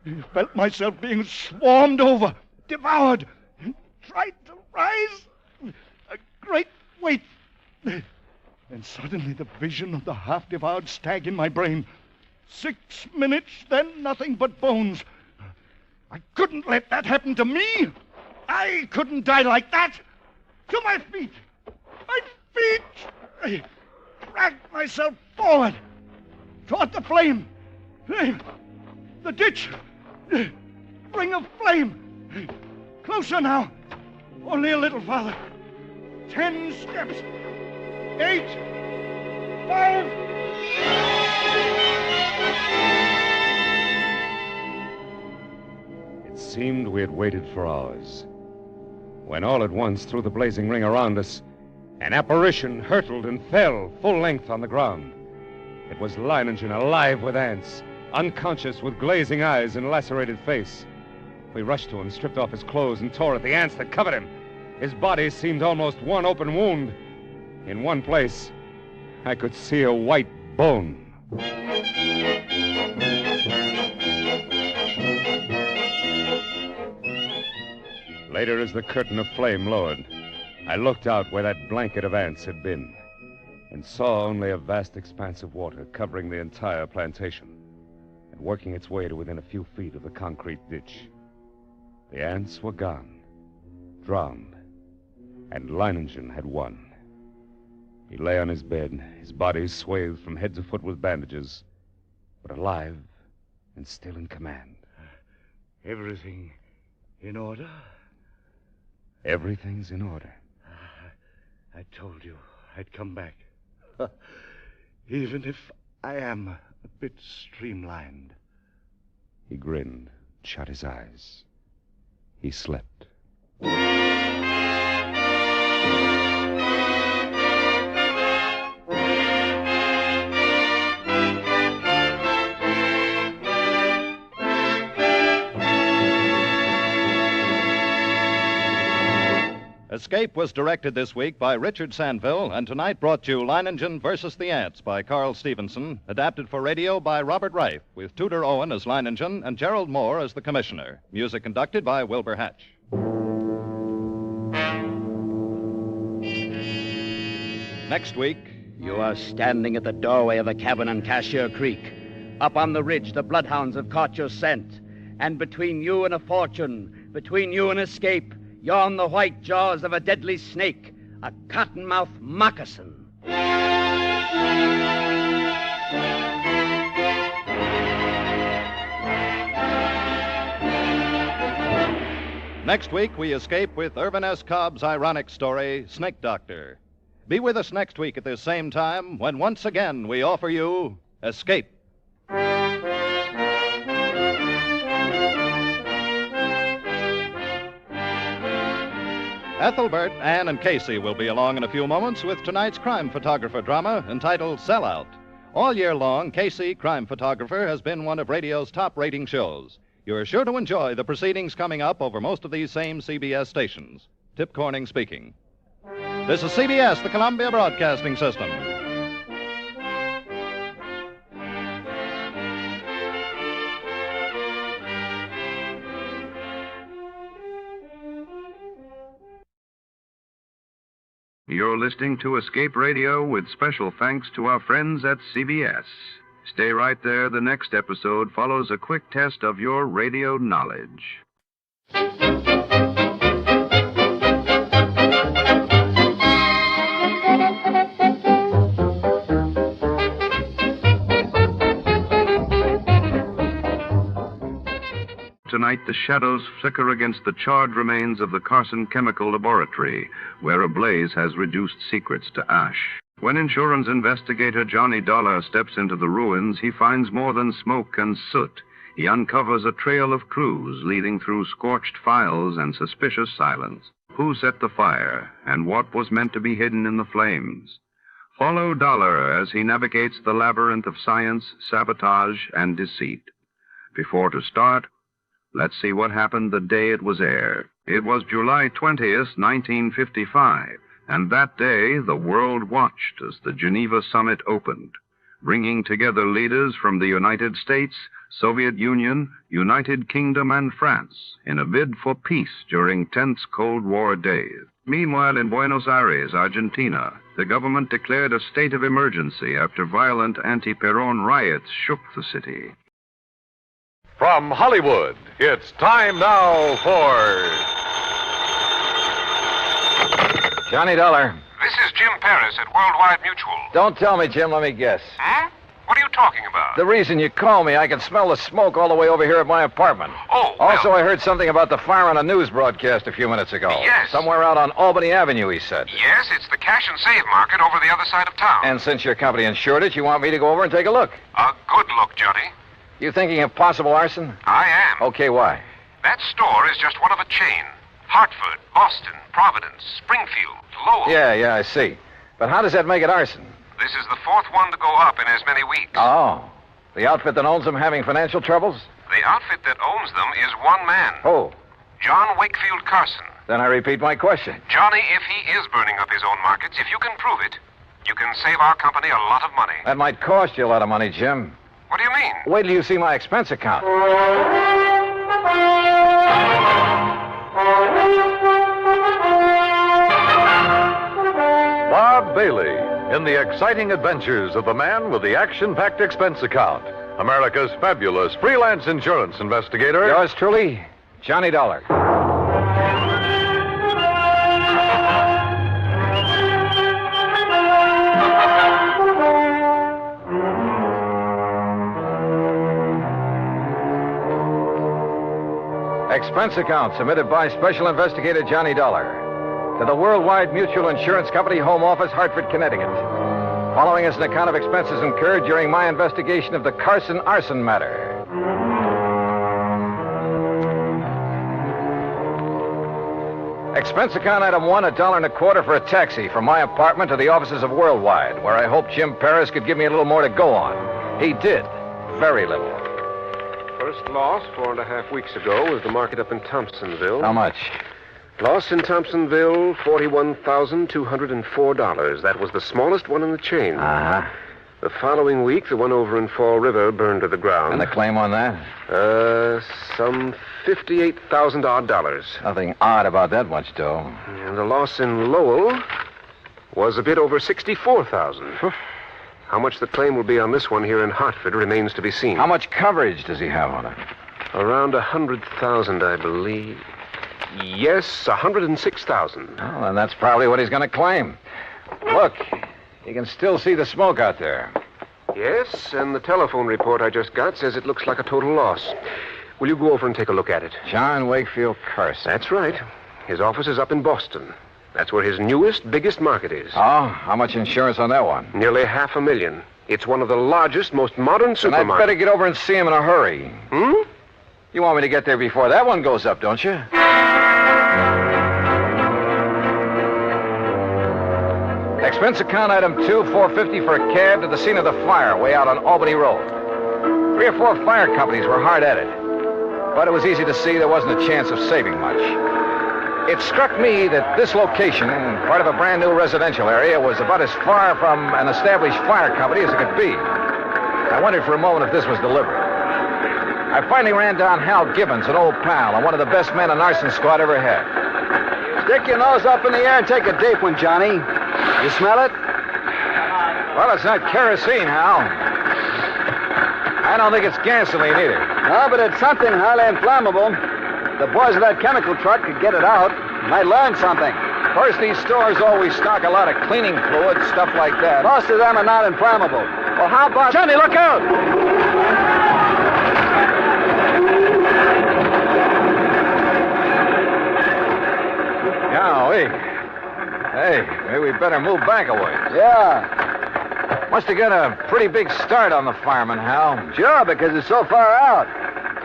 I felt myself being swarmed over, devoured. Tried to rise. A great weight. Then suddenly the vision of the half-devoured stag in my brain. 6 minutes, then nothing but bones. I couldn't let that happen to me. I couldn't die like that. To my feet. My feet. I dragged myself forward. Toward the flame. The ditch. Ring of flame. Closer now. Only a little farther. 10 steps. 8. 5. It seemed we had waited for hours, when all at once, through the blazing ring around us, an apparition hurtled and fell full length on the ground. It was Leiningen, alive with ants, unconscious with glazing eyes and lacerated face. We rushed to him, stripped off his clothes, and tore at the ants that covered him. His body seemed almost one open wound. In one place, I could see a white bone. Later, as the curtain of flame lowered, I looked out where that blanket of ants had been and saw only a vast expanse of water covering the entire plantation and working its way to within a few feet of the concrete ditch. The ants were gone, drowned, and Leiningen had won. He lay on his bed, his body swathed from head to foot with bandages, but alive and still in command. Everything in order? Everything's in order. I told you I'd come back. Even if I am a bit streamlined. He grinned, shut his eyes. He slept. Escape was directed this week by Richard Sandville, and tonight brought you Leiningen versus the Ants by Carl Stevenson, adapted for radio by Robert Reif, with Tudor Owen as Leiningen and Gerald Moore as the commissioner. Music conducted by Wilbur Hatch. Next week, you are standing at the doorway of the cabin on Cashier Creek. Up on the ridge, the bloodhounds have caught your scent. And between you and a fortune, between you and escape, yawn the white jaws of a deadly snake, a cottonmouth moccasin. Next week, we escape with Irvin S. Cobb's ironic story, Snake Doctor. Be with us next week at this same time when once again we offer you Escape. Ethelbert, Ann, and Casey will be along in a few moments with tonight's crime photographer drama entitled Sellout. All year long, Casey, crime photographer, has been one of radio's top rating shows. You're sure to enjoy the proceedings coming up over most of these same CBS stations. Tip Corning speaking. This is CBS, the Columbia Broadcasting System. You're listening to Escape Radio with special thanks to our friends at CBS. Stay right there. The next episode follows a quick test of your radio knowledge. Tonight, the shadows flicker against the charred remains of the Carson Chemical Laboratory, where a blaze has reduced secrets to ash. When insurance investigator Johnny Dolar steps into the ruins, he finds more than smoke and soot. He uncovers a trail of clues leading through scorched files and suspicious silence. Who set the fire, and what was meant to be hidden in the flames? Follow Dolar as he navigates the labyrinth of science, sabotage, and deceit. Before to start, let's see what happened the day it was aired. It was July 20th, 1955, and that day the world watched as the Geneva summit opened, bringing together leaders from the United States, Soviet Union, United Kingdom, and France in a bid for peace during tense Cold War days. Meanwhile, in Buenos Aires, Argentina, the government declared a state of emergency after violent anti-Perón riots shook the city. From Hollywood, it's time now for... Johnny Dollar. This is Jim Paris at Worldwide Mutual. Don't tell me, Jim. Let me guess. Huh? What are you talking about? The reason you called me, I can smell the smoke all the way over here at my apartment. Oh, Also, I heard something about the fire on a news broadcast a few minutes ago. Yes. Somewhere out on Albany Avenue, he said. Yes, it's the cash and save market over the other side of town. And since your company insured it, you want me to go over and take a look. A good look, Johnny. You thinking of possible arson? I am. Okay, why? That store is just one of a chain. Hartford, Boston, Providence, Springfield, Lowell. Yeah, I see. But how does that make it arson? This is the fourth one to go up in as many weeks. Oh. The outfit that owns them having financial troubles? The outfit that owns them is one man. Oh. John Wakefield Carson. Then I repeat my question. Johnny, if he is burning up his own markets, if you can prove it, you can save our company a lot of money. That might cost you a lot of money, Jim. What do you mean? Wait till you see my expense account. Bailey in the exciting adventures of the man with the action-packed expense account, America's fabulous freelance insurance investigator. Yours truly, Johnny Dollar. Expense account submitted by Special Investigator Johnny Dollar to the Worldwide Mutual Insurance Company, Home Office, Hartford, Connecticut. Following is an account of expenses incurred during my investigation of the Carson arson matter. Expense account item 1, $1.25 for a taxi from my apartment to the offices of Worldwide, where I hoped Jim Paris could give me a little more to go on. He did. Very little. First loss 4.5 weeks ago was the market up in Thompsonville. How much? Loss in Thompsonville, $41,204. That was the smallest one in the chain. Uh-huh. The following week, the one over in Fall River burned to the ground. And the claim on that? Some $58,000 odd. Nothing odd about that much dough. And the loss in Lowell was a bit over $64,000. How much the claim will be on this one here in Hartford remains to be seen. How much coverage does he have on it? Around $100,000, I believe. Yes, $106,000. Well, then that's probably what he's going to claim. Look, you can still see the smoke out there. Yes, and the telephone report I just got says it looks like a total loss. Will you go over and take a look at it? John Wakefield Carson. That's right. His office is up in Boston. That's where his newest, biggest market is. Oh, how much insurance on that one? Nearly $500,000. It's one of the largest, most modern supermarkets. Then I'd better get over and see him in a hurry. Hmm? You want me to get there before that one goes up, don't you? Expense account item 2, $450 for a cab to the scene of the fire way out on Albany Road. 3 or 4 fire companies were hard at it, but it was easy to see there wasn't a chance of saving much. It struck me that this location, part of a brand new residential area, was about as far from an established fire company as it could be. I wondered for a moment if this was deliberate. I finally ran down Hal Gibbons, an old pal, and one of the best men an arson squad ever had. Stick your nose up in the air and take a deep one, Johnny. You smell it? Well, it's not kerosene, Hal. I don't think it's gasoline either. No, but it's something highly inflammable. The boys of that chemical truck could get it out. Might learn something. Of course, these stores always stock a lot of cleaning fluid, stuff like that. Most of them are not inflammable. Well, how about... Johnny, look out! Golly. Hey, maybe we better move back a ways. Yeah. Must have got a pretty big start on the fireman, Hal. Sure, because it's so far out.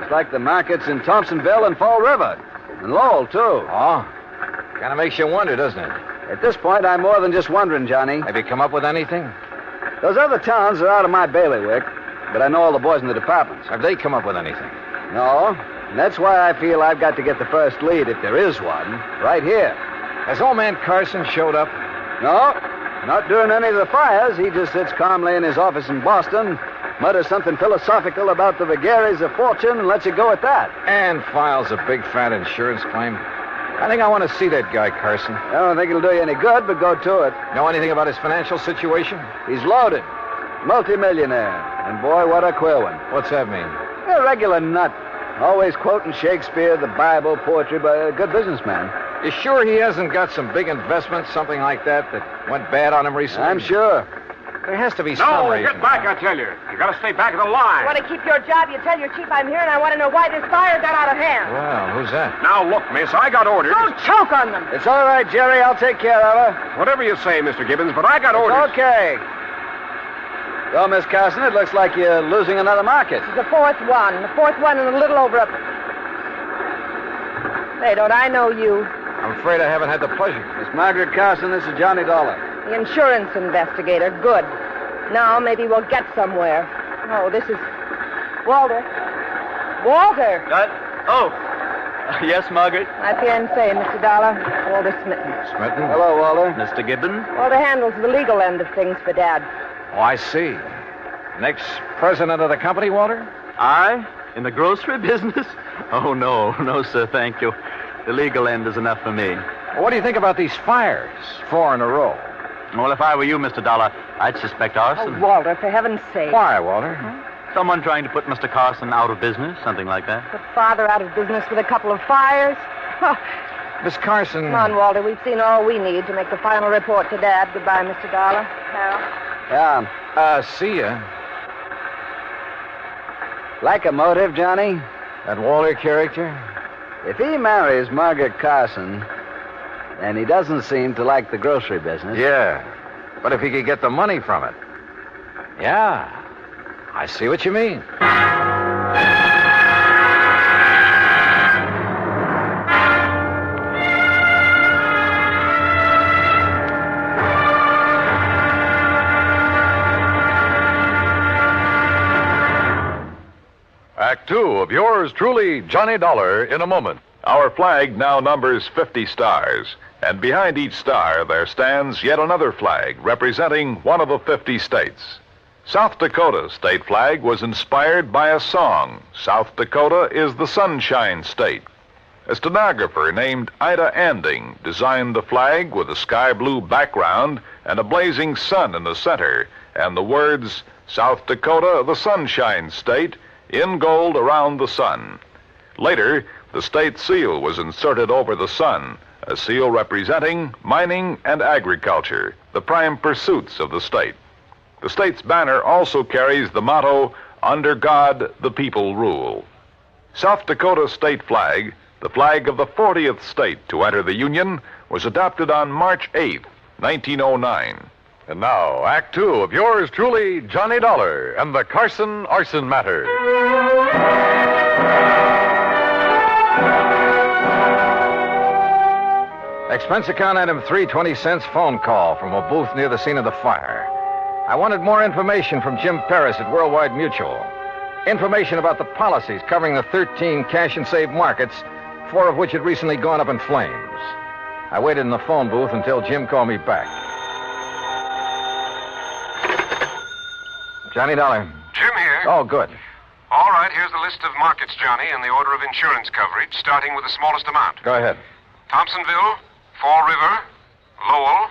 It's like the markets in Thompsonville and Fall River. And Lowell, too. Oh? Kind of makes you wonder, doesn't it? At this point, I'm more than just wondering, Johnny. Have you come up with anything? Those other towns are out of my bailiwick, but I know all the boys in the departments. Have they come up with anything? No, and that's why I feel I've got to get the first lead, if there is one, right here. Has old man Carson showed up? No, not during any of the fires. He just sits calmly in his office in Boston, mutters something philosophical about the vagaries of fortune, and lets it go at that. And files a big fat insurance claim. I think I want to see that guy, Carson. I don't think it'll do you any good, but go to it. Know anything about his financial situation? He's loaded. Multi-millionaire. And boy, what a queer one. What's that mean? A regular nut. Always quoting Shakespeare, the Bible, poetry, but a good businessman. You sure he hasn't got some big investments, something like that went bad on him recently? I'm sure. There has to be some reason. Get back, I tell you. You gotta stay back of the line. You want to keep your job? You tell your chief I'm here, and I want to know why this fire got out of hand. Well, who's that? Now, look, miss, I got orders. Don't choke on them. It's all right, Jerry. I'll take care of her. Whatever you say, Mr. Gibbons, but I got orders. Okay. Well, Miss Carson, it looks like you're losing another market. This is the fourth one. The fourth one and a little over a... Say, don't I know you? I'm afraid I haven't had the pleasure. Miss Margaret Carson, this is Johnny Dollar. The insurance investigator. Good. Now maybe we'll get somewhere. Oh, this is... Walter. Walter! Yes, Margaret? I fiancé, Mr. Dollar. Walter Smitten. Smitten? Hello, Walter. Mr. Gibbon? Walter handles the legal end of things for Dad. Oh, I see. Next president of the company, Walter? I? In the grocery business? Oh, no, sir, thank you. The legal end is enough for me. Well, what do you think about these fires? 4 in a row. Well, if I were you, Mr. Dolar, I'd suspect arson. Oh, Walter, for heaven's sake. Why, Walter? Someone trying to put Mr. Carson out of business, something like that. Put father out of business with a couple of fires? Miss Carson. Come on, Walter. We've seen all we need to make the final report to Dad. Goodbye, Mr. Dollar. Harold. Yeah. See ya. Like a motive, Johnny? That Walter character? If he marries Margaret Carson, then he doesn't seem to like the grocery business. Yeah. But if he could get the money from it. Yeah. I see what you mean. Act two of yours truly, Johnny Dollar, in a moment. Our flag now numbers 50 stars, and behind each star there stands yet another flag representing one of the 50 states. South Dakota's state flag was inspired by a song. South Dakota is the Sunshine State. A stenographer named Ida Anding designed the flag with a sky blue background and a blazing sun in the center, and the words, South Dakota, the Sunshine State, in gold around the sun. Later, the state seal was inserted over the sun, a seal representing mining and agriculture, the prime pursuits of the state. The state's banner also carries the motto, Under God, the People Rule. South Dakota's state flag, the flag of the 40th state to enter the Union, was adopted on March 8, 1909. And now, Act two of yours truly, Johnny Dollar and the Carson Arson Matter. Expense account item 320 cents phone call from a booth near the scene of the fire. I wanted more information from Jim Paris at Worldwide Mutual. Information about the policies covering the 13 cash and save markets, 4 of which had recently gone up in flames. I waited in the phone booth until Jim called me back. Johnny Dollar. Jim here. Oh, good. All right, here's the list of markets, Johnny, and the order of insurance coverage, starting with the smallest amount. Go ahead. Thompsonville, Fall River, Lowell,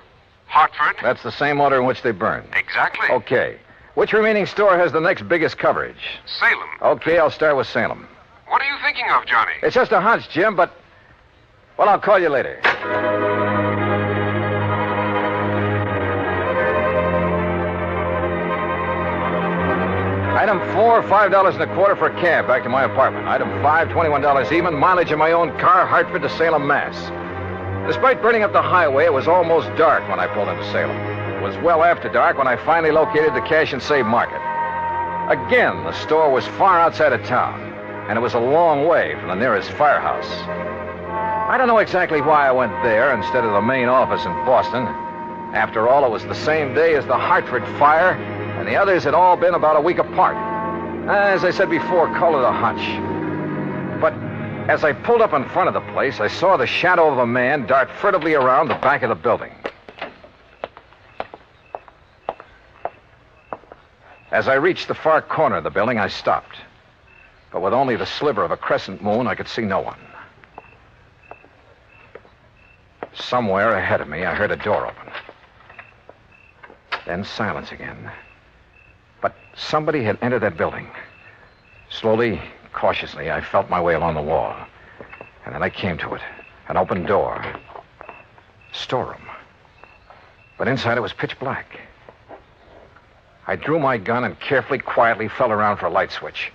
Hartford. That's the same order in which they burned. Exactly. Okay. Which remaining store has the next biggest coverage? Salem. Okay, I'll start with Salem. What are you thinking of, Johnny? It's just a hunch, Jim, but... Well, I'll call you later. Item 4, $5.25 for a cab back to my apartment. Item 5, $21 even, mileage in my own car, Hartford to Salem, Mass. Despite burning up the highway, it was almost dark when I pulled into Salem. It was well after dark when I finally located the cash and save market. Again, the store was far outside of town, and it was a long way from the nearest firehouse. I don't know exactly why I went there instead of the main office in Boston. After all, it was the same day as the Hartford fire, and the others had all been about a week apart. As I said before, call it a hunch. But as I pulled up in front of the place, I saw the shadow of a man dart furtively around the back of the building. As I reached the far corner of the building, I stopped. But with only the sliver of a crescent moon, I could see no one. Somewhere ahead of me, I heard a door open. Then silence again. But somebody had entered that building. Slowly, cautiously, I felt my way along the wall. And then I came to it. An open door. Storeroom. But inside it was pitch black. I drew my gun and carefully, quietly felt around for a light switch.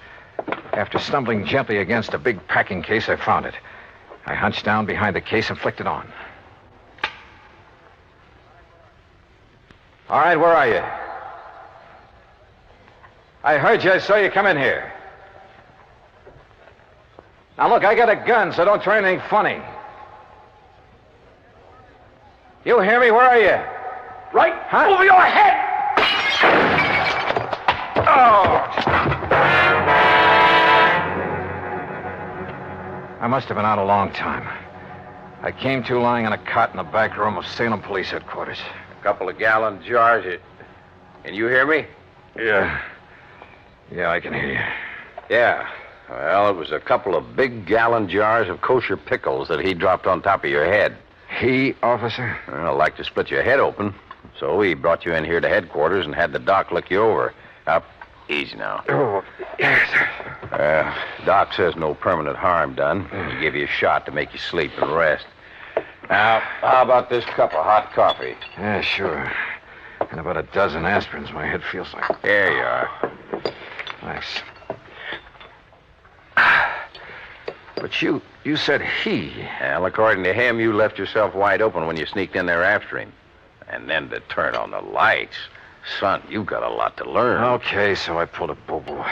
After stumbling gently against a big packing case, I found it. I hunched down behind the case and flicked it on. All right, where are you? I heard you. I saw you come in here. Now, look, I got a gun, so don't try anything funny. You hear me? Where are you? Right Huh? over your head! Oh! I must have been out a long time. I came to lying on a cot in the back room of Salem Police Headquarters. A couple of gallon jars. Can you hear me? Yeah. Yeah, I can hear you. Yeah. Well, it was a couple of big gallon jars of kosher pickles that he dropped on top of your head. He, officer? Well, I'd like to split your head open. So we brought you in here to headquarters and had the doc look you over. Up. Easy now. Oh, yes, sir. Doc says no permanent harm done. He give you a shot to make you sleep and rest. Now, how about this cup of hot coffee? Yeah, sure. And about a dozen aspirins. My head feels like... There you are. Thanks. But you said he. Well, according to him, you left yourself wide open when you sneaked in there after him. And then to turn on the lights. Son, you've got a lot to learn. Okay, so I pulled a boo-boo.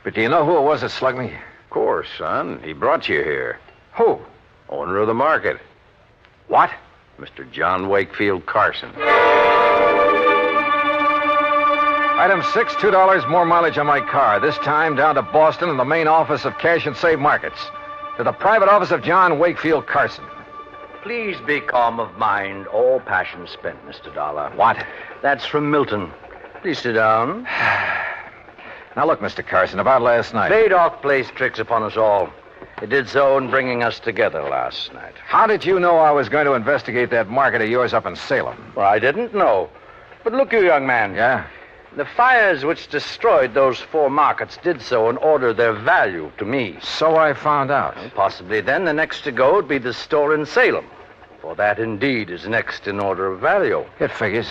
But do you know who it was that slugged me? Of course, son. He brought you here. Who? Owner of the market. What? Mr. John Wakefield Carson. Item 6, $2 more mileage on my car. This time down to Boston and the main office of Cash and Save Markets. To the private office of John Wakefield Carson. Please be calm of mind, all passion spent, Mr. Dolar. What? That's from Milton. Please sit down. Now look, Mr. Carson, about last night. Baydock plays tricks upon us all. It did so in bringing us together last night. How did you know I was going to investigate that market of yours up in Salem? Well, I didn't know. But look, you young man. Yeah? The fires which destroyed those 4 markets did so in order their value to me. So I found out. Well, possibly then the next to go would be the store in Salem. For that indeed is next in order of value. It figures.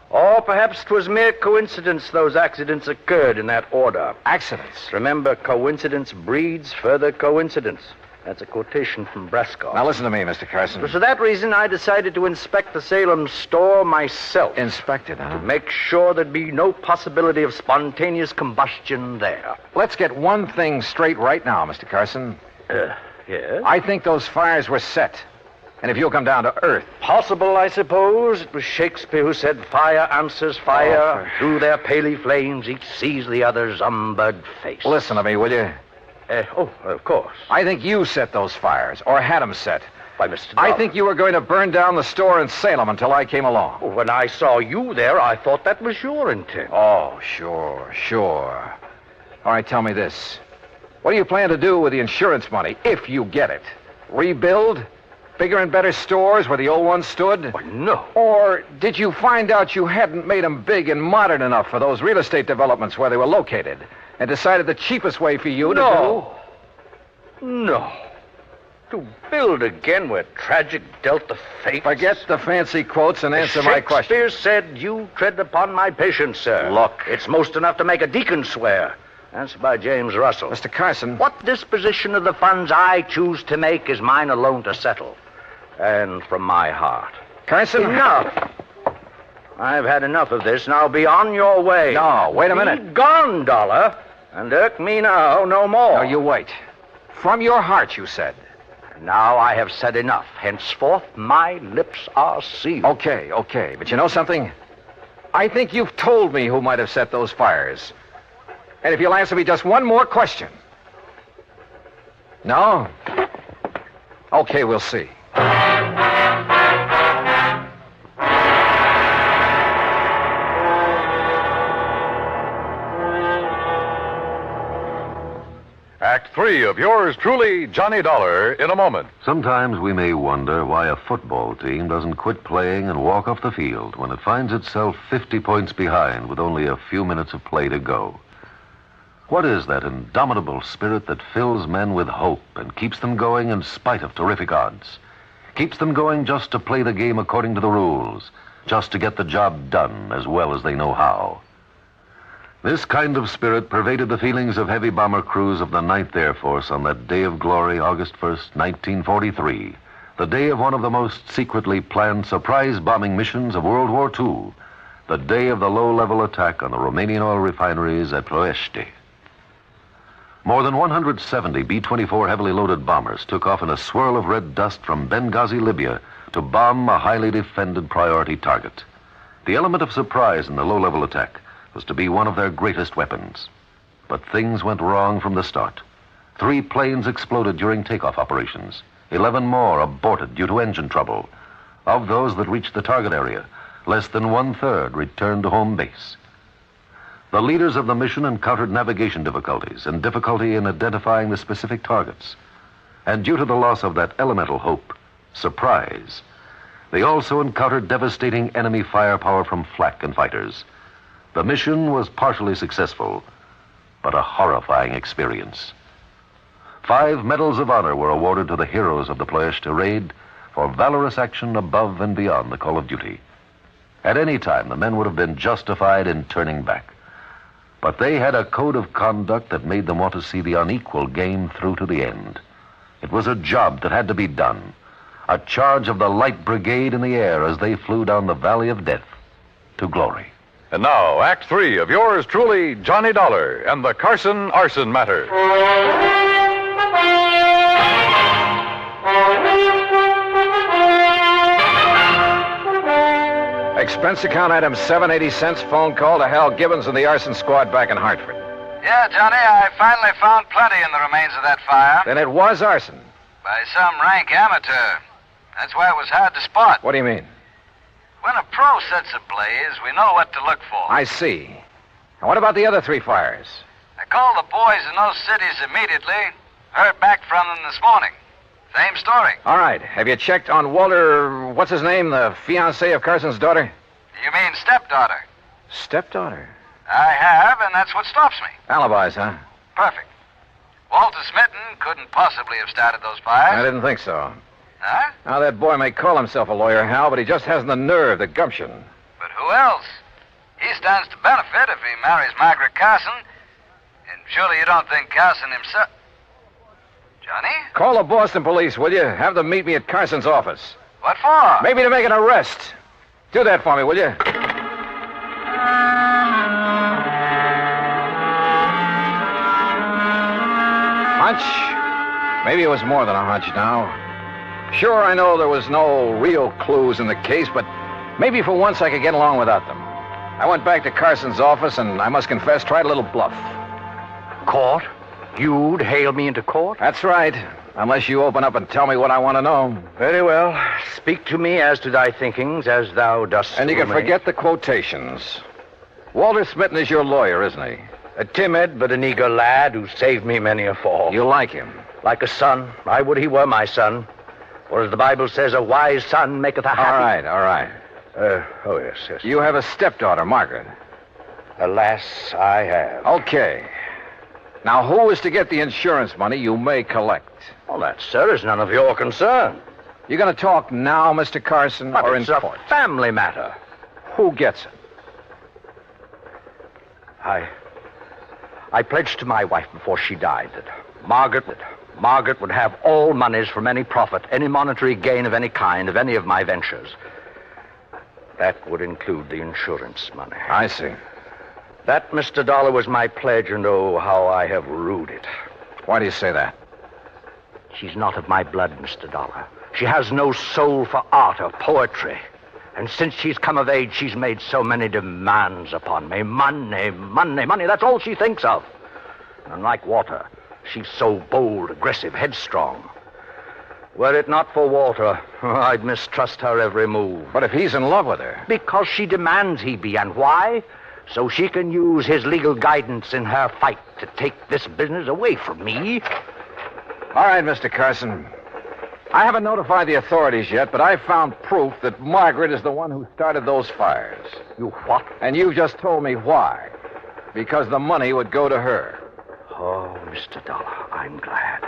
Or perhaps 'twas mere coincidence those accidents occurred in that order. Accidents? Remember, coincidence breeds further coincidence. That's a quotation from Brasco. Now listen to me, Mr. Carson. For that reason, I decided to inspect the Salem store myself. Inspect it, huh? To make sure there'd be no possibility of spontaneous combustion there. Let's get one thing straight right now, Mr. Carson. Yes? I think those fires were set. And if you'll come down to earth... Possible, I suppose. It was Shakespeare who said, fire answers fire. Through their paly flames, each sees the other's umbered face. Listen to me, will you? Of course. I think you set those fires, or had them set. By Mr. I think you were going to burn down the store in Salem until I came along. Well, when I saw you there, I thought that was your intent. Oh, sure. All right, tell me this. What do you plan to do with the insurance money, if you get it? Rebuild? Bigger and better stores where the old ones stood? Why, no. Or did you find out you hadn't made them big and modern enough for those real estate developments where they were located and decided the cheapest way for you to do? No. To build again where tragic dealt the fate. Forget the fancy quotes and answer my question. Shakespeare said, you tread upon my patience, sir. Look. It's most enough to make a deacon swear. That's by James Russell. Mr. Carson. What disposition of the funds I choose to make is mine alone to settle. And from my heart. Carson? Enough. I've had enough of this. Now be on your way. No, wait a minute. Be gone, Dollar. And irk me now no more. No, you wait. From your heart, you said. Now I have said enough. Henceforth, my lips are sealed. Okay. But you know something? I think you've told me who might have set those fires. And if you'll answer me just one more question. No? Okay, we'll see. Act 3 of yours truly, Johnny Dollar, in a moment. Sometimes we may wonder why a football team doesn't quit playing and walk off the field when it finds itself 50 points behind with only a few minutes of play to go. What is that indomitable spirit that fills men with hope and keeps them going in spite of terrific odds? Keeps them going just to play the game according to the rules, just to get the job done as well as they know how. This kind of spirit pervaded the feelings of heavy bomber crews of the 9th Air Force on that day of glory, August 1st, 1943, the day of one of the most secretly planned surprise bombing missions of World War II, the day of the low-level attack on the Romanian oil refineries at Ploiești. More than 170 B-24 heavily loaded bombers took off in a swirl of red dust from Benghazi, Libya, to bomb a highly defended priority target. The element of surprise in the low-level attack was to be one of their greatest weapons. But things went wrong from the start. 3 planes exploded during takeoff operations. 11 more aborted due to engine trouble. Of those that reached the target area, less than 1/3 returned to home base. The leaders of the mission encountered navigation difficulties and difficulty in identifying the specific targets. And due to the loss of that elemental hope, surprise, they also encountered devastating enemy firepower from flak and fighters. The mission was partially successful, but a horrifying experience. 5 medals of honor were awarded to the heroes of the Ploiești raid for valorous action above and beyond the call of duty. At any time, the men would have been justified in turning back. But they had a code of conduct that made them want to see the unequal game through to the end. It was a job that had to be done. A charge of the Light Brigade in the air as they flew down the Valley of Death to glory. And now, Act 3 of yours truly, Johnny Dollar and the Carson Arson Matter. Expense account item 780 cents, phone call to Hal Gibbons and the arson squad back in Hartford. Yeah, Johnny, I finally found plenty in the remains of that fire. Then it was arson. By some rank amateur. That's why it was hard to spot. What do you mean? When a pro sets ablaze, we know what to look for. I see. And what about the other 3 fires? I called the boys in those cities immediately. Heard back from them this morning. Same story. All right. Have you checked on Walter, what's his name, the fiancé of Carson's daughter? You mean stepdaughter? Stepdaughter? I have, and that's what stops me. Alibis, huh? Perfect. Walter Smitten couldn't possibly have started those fires. I didn't think so. Huh? Now, that boy may call himself a lawyer, Hal, but he just hasn't the nerve, the gumption. But who else? He stands to benefit if he marries Margaret Carson. And surely you don't think Carson himself... Johnny? Call the Boston police, will you? Have them meet me at Carson's office. What for? Maybe to make an arrest. Do that for me, will you? Hunch? Maybe it was more than a hunch now. Sure, I know there was no real clues in the case, but maybe for once I could get along without them. I went back to Carson's office and, I must confess, tried a little bluff. Court? You'd hail me into court? That's right. Unless you open up and tell me what I want to know. Very well. Speak to me as to thy thinkings, as thou dost. And you can forget the quotations. Walter Smitten is your lawyer, isn't he? A timid but an eager lad who saved me many a fall. You like him? Like a son. I would he were my son. For as the Bible says, a wise son maketh a happy... All right. Oh, yes. You have a stepdaughter, Margaret. Alas, I have. Okay. Now, who is to get the insurance money you may collect? Well, that, sir, is none of your concern. You going to talk now, Mr. Carson, but or it's in court? A family matter. Who gets it? I pledged to my wife before she died that Margaret would have all monies from any profit, any monetary gain of any kind, of any of my ventures. That would include the insurance money. I see. That, Mr. Dollar, was my pledge, and oh, how I have rued it. Why do you say that? She's not of my blood, Mr. Dollar. She has no soul for art or poetry. And since she's come of age, she's made so many demands upon me. Money, that's all she thinks of. And like Walter, she's so bold, aggressive, headstrong. Were it not for Walter, I'd mistrust her every move. But if he's in love with her... Because she demands he be, and why? So she can use his legal guidance in her fight to take this business away from me. All right, Mr. Carson. I haven't notified the authorities yet, but I've found proof that Margaret is the one who started those fires. You what? And you've just told me why. Because the money would go to her. Oh, Mr. Dollar, I'm glad.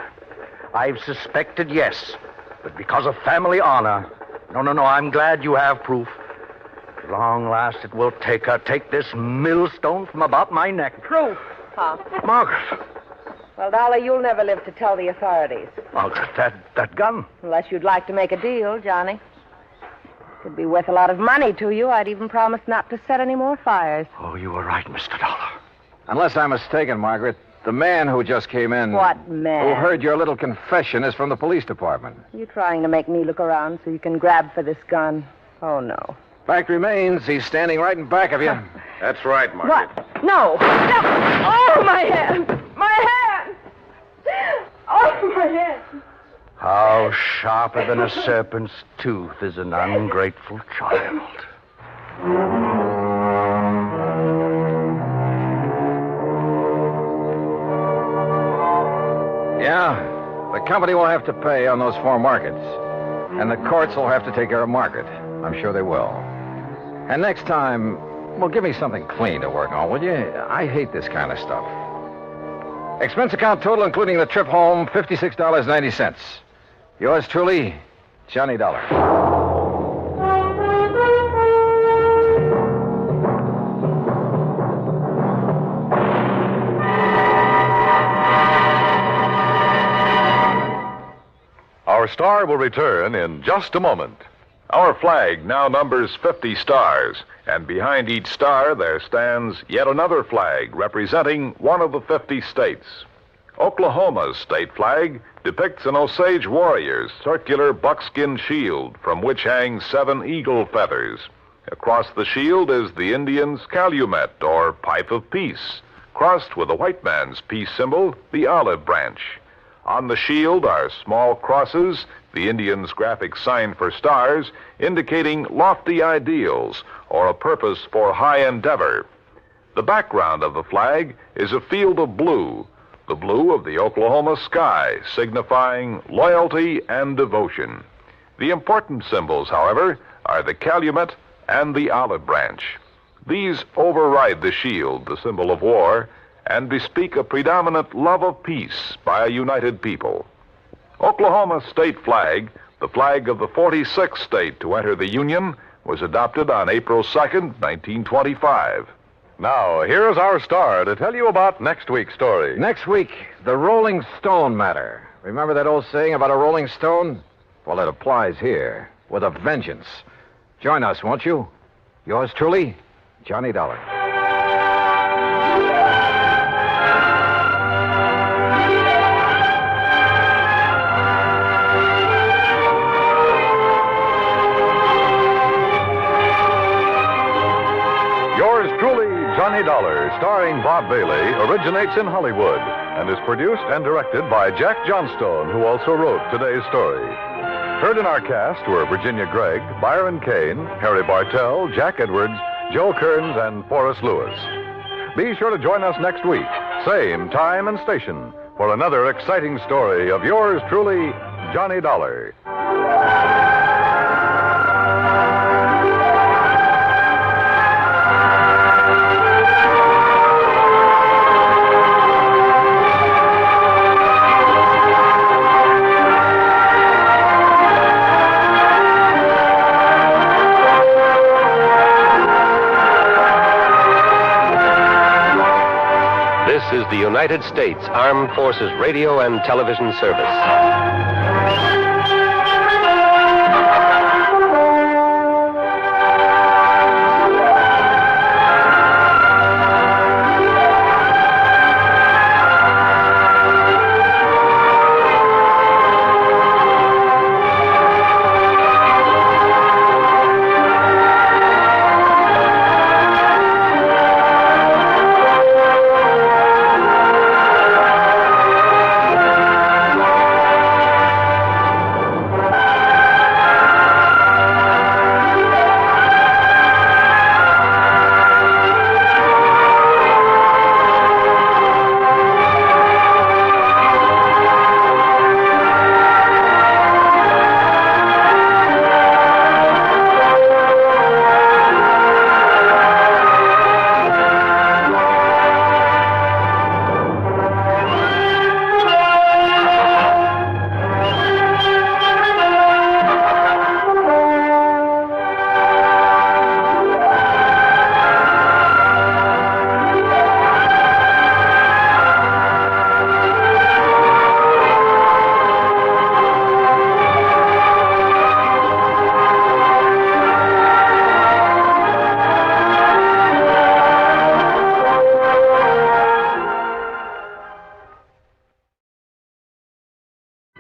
I've suspected, yes, but because of family honor. No, I'm glad you have proof. At long last, it will take this millstone from about my neck. Proof, huh? Margaret. Well, Dollar, you'll never live to tell the authorities. Margaret, that gun. Unless you'd like to make a deal, Johnny. Could be worth a lot of money to you. I'd even promise not to set any more fires. Oh, you were right, Mr. Dollar. Unless I'm mistaken, Margaret, the man who just came in... What man? Who heard your little confession is from the police department. You trying to make me look around so you can grab for this gun? Oh, no. Fact remains, he's standing right in back of you. That's right, Margaret. What? No! Oh, my hand! My hand! Oh, my hand! How sharper than a serpent's tooth is an ungrateful child. Yeah, the company will have to pay on those 4 markets. And the courts will have to take care of Margaret. I'm sure they will. And next time, well, give me something clean to work on, will you? I hate this kind of stuff. Expense account total, including the trip home, $56.90. Yours truly, Johnny Dollar. Our star will return in just a moment. Our flag now numbers 50 stars, and behind each star there stands yet another flag representing one of the 50 states. Oklahoma's state flag depicts an Osage warrior's circular buckskin shield from which hang 7 eagle feathers. Across the shield is the Indian's calumet, or pipe of peace, crossed with the white man's peace symbol, the olive branch. On the shield are small crosses, the Indian's graphic sign for stars, indicating lofty ideals or a purpose for high endeavor. The background of the flag is a field of blue, the blue of the Oklahoma sky, signifying loyalty and devotion. The important symbols, however, are the calumet and the olive branch. These override the shield, the symbol of war, and bespeak a predominant love of peace by a united people. Oklahoma's state flag, the flag of the 46th state to enter the Union, was adopted on April 2nd, 1925. Now, here's our star to tell you about next week's story. Next week, the Rolling Stone matter. Remember that old saying about a rolling stone? Well, it applies here, with a vengeance. Join us, won't you? Yours truly, Johnny Dollar. Johnny Dollar, starring Bob Bailey, originates in Hollywood and is produced and directed by Jack Johnstone, who also wrote today's story. Heard in our cast were Virginia Gregg, Byron Kane, Harry Bartell, Jack Edwards, Joe Kearns, and Forrest Lewis. Be sure to join us next week, same time and station, for another exciting story of yours truly, Johnny Dollar. This is the United States Armed Forces Radio and Television Service.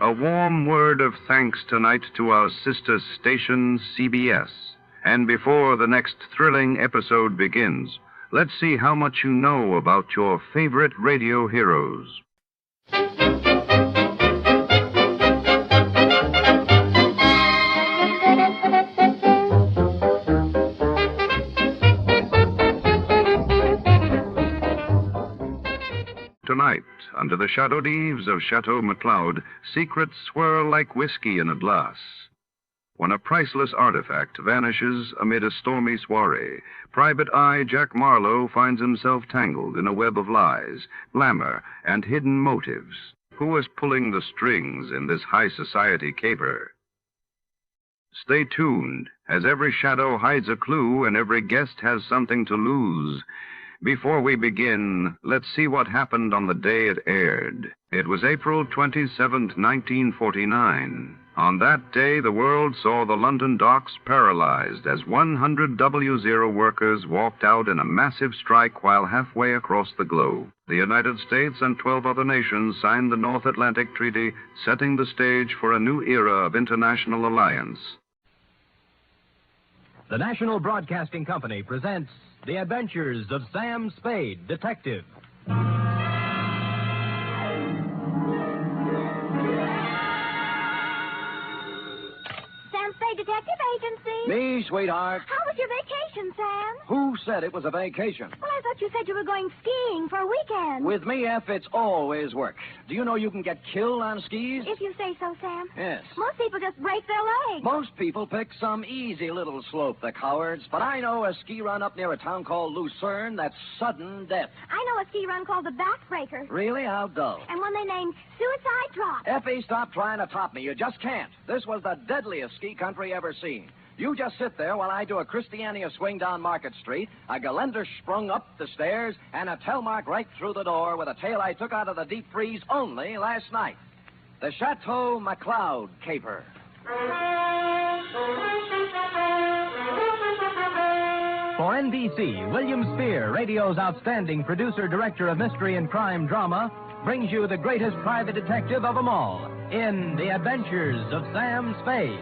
A warm word of thanks tonight to our sister station, CBS. And before the next thrilling episode begins, let's see how much you know about your favorite radio heroes. Tonight, under the shadowed eaves of Chateau McCloud, secrets swirl like whiskey in a glass. when a priceless artifact vanishes amid a stormy soiree, Private Eye Jack Marlowe finds himself tangled in a web of lies, glamour, and hidden motives. Who is pulling the strings in this high society caper? Stay tuned, as every shadow hides a clue and every guest has something to lose. Before we begin, let's see what happened on the day it aired. It was April 27th, 1949. On that day, the world saw the London docks paralyzed as 100 W0 workers walked out in a massive strike while halfway across the globe. The United States and 12 other nations signed the North Atlantic Treaty, setting the stage for a new era of international alliance. The National Broadcasting Company presents The Adventures of Sam Spade, Detective. Sam Spade Detective Agency. Me, sweetheart. How was your vacation, Sam? Who said it was a vacation? Well, I thought you said you were going skiing for a weekend. With me, F, it's always work. Do you know you can get killed on skis? If you say so, Sam. Yes. Most people just break their legs. Most people pick some easy little slope, the cowards. But I know a ski run up near a town called Lucerne that's sudden death. I know a ski run called the Backbreaker. Really? How dull. And one they named Suicide Drop. Effie, stop trying to top me. You just can't. This was the deadliest ski country ever seen. You just sit there while I do a Christiania swing down Market Street, a Geländer's sprung up the stairs, and a telemark right through the door with a tale I took out of the deep freeze only last night. The Chateau McCloud Caper. For NBC, William Spear, radio's outstanding producer-director of mystery and crime drama, brings you the greatest private detective of them all in The Adventures of Sam Spade.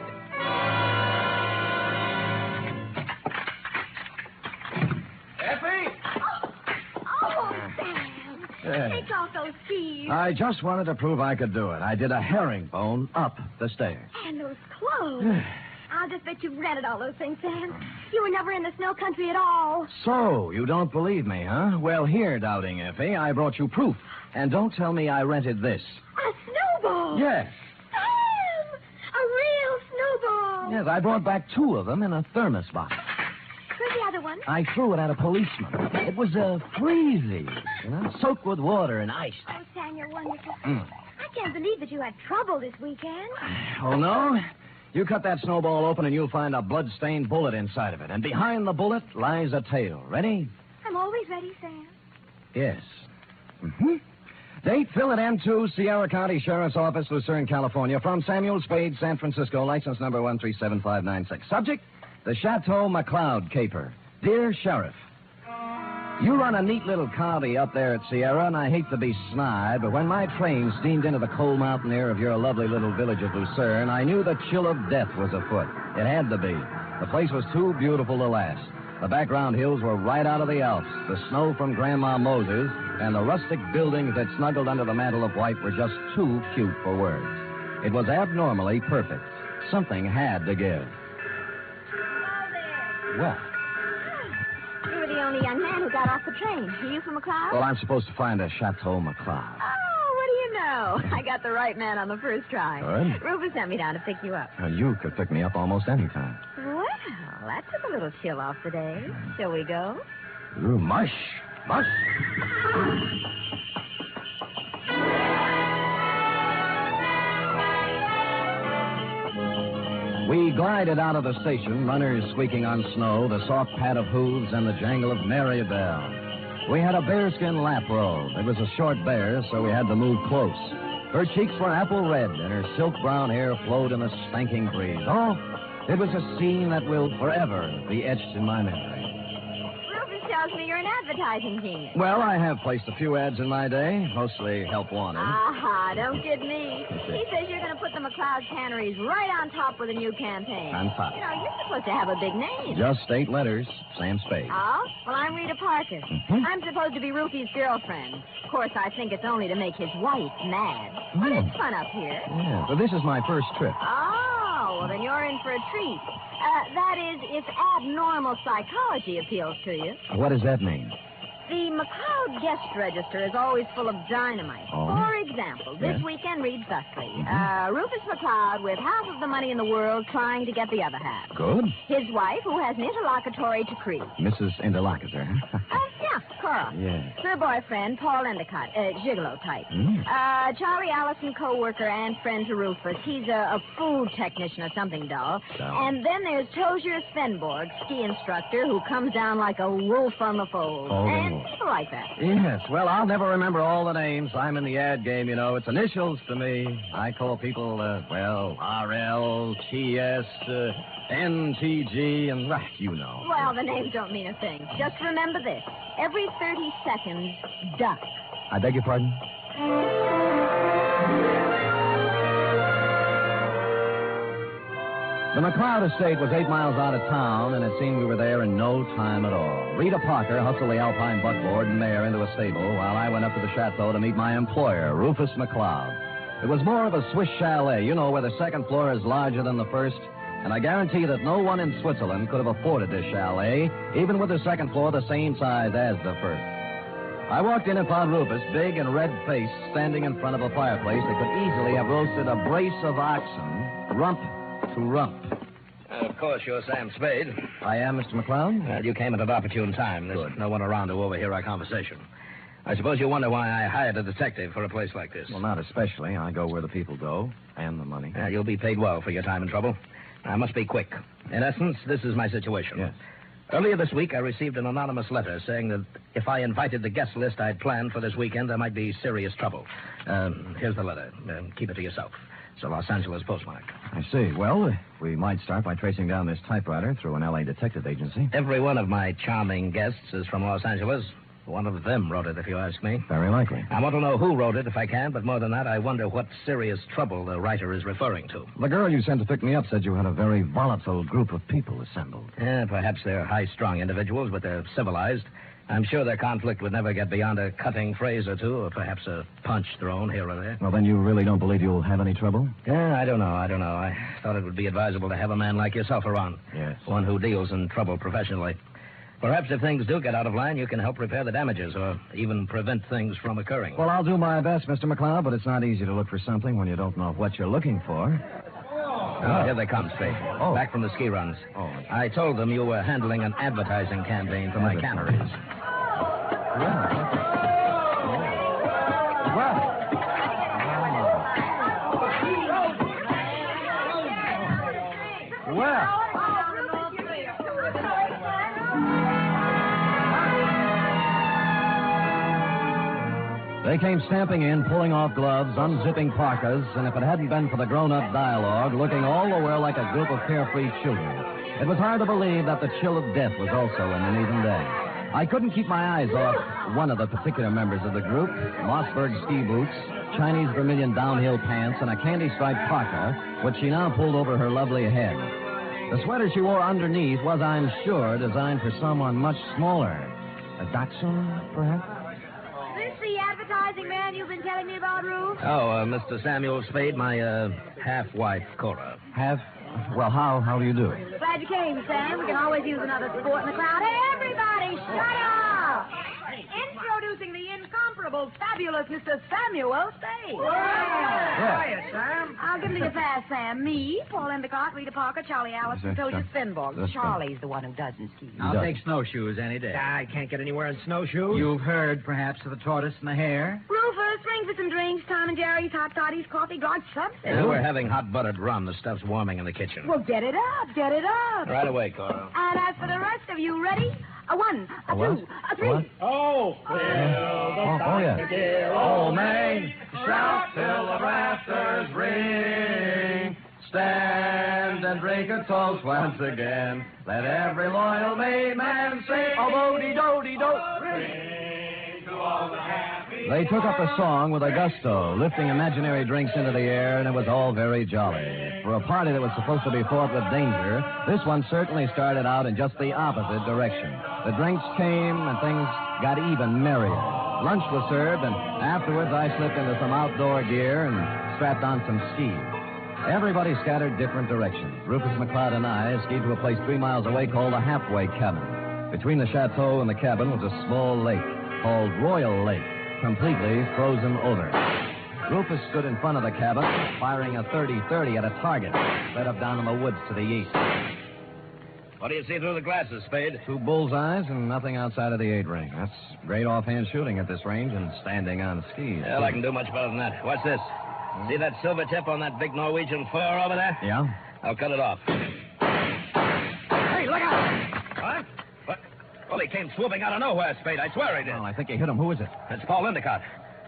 Take off those skis. I just wanted to prove I could do it. I did a herringbone up the stairs. And those clothes. I'll just bet you've rented all those things, Sam. You were never in the snow country at all. So, you don't believe me, huh? Well, here, Doubting Effie, I brought you proof. And don't tell me I rented this. A snowball. Yes. Sam! A real snowball. Yes, I brought back 2 of them in a thermos box. Where's the other one? I threw it at a policeman. It was freezy, soaked with water and ice. Oh, Sam, you're wonderful. I can't believe that you had trouble this weekend. Oh, no? You cut that snowball open and you'll find a blood-stained bullet inside of it. And behind the bullet lies a tale. Ready? I'm always ready, Sam. Yes. Date, fill at M2, Sierra County Sheriff's Office, Lucerne, California. From Samuel Spade, San Francisco, license number 137596. Subject, the Chateau McCloud Caper. Dear Sheriff, you run a neat little county up there at Sierra, and I hate to be snide, but when my train steamed into the cold mountain air of your lovely little village of Lucerne, I knew the chill of death was afoot. It had to be. The place was too beautiful to last. The background hills were right out of the Alps. The snow from Grandma Moses and the rustic buildings that snuggled under the mantle of white were just too cute for words. It was abnormally perfect. Something had to give. Well, You were the only young man who got off the train. Are you from McCloud? well, I'm supposed to find a Chateau McCloud. Oh, what do you know? I got the right man on the first try. Good. Rufus sent me down to pick you up. You could pick me up almost any time. Well, that took a little chill off the day. Shall we go? Ooh, mush. Mush. We glided out of the station, runners squeaking on snow, the soft pat of hooves, and the jangle of merry bells. We had a bearskin lap robe. It was a short bear, so we had to move close. Her cheeks were apple red, and her silk brown hair flowed in a spanking breeze. Oh, it was a scene that will forever be etched in my memory. Rufus tells me you're an advertising genius. Well, I have placed a few ads in my day, mostly help wanted. Aha, don't kid me. He says you're going to put the McCloud tanneries right on top with a new campaign. On top. You know, you're supposed to have a big name. Just 8 letters, Sam Spade. Oh? Well, I'm Rita Parker. I'm supposed to be Rufy's girlfriend. Of course, I think it's only to make his wife mad. But it's fun up here. Yeah, but this is my first trip. Oh, well, then you're in for a treat. That is, if abnormal psychology appeals to you. What does that mean? The McCloud guest register is always full of dynamite. Oh? For example, example. This weekend reads thusly. Rufus McCloud with half of the money in the world trying to get the other half. Good. His wife, who has an interlocutory decree. Mrs. Interlocutor. Yeah, Cora. Yes. Her boyfriend, Paul Endicott, gigolo type. Charlie Allison, co-worker and friend to Rufus. He's a food technician or something dull. So. And then there's Tozier Svenborg, ski instructor, who comes down like a wolf on the fold. And people like that. Yes, well, I'll never remember all the names. I'm in the ad game, you know. It's initials to me. I call people, RL, TS, NTG, and, you know. Well, the names don't mean a thing. Just remember this. Every 30 seconds, duck. I beg your pardon? The McCloud estate was 8 miles out of town, and it seemed we were there in no time at all. Rita Parker hustled the Alpine buckboard and mare into a stable while I went up to the Chateau to meet my employer, Rufus McCloud. It was more of a Swiss chalet, you know, where the second floor is larger than the first, and I guarantee that no one in Switzerland could have afforded this chalet, even with the second floor the same size as the first. I walked in and found Rufus, big and red-faced, standing in front of a fireplace that could easily have roasted a brace of oxen, rump to rump. Of course, you're Sam Spade. I am, Mr. McCloud. You came at an opportune time. There's no one around to overhear our conversation. I suppose you wonder why I hired a detective for a place like this. Well, not especially. I go where the people go, and the money. You'll be paid well for your time and trouble. I must be quick. In essence, this is my situation. Yes. Earlier this week, I received an anonymous letter saying that if I invited the guest list I'd planned for this weekend, there might be serious trouble. Here's the letter. Keep it to yourself. It's a Los Angeles postmark. I see. Well, we might start by tracing down this typewriter through an L.A. detective agency. Every one of my charming guests is from Los Angeles. One of them wrote it, if you ask me. Very likely. I want to know who wrote it, if I can, but more than that, I wonder what serious trouble the writer is referring to. The girl you sent to pick me up said you had a very volatile group of people assembled. Yeah, perhaps they're high-strung individuals, but they're civilized. I'm sure their conflict would never get beyond a cutting phrase or two, or perhaps a punch thrown here or there. Well, then you really don't believe you'll have any trouble? Yeah, I don't know. I thought it would be advisable to have a man like yourself around. Yes. One who deals in trouble professionally. Perhaps if things do get out of line, you can help repair the damages or even prevent things from occurring. Well, I'll do my best, Mr. McCloud, but it's not easy to look for something when you don't know what you're looking for. Oh, here they come, Spade. Oh. Back from the ski runs. Oh. I told them you were handling an advertising campaign for my canneries. Well. They came stamping in, pulling off gloves, unzipping parkas, and if it hadn't been for the grown-up dialogue, looking all the while like a group of carefree children, it was hard to believe that the chill of death was also in them even then. I couldn't keep my eyes off one of the particular members of the group, Mossberg ski boots, Chinese vermilion downhill pants, and a candy-striped parka, which she now pulled over her lovely head. The sweater she wore underneath was, I'm sure, designed for someone much smaller. A Dachshund, perhaps? The advertising man you've been telling me about, Ruth? Oh, Mr. Samuel Spade, my half-wife, Cora. Well, how do you do? Glad you came, Sam. We can always use another sport in the crowd. Hey, everybody, shut up! Introducing the incomparable, fabulous Mr. Samuel Spade. Yeah. Sam. I'll give him to you fast, Sam. Me, Paul Endicott, Rita Parker, Charlie Allison, Tozier Svenborg. Charlie's the one who doesn't ski. I'll take snowshoes any day. I can't get anywhere in snowshoes. You've heard, perhaps, of the tortoise and the hare? Rufus, ring for some drinks. Tom and Jerry's, hot toddies, coffee, God, something. We're having hot buttered rum. The stuff's warming in the kitchen. Well, get it up, get it up. Right away, Cora. And as for the rest of you, ready? A one, a two, a three. What? Oh, yeah. Old Main, shout till the rafters ring. Stand and drink a toast once again. Let every loyal Maine man say, oh-do-de-do-de-do. Ring to all the happy. They took up the song with a gusto, lifting imaginary drinks into the air, and it was all very jolly. For a party that was supposed to be fraught with danger, this one certainly started out in just the opposite direction. The drinks came, and things got even merrier. Lunch was served, and afterwards I slipped into some outdoor gear and strapped on some skis. Everybody scattered different directions. Rufus McCloud and I skied to a place 3 miles away called the Halfway Cabin. Between the chateau and the cabin was a small lake called Royal Lake, completely frozen over. Rufus stood in front of the cabin, firing a 30-30 at a target, set up down in the woods to the east. What do you see through the glasses, Spade? 2 bullseyes and nothing outside of the 8-ring. That's great offhand shooting at this range and standing on skis. Well, I can do much better than that. What's this? See that silver tip on that big Norwegian fur over there? Yeah? I'll cut it off. Hey, look out! What? Well, he came swooping out of nowhere, Spade. I swear he did. Oh, I think he hit him. Who is it? It's Paul Endicott.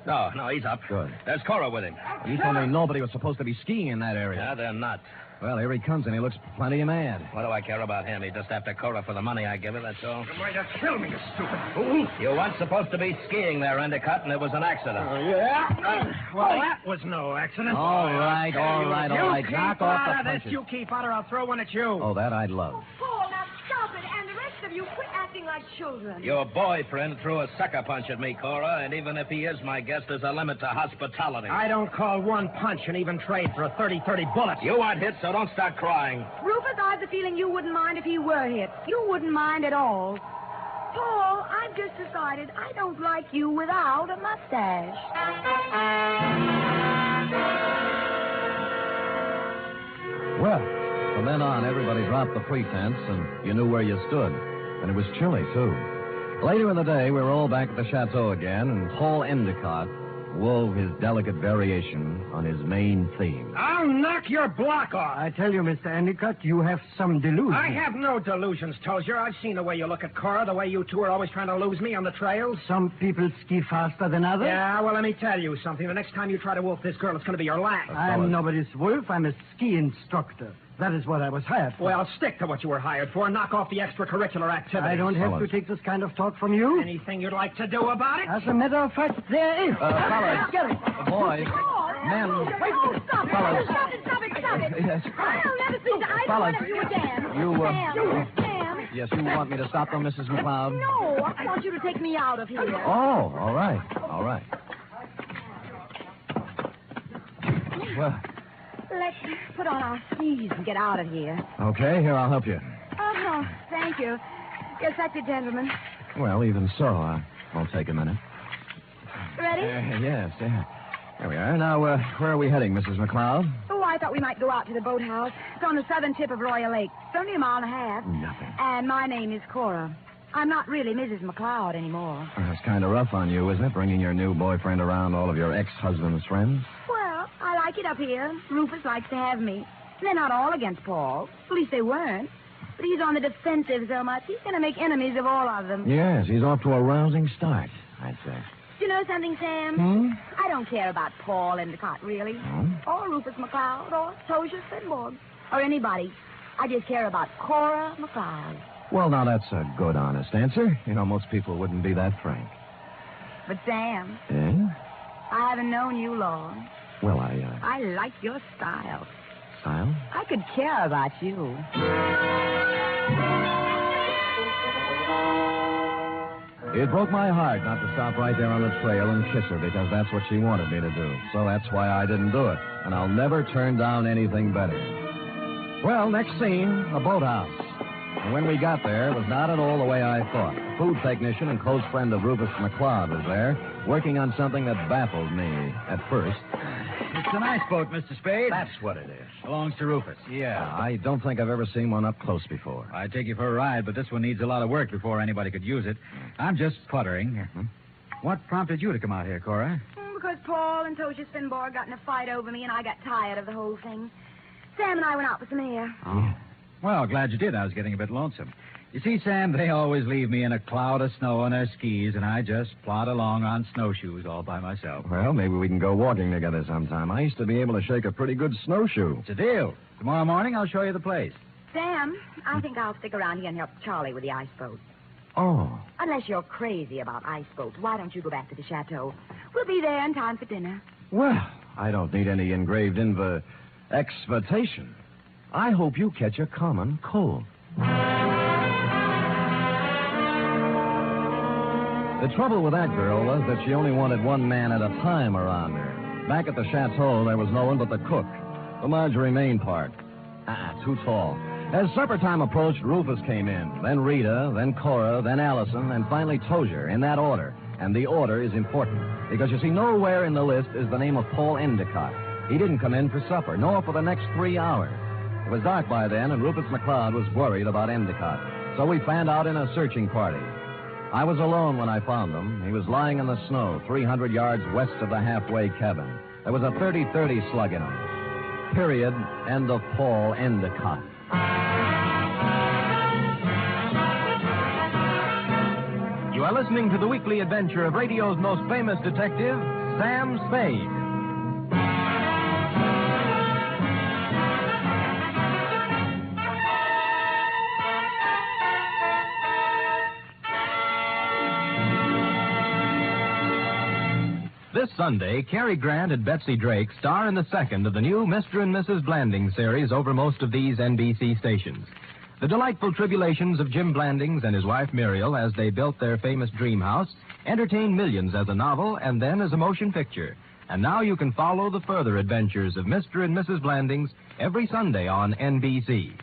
No, he's up. Good. There's Cora with him. You told me nobody was supposed to be skiing in that area. Yeah, they're not. Well, here he comes, and he looks plenty mad. What do I care about him? He's just after Cora for the money I give her, that's all. You're going to kill me, you stupid fool. You weren't supposed to be skiing there, Endicott, and it was an accident. Yeah? Well, that was no accident. All right. You Knock keep off out the of this. punches. You keep out, or I'll throw one at you. Oh, that I'd love. Paul, now stop it. And the rest of you, quit acting like children. Your boyfriend threw a sucker punch at me, Cora, and even if he is my guest, there's a limit to hospitality. I don't call one punch an even trade for a 30-30 bullet. You weren't hit, so don't start crying. Rufus, I have the feeling you wouldn't mind if he were hit. You wouldn't mind at all. Paul, I've just decided I don't like you without a mustache. Well, from then on, everybody dropped the pretense, and you knew where you stood. And it was chilly, too. Later in the day, we were all back at the Chateau again, and Paul Endicott wove his delicate variation on his main theme. I'll knock your block off. I tell you, Mr. Endicott, you have some delusions. I have no delusions, Tozier. I've seen the way you look at Cora, the way you two are always trying to lose me on the trails. Some people ski faster than others. Yeah, well, let me tell you something. The next time you try to wolf this girl, it's going to be your last. I'm nobody's wolf. I'm a ski instructor. That is what I was hired for. Well, stick to what you were hired for and knock off the extracurricular activities. I don't have to take this kind of talk from you. Anything you'd like to do about it? As a matter of fact, there is. Fellas. Get it. Boys. Men. Stop it. Fellas. Stop it. Yes. I'll never see either Fellas. one of you again. You, Sam. Yes, you want me to stop them, Mrs. McCloud? No, I want you to take me out of here. Oh, all right. Well, Let's put on our skis and get out of here. okay, here, I'll help you. Oh, thank you. Yes, that's it, gentlemen. Well, even so, I'll take a minute. Ready? Yes. There we are. Now, where are we heading, Mrs. McCloud? Oh, I thought we might go out to the boathouse. It's on the southern tip of Royal Lake. It's only a mile and a half. Nothing. And my name is Cora. I'm not really Mrs. McCloud anymore. That's kind of rough on you, isn't it, bringing your new boyfriend around all of your ex-husband's friends? Well, I like it up here. Rufus likes to have me. They're not all against Paul. At least they weren't. But he's on the defensive so much, he's going to make enemies of all of them. Yes, he's off to a rousing start, I'd say. Do you know something, Sam? I don't care about Paul Endicott, really. Or Rufus McCloud, or Tozier Spinborg, or anybody. I just care about Cora McCloud. Well, now, that's a good, honest answer. You know, most people wouldn't be that frank. But, Sam, Yeah? I haven't known you long. Well, I like your style. Style? I could care about you. It broke my heart not to stop right there on the trail and kiss her because that's what she wanted me to do. So that's why I didn't do it. And I'll never turn down anything better. Well, next scene, the boathouse. And when we got there, it was not at all the way I thought. A food technician and close friend of Rufus McCloud was there, working on something that baffled me at first. It's a nice boat, Mr. Spade. That's what it is. Belongs to Rufus. Yeah, I don't think I've ever seen one up close before. I'd take you for a ride, but this one needs a lot of work before anybody could use it. I'm just cluttering. What prompted you to come out here, Cora? Because Paul and Tozier Spinborg got in a fight over me, and I got tired of the whole thing. Sam and I went out for some air. Oh. Well, glad you did. I was getting a bit lonesome. You see, Sam, they always leave me in a cloud of snow on their skis, and I just plod along on snowshoes all by myself. Well, maybe we can go walking together sometime. I used to be able to shake a pretty good snowshoe. It's a deal. Tomorrow morning, I'll show you the place. Sam, I think I'll stick around here and help Charlie with the ice boat. Oh. Unless you're crazy about ice boats, why don't you go back to the chateau? We'll be there in time for dinner. Well, I don't need any engraved exvitation. I hope you catch a common cold. The trouble with that girl was that she only wanted one man at a time around her. Back at the chateau, there was no one but the cook, the Marjorie Main part. Too tall. As supper time approached, Rufus came in, then Rita, then Cora, then Allison, and finally Tozier, in that order. And the order is important, because you see, nowhere in the list is the name of Paul Endicott. He didn't come in for supper, nor for the next 3 hours. It was dark by then, and Rufus McCloud was worried about Endicott. So we fanned out in a searching party. I was alone when I found him. He was lying in the snow, 300 yards west of the halfway cabin. There was a 30-30 slug in him. Period. End of Paul Endicott. You are listening to the weekly adventure of radio's most famous detective, Sam Spade. This Sunday, Cary Grant and Betsy Drake star in the second of the new Mr. and Mrs. Blanding series over most of these NBC stations. The delightful tribulations of Jim Blandings and his wife Muriel as they built their famous dream house entertained millions as a novel and then as a motion picture. And now you can follow the further adventures of Mr. and Mrs. Blandings every Sunday on NBC.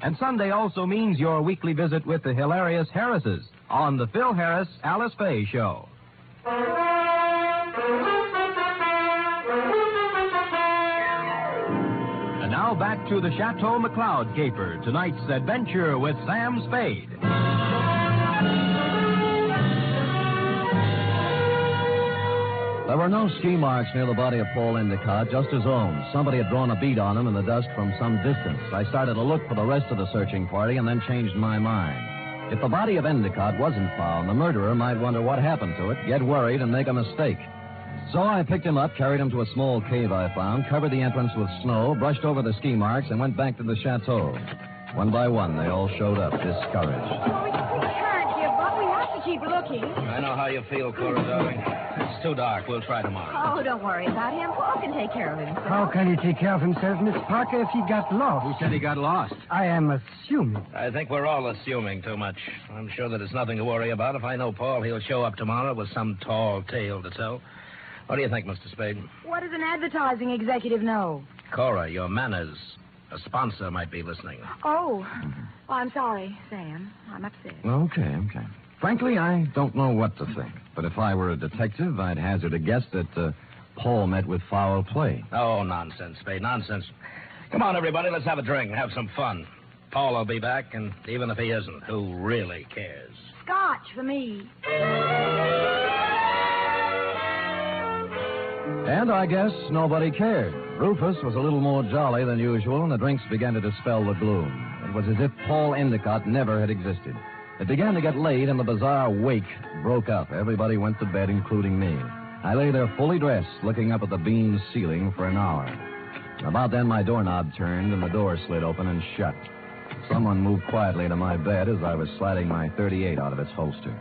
And Sunday also means your weekly visit with the hilarious Harrises on the Phil Harris Alice Faye Show. And now back to the Chateau McCloud Caper, tonight's adventure with Sam Spade. There were no ski marks near the body of Paul Endicott, just his own. Somebody had drawn a bead on him in the dust from some distance. I started to look for the rest of the searching party and then changed my mind. If the body of Endicott wasn't found, the murderer might wonder what happened to it, get worried, and make a mistake. So I picked him up, carried him to a small cave I found, covered the entrance with snow, brushed over the ski marks, and went back to the chateau. One by one, they all showed up, discouraged. Oh, we can't give up. We have to keep looking. I know how you feel, Cora, darling. It's too dark. We'll try tomorrow. Oh, don't worry about him. Paul can take care of himself. How can he take care of himself, Miss Parker, if he got lost? Who said he got lost? I am assuming. I think we're all assuming too much. I'm sure that it's nothing to worry about. If I know Paul, he'll show up tomorrow with some tall tale to tell. What do you think, Mr. Spade? What does an advertising executive know? Cora, your manners. A sponsor might be listening. Oh. Well, I'm sorry, Sam. I'm upset. Okay. Frankly, I don't know what to think. But if I were a detective, I'd hazard a guess that Paul met with foul play. Oh, nonsense, Spade, nonsense. Come on, everybody, let's have a drink and have some fun. Paul will be back, and even if he isn't, who really cares? Scotch for me. And I guess nobody cared. Rufus was a little more jolly than usual, and the drinks began to dispel the gloom. It was as if Paul Endicott never had existed. It began to get late, and the bizarre wake broke up. Everybody went to bed, including me. I lay there fully dressed, looking up at the beamed ceiling for an hour. About then, my doorknob turned, and the door slid open and shut. Someone moved quietly to my bed as I was sliding my .38 out of its holster.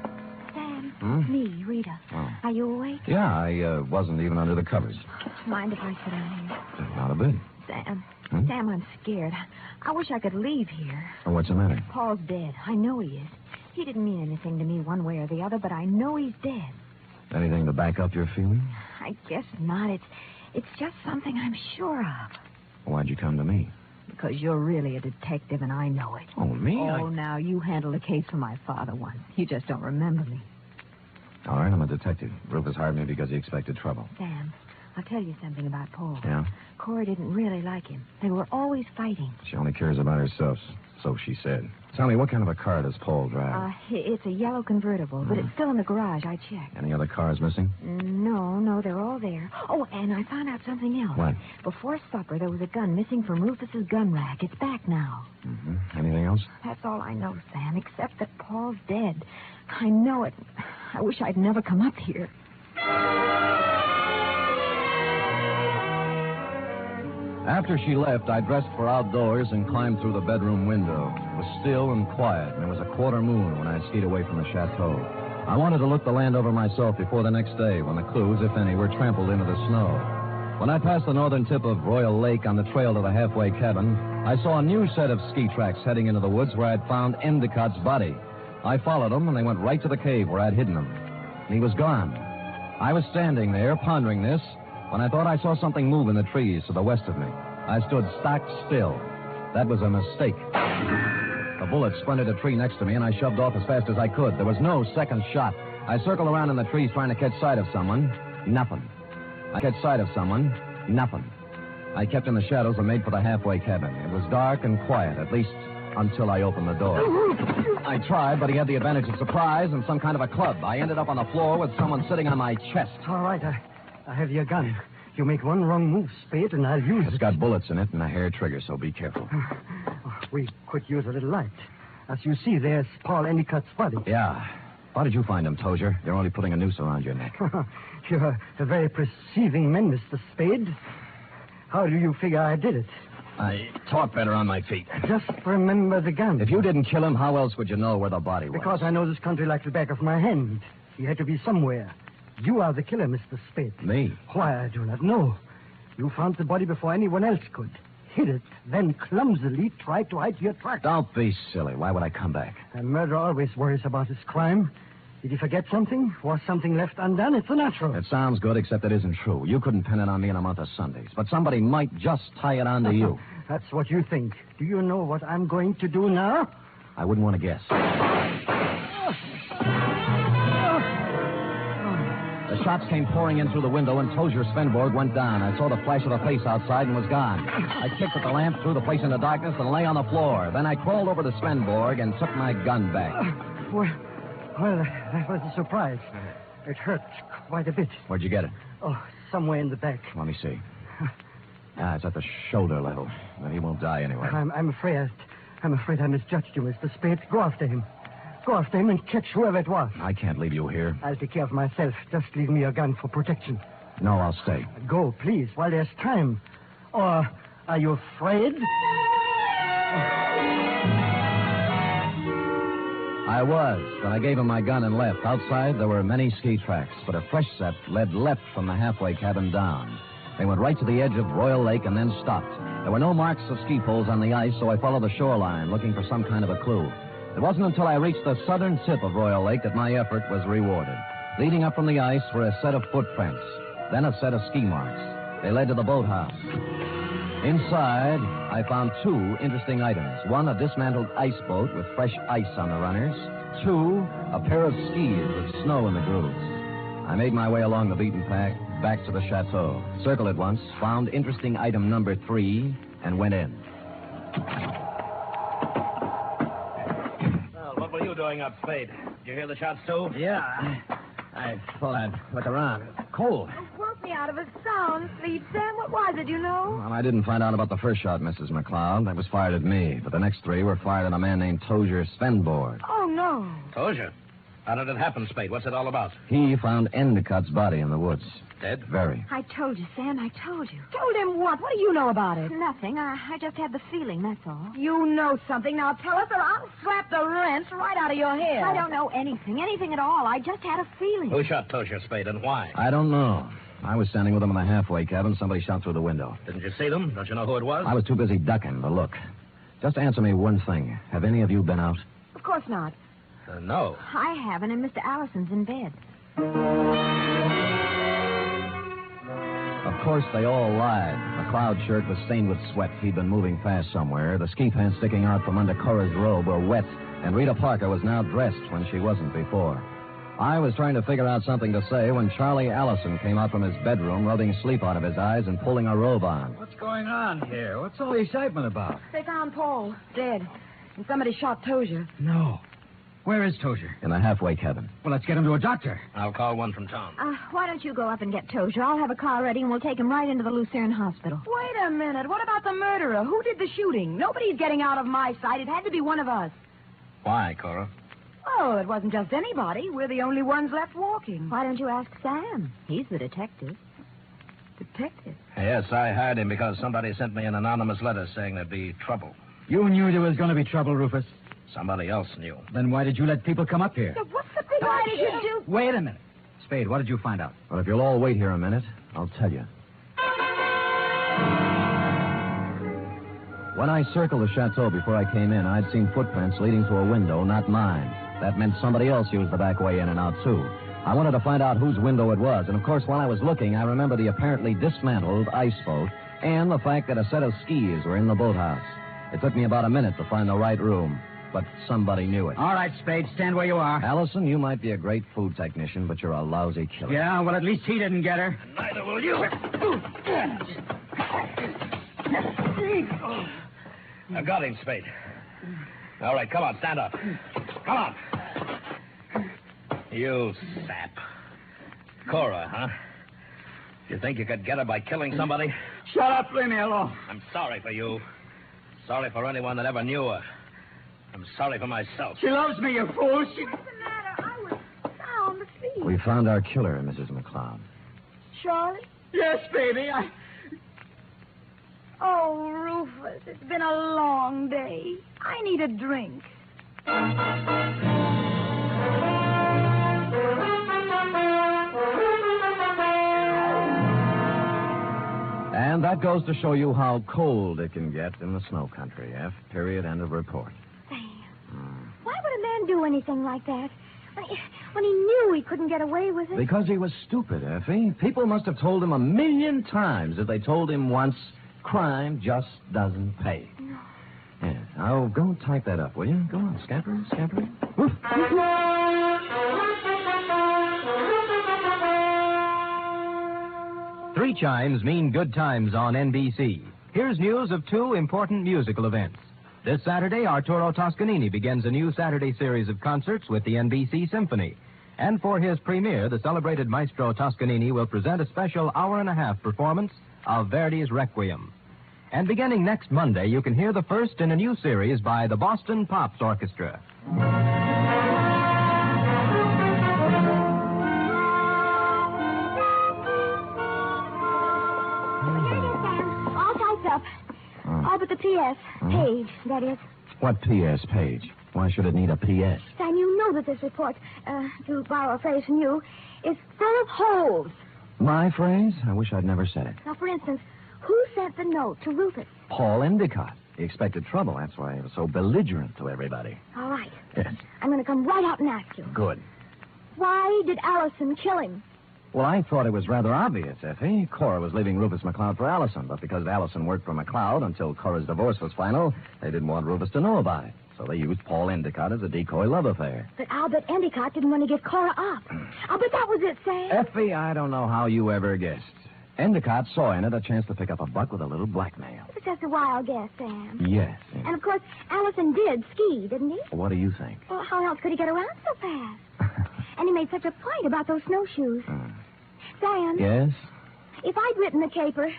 Sam, me, Rita. Oh. Are you awake? Yeah, I wasn't even under the covers. Mind if I sit down here? Not a bit. Sam, Sam, I'm scared. I wish I could leave here. Oh, what's the matter? Paul's dead. I know he is. He didn't mean anything to me one way or the other, but I know he's dead. Anything to back up your feeling? I guess not. It's just something I'm sure of. Why'd you come to me? Because you're really a detective, and I know it. Oh, me? Oh, now, you handled a case for my father once. You just don't remember me. All right, I'm a detective. Rufus hired me because he expected trouble. Sam, I'll tell you something about Paul. Yeah? Cora didn't really like him. They were always fighting. She only cares about herself, so she said. Tell me, what kind of a car does Paul drive? It's a yellow convertible, but it's still in the garage. I checked. Any other cars missing? No, they're all there. Oh, and I found out something else. What? Before supper, there was a gun missing from Rufus's gun rack. It's back now. Mm-hmm. Anything else? That's all I know, Sam, except that Paul's dead. I know it. I wish I'd never come up here. After she left, I dressed for outdoors and climbed through the bedroom window. It was still and quiet, and it was a quarter moon when I skied away from the chateau. I wanted to look the land over myself before the next day, when the clues, if any, were trampled into the snow. When I passed the northern tip of Royal Lake on the trail to the halfway cabin, I saw a new set of ski tracks heading into the woods where I'd found Endicott's body. I followed them, and they went right to the cave where I'd hidden him. And he was gone. I was standing there, pondering this, when I thought I saw something move in the trees to the west of me. I stood stock still. That was a mistake. A bullet splintered a tree next to me, and I shoved off as fast as I could. There was no second shot. I circled around in the trees trying to catch sight of someone. Nothing. I catch sight of someone. Nothing. I kept in the shadows and made for the halfway cabin. It was dark and quiet, at least until I opened the door. I tried, but he had the advantage of surprise and some kind of a club. I ended up on the floor with someone sitting on my chest. All right, I have your gun. You make one wrong move, Spade, and I'll use it. It's got bullets in it and a hair trigger, so be careful. We could use a little light. As you see, there's Paul Endicott's body. Yeah. How did you find him, Tozier? You're only putting a noose around your neck. You're a very perceiving man, Mr. Spade. How do you figure I did it? I talk better on my feet. Just remember the gun. If you didn't kill him, how else would you know where the body was? Because I know this country like the back of my hand. He had to be somewhere. You are the killer, Mr. Spade. Me? Why, I do not know. You found the body before anyone else could. Hid it, then clumsily tried to hide your tracks. Don't be silly. Why would I come back? A murderer always worries about his crime. Did he forget something? Was something left undone? It's a natural. It sounds good, except it isn't true. You couldn't pin it on me in a month of Sundays. But somebody might just tie it on to you. That's what you think. Do you know what I'm going to do now? I wouldn't want to guess. The shots came pouring in through the window, and Tozier Svenborg went down. I saw the flash of a face outside and was gone. I kicked at the lamp, threw the place into darkness, and lay on the floor. Then I crawled over to Svenborg and took my gun back. Well, that was a surprise. It hurt quite a bit. Where'd you get it? Oh, somewhere in the back. Let me see. It's at the shoulder level. But he won't die anyway. I'm afraid I misjudged you, Mr. Spade. Go after him. Go after him and catch whoever it was. I can't leave you here. I'll take care of myself. Just leave me your gun for protection. No, I'll stay. Go, please, while there's time. Or are you afraid? I was, but I gave him my gun and left. Outside, there were many ski tracks, but a fresh set led left from the halfway cabin down. They went right to the edge of Royal Lake and then stopped. There were no marks of ski poles on the ice, so I followed the shoreline, looking for some kind of a clue. It wasn't until I reached the southern tip of Royal Lake that my effort was rewarded. Leading up from the ice were a set of footprints, then a set of ski marks. They led to the boathouse. Inside, I found two interesting items. One, a dismantled ice boat with fresh ice on the runners. Two, a pair of skis with snow in the grooves. I made my way along the beaten path back to the Chateau. Circled it once, found interesting item number 3, and went in. Well, what were you doing up, Spade? Did you hear the shots, too? Yeah, I thought I'd look around. Cold. Woke me out of a sound sleep, Sam. What was it, you know? Well, I didn't find out about the first shot, Mrs. McCloud. That was fired at me. But the next 3 were fired at a man named Tozier Svenborg. Oh, no. Tozier? How did it happen, Spade? What's it all about? He found Endicott's body in the woods. Dead? Very. I told you, Sam. I told you. Told him what? What do you know about it? Nothing. I just had the feeling, that's all. You know something. Now tell us or I'll slap the rents right out of your head. I don't know anything at all. I just had a feeling. Who shot Tozier, Spade, and why? I don't know. I was standing with him in the halfway cabin. Somebody shot through the window. Didn't you see them? Don't you know who it was? I was too busy ducking to look. Just answer me one thing. Have any of you been out? Of course not. No. I haven't, and Mr. Allison's in bed. Of course, they all lied. McCloud's shirt was stained with sweat. He'd been moving fast somewhere. The ski pants sticking out from under Cora's robe were wet, and Rita Parker was now dressed when she wasn't before. I was trying to figure out something to say when Charlie Allison came out from his bedroom, rubbing sleep out of his eyes and pulling a robe on. What's going on here? What's all the excitement about? They found Paul, dead, and somebody shot Tozier. No. Where is Tozier? In the halfway cabin. Well, let's get him to a doctor. I'll call one from town. Why don't you go up and get Tozier? I'll have a car ready, and we'll take him right into the Lucerne Hospital. Wait a minute. What about the murderer? Who did the shooting? Nobody's getting out of my sight. It had to be one of us. Why, Cora? Oh, it wasn't just anybody. We're the only ones left walking. Why don't you ask Sam? He's the detective. Detective? Yes, I hired him because somebody sent me an anonymous letter saying there'd be trouble. You knew there was going to be trouble, Rufus. Somebody else knew. Then why did you let people come up here? What's the big Why did you do? Wait a minute. Spade, what did you find out? Well, if you'll all wait here a minute, I'll tell you. When I circled the chateau before I came in, I'd seen footprints leading to a window, not mine. That meant somebody else used the back way in and out, too. I wanted to find out whose window it was, and of course, while I was looking, I remember the apparently dismantled ice boat and the fact that a set of skis were in the boathouse. It took me about a minute to find the right room. but somebody knew it. All right, Spade, stand where you are. Allison, you might be a great food technician, but you're a lousy killer. Yeah, well, at least he didn't get her. Neither will you. I got him, Spade. All right, come on, stand up. Come on. You sap. Cora, huh? You think you could get her by killing somebody? Shut up, leave me alone. I'm sorry for you. Sorry for anyone that ever knew her. I'm sorry for myself. She loves me, you fool. What's the matter? I was sound asleep. We found our killer, Mrs. McCloud. Charlie? Yes, baby, Oh, Rufus, it's been a long day. I need a drink. And that goes to show you how cold it can get in the snow country. F. Period. End of report. Sam, why would a man do anything like that? When he knew he couldn't get away with it? Because he was stupid, Effie. People must have told him 1,000,000 times. If they told him once, crime just doesn't pay. No. Yeah. Now, go type that up, will you? Go on, scamper. Woof. 3 chimes mean good times on NBC. Here's news of 2 important musical events. This Saturday, Arturo Toscanini begins a new Saturday series of concerts with the NBC Symphony. And for his premiere, the celebrated maestro Toscanini will present a special hour-and-a-half performance of Verdi's Requiem. And beginning next Monday, you can hear the first in a new series by the Boston Pops Orchestra. All typed up. All but the P.S. Page, that is. What P.S. page? Why should it need a P.S.? Sam, you know that this report, to borrow a phrase from you, is full of holes. My phrase? I wish I'd never said it. Now, for instance, who sent the note to Rufus? Paul Endicott. He expected trouble. That's why he was so belligerent to everybody. All right. Yes. I'm going to come right out and ask you. Good. Why did Allison kill him? Well, I thought it was rather obvious, Effie. Cora was leaving Rufus McCloud for Allison, but because Allison worked for McCloud until Cora's divorce was final, they didn't want Rufus to know about it. So they used Paul Endicott as a decoy love affair. But I'll bet Endicott didn't want to give Cora up. I'll bet that was it, Sam. Effie, I don't know how you ever guessed. Endicott saw in it a chance to pick up a buck with a little blackmail. It's just a wild guess, Sam. Yes. And, of course, Allison did ski, didn't he? What do you think? Well, how else could he get around so fast? And he made such a point about those snowshoes. Sam? Yes? If I'd written the caper,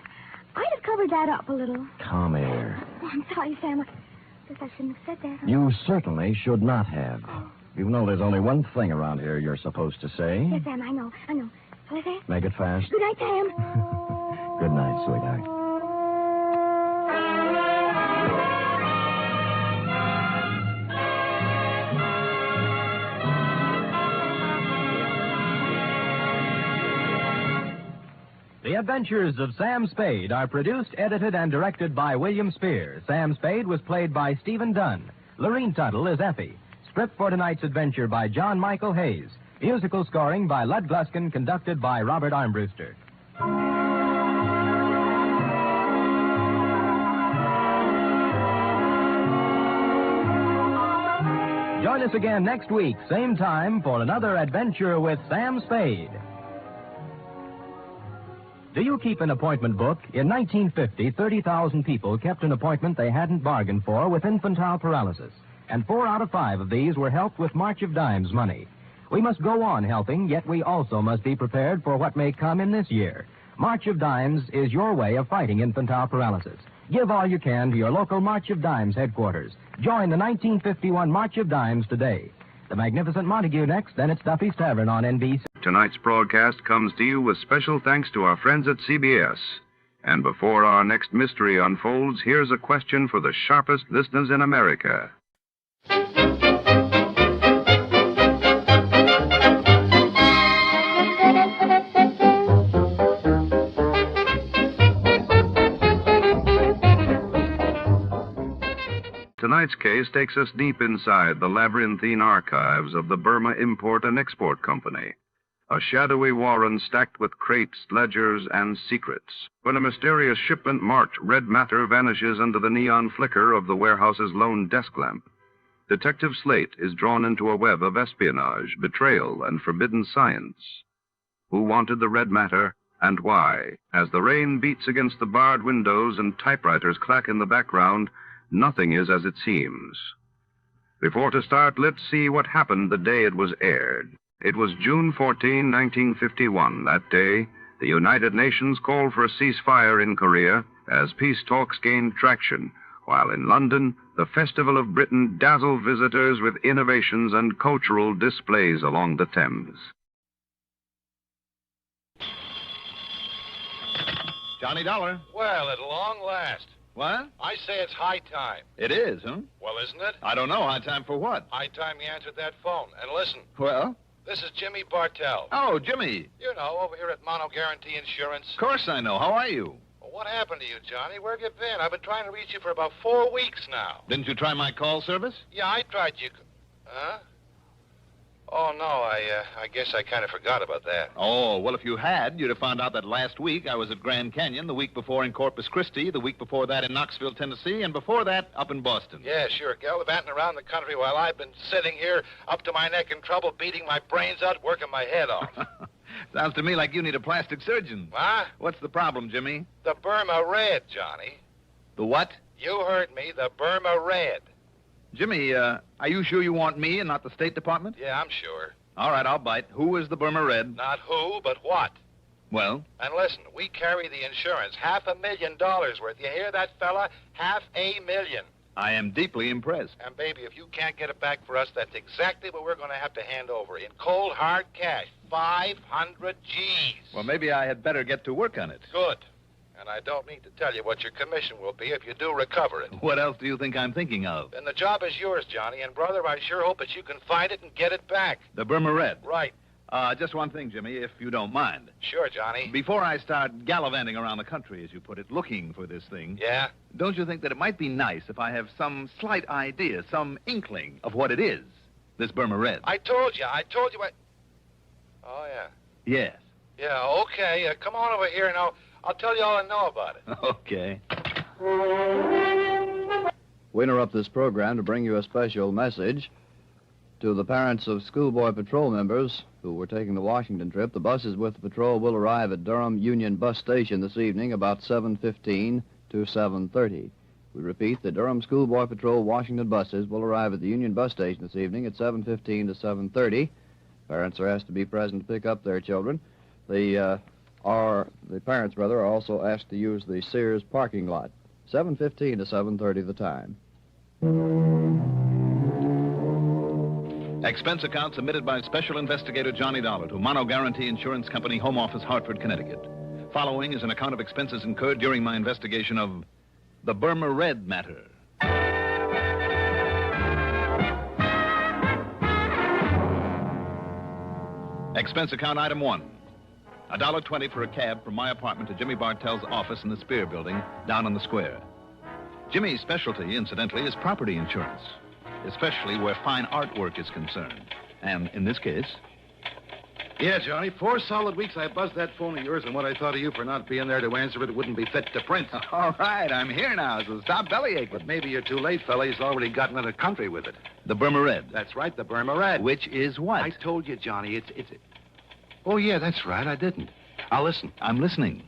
I'd have covered that up a little. Come here. Oh, I'm sorry, Sam. I guess I shouldn't have said that. You certainly should not have. You know there's only one thing around here you're supposed to say. Yes, Sam, I know. Shall I say it? Make it fast. Good night, Sam. Good night, sweetheart. The Adventures of Sam Spade are produced, edited, and directed by William Spear. Sam Spade was played by Stephen Dunn. Lorene Tuttle is Effie. Script for tonight's adventure by John Michael Hayes. Musical scoring by Lud Gluskin, conducted by Robert Armbruster. Join us again next week, same time, for another adventure with Sam Spade. Do you keep an appointment book? In 1950, 30,000 people kept an appointment they hadn't bargained for with infantile paralysis. And 4 out of 5 of these were helped with March of Dimes money. We must go on helping, yet we also must be prepared for what may come in this year. March of Dimes is your way of fighting infantile paralysis. Give all you can to your local March of Dimes headquarters. Join the 1951 March of Dimes today. The Magnificent Montague next, then it's Duffy's Tavern on NBC. Tonight's broadcast comes to you with special thanks to our friends at CBS. And before our next mystery unfolds, here's a question for the sharpest listeners in America. Tonight's case takes us deep inside the labyrinthine archives of the Burma Import and Export Company, a shadowy warren stacked with crates, ledgers, and secrets. When a mysterious shipment marked red matter vanishes under the neon flicker of the warehouse's lone desk lamp, Detective Slate is drawn into a web of espionage, betrayal, and forbidden science. Who wanted the red matter, and why? As the rain beats against the barred windows and typewriters clack in the background, nothing is as it seems. Before to start, let's see what happened the day it was aired. It was June 14, 1951. That day, the United Nations called for a ceasefire in Korea as peace talks gained traction, while in London, the Festival of Britain dazzled visitors with innovations and cultural displays along the Thames. Johnny Dollar. Well, at long last. What? I say it's high time. It is, huh? Well, isn't it? I don't know. High time for what? High time you answered that phone. And listen. Well? This is Jimmy Bartell. Oh, Jimmy. You know, over here at Mono Guarantee Insurance. Of course I know. How are you? Well, what happened to you, Johnny? Where have you been? I've been trying to reach you for about 4 weeks now. Didn't you try my call service? Yeah, I tried you. Huh? Oh, no, I guess I kind of forgot about that. Oh, well, if you had, you'd have found out that last week I was at Grand Canyon, the week before in Corpus Christi, the week before that in Knoxville, Tennessee, and before that up in Boston. Yeah, sure, gallivanting around the country while I've been sitting here up to my neck in trouble, beating my brains out, working my head off. Sounds to me like you need a plastic surgeon. Huh? What's the problem, Jimmy? The Burma Red, Johnny. The what? You heard me, the Burma Red. Jimmy, are you sure you want me and not the State Department? Yeah, I'm sure. All right, I'll bite. Who is the Burma Red? Not who, but what. Well? And listen, we carry the insurance, $500,000 worth. You hear that, fella? $500,000. I am deeply impressed. And, baby, if you can't get it back for us, that's exactly what we're going to have to hand over in cold, hard cash. 500 G's. Well, maybe I had better get to work on it. Good. And I don't need to tell you what your commission will be if you do recover it. What else do you think I'm thinking of? Then the job is yours, Johnny. And, brother, I sure hope that you can find it and get it back. The Burma Red? Right. Just one thing, Jimmy, if you don't mind. Sure, Johnny. Before I start gallivanting around the country, as you put it, looking for this thing... Yeah? Don't you think that it might be nice if I have some slight idea, some inkling of what it is, this Burma Red? I told you. Oh, yeah. Yes. Yeah, okay. Come on over here and I'll tell you all I know about it. Okay. We interrupt this program to bring you a special message. To the parents of schoolboy patrol members who were taking the Washington trip, the buses with the patrol will arrive at Durham Union Bus Station this evening about 7:15 to 7:30. We repeat, the Durham Schoolboy Patrol Washington buses will arrive at the Union Bus Station this evening at 7:15 to 7:30. Parents are asked to be present to pick up their children. The parents, are also asked to use the Sears parking lot. 7:15 to 7:30 the time. Expense account submitted by Special Investigator Johnny Dollar to Mono Guarantee Insurance Company, Home Office, Hartford, Connecticut. Following is an account of expenses incurred during my investigation of the Burma Red matter. Expense account item 1. $1.20 for a cab from my apartment to Jimmy Bartell's office in the Spear Building down on the square. Jimmy's specialty, incidentally, is property insurance, especially where fine artwork is concerned. And in this case... Yeah, Johnny, 4 solid weeks I buzzed that phone of yours, and what I thought of you for not being there to answer it wouldn't be fit to print. All right, I'm here now, so stop bellyaching. But maybe you're too late, fella. He's already gotten into the country with it. The Burma Red? That's right, the Burma Red. Which is what? I told you, Johnny, it's... Oh, yeah, that's right, I didn't. Now, listen. I'm listening.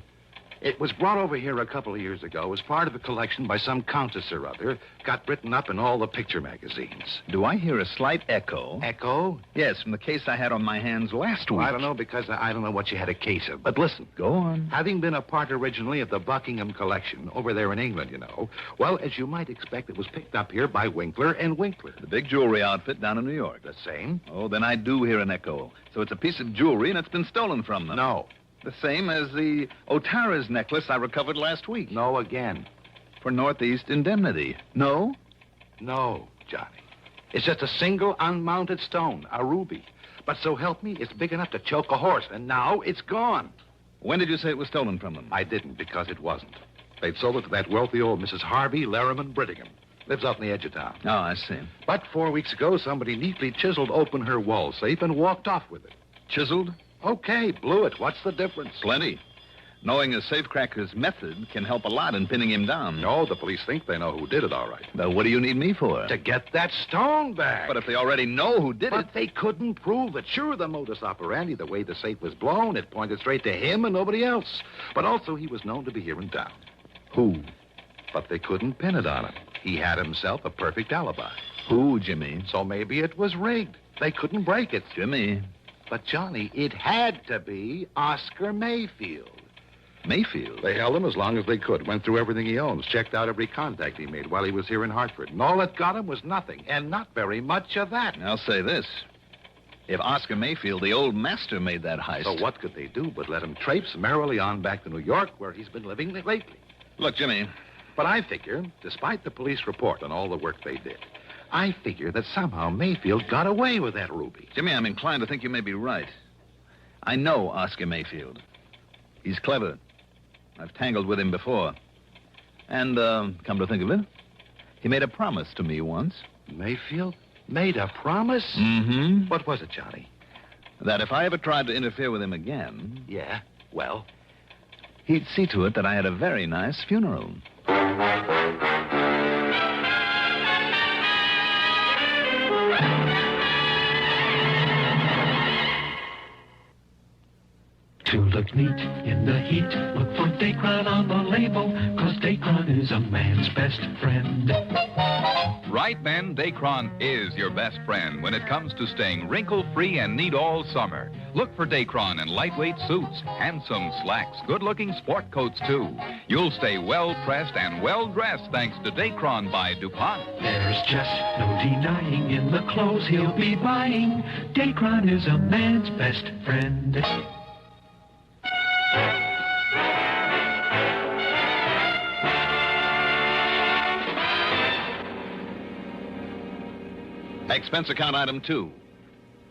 It was brought over here a couple of years ago as part of a collection by some countess or other. Got written up in all the picture magazines. Do I hear a slight echo? Echo? Yes, from the case I had on my hands last week. Well, I don't know, because I don't know what you had a case of. But listen. Go on. Having been a part originally of the Buckingham collection over there in England, you know, well, as you might expect, it was picked up here by Winkler and Winkler. The big jewelry outfit down in New York. The same? Oh, then I do hear an echo. So it's a piece of jewelry and it's been stolen from them. No. The same as the Otara's necklace I recovered last week. No again. For Northeast indemnity. No? No, Johnny. It's just a single unmounted stone, a ruby. But so help me, it's big enough to choke a horse, and now it's gone. When did you say it was stolen from them? I didn't, because it wasn't. They'd sold it to that wealthy old Mrs. Harvey Larriman Brittingham. Lives out in the edge of town. Oh, I see. But 4 weeks ago, somebody neatly chiseled open her wall safe and walked off with it. Chiseled? Okay, blew it. What's the difference? Plenty. Knowing a safecracker's method can help a lot in pinning him down. No, the police think they know who did it, all right. But what do you need me for? To get that stone back. But if they already know who did it... But they couldn't prove it. Sure, the modus operandi, the way the safe was blown, it pointed straight to him and nobody else. But also he was known to be here in town. Who? But they couldn't pin it on him. He had himself a perfect alibi. Who, Jimmy? So maybe it was rigged. They couldn't break it. Jimmy. But, Johnny, it had to be Oscar Mayfield. Mayfield? They held him as long as they could, went through everything he owns, checked out every contact he made while he was here in Hartford. And all it got him was nothing, and not very much of that. I'll say this. If Oscar Mayfield, the old master, made that heist... So what could they do but let him traipse merrily on back to New York, where he's been living lately? Look, Jimmy... But I figure, despite the police report and all the work they did, I figure that somehow Mayfield got away with that ruby. Jimmy, I'm inclined to think you may be right. I know Oscar Mayfield. He's clever. I've tangled with him before. And, come to think of it, he made a promise to me once. Mayfield made a promise? Mm-hmm. What was it, Johnny? That if I ever tried to interfere with him again... Yeah, well? He'd see to it that I had a very nice funeral. To look neat in the heat, look for Dacron on the label, 'cause Dacron is a man's best friend. Right then, Dacron is your best friend when it comes to staying wrinkle-free and neat all summer. Look for Dacron in lightweight suits, handsome slacks, good-looking sport coats, too. You'll stay well-pressed and well-dressed thanks to Dacron by DuPont. There's just no denying in the clothes he'll be buying, Dacron is a man's best friend. Expense account item 2.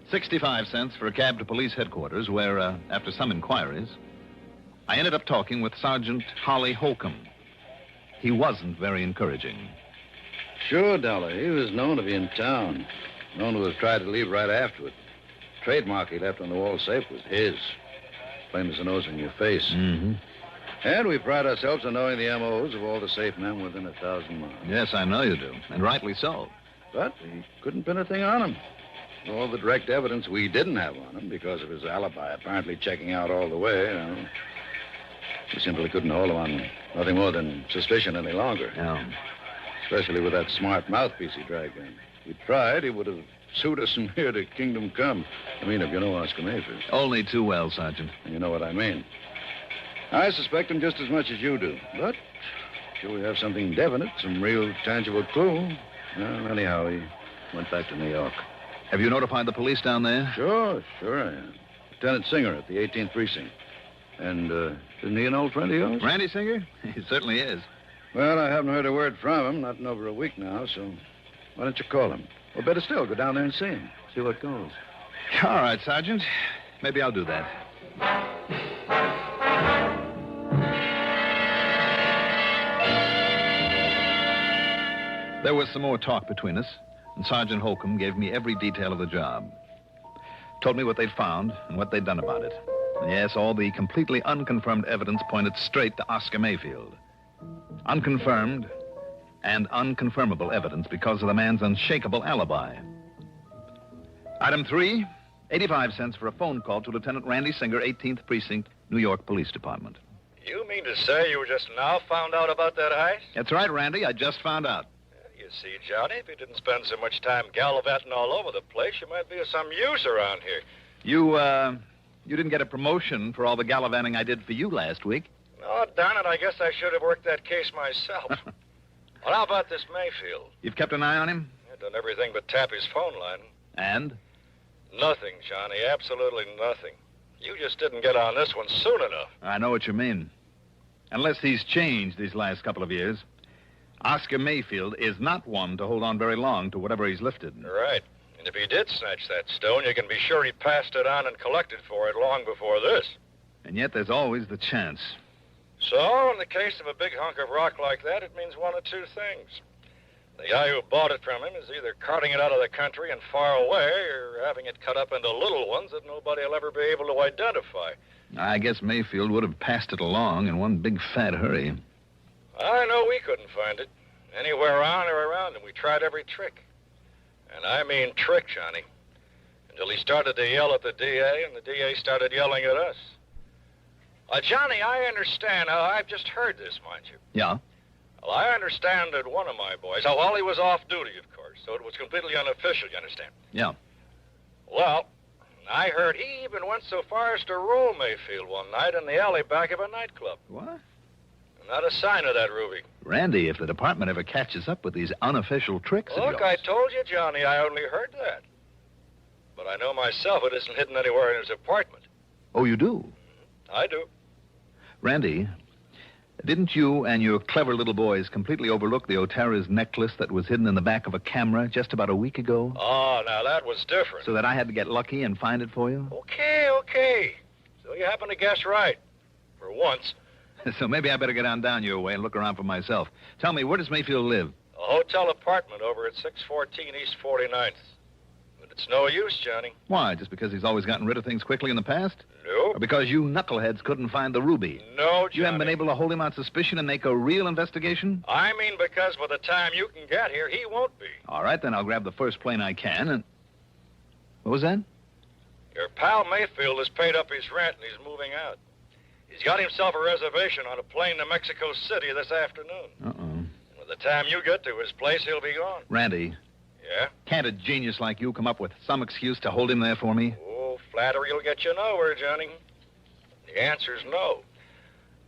65 cents for a cab to police headquarters where, after some inquiries, I ended up talking with Sergeant Holly Holcomb. He wasn't very encouraging. Sure, Dollar. He was known to be in town. Known to have tried to leave right afterward. Trademark he left on the wall safe was his. Plain as the nose in your face. Mm-hmm. And we pride ourselves on knowing the M.O.s of all the safe men within 1,000 miles. Yes, I know you do, and rightly so. But we couldn't pin a thing on him. All the direct evidence we didn't have on him because of his alibi apparently checking out all the way, we simply couldn't hold him on nothing more than suspicion any longer. Yeah. Especially with that smart mouthpiece he dragged in. If we tried, he would have sued us from here to Kingdom Come. I mean, if you know Oscar Mayfield. Only too well, Sergeant. And you know what I mean. I suspect him just as much as you do. But sure we have something definite, some real tangible clue. Well, anyhow, he went back to New York. Have you notified the police down there? Sure I am. Lieutenant Singer at the 18th Precinct. And, isn't he an old friend of yours? Randy Singer? He certainly is. Well, I haven't heard a word from him, not in over a week now, so why don't you call him? Or better still, go down there and see him. See what goes. All right, Sergeant. Maybe I'll do that. There was some more talk between us, and Sergeant Holcomb gave me every detail of the job. Told me what they'd found and what they'd done about it. And yes, all the completely unconfirmed evidence pointed straight to Oscar Mayfield. Unconfirmed and unconfirmable evidence because of the man's unshakable alibi. Item 3, 85 cents for a phone call to Lieutenant Randy Singer, 18th Precinct, New York Police Department. You mean to say you just now found out about that heist? That's right, Randy. I just found out. You see, Johnny, if you didn't spend so much time gallivanting all over the place, you might be of some use around here. You didn't get a promotion for all the gallivanting I did for you last week. Oh, darn it, I guess I should have worked that case myself. Well, how about this Mayfield? You've kept an eye on him? I've done everything but tap his phone line. And? Nothing, Johnny, absolutely nothing. You just didn't get on this one soon enough. I know what you mean. Unless he's changed these last couple of years, Oscar Mayfield is not one to hold on very long to whatever he's lifted. Right. And if he did snatch that stone, you can be sure he passed it on and collected for it long before this. And yet there's always the chance. So, in the case of a big hunk of rock like that, it means one of two things. The guy who bought it from him is either carting it out of the country and far away, or having it cut up into little ones that nobody will ever be able to identify. I guess Mayfield would have passed it along in one big fat hurry. I know we couldn't find it. Anywhere on or around him. We tried every trick. And I mean trick, Johnny. Until he started to yell at the DA, and the DA started yelling at us. Johnny, I understand. I've just heard this, mind you. Yeah? Well, I understand that one of my boys... while he was off duty, of course, so it was completely unofficial, you understand? Yeah. Well, I heard he even went so far as to roll Mayfield one night in the alley back of a nightclub. What? Not a sign of that, Ruby. Randy, if the department ever catches up with these unofficial tricks of Look, yours... I told you, Johnny, I only heard that. But I know myself it isn't hidden anywhere in his apartment. Oh, you do? I do. Randy, didn't you and your clever little boys completely overlook the Otara's necklace that was hidden in the back of a camera just about a week ago? Oh, now that was different. So that I had to get lucky and find it for you? Okay. So you happen to guess right. For once. So maybe I better get on down your way and look around for myself. Tell me, where does Mayfield live? A hotel apartment over at 614 East 49th. But it's no use, Johnny. Why, just because he's always gotten rid of things quickly in the past? No. Or because you knuckleheads couldn't find the ruby? No, Johnny. You haven't been able to hold him on suspicion and make a real investigation? I mean because by the time you can get here, he won't be. All right, then I'll grab the first plane I can and... What was that? Your pal Mayfield has paid up his rent and he's moving out. He's got himself a reservation on a plane to Mexico City this afternoon. Uh-oh. And by the time you get to his place, he'll be gone. Randy. Yeah? Can't a genius like you come up with some excuse to hold him there for me? Oh, flattery will get you nowhere, Johnny. The answer's no.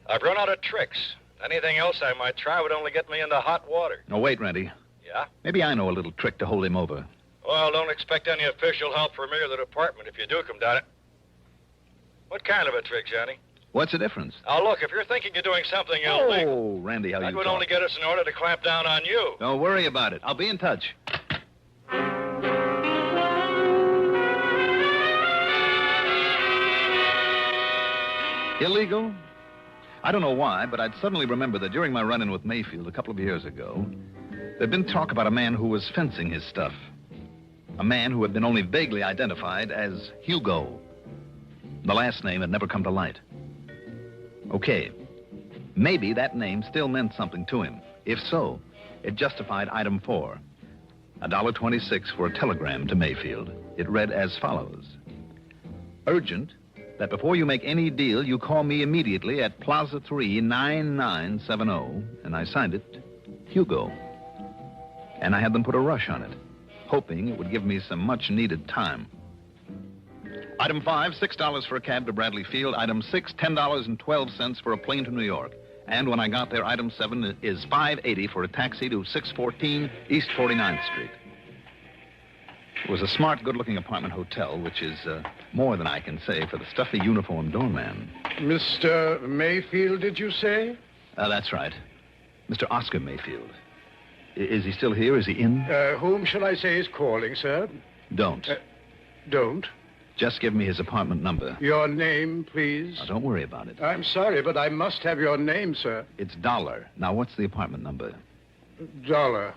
I've run out of tricks. Anything else I might try would only get me into hot water. Oh, wait, Randy. Yeah? Maybe I know a little trick to hold him over. Well, don't expect any official help from me or the department if you do come down it. What kind of a trick, Johnny? What's the difference? Now, look, if you're thinking you're doing something illegal... Oh, Randy, how you that would talk. only get us in order to clamp down on you. Don't worry about it. I'll be in touch. Illegal? I don't know why, but I'd suddenly remember that during my run-in with Mayfield a couple of years ago, there'd been talk about a man who was fencing his stuff. A man who had been only vaguely identified as Hugo. The last name had never come to light. Okay, maybe that name still meant something to him. If so, it justified item 4. $1.26 for a telegram to Mayfield. It read as follows. Urgent, that before you make any deal, you call me immediately at Plaza 3, 9970, and I signed it, Hugo. And I had them put a rush on it, hoping it would give me some much-needed time. Item 5, $6 for a cab to Bradley Field. Item 6, $10.12 for a plane to New York. And when I got there, item 7 is $5.80 for a taxi to 614 East 49th Street. It was a smart, good-looking apartment hotel, which is more than I can say for the stuffy uniformed doorman. Mr. Mayfield, did you say? That's right. Mr. Oscar Mayfield. Is he still here? Is he in? Whom shall I say is calling, sir? Don't. Don't? Just give me his apartment number. Your name, please? Now, don't worry about it. I'm sorry, but I must have your name, sir. It's Dolar. Now, what's the apartment number? Dolar.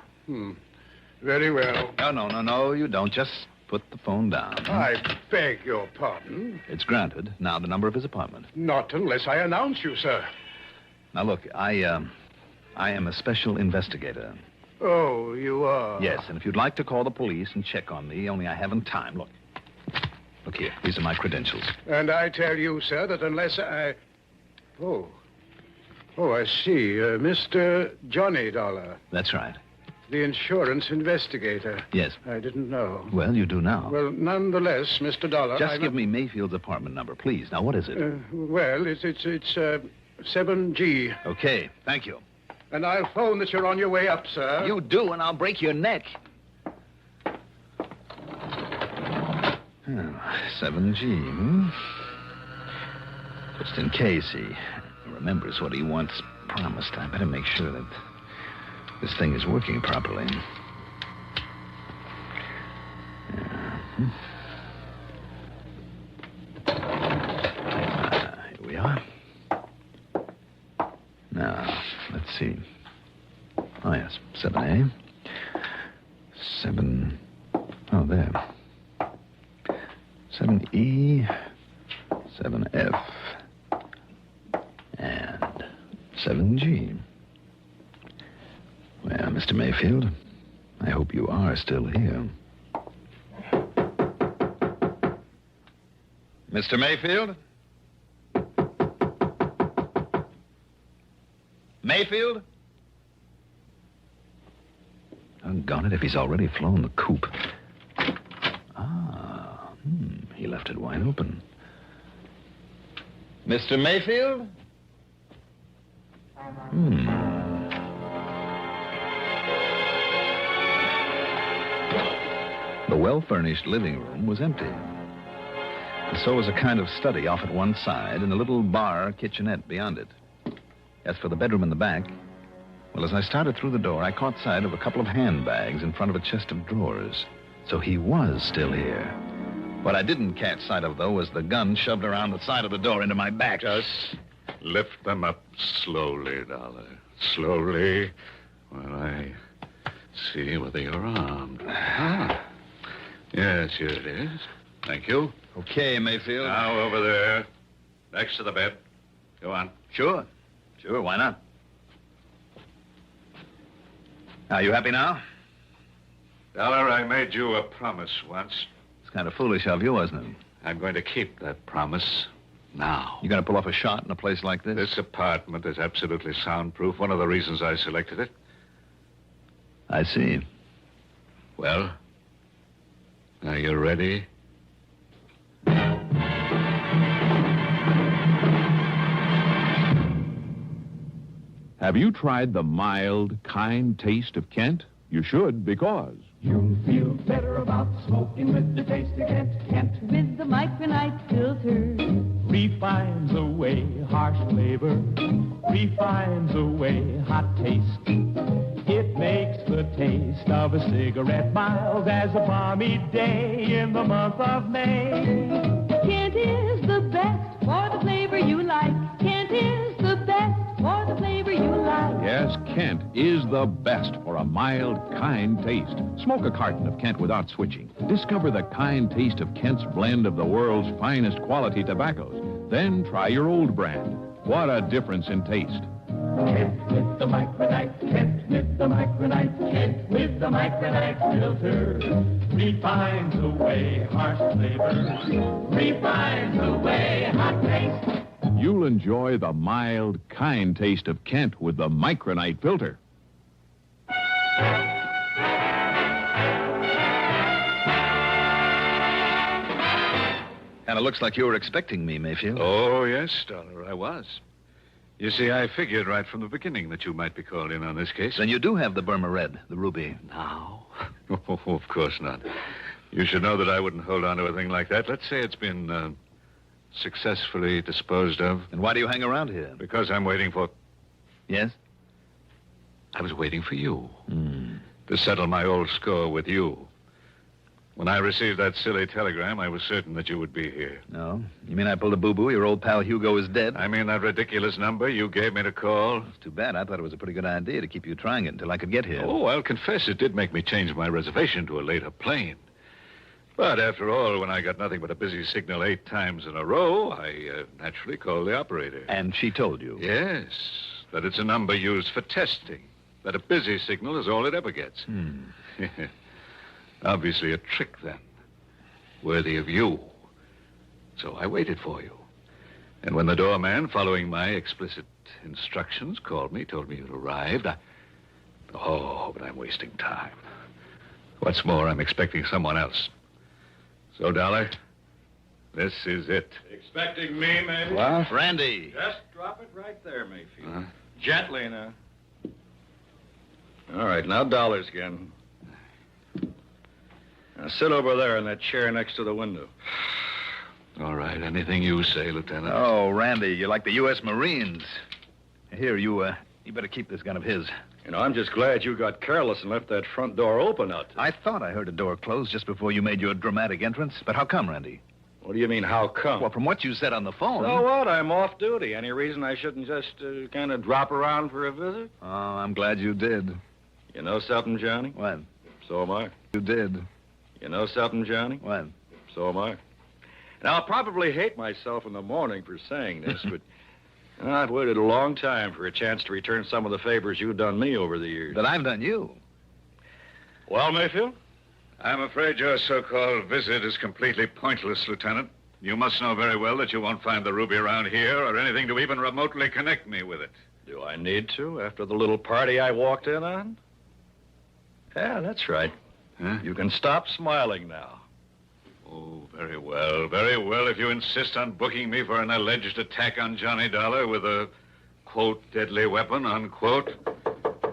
Very well. No, you don't. Just put the phone down. I beg your pardon. It's granted. Now, the number of his apartment. Not unless I announce you, sir. Now, look, I am a special investigator. Oh, you are? Yes, and if you'd like to call the police and check on me, only I haven't time. Look here. These are my credentials. And I tell you, sir, that unless I... Oh, I see. Mr. Johnny Dollar. That's right. The insurance investigator. Yes. I didn't know. Well, you do now. Well, nonetheless, Mr. Dollar... Just give me Mayfield's apartment number, please. Now, what is it? Well, it's 7G. Okay, thank you. And I'll phone that you're on your way up, sir. You do, and I'll break your neck. 7G, Just in case he remembers what he once promised, I better make sure that this thing is working properly. Here we are. Now, let's see. Oh, yes, 7A. 7... Oh, there. 7E, 7F. 7G. Well, Mr. Mayfield, I hope you are still here. Mr. Mayfield? Mayfield? Doggone it if he's already flown the coop. He left it wide open. Mr. Mayfield? The well-furnished living room was empty. And so was a kind of study off at one side and a little bar kitchenette beyond it. As for the bedroom in the back, well, as I started through the door, I caught sight of a couple of handbags in front of a chest of drawers. So he was still here. What I didn't catch sight of, though, was the gun shoved around the side of the door into my back. Just lift them up slowly, Dollar. Slowly, while I see whether you're armed. Yes, here it is. Thank you. Okay, Mayfield. Now, over there, next to the bed. Go on. Sure, why not? Are you happy now? Dollar, I made you a promise once. It's kind of foolish of you, wasn't it? I'm going to keep that promise now. You going to pull off a shot in a place like this? This apartment is absolutely soundproof. One of the reasons I selected it. I see. Well, are you ready? Have you tried the mild, kind taste of Kent? You should, because you'll feel better about smoking with the taste of Kent. Kent with the micronite filter refines away harsh flavor, refines away hot taste. It makes the taste of a cigarette mild as a balmy day in the month of May. Kent is the best for the flavor you like. Kent is the best for the flavor you like. Yes, Kent is the best for a mild, kind taste. Smoke a carton of Kent without switching. Discover the kind taste of Kent's blend of the world's finest quality tobaccos. Then try your old brand. What a difference in taste. Kent with the micronite, Kent with the micronite, Kent with the micronite filter refines away harsh flavors, refines away hot taste. You'll enjoy the mild, kind taste of Kent with the micronite filter. And it looks like you were expecting me, Mayfield. Oh, yes, Dollar, I was. You see, I figured right from the beginning that you might be called in on this case. Then you do have the Burma red, the ruby. Now? Oh, of course not. You should know that I wouldn't hold on to a thing like that. Let's say it's been successfully disposed of. And why do you hang around here? Because I'm waiting for... Yes? I was waiting for you. To settle my old score with you. When I received that silly telegram, I was certain that you would be here. No? You mean I pulled a boo-boo? Your old pal Hugo is dead? I mean that ridiculous number you gave me to call. It's too bad. I thought it was a pretty good idea to keep you trying it until I could get here. Oh, I'll confess it did make me change my reservation to a later plane. But after all, when I got nothing but a busy signal 8 times in a row, I naturally called the operator. And she told you? Yes, that it's a number used for testing. That a busy signal is all it ever gets. Obviously a trick, then. Worthy of you. So I waited for you. And when the doorman, following my explicit instructions, called me, told me you'd arrived, Oh, but I'm wasting time. What's more, I'm expecting someone else. So, Dollar, this is it. Expecting me, maybe? What? Randy. Just drop it right there, Mayfield. Gently, now. All right, now dollars again. Now, sit over there in that chair next to the window. All right, anything you say, Lieutenant. Oh, Randy, you're like the U.S. Marines. Here, you better keep this gun of his. You know, I'm just glad you got careless and left that front door open out there. I thought I heard a door close just before you made your dramatic entrance. But how come, Randy? What do you mean, how come? Well, from what you said on the phone... So what? I'm off duty. Any reason I shouldn't just kind of drop around for a visit? Oh, I'm glad you did. You know something, Johnny? What? So am I. You did. You know something, Johnny? What? So am I. Now, I'll probably hate myself in the morning for saying this, but I've waited a long time for a chance to return some of the favors you've done me over the years. That I've done you. Well, Mayfield? I'm afraid your so-called visit is completely pointless, Lieutenant. You must know very well that you won't find the ruby around here or anything to even remotely connect me with it. Do I need to after the little party I walked in on? Yeah, that's right. Huh? You can stop smiling now. Oh, very well, very well. If you insist on booking me for an alleged attack on Johnny Dollar with a, quote, deadly weapon, unquote,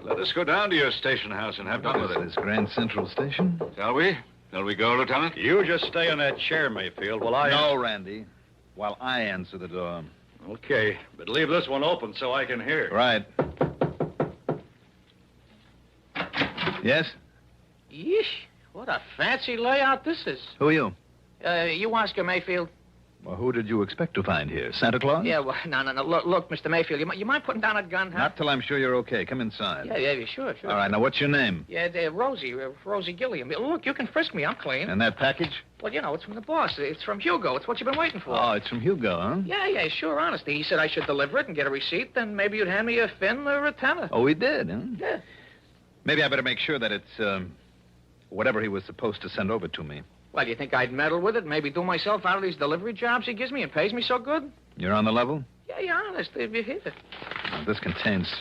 let us go down to your station house and have done with it. This Grand Central Station? Shall we? Shall we go, Lieutenant? You just stay in that chair, Mayfield, while I... No, Randy. While I answer the door. Okay, but leave this one open so I can hear. Right. Yes? Yeesh, what a fancy layout this is. Who are you? You Oscar Mayfield? Well, who did you expect to find here? Santa Claus? Yeah, well, no. Look, Mr. Mayfield, you mind putting down that gun, huh? Not till I'm sure you're okay. Come inside. Yeah, sure. All right, now what's your name? Yeah, Rosie Gilliam. Look, you can frisk me. I'm clean. And that package? Well, it's from the boss. It's from Hugo. It's what you've been waiting for. Oh, it's from Hugo, huh? Yeah, sure, honestly. He said I should deliver it and get a receipt, then maybe you'd hand me a fin or a tenner. Oh, he did, huh? Yeah. Maybe I better make sure that it's, whatever he was supposed to send over to me. Well, you think I'd meddle with it, maybe do myself out of these delivery jobs he gives me and pays me so good? You're on the level? Yeah, honest, if you hit it. Well, this contains,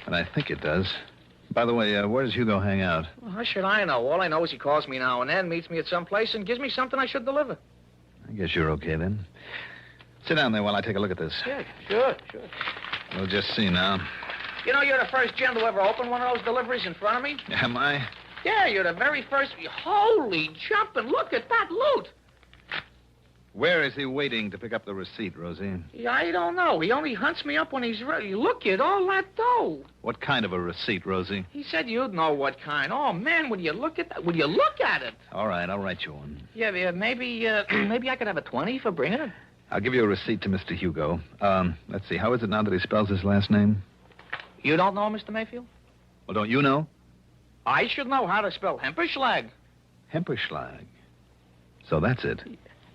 and I think it does. By the way, where does Hugo hang out? Well, how should I know? All I know is he calls me now and then, meets me at some place, and gives me something I should deliver. I guess you're okay, then. Sit down there while I take a look at this. Yeah, sure. We'll just see now. You know, you're the first gent to ever open one of those deliveries in front of me. Am I? Yeah, you're the very first. Holy jumping, look at that loot. Where is he waiting to pick up the receipt, Rosie? Yeah, I don't know. He only hunts me up when he's ready. Look at all that dough. What kind of a receipt, Rosie? He said you'd know what kind. Oh, man, would you look at that? Would you look at it? All right, I'll write you one. Yeah, maybe I could have a 20 for bringing it. I'll give you a receipt to Mr. Hugo. Let's see, how is it now that he spells his last name? You don't know, Mr. Mayfield? Well, don't you know? I should know how to spell Hemperschlag. Hemperschlag. So that's it.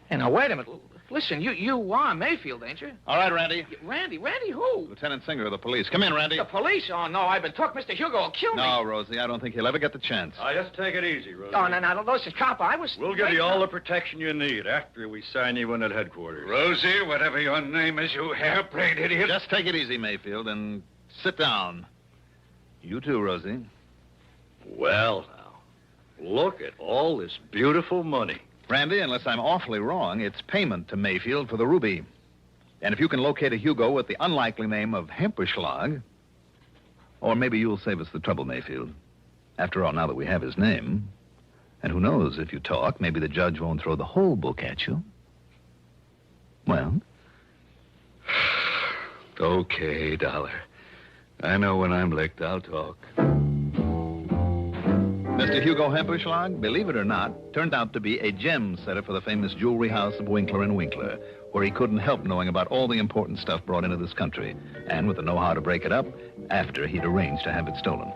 Hey, now, wait a minute. Listen, you are Mayfield, ain't you? All right, Randy. Randy who? Lieutenant Singer of the police. Come in, Randy. The police? Oh, no, I've been took. Mr. Hugo will kill me. No, Rosie, I don't think he'll ever get the chance. Just take it easy, Rosie. Oh, no, listen, cop, I was... We'll give you all the protection you need after we sign you in at headquarters. Rosie, whatever your name is, you hair-brained idiot. Just take it easy, Mayfield, and sit down. You too, Rosie. Well, now, look at all this beautiful money. Randy, unless I'm awfully wrong, it's payment to Mayfield for the ruby. And if you can locate a Hugo with the unlikely name of Hemperschlag, or maybe you'll save us the trouble, Mayfield. After all, now that we have his name, and who knows, if you talk, maybe the judge won't throw the whole book at you. Well? Okay, Dollar. I know when I'm licked, I'll talk. Mr. Hugo Hemperschlag, believe it or not, turned out to be a gem setter for the famous jewelry house of Winkler & Winkler, where he couldn't help knowing about all the important stuff brought into this country, and with the know-how to break it up after he'd arranged to have it stolen.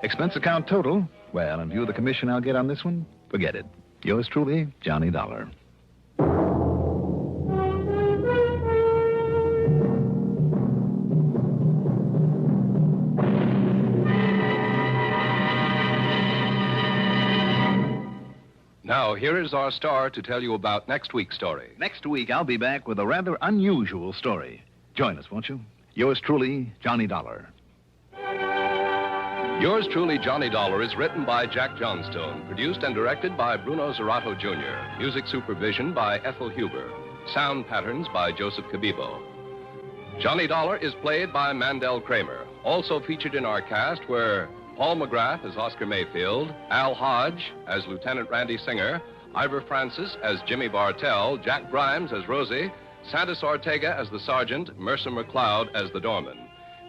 Expense account total, well, in view of the commission I'll get on this one, forget it. Yours truly, Johnny Dollar. Now, here is our star to tell you about next week's story. Next week, I'll be back with a rather unusual story. Join us, won't you? Yours truly, Johnny Dollar. Yours truly, Johnny Dollar, is written by Jack Johnstone, produced and directed by Bruno Zerato Jr., music supervision by Ethel Huber, sound patterns by Joseph Cabibo. Johnny Dollar is played by Mandel Kramer. Also featured in our cast were Paul McGrath as Oscar Mayfield, Al Hodge as Lieutenant Randy Singer, Ivor Francis as Jimmy Bartell, Jack Grimes as Rosie, Santos Ortega as the Sergeant, Mercer McCloud as the Doorman.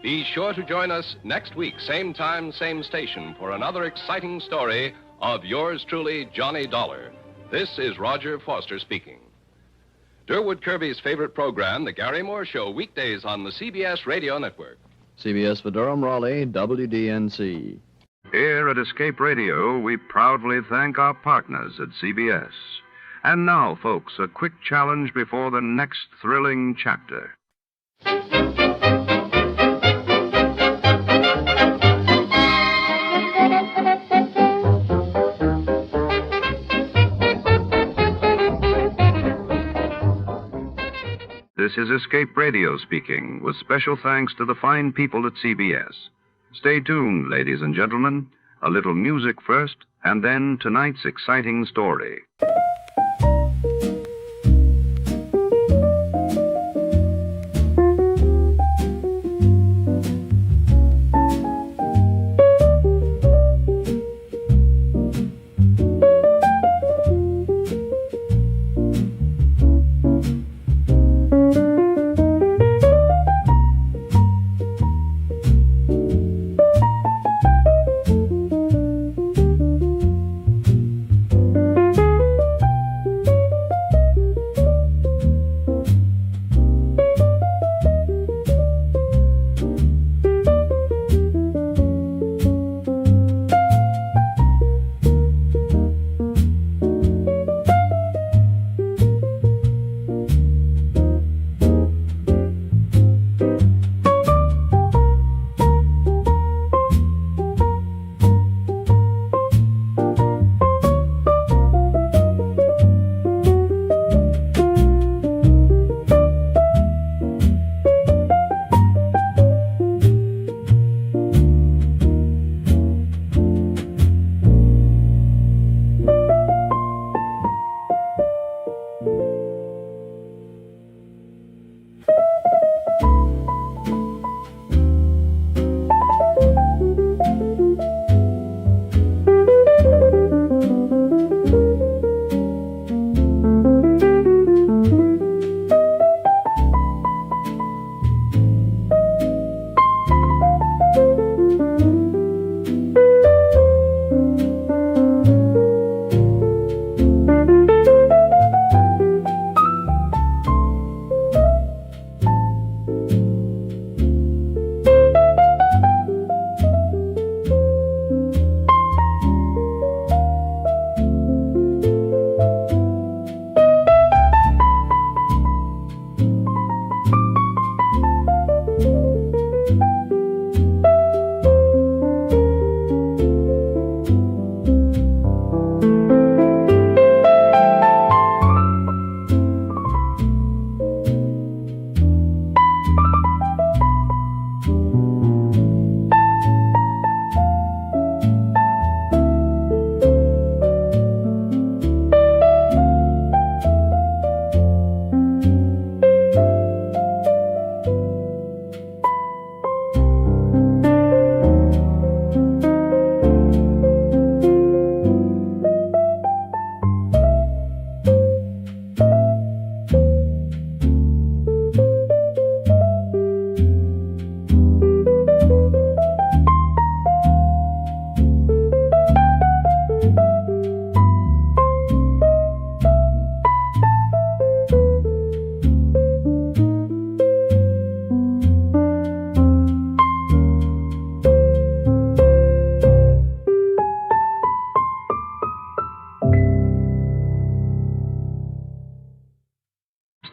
Be sure to join us next week, same time, same station, for another exciting story of yours truly, Johnny Dollar. This is Roger Foster speaking. Durwood Kirby's favorite program, The Gary Moore Show, weekdays on the CBS Radio Network. CBS for Durham, Raleigh, WDNC. Here at Escape Radio, we proudly thank our partners at CBS. And now, folks, a quick challenge before the next thrilling chapter. is Escape Radio speaking, with special thanks to the fine people at CBS. Stay tuned, ladies and gentlemen. A little music first, and then tonight's exciting story.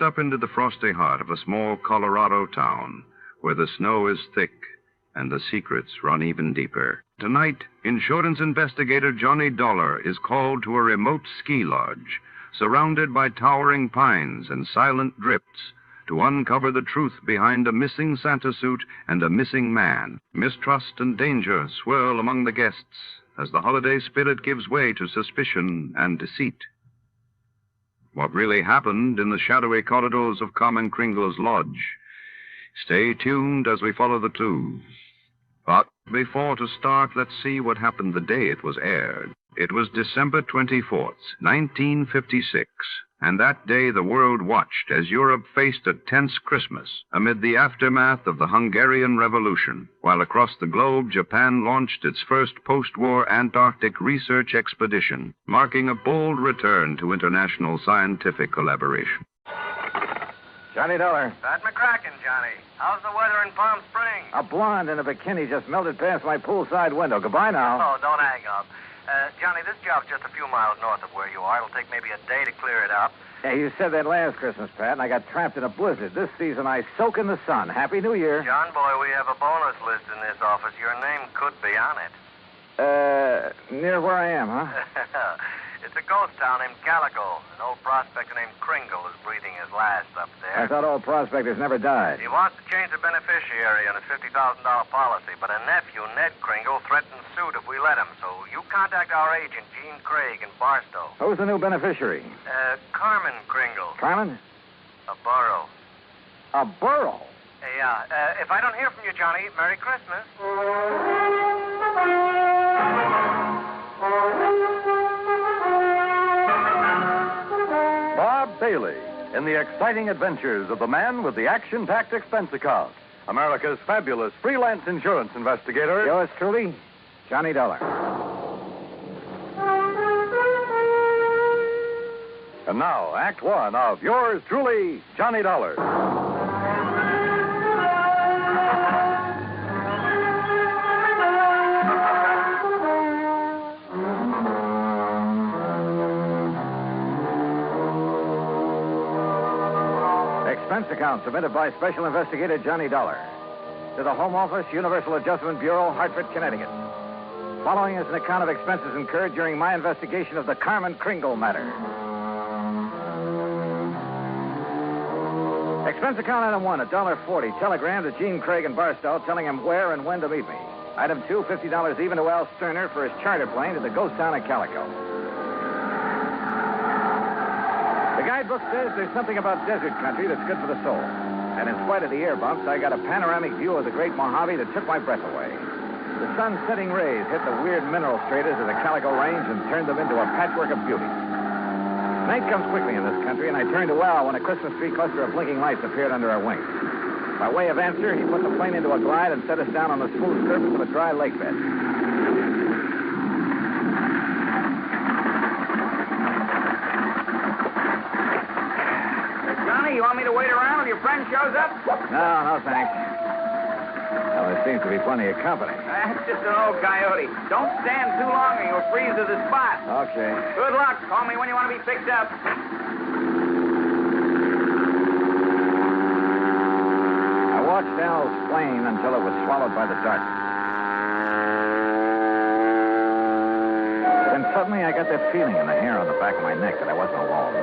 Up into the frosty heart of a small Colorado town where the snow is thick and the secrets run even deeper. Tonight, insurance investigator Johnny Dolar is called to a remote ski lodge surrounded by towering pines and silent drifts to uncover the truth behind a missing Santa suit and a missing man. Mistrust and danger swirl among the guests as the holiday spirit gives way to suspicion and deceit. What really happened in the shadowy corridors of Carmen Kringle's lodge? Stay tuned as we follow the clues. But before to start, let's see what happened the day it was aired. It was December 24th, 1956, and that day the world watched as Europe faced a tense Christmas amid the aftermath of the Hungarian Revolution, while across the globe Japan launched its first post-war Antarctic research expedition, marking a bold return to international scientific collaboration. Johnny Dolar. Pat McCracken, Johnny. How's the weather in Palm Springs? A blonde in a bikini just melted past my poolside window. Goodbye now. Oh, don't hang up. Johnny, this job's just a few miles north of where you are. It'll take maybe a day to clear it up. Yeah, you said that last Christmas, Pat, and I got trapped in a blizzard. This season, I soak in the sun. Happy New Year. John, boy, we have a bonus list in this office. Your name could be on it. Near where I am, huh? It's a ghost town named Calico. An old prospector named Kringle is breathing his last up there. I thought old prospectors never died. He wants to change the beneficiary on his $50,000 policy, but a nephew, Ned Kringle, threatened suit if we let him. So you contact our agent, Gene Craig, in Barstow. Who's the new beneficiary? Carmen Kringle. Carmen? A borough. A borough? Yeah. If I don't hear from you, Johnny, Merry Christmas. Bob Bailey in the exciting adventures of the man with the action-packed expense account. America's fabulous freelance insurance investigator. Yours truly, Johnny Dollar. And now, Act One of yours truly, Johnny Dollar. Expense account submitted by Special Investigator Johnny Dollar to the Home Office, Universal Adjustment Bureau, Hartford, Connecticut. Following is an account of expenses incurred during my investigation of the Carmen Kringle matter. Expense account item 1, $1.40. Telegram to Gene Craig in Barstow telling him where and when to meet me. Item 2, $50 even to Al Sterner for his charter plane to the ghost town of Calico. The guidebook says there's something about desert country that's good for the soul. And in spite of the air bumps, I got a panoramic view of the great Mojave that took my breath away. The sun's setting rays hit the weird mineral stratas of the Calico Range and turned them into a patchwork of beauty. Night comes quickly in this country, and I turned to Al when a Christmas tree cluster of blinking lights appeared under our wings. By way of answer, he put the plane into a glide and set us down on the smooth surface of a dry lake bed. Johnny, you want me to wait around till your friend shows up? No, thanks. Well, there seems to be plenty of company. That's just an old coyote. Don't stand too long or you'll freeze to the spot. Okay. Good luck. Call me when you want to be picked up. I watched Al's plane until it was swallowed by the darkness. Then suddenly I got that feeling in the hair on the back of my neck that I wasn't alone.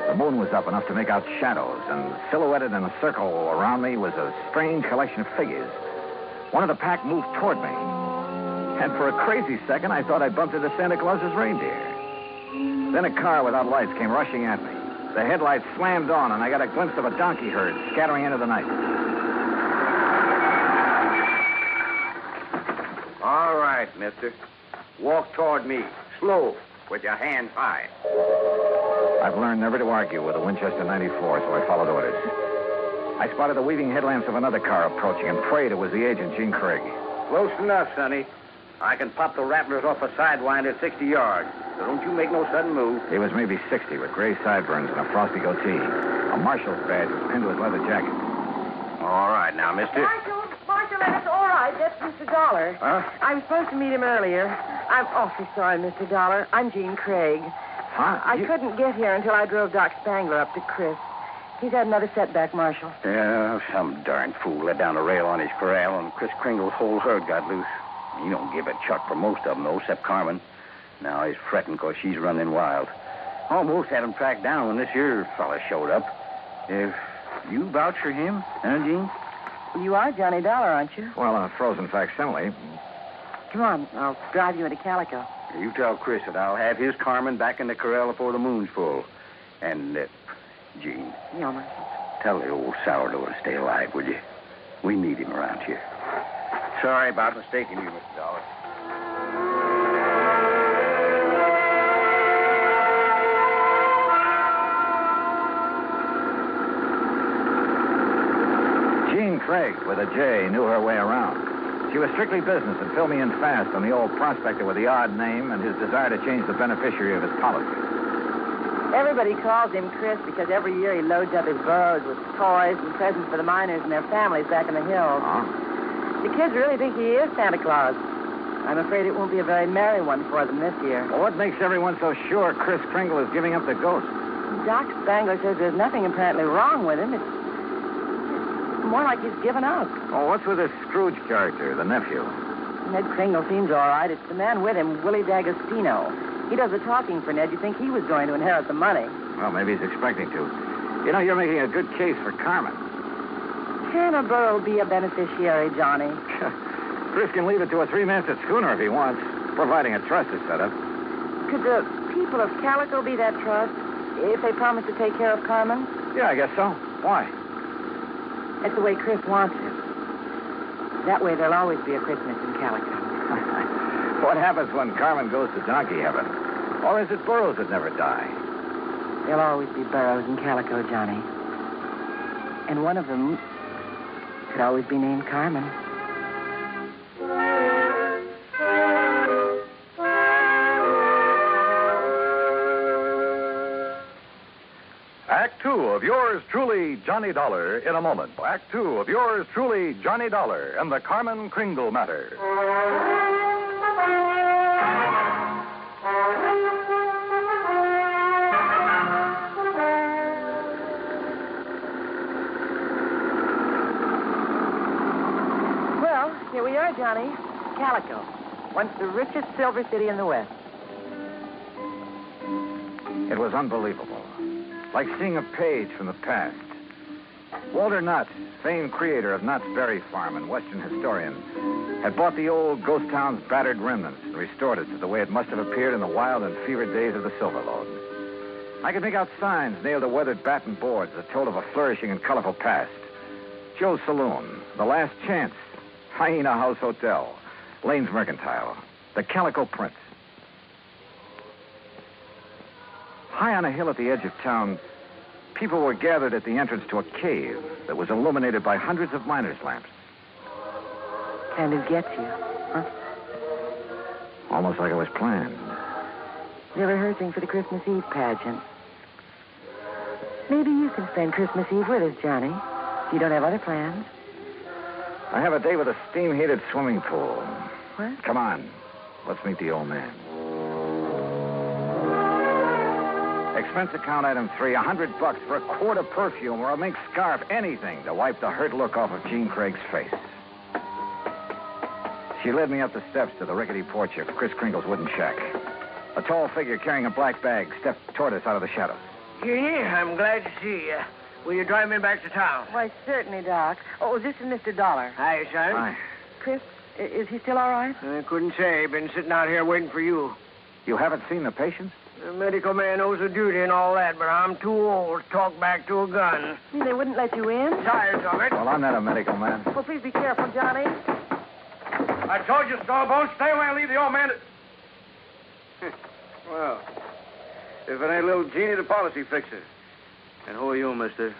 The moon was up enough to make out shadows, and silhouetted in a circle around me was a strange collection of figures. One of the pack moved toward me. And for a crazy second, I thought I bumped into Santa Claus's reindeer. Then a car without lights came rushing at me. The headlights slammed on, and I got a glimpse of a donkey herd scattering into the night. All right, mister. Walk toward me. Slow, with your hands high. I've learned never to argue with a Winchester 94, so I followed orders. I spotted the weaving headlamps of another car approaching and prayed it was the agent, Gene Craig. Close enough, Sonny. I can pop the rattlers off a sidewind at 60 yards. So don't you make no sudden move. He was maybe 60 with gray sideburns and a frosty goatee. A marshal's badge was pinned to his leather jacket. All right, now, mister. Marshal, that's all right. That's Mr. Dollar. Huh? I was supposed to meet him earlier. I'm awfully sorry, Mr. Dollar. I'm Gene Craig. Huh? I couldn't get here until I drove Doc Spangler up to Chris. He's had another setback, Marshal. Yeah, some darn fool let down a rail on his corral, and Chris Kringle's whole herd got loose. He don't give a chuck for most of them, though, except Carmen. Now he's fretting because she's running wild. Almost had him tracked down when this here fella showed up. If you vouch for him, huh, Gene? You are Johnny Dollar, aren't you? Well, a frozen facsimile. Come on, I'll drive you into Calico. You tell Chris that I'll have his Carmen back in the corral before the moon's full. And, Gene. Yeah, Marshal. Tell the old sourdough to stay alive, will you? We need him around here. Sorry about mistaking you, Mr. Dollar. Gene Craig, with a J, knew her way around. She was strictly business and filled me in fast on the old prospector with the odd name and his desire to change the beneficiary of his policy. Everybody calls him Chris because every year he loads up his burros with toys and presents for the miners and their families back in the hills. The kids really think he is Santa Claus. I'm afraid it won't be a very merry one for them this year. Well, what makes everyone so sure Chris Kringle is giving up the ghost? Doc Spangler says there's nothing apparently wrong with him. It's more like he's given up. Oh, what's with this Scrooge character, the nephew? Ned Kringle seems all right. It's the man with him, Willie D'Agostino. He does the talking for Ned. You'd think he was going to inherit the money. Well, maybe he's expecting to. You know, you're making a good case for Carmen. Can a burro be a beneficiary, Johnny? Chris can leave it to a three-masted schooner if he wants, providing a trust is set up. Could the people of Calico be that trust if they promise to take care of Carmen? Yeah, I guess so. Why? That's the way Chris wants it. That way there'll always be a Christmas in Calico. What happens when Carmen goes to donkey heaven? Or is it burros that never die? There'll always be burros in Calico, Johnny. And one of them could always be named Carmen. Act two of yours truly, Johnny Dollar, in a moment. Act two of yours truly, Johnny Dollar, and the Carmen Kringle matter. Well, here we are, Johnny. Calico, once the richest silver city in the West. It was unbelievable. Like seeing a page from the past. Walter Knott, famed creator of Knott's Berry Farm and Western historian, had bought the old ghost town's battered remnants and restored it to the way it must have appeared in the wild and fevered days of the Silver Lode. I could make out signs nailed to weathered batten boards that told of a flourishing and colorful past. Joe's Saloon, The Last Chance, Hyena House Hotel, Lane's Mercantile, the Calico Prince. High on a hill at the edge of town, people were gathered at the entrance to a cave that was illuminated by hundreds of miners' lamps. And it gets you, huh? Almost like it was planned. They're rehearsing for the Christmas Eve pageant. Maybe you can spend Christmas Eve with us, Johnny. If you don't have other plans. I have a day with a steam-heated swimming pool. What? Come on. Let's meet the old man. Expense account item 3, $100 for a quart of perfume or a mink scarf, anything to wipe the hurt look off of Jean Craig's face. She led me up the steps to the rickety porch of Chris Kringle's wooden shack. A tall figure carrying a black bag stepped toward us out of the shadows. Yeah, I'm glad to see you. Will you drive me back to town? Why, certainly, Doc. Oh, this is Mr. Dollar. Hi, son. Hi. Chris, is he still all right? I couldn't say. Been sitting out here waiting for you. You haven't seen the patients? The medical man owes a duty and all that, but I'm too old to talk back to a gun. You mean they wouldn't let you in? Tired of it. Well, I'm not a medical man. Well, please be careful, Johnny. I told you, Stallbone, stay away and leave the old man to... Well, if it ain't little Jeannie, the policy fixer. And who are you, mister?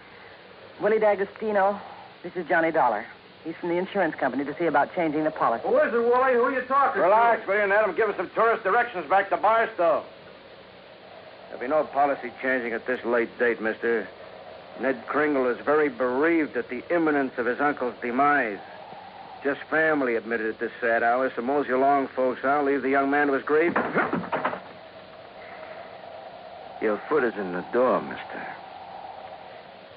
Willie D'Agostino. This is Johnny Dollar. He's from the insurance company to see about changing the policy. Who is it, Wooly? Who are you talking Relax, will you, and let him give us some tourist directions back to Barstow. There'll be no policy changing at this late date, mister. Ned Kringle is very bereaved at the imminence of his uncle's demise. Just family admitted at this sad hour, so mosey along, folks. I'll leave the young man to his grief. Your foot is in the door, mister.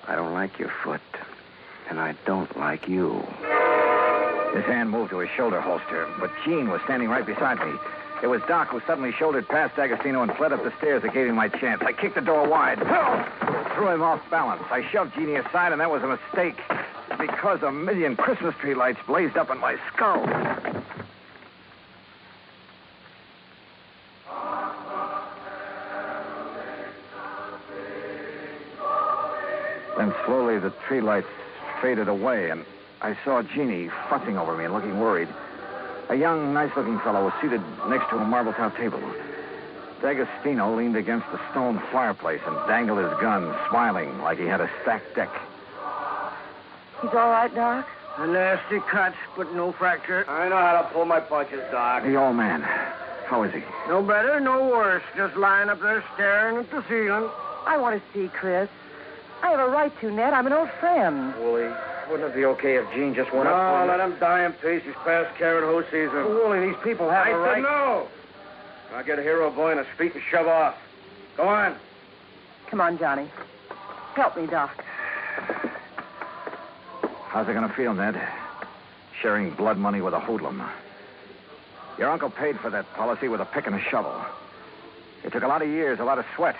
I don't like your foot, and I don't like you. His hand moved to his shoulder holster, but Jean was standing right beside me. It was Doc who suddenly shouldered past D'Agostino and fled up the stairs that gave him my chance. I kicked the door wide. Threw him off balance. I shoved Jeannie aside, and that was a mistake. Because a million Christmas tree lights blazed up in my skull. Then slowly the tree lights faded away, and I saw Jeannie fussing over me and looking worried. A young, nice-looking fellow was seated next to a marble-top table. D'Agostino leaned against the stone fireplace and dangled his gun, smiling like he had a stacked deck. He's all right, Doc? A nasty cut, but no fracture. I know how to pull my punches, Doc. The old man. How is he? No better, no worse. Just lying up there staring at the ceiling. I want to see Chris. I have a right to, Ned. I'm an old friend. Wooly, wouldn't it be okay if Jean just went up? No, let him die in peace. He's past carrot hoe season. Wooly, these people have a right. I said no. I'll get a hero boy in his feet and shove off. Go on. Come on, Johnny. Help me, Doc. How's it going to feel, Ned? Sharing blood money with a hoodlum. Your uncle paid for that policy with a pick and a shovel. It took a lot of years, a lot of sweat.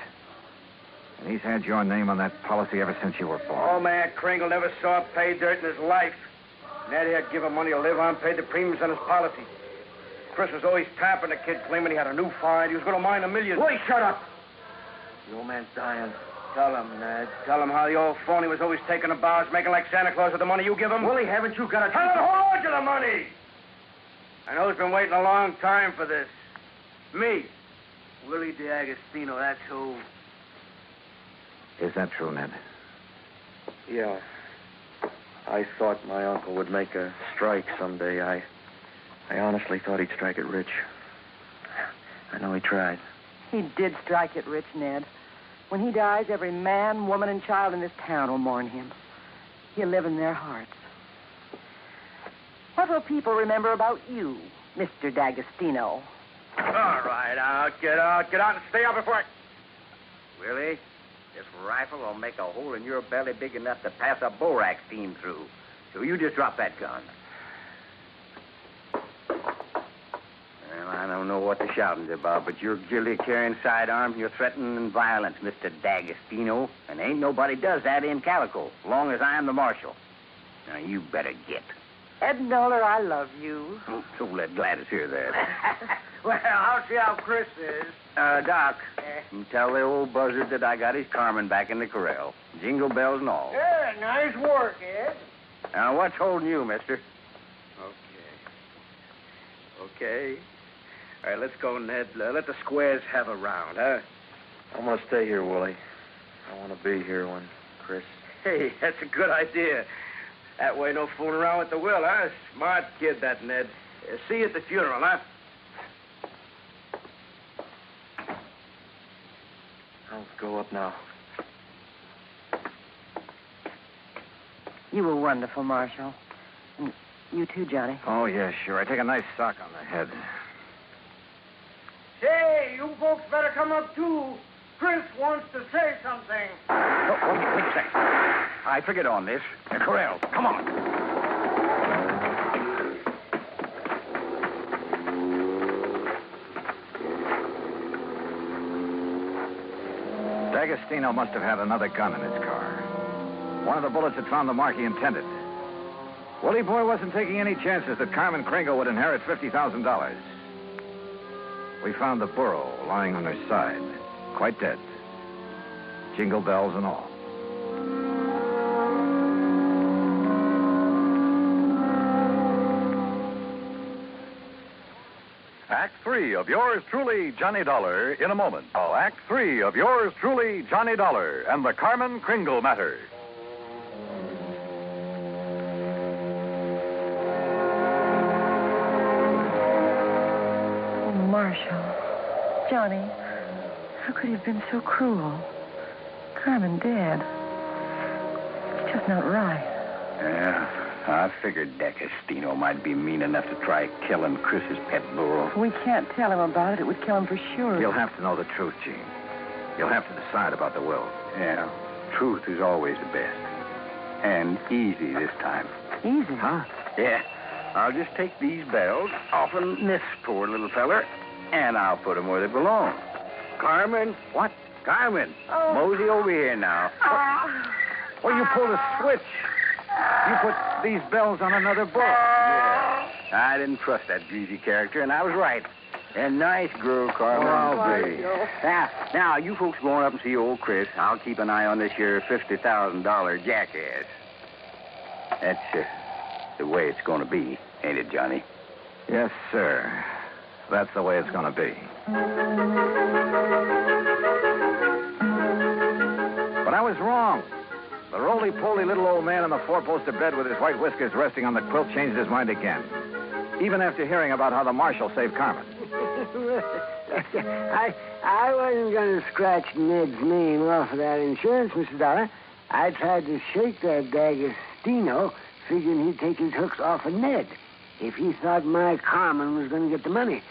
And he's had your name on that policy ever since you were born. Old man Kringle never saw pay dirt in his life. Ned here give him money to live on, paid the premiums on his policy. Chris was always tapping the kid, claiming he had a new find. He was going to mine $1 million. Wait, shut up. The old man's dying. Tell him, Ned. Tell him how the old phony was always taking the bows, making like Santa Claus with the money you give him. Willie, haven't you got a... Tell him who owed you the money. I know he's been waiting a long time for this. Me. Willie D'Agostino, that's who. Is that true, Ned? Yeah. I thought my uncle would make a strike someday. I honestly thought he'd strike it rich. I know he tried. He did strike it rich, Ned. When he dies, every man, woman, and child in this town will mourn him. He'll live in their hearts. What will people remember about you, Mr. D'Agostino? All right, get out and stay out before I... Willie, this rifle will make a hole in your belly big enough to pass a borax beam through. So you just drop that gun. Well, I don't know what the shouting's about, but you're guilty of carrying sidearms and you're threatening violence, Mr. D'Agostino. And ain't nobody does that in Calico, as long as I'm the marshal. Now, you better get. Ed Dolar, I love you. So let Gladys hear that. Well, I'll see how Chris is. Doc, you tell the old buzzard that I got his Carmen back in the corral. Jingle bells and all. Yeah, nice work, Ed. Now, what's holding you, mister? Okay. All right, let's go, Ned. Let the squares have a round, huh? I'm going to stay here, Willie. I want to be here when Chris... Hey, that's a good idea. That way, no fooling around with the will, huh? Smart kid, that Ned. See you at the funeral, huh? I'll go up now. You were wonderful, Marshal. And you too, Johnny. Oh, yeah, sure. I take a nice sock on the head. Say, you folks better come up, too. Chris wants to say something. Oh, wait a second. I forget on this. Corral, come on. D'Agostino must have had another gun in his car. One of the bullets had found the mark he intended. Willie Boy wasn't taking any chances that Carmen Kringle would inherit $50,000. We found the burro lying on her side, quite dead. Jingle bells and all. Act 3 of yours truly, Johnny Dollar, in a moment. Oh, Act 3 of yours truly, Johnny Dollar, and the Carmen Kringle matter. Oh, Marshal. Johnny, how could he have been so cruel? Carmen dead. It's just not right. Yeah, I figured D'Agostino might be mean enough to try killing Chris's pet burro. We can't tell him about it. It would kill him for sure. You'll have to know the truth, Gene. You'll have to decide about the will. Yeah, truth is always the best. And easy this time. Easy? Huh? Yeah. I'll just take these bells off of this poor little feller, and I'll put them where they belong. Carmen? What? Carmen? Oh. Mosey over here now. Well, you pulled a switch. You put these bells on another book. Yeah. I didn't trust that greasy character, and I was right. A nice girl, Carmen. I'll be. Now, you folks going up and see old Chris. I'll keep an eye on this here $50,000 jackass. That's the way it's going to be, ain't it, Johnny? Yes, sir. That's the way it's going to be. But I was wrong. The roly-poly little old man in the four-poster bed with his white whiskers resting on the quilt changed his mind again. Even after hearing about how the marshal saved Carmen. I wasn't going to scratch Ned's name off of that insurance, Mr. Dollar. I tried to shake that D'Agostino, figuring he'd take his hooks off of Ned if he thought my Carmen was going to get the money.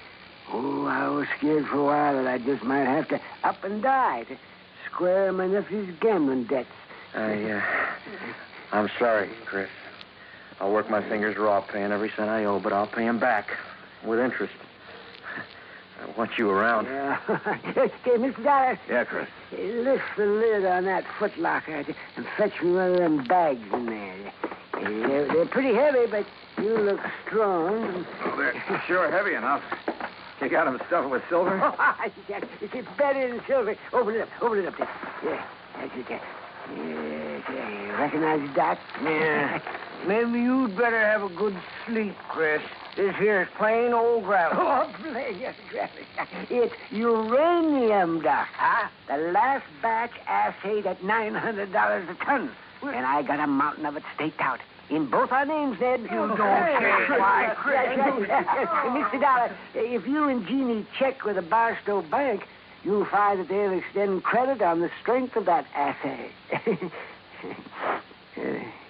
Oh, I was scared for a while that I just might have to up and die to square my nephew's gambling debts. I'm sorry, Chris. I'll work my fingers raw paying every cent I owe, but I'll pay him back with interest. I want you around. Yeah. Hey, Mr. Dollar. Yeah, Chris. Lift the lid on that footlocker and fetch me one of them bags in there. They're pretty heavy, but you look strong. Oh, they're sure heavy enough. You got them stuffed with silver? It's better than silver. Open it up there. Yeah, that's it there. Yeah, recognize the dot? Yeah. Maybe you'd better have a good sleep, Chris. This here's plain old gravel. Oh, plain gravel. It's uranium, Doc. Huh? The last batch assayed at $900 a ton. And I got a mountain of it staked out. In both our names, Ned. You don't say. Why, Chris? Mr. Dollar, if you and Jeannie check with the Barstow Bank, you'll find that they'll extend credit on the strength of that assay.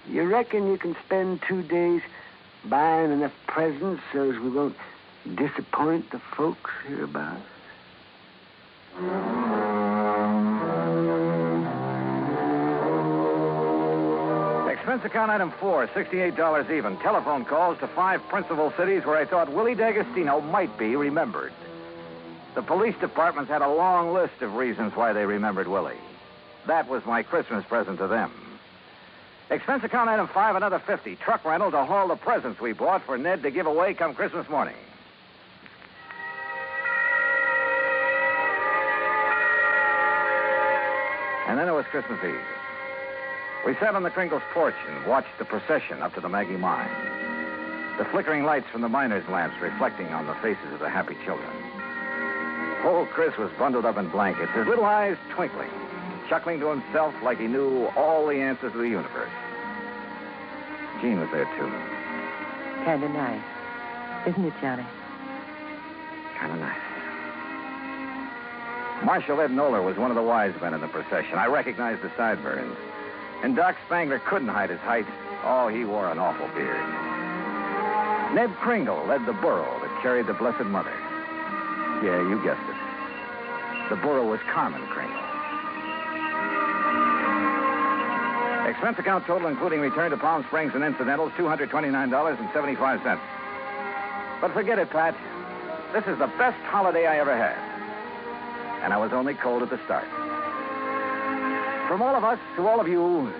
You reckon you can spend 2 days buying enough presents so as we won't disappoint the folks hereabouts? Expense account item 4, $68 even. Telephone calls to 5 principal cities where I thought Willie D'Agostino might be remembered. The police departments had a long list of reasons why they remembered Willie. That was my Christmas present to them. Expense account item 5, another $50. Truck rental to haul the presents we bought for Ned to give away come Christmas morning. And then it was Christmas Eve. We sat on the Kringle's porch and watched the procession up to the Maggie mine. The flickering lights from the miners' lamps reflecting on the faces of the happy children. Old Chris was bundled up in blankets, his little eyes twinkling, chuckling to himself like he knew all the answers to the universe. Jean was there, too. Kind of nice. Isn't it, Johnny? Kind of nice. Marshal Ed Nolar was one of the wise men in the procession. I recognized the sideburns. And Doc Spangler couldn't hide his height. Oh, he wore an awful beard. Ned Kringle led the burro that carried the Blessed Mother. Yeah, you guessed it. The burro was Carmen Kringle. Expense account total, including return to Palm Springs and incidentals, $229.75. But forget it, Pat. This is the best holiday I ever had. And I was only cold at the start. From all of us to all of you,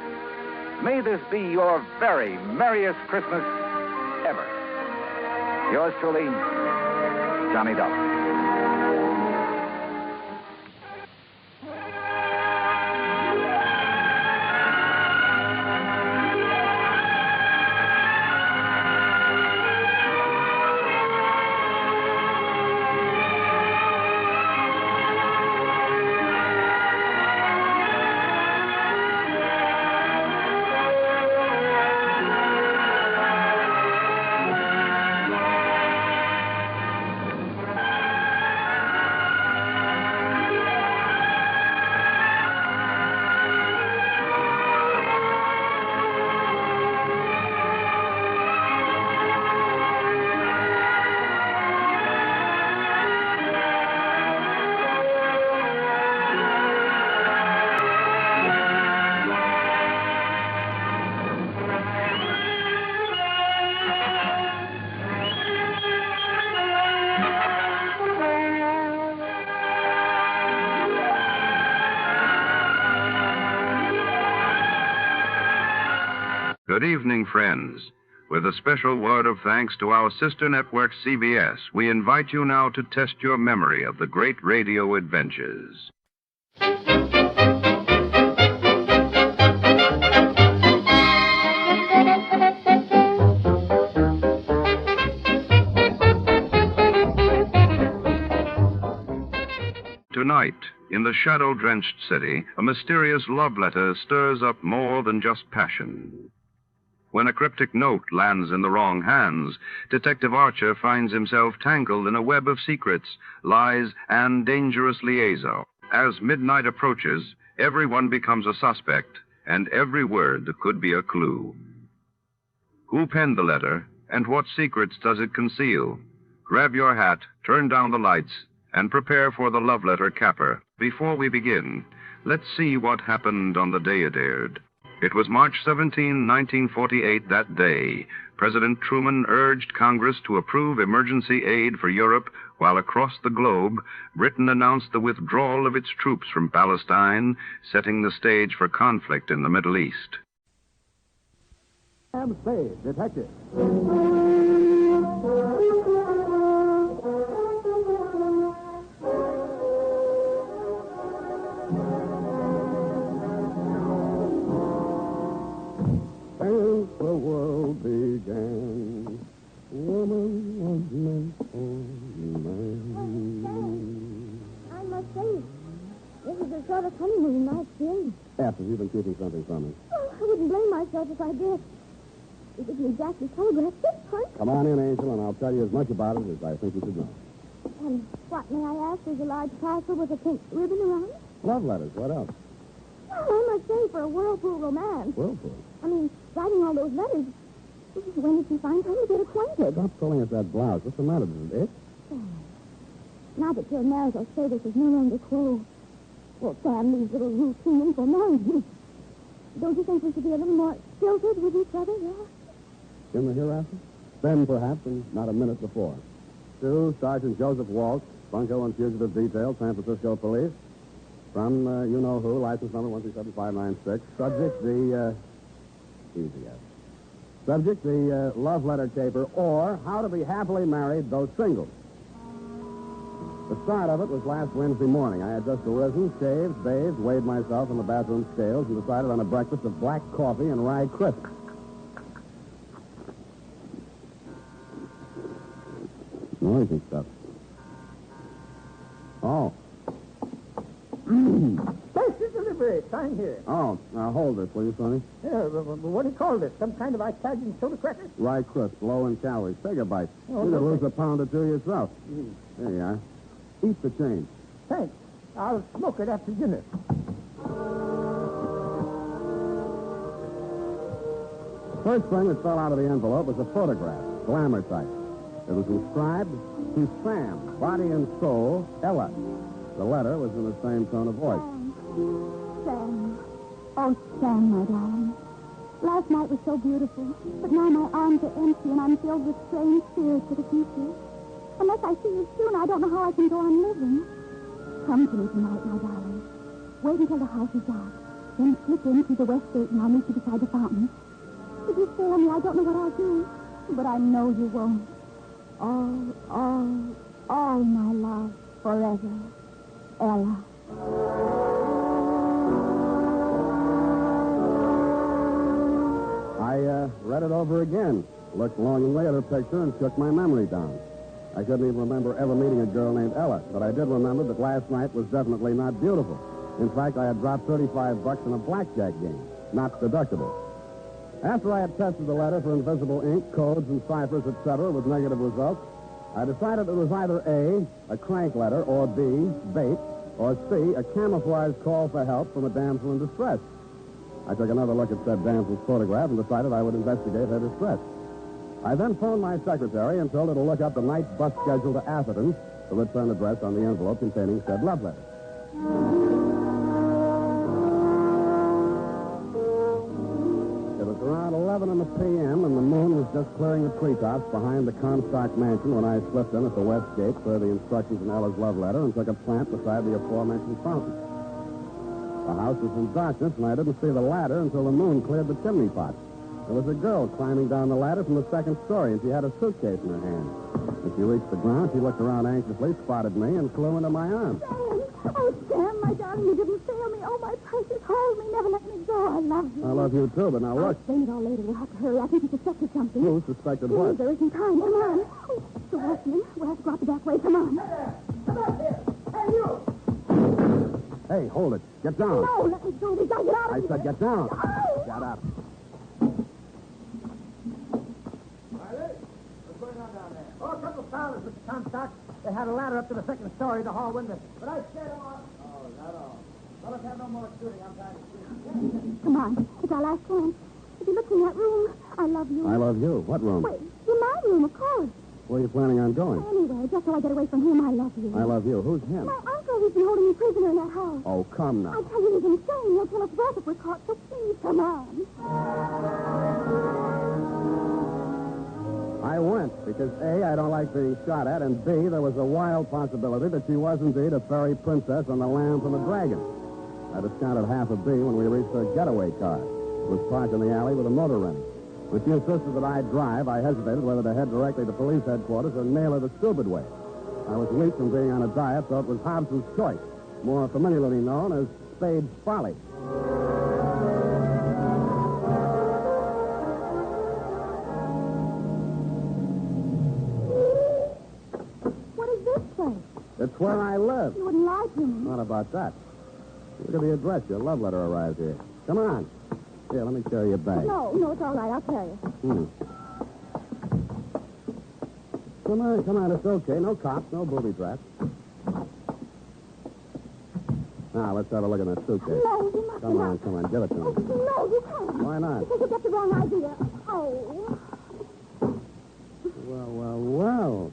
may this be your very merriest Christmas ever. Yours truly, Johnny Dollar. Good evening, friends. With a special word of thanks to our sister network, CBS, we invite you now to test your memory of the great radio adventures. Tonight, in the shadow-drenched city, a mysterious love letter stirs up more than just passion. When a cryptic note lands in the wrong hands, Detective Archer finds himself tangled in a web of secrets, lies, and dangerous liaison. As midnight approaches, everyone becomes a suspect, and every word could be a clue. Who penned the letter, and what secrets does it conceal? Grab your hat, turn down the lights, and prepare for the love letter caper. Before we begin, let's see what happened on the day it aired. It was March 17, 1948, that day. President Truman urged Congress to approve emergency aid for Europe, while across the globe, Britain announced the withdrawal of its troops from Palestine, setting the stage for conflict in the Middle East. Sam Spade, detective. Since the world began, woman was meant for man. I must say, this is a sort of honeymoon night, Jim. After you've been keeping something from me. Oh, I wouldn't blame myself if I did. It didn't exactly telegraph this part. Come on in, Angel, and I'll tell you as much about it as I think you should know. And what, may I ask, is a large parcel with a pink ribbon around it? Love letters. What else? Well, I must say, for a whirlpool romance. Whirlpool? I mean, writing all those letters. When did you find time to get acquainted? Stop pulling at that blouse. What's the matter? Does it itch? Oh. Now that your marital status is no longer quo, well, Sam, these little routine formalities. Don't you think we should be a little more stilted with each other, yeah? In the hereafter? Then, perhaps, and not a minute before. To Sergeant Joseph Walsh, Bunco and Fugitive Detail, San Francisco Police. From you-know-who, license number 137596. Subject, the, easy as. Subject, the love letter caper, or how to be happily married, though single. The start of it was last Wednesday morning. I had just arisen, shaved, bathed, weighed myself on the bathroom scales, and decided on a breakfast of black coffee and rye crisp. Noise and stuff. Oh. Special delivery. Sign here. Oh, now hold this, will you, Sonny? What do you call this? Some kind of Italian soda cracker? Rye crisp, low in calories. Take a bite. Oh, you could no, lose thanks. a pound or two yourself. There you are. Eat the change. Thanks. I'll smoke it after dinner. First thing that fell out of the envelope was a photograph, glamour type. It was inscribed, to Sam, body and soul, Ella. The letter was in the same tone of voice. Sam. Oh, Sam, my darling. Last night was so beautiful, but now my arms are empty and I'm filled with strange fears for the future. Unless I see you soon, I don't know how I can go on living. Come to me tonight, my darling. Wait until the house is dark. Then slip in through the west gate and I'll meet you beside the fountain. If you fail me, I don't know what I'll do. But I know you won't. All my love, forever. Ella. I read it over again, looked longingly at her picture, and shook my memory down. I couldn't even remember ever meeting a girl named Ella, but I did remember that last night was definitely not beautiful. In fact, I had dropped $35 in a blackjack game, not deductible. After I had tested the letter for invisible ink, codes, and ciphers, etc., with negative results, I decided it was either A, a crank letter, or B, bait, or C, a camouflage call for help from a damsel in distress. I took another look at said damsel's photograph and decided I would investigate her distress. I then phoned my secretary and told her to look up the night bus schedule to Atherton, the return address on the envelope containing said love letter. It was around 11 p.m., and the moon was just clearing the treetops behind the Comstock mansion when I slipped in at the west gate for the instructions in Ella's love letter and took a plant beside the aforementioned fountain. The house was in darkness, and I didn't see the ladder until the moon cleared the chimney pot. There was a girl climbing down the ladder from the second story, and she had a suitcase in her hand. As she reached the ground, she looked around anxiously, spotted me, and flew into my arms. Sam! Oh, Sam, my darling, you didn't fail me. Oh, my precious, hold me, never let me go. I love you. I love you, too, but now I'll look. explain it all later. We'll have to hurry. I think you suspected something. Who suspected Please, what? there isn't time. Come on. Oh, the watchman. We'll have to go out the back way. Come on. Come out here. Hey, you! Hey, hold it. Get down. No, let me go. We gotta get out of I here. said get down. Oh. Shut up. What's going on down there? Oh, a couple of fellas, Mr. Comstock. They had a ladder up to the second story of the hall window. But I scared them off. Oh, is that all? Well, let's have no more shooting. I'm tired of shooting. Come on. It's our last chance. If you look in that room, I love you. I love you. What room? Wait, in my room, of course. Where are you planning on going? Anyway, just so I get away from him, I love you. I love you. Who's him? My uncle, he's been holding me prisoner in that house. Oh, come now. I tell you, he's insane. He'll kill us both if we're caught, so please, come on. I went because, A, I don't like being shot at, and B, there was a wild possibility that she was indeed a fairy princess on the lamb from the dragon. I discounted half a B when we reached her getaway car. It was parked in the alley with a motor running. When she insisted that I drive, I hesitated whether to head directly to police headquarters or nail her the stupid way. I was weak from being on a diet, so it was Hobbs's choice, more familiarly known as Spade's Folly. What is this place? It's where I live. You wouldn't lie to me. Not about that. Look at the address. Your love letter arrived here. Come on. Here, let me carry your bag. No, it's all right. I'll carry it. Come on. It's okay. No cops, no booby traps. Now, let's have a look at that suitcase. No, you must Come not. on. Give it to me. No, you can't. Why not? Because you get the wrong idea. Oh. Well.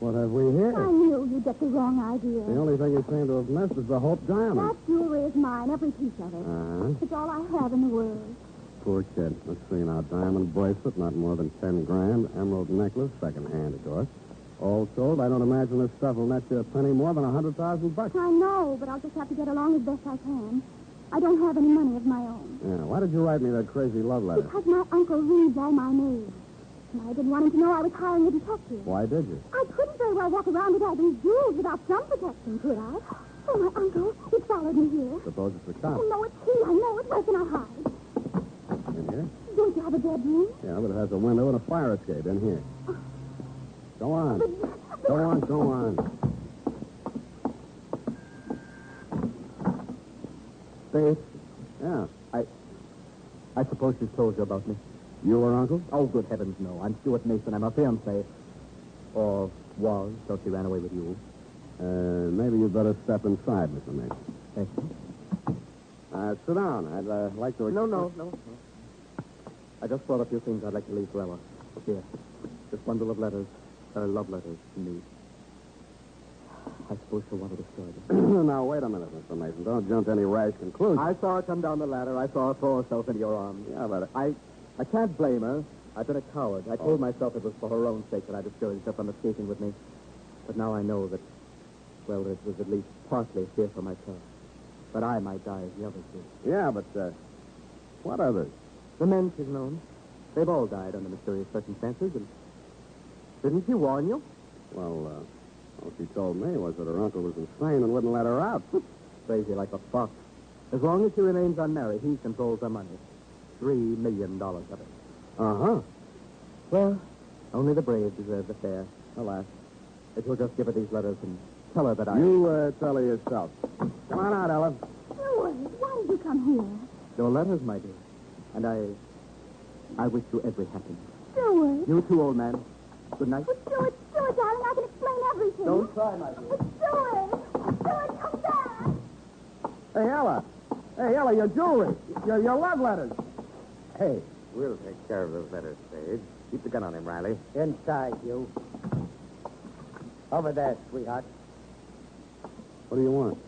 What have we here? I knew you'd get the wrong idea. The only thing you seem to have missed is the Hope diamond. That jewelry is mine, every piece of it. It's all I have in the world. Poor kid. Let's see now. Diamond bracelet, not more than 10 grand. Emerald necklace, second-hand, of course. All told, I don't imagine this stuff will net you a penny more than $100,000. I know, but I'll just have to get along as best I can. I don't have any money of my own. Yeah, why did you write me that crazy love letter? Because my uncle reads all my mails. And I didn't want him to know I was hiring a detective. Why did you? I couldn't very well walk around with all these jewels without some protection, could I? Oh, my uncle, he followed me here. Suppose it's a cop. Oh, no, it's he. I know it. Where can I hide? In here? Don't you have a bedroom? Yeah, but it has a window and a fire escape in here. Go on. Go on. Spade? Yeah. I suppose she's told you about me. You were uncle? Oh, good heavens, no. I'm Stuart Mason. I'm her fiancé. Or was, till she ran away with you. Maybe you'd better step inside, Mr. Mason. Thank you. Sit down. I'd like to... No. I just brought a few things I'd like to leave for Ella. Here. This bundle of letters. They're love letters to me. I suppose she'll want to destroy them. Now, wait a minute, Mr. Mason. Don't jump to any rash conclusions. I saw her come down the ladder. I saw her throw herself into your arms. Yeah, but... I can't blame her. I've been a coward. I told myself it was for her own sake that I discouraged her from escaping with me. But now I know that, well, it was at least partly fear for myself. But I might die as the others did. Yeah, but, what others? The men she's known. They've all died under mysterious circumstances, and didn't she warn you? Well, all she told me was that her uncle was insane and wouldn't let her out. Crazy like a fox. As long as she remains unmarried, he controls her money. $3 million of it. Uh-huh. Well, only the brave deserve the fair. Alas. If you'll just give her these letters and tell her that I... You, tell her yourself. Come on out, Ella. Stuart, why did you come here? Your letters, my dear. And I wish you every happiness. Stuart. You too, old man. Good night. Oh, Stuart, darling, I can explain everything. Don't try, my dear. Stuart, come back. Hey, Ella, your jewelry. Your love letters. Hey, we'll take care of those letters, Spade. Keep the gun on him, Riley. Inside, you. Over there, sweetheart. What do you want?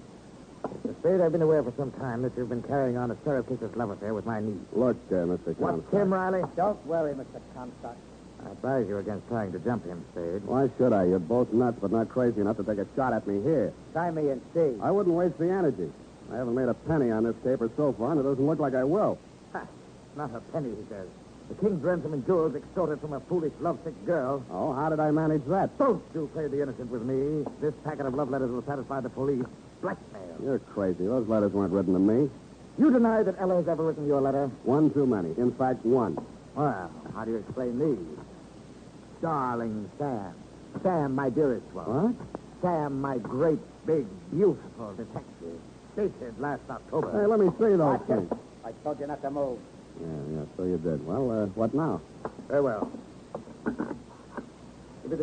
Mr. Spade, I've been aware for some time that you've been carrying on a surreptitious love affair with my niece. Look, Mr. What's Comstock. him, Riley? Don't worry, Mr. Comstock. I advise you against trying to jump him, Spade. Why should I? You're both nuts, but not crazy enough to take a shot at me here. Try me and see. I wouldn't waste the energy. I haven't made a penny on this caper so far, and it doesn't look like I will. Ha! Not a penny, he says. The king's ransom and jewels extorted from a foolish, lovesick girl. Oh, how did I manage that? Don't you play the innocent with me. This packet of love letters will satisfy the police. Blackmail. You're crazy. Those letters weren't written to me. You deny that Ella has ever written your letter? One too many. In fact, one. Well, how do you explain these? Darling Sam. Sam, my dearest one. What? Sam, my great, big, beautiful detective. Dated last October. Hey, let me see those things. I told you not to move. Yeah, so you did. Well, what now? Very well. Give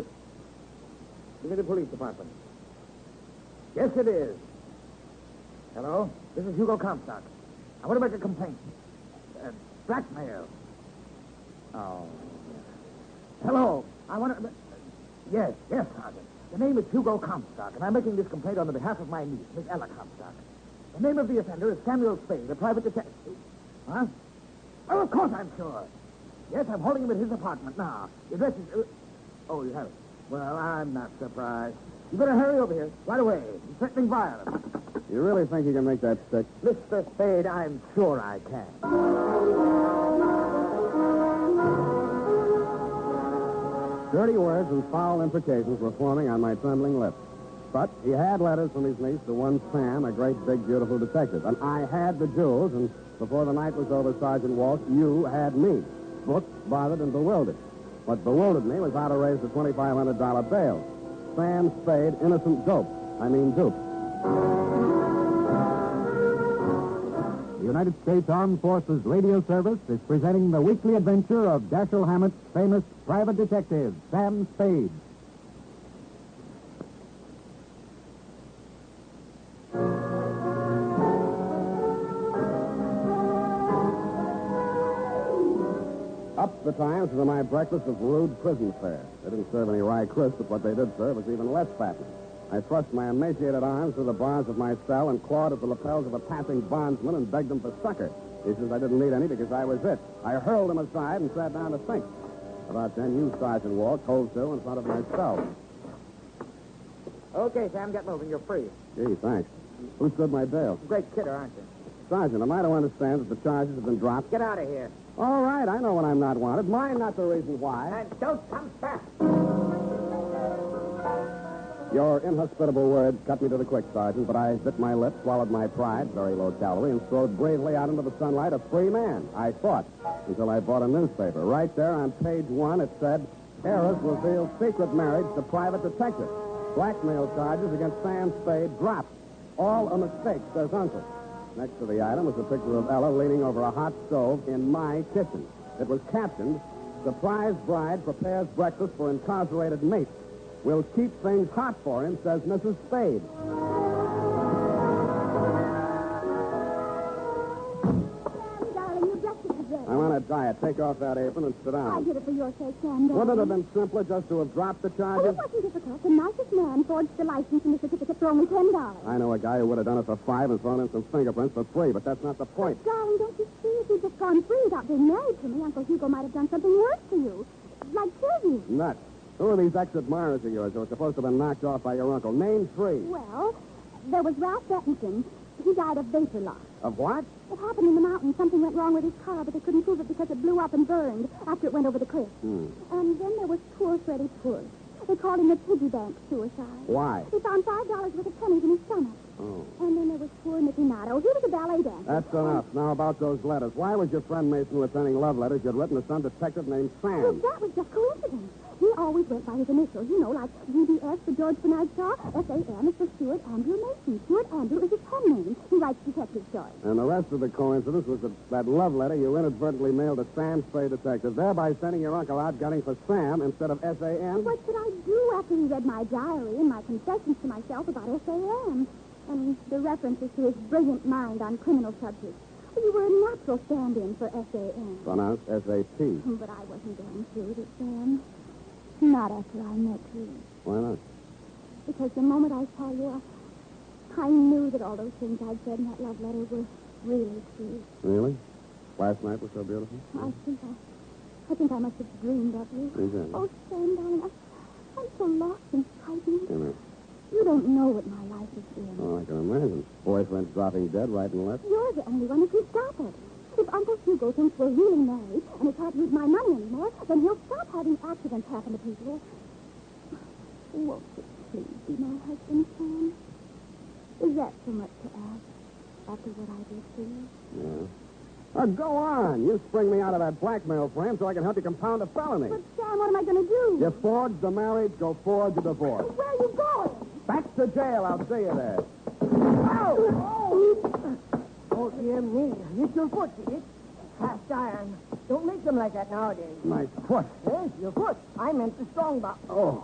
me the police department. Yes, it is. Hello? This is Hugo Comstock. I want to make a complaint. Blackmail. Oh. Hello. I want to... Yes, Sergeant. The name is Hugo Comstock, and I'm making this complaint on the behalf of my niece, Miss Ella Comstock. The name of the offender is Samuel Spade, a private detective. Huh? Well, of course I'm sure. Yes, I'm holding him at his apartment now. The address is... Oh, you have it. Well, I'm not surprised. You better hurry over here, right away. He's threatening violence. You really think you can make that stick? Mr. Spade, I'm sure I can. 30 words and foul imprecations were forming on my trembling lips. But he had letters from his niece to one Sam, a great, big, beautiful detective. And I had the jewels, and before the night was over, Sergeant Walsh, you had me. Booked, bothered, and bewildered. What bewildered me was how to raise the $2,500 bail. Sam Spade, innocent dupe. The United States Armed Forces Radio Service is presenting the weekly adventure of Dashiell Hammett's famous private detective, Sam Spade. Up the Times for my breakfast of rude prison fare. They didn't serve any rye crisp, but what they did serve was even less fattening. I thrust my emaciated arms through the bars of my cell and clawed at the lapels of a passing bondsman and begged him for succor. He says I didn't need any because I was it. I hurled him aside and sat down to think. About then, you, Sergeant Walsh, hove to in front of my cell. Okay, Sam, get moving. You're free. Gee, thanks. Who stood my bail? Great kidder, aren't you? Sergeant, am I to understand that the charges have been dropped? Get out of here. All right, I know when I'm not wanted. Mine not the reason why. And don't come back. Your inhospitable words cut me to the quick, Sergeant, but I bit my lip, swallowed my pride, very low calorie, and strode bravely out into the sunlight, a free man, I thought, until I bought a newspaper. Right there on page 1, it said, Heiress reveals secret marriage to private detective. Blackmail charges against Sam Spade dropped. All a mistake, says Uncle. Next to the item was a picture of Ella leaning over a hot stove in my kitchen. It was captioned, Surprise bride prepares breakfast for incarcerated mate. We'll keep things hot for him, says Mrs. Spade. Sam, darling, your breakfast is ready. I'm on a diet. Take off that apron and sit I down. did it for your sake, Sam, darling. Wouldn't it have been simpler just to have dropped the Oh, charges? it wasn't difficult. The nicest man forged the license and the certificate for only $10. I know a guy who would have done it for $5 and thrown in some fingerprints for free, but that's not the point. Darling, don't you see? If you'd just gone free without being married to me, Uncle Hugo might have done something worse to you. Like kill you. Nuts. Who are these ex-admirers of yours who are supposed to have been knocked off by your uncle? Name 3. Well, there was Ralph Bettington. He died of vapor loss. Of what? It happened in the mountains. Something went wrong with his car, but they couldn't prove it because it blew up and burned after it went over the cliff. And then there was poor Freddie Puss. They called him a piggy bank suicide. Why? He found $5 worth of pennies in his stomach. Oh. And then there was poor Nicky Nato. He was a ballet dancer. That's enough. Now about those letters. Why was your friend Mason returning love letters you'd written to some detective named Sam? Well, that was just coincidence. He always went by his initials, you know, like GBS for George Bernard Shaw, SAM is for Stuart Andrew Mason. Stuart Andrew is his pen name. He writes detective stories. And the rest of the coincidence was that love letter you inadvertently mailed to Sam Spade Detective, thereby sending your uncle out gunning for Sam instead of SAM. What should I do after he read my diary and my confessions to myself about SAM? And the references to his brilliant mind on criminal subjects. You were a natural stand-in for SAM. Pronounced SAP. But I wasn't going through it, Sam. Not after I met you. Why not? Because the moment I saw you, I knew that all those things I'd said in that love letter were really true. Really? Last night was so beautiful? I think I must have dreamed of you. Exactly. Oh, Sam, darling, I'm so lost and frightened. You know. You don't know what my life has been. Oh, I can imagine. Boyfriend's dropping dead right and left. You're the only one who can stop it. If Uncle Hugo thinks we're really married and he can't use my money anymore, then he'll stop having accidents happen to people. Won't you please be my husband, Sam? Is that so much to ask after what I did to you? Yeah. Go on. You spring me out of that blackmail frame so I can help you compound a felony. But, Sam, what am I going to do? You forge the marriage, go forge a divorce. Where are you going? Back to jail. I'll see you there. Oh, dear me. It's your foot, is it? Cast iron. Don't make them like that nowadays. My foot. Yes, your foot. I meant the strong box. Oh.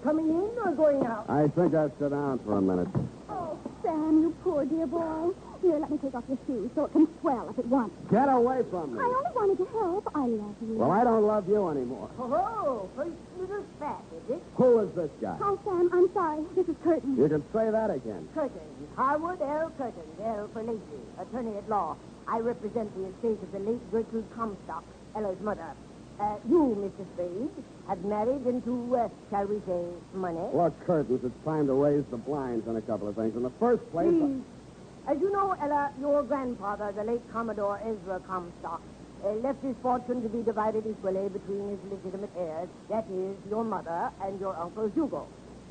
Coming in or going out? I think I'll sit down for a minute. Oh, Sam, Sam, you poor dear boy. Here, let me take off your shoes so it can swell if it wants. Get away from me. I only wanted to help. I love you. Well, I don't love you anymore. Oh, first little spat, is it? Who is this guy? Oh, Sam, I'm sorry. This is Curtin. You can say that again. Curtin. Harwood L. Curtin, L. for Lacey, attorney at law. I represent the estate of the late Gertrude Comstock, Ella's mother. You, Mr. Spade, have married into, shall we say, money. Look, Curtains, it's time to raise the blinds on a couple of things. In the first place... Please. As you know, Ella, your grandfather, the late Commodore Ezra Comstock, left his fortune to be divided equally between his legitimate heirs, that is, your mother and your Uncle Hugo.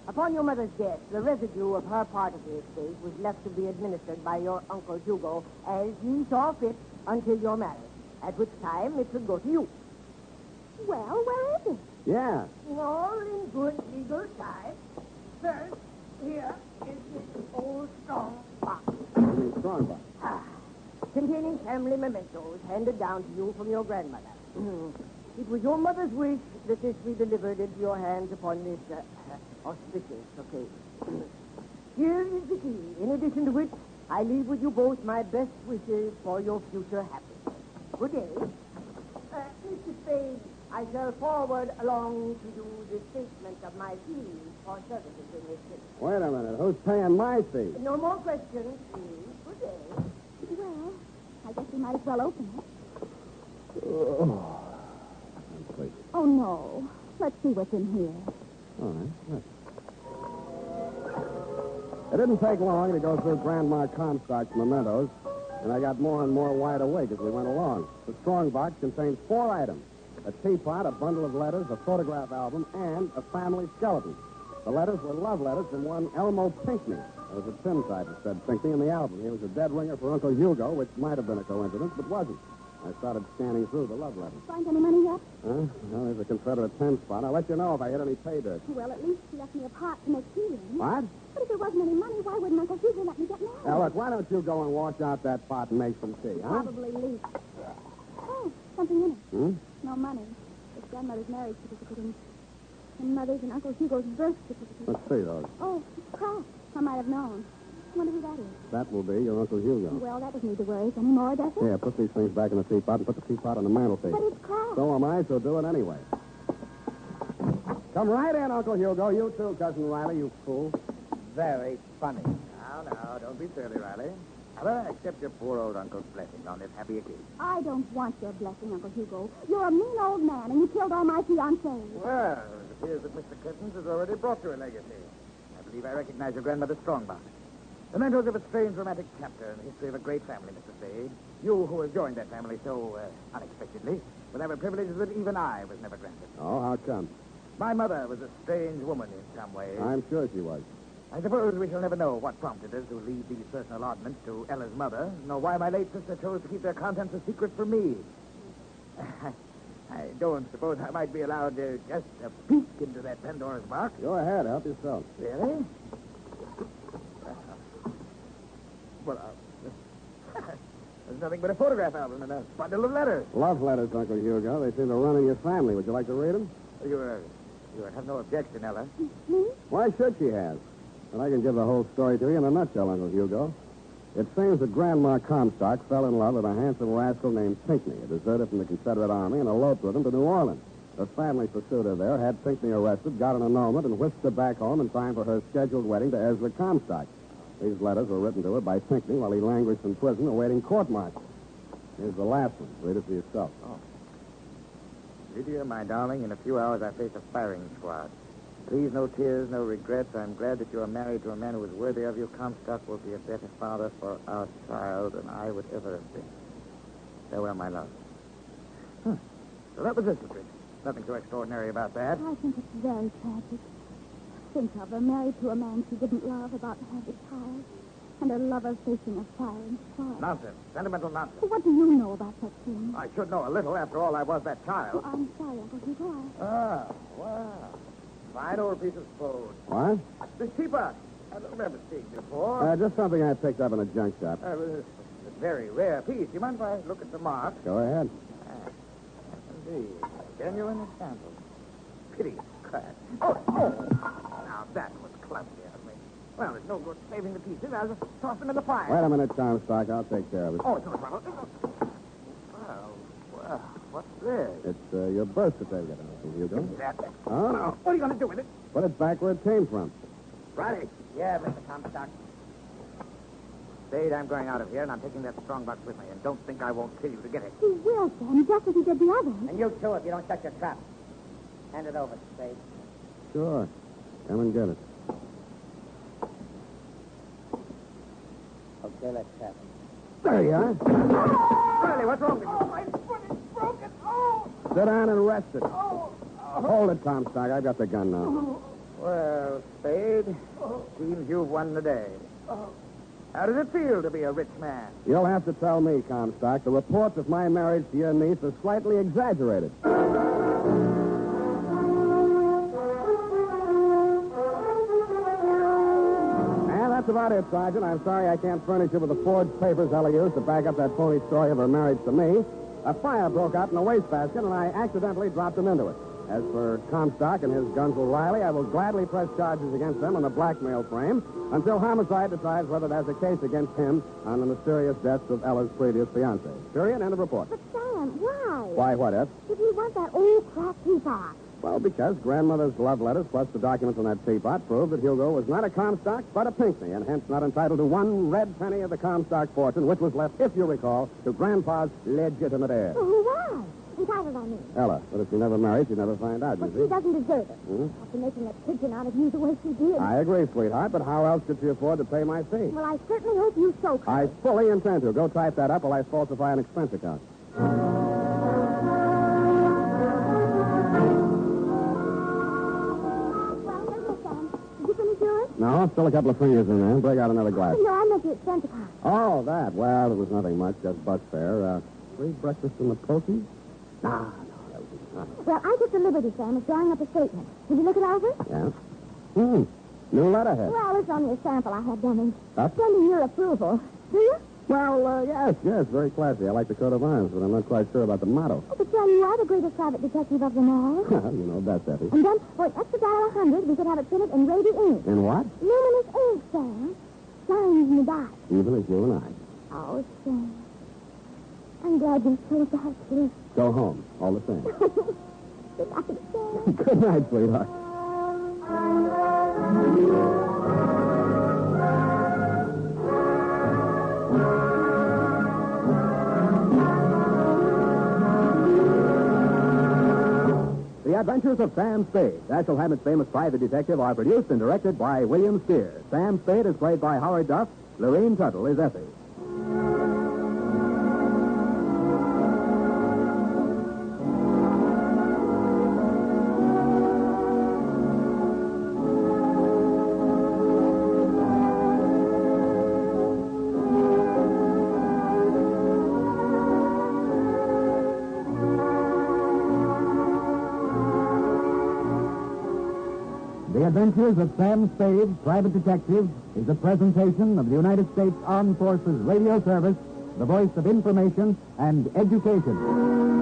Upon your mother's death, the residue of her part of the estate was left to be administered by your Uncle Hugo as he saw fit until your marriage, at which time it should go to you. Well, where is it? Yeah. All in good legal time. First, here is this old strong box. Strong box. Containing family mementos handed down to you from your grandmother. It was your mother's wish that this be delivered into your hands upon this auspicious occasion. Here is the key, in addition to which I leave with you both my best wishes for your future happiness. Good day. Mr. Spade, I shall forward along to you the statement of my fees for services in this city. Wait a minute. Who's paying my fee? No more questions, please. Good day. Well, I guess we might as well open it. Oh, I'm sleepy. Oh, no. Let's see what's in here. All right. Let's. It didn't take long to go through Grandma Comstock's mementos, and I got more and more wide awake as we went along. The strong box contained 4 items: a teapot, a bundle of letters, a photograph album, and a family skeleton. The letters were love letters from one Elmo Pinckney. There was a tin type that said Pinckney in the album. He was a dead ringer for Uncle Hugo, which might have been a coincidence, but wasn't. I started scanning through the love letters. Find any money yet? Huh? Well, there's a Confederate 10 spot. I'll let you know if I hit any pay dirt. Well, at least he left me a pot to make tea in. What? But if there wasn't any money, why wouldn't Uncle Hugo let me get married? Now, look, why don't you go and wash out that pot and make some tea, huh? Probably leaked. Oh, something in it. Hmm? No money. It's grandmother's marriage certificate and mother's and Uncle Hugo's birth certificate. Let's see those. Oh, it's cracked. I might have known. I wonder who that is. That will be your Uncle Hugo. Well, that doesn't need to worry us anymore, does it? Here, put these things back in the teapot and put the teapot on the mantelpiece. But it's cracked. So am I, so do it anyway. Come right in, Uncle Hugo. You too, Cousin Riley, you fool. Very funny. Now, don't be silly, Riley. Ella, accept your poor old uncle's blessing on this happy occasion. I don't want your blessing, Uncle Hugo. You're a mean old man, and you killed all my fiancés. Well, it appears that Mr. Curtins has already brought you a legacy. I believe I recognize your grandmother's strongbox. Mementos of a strange romantic chapter in the history of a great family, Mr. Spade. You, who have joined that family so unexpectedly, will have a privilege that even I was never granted. Oh, how come? My mother was a strange woman in some ways. I'm sure she was. I suppose we shall never know what prompted us to leave these personal oddments to Ella's mother, nor why my late sister chose to keep their contents a secret from me. I don't suppose I might be allowed just a peek into that Pandora's box. Go ahead, help yourself. Really? Well, there's nothing but a photograph album and a bundle of letters. Love letters, Uncle Hugo. They seem to run in your family. Would you like to read them? You have no objection, Ella. Why should she have? And I can give the whole story to you in a nutshell, Uncle Hugo. It seems that Grandma Comstock fell in love with a handsome rascal named Pinckney, a deserter from the Confederate Army, and eloped with him to New Orleans. Her family pursued her there, had Pinckney arrested, got an annulment, and whisked her back home in time for her scheduled wedding to Ezra Comstock. These letters were written to her by Pinckney while he languished in prison awaiting court-martial. Here's the last one. Read it for yourself. Oh. Lydia, my darling, in a few hours I face a firing squad. Please, no tears, no regrets. I'm glad that you are married to a man who is worthy of you. Comstock will be a better father for our child than I would ever have been. Farewell, my love. So that was it, Patricia. Nothing so extraordinary about that. I think it's very tragic. Think of her married to a man she didn't love, about to have a child, and her lover facing a firing squad. Nonsense. Sentimental nonsense. What do you know about such things? I should know a little. After all, I was that child. Oh, I'm sorry, Uncle Hugo. Ah, wow. Fine old piece of spode. What? This teapot. I don't remember seeing it before. Just something I picked up in a junk shop. It was a very rare piece. Do you mind if I look at the mark? Go ahead. Indeed. Genuine example. Pity it's cracked. Oh! Now, that was clumsy of me. Well, there's no good saving the pieces. I'll just toss them in the fire. Wait a minute, Comstock. I'll take care of it. Oh, it's no trouble. Well, what's this? It's your birth certificate, Hugo. That. Oh, no. What are you going to do with it? Put it back where it came from. Right. Yeah, Mr. Comstock. Spade, I'm going out of here, and I'm taking that strongbox with me. And don't think I won't kill you to get it. He will, Sam, just as he did the others. And you, too, if you don't shut your trap. Hand it over, Spade. Sure. Come and get it. Okay, let's have it. There you are. Riley, what's wrong with you? Oh, my foot is broken. Oh! Sit down and rest it. Oh! Hold it, Comstock. I've got the gun now. Oh! Well, Spade, seems you've won the day. Oh! How does it feel to be a rich man? You'll have to tell me, Comstock. The reports of my marriage to your niece are slightly exaggerated. And that's about it, Sergeant. I'm sorry I can't furnish you with the forged papers Ella used to back up that phony story of her marriage to me. A fire broke out in a wastebasket, and I accidentally dropped them into it. As for Comstock and his guns with Riley, I will gladly press charges against them on the blackmail frame until homicide decides whether there's a case against him on the mysterious deaths of Ella's previous fiancé. Period. End of report. But, Sam, why? Why, what, Ed? Did you want that old crack teapot? Well, because grandmother's love letters plus the documents on that teapot prove that Hugo was not a Comstock, but a Pinckney, and hence not entitled to one red penny of the Comstock fortune, which was left, if you recall, to Grandpa's legitimate heir. Well, who was? Entitled, I mean. Ella. But if she never married, she'd never find out, But you she see. doesn't deserve it. Hmm? After making a pigeon out of you the way she did. I agree, sweetheart, but how else could she afford to pay my fee? Well, I certainly hope you so. I fully intend to. Go type that up while I falsify an expense account. Did you finish yours? No, still a couple of fingers in there. Break out another glass. No, I meant the expense account. Oh, that. Well, it was nothing much, just bus fare. Free breakfast in the Pokey? No, that would be fine. Well, I took the liberty, Sam, of drawing up a statement. Did you look it over? Yeah. New letterhead. Well, it's only a sample I had done. Up? Pending your approval. Do you? Well, yes, very classy. I like the coat of arms, but I'm not quite sure about the motto. Oh, but Sam, you are the greatest private detective of them all. Well, you know best, Effie. And then, for an extra $100, we could have it printed in Rady ink. In what? Luminous ink, Sam. Shines in the dark. Even as you and I. Oh, Sam. I'm glad you chose that, too. Go home, all the same. Good night, Sam. Good night, sweetheart. The Adventures of Sam Spade, Dashiell Hammett's famous private detective, are produced and directed by William Steer. Sam Spade is played by Howard Duff. Lorene Tuttle is Effie. The Adventures of Sam Spade, Private Detective, is a presentation of the United States Armed Forces Radio Service, the voice of information and education.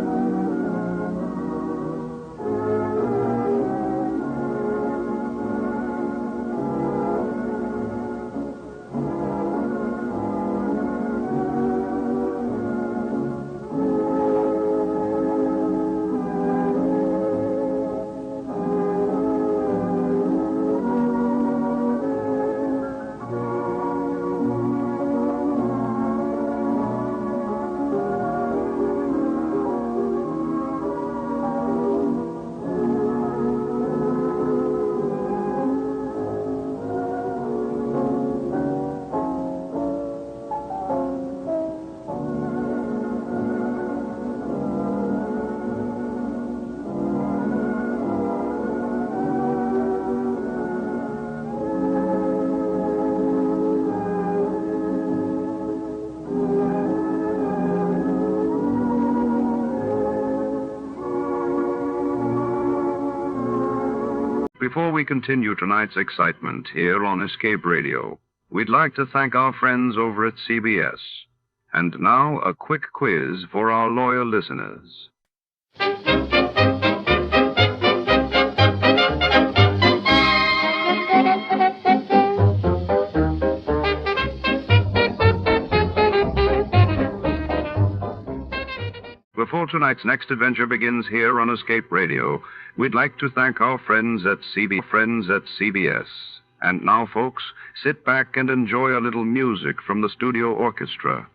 Before we continue tonight's excitement here on Escape Radio, we'd like to thank our friends over at CBS. And now, a quick quiz for our loyal listeners. all tonight's next adventure begins here on Escape Radio, we'd like to thank our friends at CBS. And now, folks, sit back and enjoy a little music from the studio orchestra.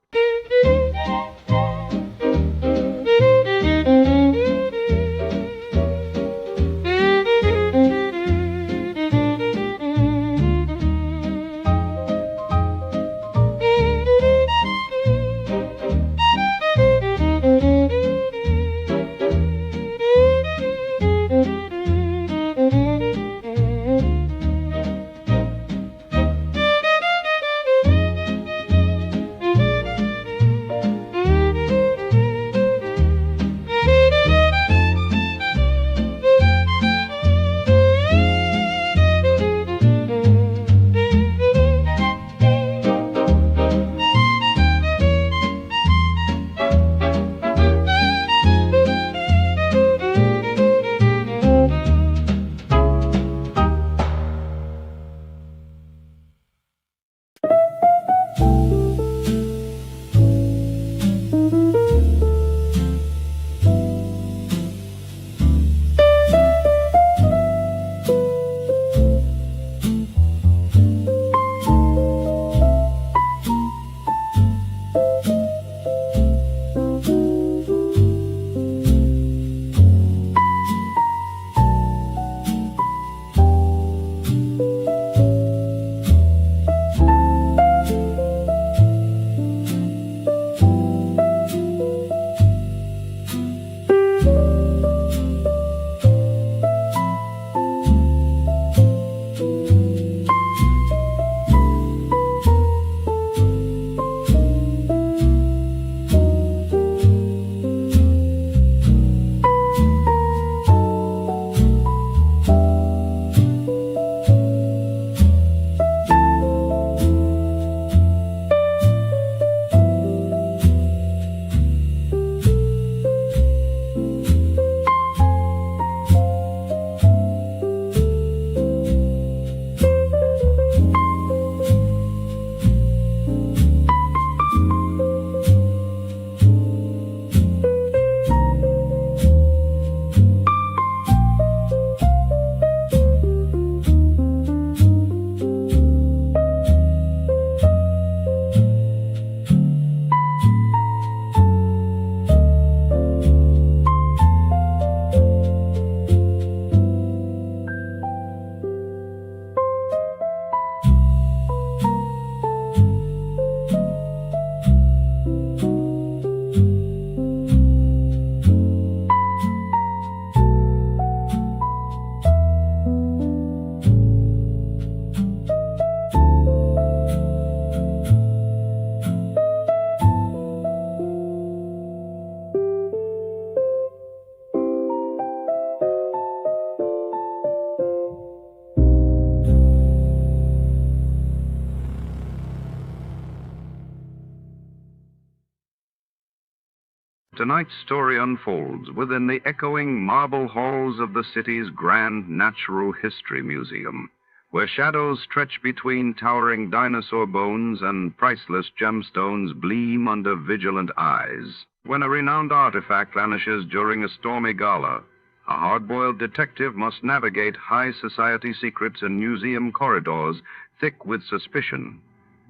Tonight's story unfolds within the echoing marble halls of the city's grand Natural History Museum, where shadows stretch between towering dinosaur bones and priceless gemstones gleam under vigilant eyes. When a renowned artifact vanishes during a stormy gala, a hard-boiled detective must navigate high society secrets and museum corridors thick with suspicion.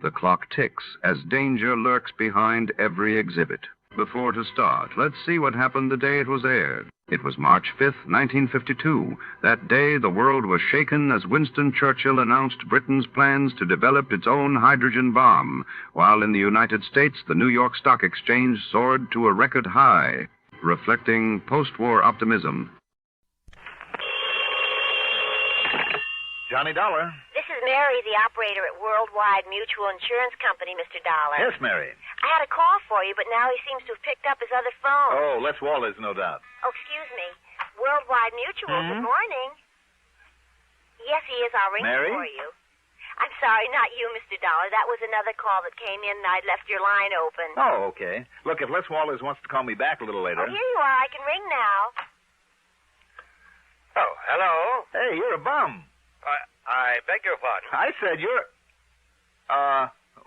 The clock ticks as danger lurks behind every exhibit. Before to start, let's see what happened the day it was aired. It was March 5th, 1952. That day, the world was shaken as Winston Churchill announced Britain's plans to develop its own hydrogen bomb, while in the United States, the New York Stock Exchange soared to a record high, reflecting post-war optimism. Johnny Dollar. This is Mary, the operator at Worldwide Mutual Insurance Company, Mr. Dollar. Yes, Mary. I had a call for you, but now he seems to have picked up his other phone. Oh, Les Wallace, no doubt. Oh, excuse me. Worldwide Mutual, Good morning. Yes, he is. I'll ring Mary? for you. I'm sorry, not you, Mr. Dollar. That was another call that came in, and I'd left your line open. Oh, okay. Look, if Les Wallace wants to call me back a little later. Oh, here you are. I can ring now. Oh, hello? Hey, you're a bum. I beg your pardon. I said you're...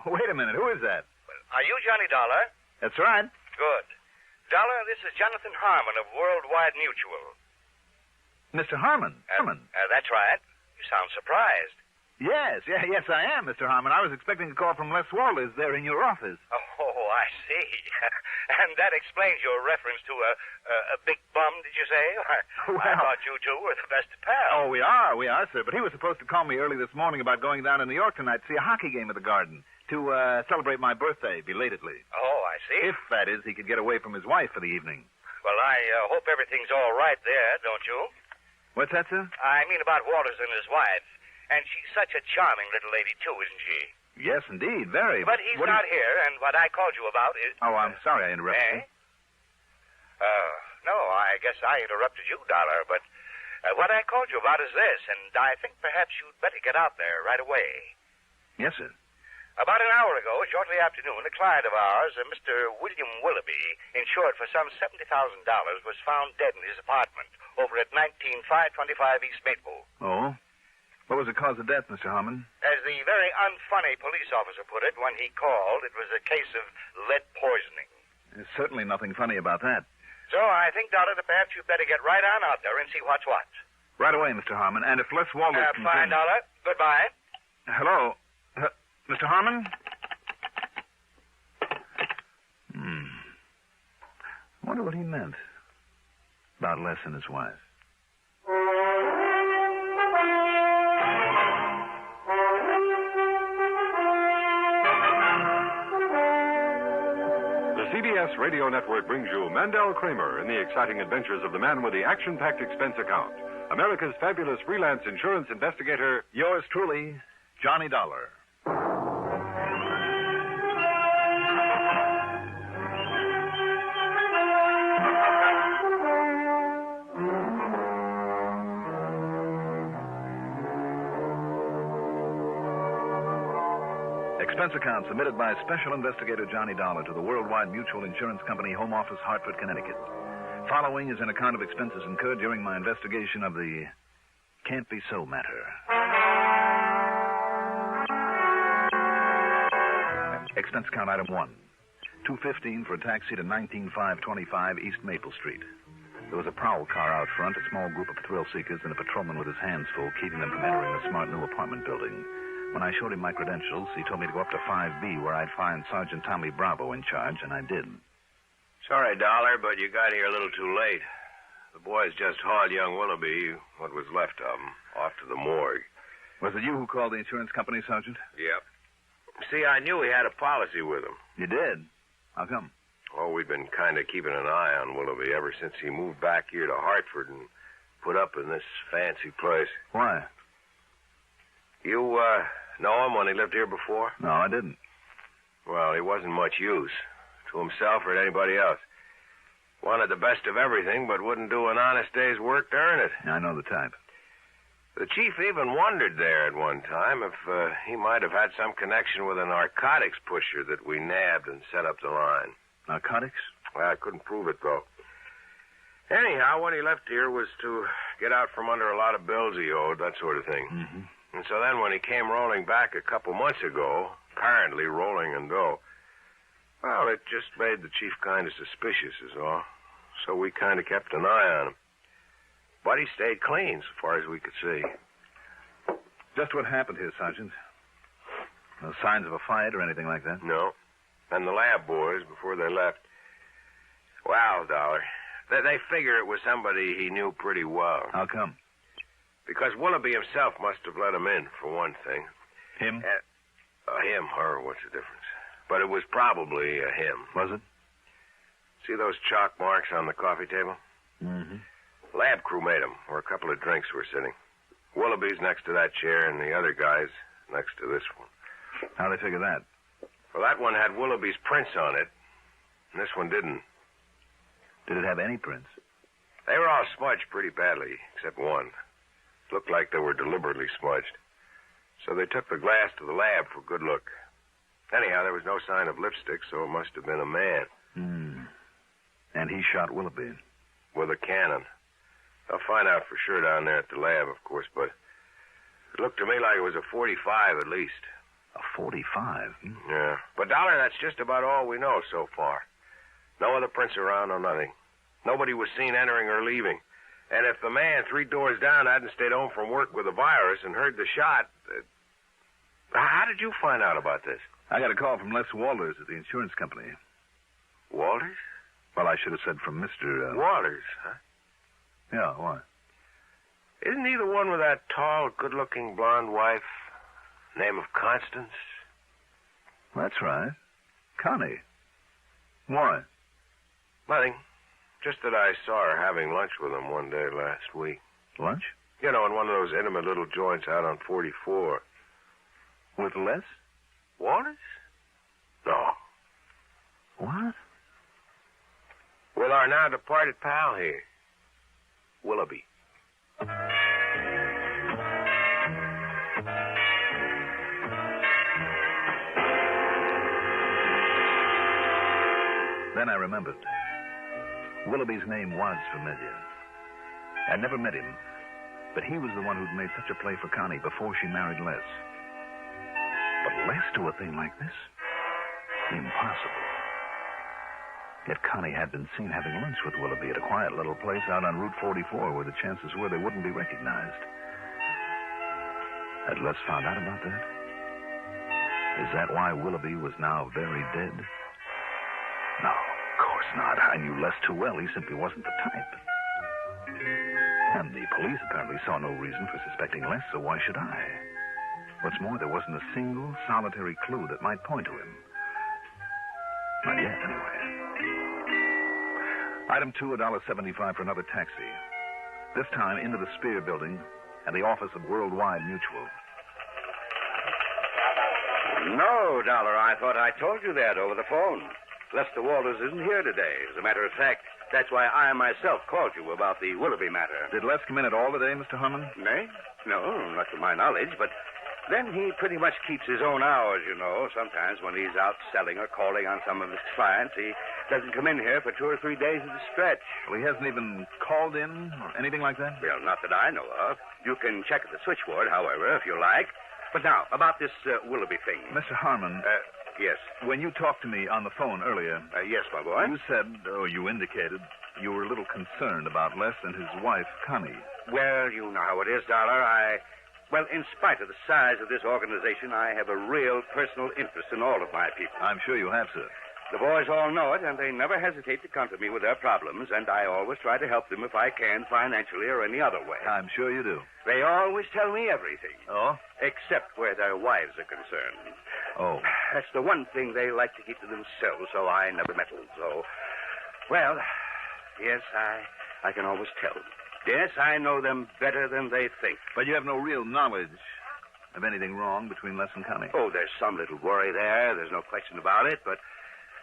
wait a minute. Who is that? Are you Johnny Dollar? That's right. Good. Dollar, this is Jonathan Harmon of Worldwide Mutual. Mr. Harmon. That's right. You sound surprised. Yes, I am, Mr. Harmon. I was expecting a call from Les Walters there in your office. Oh, I see. And that explains your reference to a big bum, did you say? I thought you two were the best of pals. Oh, we are, sir. But he was supposed to call me early this morning about going down to New York tonight to see a hockey game at the Garden to celebrate my birthday belatedly. Oh, I see. If, that is, he could get away from his wife for the evening. Well, I hope everything's all right there, don't you? What's that, sir? I mean about Walters and his wife. And she's such a charming little lady, too, isn't she? Yes, indeed. Very. But he's not here, and what I called you about is... Oh, I'm sorry I interrupted you. No, I guess I interrupted you, Dollar, but what I called you about is this, and I think perhaps you'd better get out there right away. Yes, sir. About an hour ago, shortly after noon, a client of ours, Mr. William Willoughby, insured for some $70,000, was found dead in his apartment over at 19525 East Maple. Oh? What was the cause of death, Mr. Harmon? As the very unfunny police officer put it when he called, it was a case of lead poisoning. There's certainly nothing funny about that. So I think, Dollar, that perhaps you'd better get right on out there and see what's what. Right away, Mr. Harmon. And if Les Walters can... Fine, Dollar. Goodbye. Hello? Mr. Harmon? I wonder what he meant about Les and his wife. The CBS Radio Network brings you Mandel Kramer in the exciting adventures of the man with the action-packed expense account, America's fabulous freelance insurance investigator, yours truly, Johnny Dollar. Expense account submitted by Special Investigator Johnny Dollar to the Worldwide Mutual Insurance Company, Home Office, Hartford, Connecticut. Following is an account of expenses incurred during my investigation of the Can't Be So matter. Expense account item 1. $2.15 for a taxi to 19525 East Maple Street. There was a prowl car out front, a small group of thrill seekers, and a patrolman with his hands full, keeping them from entering the smart new apartment building. When I showed him my credentials, he told me to go up to 5B, where I'd find Sergeant Tommy Bravo in charge, and I did. Sorry, Dollar, but you got here a little too late. The boys just hauled young Willoughby, what was left of him, off to the morgue. Was it you who called the insurance company, Sergeant? Yep. See, I knew he had a policy with him. You did? How come? Oh, we'd been kind of keeping an eye on Willoughby ever since he moved back here to Hartford and put up in this fancy place. Why? You, know him when he lived here before? No, I didn't. Well, he wasn't much use to himself or to anybody else. Wanted the best of everything, but wouldn't do an honest day's work to earn it. I know the type. The chief even wondered there at one time if he might have had some connection with a narcotics pusher that we nabbed and set up the line. Narcotics? Well, I couldn't prove it, though. Anyhow, what he left here was to get out from under a lot of bills he owed, that sort of thing. Mm-hmm. And so then when he came rolling back a couple months ago, apparently rolling in dough, well, it just made the chief kind of suspicious is all. So we kind of kept an eye on him. But he stayed clean, so far as we could see. Just what happened here, Sergeant? No signs of a fight or anything like that? No. And the lab boys, before they left, well, Dollar, they figure it was somebody he knew pretty well. How come? Because Willoughby himself must have let him in, for one thing. Him? Him, her, what's the difference? But it was probably him. Was it? See those chalk marks on the coffee table? Mm-hmm. Lab crew made them, where a couple of drinks were sitting. Willoughby's next to that chair, and the other guy's next to this one. How'd they figure that? Well, that one had Willoughby's prints on it, and this one didn't. Did it have any prints? They were all smudged pretty badly, except one. Looked like they were deliberately smudged. So they took the glass to the lab for good look. Anyhow, there was no sign of lipstick, so it must have been a man. And he shot Willoughby? With a cannon. I'll find out for sure down there at the lab, of course, but it looked to me like it was a .45 at least. A .45? Yeah. But, Dollar, that's just about all we know so far. No other prints around or nothing. Nobody was seen entering or leaving. And if the man 3 doors down hadn't stayed home from work with a virus and heard the shot... how did you find out about this? I got a call from Les Walters at the insurance company. Walters? Well, I should have said from Mr. Walters, huh? Yeah, why? Isn't he the one with that tall, good-looking blonde wife? Name of Constance? That's right. Connie. Why? Nothing. Just that I saw her having lunch with him one day last week. Lunch? You know, in one of those intimate little joints out on 44. With Les? Walters? No. What? With our now departed pal here, Willoughby. Then I remembered. Willoughby's name was familiar. I'd never met him, but he was the one who'd made such a play for Connie before she married Les. But Les do a thing like this? Impossible. Yet Connie had been seen having lunch with Willoughby at a quiet little place out on Route 44 where the chances were they wouldn't be recognized. Had Les found out about that? Is that why Willoughby was now very dead? No, of course not. I knew Les too well. He simply wasn't the type. And the police apparently saw no reason for suspecting Les, so why should I? What's more, there wasn't a single solitary clue that might point to him. Not yet, anyway. Item 2, $1.75 for another taxi. This time into the Spear Building and the office of Worldwide Mutual. No, Dollar, I thought I told you that over the phone. Lester Walters isn't here today. As a matter of fact, that's why I myself called you about the Willoughby matter. Did Les come in at all today, Mr. Harmon? Nay? No, not to my knowledge, but then he pretty much keeps his own hours, you know. Sometimes when he's out selling or calling on some of his clients, he doesn't come in here for 2 or 3 days at a stretch. Well, he hasn't even called in or anything like that? Well, not that I know of. You can check at the switchboard, however, if you like. But now, about this Willoughby thing. Mr. Harmon. Yes. When you talked to me on the phone earlier... yes, my boy. You said, or you indicated, you were a little concerned about Les and his wife, Connie. Well, you know how it is, Dollar. Well, in spite of the size of this organization, I have a real personal interest in all of my people. I'm sure you have, sir. The boys all know it, and they never hesitate to come to me with their problems, and I always try to help them if I can, financially or any other way. I'm sure you do. They always tell me everything. Oh? Except where their wives are concerned. Oh. That's the one thing they like to keep to themselves, so I never meddle. So, well, yes, I can always tell. Yes, I know them better than they think. But you have no real knowledge of anything wrong between Les and Connie? Oh, there's some little worry there. There's no question about it, but...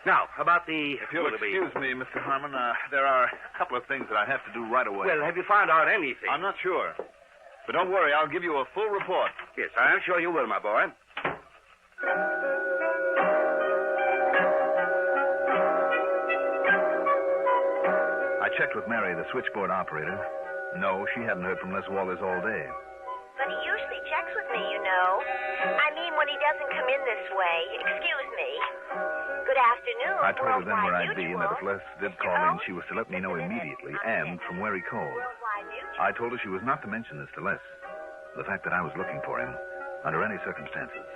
Now, about the... If you'll excuse me, Mr. Harmon, there are a couple of things that I have to do right away. Well, have you found out anything? I'm not sure. But don't worry, I'll give you a full report. Yes, I'm sure you will, my boy. I checked with Mary, the switchboard operator. No, she hadn't heard from Les Walters all day. But he usually checks with me, you know. I mean, when he doesn't come in this way. Excuse me. Good afternoon. I told her then where I'd be, and that if Mutual. Les did call in, she was to let me know immediately, and from where he called. I told her she was not to mention this to Les. The fact that I was looking for him, under any circumstances.